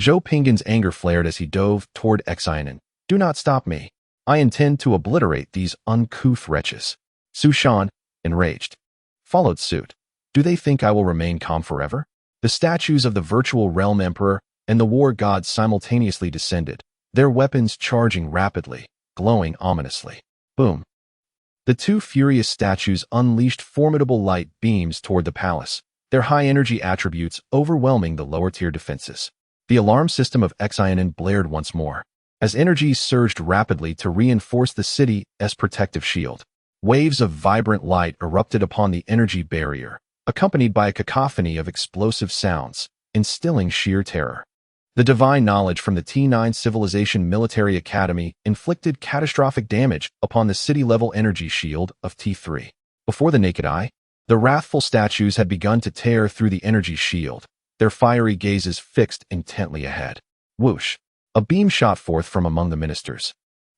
Zhou Ping'an's anger flared as he dove toward Xianan. "Do not stop me. I intend to obliterate these uncouth wretches." Su Shan, enraged, followed suit. "Do they think I will remain calm forever?" The statues of the virtual realm emperor and the war gods simultaneously descended, their weapons charging rapidly, glowing ominously. Boom! The 2 furious statues unleashed formidable light beams toward the palace, their high-energy attributes overwhelming the lower-tier defenses. The alarm system of Xianan blared once more, as energy surged rapidly to reinforce the city's protective shield. Waves of vibrant light erupted upon the energy barrier, accompanied by a cacophony of explosive sounds, instilling sheer terror. The divine knowledge from the T9 Civilization Military Academy inflicted catastrophic damage upon the city-level energy shield of T3. Before the naked eye, the wrathful statues had begun to tear through the energy shield, their fiery gazes fixed intently ahead. Whoosh! A beam shot forth from among the ministers,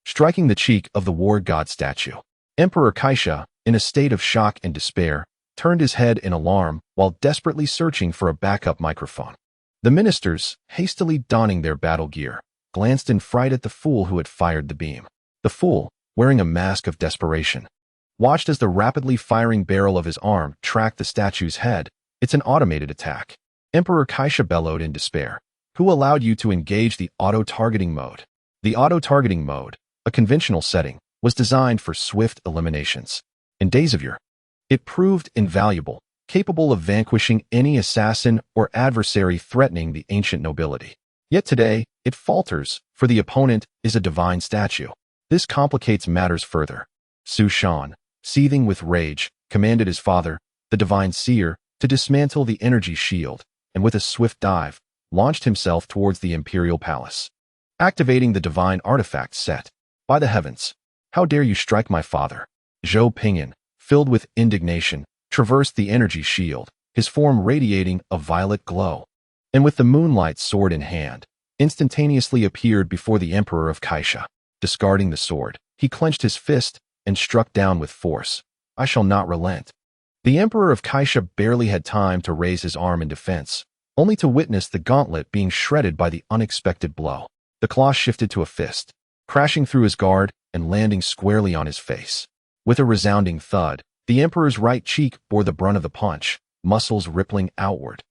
striking the cheek of the war god statue. Emperor Kaisha, in a state of shock and despair, turned his head in alarm while desperately searching for a backup microphone. The ministers, hastily donning their battle gear, glanced in fright at the fool who had fired the beam. The fool, wearing a mask of desperation, watched as the rapidly firing barrel of his arm tracked the statue's head. "It's an automated attack." Emperor Kaisha bellowed in despair. "Who allowed you to engage the auto-targeting mode?" The auto-targeting mode, a conventional setting, was designed for swift eliminations. In days of yore, it proved invaluable, capable of vanquishing any assassin or adversary threatening the ancient nobility. Yet today, it falters, for the opponent is a divine statue. This complicates matters further. Su Shan, seething with rage, commanded his father, the divine seer, to dismantle the energy shield, and with a swift dive, launched himself towards the imperial palace. Activating the divine artifact set. "By the heavens! How dare you strike my father?" Zhou Ping'an, filled with indignation, traversed the energy shield, his form radiating a violet glow, and with the moonlight sword in hand, instantaneously appeared before the Emperor of Kaisha. Discarding the sword, he clenched his fist and struck down with force. I shall not relent. The Emperor of Kaisha barely had time to raise his arm in defense, only to witness the gauntlet being shredded by the unexpected blow. The claw shifted to a fist, crashing through his guard and landing squarely on his face. With a resounding thud, the Emperor's right cheek bore the brunt of the punch, muscles rippling outward.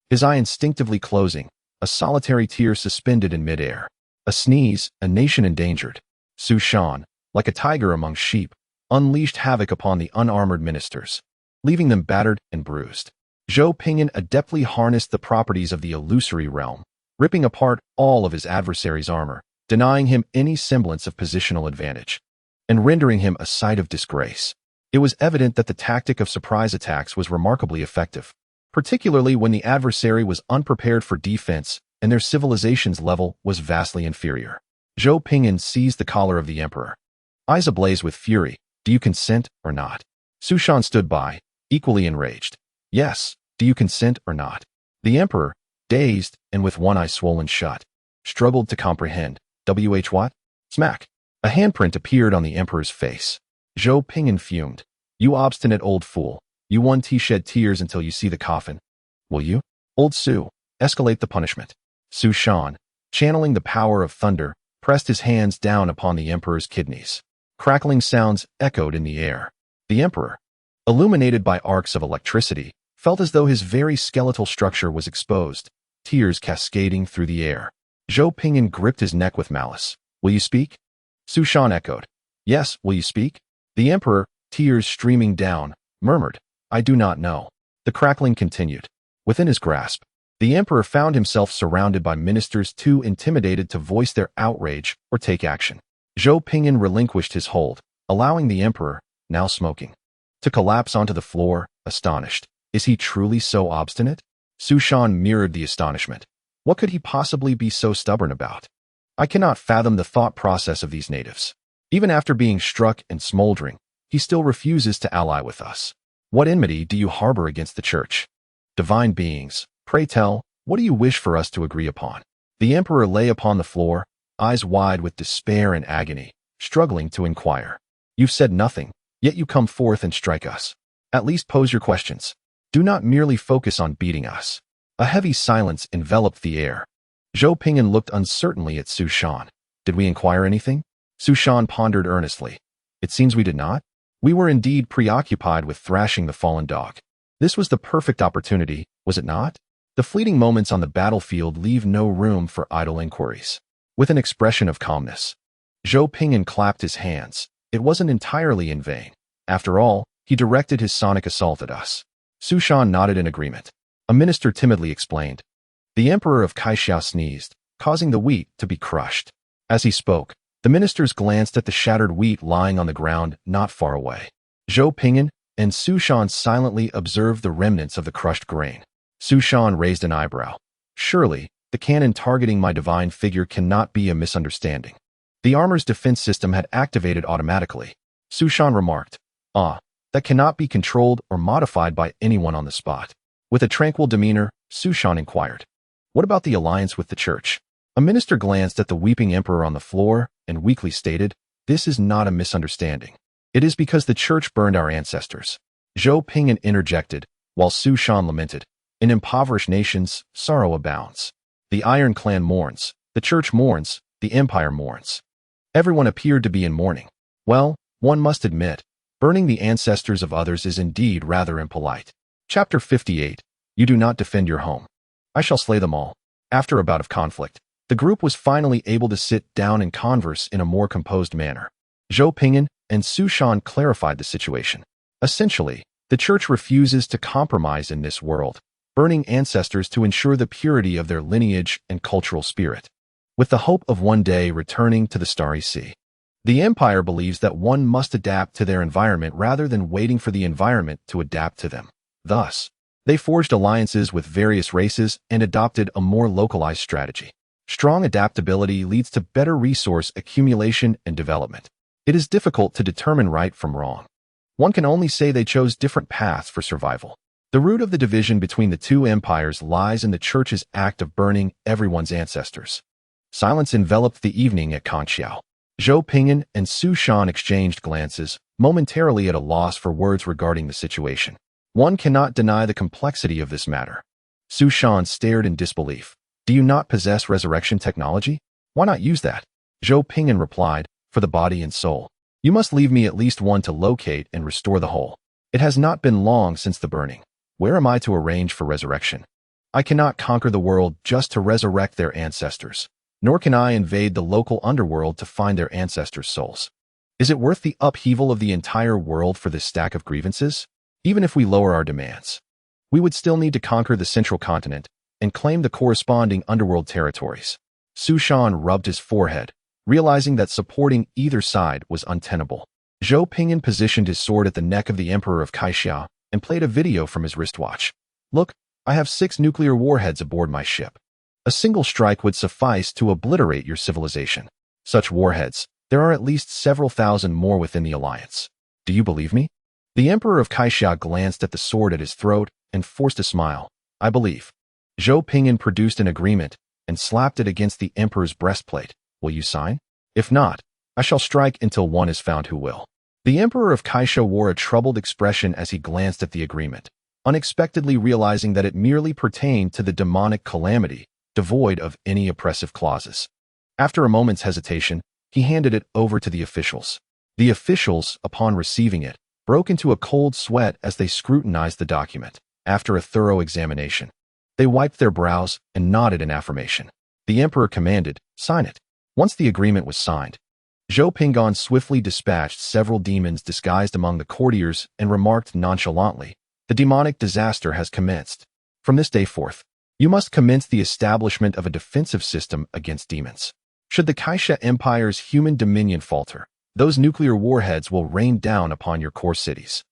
His eye instinctively closing, a solitary tear suspended in midair. A sneeze, a nation endangered. Su Shan, like a tiger among sheep, unleashed havoc upon the unarmored ministers, leaving them battered and bruised. Zhou Ping'an adeptly harnessed the properties of the illusory realm, ripping apart all of his adversary's armor, denying him any semblance of positional advantage, and rendering him a sight of disgrace. It was evident that the tactic of surprise attacks was remarkably effective, particularly when the adversary was unprepared for defense and their civilization's level was vastly inferior. Zhou Ping'an seized the collar of the Emperor. Eyes ablaze with fury. Do you consent or not? Su Shan stood by, equally enraged. Yes, do you consent or not? The Emperor, dazed and with one eye swollen shut, struggled to comprehend. What? Smack. A handprint appeared on the Emperor's face. Zhou Ping'an fumed. You obstinate old fool. You want to shed tears until you see the coffin. Will you? Old Su, escalate the punishment. Su Shan, channeling the power of thunder, pressed his hands down upon the Emperor's kidneys. Crackling sounds echoed in the air. The Emperor, illuminated by arcs of electricity, felt as though his very skeletal structure was exposed, tears cascading through the air. Zhou Ping'an gripped his neck with malice. Will you speak? Su Shan echoed. Yes, will you speak? The Emperor, tears streaming down, murmured, I do not know. The crackling continued. Within his grasp, the Emperor found himself surrounded by ministers too intimidated to voice their outrage or take action. Zhou Ping'an relinquished his hold, allowing the Emperor, now smoking, to collapse onto the floor, astonished. Is he truly so obstinate? Su Shan mirrored the astonishment. What could he possibly be so stubborn about? I cannot fathom the thought process of these natives. Even after being struck and smoldering, he still refuses to ally with us. What enmity do you harbor against the Church? Divine beings, pray tell, what do you wish for us to agree upon? The Emperor lay upon the floor, eyes wide with despair and agony, struggling to inquire. You've said nothing, yet you come forth and strike us. At least pose your questions. Do not merely focus on beating us. A heavy silence enveloped the air. Zhou Ping'an looked uncertainly at Su Shan. Did we inquire anything? Su Shan pondered earnestly. It seems we did not. We were indeed preoccupied with thrashing the fallen dog. This was the perfect opportunity, was it not? The fleeting moments on the battlefield leave no room for idle inquiries. With an expression of calmness, Zhou Ping'an clapped his hands. It wasn't entirely in vain. After all, he directed his sonic assault at us. Su Shan nodded in agreement. A minister timidly explained. The Emperor of Kaisha sneezed, causing the wheat to be crushed. As he spoke, the ministers glanced at the shattered wheat lying on the ground not far away. Zhou Ping'an and Su Shan silently observed the remnants of the crushed grain. Su Shan raised an eyebrow. Surely, the cannon targeting my divine figure cannot be a misunderstanding. The armor's defense system had activated automatically. Su Shan remarked, that cannot be controlled or modified by anyone on the spot. With a tranquil demeanor, Su Shan inquired, what about the alliance with the Church? A minister glanced at the weeping Emperor on the floor and weakly stated, this is not a misunderstanding. It is because the Church burned our ancestors. Zhou Ping'an interjected, while Su Shan lamented, in impoverished nations, sorrow abounds. The Iron Clan mourns, the Church mourns, the Empire mourns. Everyone appeared to be in mourning. Well, one must admit, burning the ancestors of others is indeed rather impolite. Chapter 58. You do not defend your home. I shall slay them all. After a bout of conflict, the group was finally able to sit down and converse in a more composed manner. Zhou Ping'an and Su Shan clarified the situation. Essentially, the Church refuses to compromise in this world, burning ancestors to ensure the purity of their lineage and cultural spirit, with the hope of one day returning to the Starry Sea. The Empire believes that one must adapt to their environment rather than waiting for the environment to adapt to them. Thus, they forged alliances with various races and adopted a more localized strategy. Strong adaptability leads to better resource accumulation and development. It is difficult to determine right from wrong. One can only say they chose different paths for survival. The root of the division between the two empires lies in the church's act of burning everyone's ancestors. Silence enveloped the evening at Conchiao. Zhou Ping'an and Su Shan exchanged glances, momentarily at a loss for words regarding the situation. One cannot deny the complexity of this matter. Su Shan stared in disbelief. Do you not possess resurrection technology? Why not use that? Zhou Ping'an replied, for the body and soul. You must leave me at least one to locate and restore the whole. It has not been long since the burning. Where am I to arrange for resurrection? I cannot conquer the world just to resurrect their ancestors, nor can I invade the local underworld to find their ancestors' souls. Is it worth the upheaval of the entire world for this stack of grievances? Even if we lower our demands, we would still need to conquer the central continent and claim the corresponding underworld territories. Su Shan rubbed his forehead, realizing that supporting either side was untenable. Zhou Ping'an positioned his sword at the neck of the Emperor of Kaixia and played a video from his wristwatch. Look, I have 6 nuclear warheads aboard my ship. A single strike would suffice to obliterate your civilization. Such warheads, there are at least several thousand more within the alliance. Do you believe me? The Emperor of Kaixia glanced at the sword at his throat and forced a smile. I believe. Zhou Ping'an produced an agreement and slapped it against the Emperor's breastplate. Will you sign? If not, I shall strike until one is found who will. The Emperor of Kaixia wore a troubled expression as he glanced at the agreement, unexpectedly realizing that it merely pertained to the demonic calamity, devoid of any oppressive clauses. After a moment's hesitation, he handed it over to the officials. The officials, upon receiving it, broke into a cold sweat as they scrutinized the document. After a thorough examination, they wiped their brows and nodded in affirmation. The Emperor commanded, sign it. Once the agreement was signed, Zhou Ping'an swiftly dispatched several demons disguised among the courtiers and remarked nonchalantly, the demonic disaster has commenced. From this day forth, you must commence the establishment of a defensive system against demons. Should the Kaixia Empire's human dominion falter, those nuclear warheads will rain down upon your core cities.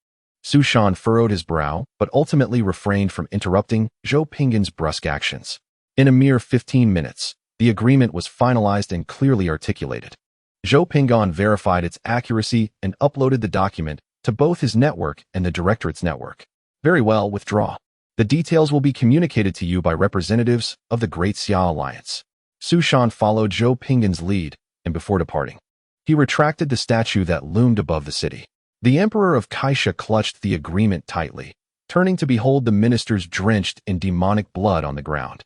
Su Shan furrowed his brow, but ultimately refrained from interrupting Zhou Ping'an's brusque actions. In a mere 15 minutes, the agreement was finalized and clearly articulated. Zhou Ping'an verified its accuracy and uploaded the document to both his network and the Directorate's network. Very well, withdraw. The details will be communicated to you by representatives of the Great Xia Alliance. Su Shan followed Zhou Ping'an's lead, and before departing, he retracted the statue that loomed above the city. The Emperor of Kaixia clutched the agreement tightly, turning to behold the ministers drenched in demonic blood on the ground,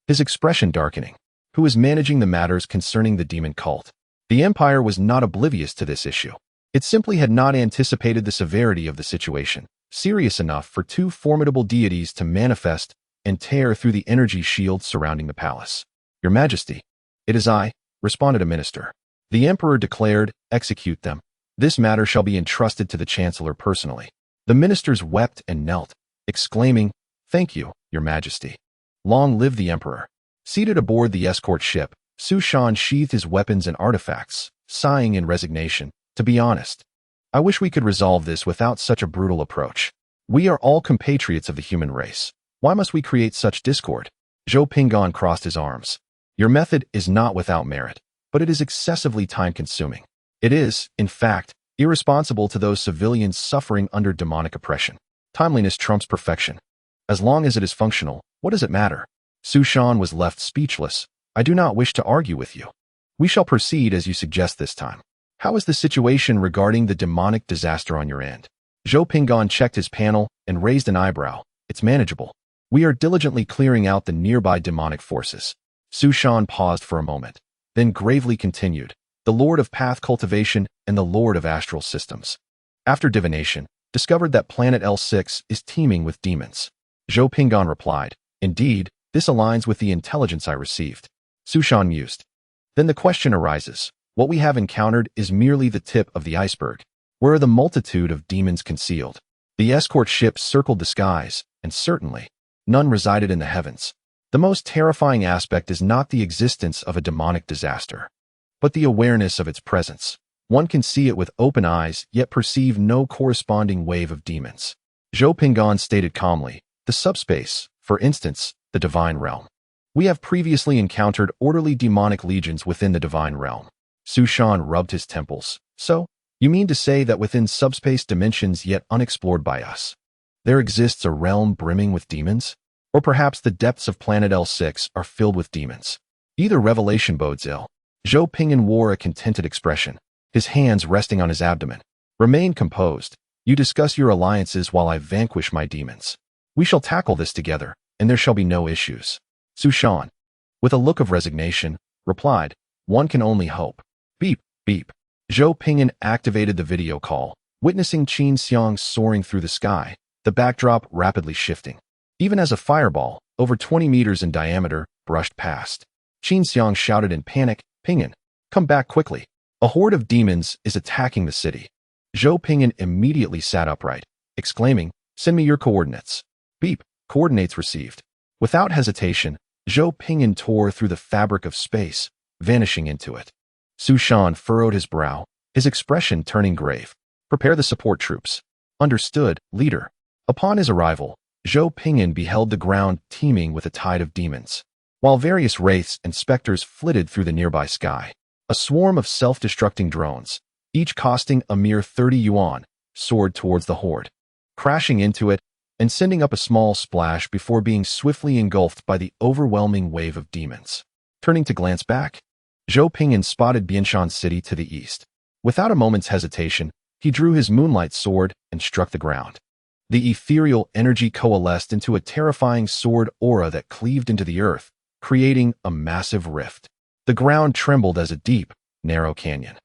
his expression darkening. Who is managing the matters concerning the demon cult? The Empire was not oblivious to this issue. It simply had not anticipated the severity of the situation, serious enough for 2 formidable deities to manifest and tear through the energy shield surrounding the palace. Your Majesty, it is I, responded a minister. The Emperor declared, execute them. This matter shall be entrusted to the Chancellor personally. The ministers wept and knelt, exclaiming, thank you, Your Majesty. Long live the Emperor. Seated aboard the escort ship, Su Shan sheathed his weapons and artifacts, sighing in resignation. To be honest, I wish we could resolve this without such a brutal approach. We are all compatriots of the human race. Why must we create such discord? Zhou Ping'an crossed his arms. Your method is not without merit, but it is excessively time-consuming. It is, in fact, irresponsible to those civilians suffering under demonic oppression. Timeliness trumps perfection. As long as it is functional, what does it matter? Su Shan was left speechless. I do not wish to argue with you. We shall proceed as you suggest this time. How is the situation regarding the demonic disaster on your end? Zhou Ping'an checked his panel and raised an eyebrow. It's manageable. We are diligently clearing out the nearby demonic forces. Su Shan paused for a moment, then gravely continued, the Lord of Path Cultivation and the Lord of Astral Systems, after divination, discovered that planet L6 is teeming with demons. Zhou Ping'an replied, indeed, this aligns with the intelligence I received. Su Shan mused. Then the question arises, what we have encountered is merely the tip of the iceberg. Where are the multitude of demons concealed? The escort ship circled the skies, and certainly, none resided in the heavens. The most terrifying aspect is not the existence of a demonic disaster, but the awareness of its presence. One can see it with open eyes, yet perceive no corresponding wave of demons. Zhou Ping'an stated calmly, the subspace, for instance, the divine realm. We have previously encountered orderly demonic legions within the divine realm. Su Shan rubbed his temples. So, You mean to say that within subspace dimensions yet unexplored by us, there exists a realm brimming with demons? Or perhaps the depths of planet L6 are filled with demons? Either revelation bodes ill. Zhou Ping'an wore a contented expression, his hands resting on his abdomen. Remain composed. You discuss your alliances while I vanquish my demons. We shall tackle this together, and there shall be no issues. Su Shan, with a look of resignation, replied, one can only hope. Beep, beep. Zhou Ping'an activated the video call, witnessing Qin Xiang soaring through the sky, the backdrop rapidly shifting. Even as a fireball, over 20 meters in diameter, brushed past. Qin Xiang shouted in panic, Ping'an, come back quickly. A horde of demons is attacking the city. Zhou Ping'an immediately sat upright, exclaiming, send me your coordinates. Beep, coordinates received. Without hesitation, Zhou Ping'an tore through the fabric of space, vanishing into it. Su Shan furrowed his brow, his expression turning grave. Prepare the support troops. Understood, leader. Upon his arrival, Zhou Ping'an beheld the ground teeming with a tide of demons. While various wraiths and specters flitted through the nearby sky, a swarm of self-destructing drones, each costing a mere 30 yuan, soared towards the horde, crashing into it and sending up a small splash before being swiftly engulfed by the overwhelming wave of demons. Turning to glance back, Zhou Ping'an spotted Bianshan City to the east. Without a moment's hesitation, he drew his moonlight sword and struck the ground. The ethereal energy coalesced into a terrifying sword aura that cleaved into the earth, creating a massive rift. The ground trembled as a deep, narrow canyon,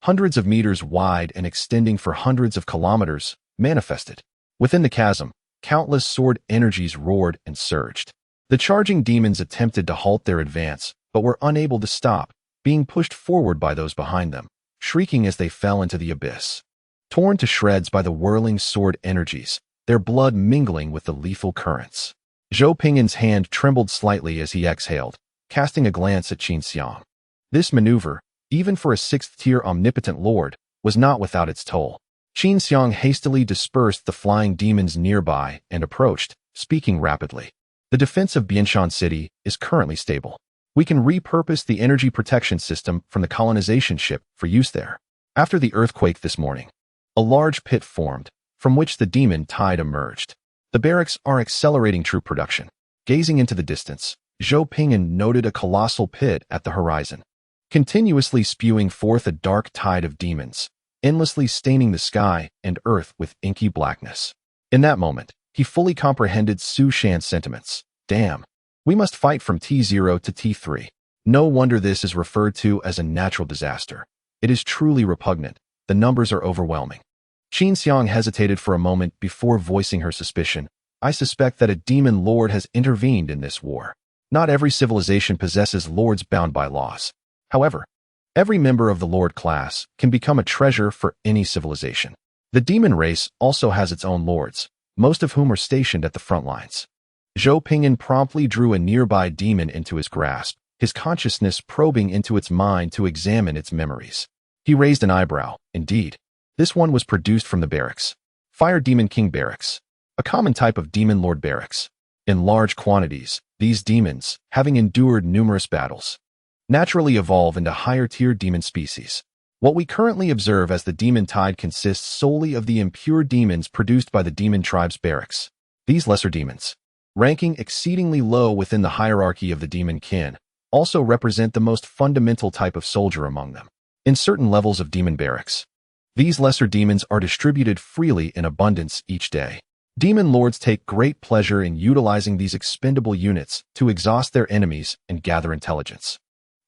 hundreds of meters wide and extending for hundreds of kilometers, manifested. Within the chasm, countless sword energies roared and surged. The charging demons attempted to halt their advance, but were unable to stop, being pushed forward by those behind them, shrieking as they fell into the abyss. Torn to shreds by the whirling sword energies, their blood mingling with the lethal currents. Zhou Ping'an's hand trembled slightly as he exhaled, casting a glance at Qin Xiang. This maneuver, even for a sixth-tier omnipotent lord, was not without its toll. Qin Xiang hastily dispersed the flying demons nearby and approached, speaking rapidly. The defense of Bianshan City is currently stable. We can repurpose the energy protection system from the colonization ship for use there. After the earthquake this morning, a large pit formed, from which the demon tide emerged. The barracks are accelerating troop production. Gazing into the distance, Zhou Ping'an noted a colossal pit at the horizon, continuously spewing forth a dark tide of demons, endlessly staining the sky and earth with inky blackness. In that moment, he fully comprehended Su Shan's sentiments. Damn. We must fight from T0 to T3. No wonder this is referred to as a natural disaster. It is truly repugnant. The numbers are overwhelming. Qin Xiang hesitated for a moment before voicing her suspicion. I suspect that a demon lord has intervened in this war. Not every civilization possesses lords bound by laws. However, every member of the lord class can become a treasure for any civilization. The demon race also has its own lords, most of whom are stationed at the front lines. Zhou Ping'an promptly drew a nearby demon into his grasp, his consciousness probing into its mind to examine its memories. He raised an eyebrow. Indeed, this one was produced from the barracks. Fire Demon King Barracks, a common type of demon lord barracks. In large quantities, these demons, having endured numerous battles, naturally evolve into higher-tier demon species. What we currently observe as the demon tide consists solely of the impure demons produced by the demon tribe's barracks. These lesser demons, ranking exceedingly low within the hierarchy of the demon kin, also represent the most fundamental type of soldier among them. In certain levels of demon barracks, these lesser demons are distributed freely in abundance each day. Demon lords take great pleasure in utilizing these expendable units to exhaust their enemies and gather intelligence.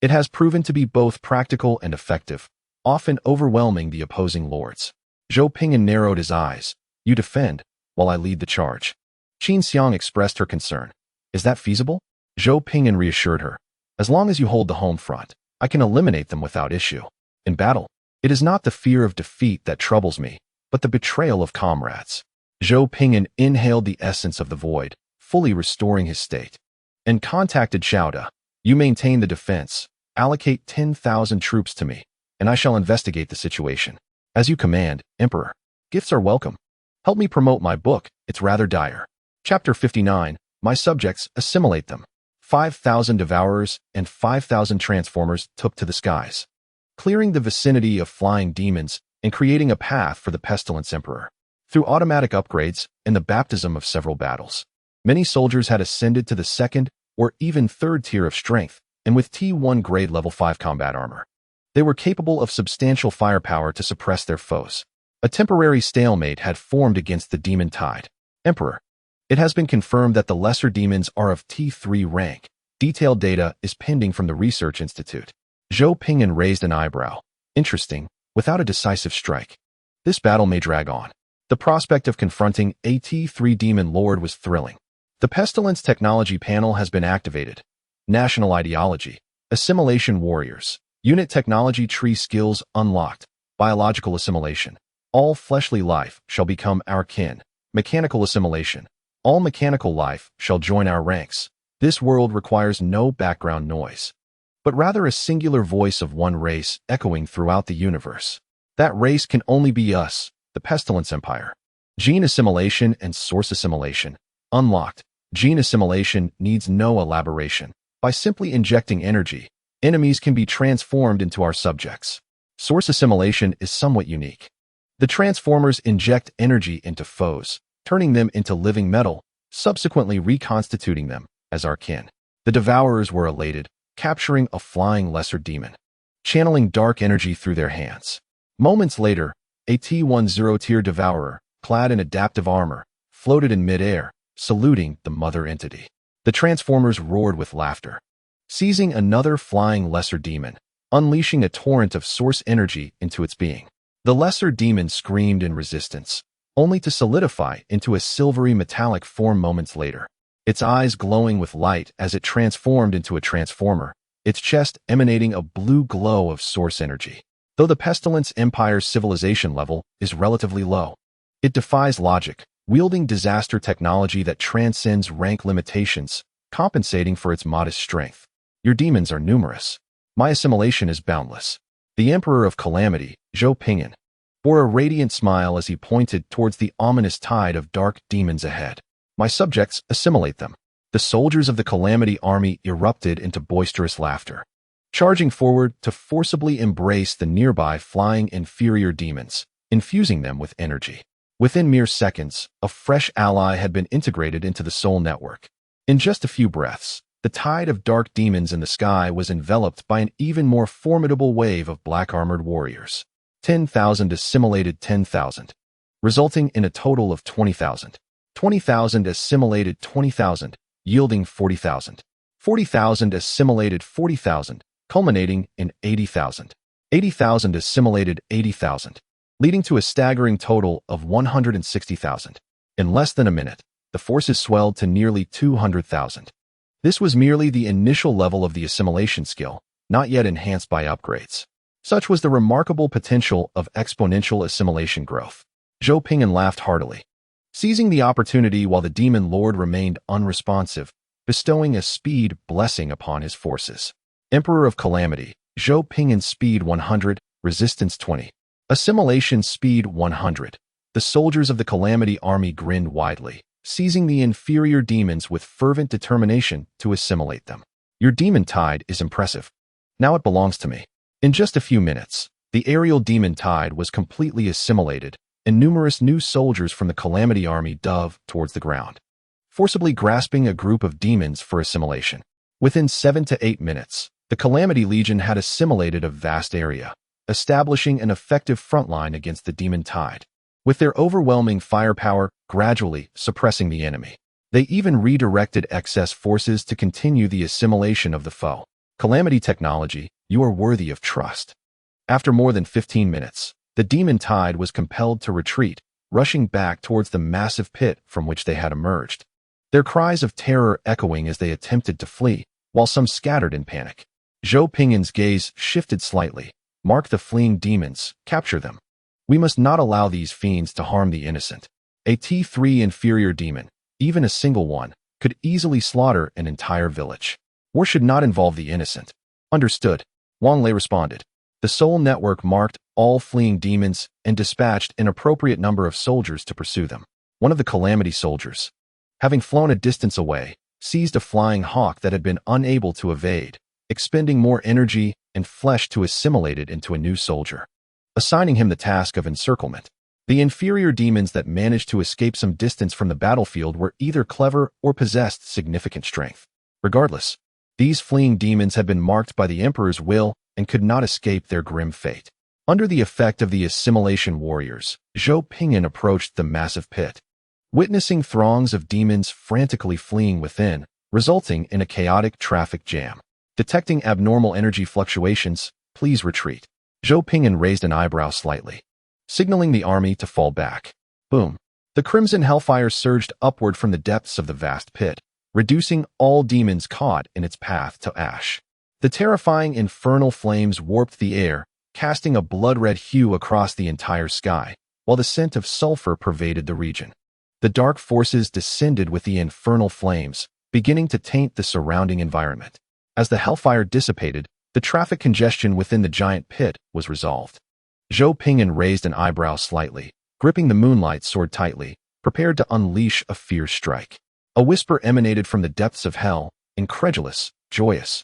It has proven to be both practical and effective, often overwhelming the opposing lords. Zhou Ping'an narrowed his eyes. You defend, while I lead the charge. Qin Xiang expressed her concern. Is that feasible? Zhou Ping'an reassured her. As long as you hold the home front, I can eliminate them without issue. In battle, it is not the fear of defeat that troubles me, but the betrayal of comrades. Zhou Ping'an inhaled the essence of the void, fully restoring his state, and contacted Xiaoda. You maintain the defense. Allocate 10,000 troops to me, and I shall investigate the situation. As you command, Emperor. Gifts are welcome. Help me promote my book. It's rather dire. Chapter 59. My subjects, assimilate them. 5,000 devourers and 5,000 transformers took to the skies, clearing the vicinity of flying demons and creating a path for the Pestilence Emperor. Through automatic upgrades and the baptism of several battles, many soldiers had ascended to the second or even third tier of strength, and with T1 grade level 5 combat armor, they were capable of substantial firepower to suppress their foes. A temporary stalemate had formed against the demon tide Emperor. It has been confirmed that the lesser demons are of T3 rank. Detailed data is pending from the Research Institute. Zhou Ping'an raised an eyebrow. Interesting, without a decisive strike. This battle may drag on. The prospect of confronting a T3 demon lord was thrilling. The Pestilence Technology Panel has been activated. National Ideology. Assimilation Warriors. Unit Technology Tree Skills unlocked. Biological Assimilation. All fleshly life shall become our kin. Mechanical Assimilation. All mechanical life shall join our ranks. This world requires no background noise, but rather a singular voice of one race echoing throughout the universe. That race can only be us, the Pestilence Empire. Gene Assimilation and Source Assimilation. Unlocked. Gene assimilation needs no elaboration. By simply injecting energy, enemies can be transformed into our subjects. Source assimilation is somewhat unique. The transformers inject energy into foes, turning them into living metal, subsequently reconstituting them as our kin. The Devourers were elated, capturing a flying lesser demon, channeling dark energy through their hands. Moments later, a T1 zero-tier Devourer, clad in adaptive armor, floated in midair, saluting the mother entity. The Transformers roared with laughter, seizing another flying lesser demon, unleashing a torrent of source energy into its being. The lesser demon screamed in resistance, only to solidify into a silvery metallic form moments later, its eyes glowing with light as it transformed into a transformer, its chest emanating a blue glow of source energy. Though the Pestilence Empire's civilization level is relatively low, it defies logic, wielding disaster technology that transcends rank limitations, compensating for its modest strength. Your demons are numerous. My assimilation is boundless. The Emperor of Calamity, Zhou Ping'an, bore a radiant smile as he pointed towards the ominous tide of dark demons ahead. My subjects assimilate them. The soldiers of the Calamity army erupted into boisterous laughter, charging forward to forcibly embrace the nearby flying inferior demons, infusing them with energy. Within mere seconds, a fresh ally had been integrated into the soul network. In just a few breaths, the tide of dark demons in the sky was enveloped by an even more formidable wave of black-armored warriors. 10,000 assimilated 10,000, resulting in a total of 20,000. 20,000 assimilated 20,000, yielding 40,000. 40,000 assimilated 40,000, culminating in 80,000. 80,000 assimilated 80,000, leading to a staggering total of 160,000. In less than a minute, the forces swelled to nearly 200,000. This was merely the initial level of the assimilation skill, not yet enhanced by upgrades. Such was the remarkable potential of exponential assimilation growth. Zhou Ping'an laughed heartily, seizing the opportunity while the Demon Lord remained unresponsive, bestowing a speed blessing upon his forces. Emperor of Calamity, Zhou Ping'an speed 100, resistance 20. Assimilation speed 100. The soldiers of the Calamity army grinned widely, seizing the inferior demons with fervent determination to assimilate them. Your demon tide is impressive. Now it belongs to me. In just a few minutes, the aerial demon tide was completely assimilated, and numerous new soldiers from the Calamity army dove towards the ground, forcibly grasping a group of demons for assimilation. Within 7 to 8 minutes, the Calamity Legion had assimilated a vast area, establishing an effective front line against the demon tide, with their overwhelming firepower gradually suppressing the enemy. They even redirected excess forces to continue the assimilation of the foe. Calamity Technology, you are worthy of trust. After more than 15 minutes, the demon tide was compelled to retreat, rushing back towards the massive pit from which they had emerged, their cries of terror echoing as they attempted to flee, while some scattered in panic. Zhou Ping'an's gaze shifted slightly. Mark the fleeing demons, capture them. We must not allow these fiends to harm the innocent. A T3 inferior demon, even a single one, could easily slaughter an entire village. War should not involve the innocent. Understood. Wang Lei responded. The Soul Network marked all fleeing demons and dispatched an appropriate number of soldiers to pursue them. One of the Calamity soldiers, having flown a distance away, seized a flying hawk that had been unable to evade, expending more energy and flesh to assimilate it into a new soldier. assigning him the task of encirclement. The inferior demons that managed to escape some distance from the battlefield were either clever or possessed significant strength. Regardless, these fleeing demons had been marked by the Emperor's will and could not escape their grim fate. Under the effect of the assimilation warriors, Zhou Ping'an approached the massive pit, witnessing throngs of demons frantically fleeing within, resulting in a chaotic traffic jam. Detecting abnormal energy fluctuations, please retreat. Zhou Ping'an raised an eyebrow slightly, signaling the army to fall back. Boom. The crimson hellfire surged upward from the depths of the vast pit, reducing all demons caught in its path to ash. The terrifying infernal flames warped the air, casting a blood-red hue across the entire sky, while the scent of sulfur pervaded the region. The dark forces descended with the infernal flames, beginning to taint the surrounding environment. As the hellfire dissipated, the traffic congestion within the giant pit was resolved. Zhou Ping'an raised an eyebrow slightly, gripping the moonlight sword tightly, prepared to unleash a fierce strike. A whisper emanated from the depths of hell, incredulous, joyous,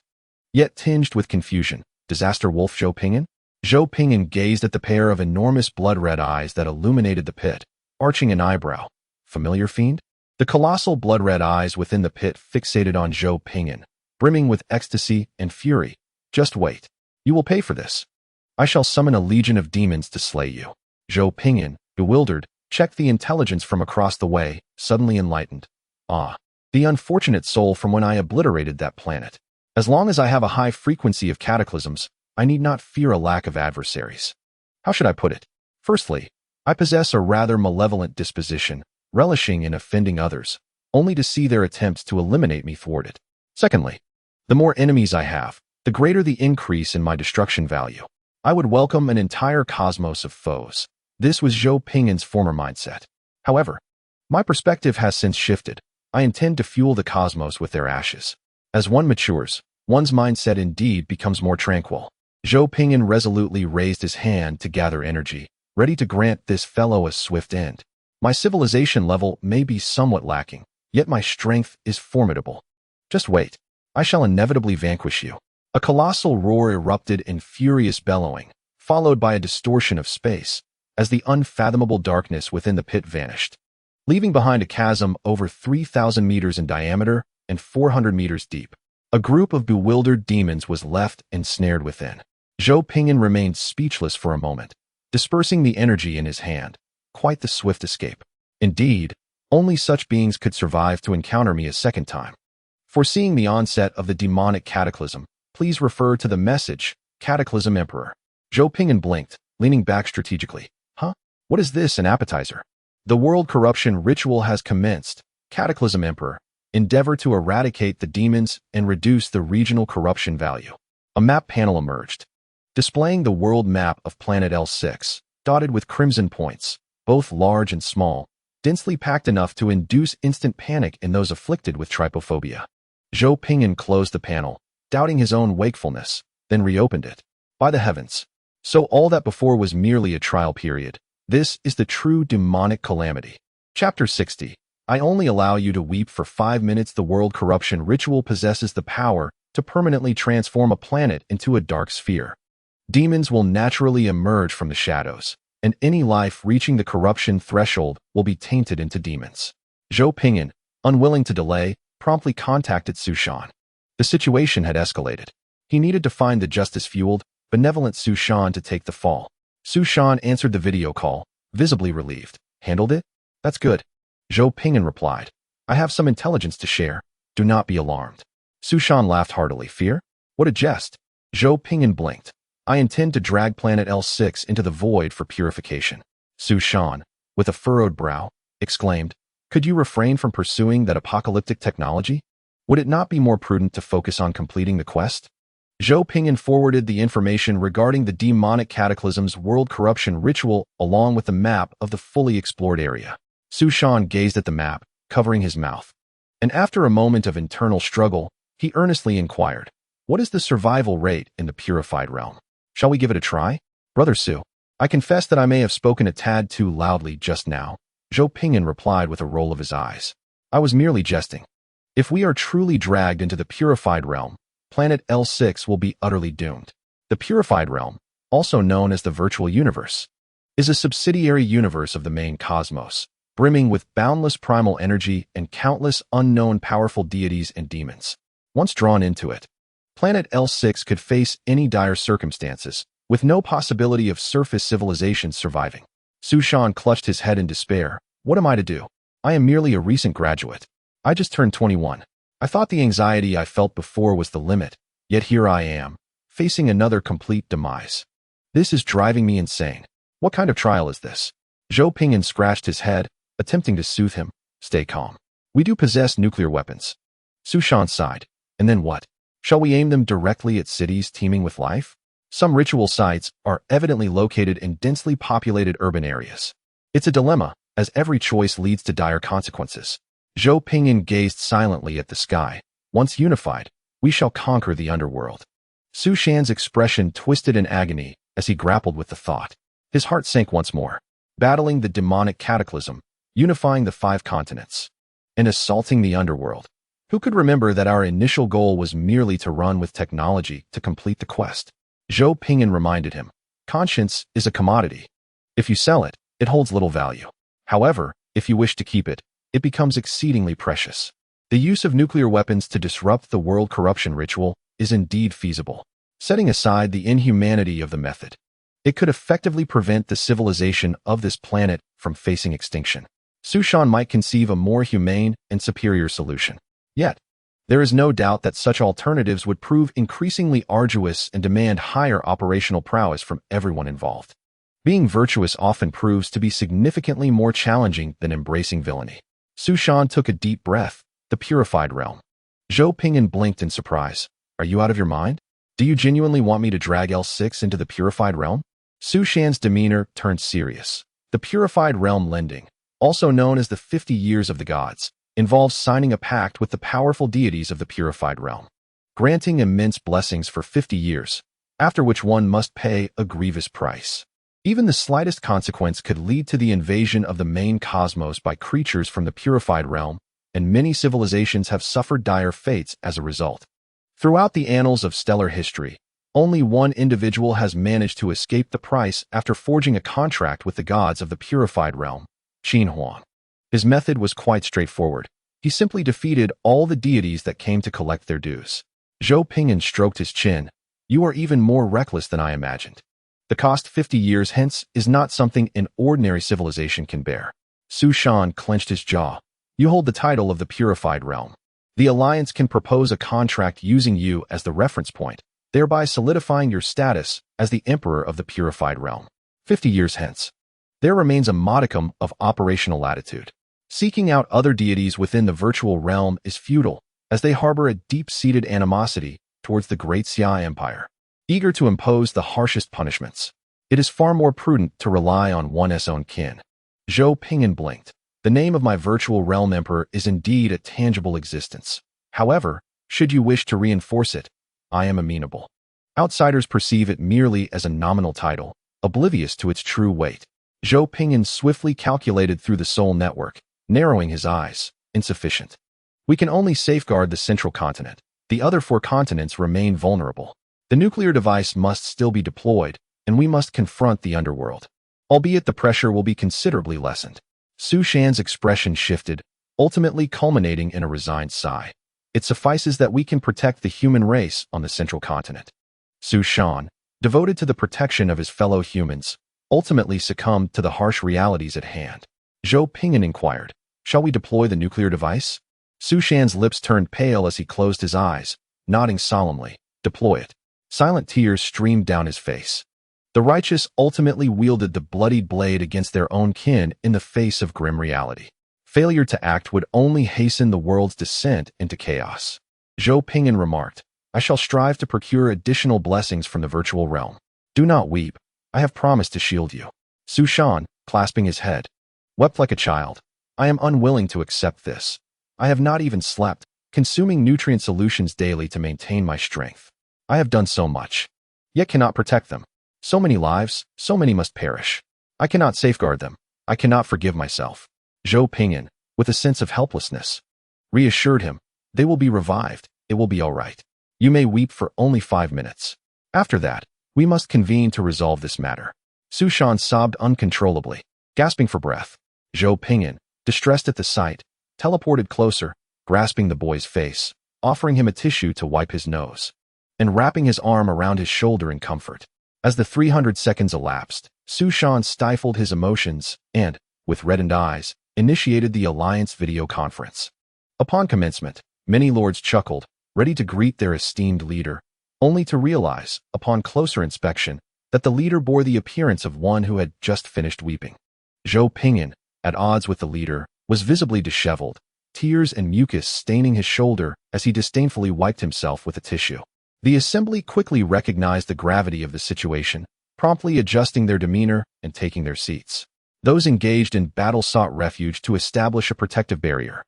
yet tinged with confusion. Disaster Wolf Zhou Ping'an? Zhou Ping'an gazed at the pair of enormous blood-red eyes that illuminated the pit, arching an eyebrow. Familiar fiend? The colossal blood-red eyes within the pit fixated on Zhou Ping'an, brimming with ecstasy and fury. Just wait. You will pay for this. I shall summon a legion of demons to slay you. Zhou Ping'an, bewildered, checked the intelligence from across the way, suddenly enlightened. Ah, the unfortunate soul from when I obliterated that planet. As long as I have a high frequency of cataclysms, I need not fear a lack of adversaries. How should I put it? Firstly, I possess a rather malevolent disposition, relishing in offending others, only to see their attempts to eliminate me thwarted. Secondly, the more enemies I have, the greater the increase in my destruction value. I would welcome an entire cosmos of foes. This was Zhou Ping'an's former mindset. However, my perspective has since shifted. I intend to fuel the cosmos with their ashes. As one matures, one's mindset indeed becomes more tranquil. Zhou Ping'an resolutely raised his hand to gather energy, ready to grant this fellow a swift end. My civilization level may be somewhat lacking, yet my strength is formidable. Just wait. I shall inevitably vanquish you. A colossal roar erupted in furious bellowing, followed by a distortion of space, as the unfathomable darkness within the pit vanished, leaving behind a chasm over 3,000 meters in diameter and 400 meters deep. A group of bewildered demons was left ensnared within. Zhou Ping'an remained speechless for a moment, dispersing the energy in his hand. Quite the swift escape. Indeed, only such beings could survive to encounter me a second time. Foreseeing the onset of the demonic cataclysm, please refer to the message, Cataclysm Emperor. Zhou Ping'an blinked, leaning back strategically. Huh? What is this, an appetizer? The world corruption ritual has commenced. Cataclysm Emperor. Endeavor to eradicate the demons and reduce the regional corruption value. A map panel emerged, displaying the world map of planet L6, dotted with crimson points, both large and small, densely packed enough to induce instant panic in those afflicted with trypophobia. Zhou Ping'an closed the panel, doubting his own wakefulness, then reopened it. By the heavens! So all that before was merely a trial period. This is the true demonic calamity. Chapter 60. I only allow you to weep for 5 minutes. The world corruption ritual possesses the power to permanently transform a planet into a dark sphere. Demons will naturally emerge from the shadows, and any life reaching the corruption threshold will be tainted into demons. Zhou Ping'an, unwilling to delay, promptly contacted Su Shan. The situation had escalated. He needed to find the justice-fueled, benevolent Su Shan to take the fall. Su Shan answered the video call, visibly relieved. Handled it? That's good. Zhou Ping'an replied. I have some intelligence to share. Do not be alarmed. Su Shan laughed heartily. Fear? What a jest. Zhou Ping'an blinked. I intend to drag planet L6 into the void for purification. Su Shan, with a furrowed brow, exclaimed, could you refrain from pursuing that apocalyptic technology? Would it not be more prudent to focus on completing the quest? Zhou Ping'an forwarded the information regarding the demonic cataclysm's world corruption ritual along with the map of the fully explored area. Su Shan gazed at the map, covering his mouth. And after a moment of internal struggle, he earnestly inquired, what is the survival rate in the purified realm? Shall we give it a try? Brother Su, I confess that I may have spoken a tad too loudly just now. Zhou Ping'an replied with a roll of his eyes. I was merely jesting. If we are truly dragged into the purified realm, planet L6 will be utterly doomed. The purified realm, also known as the virtual universe, is a subsidiary universe of the main cosmos, brimming with boundless primal energy and countless unknown powerful deities and demons. Once drawn into it, planet L6 could face any dire circumstances, with no possibility of surface civilizations surviving. Su Shan clutched his head in despair. What am I to do? I am merely a recent graduate. I just turned 21. I thought the anxiety I felt before was the limit, yet here I am, facing another complete demise. This is driving me insane. What kind of trial is this? Zhou Ping'an scratched his head, attempting to soothe him. Stay calm. We do possess nuclear weapons. Su Shan sighed. And then what? Shall we aim them directly at cities teeming with life? Some ritual sites are evidently located in densely populated urban areas. It's a dilemma, as every choice leads to dire consequences. Zhou Ping'an gazed silently at the sky. Once unified, we shall conquer the underworld. Su Shan's expression twisted in agony as he grappled with the thought. His heart sank once more. Battling the demonic cataclysm, unifying the 5 continents, and assaulting the underworld. Who could remember that our initial goal was merely to run with technology to complete the quest? Zhou Ping'an reminded him. Conscience is a commodity. If you sell it, it holds little value. However, if you wish to keep it, it becomes exceedingly precious. The use of nuclear weapons to disrupt the world corruption ritual is indeed feasible. Setting aside the inhumanity of the method, it could effectively prevent the civilization of this planet from facing extinction. Su Shan might conceive a more humane and superior solution. Yet, there is no doubt that such alternatives would prove increasingly arduous and demand higher operational prowess from everyone involved. Being virtuous often proves to be significantly more challenging than embracing villainy. Su Shan took a deep breath. The purified realm. Zhou Ping'an blinked in surprise. Are you out of your mind? Do you genuinely want me to drag L6 into the purified realm? Su Shan's demeanor turned serious. The purified realm lending, also known as the 50 years of the gods, involves signing a pact with the powerful deities of the purified realm, granting immense blessings for 50 years, after which one must pay a grievous price. Even the slightest consequence could lead to the invasion of the main cosmos by creatures from the purified realm, and many civilizations have suffered dire fates as a result. Throughout the annals of stellar history, only one individual has managed to escape the price after forging a contract with the gods of the purified realm, Qin Huang. His method was quite straightforward. He simply defeated all the deities that came to collect their dues. Zhou Ping'an stroked his chin. You are even more reckless than I imagined. The cost 50 years hence is not something an ordinary civilization can bear. Su Shan clenched his jaw. You hold the title of the purified realm. The Alliance can propose a contract using you as the reference point, thereby solidifying your status as the Emperor of the purified realm. 50 years hence, there remains a modicum of operational latitude. Seeking out other deities within the virtual realm is futile, as they harbor a deep-seated animosity towards the great Xia Empire, eager to impose the harshest punishments. It is far more prudent to rely on one's own kin. Zhou Ping'an blinked. The name of my virtual realm emperor is indeed a tangible existence. However, should you wish to reinforce it, I am amenable. Outsiders perceive it merely as a nominal title, oblivious to its true weight. Zhou Ping'an swiftly calculated through the soul network, narrowing his eyes. Insufficient. We can only safeguard the central continent. The other 4 continents remain vulnerable. The nuclear device must still be deployed, and we must confront the underworld. Albeit the pressure will be considerably lessened. Su Shan's expression shifted, ultimately culminating in a resigned sigh. It suffices that we can protect the human race on the central continent. Su Shan, devoted to the protection of his fellow humans, ultimately succumbed to the harsh realities at hand. Zhou Ping'an inquired, shall we deploy the nuclear device? Su Shan's lips turned pale as he closed his eyes, nodding solemnly. Deploy it. Silent tears streamed down his face. The righteous ultimately wielded the bloodied blade against their own kin in the face of grim reality. Failure to act would only hasten the world's descent into chaos. Zhou Ping'an remarked, I shall strive to procure additional blessings from the virtual realm. Do not weep. I have promised to shield you. Su Shan, clasping his head, wept like a child. I am unwilling to accept this. I have not even slept, consuming nutrient solutions daily to maintain my strength. I have done so much, yet cannot protect them. So many lives, so many must perish. I cannot safeguard them. I cannot forgive myself. Zhou Ping'an, with a sense of helplessness, reassured him, they will be revived. It will be all right. You may weep for only 5 minutes. After that, We must convene to resolve this matter. Su Shan sobbed uncontrollably, gasping for breath. Zhou Ping'an, distressed at the sight, teleported closer, grasping the boy's face, offering him a tissue to wipe his nose, and wrapping his arm around his shoulder in comfort. As the 300 seconds elapsed, Su Shan stifled his emotions and, with reddened eyes, initiated the Alliance video conference. Upon commencement, many lords chuckled, ready to greet their esteemed leader, only to realize, upon closer inspection, that the leader bore the appearance of one who had just finished weeping. Zhou Ping'an, at odds with the leader, was visibly disheveled, tears and mucus staining his shoulder as he disdainfully wiped himself with a tissue. The assembly quickly recognized the gravity of the situation, promptly adjusting their demeanor and taking their seats. Those engaged in battle sought refuge to establish a protective barrier,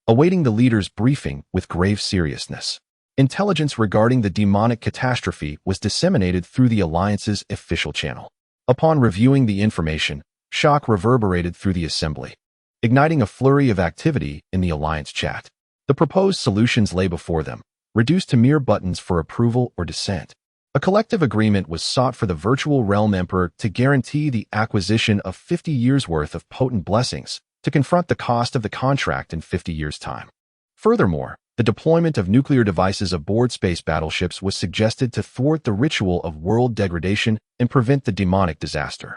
awaiting the leader's briefing with grave seriousness. Intelligence regarding the demonic catastrophe was disseminated through the Alliance's official channel. Upon reviewing the information, shock reverberated through the assembly, igniting a flurry of activity in the Alliance chat. The proposed solutions lay before them, reduced to mere buttons for approval or dissent. A collective agreement was sought for the Virtual Realm Emperor to guarantee the acquisition of 50 years' worth of potent blessings to confront the cost of the contract in 50 years' time. Furthermore, the deployment of nuclear devices aboard space battleships was suggested to thwart the ritual of world degradation and prevent the demonic disaster.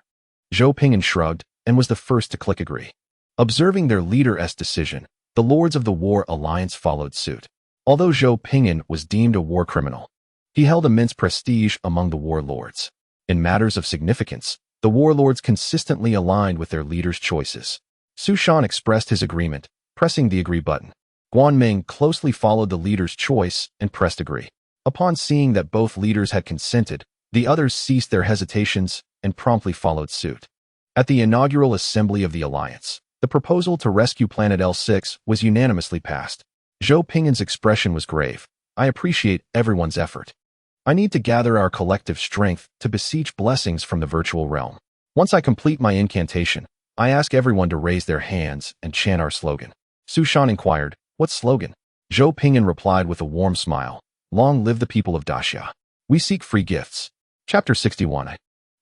Zhou Ping'an shrugged and was the first to click agree. Observing their leader's decision, the Lords of the War Alliance followed suit. Although Zhou Ping'an was deemed a war criminal, he held immense prestige among the warlords. In matters of significance, the warlords consistently aligned with their leaders' choices. Su Shan expressed his agreement, pressing the agree button. Guan Ming closely followed the leader's choice and pressed agree. Upon seeing that both leaders had consented, the others ceased their hesitations and promptly followed suit. At the inaugural assembly of the Alliance, the proposal to rescue Planet L6 was unanimously passed. Zhou Ping'an's expression was grave. I appreciate everyone's effort. I need to gather our collective strength to beseech blessings from the virtual realm. Once I complete my incantation, I ask everyone to raise their hands and chant our slogan. Su Shan inquired, what slogan? Zhou Ping'an replied with a warm smile. Long live the people of Daxia. We seek free gifts. Chapter 61.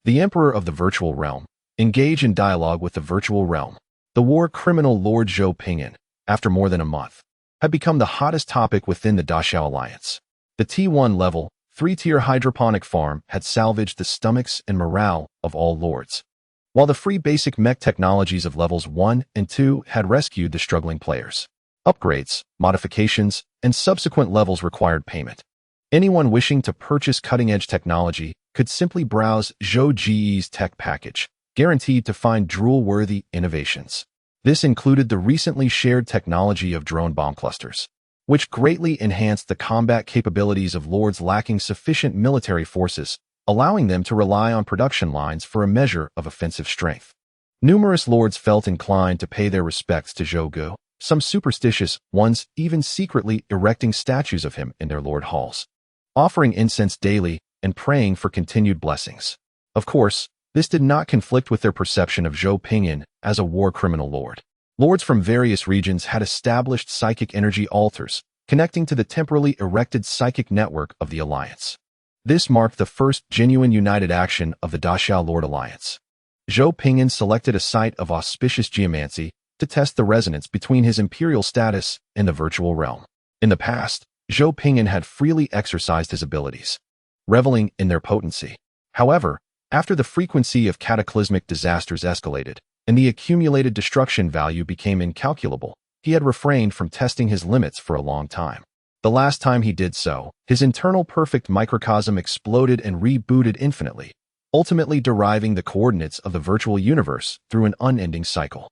The Emperor of the Virtual Realm. Engage in dialogue with the virtual realm. The war criminal Lord Zhou Ping'an, after more than a month, had become the hottest topic within the Daxia Alliance. The T1 level, 3-tier hydroponic farm had salvaged the stomachs and morale of all lords, while the free basic mech technologies of levels 1 and 2 had rescued the struggling players. Upgrades, modifications, and subsequent levels required payment. Anyone wishing to purchase cutting-edge technology could simply browse Zhou Ji's tech package, guaranteed to find drool-worthy innovations. This included the recently shared technology of drone bomb clusters, which greatly enhanced the combat capabilities of lords lacking sufficient military forces, allowing them to rely on production lines for a measure of offensive strength. Numerous lords felt inclined to pay their respects to Zhou Gu, some superstitious ones even secretly erecting statues of him in their lord halls, offering incense daily and praying for continued blessings. Of course, this did not conflict with their perception of Zhou Ping'an as a war criminal lord. Lords from various regions had established psychic energy altars, connecting to the temporally erected psychic network of the Alliance. This marked the first genuine united action of the Daxia Lord Alliance. Zhou Ping'an selected a site of auspicious geomancy to test the resonance between his imperial status and the virtual realm. In the past, Zhou Ping'an had freely exercised his abilities, reveling in their potency. However, after the frequency of cataclysmic disasters escalated, and the accumulated destruction value became incalculable, he had refrained from testing his limits for a long time. The last time he did so, his internal perfect microcosm exploded and rebooted infinitely, ultimately deriving the coordinates of the virtual universe through an unending cycle,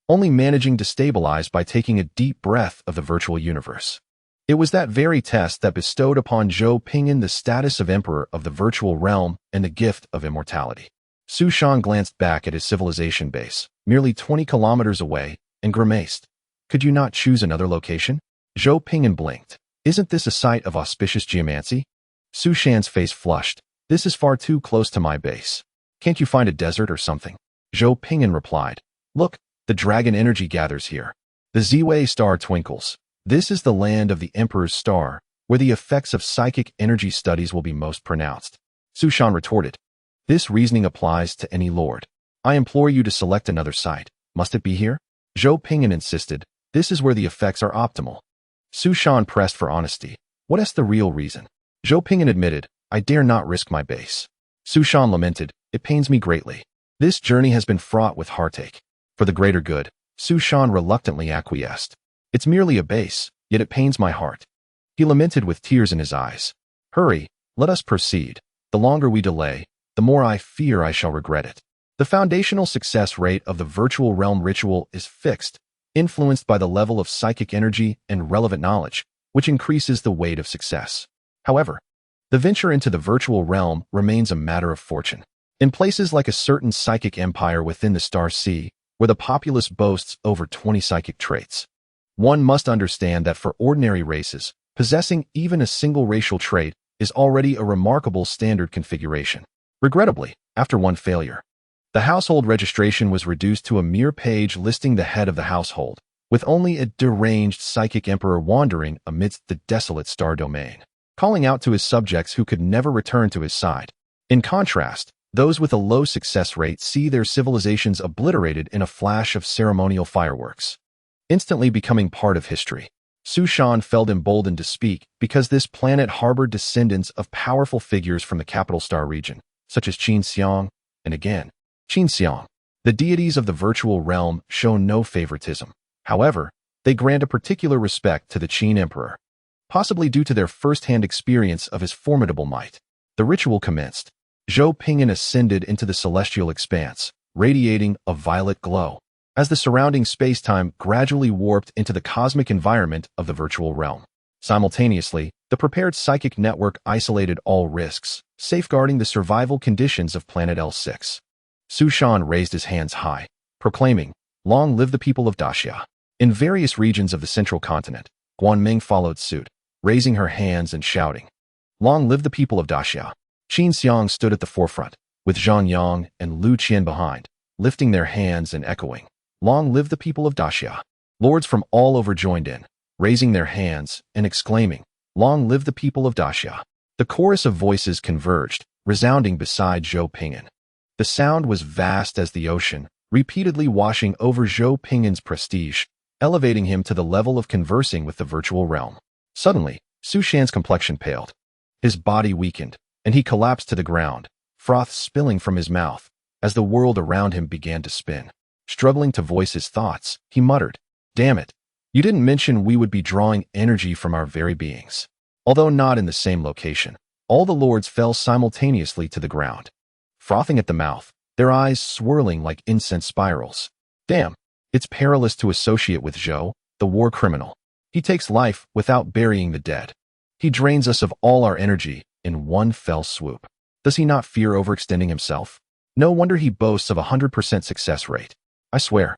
only managing to stabilize by taking a deep breath of the virtual universe. It was that very test that bestowed upon Zhou Ping'an the status of Emperor of the virtual realm and the gift of immortality. Su Shan glanced back at his civilization base, merely 20 kilometers away, and grimaced. Could you not choose another location? Zhou Ping'an blinked. Isn't this a site of auspicious geomancy? Su Shan's face flushed. This is far too close to my base. Can't you find a desert or something? Zhou Ping'an replied. Look, the dragon energy gathers here. The Ziwei star twinkles. This is the land of the Emperor's star, where the effects of psychic energy studies will be most pronounced. Su Shan retorted. This reasoning applies to any lord. I implore you to select another site. Must it be here? Zhou Ping'an insisted. This is where the effects are optimal. Su Shan pressed for honesty. What is the real reason? Zhou Ping'an admitted, I dare not risk my base. Su Shan lamented, it pains me greatly. This journey has been fraught with heartache. For the greater good, Su Shan reluctantly acquiesced. It's merely a base, yet it pains my heart. He lamented with tears in his eyes. Hurry, let us proceed. The longer we delay, the more I fear I shall regret it. The foundational success rate of the virtual realm ritual is fixed, influenced by the level of psychic energy and relevant knowledge, which increases the weight of success. However, the venture into the virtual realm remains a matter of fortune. In places like a certain psychic empire within the Star Sea, where the populace boasts over 20 psychic traits, one must understand that for ordinary races, possessing even a single racial trait is already a remarkable standard configuration. Regrettably, after one failure, the household registration was reduced to a mere page listing the head of the household, with only a deranged psychic emperor wandering amidst the desolate star domain, calling out to his subjects who could never return to his side. In contrast, those with a low success rate see their civilizations obliterated in a flash of ceremonial fireworks, instantly becoming part of history. Su Shan felt emboldened to speak because this planet harbored descendants of powerful figures from the capital star region, such as Qin Xiang, and again, Qin Xiang. The deities of the virtual realm show no favoritism. However, they grant a particular respect to the Qin Emperor, possibly due to their first-hand experience of his formidable might. The ritual commenced. Zhou Ping'an ascended into the celestial expanse, radiating a violet glow, as the surrounding space-time gradually warped into the cosmic environment of the virtual realm. Simultaneously, the prepared psychic network isolated all risks, safeguarding the survival conditions of planet L6. Su Shan raised his hands high, proclaiming, Long live the people of Daxia. In various regions of the central continent, Guanming followed suit, raising her hands and shouting, Long live the people of Daxia. Qin Xiang stood at the forefront, with Zhang Yang and Lu Qian behind, lifting their hands and echoing, Long live the people of Daxia. Lords from all over joined in, raising their hands and exclaiming, Long live the people of Daxia. The chorus of voices converged, resounding beside Zhou Ping'an. The sound was vast as the ocean, repeatedly washing over Zhou Ping'an's prestige, elevating him to the level of conversing with the virtual realm. Suddenly, Su Shan's complexion paled. His body weakened, and he collapsed to the ground, froth spilling from his mouth, as the world around him began to spin. Struggling to voice his thoughts, he muttered, Damn it, you didn't mention we would be drawing energy from our very beings. Although not in the same location, all the lords fell simultaneously to the ground, frothing at the mouth, their eyes swirling like incense spirals. Damn, it's perilous to associate with Zhou, the war criminal. He takes life without burying the dead. He drains us of all our energy in one fell swoop. Does he not fear overextending himself? No wonder he boasts of 100% success rate. I swear,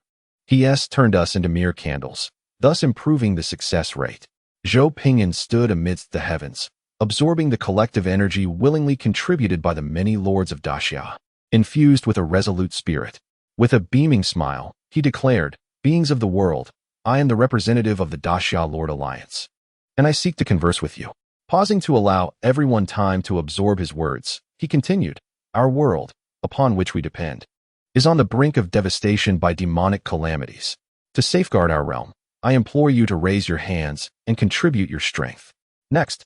he has turned us into mere candles, thus improving the success rate. Zhou Ping'an stood amidst the heavens, absorbing the collective energy willingly contributed by the many lords of Daxia. Infused with a resolute spirit, with a beaming smile, he declared, Beings of the world, I am the representative of the Daxia Lord Alliance, and I seek to converse with you. Pausing to allow everyone time to absorb his words, he continued, Our world, upon which we depend, is on the brink of devastation by demonic calamities. To safeguard our realm, I implore you to raise your hands and contribute your strength. Next,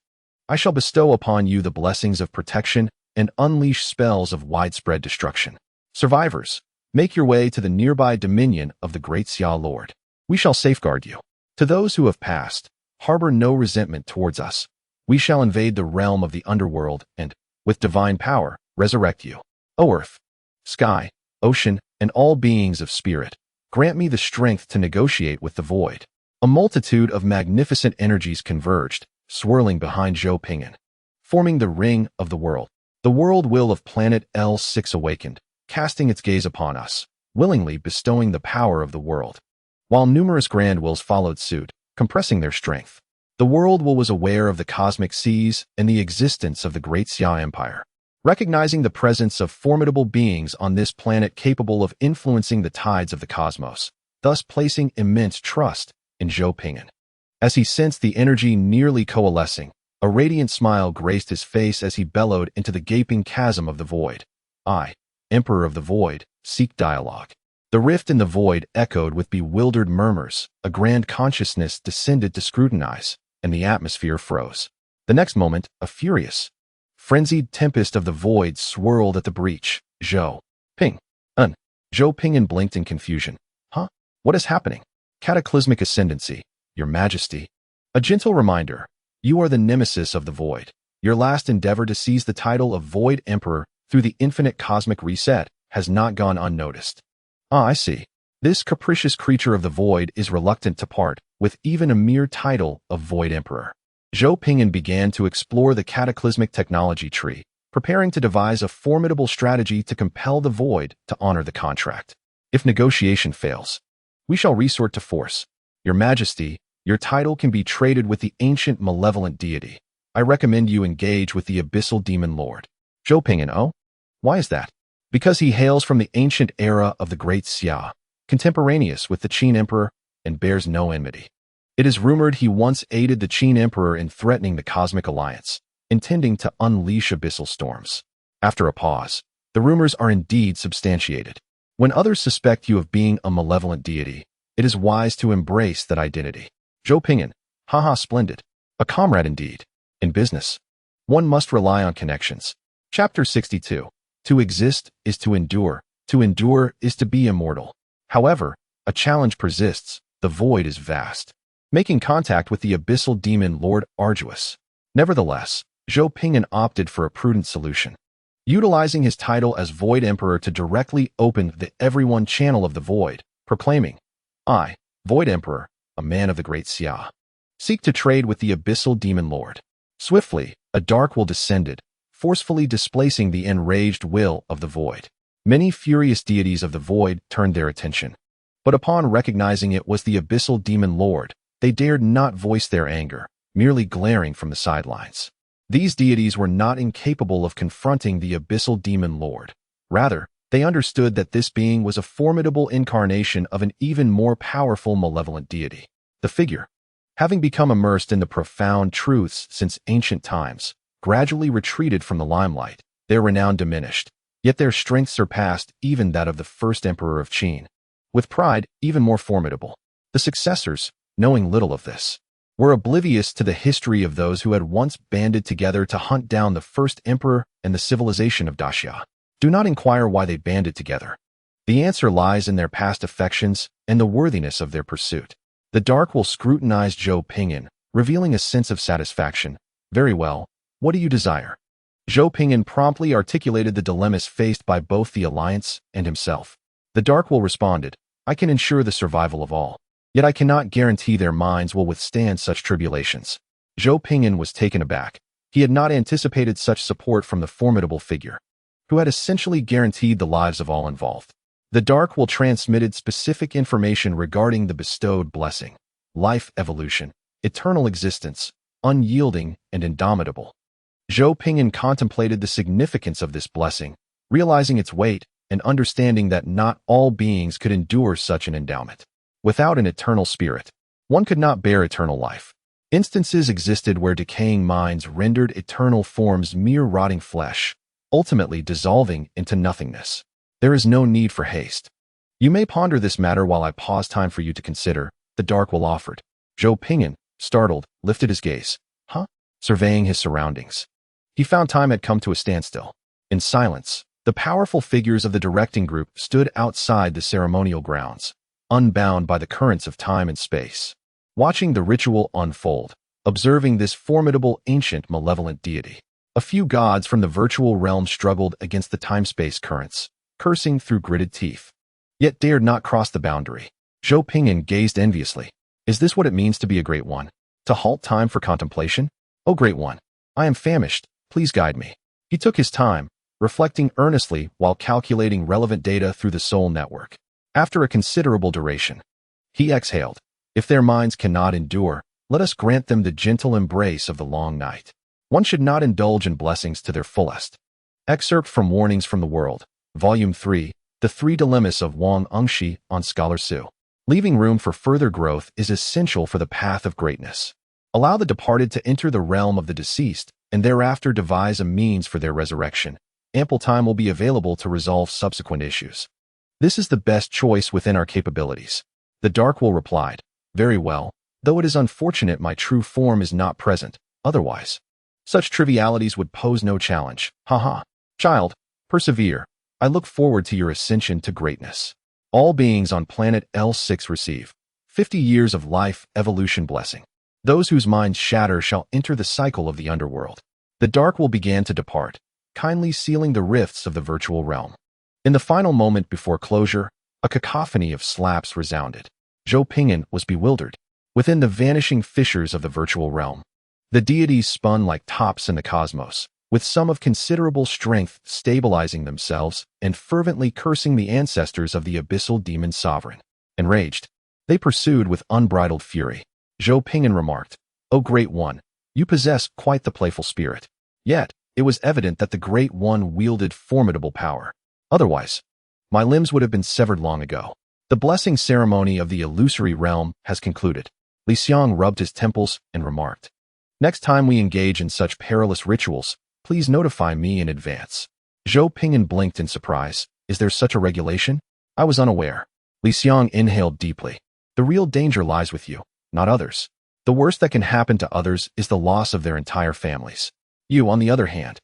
I shall bestow upon you the blessings of protection and unleash spells of widespread destruction. Survivors, make your way to the nearby dominion of the great Xia Lord. We shall safeguard you. To those who have passed, harbor no resentment towards us. We shall invade the realm of the underworld and, with divine power, resurrect you. O earth, sky, ocean, and all beings of spirit, grant me the strength to negotiate with the void. A multitude of magnificent energies converged, swirling behind Zhou Ping'an, forming the ring of the world. The world will of planet L6 awakened, casting its gaze upon us, willingly bestowing the power of the world. While numerous grand wills followed suit, compressing their strength, the world will was aware of the cosmic seas and the existence of the great Xia Empire. Recognizing the presence of formidable beings on this planet capable of influencing the tides of the cosmos, thus placing immense trust in Zhou Ping'an. As he sensed the energy nearly coalescing, A radiant smile graced his face as he bellowed into the gaping chasm of the void. I, Emperor of the Void, seek dialogue. The rift in the void echoed with bewildered murmurs. A grand consciousness descended to scrutinize, and the atmosphere froze. The next moment, a furious, frenzied tempest of the void swirled at the breach. Zhou Ping'an. Zhou Ping'an blinked in confusion. Huh? What is happening? Cataclysmic ascendancy, Your Majesty. A gentle reminder. You are the nemesis of the void. Your last endeavor to seize the title of Void Emperor through the infinite cosmic reset has not gone unnoticed. Ah, I see. This capricious creature of the void is reluctant to part with even a mere title of Void Emperor. Zhou Ping'an began to explore the cataclysmic technology tree, preparing to devise a formidable strategy to compel the void to honor the contract. If negotiation fails, we shall resort to force. Your Majesty, your title can be traded with the ancient malevolent deity. I recommend you engage with the abyssal demon lord. Zhou Ping'an. Oh? Why is that? Because he hails from the ancient era of the Great Xia, contemporaneous with the Qin Emperor, and bears no enmity. It is rumored he once aided the Qin Emperor in threatening the Cosmic Alliance, intending to unleash abyssal storms. After a pause, the rumors are indeed substantiated. When others suspect you of being a malevolent deity, it is wise to embrace that identity. Zhou Ping'an. Haha, splendid. A comrade indeed. In business, one must rely on connections. Chapter 62. To exist is to endure. To endure is to be immortal. However, a challenge persists. The void is vast, making contact with the abyssal demon lord arduous. Nevertheless, Zhou Ping'an opted for a prudent solution, utilizing his title as Void Emperor to directly open the everyone channel of the void, proclaiming, I, Void Emperor, a man of the Great Xia, seek to trade with the abyssal demon lord. Swiftly, a dark will descended, forcefully displacing the enraged will of the void. Many furious deities of the void turned their attention, but upon recognizing it was the abyssal demon lord, they dared not voice their anger, merely glaring from the sidelines. These deities were not incapable of confronting the abyssal demon lord. Rather, they understood that this being was a formidable incarnation of an even more powerful malevolent deity. The figure, having become immersed in the profound truths since ancient times, gradually retreated from the limelight. Their renown diminished, yet their strength surpassed even that of the first emperor of Qin. With pride even more formidable, the successors, knowing little of this, were oblivious to the history of those who had once banded together to hunt down the first emperor and the civilization of Daxia. Do not inquire why they banded together. The answer lies in their past affections and the worthiness of their pursuit. The dark will scrutinize Zhou Ping'an, revealing a sense of satisfaction. Very well, what do you desire? Zhou Ping'an promptly articulated the dilemmas faced by both the Alliance and himself. The dark will responded, I can ensure the survival of all, yet I cannot guarantee their minds will withstand such tribulations. Zhou Ping'an was taken aback. He had not anticipated such support from the formidable figure, who had essentially guaranteed the lives of all involved. The dark will transmitted specific information regarding the bestowed blessing, life evolution, eternal existence, unyielding and indomitable. Zhou Ping'an contemplated the significance of this blessing, realizing its weight and understanding that not all beings could endure such an endowment. Without an eternal spirit, one could not bear eternal life. Instances existed where decaying minds rendered eternal forms mere rotting flesh, ultimately dissolving into nothingness. There is no need for haste. You may ponder this matter while I pause time for you to consider, the dark will offered. Zhou Ping'an, startled, lifted his gaze. Huh? Surveying his surroundings. He found time had come to a standstill. In silence, the powerful figures of the directing group stood outside the ceremonial grounds, unbound by the currents of time and space, watching the ritual unfold, observing this formidable ancient malevolent deity. A few gods from the virtual realm struggled against the time-space currents, cursing through gritted teeth, yet dared not cross the boundary. Zhou Ping'an gazed enviously. Is this what it means to be a great one? To halt time for contemplation? O great one, I am famished, please guide me. He took his time, reflecting earnestly while calculating relevant data through the soul network. After a considerable duration, he exhaled. If their minds cannot endure, let us grant them the gentle embrace of the long night. One should not indulge in blessings to their fullest. Excerpt from Warnings from the World, Volume 3, The Three Dilemmas of Wang Engshi on Scholar Su. Leaving room for further growth is essential for the path of greatness. Allow the departed to enter the realm of the deceased, and thereafter devise a means for their resurrection. Ample time will be available to resolve subsequent issues. This is the best choice within our capabilities. The Dark Will replied, very well, though it is unfortunate my true form is not present, otherwise. Such trivialities would pose no challenge. Haha. Child, persevere. I look forward to your ascension to greatness. All beings on planet L6 receive 50 years of life evolution blessing. Those whose minds shatter shall enter the cycle of the underworld. The Dark Will began to depart, kindly sealing the rifts of the virtual realm. In the final moment before closure, a cacophony of slaps resounded. Zhou Ping'an was bewildered. Within the vanishing fissures of the virtual realm, the deities spun like tops in the cosmos, with some of considerable strength stabilizing themselves and fervently cursing the ancestors of the abyssal demon sovereign. Enraged, they pursued with unbridled fury. Zhou Ping'an remarked, "O Great One, you possess quite the playful spirit." Yet, it was evident that the Great One wielded formidable power. Otherwise, my limbs would have been severed long ago. The blessing ceremony of the illusory realm has concluded. Li Xiang rubbed his temples and remarked, "Next time we engage in such perilous rituals, please notify me in advance." Zhou Ping'an blinked in surprise. Is there such a regulation? I was unaware. Li Xiang inhaled deeply. The real danger lies with you, not others. The worst that can happen to others is the loss of their entire families. You, on the other hand,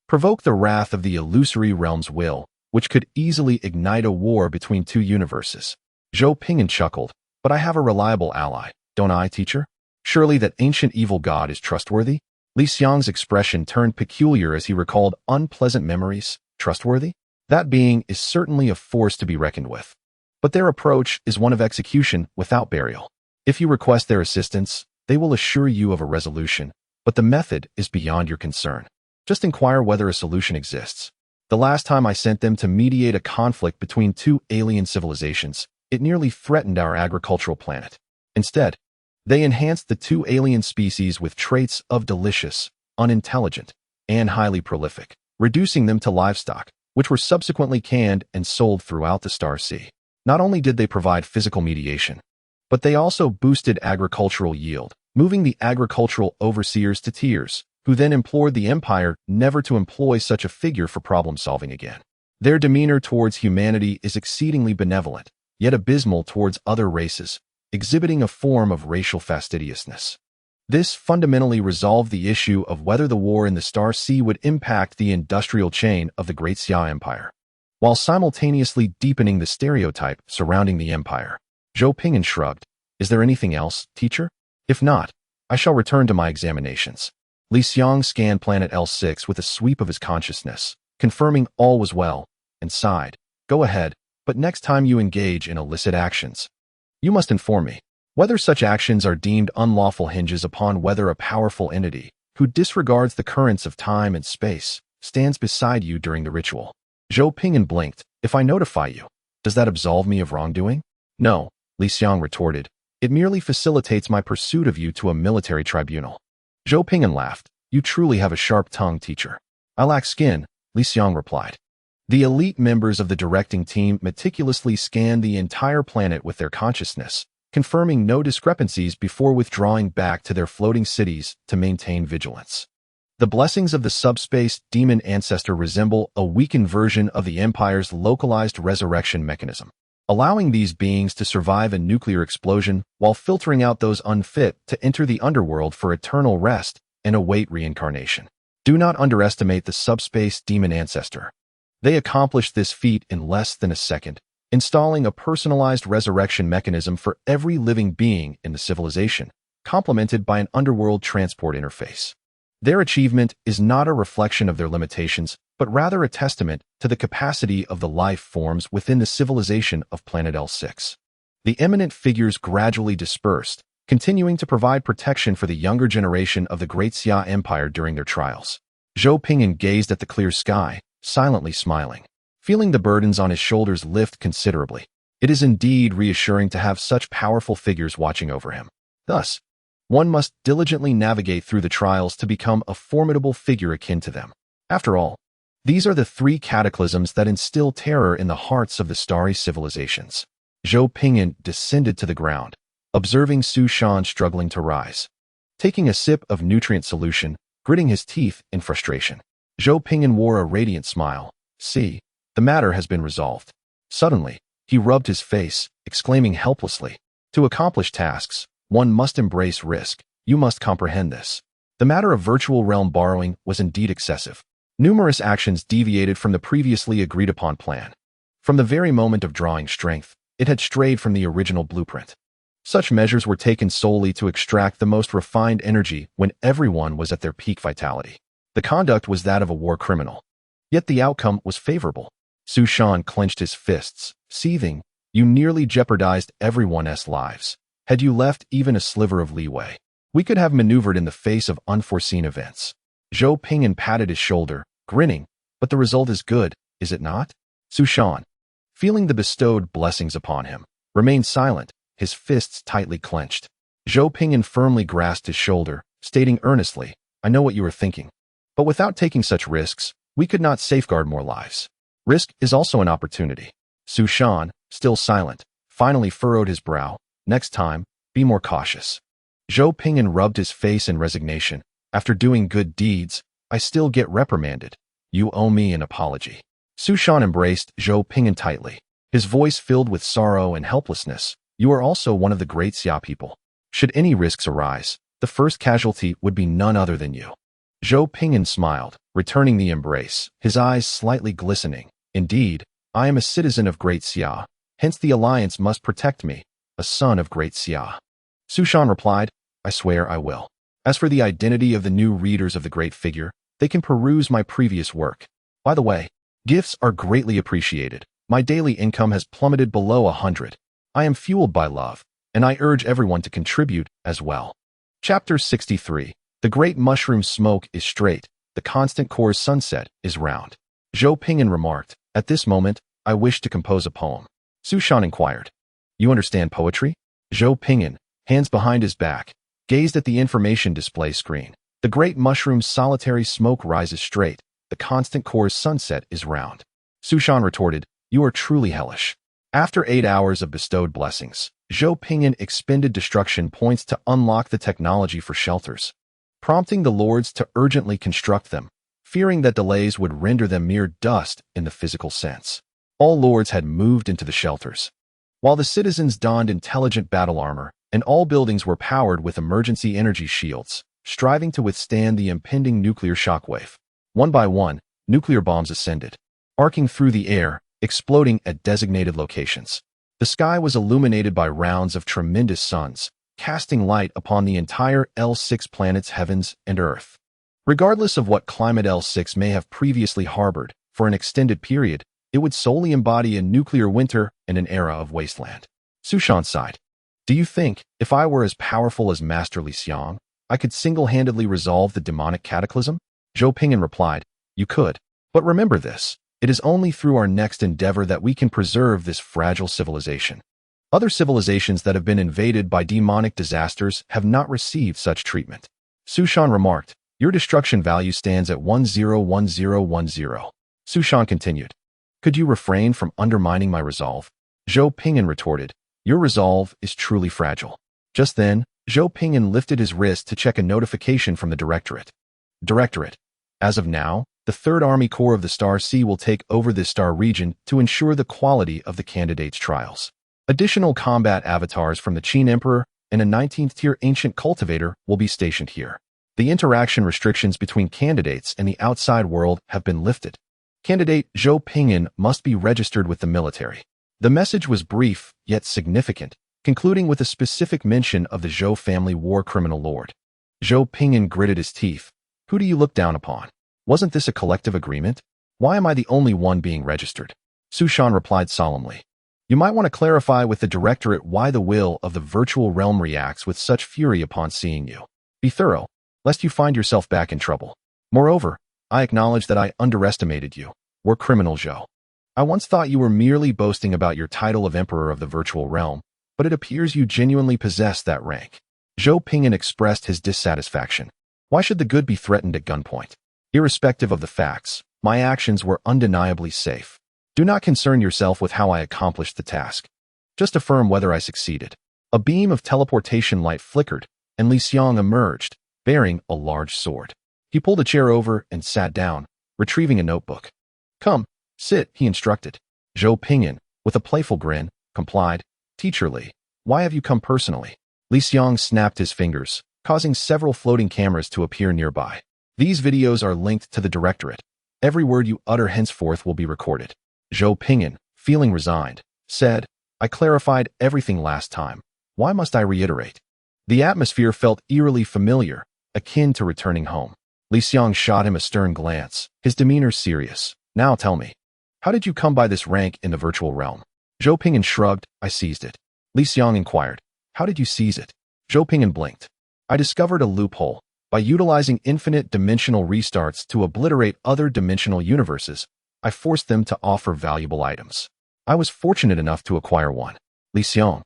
provoke the wrath of the illusory realm's will, which could easily ignite a war between two universes. Zhou Ping'an chuckled, but I have a reliable ally, don't I, teacher? Surely that ancient evil god is trustworthy? Li Xiang's expression turned peculiar as he recalled unpleasant memories. Trustworthy? That being is certainly a force to be reckoned with. But their approach is one of execution without burial. If you request their assistance, they will assure you of a resolution, but the method is beyond your concern. Just inquire whether a solution exists. The last time I sent them to mediate a conflict between two alien civilizations, it nearly threatened our agricultural planet. Instead, they enhanced the two alien species with traits of delicious, unintelligent, and highly prolific, reducing them to livestock, which were subsequently canned and sold throughout the Star Sea. Not only did they provide physical mediation, but they also boosted agricultural yield, moving the agricultural overseers to tears, who then implored the Empire never to employ such a figure for problem-solving again. Their demeanor towards humanity is exceedingly benevolent, yet abysmal towards other races, exhibiting a form of racial fastidiousness. This fundamentally resolved the issue of whether the war in the Star Sea would impact the industrial chain of the Great Xia Empire, while simultaneously deepening the stereotype surrounding the Empire. Zhou Ping'an shrugged. Is there anything else, teacher? If not, I shall return to my examinations. Li Xiang scanned planet L6 with a sweep of his consciousness, confirming all was well, and sighed. Go ahead, but next time you engage in illicit actions, you must inform me. Whether such actions are deemed unlawful hinges upon whether a powerful entity, who disregards the currents of time and space, stands beside you during the ritual. Zhou Ping'an blinked. If I notify you, does that absolve me of wrongdoing? No, Li Xiang retorted. It merely facilitates my pursuit of you to a military tribunal. Zhou Ping'an laughed. You truly have a sharp tongue, teacher. I lack skin, Li Xiang replied. The elite members of the directing team meticulously scanned the entire planet with their consciousness, confirming no discrepancies before withdrawing back to their floating cities to maintain vigilance. The blessings of the subspace demon ancestor resemble a weakened version of the Empire's localized resurrection mechanism, allowing these beings to survive a nuclear explosion while filtering out those unfit to enter the underworld for eternal rest and await reincarnation. Do not underestimate the subspace demon ancestor. They accomplished this feat in less than a second, installing a personalized resurrection mechanism for every living being in the civilization, complemented by an underworld transport interface. Their achievement is not a reflection of their limitations, but rather a testament to the capacity of the life forms within the civilization of planet L6. The eminent figures gradually dispersed, continuing to provide protection for the younger generation of the Great Xia Empire during their trials. Zhou Ping'an gazed at the clear sky, silently smiling, feeling the burdens on his shoulders lift considerably. It is indeed reassuring to have such powerful figures watching over him. Thus, one must diligently navigate through the trials to become a formidable figure akin to them. After all, these are the three cataclysms that instill terror in the hearts of the starry civilizations. Zhou Ping'an descended to the ground, observing Su Shan struggling to rise. taking a sip of nutrient solution, gritting his teeth in frustration. Zhou Ping'an wore a radiant smile. See, the matter has been resolved. Suddenly, he rubbed his face, exclaiming helplessly, to accomplish tasks, one must embrace risk. You must comprehend this. The matter of virtual realm borrowing was indeed excessive. Numerous actions deviated from the previously agreed-upon plan. From the very moment of drawing strength, it had strayed from the original blueprint. Such measures were taken solely to extract the most refined energy when everyone was at their peak vitality. The conduct was that of a war criminal. Yet the outcome was favorable. Su Shan clenched his fists, seething. You nearly jeopardized everyone's lives. Had you left even a sliver of leeway, we could have maneuvered in the face of unforeseen events. Zhou Ping'an patted his shoulder, grinning. But the result is good, is it not? Su Shan, feeling the bestowed blessings upon him, remained silent, his fists tightly clenched. Zhou Ping'an firmly grasped his shoulder, stating earnestly, I know what you are thinking. But without taking such risks, we could not safeguard more lives. Risk is also an opportunity. Su Shan, still silent, finally furrowed his brow. Next time, be more cautious. Zhou Ping'an rubbed his face in resignation. After doing good deeds, I still get reprimanded. You owe me an apology. Su Shan embraced Zhou Ping'an tightly, his voice filled with sorrow and helplessness. You are also one of the great Xia people. Should any risks arise, the first casualty would be none other than you. Zhou Ping'an smiled, returning the embrace, his eyes slightly glistening. Indeed, I am a citizen of Great Xia, hence the alliance must protect me, a son of Great Xia. Su Shan replied, I swear I will. As for the identity of the new readers of the Great Figure, they can peruse my previous work. By the way, gifts are greatly appreciated. My daily income has plummeted below 100. I am fueled by love, and I urge everyone to contribute as well. Chapter 63. The great mushroom smoke is straight, the constant core's sunset is round. Zhou Ping'an remarked, at this moment, I wish to compose a poem. Su Shan inquired, you understand poetry? Zhou Ping'an, hands behind his back, gazed at the information display screen. The great mushroom's solitary smoke rises straight, the constant core's sunset is round. Su Shan retorted, you are truly hellish. After 8 hours of bestowed blessings, Zhou Ping'an expended destruction points to unlock the technology for shelters, prompting the lords to urgently construct them, fearing that delays would render them mere dust in the physical sense. All lords had moved into the shelters, while the citizens donned intelligent battle armor, and all buildings were powered with emergency energy shields, striving to withstand the impending nuclear shockwave. One by one, nuclear bombs ascended, arcing through the air, exploding at designated locations. The sky was illuminated by rounds of tremendous suns, casting light upon the entire L6 planet's heavens and Earth. Regardless of what climate L6 may have previously harbored, for an extended period, it would solely embody a nuclear winter and an era of wasteland. Su Shan sighed. Do you think, if I were as powerful as Master Li Xiang, I could single-handedly resolve the demonic cataclysm? Zhou Ping'an replied, you could. But remember this, it is only through our next endeavor that we can preserve this fragile civilization. Other civilizations that have been invaded by demonic disasters have not received such treatment. Su Shan remarked, your destruction value stands at 101010. Su Shan continued, could you refrain from undermining my resolve? Zhou Ping'an retorted, your resolve is truly fragile. Just then, Zhou Ping'an lifted his wrist to check a notification from the Directorate. Directorate. As of now, the 3rd Army Corps of the Star Sea will take over this star region to ensure the quality of the candidates' trials. Additional combat avatars from the Qin Emperor and a 19th-tier ancient cultivator will be stationed here. The interaction restrictions between candidates and the outside world have been lifted. Candidate Zhou Ping'an must be registered with the military. The message was brief, yet significant, concluding with a specific mention of the Zhou family war criminal lord. Zhou Ping'an gritted his teeth. Who do you look down upon? Wasn't this a collective agreement? Why am I the only one being registered? Su Shan replied solemnly. You might want to clarify with the Directorate why the will of the virtual realm reacts with such fury upon seeing you. Be thorough, lest you find yourself back in trouble. Moreover, I acknowledge that I underestimated you, war criminal Zhou. I once thought you were merely boasting about your title of Emperor of the Virtual Realm, but it appears you genuinely possess that rank. Zhou Ping'an expressed his dissatisfaction. Why should the good be threatened at gunpoint? Irrespective of the facts, my actions were undeniably safe. Do not concern yourself with how I accomplished the task. Just affirm whether I succeeded. A beam of teleportation light flickered, and Li Xiang emerged, bearing a large sword. He pulled a chair over and sat down, retrieving a notebook. "Come, sit," he instructed. Zhou Ping'an, with a playful grin, complied. "Teacher Li, why have you come personally?" Li Xiang snapped his fingers, causing several floating cameras to appear nearby. "These videos are linked to the directorate. Every word you utter henceforth will be recorded." Zhou Ping'an, feeling resigned, said, "I clarified everything last time. Why must I reiterate?" The atmosphere felt eerily familiar, akin to returning home. Li Xiang shot him a stern glance, his demeanor serious. "Now tell me, how did you come by this rank in the virtual realm?" Zhou Ping'an shrugged. "I seized it." Li Xiang inquired, "How did you seize it?" Zhou Ping'an blinked. "I discovered a loophole. By utilizing infinite dimensional restarts to obliterate other dimensional universes, I forced them to offer valuable items. I was fortunate enough to acquire one." Li Xiang,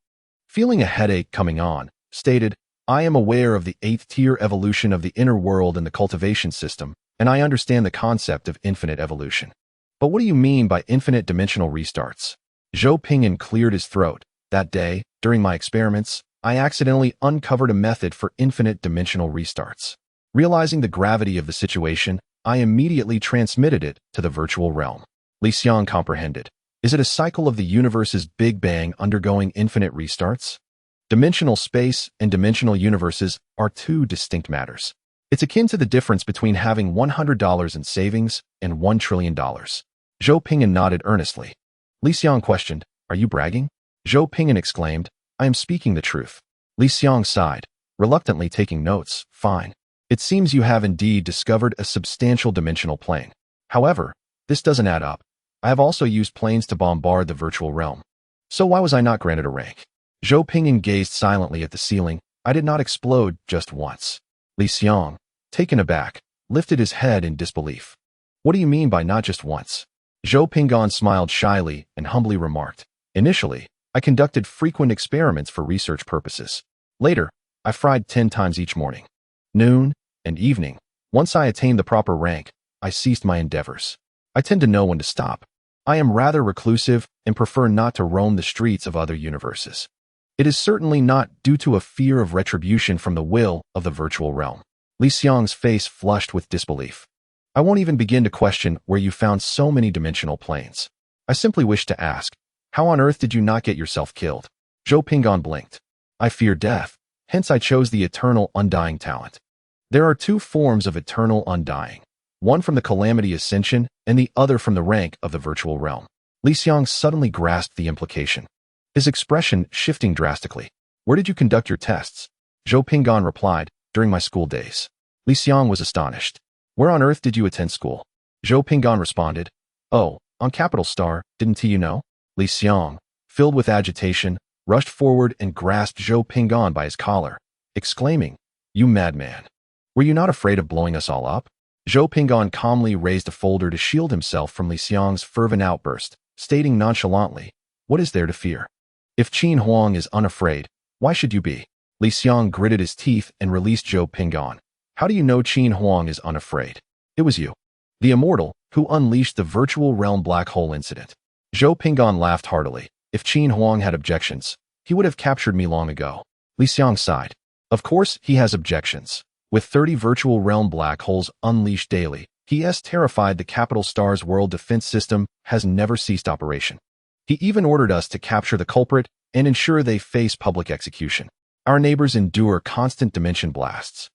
feeling a headache coming on, stated, "I am aware of the 8th-tier evolution of the inner world and the cultivation system, and I understand the concept of infinite evolution. But what do you mean by infinite dimensional restarts?" Zhou Ping'an cleared his throat. "That day, during my experiments, I accidentally uncovered a method for infinite dimensional restarts. Realizing the gravity of the situation, I immediately transmitted it to the virtual realm." Li Xiang comprehended. "Is it a cycle of the universe's Big Bang undergoing infinite restarts?" Dimensional space and dimensional universes are two distinct matters. It's akin to the difference between having $100 in savings and $1 trillion. Zhou Ping'an nodded earnestly. Li Xiang questioned, "Are you bragging?" Zhou Ping'an exclaimed, "I am speaking the truth." Li Xiang sighed, reluctantly taking notes. "Fine. It seems you have indeed discovered a substantial dimensional plane. However, this doesn't add up. I have also used planes to bombard the virtual realm. So why was I not granted a rank?" Zhou Ping'an gazed silently at the ceiling. "I did not explode just once." Li Xiang, taken aback, lifted his head in disbelief. "What do you mean by not just once?" Zhou Ping'an smiled shyly and humbly remarked, "Initially, I conducted frequent experiments for research purposes. Later, I fried 10 times each morning, noon, and evening. Once I attained the proper rank, I ceased my endeavors. I tend to know when to stop. I am rather reclusive and prefer not to roam the streets of other universes. It is certainly not due to a fear of retribution from the will of the virtual realm." Li Xiang's face flushed with disbelief. "I won't even begin to question where you found so many dimensional planes. I simply wish to ask, how on earth did you not get yourself killed?" Zhou Ping'an blinked. "I fear death, hence I chose the eternal undying talent. There are two forms of eternal undying, one from the calamity ascension and the other from the rank of the virtual realm." Li Xiang suddenly grasped the implication, his expression shifting drastically. "Where did you conduct your tests?" Zhou Ping'an replied, "During my school days." Li Xiang was astonished. "Where on earth did you attend school?" Zhou Ping'an responded, "Oh, on Capital Star, didn't you know?" Li Xiang, filled with agitation, rushed forward and grasped Zhou Ping'an by his collar, exclaiming, "You madman! Were you not afraid of blowing us all up?" Zhou Ping'an calmly raised a folder to shield himself from Li Xiang's fervent outburst, stating nonchalantly, "What is there to fear? If Qin Huang is unafraid, why should you be?" Li Xiang gritted his teeth and released Zhou Ping'an. "How do you know Qin Huang is unafraid? It was you, the immortal, who unleashed the virtual realm black hole incident." Zhou Ping'an laughed heartily. "If Qin Huang had objections, he would have captured me long ago." Li Xiang sighed. "Of course he has objections. With 30 virtual realm black holes unleashed daily, he is terrified the Capital Star's world defense system has never ceased operation. He even ordered us to capture the culprit and ensure they face public execution. Our neighbors endure constant dimension blasts,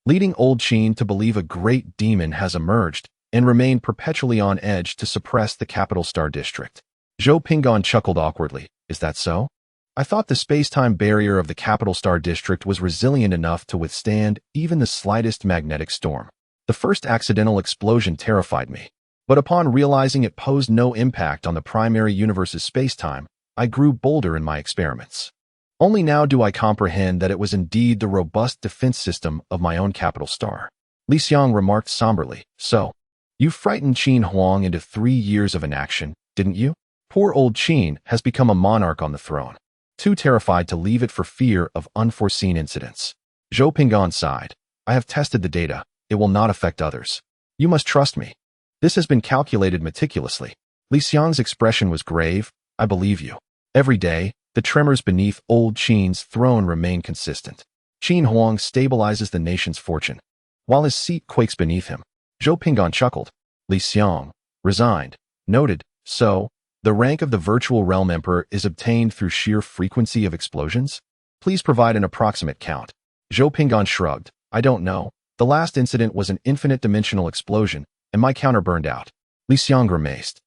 leading old Qin to believe a great demon has emerged and remain perpetually on edge to suppress the Capital Star district." Zhou Ping'an chuckled awkwardly. "Is that so? I thought the space-time barrier of the Capital Star district was resilient enough to withstand even the slightest magnetic storm. The first accidental explosion terrified me, but upon realizing it posed no impact on the primary universe's space-time, I grew bolder in my experiments. Only now do I comprehend that it was indeed the robust defense system of my own Capital Star." Li Xiang remarked somberly, "So, you frightened Qin Huang into 3 years of inaction, didn't you? Poor old Qin has become a monarch on the throne, too terrified to leave it for fear of unforeseen incidents." Zhou Ping'an sighed. "I have tested the data. It will not affect others. You must trust me. This has been calculated meticulously." Li Xiang's expression was grave. "I believe you. Every day, the tremors beneath old Qin's throne remain consistent. Qin Huang stabilizes the nation's fortune, while his seat quakes beneath him. Zhou Ping'an chuckled. Li Xiang, resigned, noted, so, the rank of the virtual realm emperor is obtained through sheer frequency of explosions? Please provide an approximate count. Zhou Ping'an shrugged. I don't know. The last incident was an infinite-dimensional explosion, and my counter burned out. Li Xiang grimaced.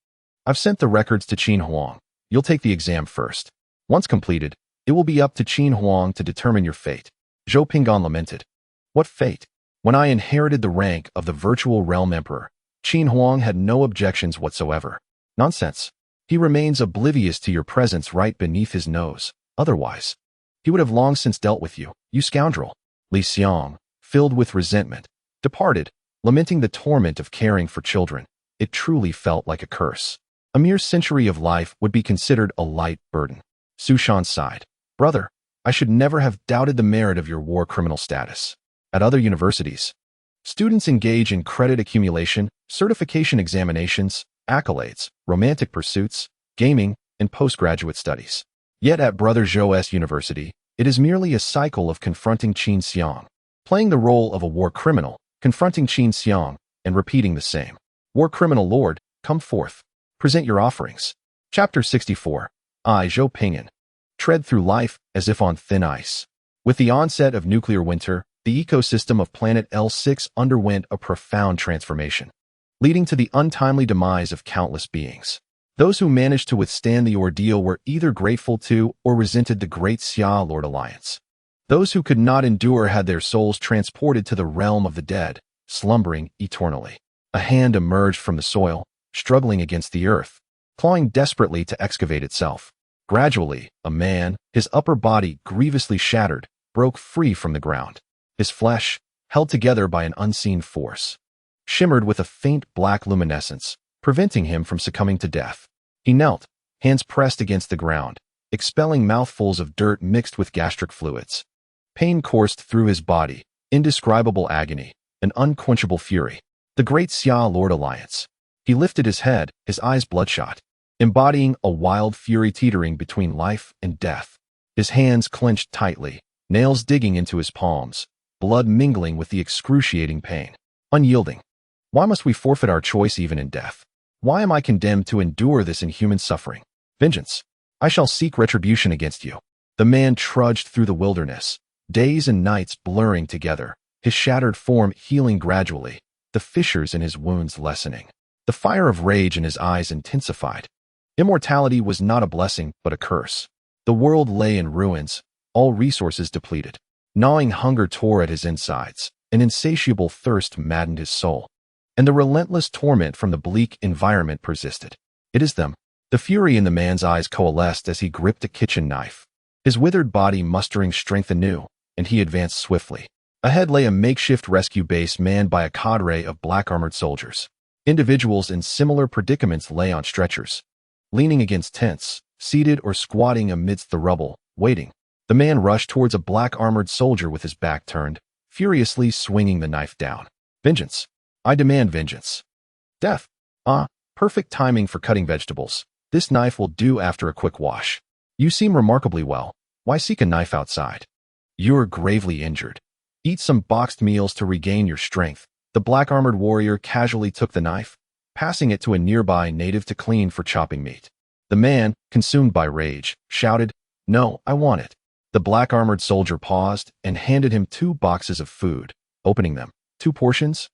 I've sent the records to Qin Huang. You'll take the exam first. Once completed, it will be up to Qin Huang to determine your fate. Zhou Ping'an lamented. What fate? When I inherited the rank of the virtual realm emperor, Qin Huang had no objections whatsoever. Nonsense. He remains oblivious to your presence right beneath his nose. Otherwise, he would have long since dealt with you, you scoundrel. Li Xiang, filled with resentment, departed, lamenting the torment of caring for children. It truly felt like a curse. A mere century of life would be considered a light burden. Su Shan sighed. Brother, I should never have doubted the merit of your war criminal status. At other universities, students engage in credit accumulation, certification examinations, accolades, romantic pursuits, gaming, and postgraduate studies. Yet at Brother Zhou's university, it is merely a cycle of confronting Qin Xiang, playing the role of a war criminal, confronting Qin Xiang, and repeating the same. War criminal lord, come forth. Present your offerings. Chapter 64. I, Zhou Ping'an, tread through life as if on thin ice. With the onset of nuclear winter, the ecosystem of planet L6 underwent a profound transformation, leading to the untimely demise of countless beings. Those who managed to withstand the ordeal were either grateful to or resented the Great Xia Lord Alliance. Those who could not endure had their souls transported to the realm of the dead, slumbering eternally. A hand emerged from the soil, struggling against the earth, clawing desperately to excavate itself. Gradually, a man, his upper body grievously shattered, broke free from the ground. His flesh, held together by an unseen force, shimmered with a faint black luminescence, preventing him from succumbing to death. He knelt, hands pressed against the ground, expelling mouthfuls of dirt mixed with gastric fluids. Pain coursed through his body, indescribable agony, an unquenchable fury. The Great Xia Lord Alliance. He lifted his head, his eyes bloodshot, embodying a wild fury teetering between life and death. His hands clenched tightly, nails digging into his palms, blood mingling with the excruciating pain. Unyielding. Why must we forfeit our choice even in death? Why am I condemned to endure this inhuman suffering? Vengeance. I shall seek retribution against you. The man trudged through the wilderness, days and nights blurring together, his shattered form healing gradually, the fissures in his wounds lessening. The fire of rage in his eyes intensified. Immortality was not a blessing, but a curse. The world lay in ruins, all resources depleted. Gnawing hunger tore at his insides, an insatiable thirst maddened his soul. And the relentless torment from the bleak environment persisted. It is them. The fury in the man's eyes coalesced as he gripped a kitchen knife, his withered body mustering strength anew, and he advanced swiftly. Ahead lay a makeshift rescue base manned by a cadre of black-armored soldiers. Individuals in similar predicaments lay on stretchers, leaning against tents, seated or squatting amidst the rubble, waiting. The man rushed towards a black-armored soldier with his back turned, furiously swinging the knife down. Vengeance. I demand vengeance. Death. Ah, perfect timing for cutting vegetables. This knife will do after a quick wash. You seem remarkably well. Why seek a knife outside? You're gravely injured. Eat some boxed meals to regain your strength. The black-armored warrior casually took the knife, passing it to a nearby native to clean for chopping meat. The man, consumed by rage, shouted, "No, I want it." The black-armored soldier paused and handed him 2 boxes of food, opening them. 2 portions?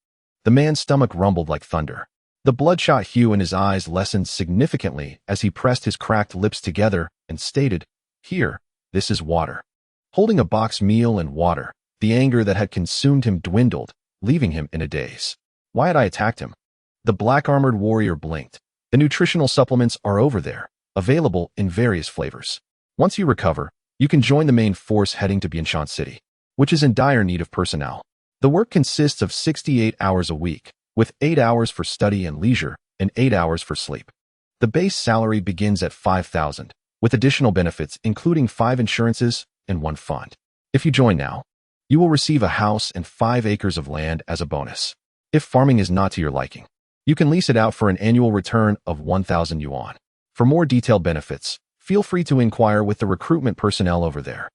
The man's stomach rumbled like thunder. The bloodshot hue in his eyes lessened significantly as he pressed his cracked lips together and stated, "Here, this is water." Holding a box meal and water, the anger that had consumed him dwindled, leaving him in a daze. Why had I attacked him? The black-armored warrior blinked. The nutritional supplements are over there, available in various flavors. Once you recover, you can join the main force heading to Bianshan City, which is in dire need of personnel. The work consists of 68 hours a week, with 8 hours for study and leisure, and 8 hours for sleep. The base salary begins at 5,000, with additional benefits including 5 insurances and 1 fund. If you join now, you will receive a house and 5 acres of land as a bonus. If farming is not to your liking, you can lease it out for an annual return of 1,000 yuan. For more detailed benefits, feel free to inquire with the recruitment personnel over there.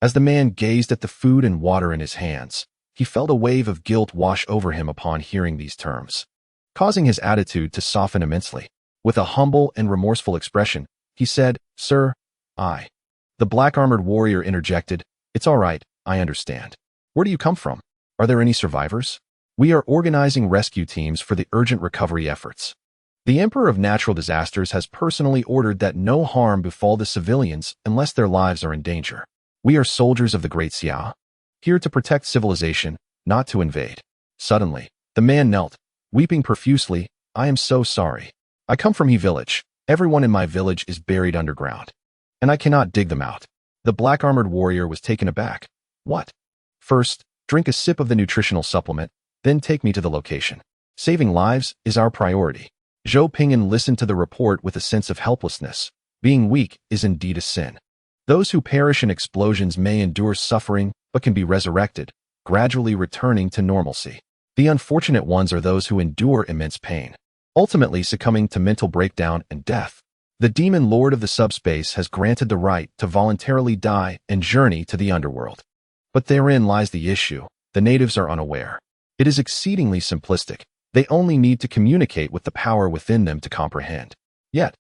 As the man gazed at the food and water in his hands, he felt a wave of guilt wash over him upon hearing these terms, causing his attitude to soften immensely. With a humble and remorseful expression, he said, "Sir, I." The black-armored warrior interjected, "It's all right, I understand. Where do you come from? Are there any survivors? We are organizing rescue teams for the urgent recovery efforts. The Emperor of Natural Disasters has personally ordered that no harm befall the civilians unless their lives are in danger. We are soldiers of the Great Xia, here to protect civilization, not to invade." Suddenly, the man knelt, weeping profusely. "I am so sorry. I come from He village. Everyone in my village is buried underground, and I cannot dig them out." The black-armored warrior was taken aback. "What? First, drink a sip of the nutritional supplement, then take me to the location. Saving lives is our priority." Zhou Ping'an listened to the report with a sense of helplessness. Being weak is indeed a sin. Those who perish in explosions may endure suffering but can be resurrected, gradually returning to normalcy. The unfortunate ones are those who endure immense pain, ultimately succumbing to mental breakdown and death. The demon lord of the subspace has granted the right to voluntarily die and journey to the underworld. But therein lies the issue. The natives are unaware. It is exceedingly simplistic. They only need to communicate with the power within them to comprehend. Yet,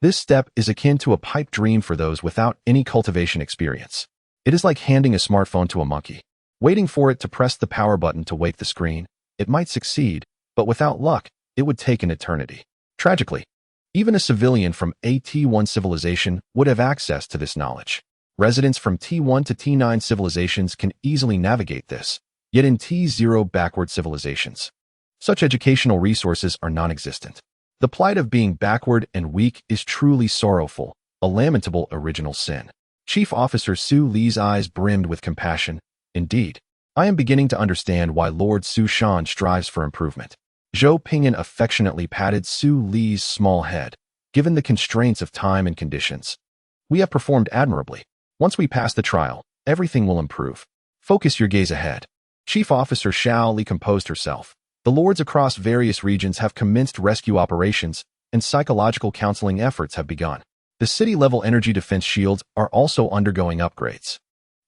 this step is akin to a pipe dream for those without any cultivation experience. It is like handing a smartphone to a monkey, waiting for it to press the power button to wake the screen. It might succeed, but without luck, it would take an eternity. Tragically, even a civilian from a T1 civilization would have access to this knowledge. Residents from T1 to T9 civilizations can easily navigate this, yet in T0 backward civilizations, such educational resources are non-existent. The plight of being backward and weak is truly sorrowful, a lamentable original sin. Chief Officer Su Li's eyes brimmed with compassion. "Indeed, I am beginning to understand why Lord Su Shan strives for improvement." Zhou Ping'an affectionately patted Su Li's small head. "Given the constraints of time and conditions, we have performed admirably. Once we pass the trial, everything will improve. Focus your gaze ahead." Chief Officer Xiao Li composed herself. The lords across various regions have commenced rescue operations, and psychological counseling efforts have begun. The city-level energy defense shields are also undergoing upgrades.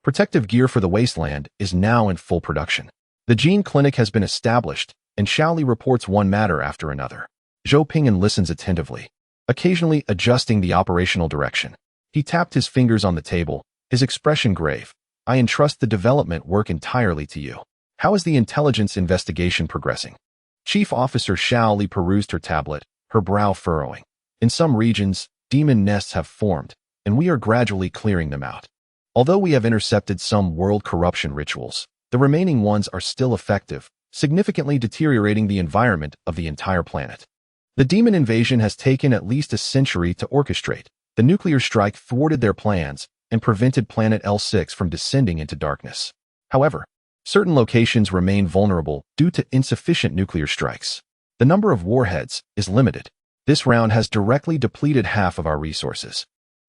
Protective gear for the wasteland is now in full production. The gene clinic has been established, and Xiao Li reports one matter after another. Zhou Ping'an listens attentively, occasionally adjusting the operational direction. He tapped his fingers on the table, his expression grave. "I entrust the development work entirely to you. How is the intelligence investigation progressing?" Chief Officer Xiao Li perused her tablet, her brow furrowing. "In some regions, demon nests have formed, and we are gradually clearing them out. Although we have intercepted some world corruption rituals, the remaining ones are still effective, significantly deteriorating the environment of the entire planet. The demon invasion has taken at least a century to orchestrate. The nuclear strike thwarted their plans and prevented planet L6 from descending into darkness. However, certain locations remain vulnerable due to insufficient nuclear strikes. The number of warheads is limited. This round has directly depleted half of our resources.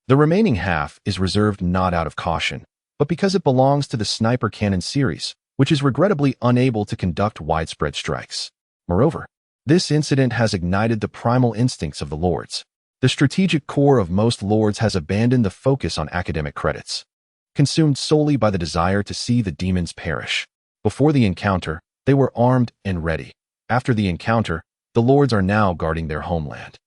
The remaining half is reserved not out of caution, but because it belongs to the sniper cannon series, which is regrettably unable to conduct widespread strikes. Moreover, this incident has ignited the primal instincts of the lords. The strategic core of most lords has abandoned the focus on academic credits, consumed solely by the desire to see the demons perish. Before the encounter, they were armed and ready. After the encounter, the lords are now guarding their homeland.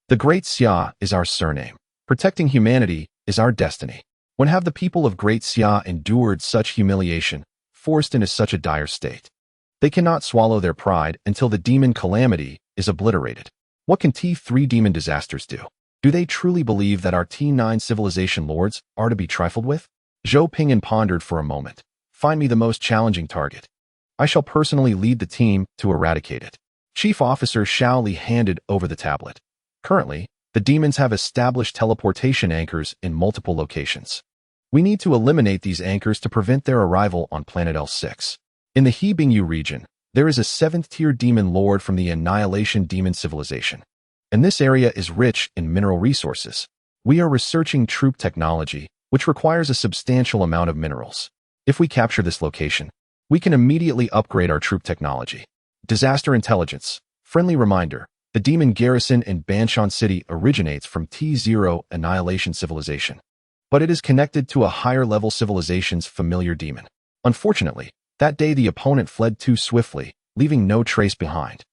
The Great Xia is our surname. Protecting humanity is our destiny. When have the people of Great Xia endured such humiliation, forced into such a dire state? They cannot swallow their pride until the demon calamity is obliterated. What can T3 demon disasters do? Do they truly believe that our T9 civilization lords are to be trifled with? Zhou Ping'an pondered for a moment. "Find me the most challenging target. I shall personally lead the team to eradicate it." Chief Officer Xiao Li handed over the tablet. "Currently, the demons have established teleportation anchors in multiple locations. We need to eliminate these anchors to prevent their arrival on planet L6. In the He Bingyu region, there is a 7th-tier demon lord from the Annihilation Demon Civilization, and this area is rich in mineral resources. We are researching troop technology, which requires a substantial amount of minerals. If we capture this location, we can immediately upgrade our troop technology." Disaster intelligence. Friendly reminder. The demon garrison in Banshan City originates from T0 Annihilation Civilization. but it is connected to a higher-level civilization's familiar demon. Unfortunately, that day the opponent fled too swiftly, leaving no trace behind.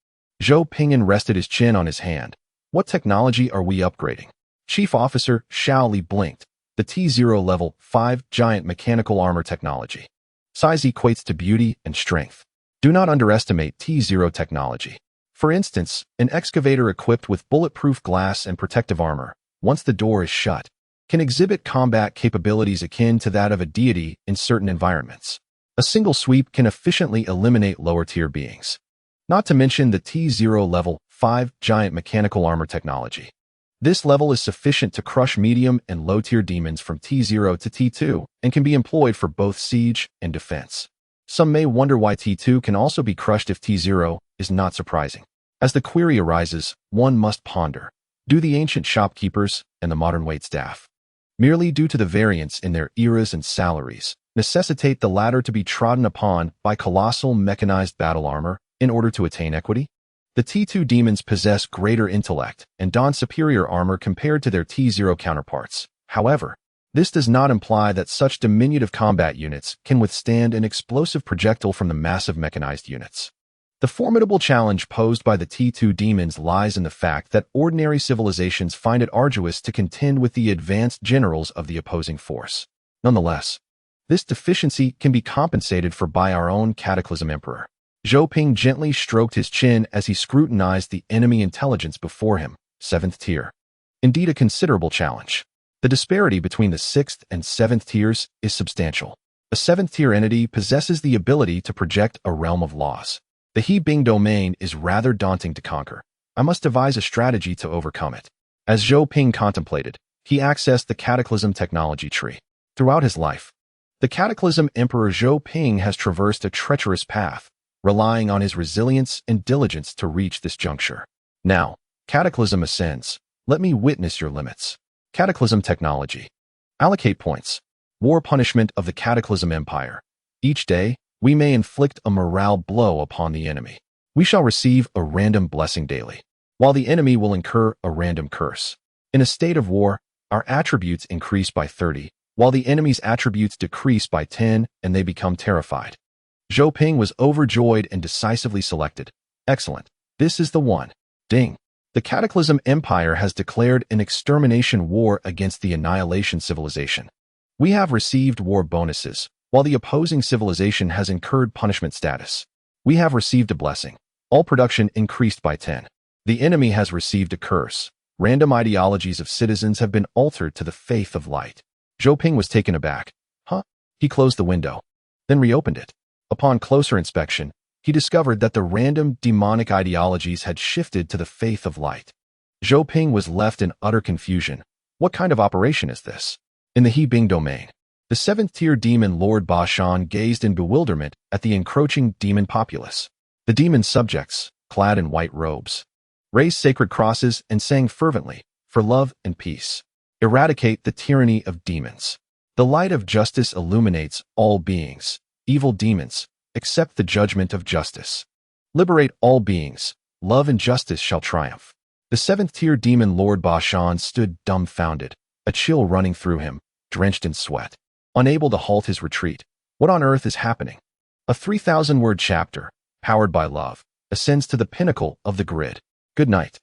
Zhou Ping'an rested his chin on his hand. What technology are we upgrading? Chief Officer Xiao Li blinked. The T0 Level 5 giant mechanical armor technology. Size equates to beauty and strength. Do not underestimate T0 technology. For instance, an excavator equipped with bulletproof glass and protective armor, once the door is shut, can exhibit combat capabilities akin to that of a deity in certain environments. A single sweep can efficiently eliminate lower-tier beings. Not to mention the T0 Level 5 giant mechanical armor technology. This level is sufficient to crush medium and low-tier demons from T0 to T2 and can be employed for both siege and defense. Some may wonder why T2 can also be crushed if T0 is not surprising. As the query arises, one must ponder, do the ancient shopkeepers and the modern waitstaff, merely due to the variance in their eras and salaries, necessitate the latter to be trodden upon by colossal mechanized battle armor in order to attain equity? The T2 demons possess greater intellect and don superior armor compared to their T0 counterparts. However, this does not imply that such diminutive combat units can withstand an explosive projectile from the massive mechanized units. The formidable challenge posed by the T2 demons lies in the fact that ordinary civilizations find it arduous to contend with the advanced generals of the opposing force. Nonetheless, this deficiency can be compensated for by our own Cataclysm Emperor. Zhou Ping gently stroked his chin as he scrutinized the enemy intelligence before him, 7th tier. Indeed a considerable challenge. The disparity between the 6th and 7th tiers is substantial. A 7th tier entity possesses the ability to project a realm of laws. The He-Bing domain is rather daunting to conquer. I must devise a strategy to overcome it. As Zhou Ping contemplated, he accessed the Cataclysm technology tree. Throughout his life, the Cataclysm Emperor Zhou Ping has traversed a treacherous path, relying on his resilience and diligence to reach this juncture. Now, Cataclysm ascends. Let me witness your limits. Cataclysm technology. Allocate points. War punishment of the Cataclysm Empire. Each day, we may inflict a morale blow upon the enemy. We shall receive a random blessing daily, while the enemy will incur a random curse. In a state of war, our attributes increase by 30, while the enemy's attributes decrease by 10 and they become terrified. Zhou Ping was overjoyed and decisively selected. Excellent. This is the one. Ding. The Cataclysm Empire has declared an extermination war against the Annihilation civilization. We have received war bonuses, while the opposing civilization has incurred punishment status. We have received a blessing. All production increased by 10. The enemy has received a curse. Random ideologies of citizens have been altered to the faith of light. Zhou Ping was taken aback. Huh? He closed the window, then reopened it. Upon closer inspection, he discovered that the random demonic ideologies had shifted to the faith of light. Zhou Ping was left in utter confusion. What kind of operation is this? In the He-Bing domain, the 7th-tier demon Lord Ba Shan gazed in bewilderment at the encroaching demon populace. The demon subjects, clad in white robes, raised sacred crosses and sang fervently, for love and peace. Eradicate the tyranny of demons. The light of justice illuminates all beings. Evil demons, accept the judgment of justice. Liberate all beings. Love and justice shall triumph. The 7th-tier demon Lord Ba Shan stood dumbfounded, a chill running through him, drenched in sweat. Unable to halt his retreat. What on earth is happening? A 3,000-word chapter, powered by love, ascends to the pinnacle of the grid. Good night.